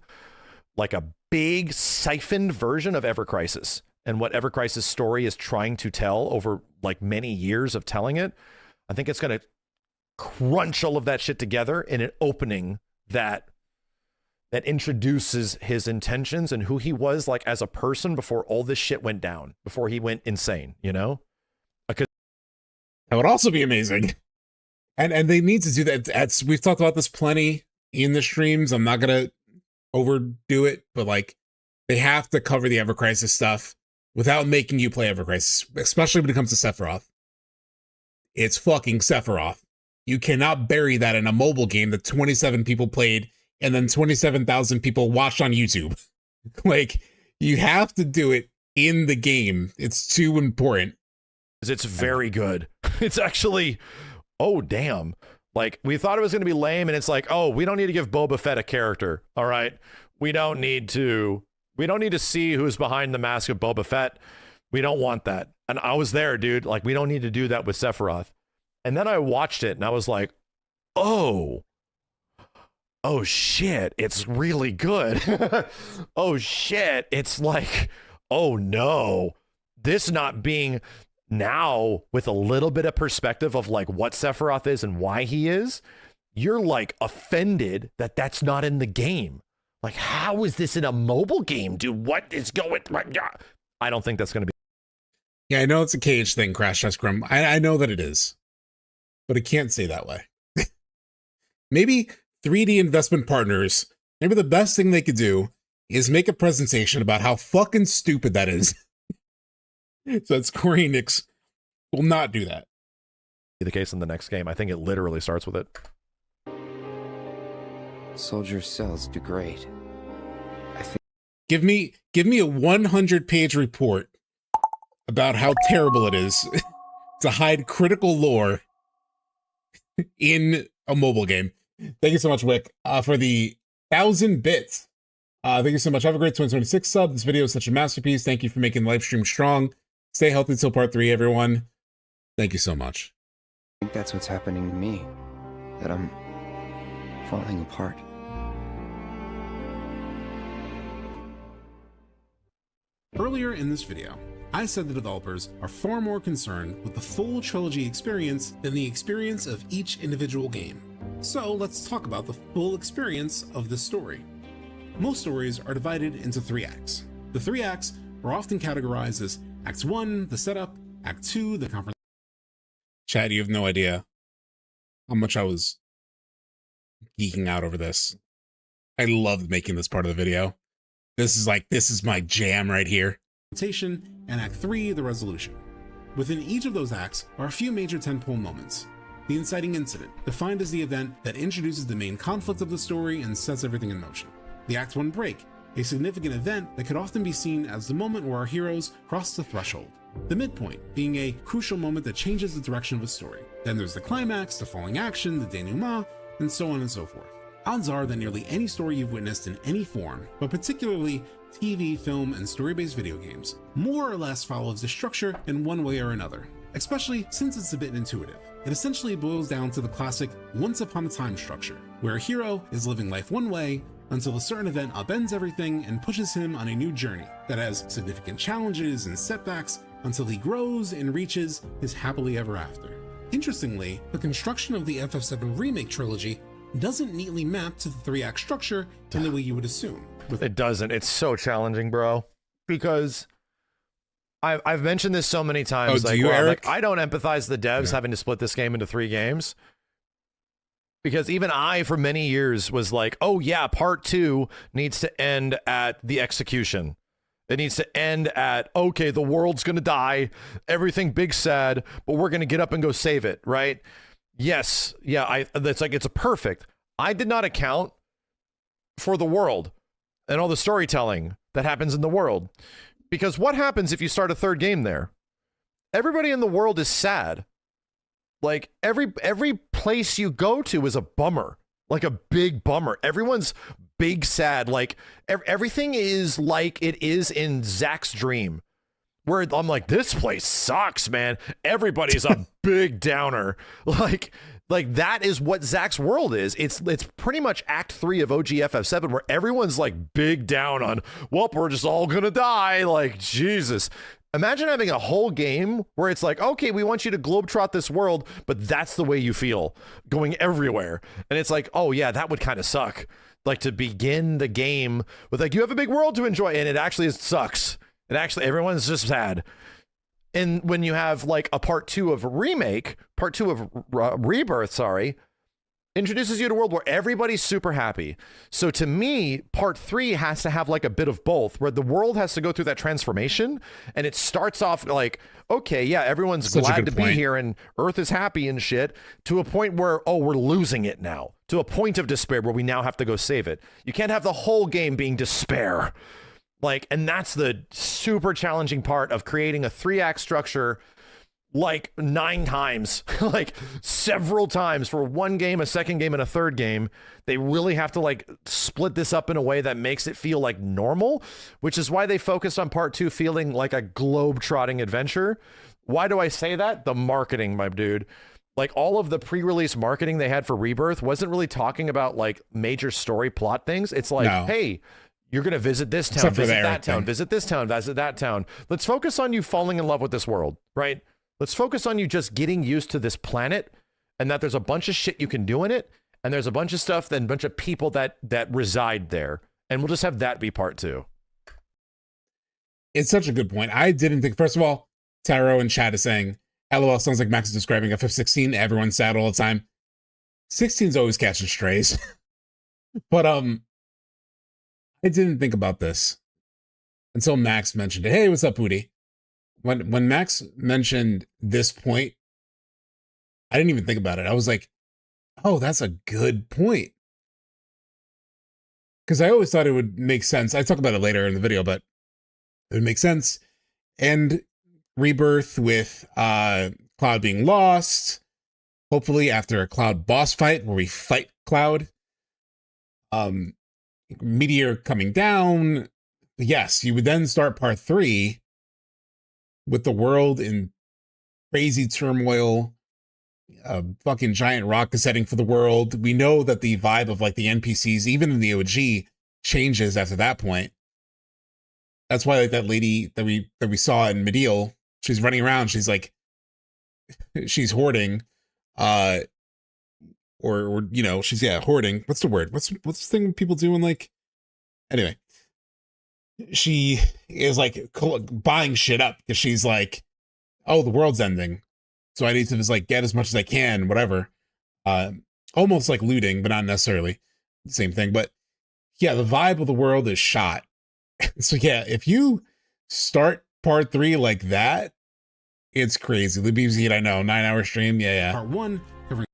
S16: like a big siphoned version of Ever Crisis, and what Ever Crisis story is trying to tell over like many years of telling it. I think it's going to crunch all of that shit together in an opening that introduces his intentions and who he was like as a person before all this shit went down, before he went insane, you know? Because
S1: that would also be amazing. And they need to do that. We've talked about this plenty in the streams. I'm not gonna overdo it, but like, they have to cover the Ever Crisis stuff without making you play Ever Crisis, especially when it comes to Sephiroth. It's fucking Sephiroth. You cannot bury that in a mobile game that 27 people played and then 27,000 people watched on YouTube. Like, you have to do it in the game. It's too important.
S16: It's very good. It's actually, oh, damn. Like, we thought it was going to be lame, and it's like, oh, we don't need to give Boba Fett a character, all right? We don't need to see who's behind the mask of Boba Fett. We don't want that. And I was there, dude. Like, we don't need to do that with Sephiroth. And then I watched it, and I was like, oh shit, it's really good. Oh shit, it's like, oh no, this not being now with a little bit of perspective of like what Sephiroth is and why he is, you're like offended that that's not in the game. Like, how is this in a mobile game, dude? What is going? I don't think that's going to be.
S1: Yeah, I know it's a cage thing, Crash Test Scrum. I know that it is, but it can't say that way. Maybe 3D investment partners, maybe the best thing they could do is make a presentation about how fucking stupid that is. So that Square Enix will not do that.
S16: The case in the next game. I think it literally starts with it.
S12: Soldier cells degrade. I think.
S1: Give me a 100-page report about how terrible it is to hide critical lore in a mobile game. Thank you so much, Wick, for the 1,000 bits. Thank you so much. Have a great 2026 sub. This video is such a masterpiece. Thank you for making the live stream strong. Stay healthy till part 3, everyone. Thank you so much.
S12: I think that's what's happening to me. That I'm falling apart.
S13: Earlier in this video, I said the developers are far more concerned with the full trilogy experience than the experience of each individual game. So let's talk about the full experience of this story. Most stories are divided into 3 acts. The 3 acts are often categorized as Act 1, the setup, Act 2, the confrontation.
S1: Chad, you have no idea how much I was geeking out over this. I loved making this part of the video. This is my jam right here.
S13: And Act 3, the resolution. Within each of those acts are a few major tentpole moments. The inciting incident, defined as the event that introduces the main conflict of the story and sets everything in motion. The Act 1 break, a significant event that could often be seen as the moment where our heroes cross the threshold. The midpoint being a crucial moment that changes the direction of a story. Then there's the climax, the falling action, the denouement, and so on and so forth. Odds are that nearly any story you've witnessed in any form, but particularly TV, film, and story-based video games, more or less follows the structure in one way or another, especially since it's a bit intuitive. It essentially boils down to the classic once upon a time structure, where a hero is living life one way until a certain event upends everything and pushes him on a new journey that has significant challenges and setbacks until he grows and reaches his happily ever after. Interestingly, the construction of the FF7 Remake trilogy doesn't neatly map to the 3-act structure in the way you would assume.
S16: It doesn't. It's so challenging, bro. Because I've mentioned this so many times.
S1: Oh, do you, Eric?
S16: I don't empathize the devs having to split this game into 3 games. Because even I, for many years, was like, oh yeah, part 2 needs to end at the execution. It needs to end at, okay, the world's gonna die, everything big sad, but we're gonna get up and go save it, right? Yes, yeah, it's a perfect. I did not account for the world and all the storytelling that happens in the world. Because what happens if you start a 3rd game there? Everybody in the world is sad. Like every place you go to is a bummer, like a big bummer. Everyone's big sad. Like everything is like it is in Zack's dream, where I'm like, this place sucks, man. Everybody's a big downer. Like that is what Zack's world is. It's pretty much Act 3 of OG FF7, where everyone's like big down on, well, we're just all gonna die. Like, Jesus. Imagine having a whole game where it's like, okay, we want you to globetrot this world, but that's the way you feel, going everywhere. And it's like, oh yeah, that would kind of suck. Like to begin the game with like, you have a big world to enjoy, and it actually sucks. It actually, everyone's just sad. And when you have like a part 2 of Remake, part 2 of Rebirth, sorry, introduces you to a world where everybody's super happy. So to me, part 3 has to have like a bit of both, where the world has to go through that transformation, and it starts off like, okay, yeah, everyone's glad to be here and Earth is happy and shit, to a point where, oh, we're losing it now, to a point of despair where we now have to go save it. You can't have the whole game being despair. Like, and that's the super challenging part of creating a 3-act structure like 9 times, like several times for one game, a second game, and a third game. They really have to like split this up in a way that makes it feel like normal, which is why they focused on part 2 feeling like a globe-trotting adventure. Why do I say that? The marketing, my dude. Like all of the pre-release marketing they had for Rebirth wasn't really talking about like major story plot things. It's like, hey, you're going to visit this town, visit that town, visit this town, visit that town. Let's focus on you falling in love with this world, right? Let's focus on you just getting used to this planet, and that there's a bunch of shit you can do in it, and there's a bunch of stuff and a bunch of people that reside there. And we'll just have that be part 2.
S1: It's such a good point. I didn't think, first of all, Taro in chat is saying, LOL, sounds like Max is describing FF16. Everyone's sad all the time. 16's always catching strays. But I didn't think about this until Max mentioned it. Hey, what's up, Woody? When Max mentioned this point, I didn't even think about it. I was like, oh, that's a good point. Because I always thought it would make sense. I talk about it later in the video, but it would make sense. And Rebirth with Cloud being lost. Hopefully after a Cloud boss fight where we fight Cloud. Meteor coming down. Yes, you would then start part 3 with the world in crazy turmoil. A fucking giant rock is heading for the world. We know that the vibe of like the NPCs, even in the OG, changes after that point. That's why like that lady that we saw in Medial, she's running around. She's like, she's hoarding, or you know, she's hoarding. What's the word? What's the thing people do in like? Anyway, she is like buying shit up because she's like, oh, the world's ending. So I need to just like get as much as I can, whatever. Almost like looting, but not necessarily the same thing. But yeah, the vibe of the world is shot. So yeah, if you start part 3 like that, it's crazy. Labib Zahid, I know, 9-hour stream. Yeah.
S13: Part 1 covering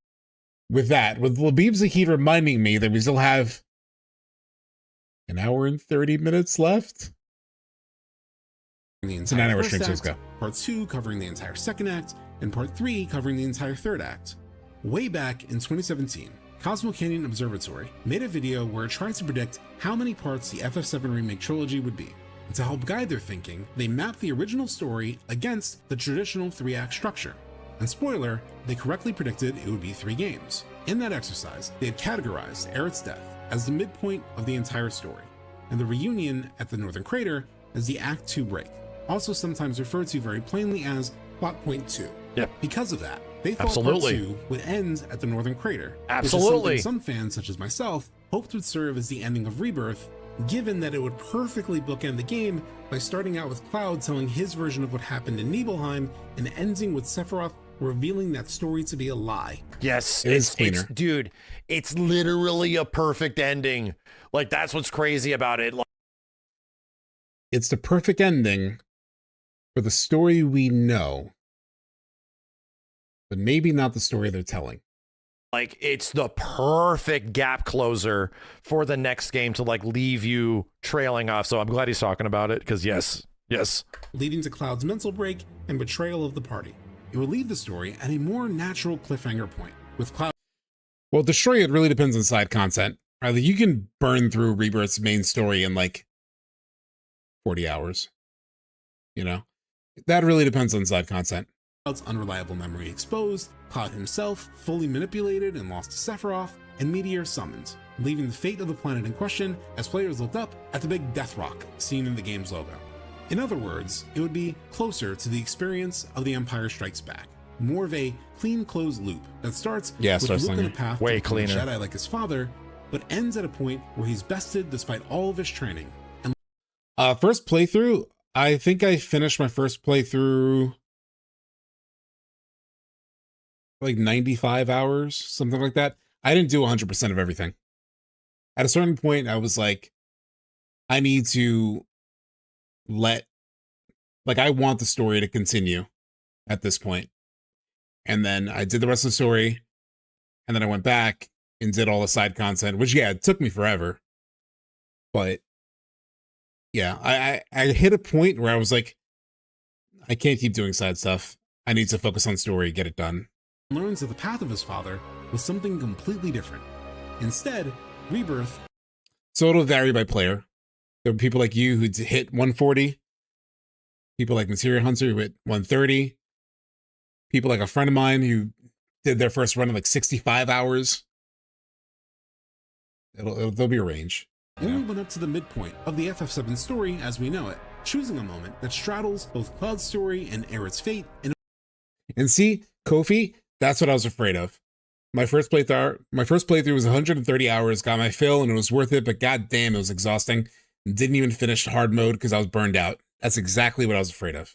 S1: with Labib Zahid reminding me that we still have an hour and 30 minutes left.
S13: the
S1: It's a
S13: entire
S1: 9-hour
S13: first
S1: stream, so let's
S13: act,
S1: go.
S13: Part 2 covering the entire second act, and Part 3 covering the entire third act. Way back in 2017, Cosmo Canyon Observatory made a video where it tried to predict how many parts the FF7 Remake trilogy would be. And to help guide their thinking, they mapped the original story against the traditional 3-act structure. And spoiler, they correctly predicted it would be 3 games. In that exercise, they had categorized Aerith's death as the midpoint of the entire story, and the reunion at the Northern Crater as the Act 2 break, also sometimes referred to very plainly as Plot Point 2.
S16: Yep.
S13: Because of that, they thought
S16: Absolutely.
S13: Part 2 would end at the Northern Crater.
S16: Absolutely.
S13: Which is something some fans, such as myself, hoped would serve as the ending of Rebirth, given that it would perfectly bookend the game by starting out with Cloud telling his version of what happened in Nibelheim and ending with Sephiroth revealing that story to be a lie.
S16: Yes,
S1: it's
S16: dude, it's literally a perfect ending. Like, that's what's crazy about it.
S1: It's the perfect ending for the story we know, but maybe not the story they're telling.
S16: Like, it's the perfect gap closer for the next game to like leave you trailing off. So I'm glad he's talking about it, because yes.
S13: Leading to Cloud's mental break and betrayal of the party. It will leave the story at a more natural cliffhanger point, with Cloud.
S1: Well, destroying it really depends on side content. Right? Like, you can burn through Rebirth's main story in like 40 hours. You know? That really depends on side content.
S13: Cloud's unreliable memory exposed, Cloud himself fully manipulated and lost to Sephiroth, and Meteor summoned, leaving the fate of the planet in question as players looked up at the big death rock seen in the game's logo. In other words, it would be closer to the experience of The Empire Strikes Back, more of a clean closed loop that starts with Luke on a path
S16: way
S13: to become a
S16: cleaner
S13: Jedi like his father, but ends at a point where he's bested despite all of his training. And
S1: First playthrough, I think I finished my first playthrough like 95 hours, something like that. I didn't do 100% of everything. At a certain point, I was like, I need to I want the story to continue at this point. And then I did the rest of the story, and then I went back and did all the side content, which, yeah, it took me forever. But yeah, I hit a point where I was like, I can't keep doing side stuff. I need to focus on story, get it done.
S13: learns that the path of his father was something completely different. Instead, Rebirth.
S1: So it'll vary by player. There are people like you who hit 140. People like Materia Hunter who hit 130. People like a friend of mine who did their first run in like 65 hours. There'll be a range.
S13: Only went up to the midpoint of the FF7 story as we know it, choosing a moment that straddles both Cloud's story and Aerith's fate.
S1: And see, Kofi, that's what I was afraid of. My first playthrough was 130 hours, got my fill, and it was worth it, but goddamn, it was exhausting. Didn't even finish hard mode because I was burned out. That's exactly what I was afraid of.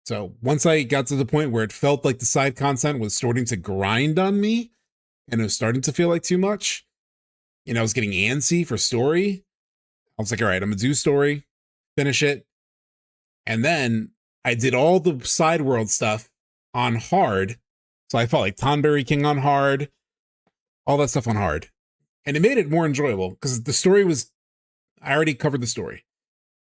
S1: So once I got to the point where it felt like the side content was starting to grind on me, and it was starting to feel like too much, and I was getting antsy for story, I was like, all right, I'm gonna do story, finish it. And then I did all the side world stuff on hard. So I felt like Tonberry King on hard, all that stuff on hard. And it made it more enjoyable because the story was, I already covered the story.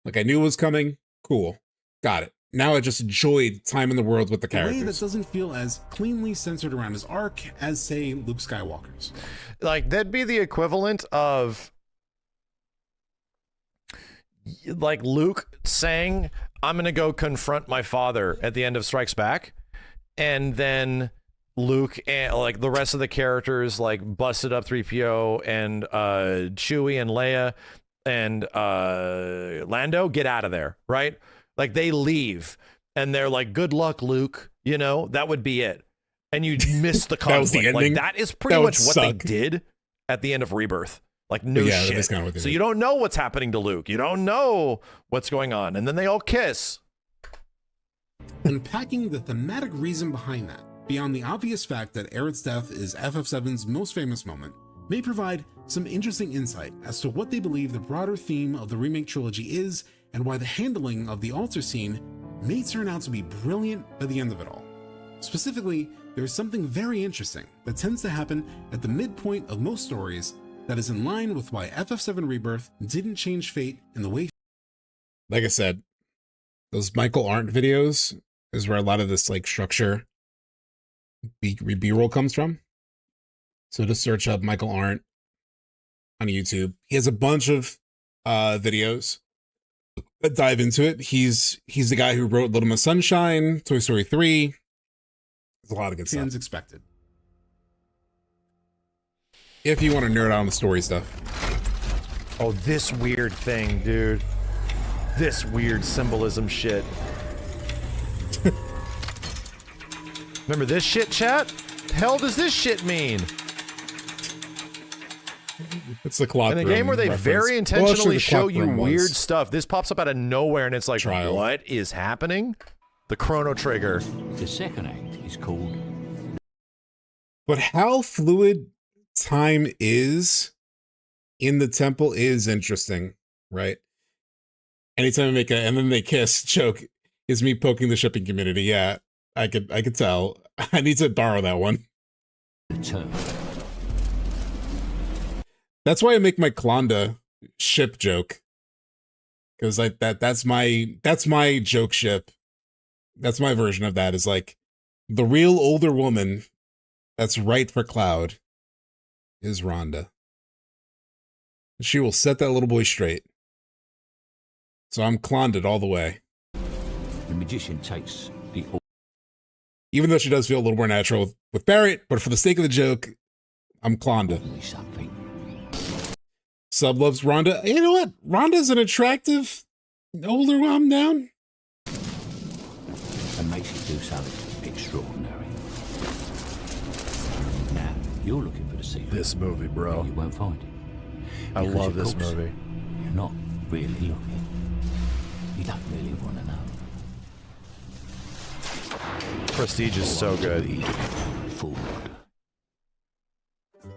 S1: Like I knew it was coming. Cool. Got it. Now I just enjoyed time in the world with the characters.
S13: A way that doesn't feel as cleanly centered around his arc as, say, Luke Skywalker's.
S16: Like, that'd be the equivalent of, like, Luke saying, I'm going to go confront my father at the end of Strikes Back. And then Luke and, like, the rest of the characters, like, busted up 3PO and Chewie and Leia and Lando, get out of there, right? Like, they leave, and they're like, good luck, Luke. You know, that would be it. And you miss the conflict.
S1: That was the ending?
S16: Like, that is pretty much what
S1: suck.
S16: they did at the end of Rebirth. Like, no
S1: Yeah,
S16: shit.
S1: that's kind of what they
S16: So
S1: did.
S16: you don't know what's happening to Luke. You don't know what's going on. And then they all kiss.
S13: Unpacking the thematic reason behind that, beyond the obvious fact that Aerith's death is FF7's most famous moment, may provide some interesting insight as to what they believe the broader theme of the remake trilogy is, and why the handling of the altar scene may turn out to be brilliant by the end of it all. Specifically, there is something very interesting that tends to happen at the midpoint of most stories that is in line with why FF7 Rebirth didn't change fate in the way.
S1: Like I said, those Michael Arndt videos is where a lot of this like structure B-roll comes from. So just search up Michael Arndt on YouTube. He has a bunch of videos that dive into it. He's the guy who wrote Little Miss Sunshine, Toy Story 3. There's a lot of good
S13: Fans
S1: stuff.
S13: expected.
S1: If you want to nerd out on the story stuff.
S16: Oh, this weird thing, dude. This weird symbolism shit. Remember this shit, chat? The hell does this shit mean?
S1: It's the clock
S16: In a
S1: room
S16: game where they
S1: reference.
S16: very intentionally
S1: Well, actually, the
S16: show
S1: clock
S16: you
S1: room was
S16: weird stuff, this pops up out of nowhere and it's like,
S1: Trial.
S16: what is happening? The Chrono Trigger.
S9: The second act is called...
S1: But how fluid time is in the temple is interesting, right? Anytime I make a and then they kiss joke is me poking the shipping community. Yeah, I could tell. I need to borrow that one. That's why I make my Klonda ship joke. Because like that's my joke ship. That's my version of that, is like the real older woman that's right for Cloud is Rhonda. She will set that little boy straight. So I'm Klonded all the way.
S9: The magician takes the...
S1: Even though she does feel a little more natural with Barrett, but for the sake of the joke, I'm Klonda. Sub loves Rhonda. You know what? Rhonda's an attractive older woman down.
S9: And makes you do something extraordinary. Now, you're looking for the secret.
S16: This movie, bro.
S9: You won't find it.
S16: I
S9: Because,
S16: love
S9: of
S16: this
S9: course,
S16: movie.
S9: You're not really looking. You don't really want to know.
S16: Prestige is so good.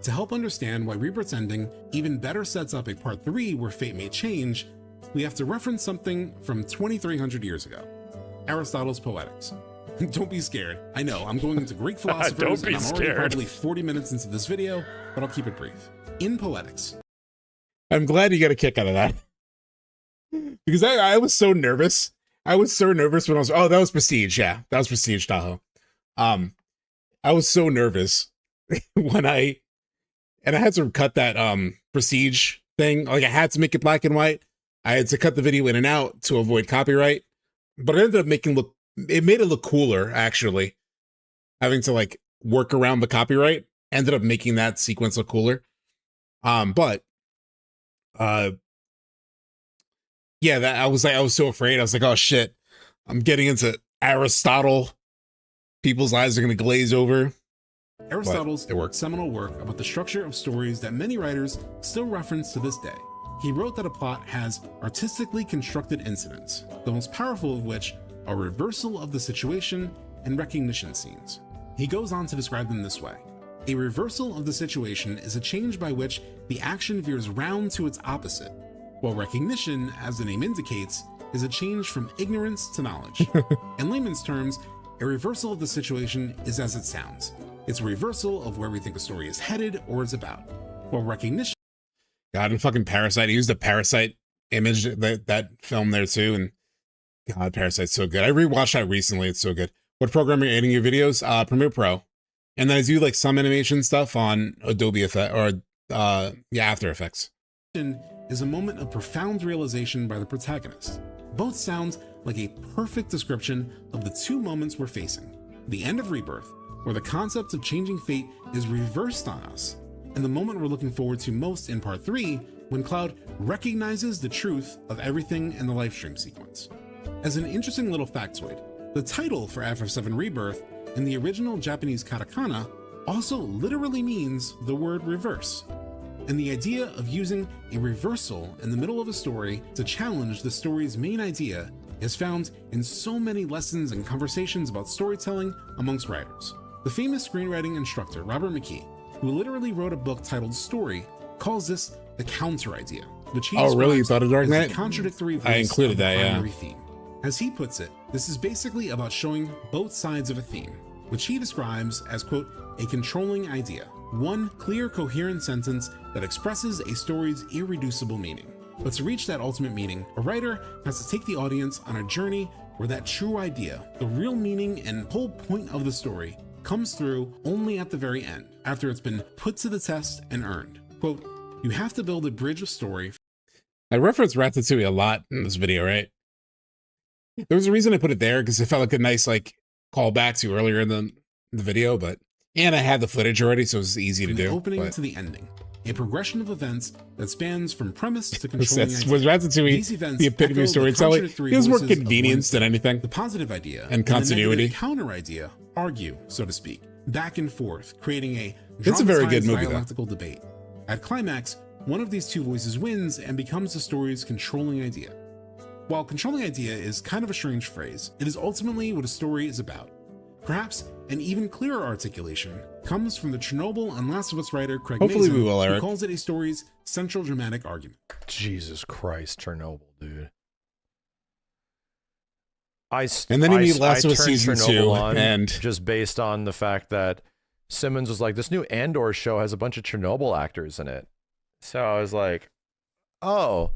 S13: To help understand why Rebirth's ending even better sets up a part 3 where fate may change, we have to reference something from 2,300 years ago. Aristotle's Poetics. Don't be scared. I know, I'm going into Greek philosophers
S16: Don't be
S13: and I'm already
S16: scared.
S13: probably 40 minutes into this video, but I'll keep it brief. In Poetics.
S1: I'm glad you got a kick out of that. Because I was so nervous. I was so nervous when I was, oh, that was Prestige. Yeah, that was Prestige Tahoe. I was so nervous when I had to cut that Prestige thing. Like I had to make it black and white. I had to cut the video in and out to avoid copyright. But it ended up it made it look cooler, actually. Having to like work around the copyright ended up making that sequence look cooler. Yeah, that I was so afraid. I was like, oh shit, I'm getting into Aristotle. People's eyes are gonna glaze over.
S13: Aristotle's seminal work about the structure of stories that many writers still reference to this day. He wrote that a plot has artistically constructed incidents, the most powerful of which are reversal of the situation and recognition scenes. He goes on to describe them this way. A reversal of the situation is a change by which the action veers round to its opposite, while recognition, as the name indicates, is a change from ignorance to knowledge. In layman's terms, a reversal of the situation is as it sounds. It's a reversal of where we think a story is headed or is about, while recognition...
S1: God, and fucking Parasite. He used a Parasite image, that film there too, and God, Parasite's so good. I rewatched that recently. It's so good. What program are you editing your videos? Premiere Pro. And then I do like some animation stuff on Adobe Effect or After Effects.
S13: Is a moment of profound realization by the protagonist. Both sound like a perfect description of the two moments we're facing. The end of Rebirth, where the concept of changing fate is reversed on us, and the moment we're looking forward to most in Part 3, when Cloud recognizes the truth of everything in the livestream sequence. As an interesting little factoid, the title for FF7 Rebirth in the original Japanese katakana also literally means the word reverse. And the idea of using a reversal in the middle of a story to challenge the story's main idea is found in so many lessons and conversations about storytelling amongst writers. The famous screenwriting instructor Robert McKee, who literally wrote a book titled Story, calls this the counter idea, which he
S1: really? You thought of Dark Knight?
S13: Contradictory
S1: I included that,
S13: primary theme. As he puts it, this is basically about showing both sides of a theme, which he describes as, quote, a controlling idea. One clear, coherent sentence that expresses a story's irreducible meaning. But to reach that ultimate meaning, a writer has to take the audience on a journey where that true idea, the real meaning and whole point of the story, comes through only at the very end, after it's been put to the test and earned. Quote, you have to build a bridge of story.
S1: I referenced Ratatouille a lot in this video, right? There was a reason I put it there, because it felt like a nice callback to earlier in the video, and I had the footage already, so it was easy to do.
S13: From the opening to the ending, a progression of events that spans from premise to controlling idea.
S1: Was Ratatouille the epitome of storytelling? It was more convenience than anything.
S13: The positive idea
S1: and continuity.
S13: The counter idea argue, so to speak, back and forth, creating a
S1: it's a very good movie,
S13: dialectical debate. At climax, one of these two voices wins and becomes the story's controlling idea. While controlling idea is kind of a strange phrase, it is ultimately what a story is about. Perhaps an even clearer articulation comes from the Chernobyl and Last of Us writer Craig
S1: Hopefully
S13: Mazin,
S1: we will, Eric.
S13: who calls it a story's central dramatic argument.
S16: Jesus Christ, Chernobyl, dude.
S1: And then you need Last of Us Season 2, and
S16: just based on the fact that Simmons was like, this new Andor show has a bunch of Chernobyl actors in it. So I was like, oh,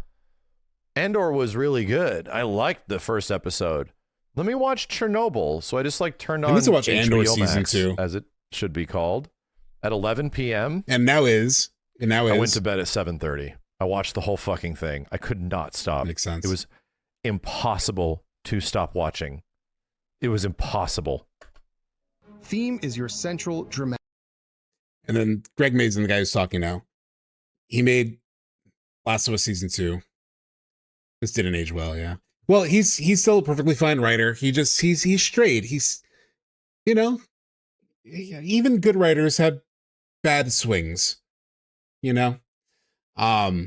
S16: Andor was really good. I liked the first episode. Let me watch Chernobyl. So I just turned on
S1: to watch Andor
S16: HBO
S1: Season
S16: Max,
S1: 2,
S16: as it should be called, at 11 p.m.
S1: And now is.
S16: I went to bed at 7:30. I watched the whole fucking thing. I could not stop.
S1: Makes sense.
S16: It was impossible to stop watching. It was impossible.
S4: Theme is your central dramatic.
S1: And then Greg Mazin, the guy who's talking now, he made Last of Us Season 2. This didn't age well, yeah. Well, he's still a perfectly fine writer. He's straight. He's, even good writers have bad swings, and that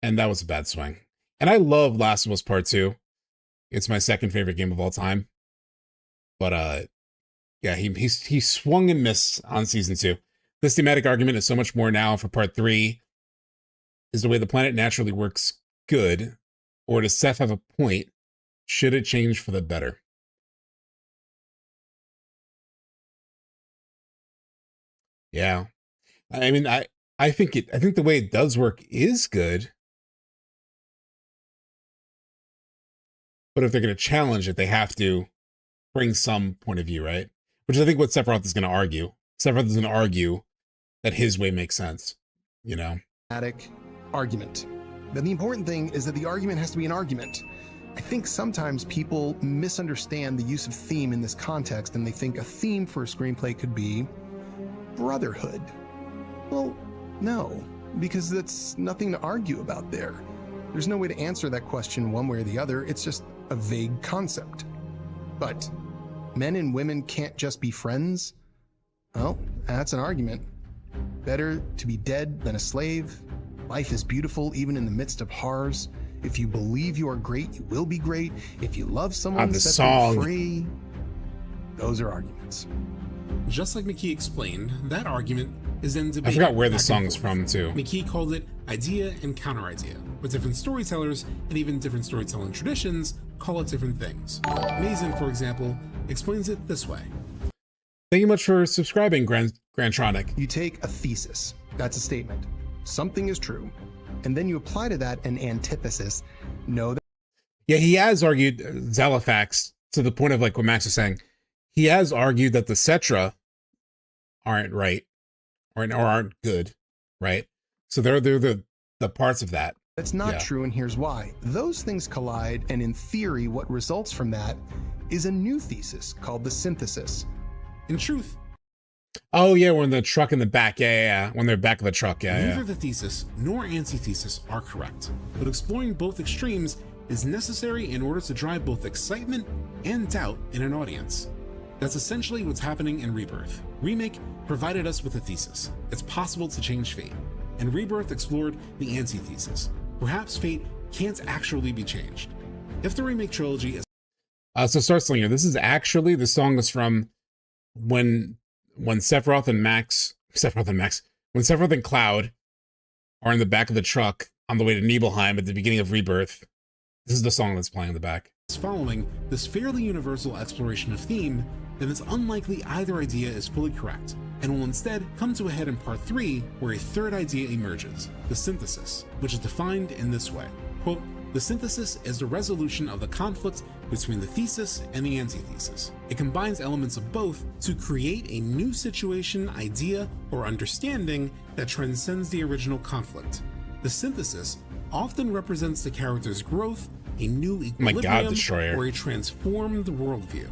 S1: was a bad swing. And I love Last of Us Part 2. It's my second favorite game of all time. But yeah, he swung and missed on Season 2. This thematic argument is so much more now for Part 3. Is the way the planet naturally works good? Or does Seth have a point? Should it change for the better? Yeah. I mean, I think the way it does work is good. But if they're going to challenge it, they have to bring some point of view, right? Which is, I think, what Sephiroth is going to argue. Sephiroth is going to argue that his way makes sense,
S4: Argument. Then the important thing is that the argument has to be an argument. I think sometimes people misunderstand the use of theme in this context, and they think a theme for a screenplay could be brotherhood. Well, no, because that's nothing to argue about there. There's no way to answer that question one way or the other. It's just a vague concept. But men and women can't just be friends. Well, that's an argument. Better to be dead than a slave. Life is beautiful even in the midst of horrors. If you believe you are great, you will be great. If you love someone,
S1: the
S4: set
S1: song.
S4: them free. Those are arguments.
S13: Just like McKee explained, that argument is then debated.
S1: I forgot where the
S13: back and
S1: song is
S13: forth.
S1: from too.
S13: McKee called it idea and counter idea, but different storytellers and even different storytelling traditions call it different things. Mason, for example, explains it this way.
S1: Thank you much for subscribing, Grantronic.
S4: You take a thesis. That's a statement. Something is true. And then you apply to that an antithesis. Know that.
S1: Yeah, he has argued Zalifax to the point of like what Max was saying. He has argued that the Cetra aren't right or aren't good, right? So they're the parts of that.
S4: That's not true, and here's why. Those things collide, and in theory, what results from that is a new thesis called the synthesis.
S13: In truth,
S1: oh yeah, when the truck in the back, yeah. When they're back of the truck,
S13: neither the thesis nor antithesis are correct, but exploring both extremes is necessary in order to drive both excitement and doubt in an audience. That's essentially what's happening in Rebirth. Remake provided us with a thesis. It's possible to change fate. And Rebirth explored the antithesis. Perhaps fate can't actually be changed. If the Remake trilogy is...
S1: So Star Slinger, this is actually, the song is from when Sephiroth and Cloud are in the back of the truck on the way to Nibelheim at the beginning of Rebirth. This is the song that's playing in the back.
S13: Following this fairly universal exploration of theme, then it's unlikely either idea is fully correct, and will instead come to a head in part 3, where a third idea emerges, the synthesis, which is defined in this way. Quote, the synthesis is the resolution of the conflict between the thesis and the antithesis. It combines elements of both to create a new situation, idea, or understanding that transcends the original conflict. The synthesis often represents the character's growth, a new equilibrium, or a transformed worldview.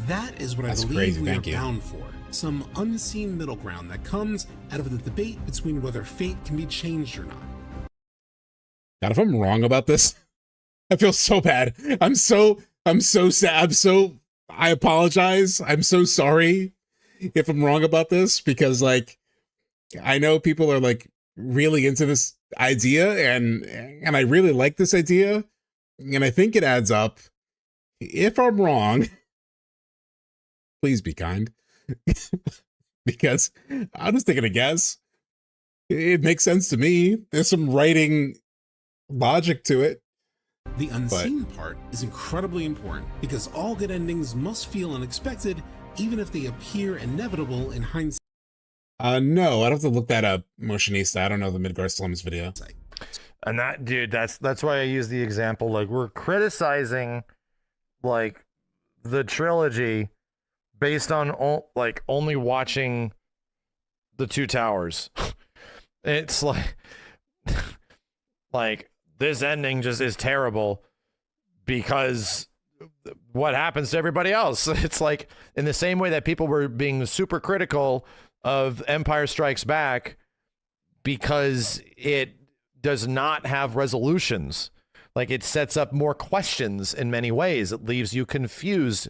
S13: That is what I believe we are bound for. Some unseen middle ground that comes out of the debate between whether fate can be changed or not.
S1: God, if I'm wrong about this, I feel so bad. I'm so sad. I apologize. I'm so sorry if I'm wrong about this, because like, I know people are like really into this idea and I really like this idea and I think it adds up. If I'm wrong, please be kind. Because I'm just taking a guess. It makes sense to me. There's some writing logic to it.
S13: The unseen part is incredibly important because all good endings must feel unexpected, even if they appear inevitable in hindsight.
S1: No, I'd have to look that up, Motionista. I don't know the Midgar Slums video.
S16: And that, dude, that's why I use the example. Like, we're criticizing like the trilogy based on like only watching the Two Towers. It's like this ending just is terrible because what happens to everybody else. It's like in the same way that people were being super critical of Empire Strikes Back because it does not have resolutions. Like, it sets up more questions in many ways. It leaves you confused,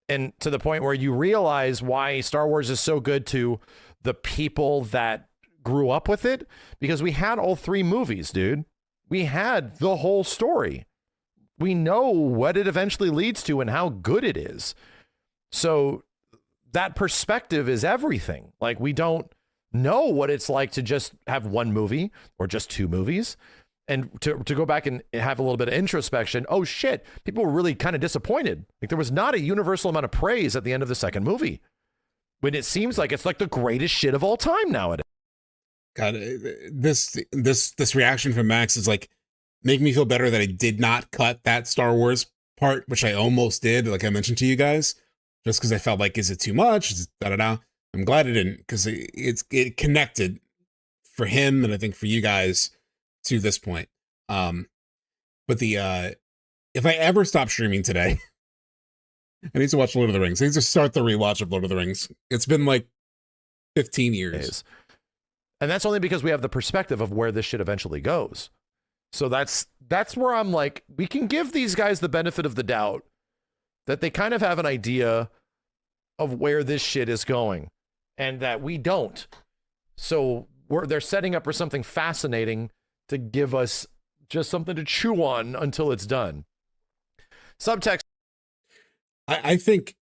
S16: and to the point where you realize why Star Wars is so good to the people that grew up with it, because we had all 3 movies, dude. We had the whole story. We know what it eventually leads to and how good it is. So that perspective is everything. Like, we don't know what it's like to just have 1 movie or just 2 movies. And to go back and have a little bit of introspection, oh shit, people were really kind of disappointed. Like, there was not a universal amount of praise at the end of the second movie, when it seems like it's like the greatest shit of all time nowadays.
S1: God, this reaction from Max is like making me feel better that I did not cut that Star Wars part, which I almost did, like I mentioned to you guys, just because I felt like, is it too much? I'm glad I didn't, because it connected for him and I think for you guys to this point. But if I ever stop streaming today, I need to watch Lord of the Rings. I need to start the rewatch of Lord of the Rings. It's been like 15 years.
S16: And that's only because we have the perspective of where this shit eventually goes. So that's where I'm like, we can give these guys the benefit of the doubt that they kind of have an idea of where this shit is going. and that we don't. So they're setting up for something fascinating to give us just something to chew on until it's done. Subtext.
S1: I think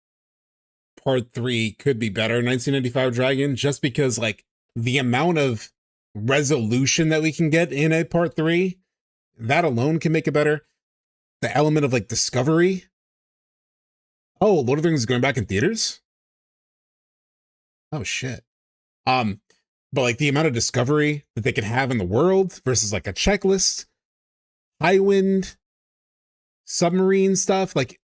S1: part 3 could be better in 1995 Dragon, just because like the amount of resolution that we can get in a part 3, that alone can make it better. The element of like discovery. Oh, Lord of the Rings is going back in theaters? Oh shit. But like the amount of discovery that they can have in the world versus like a checklist, high wind, submarine stuff, like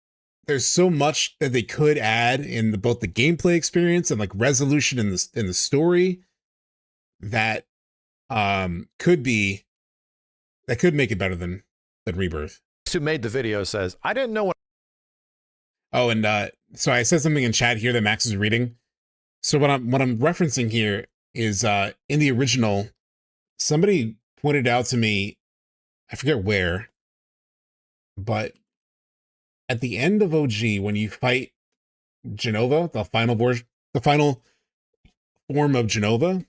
S1: there's so much that they could add in both the gameplay experience and like resolution in the story that could make it better than Rebirth.
S16: Who made the video says, I didn't know what.
S1: Oh, and so I said something in chat here that Max is reading. So what I'm referencing here is in the original, somebody pointed out to me, I forget where, but at the end of OG, when you fight Genova, the final form of Genova,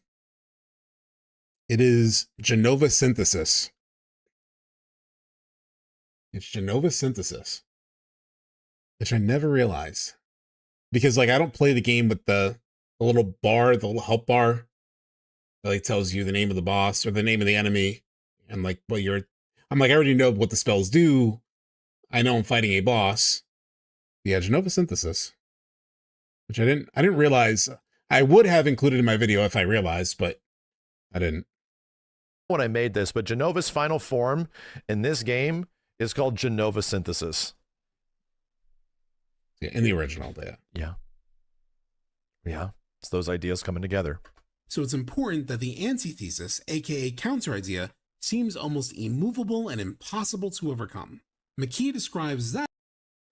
S1: it is Genova synthesis. It's Genova synthesis, which I never realized, because like I don't play the game with the little bar, the little help bar that like tells you the name of the boss or the name of the enemy, and like what I'm like, I already know what the spells do. I know I'm fighting a boss. Yeah, Genova synthesis, which I didn't realize. I would have included in my video if I realized, but I didn't.
S16: When I made this, but Genova's final form in this game is called Genova synthesis.
S1: Yeah, in the original, yeah.
S16: Yeah. It's those ideas coming together.
S13: So it's important that the antithesis, aka counter idea, seems almost immovable and impossible to overcome. McKee describes that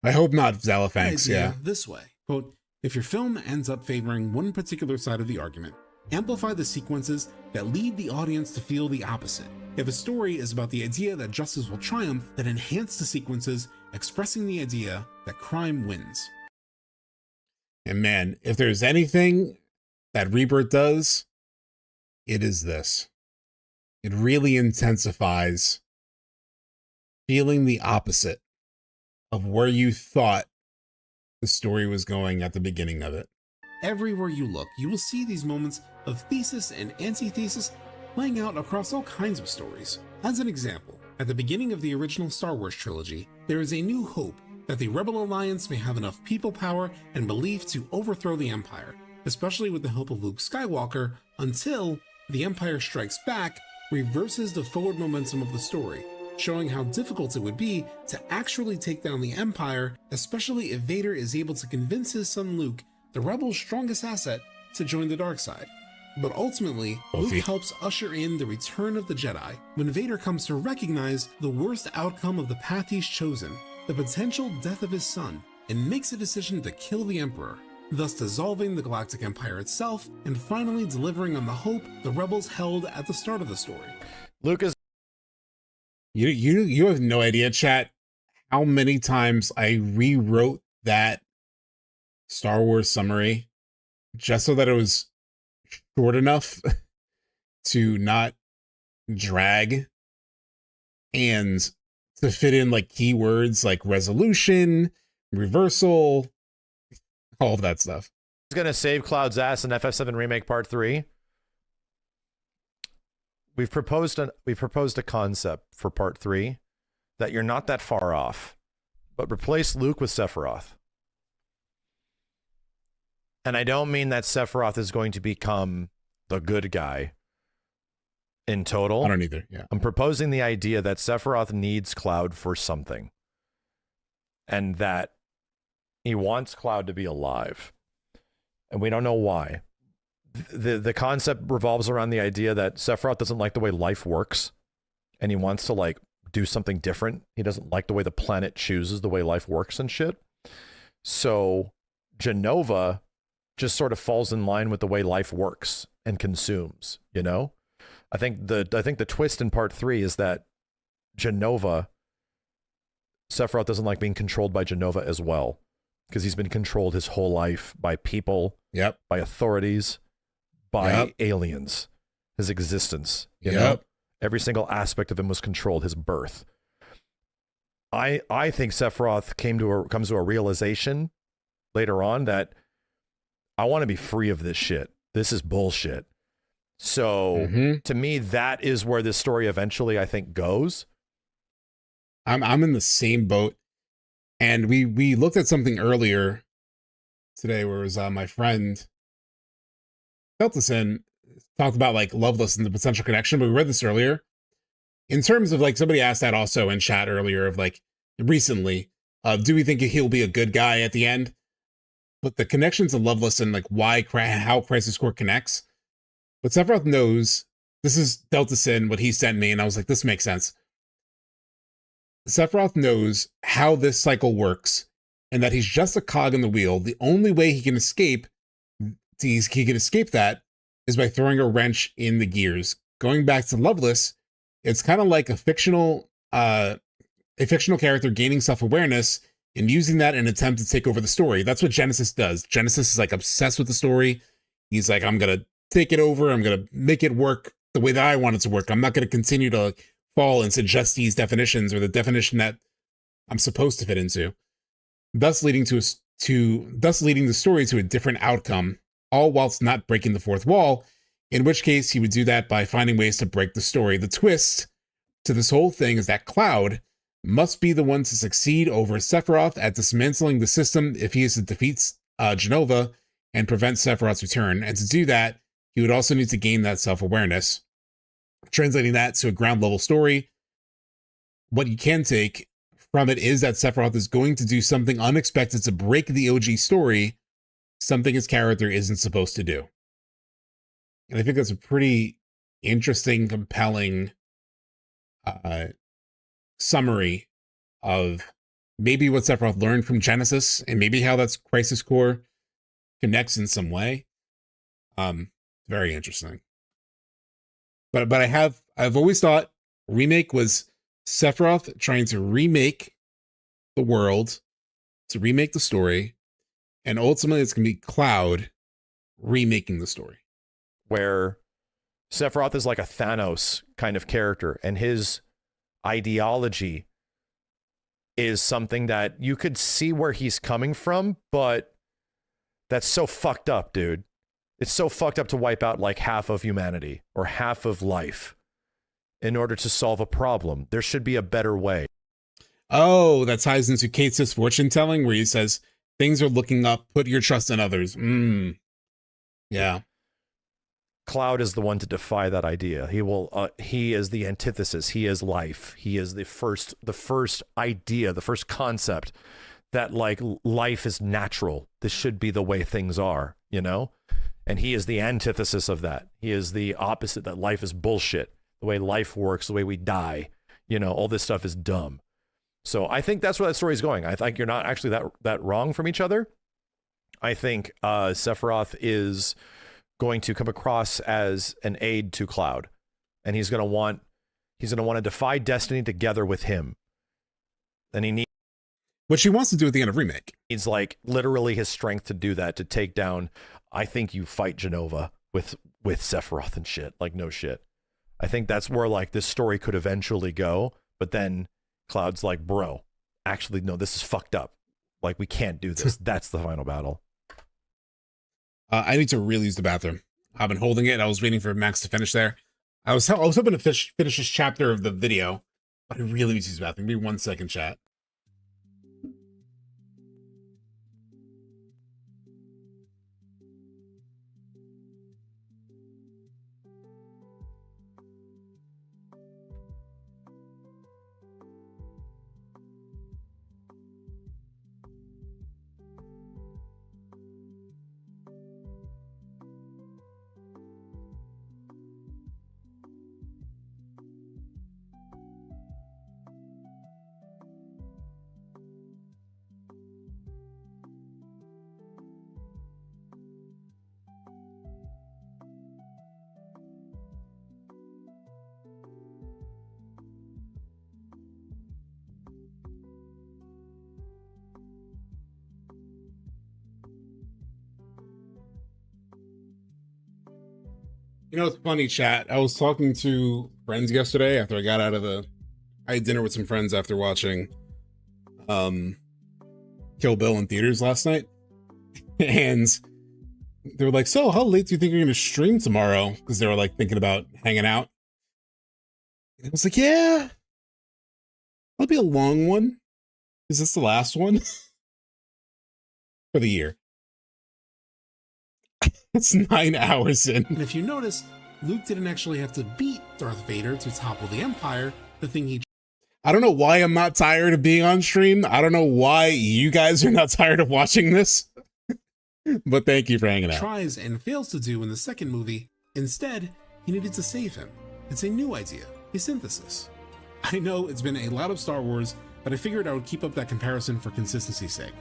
S1: I hope not, Zalafanx, yeah.
S13: This way, quote, if your film ends up favoring one particular side of the argument, amplify the sequences that lead the audience to feel the opposite. If a story is about the idea that justice will triumph, then enhance the sequences expressing the idea that crime wins.
S1: And man, if there's anything that Rebirth does, it is this. It really intensifies feeling the opposite of where you thought the story was going at the beginning of it.
S13: Everywhere you look, you will see these moments of thesis and antithesis playing out across all kinds of stories. As an example, at the beginning of the original Star Wars trilogy, there is a new hope that the Rebel Alliance may have enough people power and belief to overthrow the Empire, especially with the help of Luke Skywalker, until the Empire Strikes Back reverses the forward momentum of the story, showing how difficult it would be to actually take down the Empire, especially if Vader is able to convince his son Luke, the Rebels' strongest asset, to join the dark side. But ultimately, Luke helps usher in the return of the Jedi, when Vader comes to recognize the worst outcome of the path he's chosen, the potential death of his son, and makes a decision to kill the Emperor, thus dissolving the Galactic Empire itself and finally delivering on the hope the Rebels held at the start of the story.
S16: Lucas,
S1: you have no idea, chat, how many times I rewrote that Star Wars summary just so that it was short enough to not drag and to fit in like keywords like resolution, reversal, all of that stuff.
S16: It's gonna save Cloud's ass in FF7 Remake Part 3. We've proposed a concept for Part 3 that you're not that far off, but replace Luke with Sephiroth. And I don't mean that Sephiroth is going to become the good guy in total.
S1: I don't either, yeah.
S16: I'm proposing the idea that Sephiroth needs Cloud for something. And that he wants Cloud to be alive. And we don't know why. The concept revolves around the idea that Sephiroth doesn't like the way life works. And he wants to like do something different. He doesn't like the way the planet chooses the way life works and shit. So Genova just sort of falls in line with the way life works and consumes, you know? I think the twist in Part 3 is that Genova, Sephiroth doesn't like being controlled by Genova as well, because he's been controlled his whole life by people,
S1: yep,
S16: by authorities, by aliens. His existence, you know, every single aspect of him was controlled. His birth. I think Sephiroth comes to a realization later on that I want to be free of this shit. This is bullshit. So to me, that is where this story eventually, I think, goes.
S1: I'm in the same boat, and we looked at something earlier today where it was my friend Feltison talked about like Loveless and the potential connection, but we read this earlier. In terms of like, somebody asked that also in chat earlier of like recently, do we think he'll be a good guy at the end? But the connections of Loveless and like how Crisis Core connects. But Sephiroth knows, this is Delta Sin, what he sent me, and I was like, this makes sense. Sephiroth knows how this cycle works and that he's just a cog in the wheel. The only way he can escape that is by throwing a wrench in the gears. Going back to Loveless, it's kind of like a fictional character gaining self-awareness and using that in an attempt to take over the story. That's what Genesis does. Genesis is like obsessed with the story. He's like, I'm going to take it over. I'm going to make it work the way that I want it to work. I'm not going to continue to fall into just these definitions or the definition that I'm supposed to fit into. Thus leading the story to a different outcome, all whilst not breaking the fourth wall, in which case he would do that by finding ways to break the story. The twist to this whole thing is that Cloud must be the one to succeed over Sephiroth at dismantling the system if he is to defeat Genova and prevent Sephiroth's return. And to do that, he would also need to gain that self-awareness. Translating that to a ground level story, what you can take from it is that Sephiroth is going to do something unexpected to break the OG story, something his character isn't supposed to do. And I think that's a pretty interesting, compelling summary of maybe what Sephiroth learned from Genesis and maybe how that's Crisis Core connects in some way. Very interesting. But I've always thought Remake was Sephiroth trying to remake the world, to remake the story, and ultimately it's going to be Cloud remaking the story.
S16: Where Sephiroth is like a Thanos kind of character, and his ideology is something that you could see where he's coming from, but that's so fucked up, dude. It's so fucked up to wipe out like half of humanity or half of life in order to solve a problem. There should be a better way.
S1: Oh, that ties into Kate's fortune telling where he says, things are looking up, put your trust in others. Yeah.
S16: Cloud is the one to defy that idea. He is the antithesis. He is life. He is the first idea, the first concept that like life is natural. This should be the way things are, you know? And he is the antithesis of that. He is the opposite, that life is bullshit. The way life works, the way we die, you know, all this stuff is dumb. So I think that's where that story is going. I think you're not actually that wrong from each other. I think Sephiroth is going to come across as an aid to Cloud, and he's going to want to defy destiny together with him. And he needs,
S1: which he wants to do at the end of Remake.
S16: Needs like literally his strength to do that, to take down. I think you fight Genova with Sephiroth and shit. Like no shit. I think that's where like this story could eventually go. But then Cloud's like, bro, actually no, this is fucked up. Like we can't do this. That's the final battle.
S1: I need to really use the bathroom. I've been holding it. I was waiting for Max to finish there. I was hoping to finish this chapter of the video, but I really need to use the bathroom. Give me 1 second, chat. You know, it's funny, chat. I was talking to friends yesterday after I got out of I had dinner with some friends after watching Kill Bill in theaters last night. And they were like, so how late do you think you're going to stream tomorrow? Because they were like thinking about hanging out. And I was like, yeah, it'll be a long one. Is this the last one for the year? It's 9 hours in.
S13: And if you notice, Luke didn't actually have to beat Darth Vader to topple the Empire, the thing he...
S1: I don't know why I'm not tired of being on stream. I don't know why you guys are not tired of watching this. But thank you for hanging out.
S13: ...tries and fails to do in the second movie. Instead, he needed to save him. It's a new idea, a synthesis. I know it's been a lot of Star Wars, but I figured I would keep up that comparison for consistency's sake.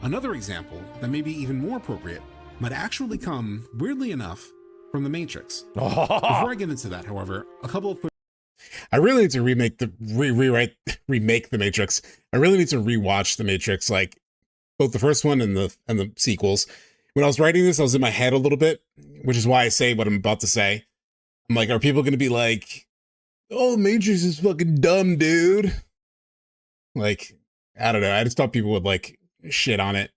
S13: Another example that may be even more appropriate might actually come, weirdly enough, from The Matrix. Before I get into that, however, a couple of quick...
S1: I really need to remake The Matrix. I really need to rewatch The Matrix, like both the first one and the sequels. When I was writing this, I was in my head a little bit, which is why I say what I'm about to say. I'm like, are people going to be like, oh, Matrix is fucking dumb, dude? Like, I don't know. I just thought people would like shit on it.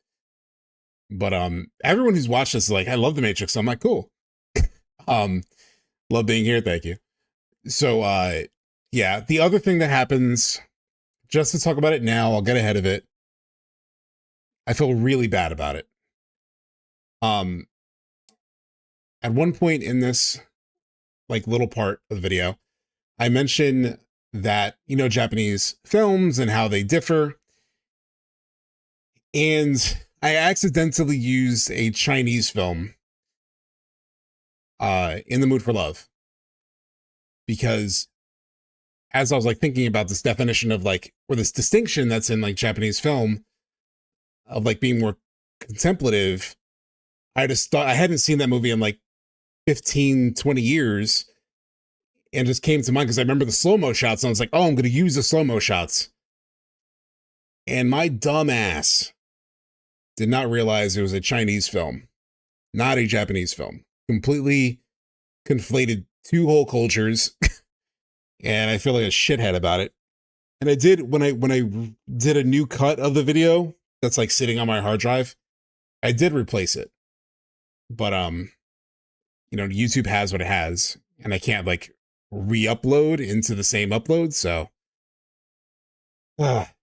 S1: But everyone who's watched this is like, I love The Matrix. So I'm like, cool. Love being here. Thank you. So yeah, the other thing that happens, just to talk about it now, I'll get ahead of it. I feel really bad about it. At one point in this like little part of the video, I mentioned that, you know, Japanese films and how they differ. And I accidentally used a Chinese film, In the Mood for Love, because as I was like thinking about this definition of like, or this distinction that's in like Japanese film of like being more contemplative, I just thought I hadn't seen that movie in like 15, 20 years, and just came to mind because I remember the slow-mo shots, and I was like, oh, I'm going to use the slow-mo shots. And my dumb ass did not realize it was a Chinese film, not a Japanese film. Completely conflated two whole cultures, and I feel like a shithead about it. And I did, when I did a new cut of the video that's like sitting on my hard drive, I did replace it. But you know, YouTube has what it has, and I can't like re-upload into the same upload, so that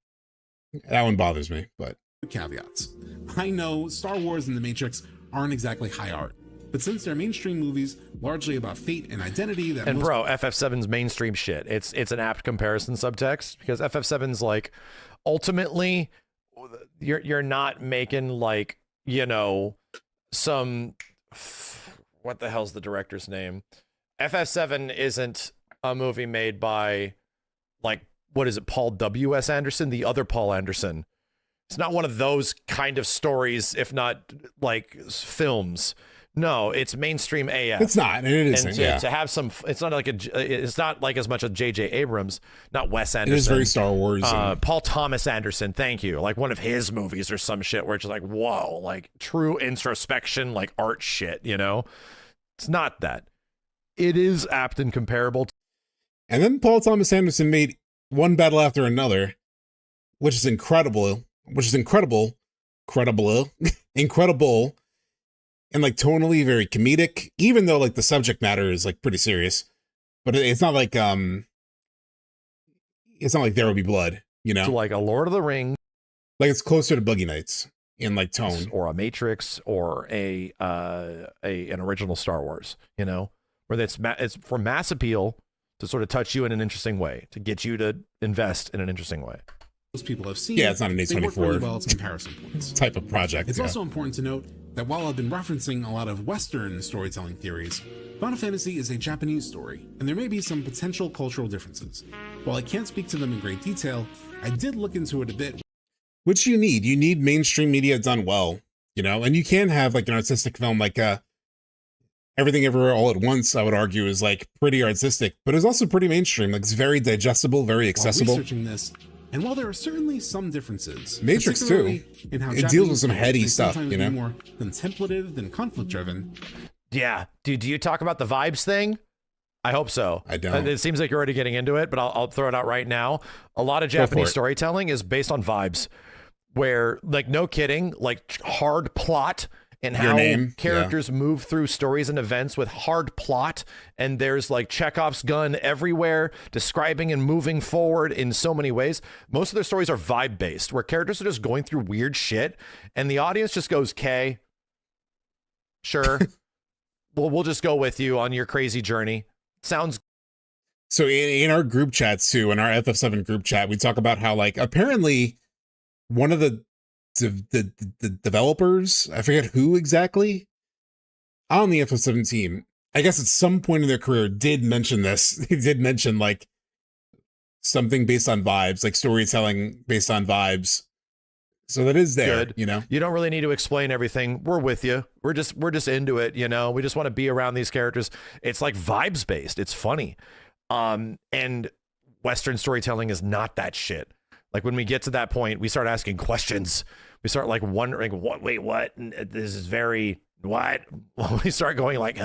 S1: one bothers me. But
S13: caveats. I know Star Wars and The Matrix aren't exactly high art, but since they're mainstream movies largely about fate and identity, that
S16: bro, FF7's mainstream shit. It's an apt comparison, subtext, because FF7's like, ultimately, you're not making like, you know, some, what the hell's the director's name? FF7 isn't a movie made by, like, what is it, Paul W.S. Anderson, the other Paul Anderson. It's not one of those kind of stories, if not like films. No, it's mainstream AF.
S1: It's not, and it isn't.
S16: And to have some, it's not like as much as J.J. Abrams, not Wes Anderson.
S1: It is very Star Wars.
S16: Paul Thomas Anderson, thank you. Like one of his movies or some shit where it's just like, whoa, like true introspection, like art shit, you know? It's not that. It is apt and comparable.
S1: And then Paul Thomas Anderson made one battle after another, which is incredible, incredible, and like tonally very comedic, even though like the subject matter is like pretty serious. But it's not like There Will Be Blood, you know?
S16: To like a Lord of the Rings.
S1: Like it's closer to Boogie Nights in like tone.
S16: Or a Matrix or an original Star Wars, you know? Where it's for mass appeal to sort of touch you in an interesting way, to get you to invest in an interesting way.
S13: Most people have seen.
S1: Yeah, it's not an
S13: A24
S1: A24
S13: really well as comparison points.
S1: Type of project.
S13: It's also important to note that while I've been referencing a lot of Western storytelling theories, Final Fantasy is a Japanese story, and there may be some potential cultural differences. While I can't speak to them in great detail, I did look into it a bit.
S1: Which you need. You need mainstream media done well, you know? And you can have like an artistic film like Everything Everywhere All at Once, I would argue, is like pretty artistic, but it's also pretty mainstream. Like it's very digestible, very accessible.
S13: While researching this, and while there are certainly some differences,
S1: Matrix too,
S13: in how
S1: it deals with some heady stuff, you know?
S13: more contemplative than conflict-driven.
S16: Yeah. Dude, do you talk about the vibes thing? I hope so.
S1: I don't.
S16: It seems like you're already getting into it, but I'll throw it out right now. A lot of Japanese storytelling is based on vibes, where, like, no kidding, like hard plot and how characters move through stories and events with hard plot. And there's like Chekhov's gun everywhere, describing and moving forward in so many ways. Most of their stories are vibe based, where characters are just going through weird shit and the audience just goes, "K, sure." We'll just go with you on your crazy journey. Sounds.
S1: So in our group chats too, in our FF7 group chat, we talk about how, like, apparently one of the developers, I forget who exactly, on the FF7 team, I guess at some point in their career did mention this. He did mention like something based on vibes, like storytelling based on vibes. So that is there,
S16: good.
S1: You know,
S16: you don't really need to explain everything. We're with you. We're just into it. You know, we just want to be around these characters. It's like vibes based. It's funny. And Western storytelling is not that shit. Like when we get to that point, we start asking questions. We start like wondering, what? Wait, what? And this is very what? We start going like,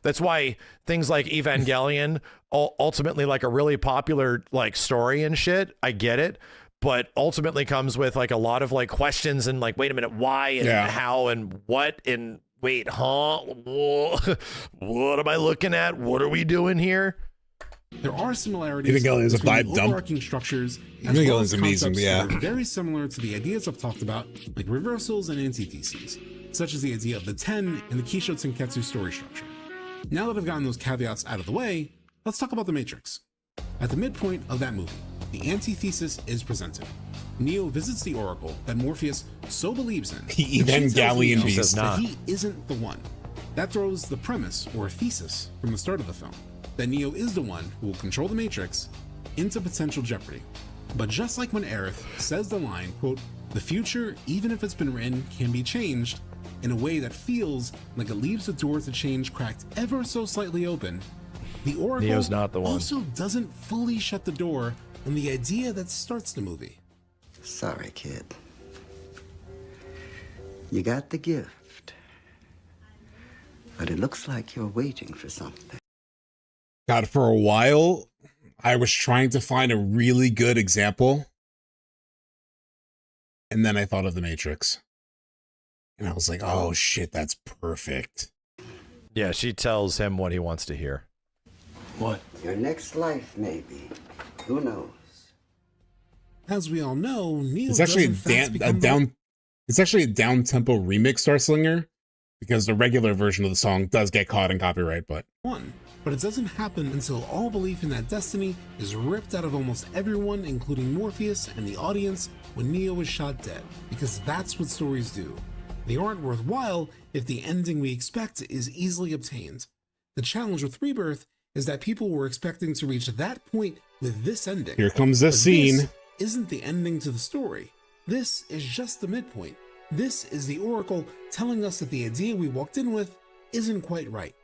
S16: That's why things like Evangelion, ultimately like a really popular like story and shit. I get it, but ultimately comes with like a lot of like questions and like, wait a minute, why and how and what and wait, huh? What am I looking at? What are we doing here?
S13: There are similarities
S1: between
S13: the overarching structures.
S1: I think it's amazing, yeah.
S13: That are very similar to the ideas I've talked about, like reversals and antitheses, such as the idea of the 10 and the Kisho Tenketsu story structure. Now that I've gotten those caveats out of the way, let's talk about the Matrix. At the midpoint of that movie, the antithesis is presented. Neo visits the Oracle that Morpheus so believes in.
S1: Evangelion beast.
S13: That he isn't the one. That throws the premise or thesis from the start of the film, that Neo is the one who will control the Matrix, into potential jeopardy. But just like when Aerith says the line, quote, "The future, even if it's been written, can be changed," in a way that feels like it leaves the door to change cracked ever so slightly open, the Oracle
S16: Neo's not the one.
S13: Also doesn't fully shut the door on the idea that starts the movie.
S11: Sorry, kid. You got the gift, but it looks like you're waiting for something.
S1: God, for a while, I was trying to find a really good example. And then I thought of The Matrix. And I was like, oh shit, that's perfect.
S16: Yeah, she tells him what he wants to hear.
S11: What? Your next life, maybe. Who knows?
S13: As we all know, Neo
S1: It's actually it's actually a down-tempo remix, Starslinger, because the regular version of the song does get caught in copyright, but
S13: it doesn't happen until all belief in that destiny is ripped out of almost everyone, including Morpheus and the audience, when Neo is shot dead, because that's what stories do. They aren't worthwhile if the ending we expect is easily obtained. The challenge with Rebirth is that people were expecting to reach that point with this ending.
S1: Here comes this scene.
S13: This isn't the ending to the story. This is just the midpoint. This is the Oracle telling us that the idea we walked in with isn't quite right.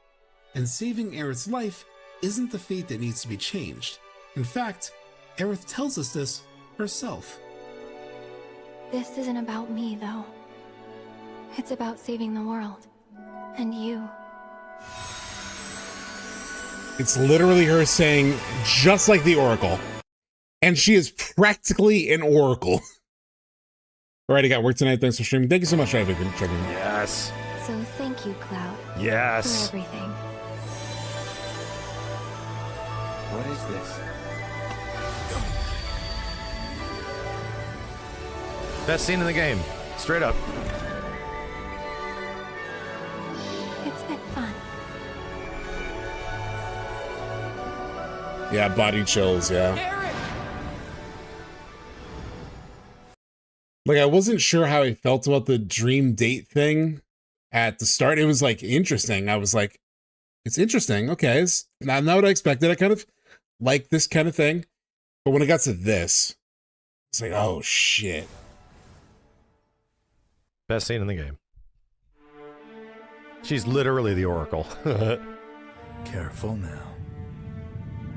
S13: And saving Aerith's life isn't the fate that needs to be changed. In fact, Aerith tells us this herself.
S5: This isn't about me, though. It's about saving the world. And you.
S1: It's literally her saying, just like the Oracle. And she is practically an Oracle. All right, I got work tonight. Thanks for streaming. Thank you so much for checking in.
S16: Yes.
S5: So thank you, Cloud.
S16: Yes.
S5: For everything.
S12: What is this?
S16: Best scene in the game. Straight up.
S5: It's been fun.
S1: Yeah, body chills, yeah. Like, I wasn't sure how I felt about the dream date thing at the start. It was, like, interesting. I was like, it's interesting. Okay, it's not what I expected. I kind of like this kind of thing. But when it got to this, it's like, oh, shit.
S16: Best scene in the game. She's literally the Oracle.
S8: Careful now.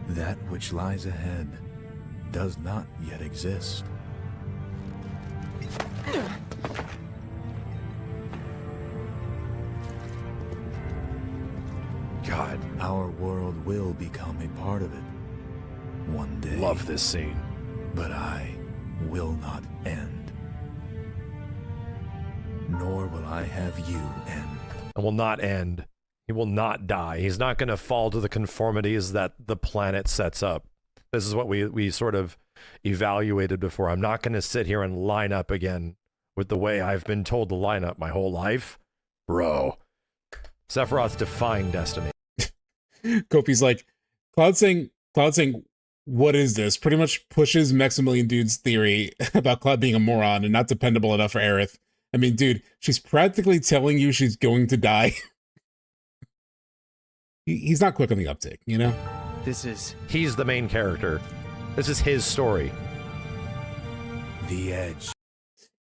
S8: That which lies ahead does not yet exist.
S16: God.
S8: Our world will become a part of it one day.
S16: Love this scene.
S8: But I will not end. Nor will I have you end.
S16: And will not end. He will not die. He's not going to fall to the conformities that the planet sets up. This is what we sort of evaluated before. I'm not going to sit here and line up again with the way I've been told to line up my whole life. Bro. Sephiroth's defying destiny.
S1: Kofi's like, Cloud saying, what is this? Pretty much pushes Maximilian dude's theory about Cloud being a moron and not dependable enough for Aerith. I mean, dude, she's practically telling you she's going to die. He's not quick on the uptick, you know?
S16: He's the main character. This is his story.
S8: The Edge.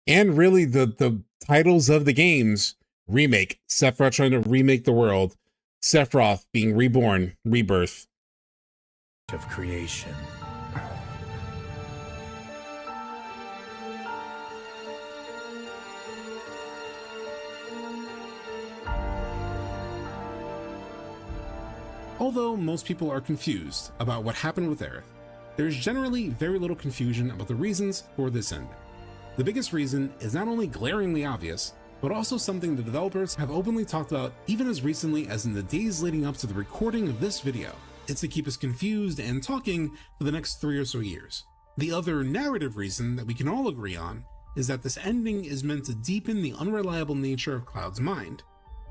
S1: And really, the titles of the games, Remake, Sephiroth trying to remake the world, Sephiroth being reborn, Rebirth.
S8: Of creation.
S13: Although most people are confused about what happened with Aerith, there's generally very little confusion about the reasons for this ending. The biggest reason is not only glaringly obvious, but also something the developers have openly talked about even as recently as in the days leading up to the recording of this video. It's to keep us confused and talking for the next 3 or so years. The other narrative reason that we can all agree on is that this ending is meant to deepen the unreliable nature of Cloud's mind,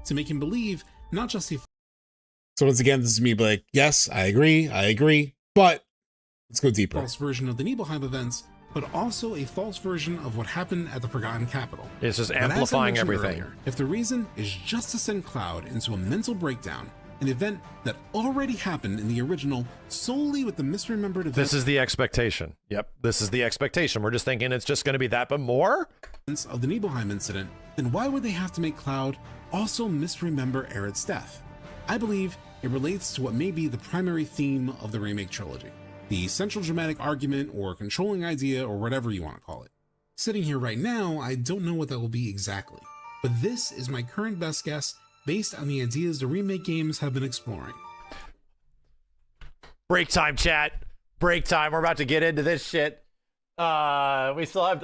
S13: to make him believe not just a
S1: So once again, this is me like, yes, I agree, but let's go deeper.
S13: false version of the Nibelheim events, but also a false version of what happened at the Forgotten Capital.
S16: It's just
S13: But as I
S16: amplifying
S13: mentioned
S16: everything.
S13: earlier, if the reason is just to send Cloud into a mental breakdown, an event that already happened in the original solely with the misremembered events
S16: This is the expectation. Yep, this is the expectation. We're just thinking it's just going to be that, but more?
S13: of the Nibelheim incident, then why would they have to make Cloud also misremember Aerith's death? I believe it relates to what may be the primary theme of the remake trilogy, the central dramatic argument or controlling idea or whatever you want to call it. Sitting here right now, I don't know what that will be exactly, but this is my current best guess based on the ideas the remake games have been exploring.
S16: Break time, chat. Break time. We're about to get into this shit. We still have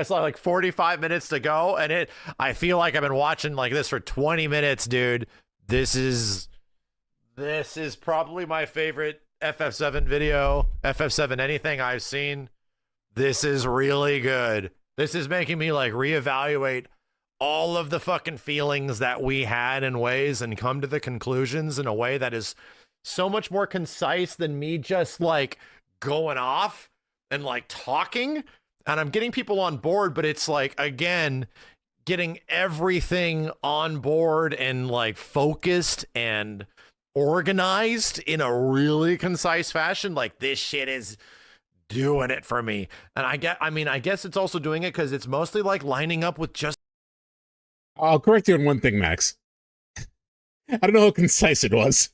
S16: like 45 minutes to go, and I feel like I've been watching like this for 20 minutes, dude. This is probably my favorite FF7 video, FF7 anything I've seen. This is really good. This is making me like reevaluate all of the fucking feelings that we had in ways and come to the conclusions in a way that is so much more concise than me just like going off and like talking. And I'm getting people on board, but it's like, again, getting everything on board and like focused and organized in a really concise fashion. Like, this shit is doing it for me. And I guess it's also doing it because it's mostly like lining up with just.
S1: I'll correct you on one thing, Max. I don't know how concise it was.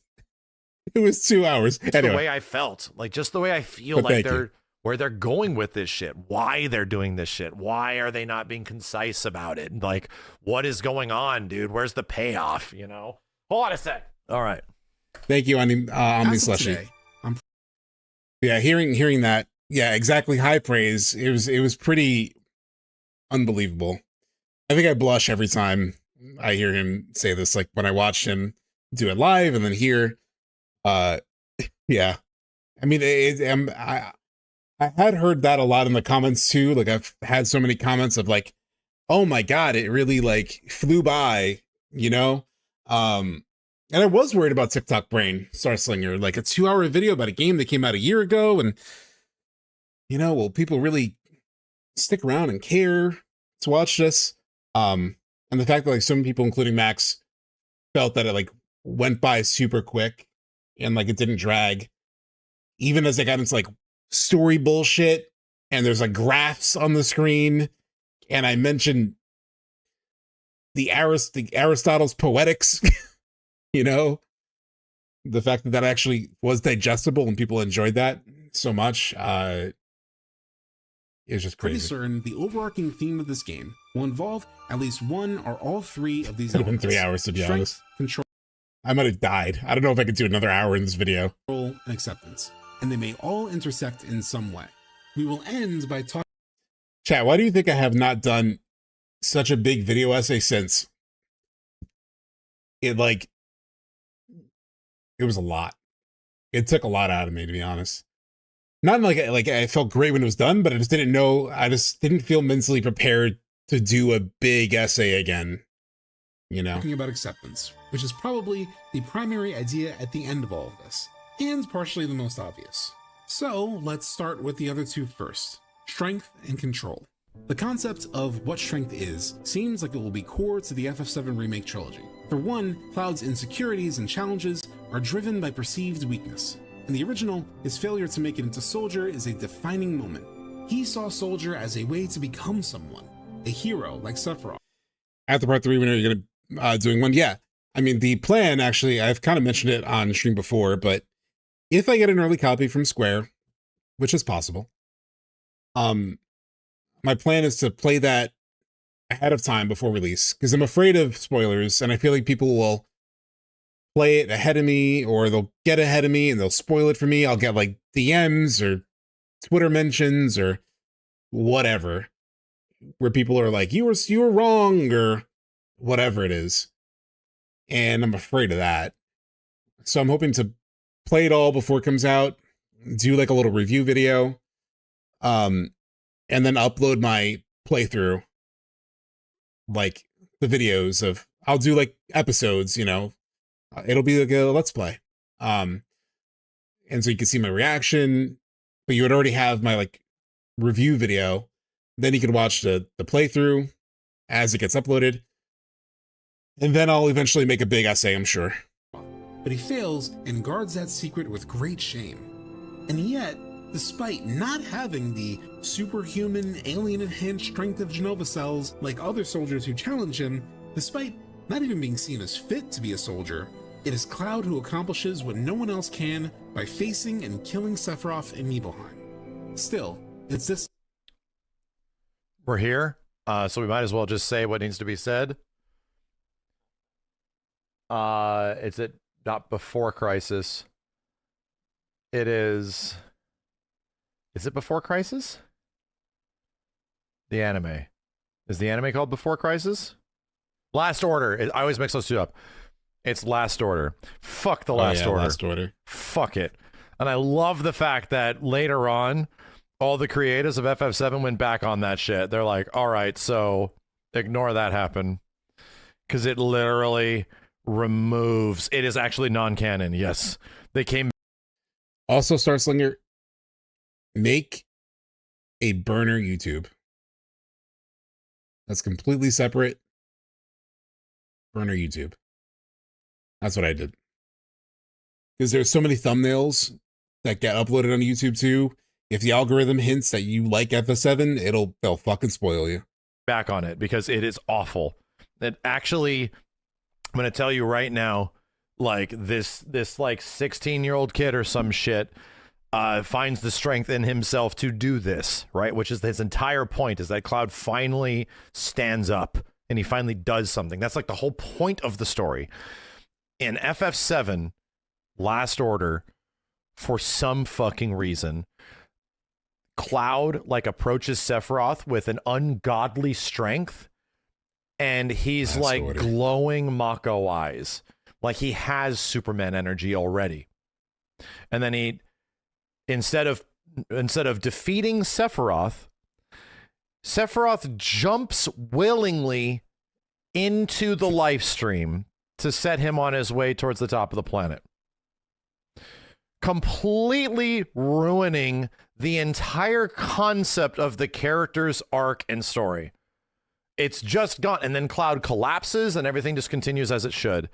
S1: It was 2 hours.
S16: Just
S1: anyway.
S16: the way I felt, like just the way I feel,
S1: But
S16: like where they're going with this shit, why they're doing this shit, why are they not being concise about it? Like, what is going on, dude? Where's the payoff? You know? Hold on a sec. All right.
S1: Thank you, Omni Slushy. Yeah, hearing that, yeah, exactly. High praise. It was pretty unbelievable. I think I blush every time I hear him say this, like when I watched him do it live and then here. Yeah. I mean, I had heard that a lot in the comments too. Like, I've had so many comments of like, oh my God, it really like flew by, you know? And I was worried about TikTok brain, Starslinger, like a 2-hour video about a game that came out a year ago. And, you know, will people really stick around and care to watch this? And the fact that like some people, including Max, felt that it like went by super quick and like it didn't drag, even as they got into like story bullshit and there's like graphs on the screen. And I mentioned the Aristotle's Poetics, you know, the fact that actually was digestible and people enjoyed that so much. It's just crazy.
S13: Pretty certain the overarching theme of this game will involve at least one or all three of these
S1: It's been
S13: elements.
S1: 3 hours, to be honest.
S13: Control.
S1: I might have died. I don't know if I could do another hour in this video.
S13: And acceptance, and they may all intersect in some way. We will end by talking.
S1: Chat, why do you think I have not done such a big video essay since? It was a lot. It took a lot out of me, to be honest. Not like I felt great when it was done, but I just didn't feel mentally prepared to do a big essay again. You know?
S13: Talking about acceptance, which is probably the primary idea at the end of all of this, and partially the most obvious. So let's start with the other two first. Strength and control. The concept of what strength is seems like it will be core to the FF7 Remake trilogy. For one, Cloud's insecurities and challenges are driven by perceived weakness. In the original, his failure to make it into Soldier is a defining moment. He saw Soldier as a way to become someone, a hero like Sephiroth.
S1: After part 3, when are you going to doing one? Yeah, I mean, the plan, actually, I've kind of mentioned it on stream before, but if I get an early copy from Square, which is possible, my plan is to play that ahead of time before release, because I'm afraid of spoilers, and I feel like people will play it ahead of me, or they'll get ahead of me and they'll spoil it for me. I'll get like DMs or Twitter mentions or whatever, where people are like, you were wrong, or whatever it is. And I'm afraid of that. So I'm hoping to play it all before it comes out, do like a little review video, and then upload my playthrough, like the videos of, I'll do like episodes, you know, it'll be like a let's play. And so you can see my reaction, but you would already have my like review video. Then you can watch the playthrough as it gets uploaded. And then I'll eventually make a big essay, I'm sure.
S13: But he fails and guards that secret with great shame. And yet, despite not having the superhuman, alien-enhanced strength of Genova cells like other soldiers who challenge him, despite not even being seen as fit to be a soldier, it is Cloud who accomplishes what no one else can by facing and killing Sephiroth in Nibelheim. Still, it's this.
S16: We're here, so we might as well just say what needs to be said. It's not before Crisis. It is... Is it Before Crisis? The anime. Is the anime called Before Crisis? Last Order. I always mix those two up. It's Last Order. Fuck the Last Order.
S1: Last Order.
S16: Fuck it. And I love the fact that later on, all the creators of FF7 went back on that shit. They're like, all right, so ignore that happen. Because it literally removes... It is actually non-canon, yes. They came...
S1: Also, Starslinger, make a burner YouTube. That's completely separate. Burner YouTube. That's what I did. Because there's so many thumbnails that get uploaded on YouTube too. If the algorithm hints that you like FF7, they'll fucking spoil you.
S16: Back on it because it is awful. It actually, I'm gonna tell you right now, like this like 16-year-old kid or some shit finds the strength in himself to do this, right? Which is his entire point, is that Cloud finally stands up and he finally does something. That's like the whole point of the story. In FF7 Last Order, for some fucking reason, Cloud like approaches Sephiroth with an ungodly strength, and he's
S1: Last
S16: like
S1: Order.
S16: glowing Mako eyes, like he has Superman energy already. And then he, instead of defeating Sephiroth jumps willingly into the life stream to set him on his way towards the top of the planet, completely ruining the entire concept of the character's arc and story. It's just gone, and then Cloud collapses and everything just continues as it should.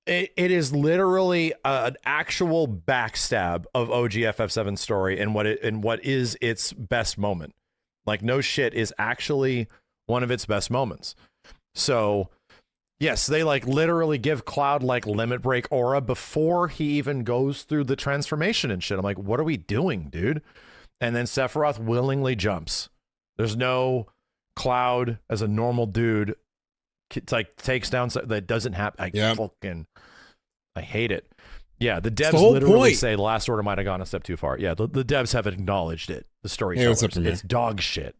S16: It is literally an actual backstab of OG FF7 story and what is its best moment. Like, no shit, is actually one of its best moments. So yes, they like literally give Cloud like limit break aura before he even goes through the transformation and shit. I'm like, what are we doing, dude? And then Sephiroth willingly jumps. There's no Cloud as a normal dude like takes down that doesn't happen. I hate it. Yeah, the devs
S1: the whole
S16: literally
S1: point.
S16: say The Last Order might have gone a step too far. Yeah, the devs have acknowledged it. The story,
S1: Hey, what's up, Premier?
S16: it's dog shit.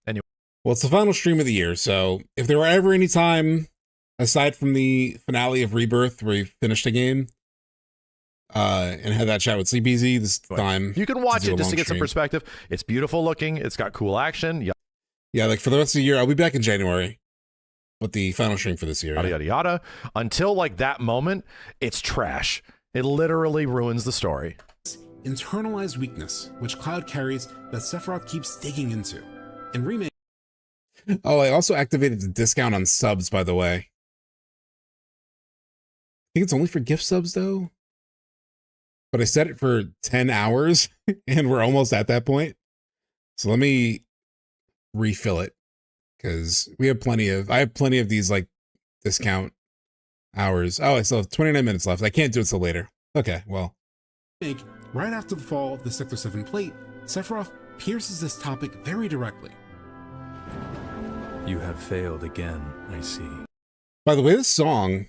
S16: Anyway,
S1: well, it's the final stream of the year, so if there were ever any time aside from the finale of Rebirth where you finished a game and had that chat with Sleep Easy, this time
S16: you can watch
S1: do
S16: it
S1: a
S16: just
S1: long
S16: to get some
S1: stream.
S16: perspective. It's beautiful looking. It's got cool action.
S1: Yeah, like for the rest of the year, I'll be back in January with the final stream for this year.
S16: Yada yada yada. Until like that moment, it's trash. It literally ruins the story.
S13: Internalized weakness, which Cloud carries that Sephiroth keeps digging into. In Remake.
S1: Oh, I also activated the discount on subs, by the way. I think it's only for gift subs though. But I set it for 10 hours and we're almost at that point. So let me refill it because I have plenty of these like discount hours. Oh, I still have 29 minutes left. I can't do it till later. Okay, well.
S13: Right after the fall of the Sector 7 plate, Sephiroth pierces this topic very directly.
S8: You have failed again, I see.
S1: By the way, the song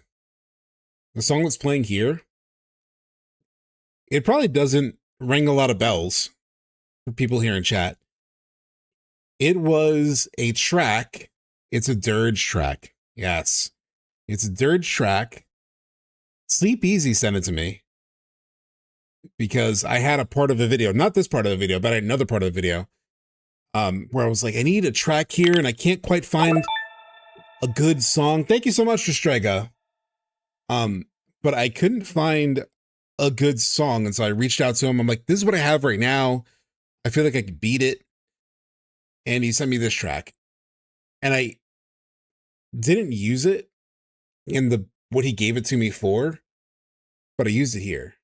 S1: that's playing here, it probably doesn't ring a lot of bells for people here in chat. It was a track. It's a dirge track. Yes. It's a dirge track. Sleep Easy sent it to me because I had a part of a video, not this part of the video, but I had another part of the video where I was like, I need a track here and I can't quite find a good song. Thank you so much, Strega. But I couldn't find a good song. And so I reached out to him. I'm like, this is what I have right now. I feel like I could beat it. And he sent me this track. And I didn't use it in what he gave it to me for, but I used it here.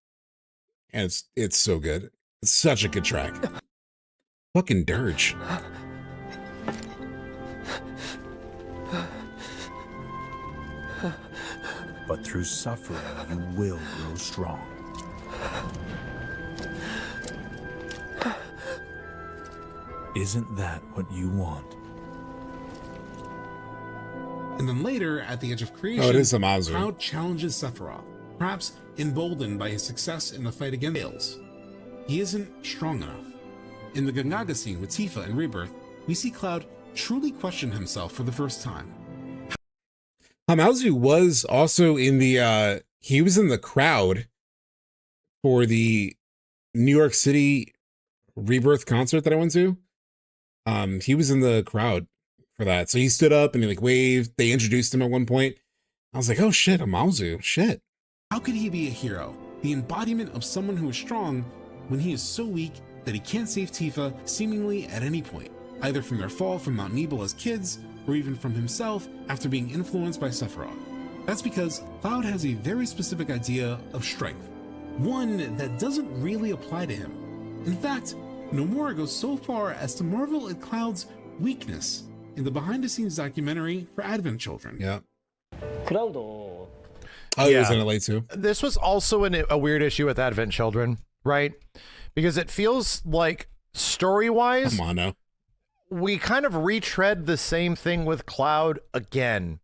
S1: And it's so good. It's such a good track. Fucking dirge.
S8: But through suffering, you will grow strong. Isn't that what you want?
S13: And then later, at the edge of creation,
S1: Oh, it is Amazu.
S13: Cloud challenges Sephiroth, perhaps emboldened by his success in the fight against Tails. He isn't strong enough. In the Gongaga scene with Tifa and Rebirth, we see Cloud truly question himself for the first time.
S1: Amazu was also in the he was in the crowd for the New York City Rebirth concert that I went to. He was in the crowd for that. So he stood up and he like waved. They introduced him at one point. I was like, oh shit, Amazu, shit.
S13: How could he be a hero, the embodiment of someone who is strong, when he is so weak that he can't save Tifa seemingly at any point, either from their fall from Mount Nebel as kids, or even from himself after being influenced by Sephiroth? That's because Cloud has a very specific idea of strength, one that doesn't really apply to him. In fact, Nomura goes so far as to marvel at Cloud's weakness in the behind-the-scenes documentary for Advent Children.
S1: Yeah. Oh, he was in it late too.
S16: This was also a weird issue with Advent Children, right? Because it feels like story-wise,
S1: come on now,
S16: we kind of retread the same thing with Cloud again,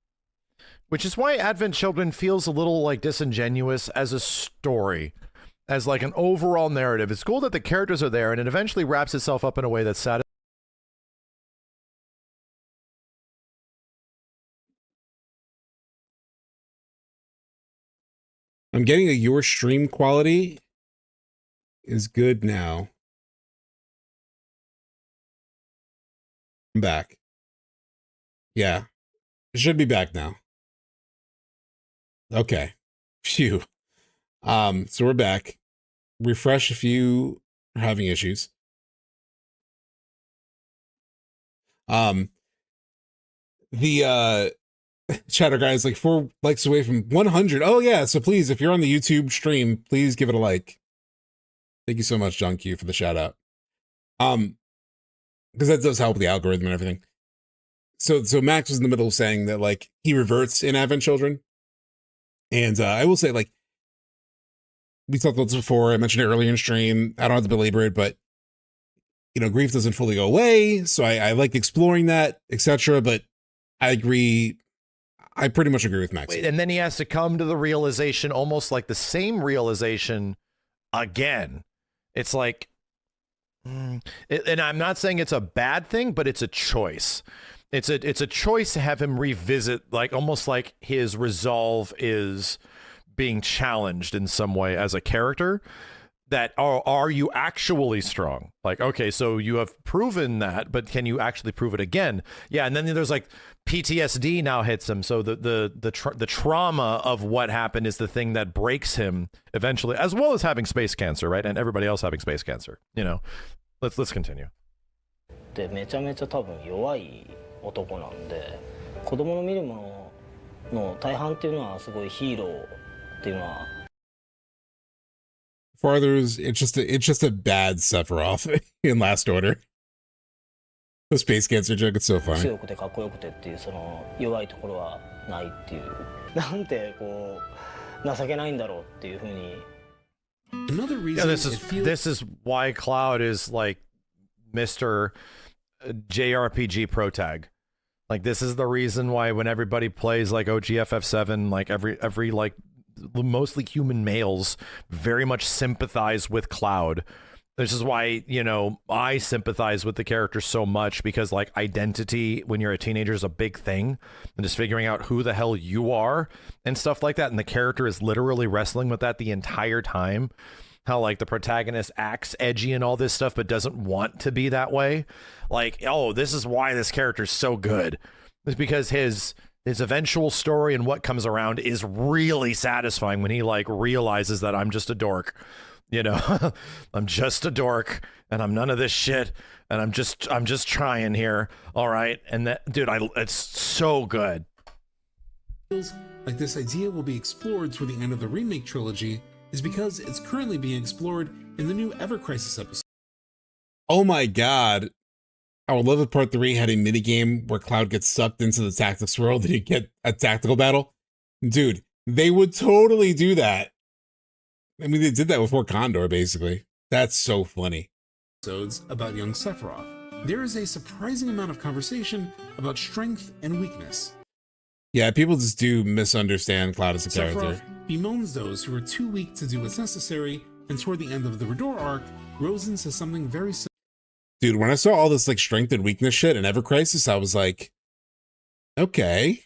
S16: which is why Advent Children feels a little like disingenuous as a story, as like an overall narrative. It's cool that the characters are there and it eventually wraps itself up in a way that's satisfying.
S1: I'm getting your stream quality is good now. I'm back. Yeah. It should be back now. Okay. Phew. So we're back. Refresh if you are having issues. The chatter guy is like 4 likes away from 100. Oh yeah, so please, if you're on the YouTube stream, please give it a like. Thank you so much, John Q, for the shout out. Because that does help the algorithm and everything. So Max was in the middle of saying that like he reverts in Advent Children. And I will say, like, we talked about this before. I mentioned it earlier in stream. I don't have to belabor it, but you know, grief doesn't fully go away. So I like exploring that, etc. But I agree. I pretty much agree with Max.
S16: And then he has to come to the realization, almost like the same realization again. It's like, and I'm not saying it's a bad thing, but it's a choice. It's a choice to have him revisit, like almost like his resolve is being challenged in some way as a character. That are you actually strong? Like, okay, so you have proven that, but can you actually prove it again? Yeah, and then there's like PTSD now hits him. So the trauma of what happened is the thing that breaks him eventually, as well as having space cancer, right? And everybody else having space cancer. You know, let's continue.
S15: でめちゃめちゃ多分弱い男なんで、子供の見るものの大半っていうのはすごいヒーローっていうのは。
S1: For others, it's just a bad Sephiroth in Last Order. The space cancer joke, it's so funny.
S15: 強くてかっこよくてっていうその弱いところはないっていう、なんてこう情けないんだろうっていうふうに。
S13: Another reason
S16: this is why Cloud is like Mr. JRPG protag. Like this is the reason why when everybody plays like OG FF7, like every like mostly human males very much sympathize with Cloud. This is why, you know, I sympathize with the character so much, because like identity when you're a teenager is a big thing, and just figuring out who the hell you are and stuff like that. And the character is literally wrestling with that the entire time. How like the protagonist acts edgy and all this stuff, but doesn't want to be that way. Like, oh, this is why this character is so good. It's because his eventual story and what comes around is really satisfying when he like realizes that I'm just a dork, you know. I'm just a dork and I'm none of this shit and I'm just trying here, all right. And that, dude, it's so good.
S13: Feels like this idea will be explored toward the end of the remake trilogy is because it's currently being explored in the new Ever Crisis episode.
S1: Oh my god. I would love if part 3 had a minigame where Cloud gets sucked into the tactics world and you get a tactical battle. Dude, they would totally do that. I mean, they did that with Fort Condor, basically. That's so funny.
S13: Episodes about young Sephiroth. There is a surprising amount of conversation about strength and weakness.
S1: Yeah, people just do misunderstand Cloud as a character.
S13: Sephiroth bemoans those who are too weak to do what's necessary, and toward the end of the Rebirth arc, Rosen says something very similar.
S1: Dude, when I saw all this like strength and weakness shit in Ever Crisis, I was like, okay,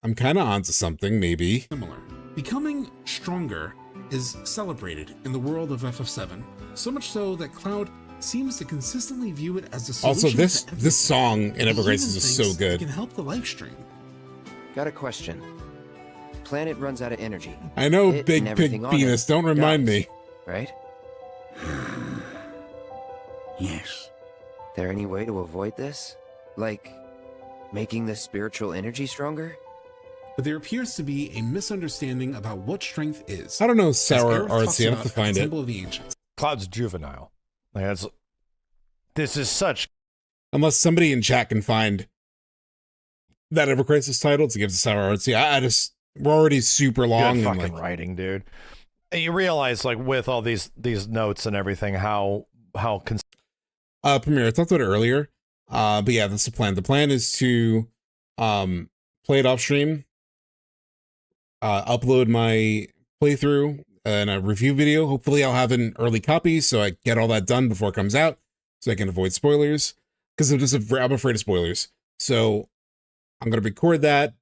S1: I'm kind of onto something, maybe.
S13: Similar. Becoming stronger is celebrated in the world of FF7, so much so that Cloud seems to consistently view it as a solution.
S1: Also, this song in Ever Crisis is so good.
S13: It can help the live stream.
S12: Got a question. Planet runs out of energy.
S1: I know, big pig penis. Don't remind me.
S12: Right?
S6: Yes.
S12: There any way to avoid this? Like, making the spiritual energy stronger?
S13: But there appears to be a misunderstanding about what strength is.
S1: I don't know, sour artsy. I have to find it.
S13: Temple of the Ancients.
S16: Cloud's juvenile. Like this is such.
S1: Unless somebody in chat can find that Ever Crisis title to give to sour artsy. We're already super long.
S16: Good fucking writing, dude. And you realize, like, with all these notes and everything, how
S1: Premier, I talked about it earlier. But yeah, that's the plan. The plan is to play it off stream, upload my playthrough and a review video. Hopefully I'll have an early copy so I get all that done before it comes out so I can avoid spoilers, because I'm afraid of spoilers. So I'm going to record that,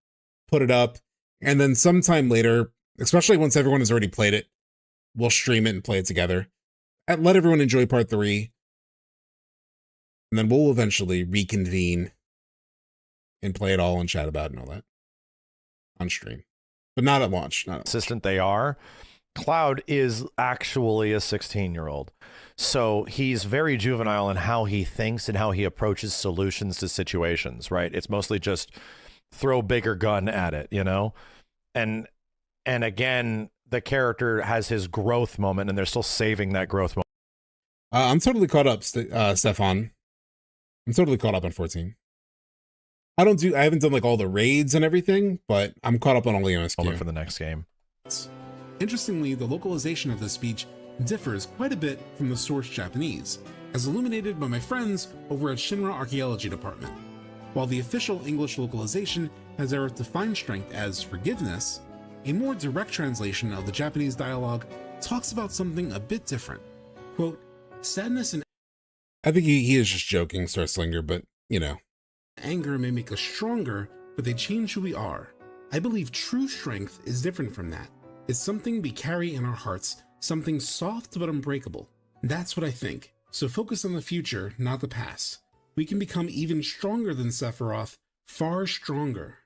S1: put it up, and then sometime later, especially once everyone has already played it, we'll stream it and play it together. And let everyone enjoy part 3. And then we'll eventually reconvene and play it all and chat about it and all that on stream. But not at launch. Not
S16: consistent they are. Cloud is actually a 16-year-old. So he's very juvenile in how he thinks and how he approaches solutions to situations, right? It's mostly just throw bigger gun at it, you know? And again, the character has his growth moment and they're still saving that growth moment.
S1: I'm totally caught up, Stefan. I'm totally caught up on 14. I haven't done like all the raids and everything, but I'm caught up on all the MSQ.
S16: For the next game.
S13: Interestingly, the localization of this speech differs quite a bit from the source Japanese, as illuminated by my friends over at Shinra Archaeology Department. While the official English localization has Aerith define strength as forgiveness, a more direct translation of the Japanese dialogue talks about something a bit different. Quote, sadness and
S1: I think he is just joking, Starslinger, but, you know.
S13: Anger may make us stronger, but they change who we are. I believe true strength is different from that. It's something we carry in our hearts, something soft but unbreakable. That's what I think. So focus on the future, not the past. We can become even stronger than Sephiroth, far stronger.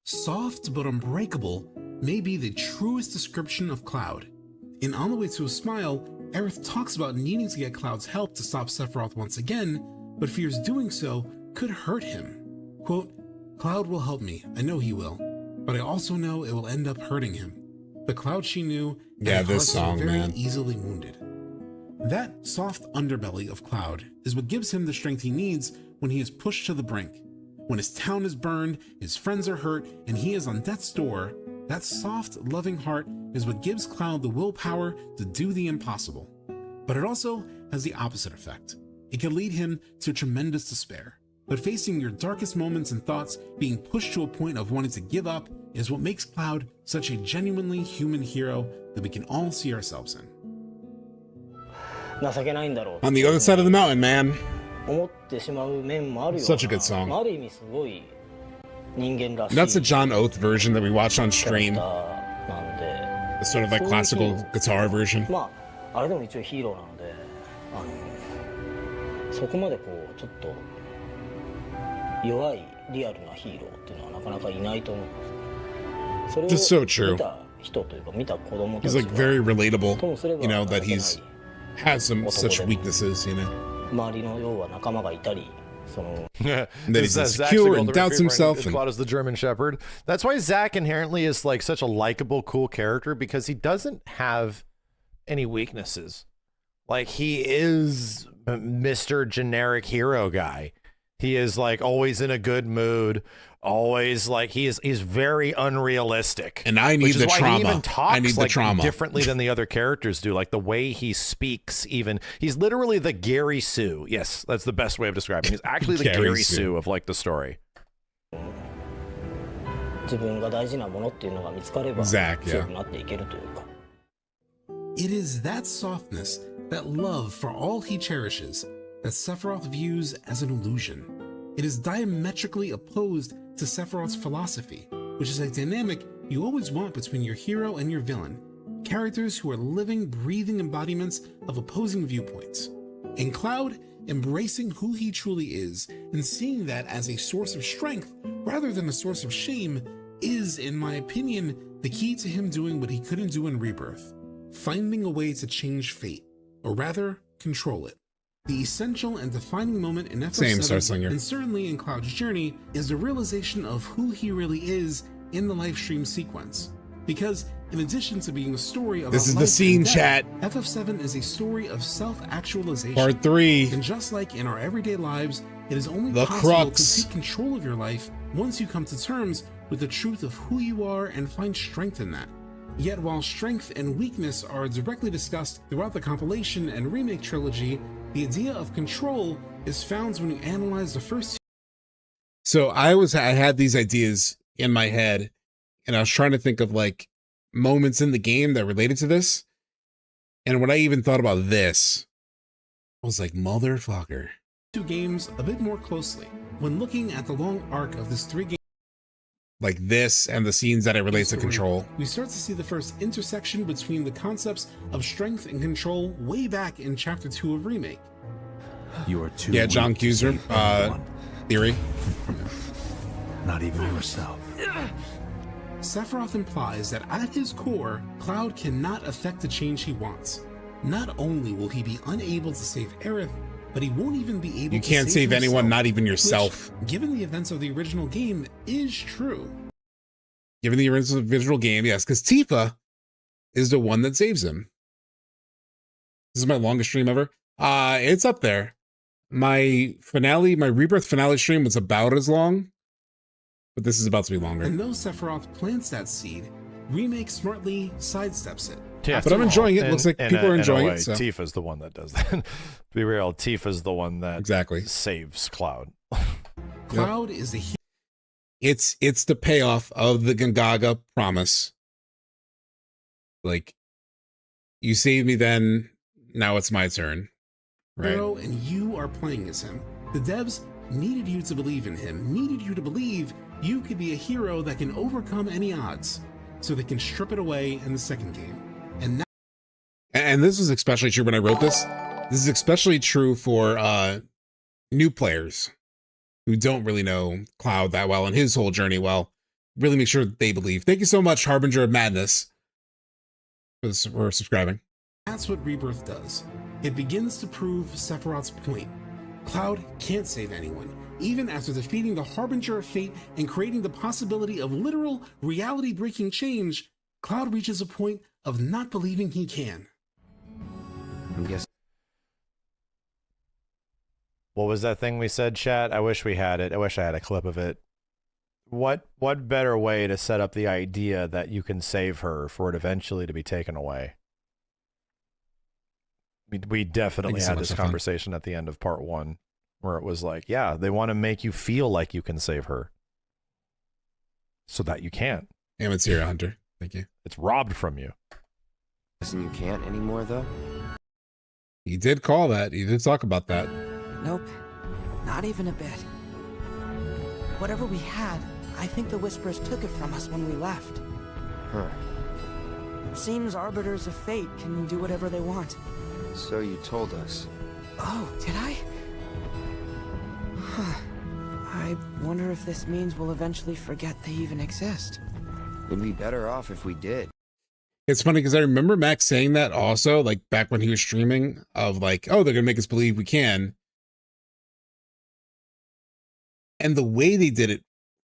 S13: Soft but unbreakable may be the truest description of Cloud. In On the Way to a Smile, Aerith talks about needing to get Cloud's help to stop Sephiroth once again, but fears doing so could hurt him. Quote, Cloud will help me, I know he will, but I also know it will end up hurting him. The Cloud she knew,
S1: yeah, this song,
S13: very
S1: man.
S13: easily wounded. That soft underbelly of Cloud is what gives him the strength he needs when he is pushed to the brink. When his town is burned, his friends are hurt, and he is on death's door, that soft, loving heart is what gives Cloud the willpower to do the impossible. But it also has the opposite effect. It can lead him to tremendous despair. But facing your darkest moments and thoughts, being pushed to a point of wanting to give up, is what makes Cloud such a genuinely human hero that we can all see ourselves in.
S1: On the other side of the mountain, man. Such a good song. That's the John Oath version that we watched on stream. The sort of like classical guitar version. Just so true. He's like very relatable, you know, that he's has some such weaknesses, you know.
S16: Yeah,
S1: that he's insecure and doubts himself.
S16: Cloud is the German Shepherd. That's why Zack inherently is like such a likable, cool character, because he doesn't have any weaknesses. Like, he is Mr. Generic hero guy. He is like always in a good mood, always like he's very unrealistic.
S1: And I need the trauma.
S16: He even talks
S1: I need the
S16: like
S1: trauma
S16: differently than the other characters do. Like the way he speaks, even he's literally the Gary Sue. Yes, that's the best way of describing. He's actually the Gary Sue of like the story.
S1: Zack, yeah.
S13: It is that softness, that love for all he cherishes, that Sephiroth views as an illusion. It is diametrically opposed to Sephiroth's philosophy, which is a dynamic you always want between your hero and your villain, characters who are living, breathing embodiments of opposing viewpoints. In Cloud, embracing who he truly is and seeing that as a source of strength rather than a source of shame is, in my opinion, the key to him doing what he couldn't do in Rebirth, finding a way to change fate, or rather, control it. The essential and defining moment in FF7, and certainly in Cloud's journey, is the realization of who he really is in the live stream sequence. Because in addition to being a story about
S1: this is the scene, chat.
S13: FF7 is a story of self-actualization.
S1: Part 3.
S13: And just like in our everyday lives, it is only
S1: the
S13: possible
S1: crux.
S13: to take control of your life once you come to terms with the truth of who you are and find strength in that. Yet while strength and weakness are directly discussed throughout the Compilation and Remake trilogy, the idea of control is found when you analyze the first.
S1: So I had these ideas in my head, and I was trying to think of like moments in the game that related to this. And when I even thought about this, I was like, motherfucker.
S13: Two games a bit more closely when looking at the long arc of this 3 game.
S1: Like this and the scenes that it relates to control.
S13: We start to see the first intersection between the concepts of strength and control way back in Chapter 2 of Remake.
S8: You are too
S1: yeah, John Cuser, theory.
S8: Not even yourself.
S13: Sephiroth implies that at his core, Cloud cannot affect the change he wants. Not only will he be unable to save Aerith, but he won't even be able to save
S1: You can't save anyone,
S13: himself,
S1: not even yourself.
S13: Which, given the events of the original game, is true.
S1: Given the original game, yes, because Tifa is the one that saves him. This is my longest stream ever. It's up there. My Rebirth finale stream was about as long, but this is about to be longer.
S13: And though Sephiroth plants that seed, Remake smartly sidesteps it.
S16: Yeah,
S1: but I'm enjoying it. Looks like people are enjoying it. So.
S16: Tifa's the one that does that. To be real, Tifa's the one that
S1: exactly
S16: saves Cloud.
S13: Cloud is the hero.
S1: It's the payoff of the Gongaga promise. Like, you saved me then, now it's my turn. Right?
S13: And you are playing as him. The devs needed you to believe in him, needed you to believe you could be a hero that can overcome any odds, so they can strip it away in the second game. And now,
S1: and this is especially true when I wrote this. This is especially true for new players who don't really know Cloud that well and his whole journey well. Really make sure that they believe. Thank you so much, Harbinger of Madness, for subscribing.
S13: that's what Rebirth does. It begins to prove Sephiroth's point. Cloud can't save anyone. Even after defeating the Harbinger of Fate and creating the possibility of literal reality-breaking change, Cloud reaches a point of not believing he can.
S16: What was that thing we said, chat? I wish we had it. I wish I had a clip of it. What better way to set up the idea that you can save her for it eventually to be taken away? We definitely had this conversation at the end of part 1, where it was like, yeah, they want to make you feel like you can save her so that you can't.
S1: Amateur Hunter, thank you.
S16: It's robbed from you.
S12: Listen, you can't anymore, though?
S1: He did call that. He did talk about that.
S17: Nope, not even a bit. Whatever we had, I think the Whisperers took it from us when we left.
S12: Huh.
S17: Seems Arbiters of Fate can do whatever they want.
S12: So you told us.
S17: Oh, did I? Huh. I wonder if this means we'll eventually forget they even exist.
S12: We'd be better off if we did.
S1: It's funny because I remember Max saying that also, like back when he was streaming, of like, oh, they're going to make us believe we can. And the way they did it,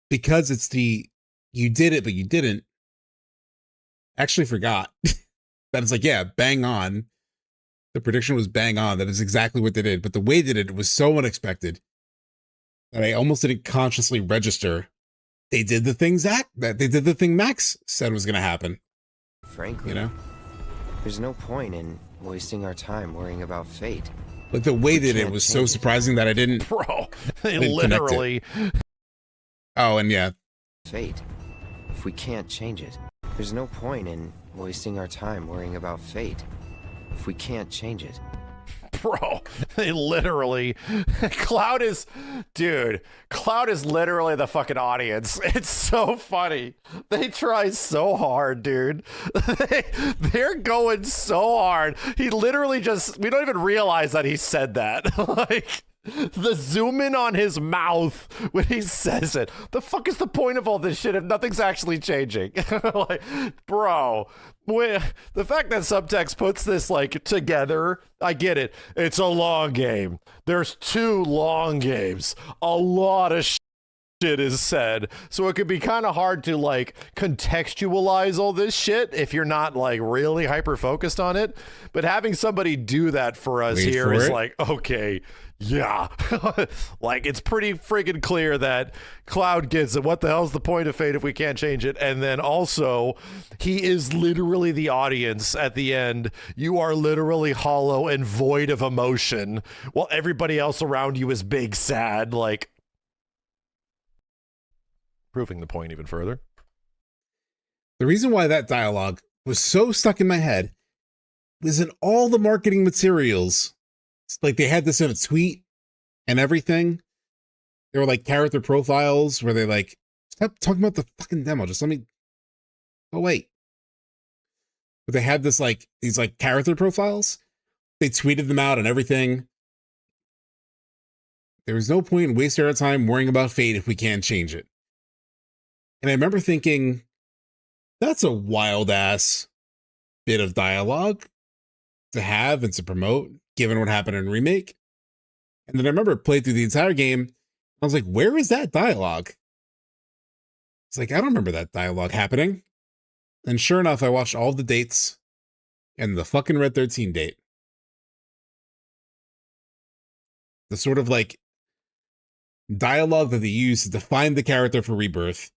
S1: because it's the, you did it, but you didn't, actually forgot that it's like, yeah, bang on. The prediction was bang on. That is exactly what they did. But the way they did it was so unexpected that I almost didn't consciously register. They did the thing, Zack, that they did the thing Max said was going to happen.
S12: Frankly,
S1: you know,
S12: there's no point in wasting our time worrying about fate.
S1: But the way they did it was so surprising that I didn't.
S16: Bro, they literally.
S1: Oh, and yeah.
S12: Fate. If we can't change it, there's no point in wasting our time worrying about fate. If we can't change it.
S16: Bro, they literally. Cloud is. Dude, Cloud is literally the fucking audience. It's so funny. They try so hard, dude. They're going so hard. He literally just. We don't even realize that he said that. Like. The zoom in on his mouth when he says it. The fuck is the point of all this shit if nothing's actually changing? Like, bro, the fact that Subtext puts this like together, I get it. It's a long game. There's 2 long games. A lot of shit is said, so it could be kind of hard to like contextualize all this shit if you're not like really hyper focused on it. But having somebody do that for us here is like, okay. Yeah, like it's pretty friggin' clear that Cloud gets it. What the hell's the point of fate if we can't change it? And then also, he is literally the audience at the end. You are literally hollow and void of emotion, while everybody else around you is big, sad, like proving the point even further.
S1: The reason why that dialogue was so stuck in my head was in all the marketing materials. Like they had this in a tweet and everything. There were like character profiles where they like, stop talking about the fucking demo. Just let me, oh wait. But they had this like, these like character profiles. They tweeted them out and everything. There was no point in wasting our time worrying about fate if we can't change it. And I remember thinking, that's a wild ass bit of dialogue to have and to promote, given what happened in Remake. And then I remember played through the entire game. I was like, where is that dialogue? It's like, I don't remember that dialogue happening. And sure enough, I watched all the dates and the fucking Red 13 date. The sort of like dialogue that they used to define the character for Rebirth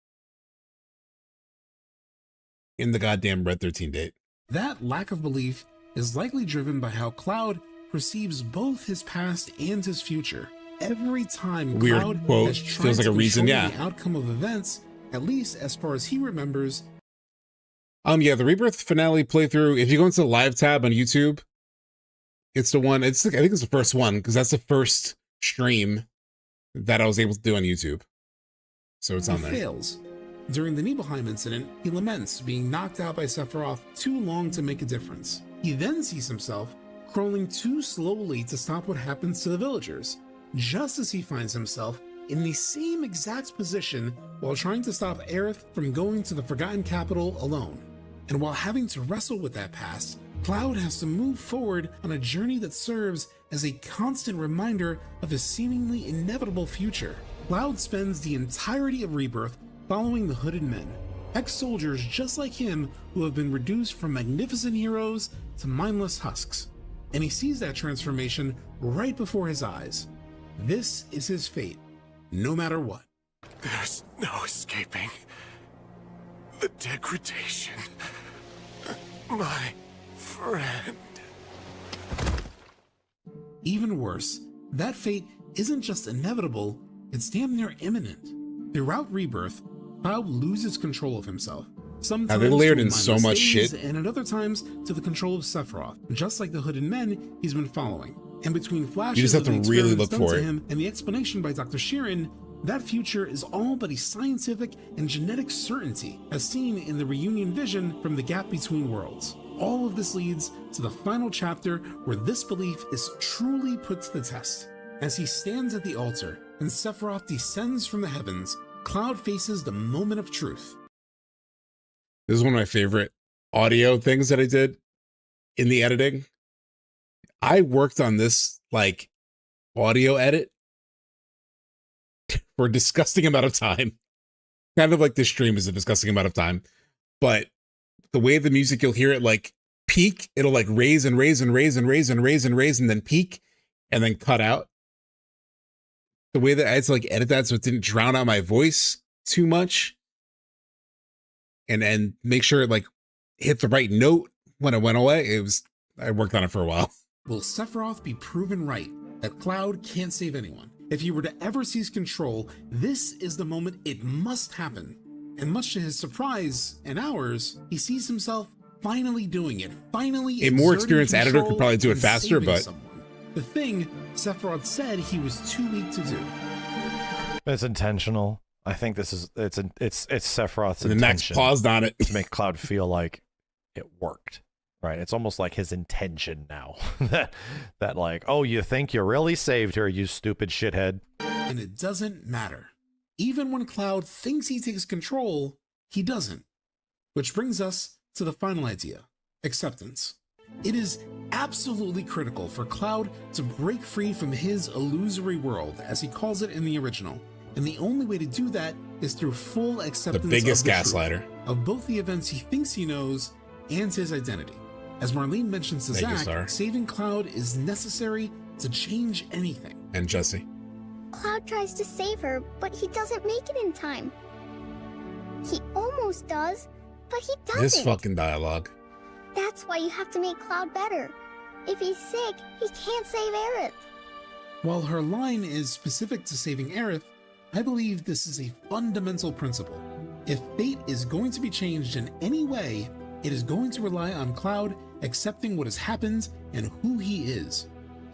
S1: in the goddamn Red 13 date.
S13: That lack of belief is likely driven by how Cloud perceives both his past and his future. every time
S1: Weird
S13: Cloud
S1: quote.
S13: has tried
S1: Feels like
S13: to
S1: a reason,
S13: control
S1: yeah.
S13: the outcome of events, at least as far as he remembers.
S1: Yeah, the Rebirth finale playthrough, if you go into the live tab on YouTube, it's the one, I think it's the first one, because that's the first stream that I was able to do on YouTube. So it's on there.
S13: Fails. During the Nibelheim incident, he laments being knocked out by Sephiroth too long to make a difference. He then sees himself crawling too slowly to stop what happens to the villagers, just as he finds himself in the same exact position while trying to stop Aerith from going to the Forgotten Capital alone. And while having to wrestle with that past, Cloud has to move forward on a journey that serves as a constant reminder of his seemingly inevitable future. Cloud spends the entirety of Rebirth following the Hooded Men, ex-soldiers just like him who have been reduced from magnificent heroes to mindless husks. And he sees that transformation right before his eyes. This is his fate, no matter what.
S6: There's no escaping the degradation. My friend.
S13: Even worse, that fate isn't just inevitable, it's damn near imminent. Throughout Rebirth, Cloud loses control of himself. Sometimes
S1: they layered
S13: to
S1: in so
S13: mindless
S1: much
S13: days,
S1: shit.
S13: and at other times to the control of Sephiroth, just like the Hooded Men he's been following. And between flashes
S1: You just have
S13: of the
S1: to really
S13: experiments
S1: look
S13: done
S1: for
S13: to
S1: it.
S13: him and the explanation by Dr. Sheeran, that future is all but a scientific and genetic certainty, as seen in the reunion vision from the gap between worlds. All of this leads to the final chapter where this belief is truly put to the test. As he stands at the altar and Sephiroth descends from the heavens, Cloud faces the moment of truth.
S1: This is one of my favorite audio things that I did in the editing. I worked on this like audio edit for a disgusting amount of time. Kind of like this stream is a disgusting amount of time, but the way the music, you'll hear it like peak, it'll like raise and raise and raise and raise and raise and raise and then peak and then cut out. The way that I had to like edit that so it didn't drown out my voice too much. And make sure it like hit the right note when it went away. I worked on it for a while.
S13: Will Sephiroth be proven right that Cloud can't save anyone? If he were to ever seize control, this is the moment it must happen. And much to his surprise and ours, he sees himself finally doing it. Finally,
S1: A more
S13: exerting
S1: experienced editor could
S13: control
S1: probably do it
S13: and
S1: faster,
S13: saving
S1: but
S13: someone. The thing Sephiroth said he was too weak to do.
S16: It's intentional. I think this is it's Sephiroth's
S1: And
S16: intention.
S1: the Max paused on it
S16: to make Cloud feel like it worked. Right? It's almost like his intention now. that like, oh, you think you really saved her, you stupid shithead.
S13: And it doesn't matter. Even when Cloud thinks he takes control, he doesn't. Which brings us to the final idea, acceptance. It is absolutely critical for Cloud to break free from his illusory world, as he calls it in the original. And the only way to do that is through full acceptance
S1: the biggest
S13: of the
S1: gaslighter
S13: truth of both the events he thinks he knows and his identity. As Marlene mentions to
S1: Thank you,
S13: Zack,
S1: Star.
S13: saving Cloud is necessary to change anything.
S1: And Jesse.
S14: Cloud tries to save her, but he doesn't make it in time. He almost does, but he doesn't.
S1: This fucking dialogue.
S14: That's why you have to make Cloud better. If he's sick, he can't save Aerith.
S13: While her line is specific to saving Aerith, I believe this is a fundamental principle. If fate is going to be changed in any way, it is going to rely on Cloud accepting what has happened and who he is.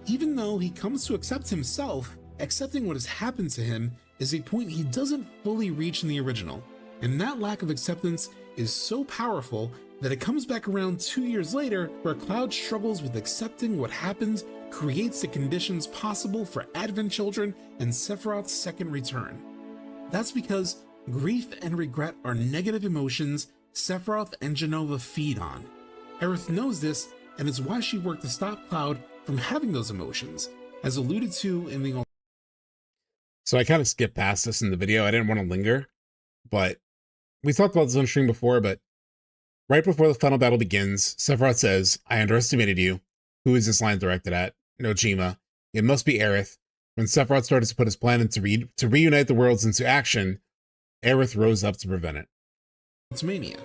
S13: Even though he comes to accept himself, accepting what has happened to him is a point he doesn't fully reach in the original. And that lack of acceptance is so powerful that it comes back around 2 years later, where Cloud struggles with accepting what happened, creates the conditions possible for Advent Children and Sephiroth's second return. That's because grief and regret are negative emotions Sephiroth and Jenova feed on. Aerith knows this, and it's why she worked to stop Cloud from having those emotions, as alluded to in the...
S1: So I kind of skipped past this in the video. I didn't want to linger, but we talked about this on stream before, but right before the final battle begins, Sephiroth says, "I underestimated you." Who is this line directed at? Nojima. It must be Aerith. When Sephiroth started to put his plan to reunite the worlds into action, Aerith rose up to prevent it.
S13: It's mania.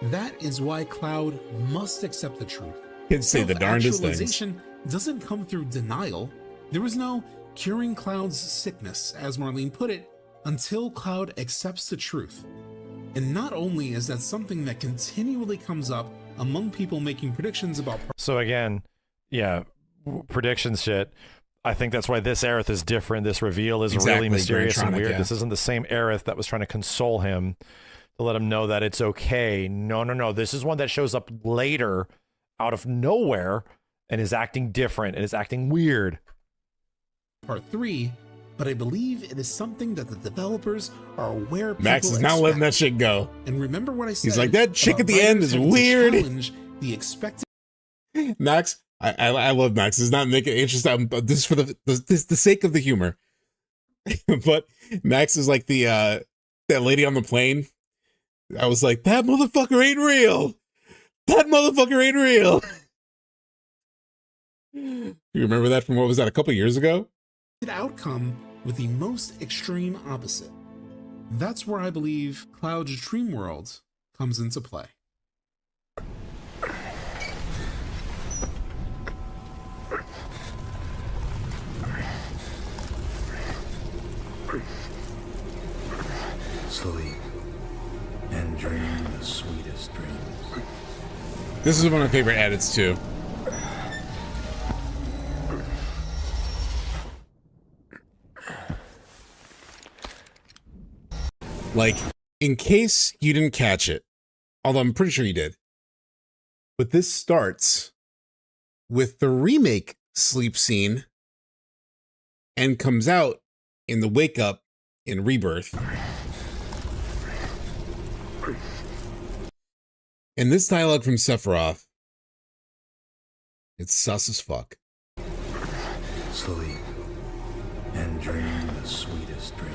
S13: That is why Cloud must accept the truth.
S1: Kids say the darndest things.
S13: Self-actualization doesn't come through denial. There is no curing Cloud's sickness, as Marlene put it, until Cloud accepts the truth. And not only is that something that continually comes up among people making predictions about...
S16: So again, yeah, prediction shit. I think that's why this Aerith is different. This reveal is really mysterious and weird.
S1: Yeah.
S16: This isn't the same Aerith that was trying to console him to let him know that it's okay. No. This is one that shows up later out of nowhere and is acting different and is acting weird.
S13: Part 3, but I believe it is something that the developers are aware people
S1: Max is not letting that shit go.
S13: And remember what I said.
S1: He's like, that chick at the end is weird.
S13: The expected...
S1: Max, I love Max. Does not make it interesting. This is for the sake of the humor. But Max is like that lady on the plane. I was like, that motherfucker ain't real. That motherfucker ain't real. You remember that from, what was that, a couple years ago?
S13: Outcome with the most extreme opposite. That's where I believe Cloud's dream world comes into play.
S8: Sleep and dream the sweetest dreams.
S1: This is one of my favorite edits too. Like, in case you didn't catch it, although I'm pretty sure you did, but this starts with the remake sleep scene and comes out in the wake up in Rebirth. And this dialogue from Sephiroth, it's sus as fuck.
S8: Sleep and dream the sweetest dreams.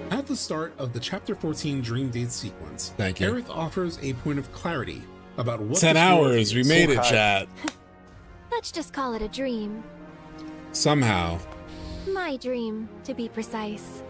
S13: At the start of the Chapter 14 Dream Date sequence,
S1: Thank you.
S13: Aerith offers a point of clarity about what
S1: 10
S13: this world
S1: hours,
S13: is.
S1: we made it, chat.
S5: Let's just call it a dream.
S1: Somehow.
S5: My dream, to be precise.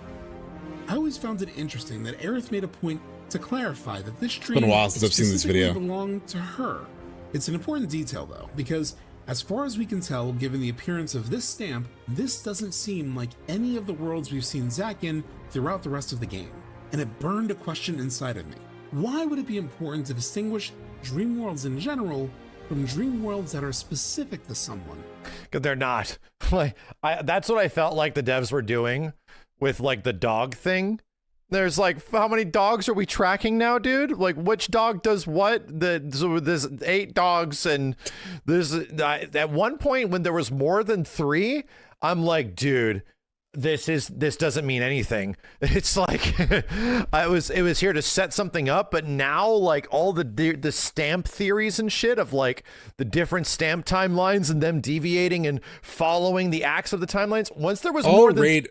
S13: I always found it interesting that Aerith made a point to clarify that this dream
S1: It's been a while since I've seen this video.
S13: belonged to her. It's an important detail though, because as far as we can tell, given the appearance of this stamp, this doesn't seem like any of the worlds we've seen Zack in throughout the rest of the game. And it burned a question inside of me. Why would it be important to distinguish dream worlds in general from dream worlds that are specific to someone?
S16: Because they're not. Like, that's what I felt like the devs were doing with like the dog thing. There's like, how many dogs are we tracking now, dude? Like, which dog does what? So there's 8 dogs, and there's at one point when there was more than 3, I'm like, dude, this doesn't mean anything. It's like it was here to set something up, but now like all the stamp theories and shit of like the different stamp timelines and them deviating and following the acts of the timelines. Once there was more than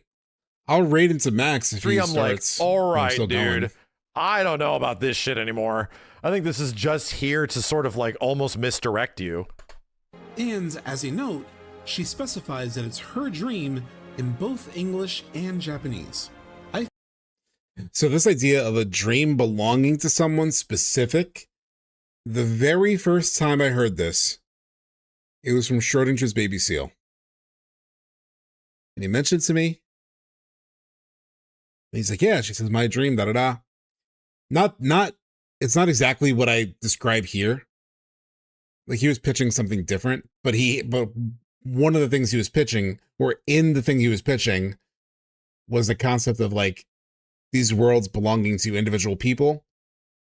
S1: I'll raid into Max if
S16: 3,
S1: he
S16: I'm
S1: starts.
S16: like, all right,
S1: still
S16: dude.
S1: going.
S16: I don't know about this shit anymore. I think this is just here to sort of like almost misdirect you.
S13: And as a note, she specifies that it's her dream in both English and Japanese.
S1: So this idea of a dream belonging to someone specific, the very first time I heard this, it was from Schrodinger's baby seal. And he mentioned to me, and he's like, yeah, she says, my dream, da-da-da. It's not exactly what I describe here. Like, he was pitching something different, but one of the things he was pitching, or in the thing he was pitching, was the concept of like these worlds belonging to individual people.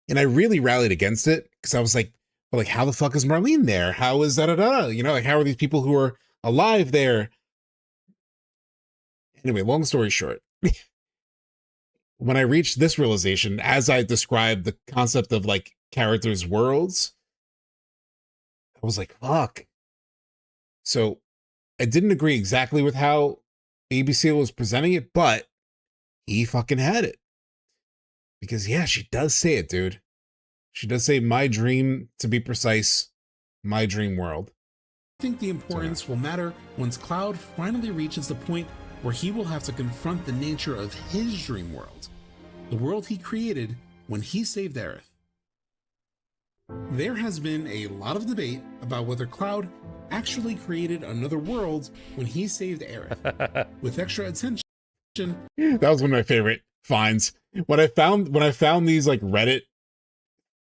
S1: And I really rallied against it because I was like, well, like, how the fuck is Marlene there? How is da-da-da? You know, like, how are these people who are alive there? Anyway, long story short, when I reached this realization, as I described the concept of like characters' worlds, I was like, fuck. So I didn't agree exactly with how Baby Seal was presenting it, but he fucking had it. Because yeah, she does say it, dude. She does say my dream, to be precise, my dream world.
S13: think the importance will matter once Cloud finally reaches the point where he will have to confront the nature of his dream world, the world he created when he saved Aerith. There has been a lot of debate about whether Cloud actually created another world when he saved Aerith. With extra attention,
S1: that was one of my favorite finds. When I found these like Reddit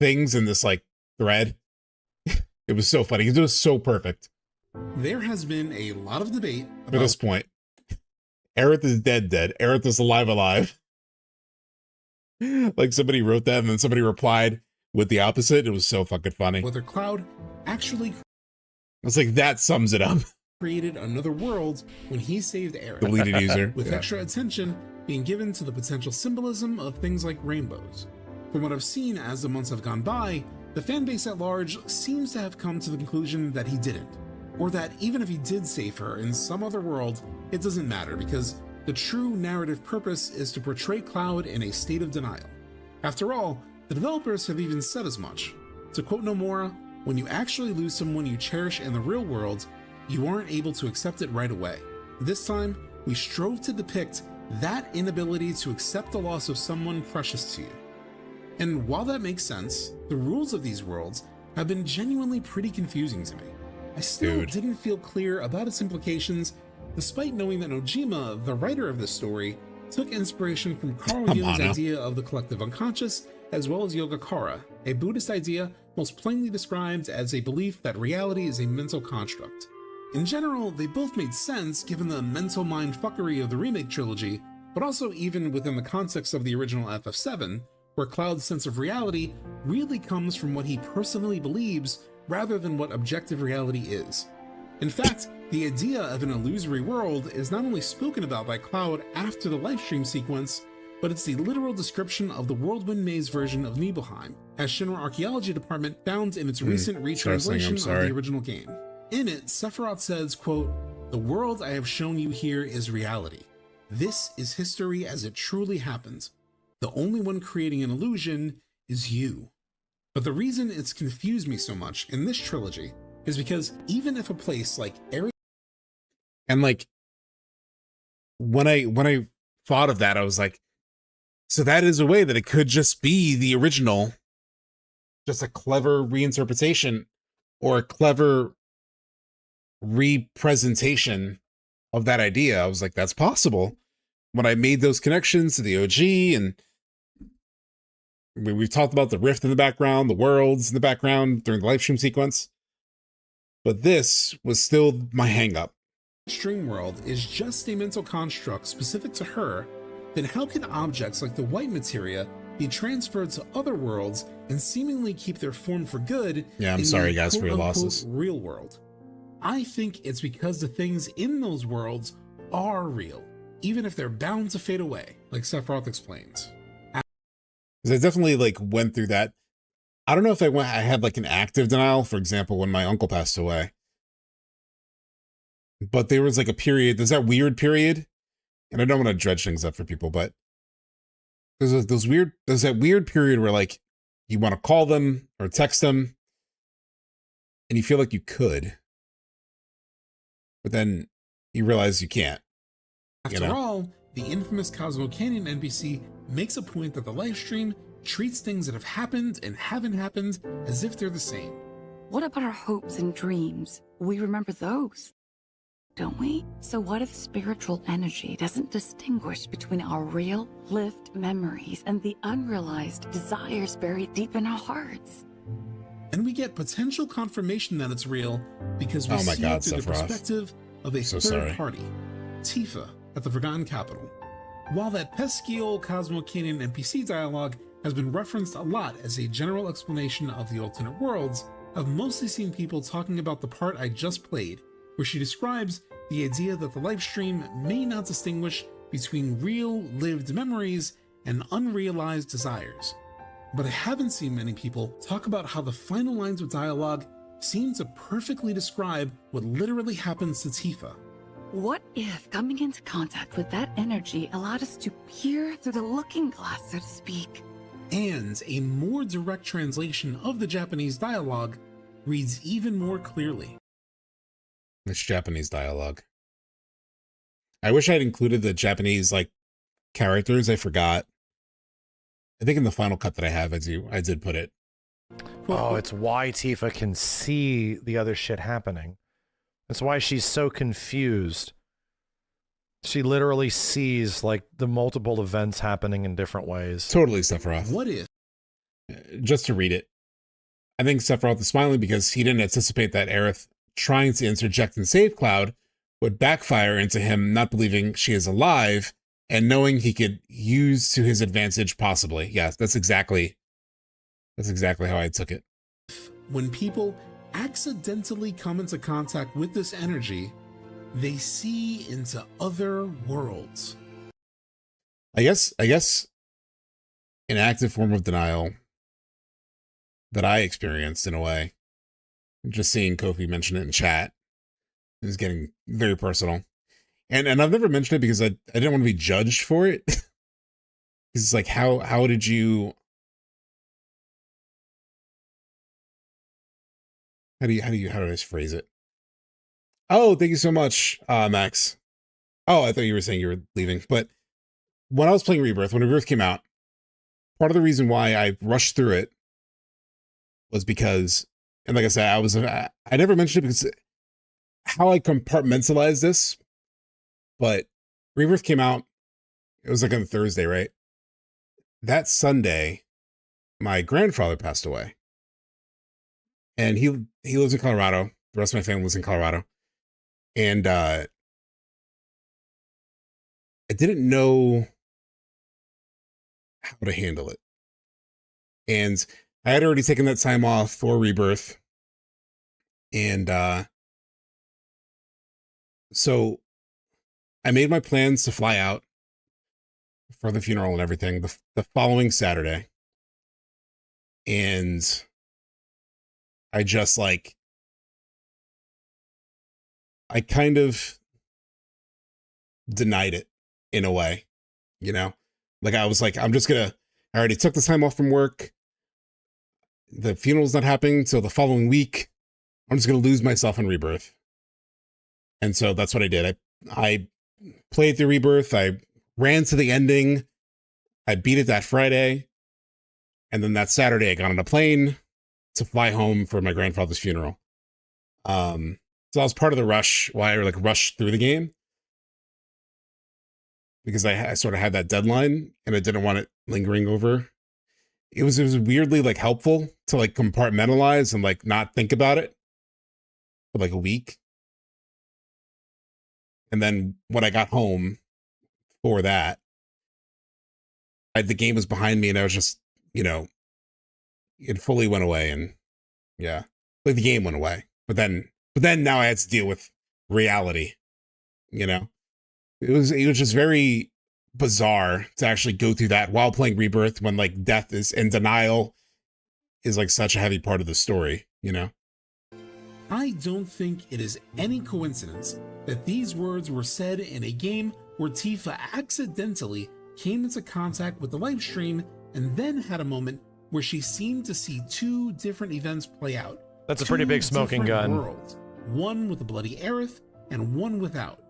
S1: things in this like thread, it was so funny because it was so perfect.
S13: There has been a lot of debate about
S1: at this point. Aerith is dead. Aerith is alive. Like somebody wrote that and then somebody replied with the opposite. It was so fucking funny.
S13: Whether Cloud actually,
S1: it's like that sums it up.
S13: Created another world when he saved Aerith.
S1: Deleted user.
S13: With extra attention being given to the potential symbolism of things like rainbows. From what I've seen as the months have gone by, the fanbase at large seems to have come to the conclusion that he didn't. Or that even if he did save her in some other world, it doesn't matter because the true narrative purpose is to portray Cloud in a state of denial. After all, the developers have even said as much. To quote Nomura, when you actually lose someone you cherish in the real world, you aren't able to accept it right away. This time, we strove to depict that inability to accept the loss of someone precious to you. And while that makes sense, the rules of these worlds have been genuinely pretty confusing to me. I still didn't feel clear about its implications, despite knowing that Nojima, the writer of this story, took inspiration from Carl Jung's idea of the collective unconscious, as well as Yogacara, a Buddhist idea most plainly described as a belief that reality is a mental construct. In general, they both made sense given the mental mindfuckery of the remake trilogy, but also even within the context of the original FF7, where Cloud's sense of reality really comes from what he personally believes rather than what objective reality is. In fact, the idea of an illusory world is not only spoken about by Cloud after the livestream sequence, but it's the literal description of the Whirlwind Maze version of Nibelheim, as Shinra Archaeology Department found in its recent retranslation of the original game. In it, Sephiroth says, quote, "The world I have shown you here is reality. This is history as it truly happens. The only one creating an illusion is you." But the reason it's confused me so much in this trilogy is because even if a place like Aerith,
S1: and like when I thought of that, I was like, so that is a way that it could just be the original, just a clever reinterpretation or a clever representation of that idea. I was like, that's possible. When I made those connections to the OG, and we've talked about the rift in the background, the worlds in the background during the live stream sequence, but this was still my hang up.
S13: Stream world is just a mental construct specific to her, then how can objects like the white materia be transferred to other worlds and seemingly keep their form for good?
S1: Yeah, I'm sorry guys for your losses.
S13: Real world. I think it's because the things in those worlds are real, even if they're bound to fade away, like Sephiroth explains.
S1: Because I definitely like went through that. I don't know if I had like an active denial, for example, when my uncle passed away. But there was like a period, there's that weird period, and I don't want to dredge things up for people, but there's that weird period where like you want to call them or text them and you feel like you could, but then you realize you can't.
S13: After all, the infamous Cosmo Canyon NPC makes a point that the live stream treats things that have happened and haven't happened as if they're the same.
S3: What about our hopes and dreams? We remember those, don't we? So what if spiritual energy doesn't distinguish between our real, lived memories and the unrealized desires buried deep in our hearts?
S13: And we get potential confirmation that it's real because we see it through the perspective of a third party, Tifa at the Forgotten Capital. While that pesky old Cosmo Canyon NPC dialogue has been referenced a lot as a general explanation of the alternate worlds, I've mostly seen people talking about the part I just played, where she describes the idea that the live stream may not distinguish between real lived memories and unrealized desires. But I haven't seen many people talk about how the final lines of dialogue seem to perfectly describe what literally happens to Tifa.
S3: What if coming into contact with that energy allowed us to peer through the looking glass, so to speak?
S13: And a more direct translation of the Japanese dialogue reads even more clearly.
S1: It's Japanese dialogue. I wish I'd included the Japanese like characters. I forgot. I think in the final cut that I have, I did put it.
S16: Oh, it's why Tifa can see the other shit happening. That's why she's so confused. She literally sees like the multiple events happening in different ways.
S1: Totally, Sephiroth.
S13: What if?
S1: Just to read it. I think Sephiroth is smiling because he didn't anticipate that Aerith trying to interject and save Cloud would backfire into him not believing she is alive and knowing he could use to his advantage possibly. Yes, that's exactly how I took it.
S13: When people accidentally come into contact with this energy, they see into other worlds.
S1: I guess an active form of denial that I experienced in a way, just seeing Kofi mention it in chat, is getting very personal. And I've never mentioned it because I didn't want to be judged for it. It's like, how did you, how did I phrase it? Oh, thank you so much, Max. Oh, I thought you were saying you were leaving. But when I was playing Rebirth, when Rebirth came out, part of the reason why I rushed through it was because, and like I said, I never mentioned it because how I compartmentalized this, but Rebirth came out, it was like on Thursday, right? That Sunday, my grandfather passed away. And he lives in Colorado. The rest of my family lives in Colorado. And I didn't know how to handle it. And I had already taken that time off for Rebirth. And so I made my plans to fly out for the funeral and everything the following Saturday. And I just like, I kind of denied it in a way, you know, like I was like, I already took the time off from work. The funeral's not happening until the following week. I'm just going to lose myself in Rebirth. And so that's what I did. I played through Rebirth. I ran to the ending. I beat it that Friday. And then that Saturday I got on a plane to fly home for my grandfather's funeral. So I was part of the rush, why I like rushed through the game, because I sort of had that deadline and I didn't want it lingering over. It was weirdly like helpful to like compartmentalize and like not think about it for like a week. And then when I got home for that, the game was behind me and I was just, you know, it fully went away. And yeah, like the game went away, but then now I had to deal with reality, you know. It was just very bizarre to actually go through that while playing Rebirth when like death is and denial is like such a heavy part of the story, you know.
S13: I don't think it is any coincidence that these words were said in a game where Tifa accidentally came into contact with the live stream and then had a moment where she seemed to see two different events play out.
S16: That's a pretty big smoking gun.
S13: Worlds, one with a bloody Aerith and one without.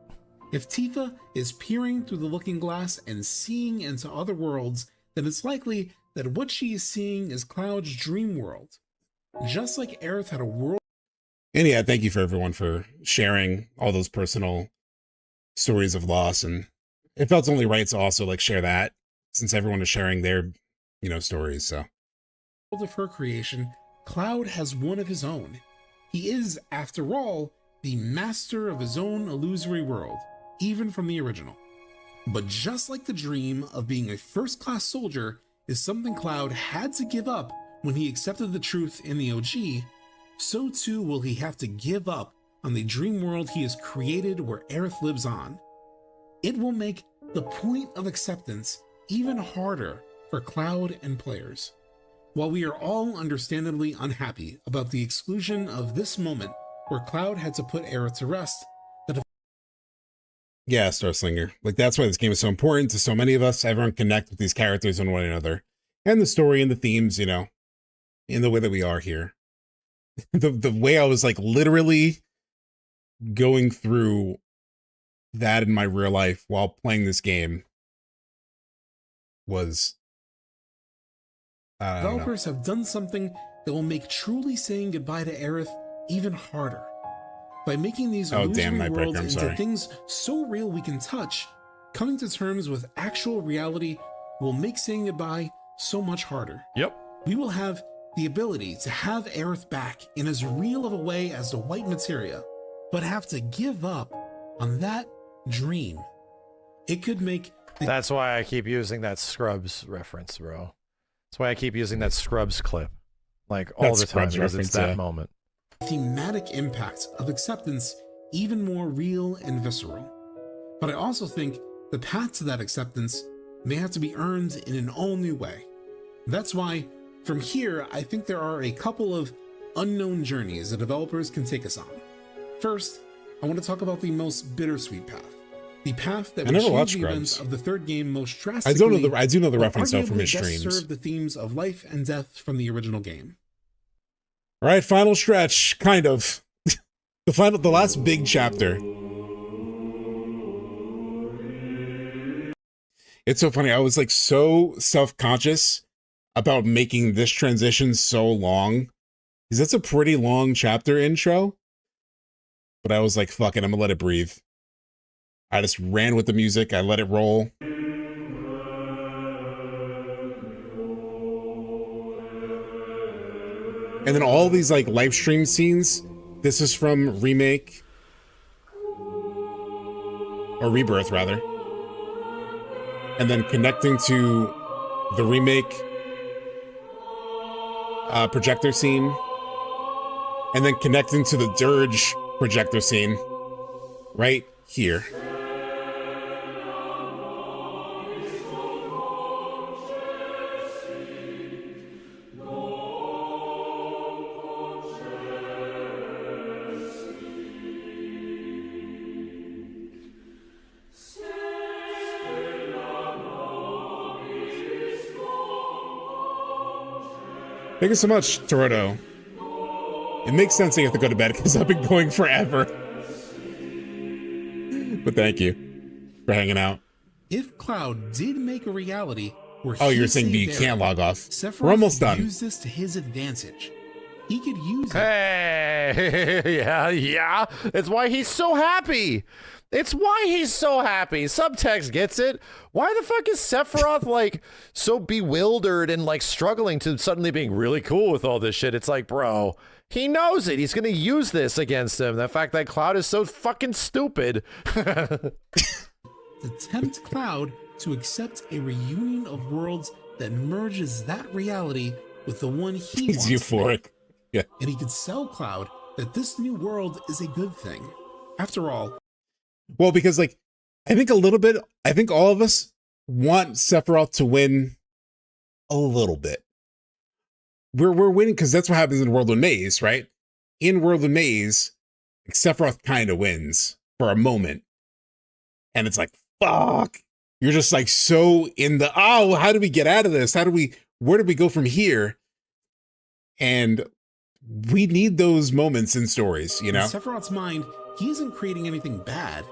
S13: If Tifa is peering through the looking glass and seeing into other worlds, then it's likely that what she is seeing is Cloud's dream world. Just like Aerith had a world.
S1: And yeah, thank you for everyone for sharing all those personal stories of loss. And it felt only right to also like share that since everyone is sharing their, you know, stories. So
S13: Of her creation, Cloud has one of his own. He is, after all, the master of his own illusory world, even from the original. But just like the dream of being a first-class soldier is something Cloud had to give up when he accepted the truth in the OG, so too will he have to give up on the dream world he has created where Aerith lives on. It will make the point of acceptance even harder for Cloud and players. While we are all understandably unhappy about the exclusion of this moment where Cloud had to put Aerith to rest,
S1: yeah, Starslinger. Like that's why this game is so important to so many of us. Everyone connect with these characters and one another. And the story and the themes, you know, in the way that we are here. The way I was like literally going through that in my real life while playing this game was
S13: Developers have done something that will make truly saying goodbye to Aerith even harder. By making these illusory worlds into things so real we can touch, coming to terms with actual reality will make saying goodbye so much harder.
S16: Yep.
S13: We will have the ability to have Aerith back in as real of a way as the white materia, but have to give up on that dream. It could make...
S16: That's why I keep using that Scrubs reference, bro. That's why I keep using that Scrubs clip. Like, all the time, because it's that moment.
S13: Thematic impact of acceptance even more real and visceral. But I also think the path to that acceptance may have to be earned in an all-new way. That's why, from here, I think there are a couple of unknown journeys that developers can take us on. First, I want to talk about the most bittersweet path. The path that would change the events of the third game most drastically.
S1: I do know the reference though from his streams.
S13: Serve the themes of life and death from the original game.
S1: All right, final stretch, kind of. the last big chapter. It's so funny. I was like so self-conscious about making this transition so long, because that's a pretty long chapter intro. But I was like, fuck it, I'm gonna let it breathe. I just ran with the music. I let it roll. And then all these like live stream scenes. This is from Remake. Or Rebirth, rather. And then connecting to the Remake projector scene. And then connecting to the Dirge projector scene. Right here. Thank you so much, Toronto. It makes sense that you have to go to bed because I've been going forever. But thank you for hanging out.
S13: If Cloud did make a reality where
S1: you're saying you can't log off.
S13: Sephiroth
S1: We're almost done.
S13: Use this to his advantage. He could use
S16: it. Yeah. It's why he's so happy. It's why he's so happy. Subtext gets it. Why the fuck is Sephiroth like so bewildered and like struggling to suddenly being really cool with all this shit? It's like, bro, he knows it. He's gonna use this against him. The fact that Cloud is so fucking stupid.
S13: To tempt Cloud to accept a reunion of worlds that merges that reality with the one he wants.
S1: He's euphoric. Yeah.
S13: And he could sell Cloud that this new world is a good thing. After all,
S1: well, because like I think all of us want Sephiroth to win a little bit. We're winning because that's what happens in World of Maze, right? In World of Maze, Sephiroth kind of wins for a moment. And it's like, fuck. You're just like so in the, how do we get out of this? Where do we go from here? And we need those moments in stories, you know?
S13: In Sephiroth's mind, he isn't creating anything bad.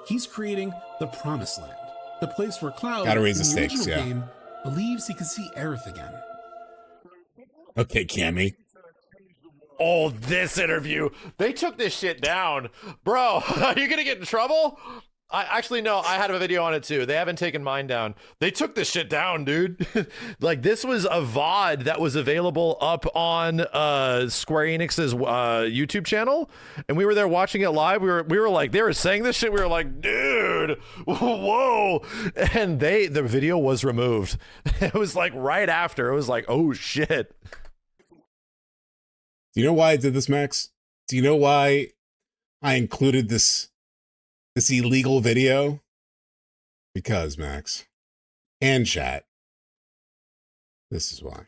S13: He's creating the Promised Land, the place where Cloud,
S1: gotta raise the
S13: in
S1: stakes,
S13: original
S1: yeah.
S13: game, believes he can see Aerith again.
S1: Okay, Cammy.
S16: Oh, this interview. They took this shit down. Bro, are you gonna get in trouble? Actually, no, I had a video on it too. They haven't taken mine down. They took this shit down, dude. Like, this was a VOD that was available up on Square Enix's YouTube channel. And we were there watching it live. We were like, they were saying this shit. We were like, dude, whoa. And the video was removed. It was like right after. It was like, oh shit.
S1: Do you know why I did this, Max? Do you know why I included this illegal video? Because, Max, and chat, this is why.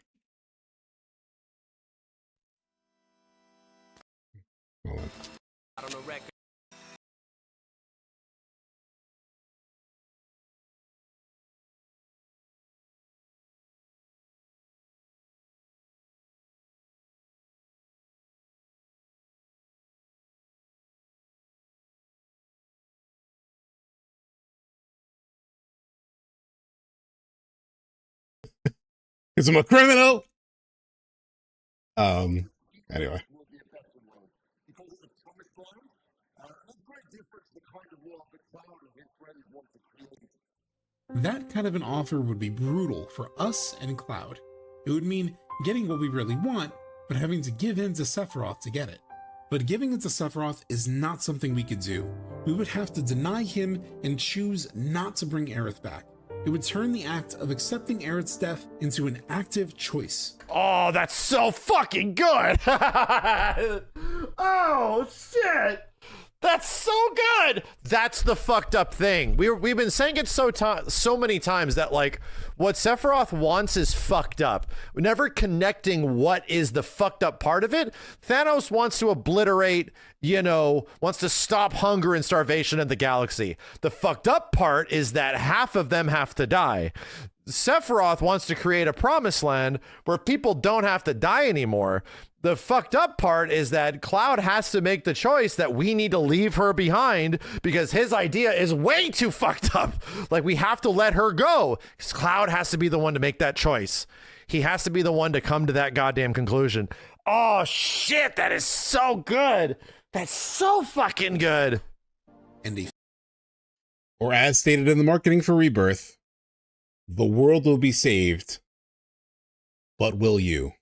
S1: Hold on. Because I'm a criminal. Anyway.
S13: That kind of an offer would be brutal for us and Cloud. It would mean getting what we really want, but having to give in to Sephiroth to get it. But giving in to Sephiroth is not something we could do. We would have to deny him and choose not to bring Aerith back. It would turn the act of accepting Aerith's death into an active choice.
S16: Oh, that's so fucking good. Oh, shit. That's so good. That's the fucked up thing. We've been saying it so many times that like what Sephiroth wants is fucked up. We're never connecting what is the fucked up part of it. Thanos wants to obliterate, wants to stop hunger and starvation in the galaxy. The fucked up part is that half of them have to die. Sephiroth wants to create a promised land where people don't have to die anymore. The fucked up part is that Cloud has to make the choice that we need to leave her behind because his idea is way too fucked up. Like, we have to let her go. Cloud has to be the one to make that choice. He has to be the one to come to that goddamn conclusion. Oh, shit, that is so good. That's so fucking good.
S1: Or as stated in the marketing for Rebirth, the world will be saved, but will you?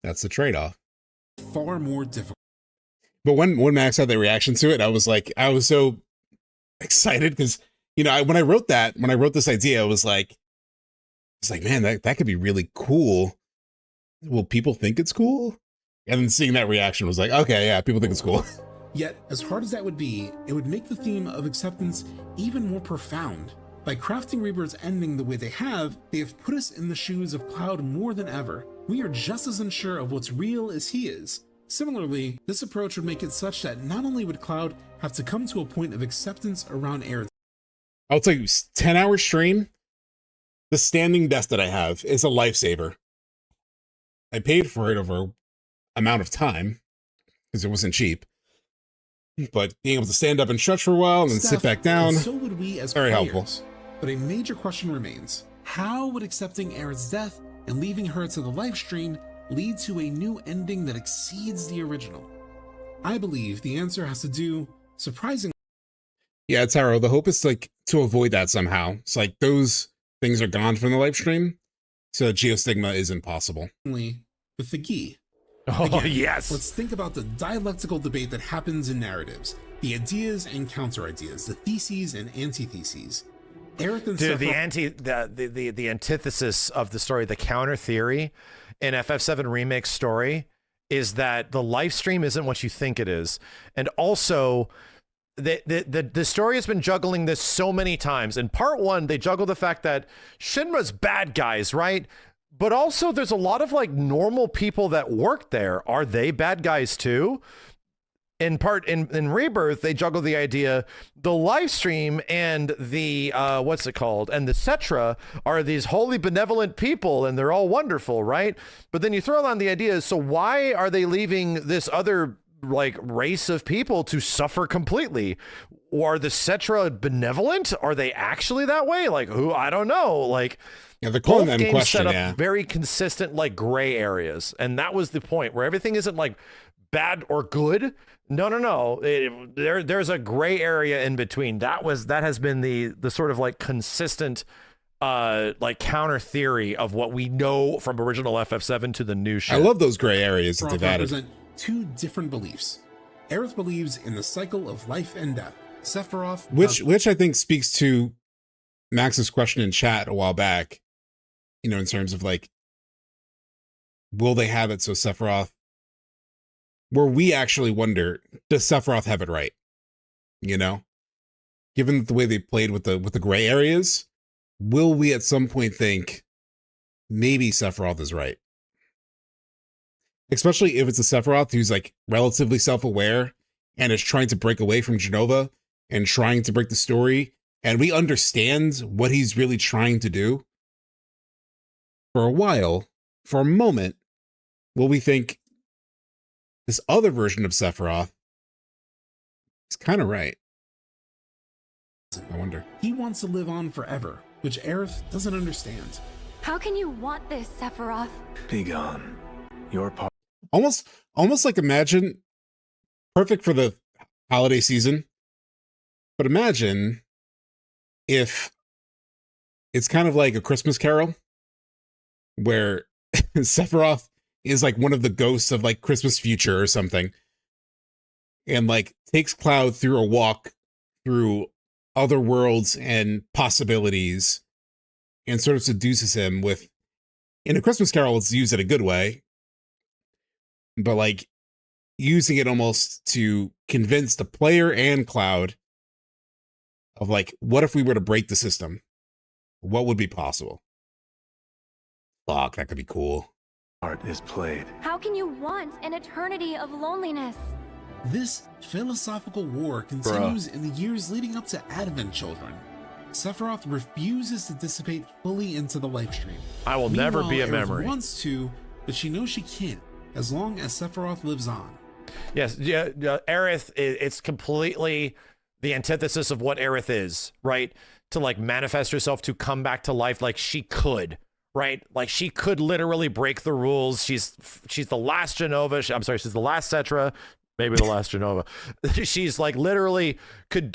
S1: That's the trade-off.
S13: Far more difficult.
S1: But when Max had the reaction to it, I was so excited because, when I wrote this idea, I was like, man, that could be really cool. Will people think it's cool? And then seeing that reaction was like, okay, yeah, people think it's cool.
S13: Yet, as hard as that would be, it would make the theme of acceptance even more profound. By crafting Rebirth's ending the way they have put us in the shoes of Cloud more than ever. We are just as unsure of what's real as he is. Similarly, this approach would make it such that not only would Cloud have to come to a point of acceptance around Aerith.
S1: I'll tell you, 10-hour stream, the standing desk that I have is a lifesaver. I paid for it over amount of time because it wasn't cheap. But being able to stand up and stretch for a while and then sit back down,
S13: so would we as
S1: very
S13: players.
S1: helpful.
S13: But a major question remains. How would accepting Aerith's death and leaving her to the live stream lead to a new ending that exceeds the original? I believe the answer has to do, surprisingly.
S1: Yeah, Taro, the hope is to avoid that somehow. It's like those things are gone from the live stream, so geostigma is impossible.
S13: With the Gi.
S16: Oh,
S13: Again,
S16: yes.
S13: Let's think about the dialectical debate that happens in narratives, the ideas and counter ideas, the theses and antitheses. Aerith and
S16: Dude,
S13: Sephiroth...
S16: the antithesis of the story, the counter theory in FF7 Remake story is that the live stream isn't what you think it is. And also, the story has been juggling this so many times. In part one, they juggle the fact that Shinra's bad guys, right? But also there's a lot of normal people that work there. Are they bad guys too? In Rebirth, they juggle the idea, the live stream and the, and the Cetra are these wholly benevolent people and they're all wonderful, right? But then you throw on the idea, so why are they leaving this other race of people to suffer completely? Or are the Cetra benevolent? Are they actually that way? Who? I don't know.
S1: Yeah, they're calling
S16: both
S1: them
S16: games
S1: question,
S16: set up
S1: yeah.
S16: very consistent gray areas, and that was the point where everything isn't bad or good. No. There's a gray area in between. That has been the sort of consistent counter theory of what we know from original FF7 to the new shit.
S1: I love those gray areas that
S13: Sephiroth
S1: they've added.
S13: represent two different beliefs. Aerith believes in the cycle of life and death. Sephiroth,
S1: Which I think speaks to Max's question in chat a while back, in terms of will they have it so Sephiroth, where we actually wonder, does Sephiroth have it right? Given the way they played with the gray areas, will we at some point think maybe Sephiroth is right? Especially if it's a Sephiroth who's relatively self-aware and is trying to break away from Genova and trying to break the story, and we understand what he's really trying to do. For a while, for a moment, will we think this other version of Sephiroth is kind of right? I wonder.
S13: He wants to live on forever, which Aerith doesn't understand.
S5: How can you want this, Sephiroth?
S8: Be gone. Your part.
S1: Almost like imagine, perfect for the holiday season, but imagine if it's kind of like A Christmas Carol, where Sephiroth is like one of the ghosts of like Christmas future or something, and like takes Cloud through a walk through other worlds and possibilities and sort of seduces him with, in A Christmas Carol, it's used in a good way, but like using it almost to convince the player and Cloud of like, what if we were to break the system? What would be possible? Fuck, that could be cool.
S8: Art is played.
S5: How can you want an eternity of loneliness?
S13: This philosophical war continues in the years leading up to Advent Children. Sephiroth refuses to dissipate fully into the life stream.
S16: I will never be a
S13: Aerith
S16: memory.
S13: Wants to, but she knows she can't, as long as Sephiroth lives on.
S16: Yes, yeah, Aerith, it's completely the antithesis of what Aerith is, right? To like manifest herself, to come back to life like she could, right? Like she could literally break the rules. She's the last Genova. She's the last Cetra, maybe the last Genova. She's like literally could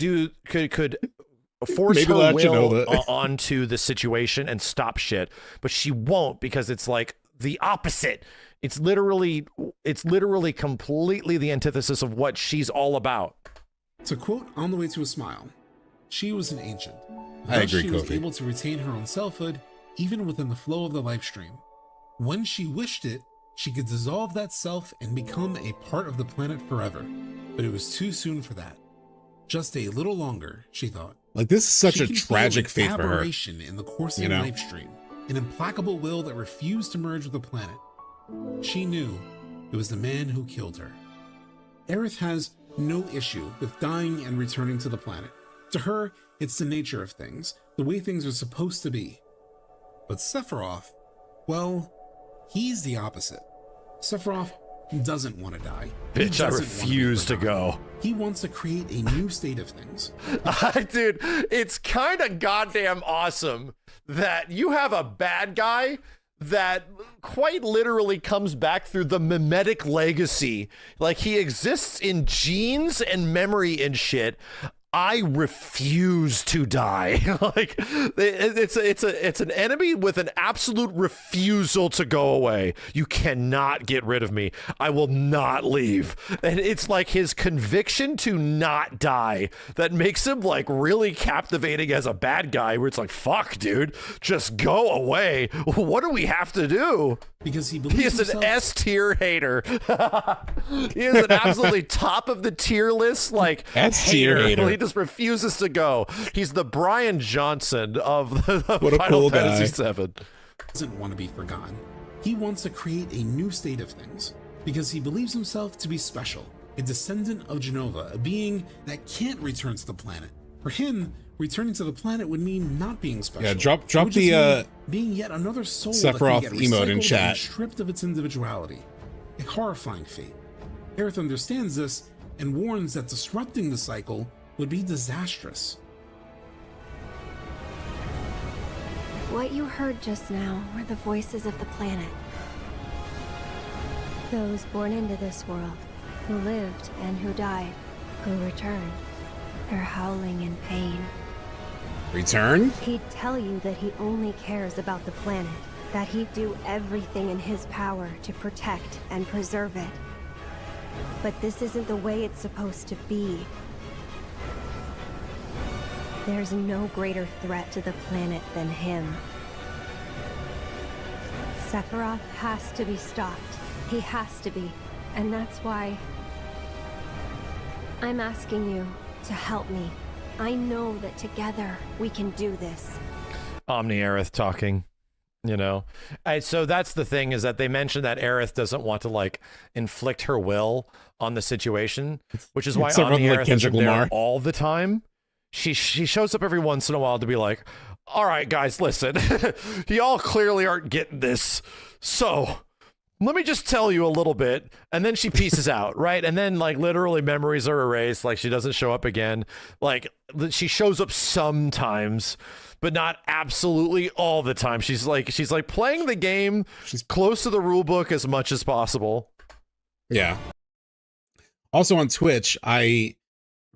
S16: force
S1: maybe
S16: her will
S1: Genova.
S16: onto the situation and stop shit, but she won't, because it's like the opposite. It's literally completely the antithesis of what she's all about.
S13: To quote On the Way to a Smile, she was an ancient.
S1: I
S13: Thus,
S1: agree,
S13: she was
S1: Kofi.
S13: able to retain her own selfhood, even within the flow of the life stream. When she wished it, she could dissolve that self and become a part of the planet forever. But it was too soon for that. Just a little longer, she thought.
S1: Like, this is such
S13: She
S1: a
S13: can
S1: tragic
S13: feel
S1: fate
S13: an
S1: for her.
S13: aberration in the coursing
S1: You know?
S13: life stream, an implacable will that refused to merge with the planet. She knew it was the man who killed her. Aerith has no issue with dying and returning to the planet. To her, it's the nature of things, the way things are supposed to be. But Sephiroth, well, he's the opposite. Sephiroth doesn't want to die. He
S16: Bitch, I
S13: doesn't wanna be
S16: refuse to
S13: forgotten.
S16: go.
S13: He wants to create a new state of things.
S16: Dude, it's kind of goddamn awesome that you have a bad guy that quite literally comes back through the mimetic legacy. Like, he exists in genes and memory and shit. I refuse to die. Like, it's an enemy with an absolute refusal to go away. You cannot get rid of me. I will not leave. And it's like his conviction to not die that makes him like really captivating as a bad guy, where it's like, fuck, dude, just go away. What do we have to do?
S13: Because he believes
S16: He is an
S13: himself-
S16: S tier hater. He is an absolutely top of the tier list, like
S1: S-tier hater.
S16: He just refuses to go. He's the Brian Johnson of the
S1: What a
S16: Final
S1: cool
S16: Fantasy
S1: guy.
S16: VII.
S13: Doesn't want to be forgotten. He wants to create a new state of things because he believes himself to be special, a descendant of Genova, a being that can't return to the planet. For him, returning to the planet would mean not being special.
S1: Yeah, drop
S13: It would just
S1: the,
S13: mean being yet another soul
S1: Sephiroth
S13: that can get
S1: emote in
S13: recycled
S1: chat.
S13: and stripped of its individuality. A horrifying fate. Aerith understands this and warns that disrupting the cycle would be disastrous.
S5: What you heard just now were the voices of the planet. Those born into this world, who lived and who died, who returned. They're howling in pain.
S1: Return?
S5: He'd tell you that he only cares about the planet, that he'd do everything in his power to protect and preserve it. But this isn't the way it's supposed to be. There's no greater threat to the planet than him. Sephiroth has to be stopped. He has to be. And that's why I'm asking you to help me. I know that together we can do this.
S16: Omni Aerith talking, you know. So that's the thing, is that they mentioned that Aerith doesn't want to like inflict her will on the situation, which is why
S1: It's
S16: Omni
S1: like
S16: Aerith
S1: Kendrick
S16: isn't there
S1: Lamar.
S16: all the time. She shows up every once in a while to be like, all right, guys, listen, y'all clearly aren't getting this. So let me just tell you a little bit, and then she pieces out, right? And then like literally memories are erased, like she doesn't show up again. Like she shows up sometimes, but not absolutely all the time. She's like playing the game close to the rule book as much as possible.
S1: Yeah. Also on Twitch, I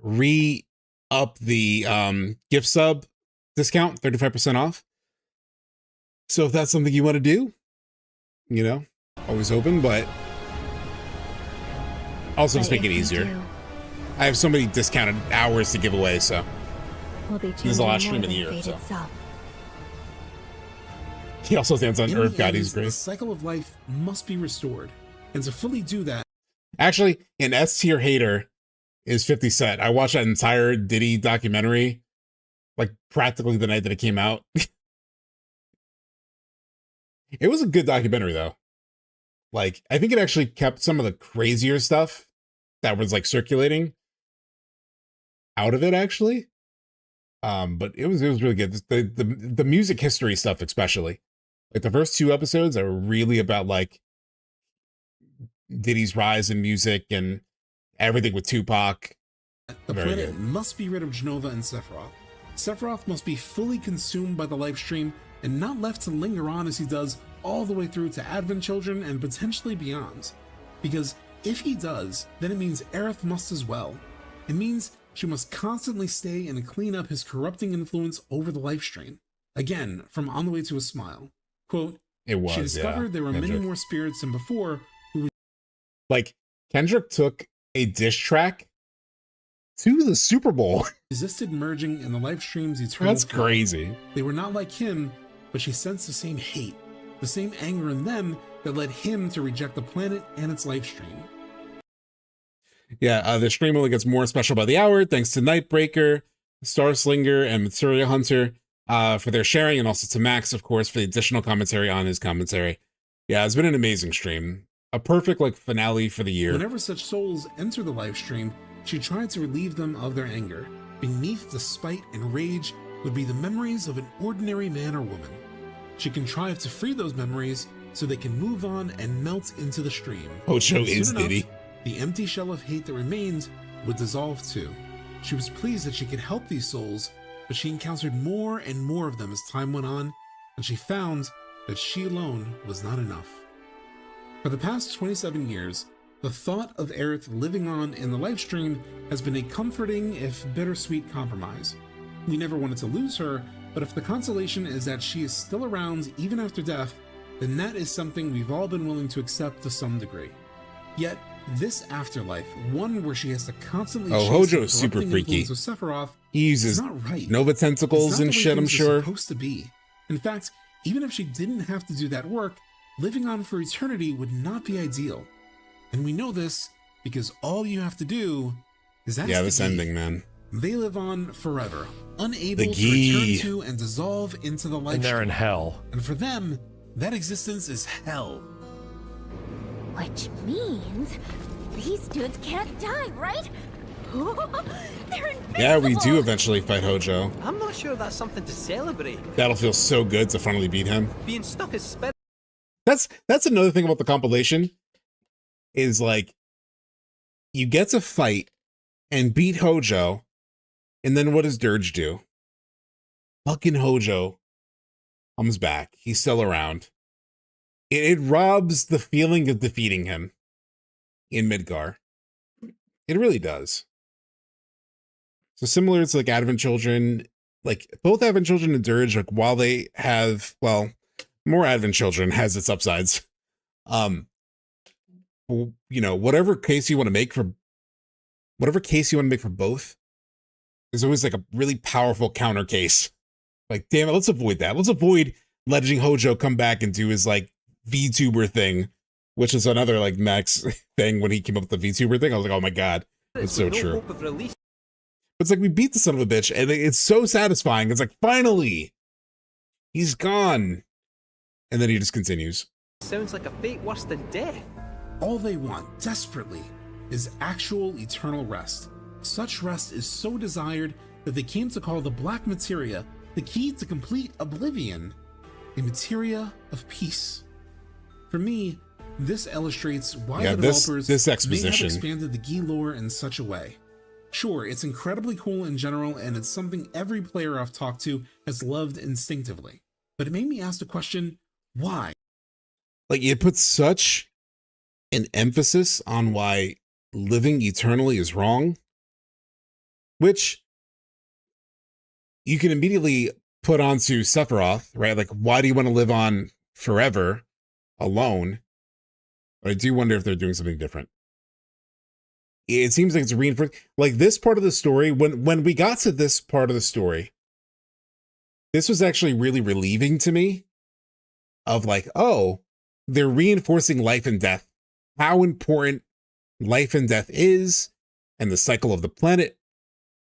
S1: re-up the gift sub discount, 35% off. So if that's something you want to do, you know, always open, but also just make it easier. I have so many discounted hours to give away, so there's a lot of stream of the year. So. He also stands on Earth God, he's great.
S13: The cycle of life must be restored, and to fully do that,
S1: actually, an S tier hater is 50 Cent. I watched that entire Diddy documentary, like practically the night that it came out. It was a good documentary though. Like, I think it actually kept some of the crazier stuff that was like circulating out of it actually. But it was really good. The music history stuff, especially. Like the first 2 episodes are really about like Diddy's rise in music and everything with Tupac.
S13: The planet must be rid of Genova and Sephiroth. Sephiroth must be fully consumed by the life stream and not left to linger on as he does all the way through to Advent Children and potentially beyond. Because if he does, then it means Aerith must as well. It means she must constantly stay and clean up his corrupting influence over the life stream. Again, from On the Way to a Smile. Quote,
S1: it was,
S13: she discovered there were
S1: Kendrick.
S13: many more spirits than before who
S1: like Kendrick took a diss track to the Super Bowl.
S13: resisted merging in the life stream's eternal
S1: That's
S13: flow.
S1: crazy.
S13: They were not like him, but she sensed the same hate, the same anger in them that led him to reject the planet and its life stream.
S1: Yeah, the stream only gets more special by the hour, thanks to Nightbreaker, Starslinger, and Materia Hunter for their sharing, and also to Max, of course, for the additional commentary on his commentary. Yeah, it's been an amazing stream. A perfect like finale for the year.
S13: Whenever such souls enter the live stream, she tried to relieve them of their anger. Beneath the spite and rage would be the memories of an ordinary man or woman. She contrived to free those memories so they can move on and melt into the stream.
S1: Hojo is Diddy.
S13: The empty shell of hate that remained would dissolve too. She was pleased that she could help these souls, but she encountered more and more of them as time went on, and she found that she alone was not enough. For the past 27 years, the thought of Aerith living on in the live stream has been a comforting, if bittersweet, compromise. We never wanted to lose her, but if the consolation is that she is still around even after death, then that is something we've all been willing to accept to some degree. Yet, this afterlife, one where she has to constantly
S1: Hojo is super freaky.
S13: Of Sephiroth,
S1: He uses
S13: not right.
S1: Nova tentacles and shit, I'm sure.
S13: Supposed to be. In fact, even if she didn't have to do that work, living on for eternity would not be ideal. And we know this because all you have to do is ask
S1: yeah, this
S13: the
S1: ending, man.
S13: They live on forever, unable
S1: The
S13: to return
S1: Gee.
S13: to and dissolve into the life
S16: And they're in
S13: stream.
S16: hell.
S13: And for them, that existence is hell.
S5: Which means these dudes can't die, right? They're invincible!
S1: Yeah, we do eventually fight Hojo.
S17: I'm not sure that's something to celebrate.
S1: That'll feel so good to finally beat him.
S17: Being stuck as spirit.
S1: That's another thing about the compilation is like you get to fight and beat Hojo, and then what does Dirge do? Fucking Hojo comes back. He's still around. It robs the feeling of defeating him in Midgar. It really does. So similar to like Advent Children, like both Advent Children and Dirge, like while they have, well, more Advent Children has its upsides. You know, whatever case you want to make for both, there's always like a really powerful counter case. Like, damn it, let's avoid that. Let's avoid letting Hojo come back and do his like VTuber thing, which is another like Max thing when he came up with the VTuber thing. I was like, oh my god, it's so true. It's like we beat the son of a bitch, and it's so satisfying. It's like finally, he's gone, and then he just continues.
S17: Sounds like a fate worse than death.
S13: All they want, desperately, is actual eternal rest. Such rest is so desired that they came to call the Black Materia the key to complete oblivion, a materia of peace. For me, This illustrates why
S1: Yeah,
S13: the
S1: this
S13: developers may have
S1: exposition.
S13: expanded the Gi lore in such a way. Sure, it's incredibly cool in general, and it's something every player I've talked to has loved instinctively. But it made me ask the question, why?
S1: Like, it puts such an emphasis on why living eternally is wrong, which you can immediately put onto Sephiroth, right? Like, why do you want to live on forever alone? But I do wonder if they're doing something different. It seems like it's reinforced. Like, this part of the story, when we got to this part of the story, this was actually really relieving to me of like, oh, they're reinforcing life and death, how important life and death is, and the cycle of the planet.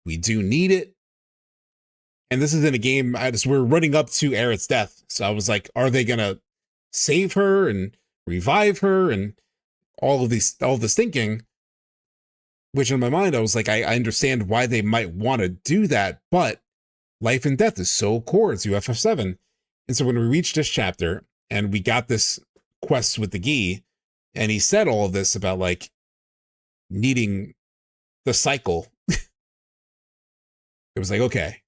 S1: We do need it. And this is in a game, we're running up to Aerith's death. So I was like, are they going to save her and revive her and all of this thinking? Which in my mind, I was like, I understand why they might want to do that, but life and death is so core to FF7. And so when we reached this chapter and we got this quest with the Gi, and he said all of this about like needing the cycle, it was like, okay,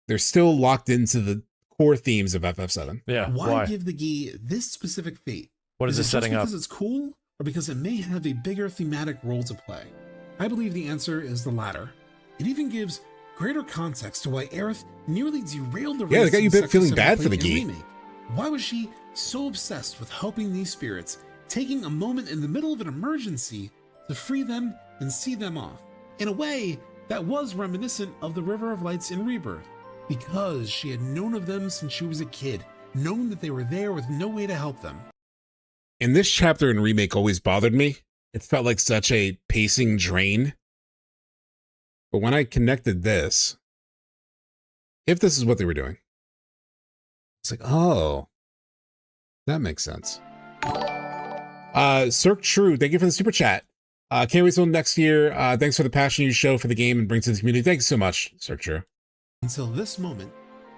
S1: they're still locked into the core themes of FF7.
S16: Yeah.
S13: Why give the Gi this specific fate?
S16: What is it setting up?
S13: Because it's cool, or because it may have a bigger thematic role to play? I believe the answer is the latter. It even gives greater context to why Aerith nearly derailed the race.
S1: Yeah, they got you
S13: in
S1: feeling
S13: Section
S1: bad
S13: 7
S1: for the
S13: Remake
S1: Gi.
S13: and Remake. Why was she so obsessed with helping these spirits, taking a moment in the middle of an emergency to free them and see them off? In a way that was reminiscent of the River of Lights in Rebirth, because she had known of them since she was a kid, known that they were there with no way to help them.
S1: And this chapter in Remake always bothered me. It felt like such a pacing drain. But when I connected this, if this is what they were doing, it's like, oh, that makes sense. Cirque True, thank you for the super chat. Can't wait till next year. Thanks for the passion you show for the game and bring to the community. Thanks so much, Cirque True.
S13: Until this moment,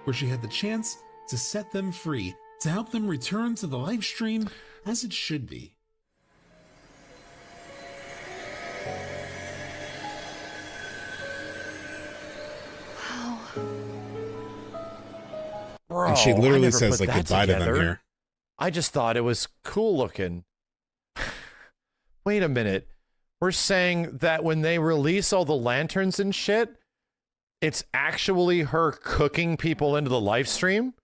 S13: where she had the chance to set them free, to help them return to the live stream as it should be.
S5: Wow.
S16: Bro,
S1: And she
S16: I
S1: literally
S16: never
S1: says
S16: put
S1: like
S16: that
S1: goodbye to them
S16: together.
S1: here.
S16: I just thought it was cool looking. Wait a minute. We're saying that when they release all the lanterns and shit, it's actually her cooking people into the live stream?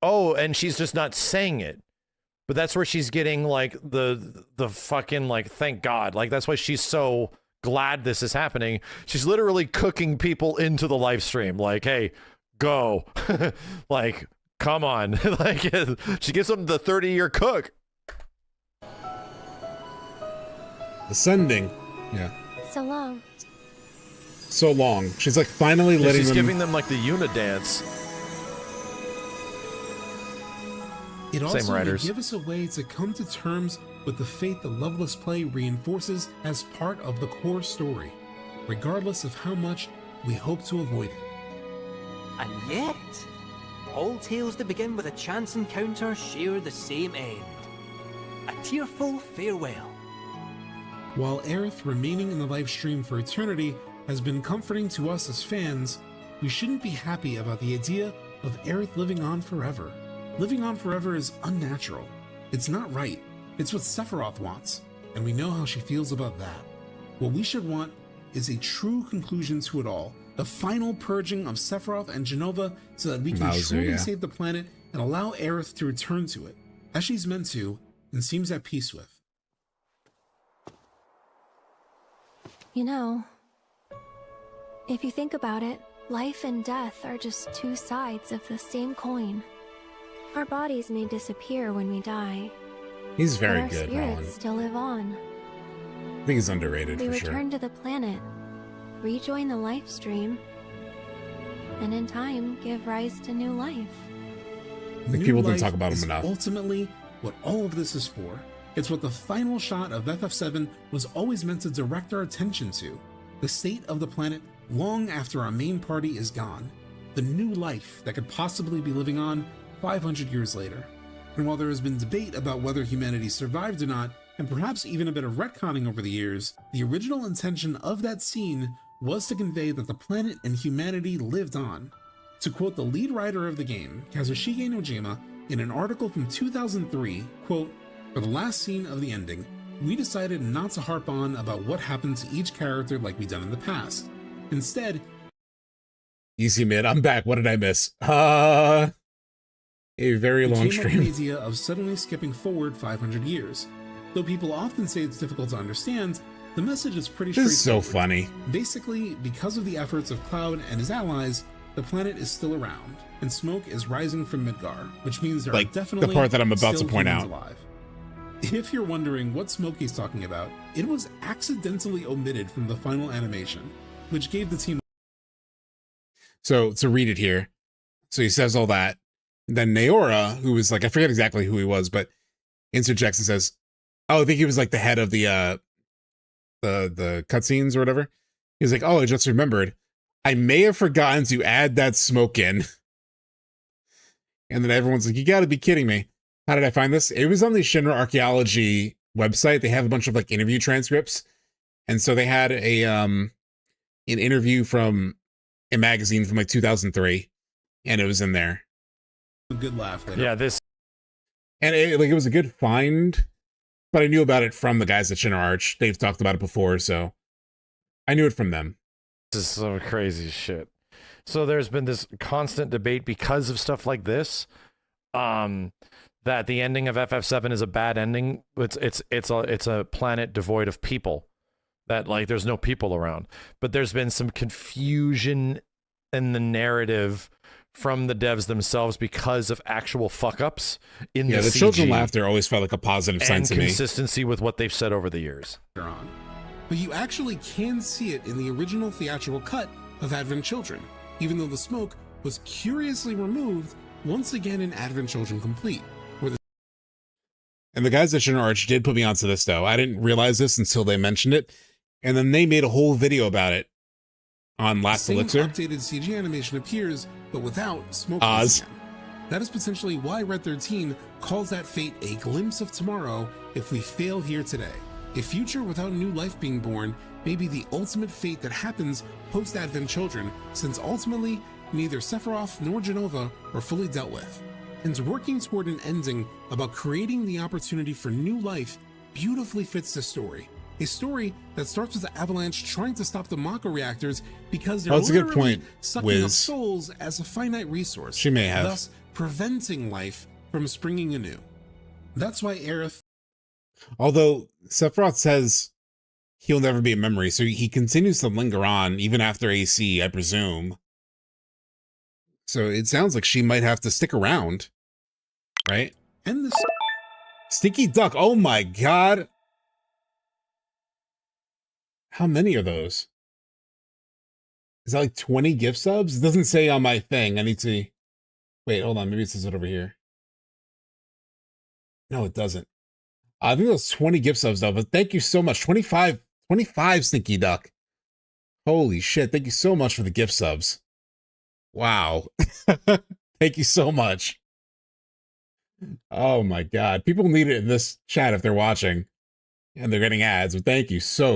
S16: Oh, and she's just not saying it. But that's where she's getting like the fucking like, thank God. Like that's why she's so glad this is happening. She's literally cooking people into the live stream. Like, hey, go. Like, come on. Like she gives them the 30-year cook.
S1: Ascending. Yeah.
S5: So long.
S1: So long. She's like finally letting
S16: She's
S1: them.
S16: giving them like the unidance.
S13: It also
S16: Same
S13: may
S16: writers.
S13: give us a way to come to terms with the fate the Loveless play reinforces as part of the core story, regardless of how much we hope to avoid it.
S7: And yet, all tales that begin with a chance encounter share the same end. A tearful farewell.
S13: While Aerith remaining in the live stream for eternity has been comforting to us as fans, we shouldn't be happy about the idea of Aerith living on forever. Living on forever is unnatural. It's not right. It's what Sephiroth wants, and we know how she feels about that. What we should want is a true conclusion to it all, the final purging of Sephiroth and Genova so that we can truly save the planet and allow Aerith to return to it, as she's meant to and seems at peace with.
S5: You know, if you think about it, life and death are just two sides of the same coin. Our bodies may disappear when we die.
S1: He's very
S5: but
S1: good,
S5: our spirits
S1: Holland.
S5: still live on.
S1: I think he's underrated
S5: We
S1: for sure.
S5: return to the planet, rejoin the life stream, and in time give rise to new life.
S1: I think
S13: New
S1: people didn't
S13: life
S1: talk about him
S13: is
S1: enough.
S13: Ultimately, what all of this is for. It's what the final shot of FF7 was always meant to direct our attention to. The state of the planet long after our main party is gone. The new life that could possibly be living on 500 years later. And while there has been debate about whether humanity survived or not, and perhaps even a bit of retconning over the years, the original intention of that scene was to convey that the planet and humanity lived on. To quote the lead writer of the game, Kazushige Nojima, in an article from 2003, quote, "For the last scene of the ending, we decided not to harp on about what happened to each character like we've done in the past. Instead..."
S1: Easy mid, I'm back. What did I miss? A very long
S13: Came up
S1: stream.
S13: with the idea of suddenly skipping forward 500 years. Though people often say it's difficult to understand, the message is pretty
S1: This is so
S13: straightforward.
S1: funny.
S13: Basically, because of the efforts of Cloud and his allies, the planet is still around, and smoke is rising from Midgar, which means there
S1: Like,
S13: are
S1: the
S13: definitely
S1: part that I'm about to
S13: still
S1: point
S13: humans
S1: out.
S13: alive. If you're wondering what Smokey's talking about, it was accidentally omitted from the final animation, which gave the team...
S1: So to read it here. So he says all that. Then Naora, who was like, I forget exactly who he was, but interjects and says, oh, I think he was like the head of the cutscenes or whatever. He's like, oh, I just remembered. I may have forgotten to add that smoke in. And then everyone's like, you gotta be kidding me. How did I find this? It was on the Shinra Archaeology website. They have a bunch of like interview transcripts. And so they had an interview from a magazine from like 2003, and it was in there.
S13: A good laugh later.
S16: Yeah, this...
S1: And it was a good find, but I knew about it from the guys at Shinra Arch. They've talked about it before, so I knew it from them.
S16: This is some crazy shit. So there's been this constant debate because of stuff like this, that the ending of FF7 is a bad ending. It's a planet devoid of people, that like there's no people around. But there's been some confusion in the narrative from the devs themselves because of actual fuck-ups in the CG.
S1: Children laughter always felt like a positive sign to me.
S16: And consistency with what they've said over the years.
S13: But you actually can see it in the original theatrical cut of Advent Children, even though the smoke was curiously removed once again in Advent Children Complete.
S1: And the guys at Shinra Arch did put me onto this, though. I didn't realize this until they mentioned it. And then they made a whole video about it on Last Elixir.
S13: Updated CG animation appears, but without smoke.
S1: Oz.
S13: That is potentially why Red 13 calls that fate a glimpse of tomorrow if we fail here today. A future without new life being born may be the ultimate fate that happens post-Advent Children, since ultimately neither Sephiroth nor Genova are fully dealt with. And working toward an ending about creating the opportunity for new life beautifully fits the story. A story that starts with the Avalanche trying to stop the Mako reactors because they're
S1: that's a good
S13: literally
S1: point,
S13: sucking up
S1: Wiz.
S13: souls as a finite resource.
S1: She may have.
S13: Thus preventing life from springing anew. That's why Aerith...
S1: Although Sephiroth says he'll never be a memory, so he continues to linger on even after AC, I presume. So it sounds like she might have to stick around, right?
S13: And this
S1: Stinky Duck, oh my god. How many are those? Is that like 20 gift subs? It doesn't say on my thing. I need to... Wait, hold on. Maybe it says it over here. No, it doesn't. I think it was 20 gift subs though, but thank you so much. 25 Stinky Duck. Holy shit. Thank you so much for the gift subs. Wow. Thank you so much. Oh my god. People need it in this chat if they're watching and they're getting ads, but thank you so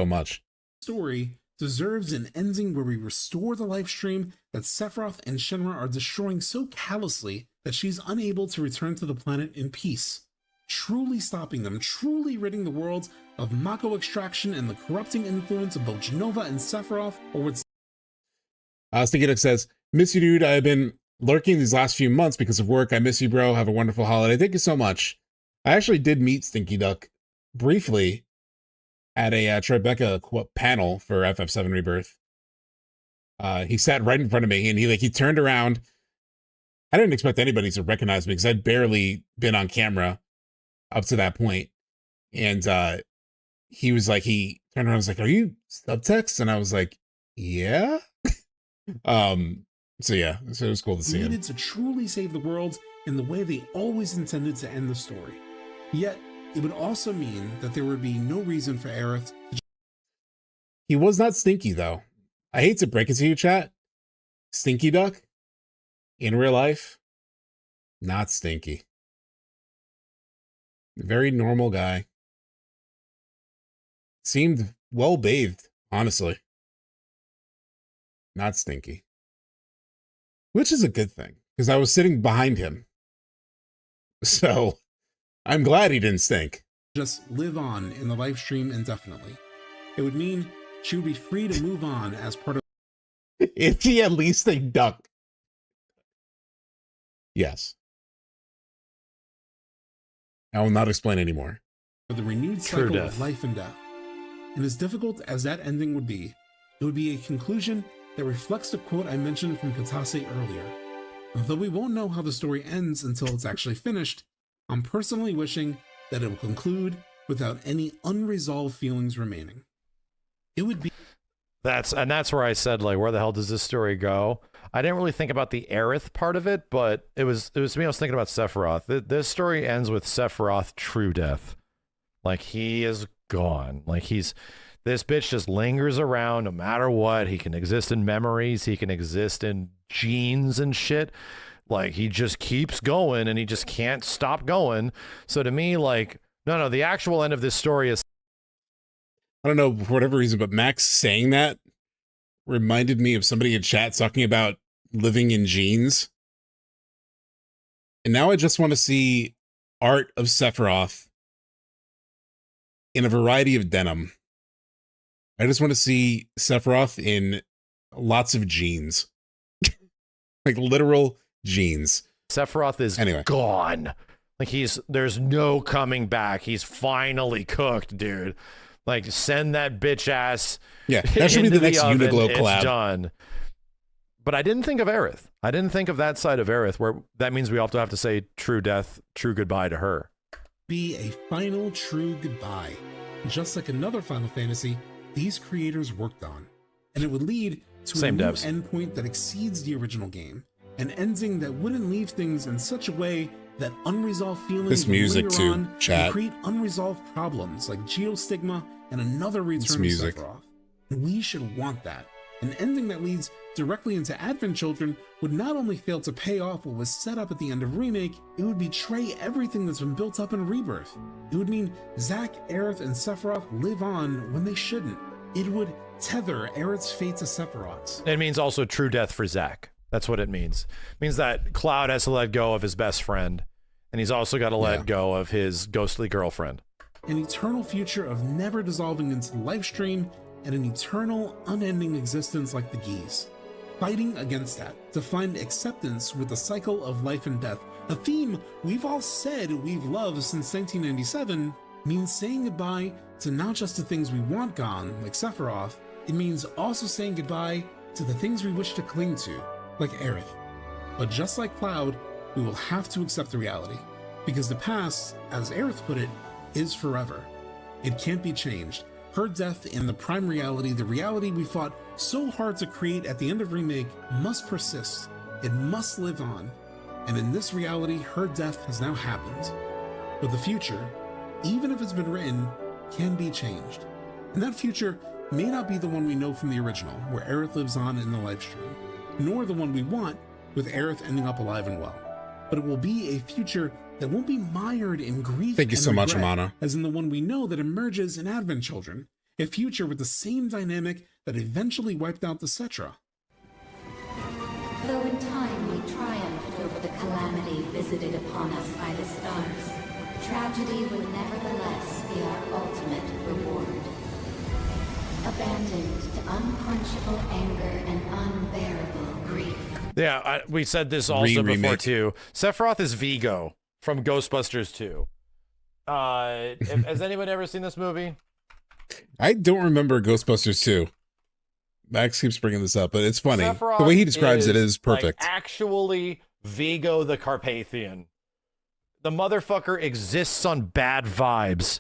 S1: much.
S13: Story deserves an ending where we restore the life stream that Sephiroth and Shinra are destroying so callously that she's unable to return to the planet in peace, truly stopping them, truly ridding the world of Mako extraction and the corrupting influence of both Genova and Sephiroth, or what's...
S1: Stinky Duck says, miss you, dude. I've been lurking these last few months because of work. I miss you, bro. Have a wonderful holiday. Thank you so much. I actually did meet Stinky Duck briefly at a Tribeca panel for FF7 Rebirth. He sat right in front of me and he turned around. I didn't expect anybody to recognize me because I'd barely been on camera up to that point. And he was like, he turned around and was like, are you SubTXT? And I was like, yeah. So yeah, so it was cool to see him.
S13: Needed to truly save the world in the way they always intended to end the story. Yet, it would also mean that there would be no reason for Aerith to...
S1: He was not Stinky, though. I hate to break it to you, chat. Stinky Duck, in real life, not Stinky. Very normal guy. Seemed well bathed, honestly. Not stinky. Which is a good thing, because I was sitting behind him. So, I'm glad he didn't stink.
S13: Just live on in the live stream indefinitely. It would mean she would be free to move on as part of...
S1: Is he at least a duck? Yes. I will not explain anymore.
S13: The renewed cycle of life and death. And as difficult as that ending would be, it would be a conclusion that reflects the quote I mentioned from Kitase earlier. Although we won't know how the story ends until it's actually finished, I'm personally wishing that it will conclude without any unresolved feelings remaining. It would be...
S16: That's where I said, like, where the hell does this story go? I didn't really think about the Aerith part of it, but it was me. I was thinking about Sephiroth. This story ends with Sephiroth true death. Like, he is gone. Like, this bitch just lingers around no matter what. He can exist in memories. He can exist in genes and shit. Like, he just keeps going and he just can't stop going. So to me, like, no, the actual end of this story is...
S1: I don't know, for whatever reason, but Max saying that reminded me of somebody in chat talking about living in jeans. And now I just want to see art of Sephiroth in a variety of denim. I just want to see Sephiroth in lots of jeans. Like literal jeans.
S16: Sephiroth is gone. Like, there's no coming back. He's finally cooked, dude. Like, send that bitch ass.
S1: Yeah, that should be the next Uniglow collab.
S16: It's done. But I didn't think of Aerith. I didn't think of that side of Aerith, where that means we also have to say true death, true goodbye to her.
S13: Be a final true goodbye. Just like another Final Fantasy these creators worked on. And it would lead to a new endpoint that exceeds the original game. An ending that wouldn't leave things in such a way that unresolved feelings
S1: this music too,
S13: on
S1: chat.
S13: And create unresolved problems like geostigma and another return to Sephiroth. And we should want that. An ending that leads directly into Advent Children would not only fail to pay off what was set up at the end of Remake, it would betray everything that's been built up in Rebirth. It would mean Zack, Aerith, and Sephiroth live on when they shouldn't. It would tether Aerith's fate to Sephiroth's.
S16: It means also true death for Zack. That's what it means. It means that Cloud has to let go of his best friend, and he's also got to let go of his ghostly girlfriend.
S13: An eternal future of never dissolving into the live stream, and an eternal, unending existence like the geese. Fighting against that, to find acceptance with the cycle of life and death, a theme we've all said we've loved since 1997, means saying goodbye to not just the things we want gone, like Sephiroth, it means also saying goodbye to the things we wish to cling to, like Aerith. But just like Cloud, we will have to accept the reality, because the past, as Aerith put it, is forever. It can't be changed. Her death in the prime reality, the reality we fought so hard to create at the end of Remake, must persist. It must live on. And in this reality, her death has now happened. But the future, even if it's been written, can be changed. And that future may not be the one we know from the original, where Aerith lives on in the live stream, nor the one we want, with Aerith ending up alive and well. But it will be a future that won't be mired in grief.
S1: Thank you so much, Amana.
S13: As in the one we know that emerges in Advent Children, a future with the same dynamic that eventually wiped out the Cetra.
S18: Though in time we triumphed over the calamity visited upon us by the stars, tragedy will nevertheless be our ultimate reward. Abandoned to unquenchable anger and unbearable grief.
S16: Yeah, we said this also before too. Sephiroth is Vigo from Ghostbusters 2. Has anyone ever seen this movie?
S1: I don't remember Ghostbusters 2. Max keeps bringing this up, but it's funny.
S16: Sephiroth
S1: the way he describes it is perfect.
S16: Like, actually, Vigo the Carpathian. The motherfucker exists on bad vibes.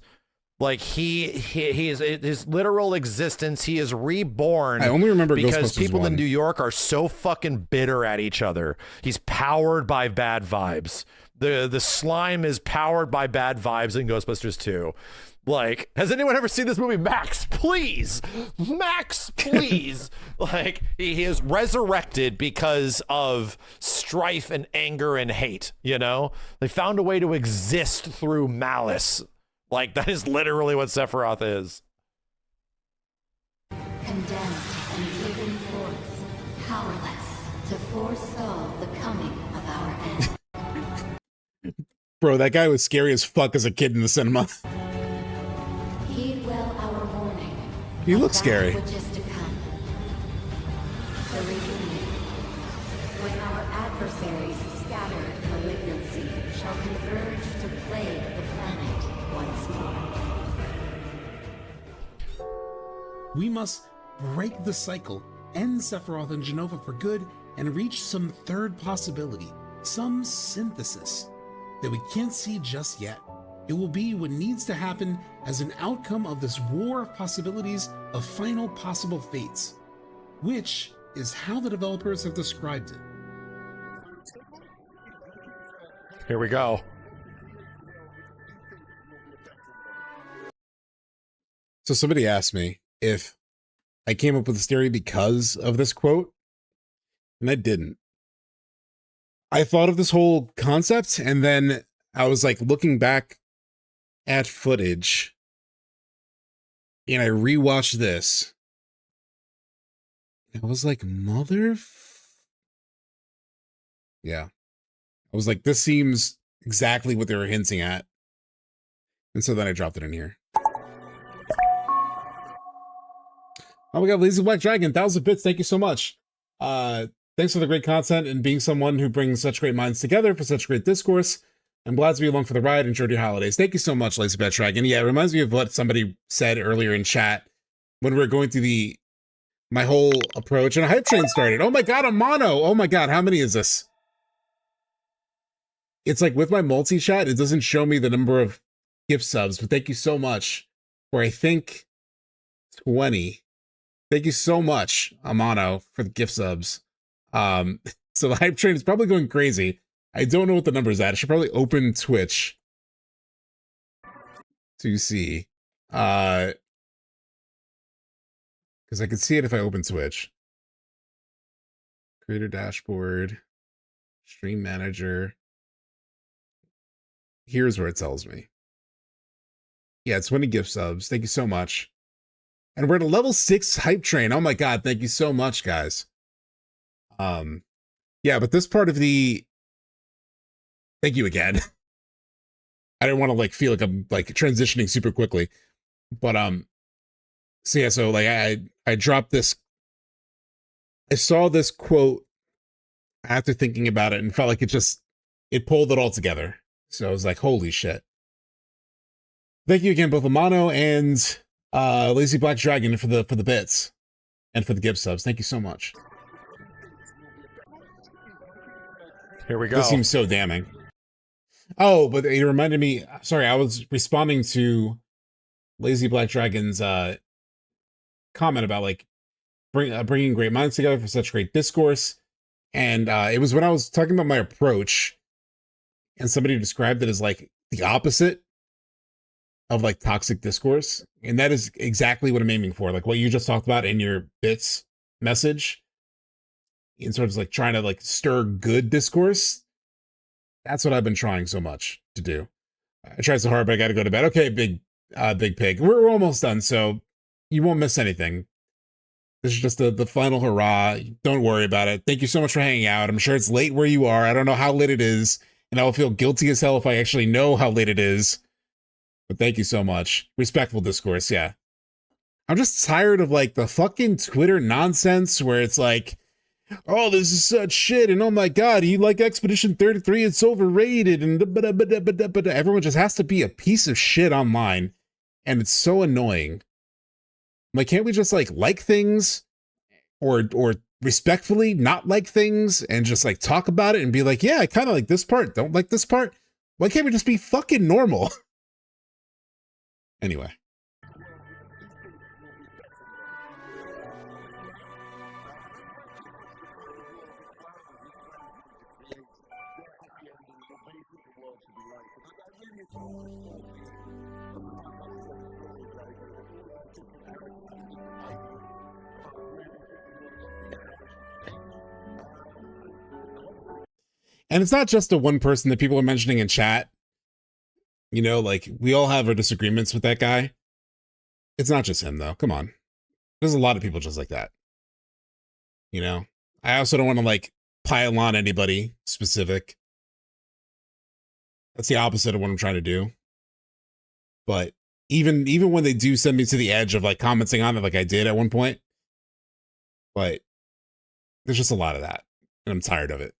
S16: Like, he is his literal existence. He is reborn.
S1: I only remember
S16: because
S1: Ghostbusters
S16: people
S1: 1.
S16: in New York are so fucking bitter at each other. He's powered by bad vibes. The slime is powered by bad vibes in Ghostbusters 2. Like, has anyone ever seen this movie? Max, please! Max, please! Like, he is resurrected because of strife and anger and hate, you know? They found a way to exist through malice. Like, that is literally what Sephiroth is.
S18: Condemned and driven forth, powerless to forestall the coming of our end.
S1: Bro, that guy was scary as fuck as a kid in the cinema.
S18: Heed well our warning.
S1: He looks scary.
S18: Which is to come. The reunion. When our adversaries scattered malignancy shall converge to plague the planet once more.
S13: We must break the cycle, end Sephiroth and Genova for good, and reach some third possibility, some synthesis that we can't see just yet. It will be what needs to happen as an outcome of this war of possibilities of final possible fates, which is how the developers have described it.
S16: Here we go.
S1: So somebody asked me if I came up with this theory because of this quote, and I didn't. I thought of this whole concept, and then I was like looking back at footage, and I rewatched this. I was like, yeah. I was like, this seems exactly what they were hinting at. And so then I dropped it in here. Oh my god, Lazy Black Dragon, 1,000 bits, thank you so much. Thanks for the great content and being someone who brings such great minds together for such great discourse. I'm glad to be along for the ride. Enjoyed your holidays. Thank you so much, Lazy Black Dragon. Yeah, it reminds me of what somebody said earlier in chat when we were going through my whole approach, and a hype train started. Oh my god, a mono! Oh my god, how many is this? It's like with my multi-chat, it doesn't show me the number of gift subs, but thank you so much for, I think, 20. Thank you so much, Amano, for the gift subs. So the hype train is probably going crazy. I don't know what the number is at. I should probably open Twitch to see. Because I can see it if I open Twitch. Creator dashboard, stream manager. Here's where it tells me. Yeah, it's 20 gift subs. Thank you so much. And we're at a level 6 hype train. Oh my god, thank you so much, guys. Yeah, but this part of the... Thank you again. I didn't want to like feel like I'm like transitioning super quickly. But so yeah, so like I dropped this. I saw this quote after thinking about it and felt like it pulled it all together. So I was like, holy shit. Thank you again, both Amano and Lazy Black Dragon for the bits and for the gift subs. Thank you so much.
S16: Here we go.
S1: This seems so damning. Oh, but it reminded me, sorry, I was responding to Lazy Black Dragon's comment about like bringing great minds together for such great discourse. And it was when I was talking about my approach, and somebody described it as like the opposite of like toxic discourse. And that is exactly what I'm aiming for. Like what you just talked about in your bits message, in sort of like trying to like stir good discourse. That's what I've been trying so much to do. I tried so hard, but I got to go to bed. Okay, big pig. We're almost done, so you won't miss anything. This is just the final hurrah. Don't worry about it. Thank you so much for hanging out. I'm sure it's late where you are. I don't know how late it is, and I will feel guilty as hell if I actually know how late it is. But thank you so much. Respectful discourse, yeah. I'm just tired of like the fucking Twitter nonsense where it's like, oh, this is such shit, and oh my god, you like Expedition 33, it's overrated, and everyone just has to be a piece of shit online, and it's so annoying. Like, can't we just like things, or respectfully not like things, and just like talk about it and be like, yeah, I kind of like this part, don't like this part? Why can't we just be fucking normal? Anyway. And it's not just the one person that people are mentioning in chat. You know, like, we all have our disagreements with that guy. It's not just him, though. Come on. There's a lot of people just like that. You know? I also don't want to, like, pile on anybody specific. That's the opposite of what I'm trying to do. But even when they do send me to the edge of, like, commenting on it like I did at one point, but there's just a lot of that. And I'm tired of it.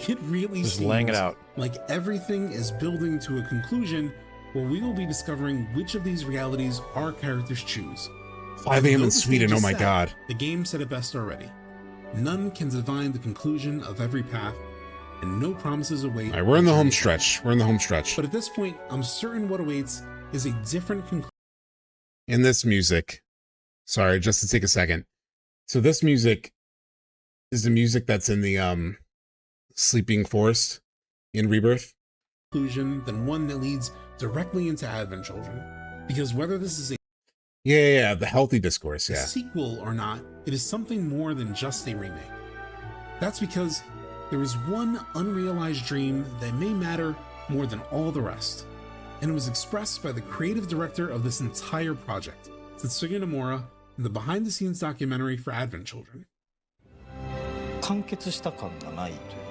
S13: It really
S16: Just
S13: seems
S16: laying it out.
S13: like everything is building to a conclusion where we will be discovering which of these realities our characters choose.
S1: 5 a.m.
S13: Though
S1: in
S13: the
S1: Sweden,
S13: stage
S1: oh
S13: is
S1: my
S13: set,
S1: god.
S13: The game said it best already. None can divine the conclusion of every path, and no promises await.
S1: All right, we're in the home stretch. We're in the home stretch.
S13: But at this point, I'm certain what awaits is a different conclusion.
S1: In this music, sorry, just to take a second. So this music is the music that's in the Sleeping Forest in Rebirth.
S13: Than one that leads directly into Advent Children. Because whether this is a
S1: Yeah, the healthy discourse, yeah.
S13: sequel or not, it is something more than just a remake. That's because there is one unrealized dream that may matter more than all the rest, and it was expressed by the creative director of this entire project, Tetsuya Nomura, in the behind-the-scenes documentary for Advent Children.
S15: 完結した感がないという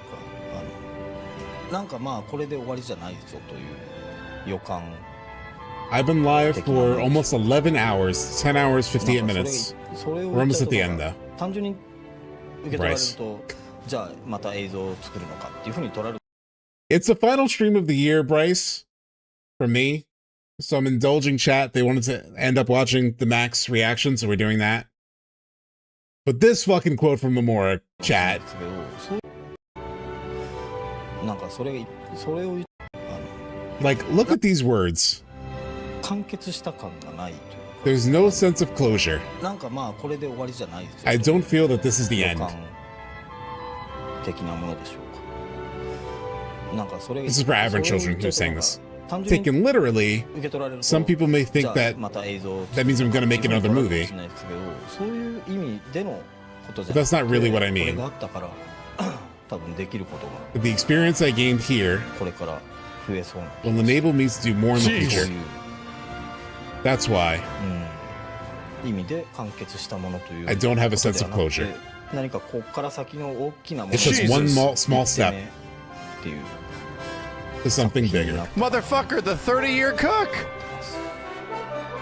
S15: か、なんかまあこれで終わりじゃないぞという予感。
S1: I've been live for almost 11 hours, 10 hours, 58 minutes. We're almost at the end, though.
S15: 単純に受け取られると、じゃあまた映像を作るのかっていうふうに取られる。
S1: It's the final stream of the year, Bryce, for me. So I'm indulging chat. They wanted to end up watching the Max reaction, so we're doing that. But this fucking quote from Nomura, chat.
S15: なんかそれを
S1: Like, look at these words.
S15: 完結した感がないというか。
S1: There's no sense of closure.
S15: なんかまあこれで終わりじゃないぞ。
S1: I don't feel that this is the end.
S15: 的なものでしょうか。なんかそれ
S1: This is for average children who are saying this. Taken literally, some people may think that that means I'm going to make another movie.
S15: そういう意味でのことじゃ
S1: But that's not really what I mean.
S15: これがあったから多分できることが
S1: But the experience I gained here
S15: これから増えそうな
S1: will enable me to do more in the future. That's why
S15: 意味で完結したものという
S1: I don't have a sense of closure.
S15: 何かここから先の大きなもの
S1: It's just one small step
S15: っていう
S1: to something bigger.
S16: Motherfucker, the 30-year cook!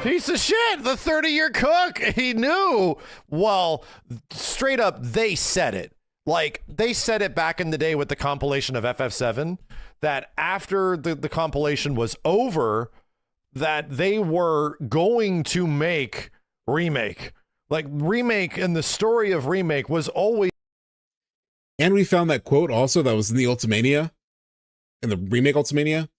S16: Piece of shit! The 30-year cook! He knew! Well, straight up, they said it. Like, they said it back in the day with the compilation of FF7, that after the compilation was over, that they were going to make Remake. Like, Remake and the story of Remake was always...
S1: And we found that quote also that was in the Ultimania, in the Remake Ultimania,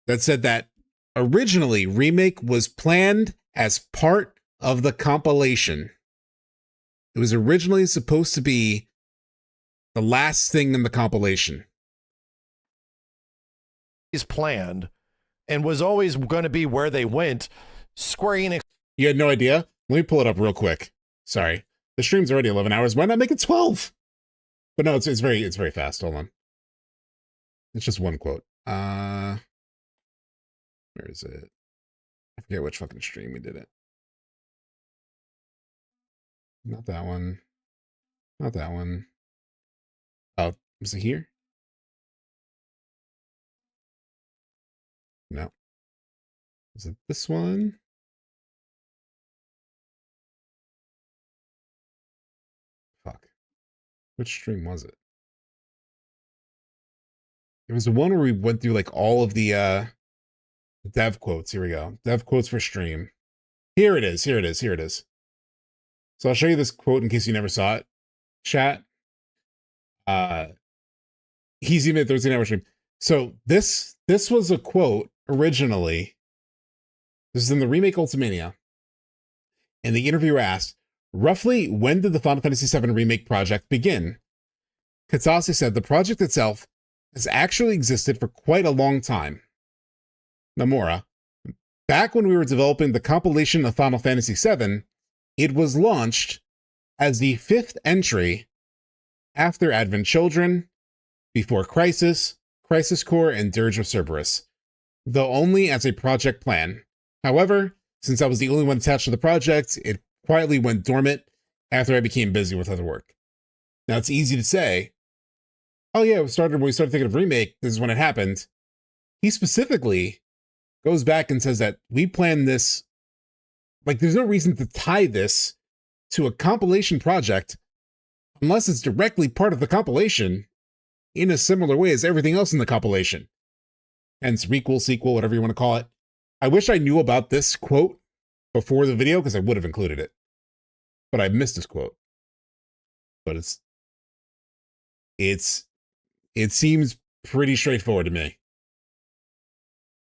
S1: that said that originally Remake was planned as part of the compilation. It was originally supposed to be the last thing in the compilation.
S16: Planned and was always going to be where they went. Square Enix.
S1: You had no idea? Let me pull it up real quick. Sorry. The stream's already 11 hours. Why not make it 12? But no, it's very fast. Hold on. It's just one quote. Where is it? I forget which fucking stream we did it. Not that one. Not that one. Oh, was it here? No. Is it this one? Fuck. Which stream was it? It was the one where we went through like all of the dev quotes. Here we go. Dev quotes for stream. Here it is. Here it is. Here it is. So I'll show you this quote in case you never saw it. Chat. He's even at 13-hour stream. So this was a quote originally. This is in the remake Ultimania. And the interviewer asked, roughly when did the Final Fantasy VII Remake project begin? Kitase said the project itself has actually existed for quite a long time. Nomura, back when we were developing the compilation of Final Fantasy VII, it was launched as the 5th entry after Advent Children, before Crisis, Crisis Core, and Dirge of Cerberus, though only as a project plan. However, since I was the only one attached to the project, it quietly went dormant after I became busy with other work. Now, it's easy to say, oh yeah, when we started thinking of Remake, this is when it happened. He specifically goes back and says that we planned this, like there's no reason to tie this to a compilation project unless it's directly part of the compilation in a similar way as everything else in the compilation. Hence, requel, sequel, whatever you want to call it. I wish I knew about this quote before the video because I would have included it. But I missed this quote. But it seems pretty straightforward to me.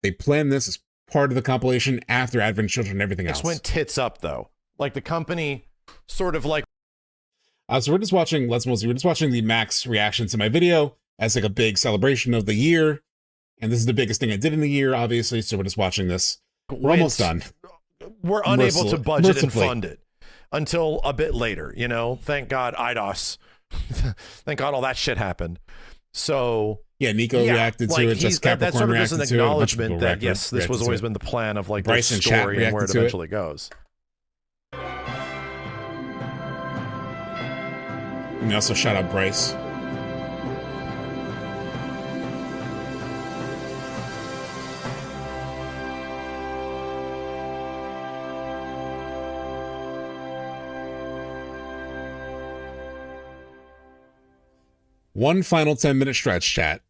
S1: They planned this as part of the compilation after Advent Children and everything else.
S16: It went tits up though. Like the company sort of like.
S1: So we're just watching, we're just watching the Max reaction to my video as like a big celebration of the year. And this is the biggest thing I did in the year, obviously. So we're just watching this. We're almost done.
S16: We're unable to budget and fund it until a bit later, you know? Thank God IDOS. Thank God all that shit happened. So
S1: yeah, Nico reacted to it. Just Capricorn
S16: that sort of
S1: reacted
S16: is
S1: to
S16: an
S1: it.
S16: acknowledgement that yes, this was always been the plan of like
S1: Bryce
S16: this
S1: and Chat
S16: story and where it
S1: reacted to
S16: eventually goes.
S1: And we also shout out Bryce. One final 10-minute stretch, chat.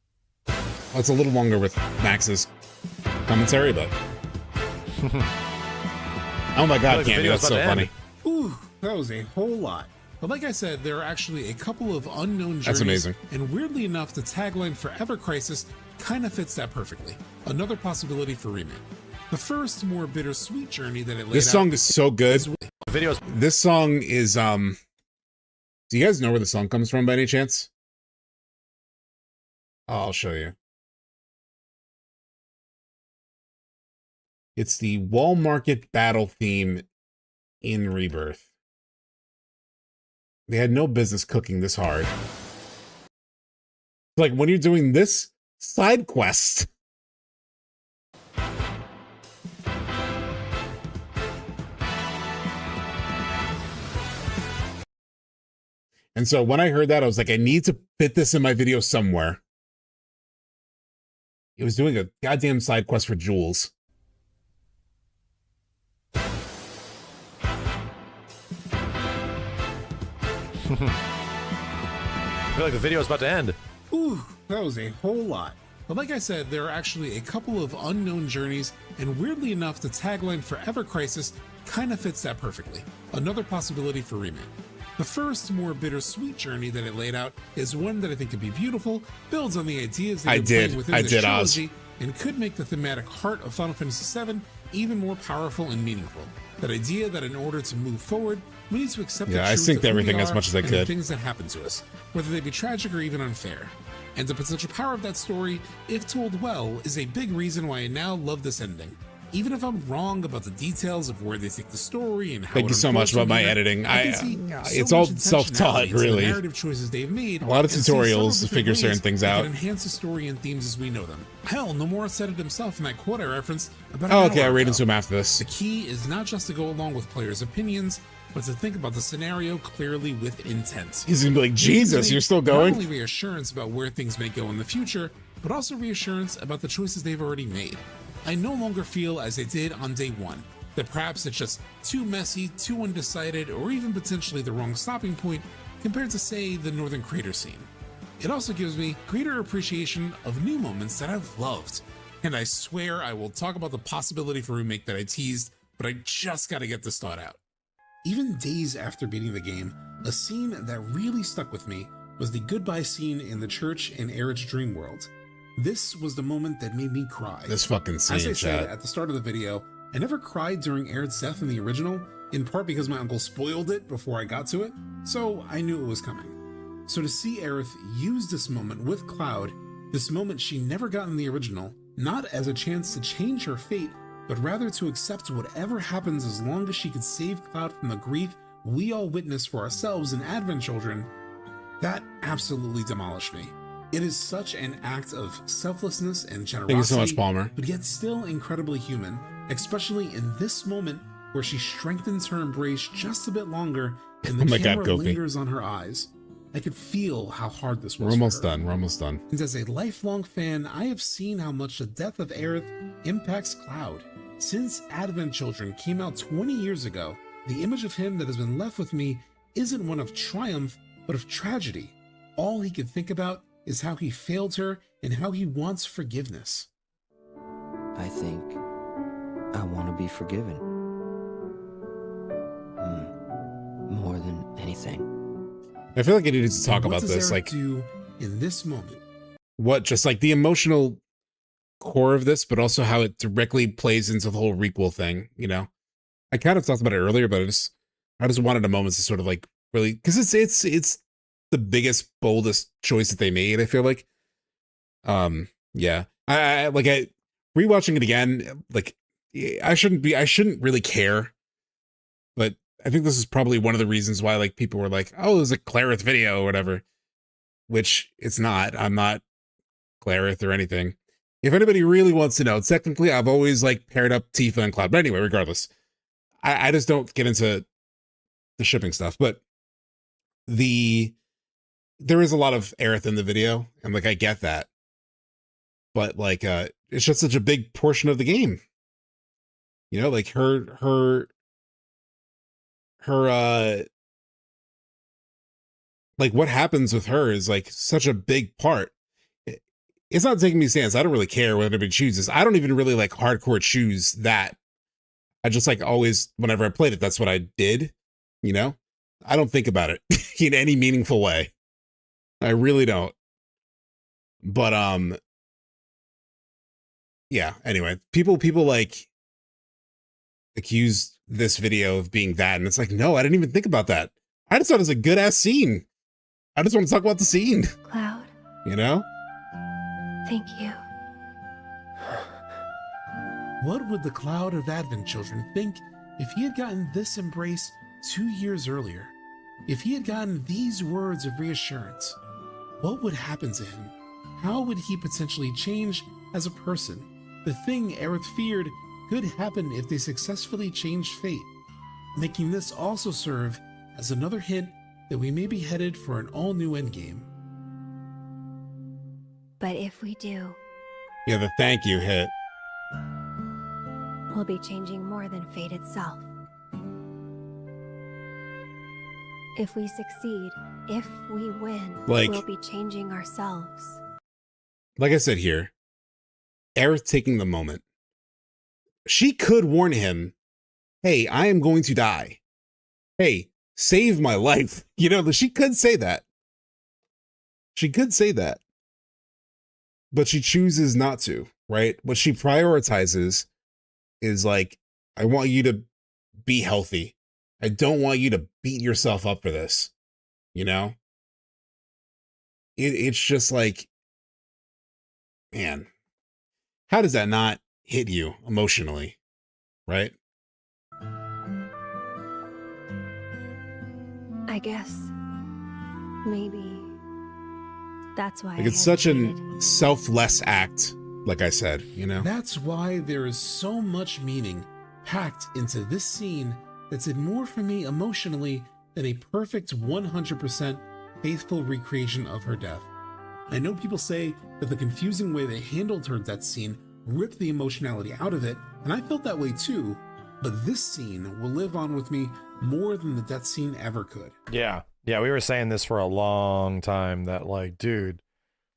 S1: Well, it's a little longer with Max's commentary, but... oh my god, Candy, that's so funny.
S13: Ooh, that was a whole lot. But like I said, there are actually a couple of unknown journeys.
S1: That's amazing.
S13: And weirdly enough, the tagline Forever Crisis kind of fits that perfectly. Another possibility for Remake. The first, more bittersweet journey that it laid out.
S1: This song is so good.
S16: Videos.
S1: This song is, do you guys know where the song comes from by any chance? I'll show you. It's the Wall Market battle theme in Rebirth. They had no business cooking this hard. Like when you're doing this side quest. And so when I heard that, I was like, I need to fit this in my video somewhere. It was doing a goddamn side quest for Jules.
S16: I feel like the video is about to end.
S13: Ooh, that was a whole lot. But like I said, there are actually a couple of unknown journeys, and weirdly enough, the tagline Forever Crisis kind of fits that perfectly. Another possibility for Remake. The first, more bittersweet journey that it laid out is one that I think could be beautiful, builds on the ideas that you're playing within this trilogy, and could make the thematic heart of Final Fantasy VII even more powerful and meaningful. That idea that in order to move forward, we need to accept the truth
S1: I synced everything as much as I could.
S13: The things that happen to us, whether they be tragic or even unfair. And the potential power of that story, if told well, is a big reason why I now love this ending. Even if I'm wrong about the details of where they take the story and how
S1: Thank you so much about my editing. It's all self-taught, really.
S13: Narrative choices they've made.
S1: A lot of tutorials to figure certain things out.
S13: Enhance the story and themes as we know them. Hell, Nomura said it himself in that quote I referenced about
S1: an hour I read into him after this.
S13: The key is not just to go along with players' opinions, but to think about the scenario clearly with intent.
S1: He's gonna be like, Jesus, you're still going?
S13: Not only reassurance about where things may go in the future, but also reassurance about the choices they've already made. I no longer feel as I did on day one, that perhaps it's just too messy, too undecided, or even potentially the wrong stopping point compared to, say, the Northern Crater scene. It also gives me greater appreciation of new moments that I've loved. And I swear I will talk about the possibility for Remake that I teased, but I just gotta get this thought out. Even days after beating the game, a scene that really stuck with me was the goodbye scene in the church in Eric's dream world. This was the moment that made me cry.
S1: This fucking scene,
S13: As I said
S1: chat.
S13: at the start of the video, I never cried during Aerith's death in the original, in part because my uncle spoiled it before I got to it, so I knew it was coming. So to see Aerith use this moment with Cloud, this moment she never got in the original, not as a chance to change her fate, but rather to accept whatever happens as long as she could save Cloud from the grief we all witnessed for ourselves in Advent Children, that absolutely demolished me. It is such an act of selflessness and generosity,
S1: Thank you so much, Palmer.
S13: but yet still incredibly human, especially in this moment where she strengthens her embrace just a bit longer and the
S1: Oh my God,
S13: camera
S1: Gopi.
S13: lingers on her eyes. I could feel how hard this was.
S1: We're almost
S13: for her.
S1: done. We're almost done.
S13: And as a lifelong fan, I have seen how much the death of Aerith impacts Cloud. Since Advent Children came out 20 years ago, the image of him that has been left with me isn't one of triumph, but of tragedy. All he can think about is how he failed her and how he wants forgiveness.
S12: I think I want to be forgiven. More than anything.
S1: I feel like I needed to talk
S13: What
S1: about
S13: does
S1: this.
S13: Aerith
S1: Like,
S13: do in this moment?
S1: what, just like the emotional core of this, but also how it directly plays into the whole requel thing, you know? I kind of talked about it earlier, but I just wanted a moment to sort of like really, because it's the biggest, boldest choice that they made, I feel like. Yeah. I rewatching it again, like I shouldn't really care, but I think this is probably one of the reasons why like people were like, oh, it was a Clarith video or whatever, which it's not. I'm not Clarith or anything. If anybody really wants to know, technically I've always like paired up Tifa and Cloud, but anyway, regardless, I just don't get into the shipping stuff, but there is a lot of Aerith in the video, and like I get that, but like it's just such a big portion of the game, you know, like her like what happens with her is like such a big part. It's not taking me stance. I don't really care what anybody chooses. I don't even really like hardcore choose that. I just like always, whenever I played it, that's what I did, you know? I don't think about it in any meaningful way. I really don't. But yeah, anyway, people like accuse this video of being that, and it's like, no, I didn't even think about that. I just thought it was a good ass scene. I just want to talk about the scene.
S5: Cloud,
S1: You know?
S5: thank you.
S13: What would the Cloud of Advent Children think if he had gotten this embrace 2 years earlier? If he had gotten these words of reassurance, what would happen to him? How would he potentially change as a person? The thing Aerith feared could happen if they successfully changed fate, making this also serve as another hint that we may be headed for an all-new endgame.
S5: But if we do,
S1: Yeah, the thank you hit.
S5: we'll be changing more than fate itself. If we succeed, if we win,
S1: Like-
S5: we'll be changing ourselves.
S1: Like I said here, Aerith taking the moment. She could warn him, hey, I am going to die. Hey, save my life. You know, she could say that. She could say that. But she chooses not to, right? What she prioritizes is like, I want you to be healthy. I don't want you to beat yourself up for this. You know? It's just like, man, how does that not hit you emotionally? Right?
S5: I guess maybe that's why
S1: Like it's such a selfless act, like I said, you know?
S13: That's why there is so much meaning packed into this scene that did more for me emotionally than a perfect 100% faithful recreation of her death. I know people say that the confusing way they handled her death scene ripped the emotionality out of it, and I felt that way too, but this scene will live on with me more than the death scene ever could.
S16: Yeah, we were saying this for a long time that like, dude,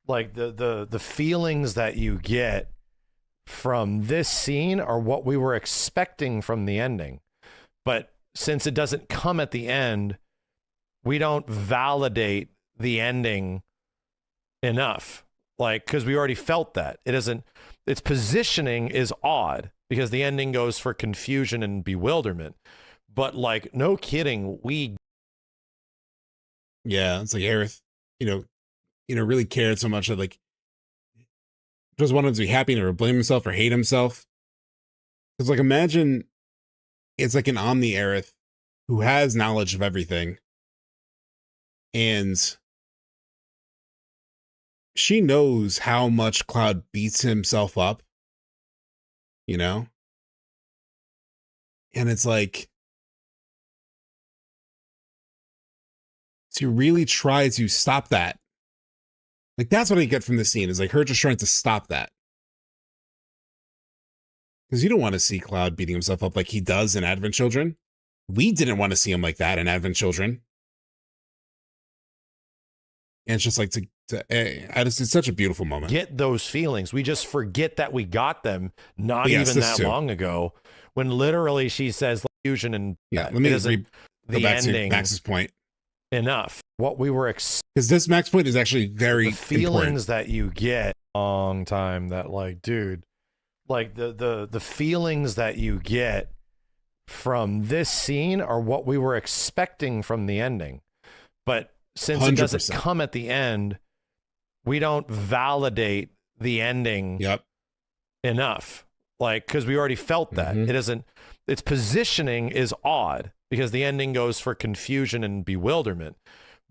S16: like the feelings that you get from this scene are what we were expecting from the ending. But since it doesn't come at the end, we don't validate the ending enough. Like, because we already felt that. It isn't, its positioning is odd because the ending goes for confusion and bewilderment. But like, no kidding,
S1: yeah, it's like Aerith, really cared so much that like just wanted to be happy or blame himself or hate himself. Because like, imagine it's like an Omni Aerith who has knowledge of everything, and she knows how much Cloud beats himself up, and it's like, to really try to stop that. Like, that's what I get from the scene, is like her just trying to stop that. Because you don't want to see Cloud beating himself up like he does in Advent Children. We didn't want to see him like that in Advent Children. And it's just like, it's such a beautiful moment.
S16: Get those feelings. We just forget that we got them not even that long ago, when literally she says like, fusion and
S1: let me
S16: go back
S1: to Max's point.
S16: Enough. What we were
S1: because this Max point is actually very
S16: the feelings
S1: important.
S16: that you get long time that like, dude, like the feelings that you get from this scene are what we were expecting from the ending. But since 100%. It doesn't come at the end, we don't validate the ending enough. Like, because we already felt that. It isn't, its positioning is odd because the ending goes for confusion and bewilderment.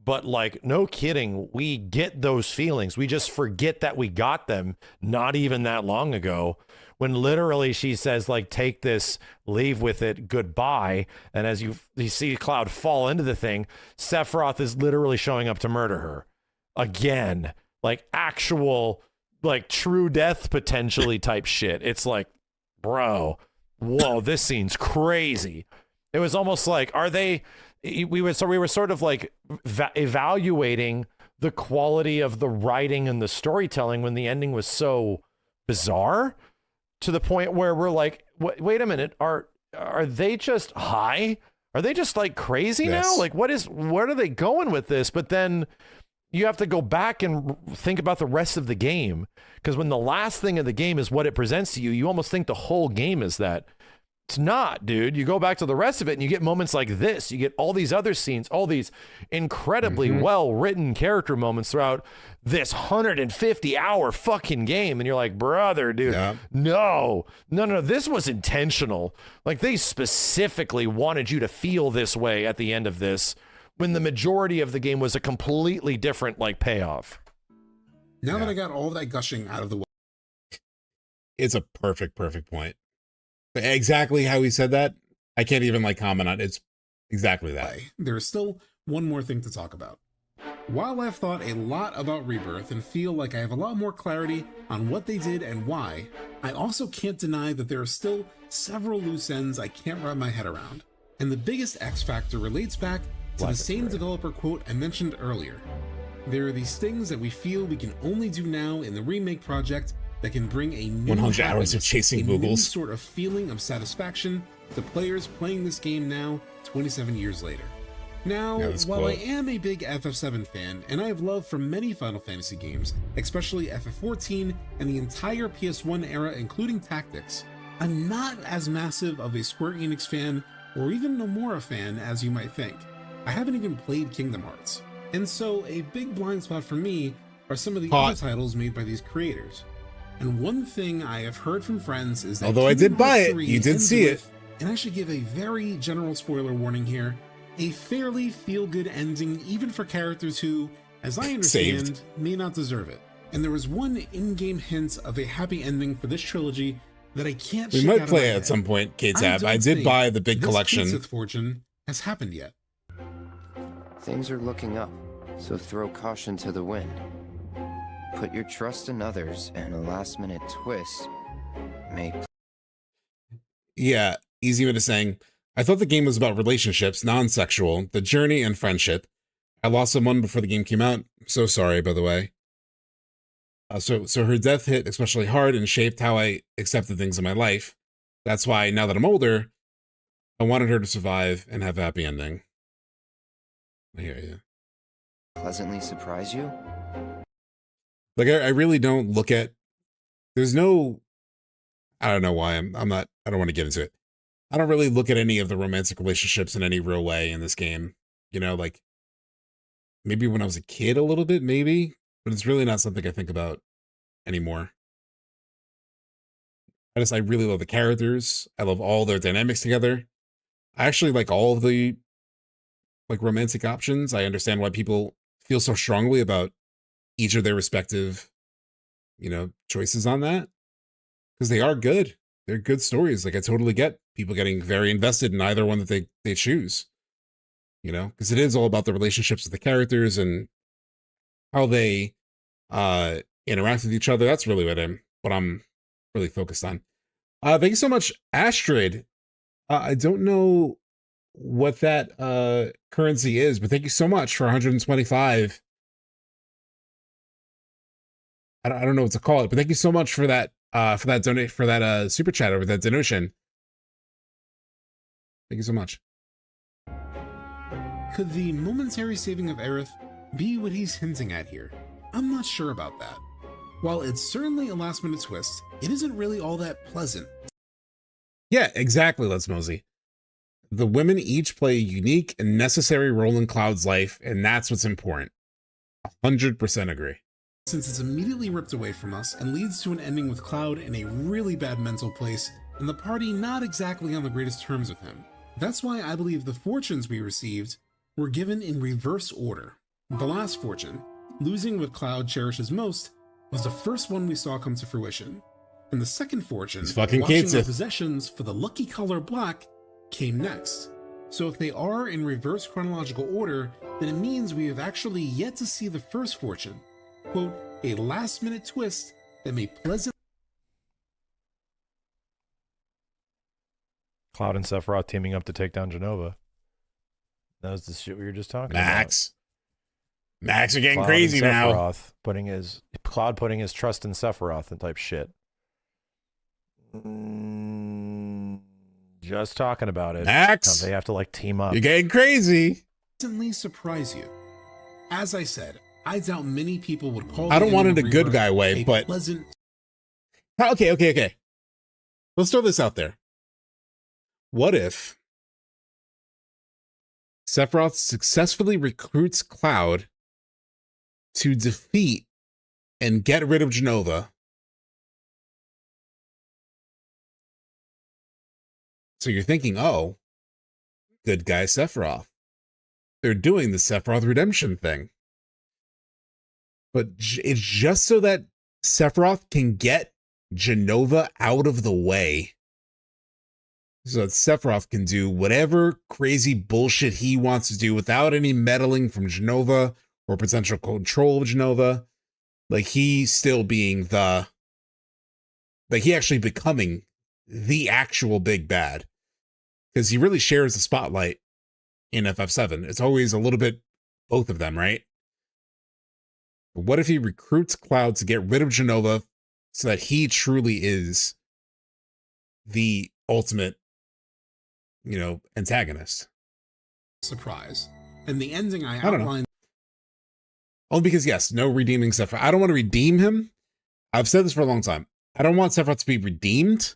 S16: But like, no kidding, we get those feelings. We just forget that we got them not even that long ago, when literally she says like, take this, leave with it, goodbye. And as you see Cloud fall into the thing, Sephiroth is literally showing up to murder her again, like actual, like true death potentially type shit. It's like, bro, whoa, this scene's crazy. It was almost like, we were sort of like evaluating the quality of the writing and the storytelling when the ending was so bizarre, to the point where we're like, wait a minute, are they just high? Are they just like crazy now? Like, where are they going with this? But then you have to go back and think about the rest of the game, because when the last thing of the game is what it presents to you, you almost think the whole game is that. It's not, dude. You go back to the rest of it and you get moments like this. You get all these other scenes, all these incredibly well-written character moments throughout this 150-hour fucking game. And you're like, brother, dude, no, this was intentional. Like, they specifically wanted you to feel this way at the end of this, when the majority of the game was a completely different, like, payoff.
S13: Now that I got all that gushing out of the way.
S1: It's a perfect point. Exactly how he said that, I can't even like comment on it. It's exactly that.
S13: There's still one more thing to talk about. While I've thought a lot about Rebirth and feel like I have a lot more clarity on what they did and why, I also can't deny that there are still several loose ends I can't wrap my head around. And the biggest X factor relates back to the same developer quote I mentioned earlier. There are these things that we feel we can only do now in the remake project that can bring a new
S1: 100 hours of chasing Googles,
S13: sort of feeling of satisfaction to players playing this game now, 27 years later. Now, while I am a big FF7 fan, and I have love for many Final Fantasy games, especially FF14 and the entire PS1 era, including Tactics, I'm not as massive of a Square Enix fan or even Nomura fan as you might think. I haven't even played Kingdom Hearts. And so a big blind spot for me are some of the other titles made by these creators. And one thing I have heard from friends is that
S1: although I did buy it, you did see it.
S13: And I should give a very general spoiler warning here, a fairly feel-good ending even for characters who, as I understand, may not deserve it. And there was one in-game hint of a happy ending for this trilogy that I can't shake out of my head.
S1: We might play it at some point, K-Tab. I did buy the big collection.
S13: This fortune has happened yet.
S12: Things are looking up, so throw caution to the wind. Put your trust in others, and a last-minute twist may...
S1: Yeah, easy way of saying, I thought the game was about relationships, non-sexual, the journey, and friendship. I lost someone before the game came out. So sorry, by the way. So her death hit especially hard and shaped how I accepted things in my life. That's why, now that I'm older, I wanted her to survive and have a happy ending. I hear you.
S12: Pleasantly surprise you?
S1: Like I really don't look at, there's no, I don't know why I don't want to get into it. I don't really look at any of the romantic relationships in any real way in this game. You know, like maybe when I was a kid a little bit, maybe, but it's really not something I think about anymore. I really love the characters. I love all their dynamics together. I actually like all of the like romantic options. I understand why people feel so strongly about each of their respective, you know, choices on that, because they are good. They're good stories. Like I totally get people getting very invested in either one that they choose, you know, because it is all about the relationships of the characters and how they interact with each other. That's really what I'm really focused on. Thank you so much, Astrid. I don't know what that currency is, but thank you so much for 125. I don't know what to call it, but thank you so much for that super chat over that donation. Thank you so much.
S13: Could the momentary saving of Aerith be what he's hinting at here? I'm not sure about that. While it's certainly a last-minute twist, it isn't really all that pleasant.
S1: Yeah, exactly, Let's Mosey. The women each play a unique and necessary role in Cloud's life, and that's what's important. 100% agree.
S13: Since it's immediately ripped away from us and leads to an ending with Cloud in a really bad mental place and the party not exactly on the greatest terms with him. That's why I believe the fortunes we received were given in reverse order. The last fortune, losing what Cloud cherishes most, was the first one we saw come to fruition. And the second fortune, watching our possessions for the lucky color black, came next. So if they are in reverse chronological order, then it means we have actually yet to see the first fortune. Quote, a last-minute twist that may pleasant.
S16: Cloud and Sephiroth teaming up to take down Genova. That was the shit we were just talking about.
S1: Max are getting
S16: Cloud
S1: crazy
S16: and
S1: now.
S16: Sephiroth Cloud putting his trust in Sephiroth and type shit. Just talking about it.
S1: Max,
S16: they have to like team up.
S1: You're getting crazy.
S13: Pleasantly surprise you. As I said, I doubt many people would call.
S1: I don't want it a good guy way, but
S13: pleasant.
S1: Okay. Let's throw this out there. What if Sephiroth successfully recruits Cloud to defeat and get rid of Genova? So you're thinking, oh, good guy Sephiroth. They're doing the Sephiroth redemption thing. But it's just so that Sephiroth can get Genova out of the way. So that Sephiroth can do whatever crazy bullshit he wants to do without any meddling from Genova or potential control of Genova. Like he still being he actually becoming the actual big bad. Because he really shares the spotlight in FF7. It's always a little bit both of them, right? But what if he recruits Cloud to get rid of Genova so that he truly is the ultimate, you know, antagonist?
S13: Surprise. And the ending I
S1: don't
S13: outlined.
S1: know. Only because, yes, no redeeming Sephiroth. I don't want to redeem him. I've said this for a long time. I don't want Sephiroth to be redeemed.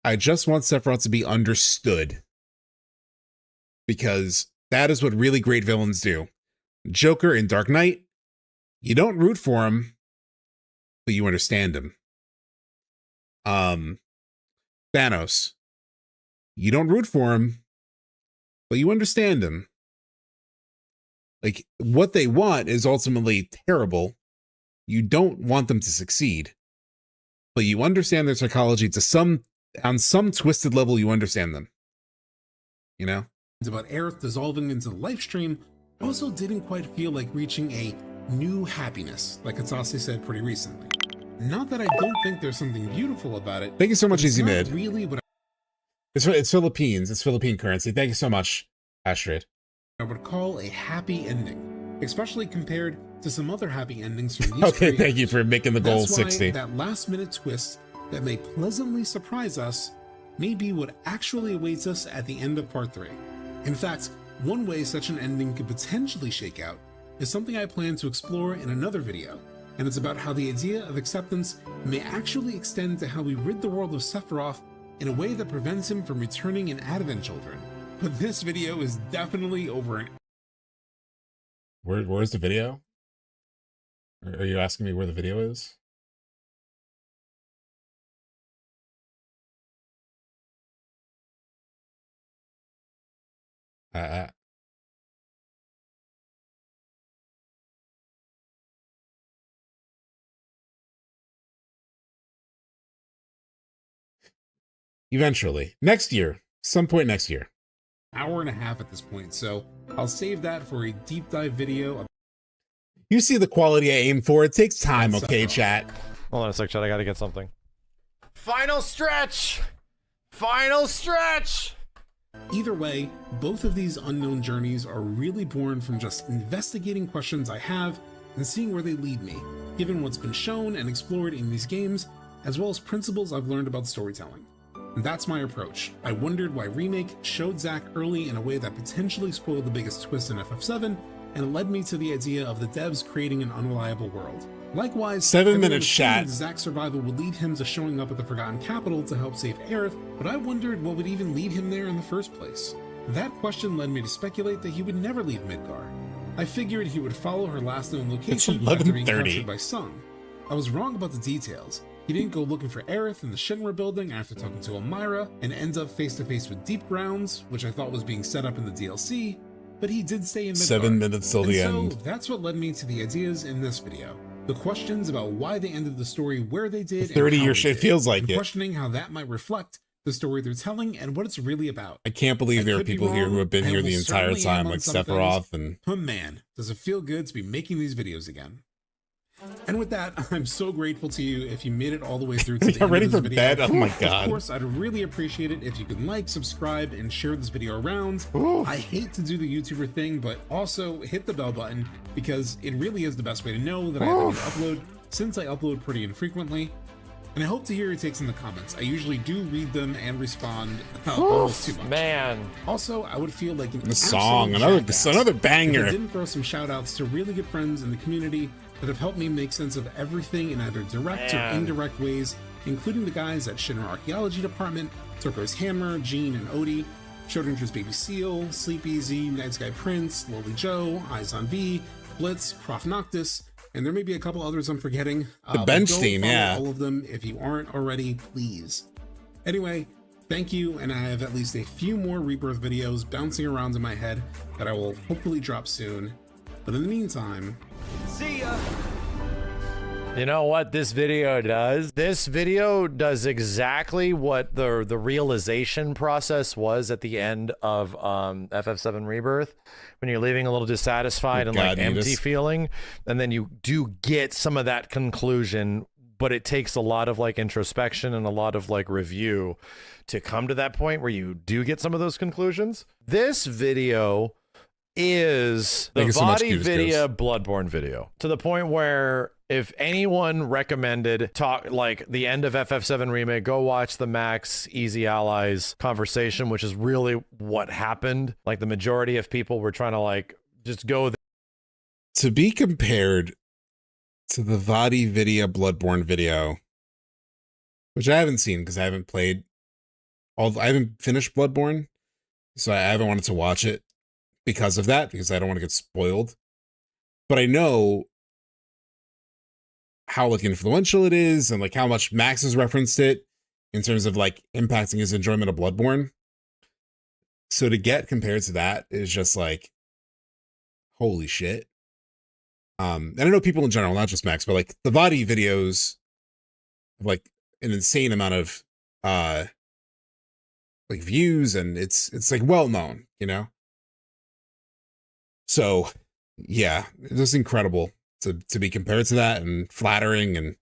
S1: I just want Sephiroth to be understood. Because that is what really great villains do. Joker in Dark Knight, you don't root for him, but you understand him. Thanos, you don't root for him, but you understand him. Like, what they want is ultimately terrible. You don't want them to succeed, but you understand their psychology on some twisted level. You understand them, you know?
S13: About Aerith dissolving into the life stream also didn't quite feel like reaching a new happiness, like Kitase said pretty recently. Not that I don't think there's something beautiful about it.
S1: Thank you so much, Easy Mid.
S13: Really, what
S1: it's Philippines. It's Philippine currency. Thank you so much, Astrid.
S13: I would call a happy ending, especially compared to some other happy endings from these.
S1: Okay, thank you for making the goal 60.
S13: That last-minute twist that may pleasantly surprise us may be what actually awaits us at the end of Part 3. In fact, one way such an ending could potentially shake out is something I plan to explore in another video. and it's about how the idea of acceptance may actually extend to how we rid the world of Sephiroth in a way that prevents him from returning in Advent Children. But this video is definitely over an...
S1: Where's the video? Are you asking me where the video is? Eventually. Next year. Some point next year.
S13: Hour and a half at this point, so I'll save that for a deep dive video.
S1: You see the quality I aim for. It takes time, okay, chat?
S16: Hold on a sec, chat. I gotta get something. Final stretch! Final stretch!
S13: Either way, both of these unknown journeys are really born from just investigating questions I have and seeing where they lead me, given what's been shown and explored in these games, as well as principles I've learned about storytelling. And that's my approach. I wondered why Remake showed Zack early in a way that potentially spoiled the biggest twist in FF7, and led me to the idea of the devs creating an unreliable world. Likewise,
S1: 7 minutes chat.
S13: Zack's survival would lead him to showing up at the Forgotten Capital to help save Aerith, but I wondered what would even lead him there in the first place. That question led me to speculate that he would never leave Midgar. I figured he would follow her last known location after being captured by Sung. I was wrong about the details. He didn't go looking for Aerith in the Shinra building after talking to Elmira and ends up face to face with Deep Grounds, which I thought was being set up in the DLC, but he did stay in Midgar.
S1: 7 minutes till the end.
S13: So that's what led me to the ideas in this video. The questions about why they ended the story where they did,
S1: 30-year shit feels like it.
S13: Questioning how that might reflect the story they're telling and what it's really about.
S1: I can't believe there are people here who have been here the entire time, like Sephiroth and...
S13: But man, does it feel good to be making these videos again. And with that, I'm so grateful to you if you made it all the way through to the end
S1: ready
S13: of this
S1: for
S13: video.
S1: bed? Oh my god.
S13: Of course, I'd really appreciate it if you could like, subscribe, and share this video around. I hate to do the YouTuber thing, but also hit the bell button because it really is the best way to know that I have a new upload, since I upload pretty infrequently. And I hope to hear your takes in the comments. I usually do read them and respond almost too much.
S16: Man.
S13: Also, I would feel like
S1: the song, another banger.
S13: If I didn't throw some shout outs to really good friends in the community that have helped me make sense of everything in either direct or indirect ways, including the guys at Shinra Archaeology Department, Turquoise Hammer, Gene and Odie, Schrodinger's Baby Seal, Sleep Easy, Night Sky Prince, Lowly Joe, Eyes on V, Blitz, Prof Noctis, and there may be a couple others I'm forgetting.
S1: The bench team, yeah.
S13: All of them if you aren't already, please. Anyway, thank you, and I have at least a few more Rebirth videos bouncing around in my head that I will hopefully drop soon. But in the meantime,
S10: see ya!
S16: You know what this video does? This video does exactly what the realization process was at the end of FF7 Rebirth, when you're leaving a little dissatisfied and like empty feeling, and then you do get some of that conclusion, but it takes a lot of like introspection and a lot of like review to come to that point where you do get some of those conclusions. This video is the VaatiVidya Bloodborne video, to the point where if anyone recommended like the end of FF7 Remake, go watch the Max Easy Allies conversation, which is really what happened. Like the majority of people were trying to like just go
S1: to be compared to the VaatiVidya Bloodborne video, which I haven't seen because I haven't played I haven't finished Bloodborne, so I haven't wanted to watch it because of that, because I don't want to get spoiled. But I know how like influential it is and like how much Max has referenced it in terms of like impacting his enjoyment of Bloodborne. So to get compared to that is just like, holy shit. And I know people in general, not just Max, but like the Vaati videos have like an insane amount of like views, and it's like well known, you know? So yeah, it's just incredible to be compared to that, and flattering and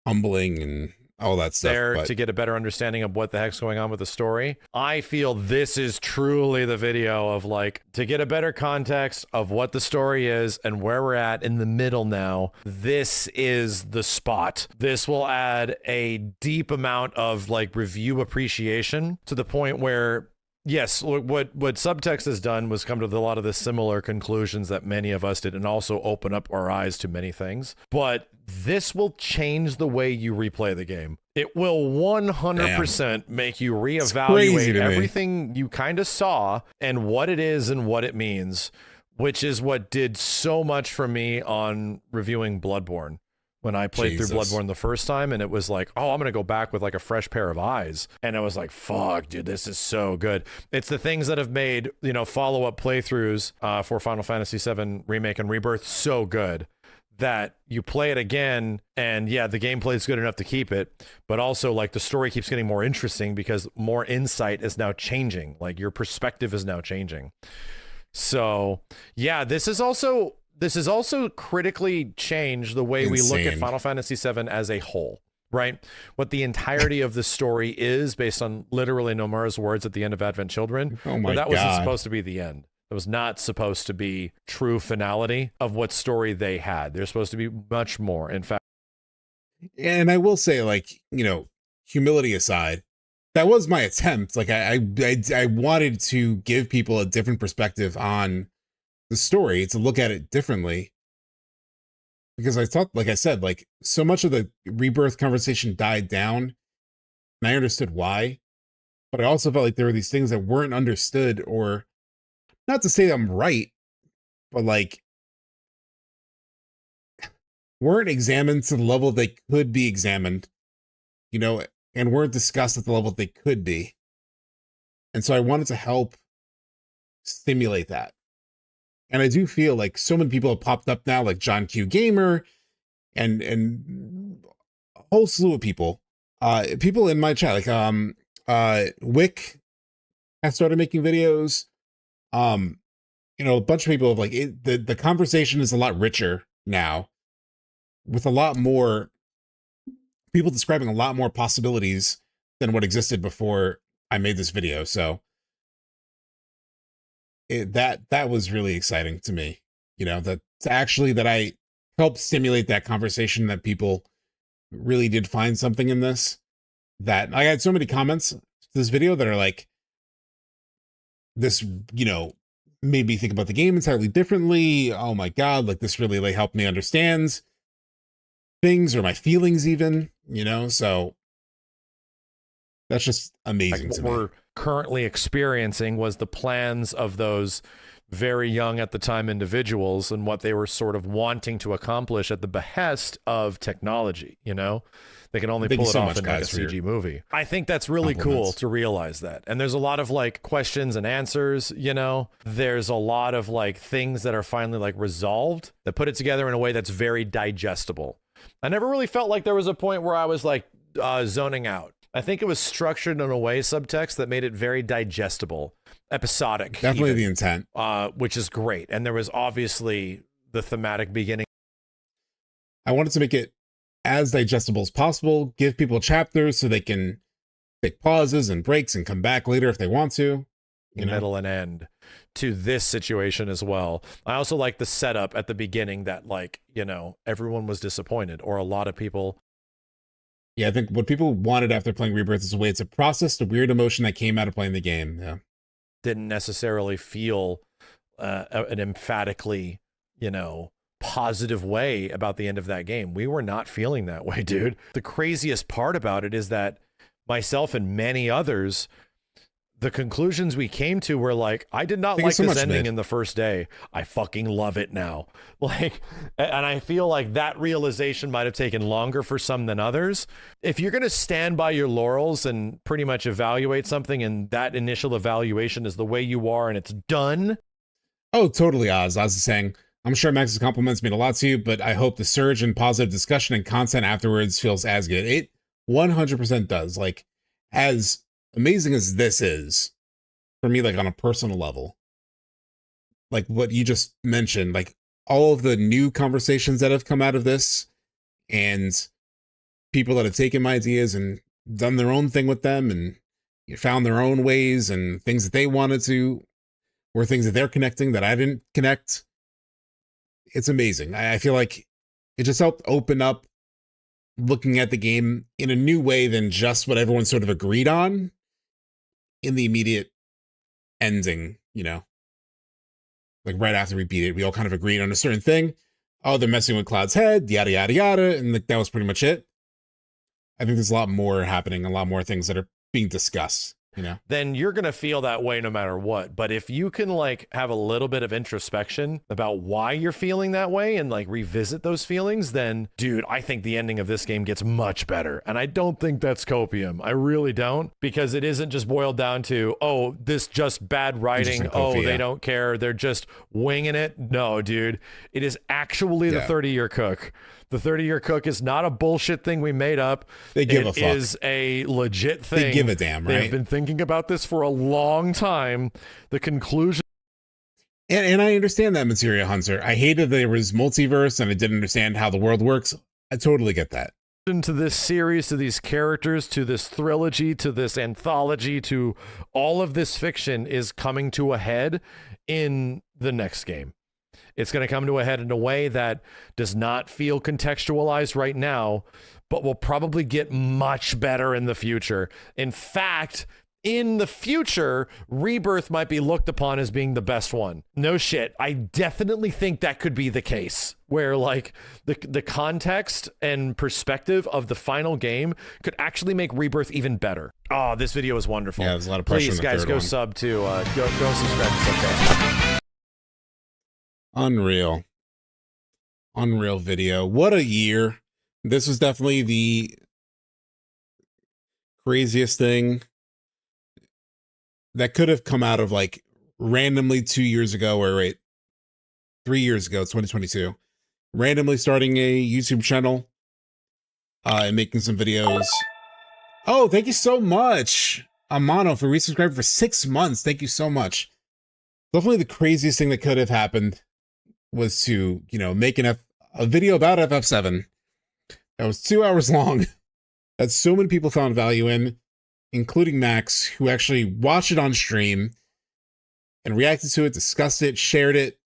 S1: humbling and all that stuff.
S16: There to get a better understanding of what the heck's going on with the story. I feel this is truly the video of like, to get a better context of what the story is and where we're at in the middle now, this is the spot. This will add a deep amount of like review appreciation, to the point where yes, what Subtext has done was come to a lot of the similar conclusions that many of us did, and also open up our eyes to many things. But this will change the way you replay the game. It will 100% make you reevaluate everything you kind of saw and what it is and what it means, which is what did so much for me on reviewing Bloodborne. When I played through Bloodborne the first time, and it was like, oh, I'm going to go back with like a fresh pair of eyes. And I was like, fuck, dude, this is so good. It's the things that have made, you know, follow-up playthroughs for Final Fantasy VII Remake and Rebirth so good that you play it again, and yeah, the gameplay is good enough to keep it, but also like the story keeps getting more interesting because more insight is now changing. Like your perspective is now changing. So yeah, this is also critically changed the way we look at Final Fantasy VII as a whole, right? What the entirety of the story is based on literally Nomura's words at the end of Advent Children.
S1: Oh my
S16: but that
S1: God.
S16: wasn't supposed to be the end. It was not supposed to be true finality of what story they had. They're supposed to be much more. In fact,
S1: and I will say, like, you know, humility aside, that was my attempt. Like I wanted to give people a different perspective on the story, to look at it differently, because I thought, like I said, like so much of the Rebirth conversation died down, and I understood why, but I also felt like there were these things that weren't understood, or not to say I'm right, but like weren't examined to the level they could be examined, you know, and weren't discussed at the level they could be. And so I wanted to help stimulate that. And I do feel like so many people have popped up now, like John Q Gamer and a whole slew of people. People in my chat, like Wick have started making videos. You know, a bunch of people have like the conversation is a lot richer now, with a lot more people describing a lot more possibilities than what existed before I made this video. So that was really exciting to me, you know, that I helped stimulate that conversation, that people really did find something in this. That I had so many comments to this video that are like, this, you know, made me think about the game entirely differently. Oh my God, like this really like helped me understand things, or my feelings even, you know. So that's just amazing
S16: like
S1: to
S16: what
S1: me.
S16: we're currently experiencing was the plans of those very young at the time individuals and what they were sort of wanting to accomplish at the behest of technology. You know, they can only pull it off in like a CG movie. I think that's really cool to realize that. And there's a lot of like questions and answers, you know, there's a lot of like things that are finally like resolved, that put it together in a way that's very digestible. I never really felt like there was a point where I was like zoning out. I think it was structured in a way, Subtext, that made it very digestible, episodic.
S1: Definitely the intent.
S16: Which is great. And there was obviously the thematic beginning.
S1: I wanted to make it as digestible as possible, give people chapters so they can take pauses and breaks and come back later if they want to. You know?
S16: Middle and end to this situation as well. I also like the setup at the beginning that, like, you know, everyone was disappointed, or a lot of people.
S1: Yeah, I think what people wanted after playing Rebirth is a way to process the weird emotion that came out of playing the game. Yeah,
S16: didn't necessarily feel an emphatically, you know, positive way about the end of that game. We were not feeling that way, dude. The craziest part about it is that myself and many others, the conclusions we came to were like, I did not like this ending in the first day. I fucking love it now. Like, and I feel like that realization might have taken longer for some than others. If you're going to stand by your laurels and pretty much evaluate something, and that initial evaluation is the way you are and it's done.
S1: Oh, totally, Oz. Oz is saying, I'm sure Max's compliments mean a lot to you, but I hope the surge in positive discussion and content afterwards feels as good. It 100% does. Like, as amazing as this is for me, like on a personal level, like what you just mentioned, like all of the new conversations that have come out of this, and people that have taken my ideas and done their own thing with them and found their own ways and things that they wanted to, or things that they're connecting that I didn't connect. It's amazing. I feel like it just helped open up looking at the game in a new way than just what everyone sort of agreed on in the immediate ending, you know, like right after we beat it, we all kind of agreed on a certain thing. Oh, they're messing with Cloud's head, yada, yada, yada. And like, that was pretty much it. I think there's a lot more happening, a lot more things that are being discussed, you know?
S16: Then you're going to feel that way no matter what. But if you can like have a little bit of introspection about why you're feeling that way and like revisit those feelings, then dude, I think the ending of this game gets much better. And I don't think that's copium. I really don't, because it isn't just boiled down to, oh, this just bad writing. Oh, they don't care. They're just winging it. No, dude, it is actually the 30-year cook. The 30-year cook is not a bullshit thing we made up.
S1: They give a fuck.
S16: It is a legit thing.
S1: They give a damn, right?
S16: They've been thinking about this for a long time. The conclusion.
S1: And I understand that, Materia Hunter. I hated there was multiverse and I didn't understand how the world works. I totally get that.
S16: To this series, to these characters, to this trilogy, to this anthology, to all of this fiction is coming to a head in the next game. It's going to come to a head in a way that does not feel contextualized right now, but will probably get much better in the future. In fact, in the future, Rebirth might be looked upon as being the best one. No shit. I definitely think that could be the case, where like the context and perspective of the final game could actually make Rebirth even better. Oh, this video is wonderful.
S1: Yeah, there's a lot of pressure.
S16: Please,
S1: in the
S16: guys,
S1: third
S16: go
S1: one.
S16: sub to go subscribe to SubTXT.
S1: Unreal video. What a year. This was definitely the craziest thing that could have come out of like randomly 2 years ago, or wait, 3 years ago, 2022, randomly starting a YouTube channel and making some videos. Oh, thank you so much, Amano, for resubscribing for 6 months. Thank you so much. Definitely the craziest thing that could have happened was to, you know, make a video about FF7 that was 2 hours long, that so many people found value in, including Max, who actually watched it on stream and reacted to it, discussed it, shared it.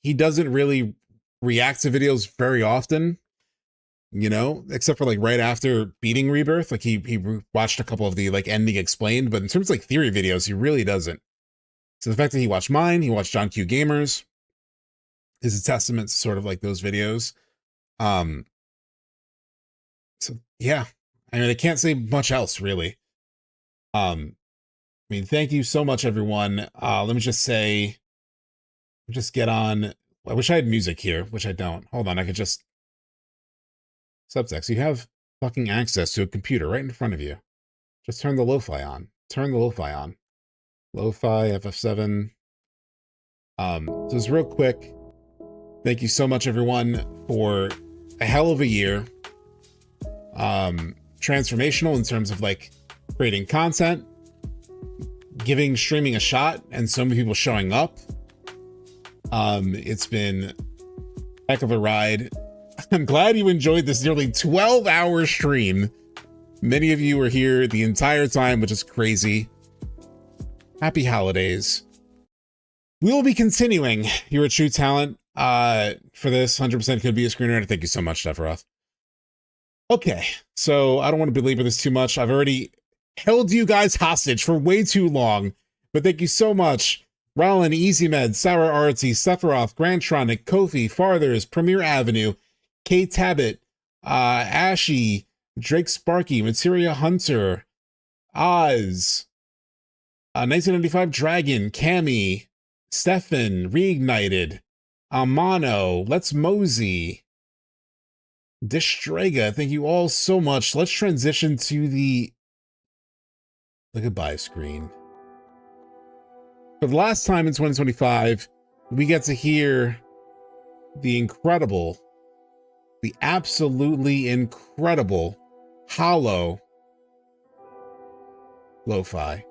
S1: He doesn't really react to videos very often, you know, except for like right after beating Rebirth. Like he watched a couple of the like ending explained, but in terms of like theory videos, he really doesn't. So the fact that he watched mine, he watched John Q Gamers, is a testament to sort of like those videos. So yeah, I mean, I can't say much else really. I mean, thank you so much, everyone. Let me just say, just get on. I wish I had music here, which I don't. Hold on, I could just SubTXT. You have fucking access to a computer right in front of you. Just turn the lo-fi on. Turn the lo-fi on. Lo-fi, FF7. So just real quick, thank you so much, everyone, for a hell of a year. Transformational in terms of like creating content, giving streaming a shot, and so many people showing up. It's been a heck of a ride. I'm glad you enjoyed this nearly 12-hour stream. Many of you were here the entire time, which is crazy. Happy holidays. We will be continuing. You're a true talent. For this 100% could be a screenwriter. Thank you so much, Sephiroth. Okay, so I don't want to belabor this too much. I've already held you guys hostage for way too long, but thank you so much. Rollin, EasyMed, Sour Artsy, Sephiroth, Grandtronic, Kofi, Farthers, Premier Avenue, Kate Tabbitt, Ashy, Drake Sparky, Materia Hunter, Oz, 1995 Dragon, Cammy, Stefan, Reignited, Amano, Let's Mosey, Distrega. Thank you all so much. Let's transition to the goodbye screen. For the last time in 2025, we get to hear the incredible, the absolutely incredible Hollow Lo-Fi.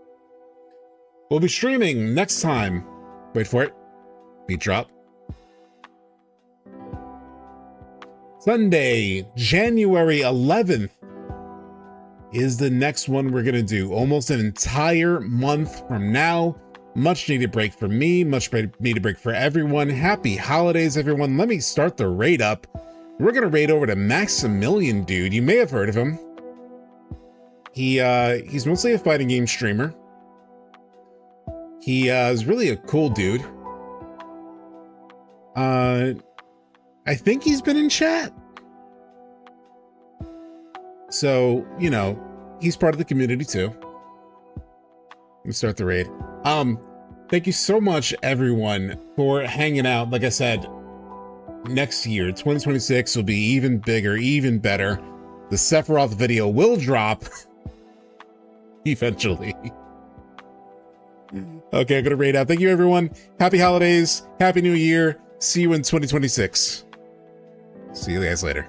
S1: We'll be streaming next time. Wait for it. Beat drop. Sunday, January 11th is the next one we're going to do. Almost an entire month from now. Much needed break for me. Much needed break for everyone. Happy holidays, everyone. Let me start the raid up. We're going to raid over to MAXIMILLIAN, dude. You may have heard of him. He's mostly a fighting game streamer. He is really a cool dude. I think he's been in chat. So, you know, he's part of the community too. Let me start the raid. Thank you so much, everyone, for hanging out. Like I said, next year, 2026 will be even bigger, even better. The Sephiroth video will drop eventually. Okay, I'm gonna raid out. Thank you, everyone. Happy holidays. Happy New Year. See you in 2026. See you guys later.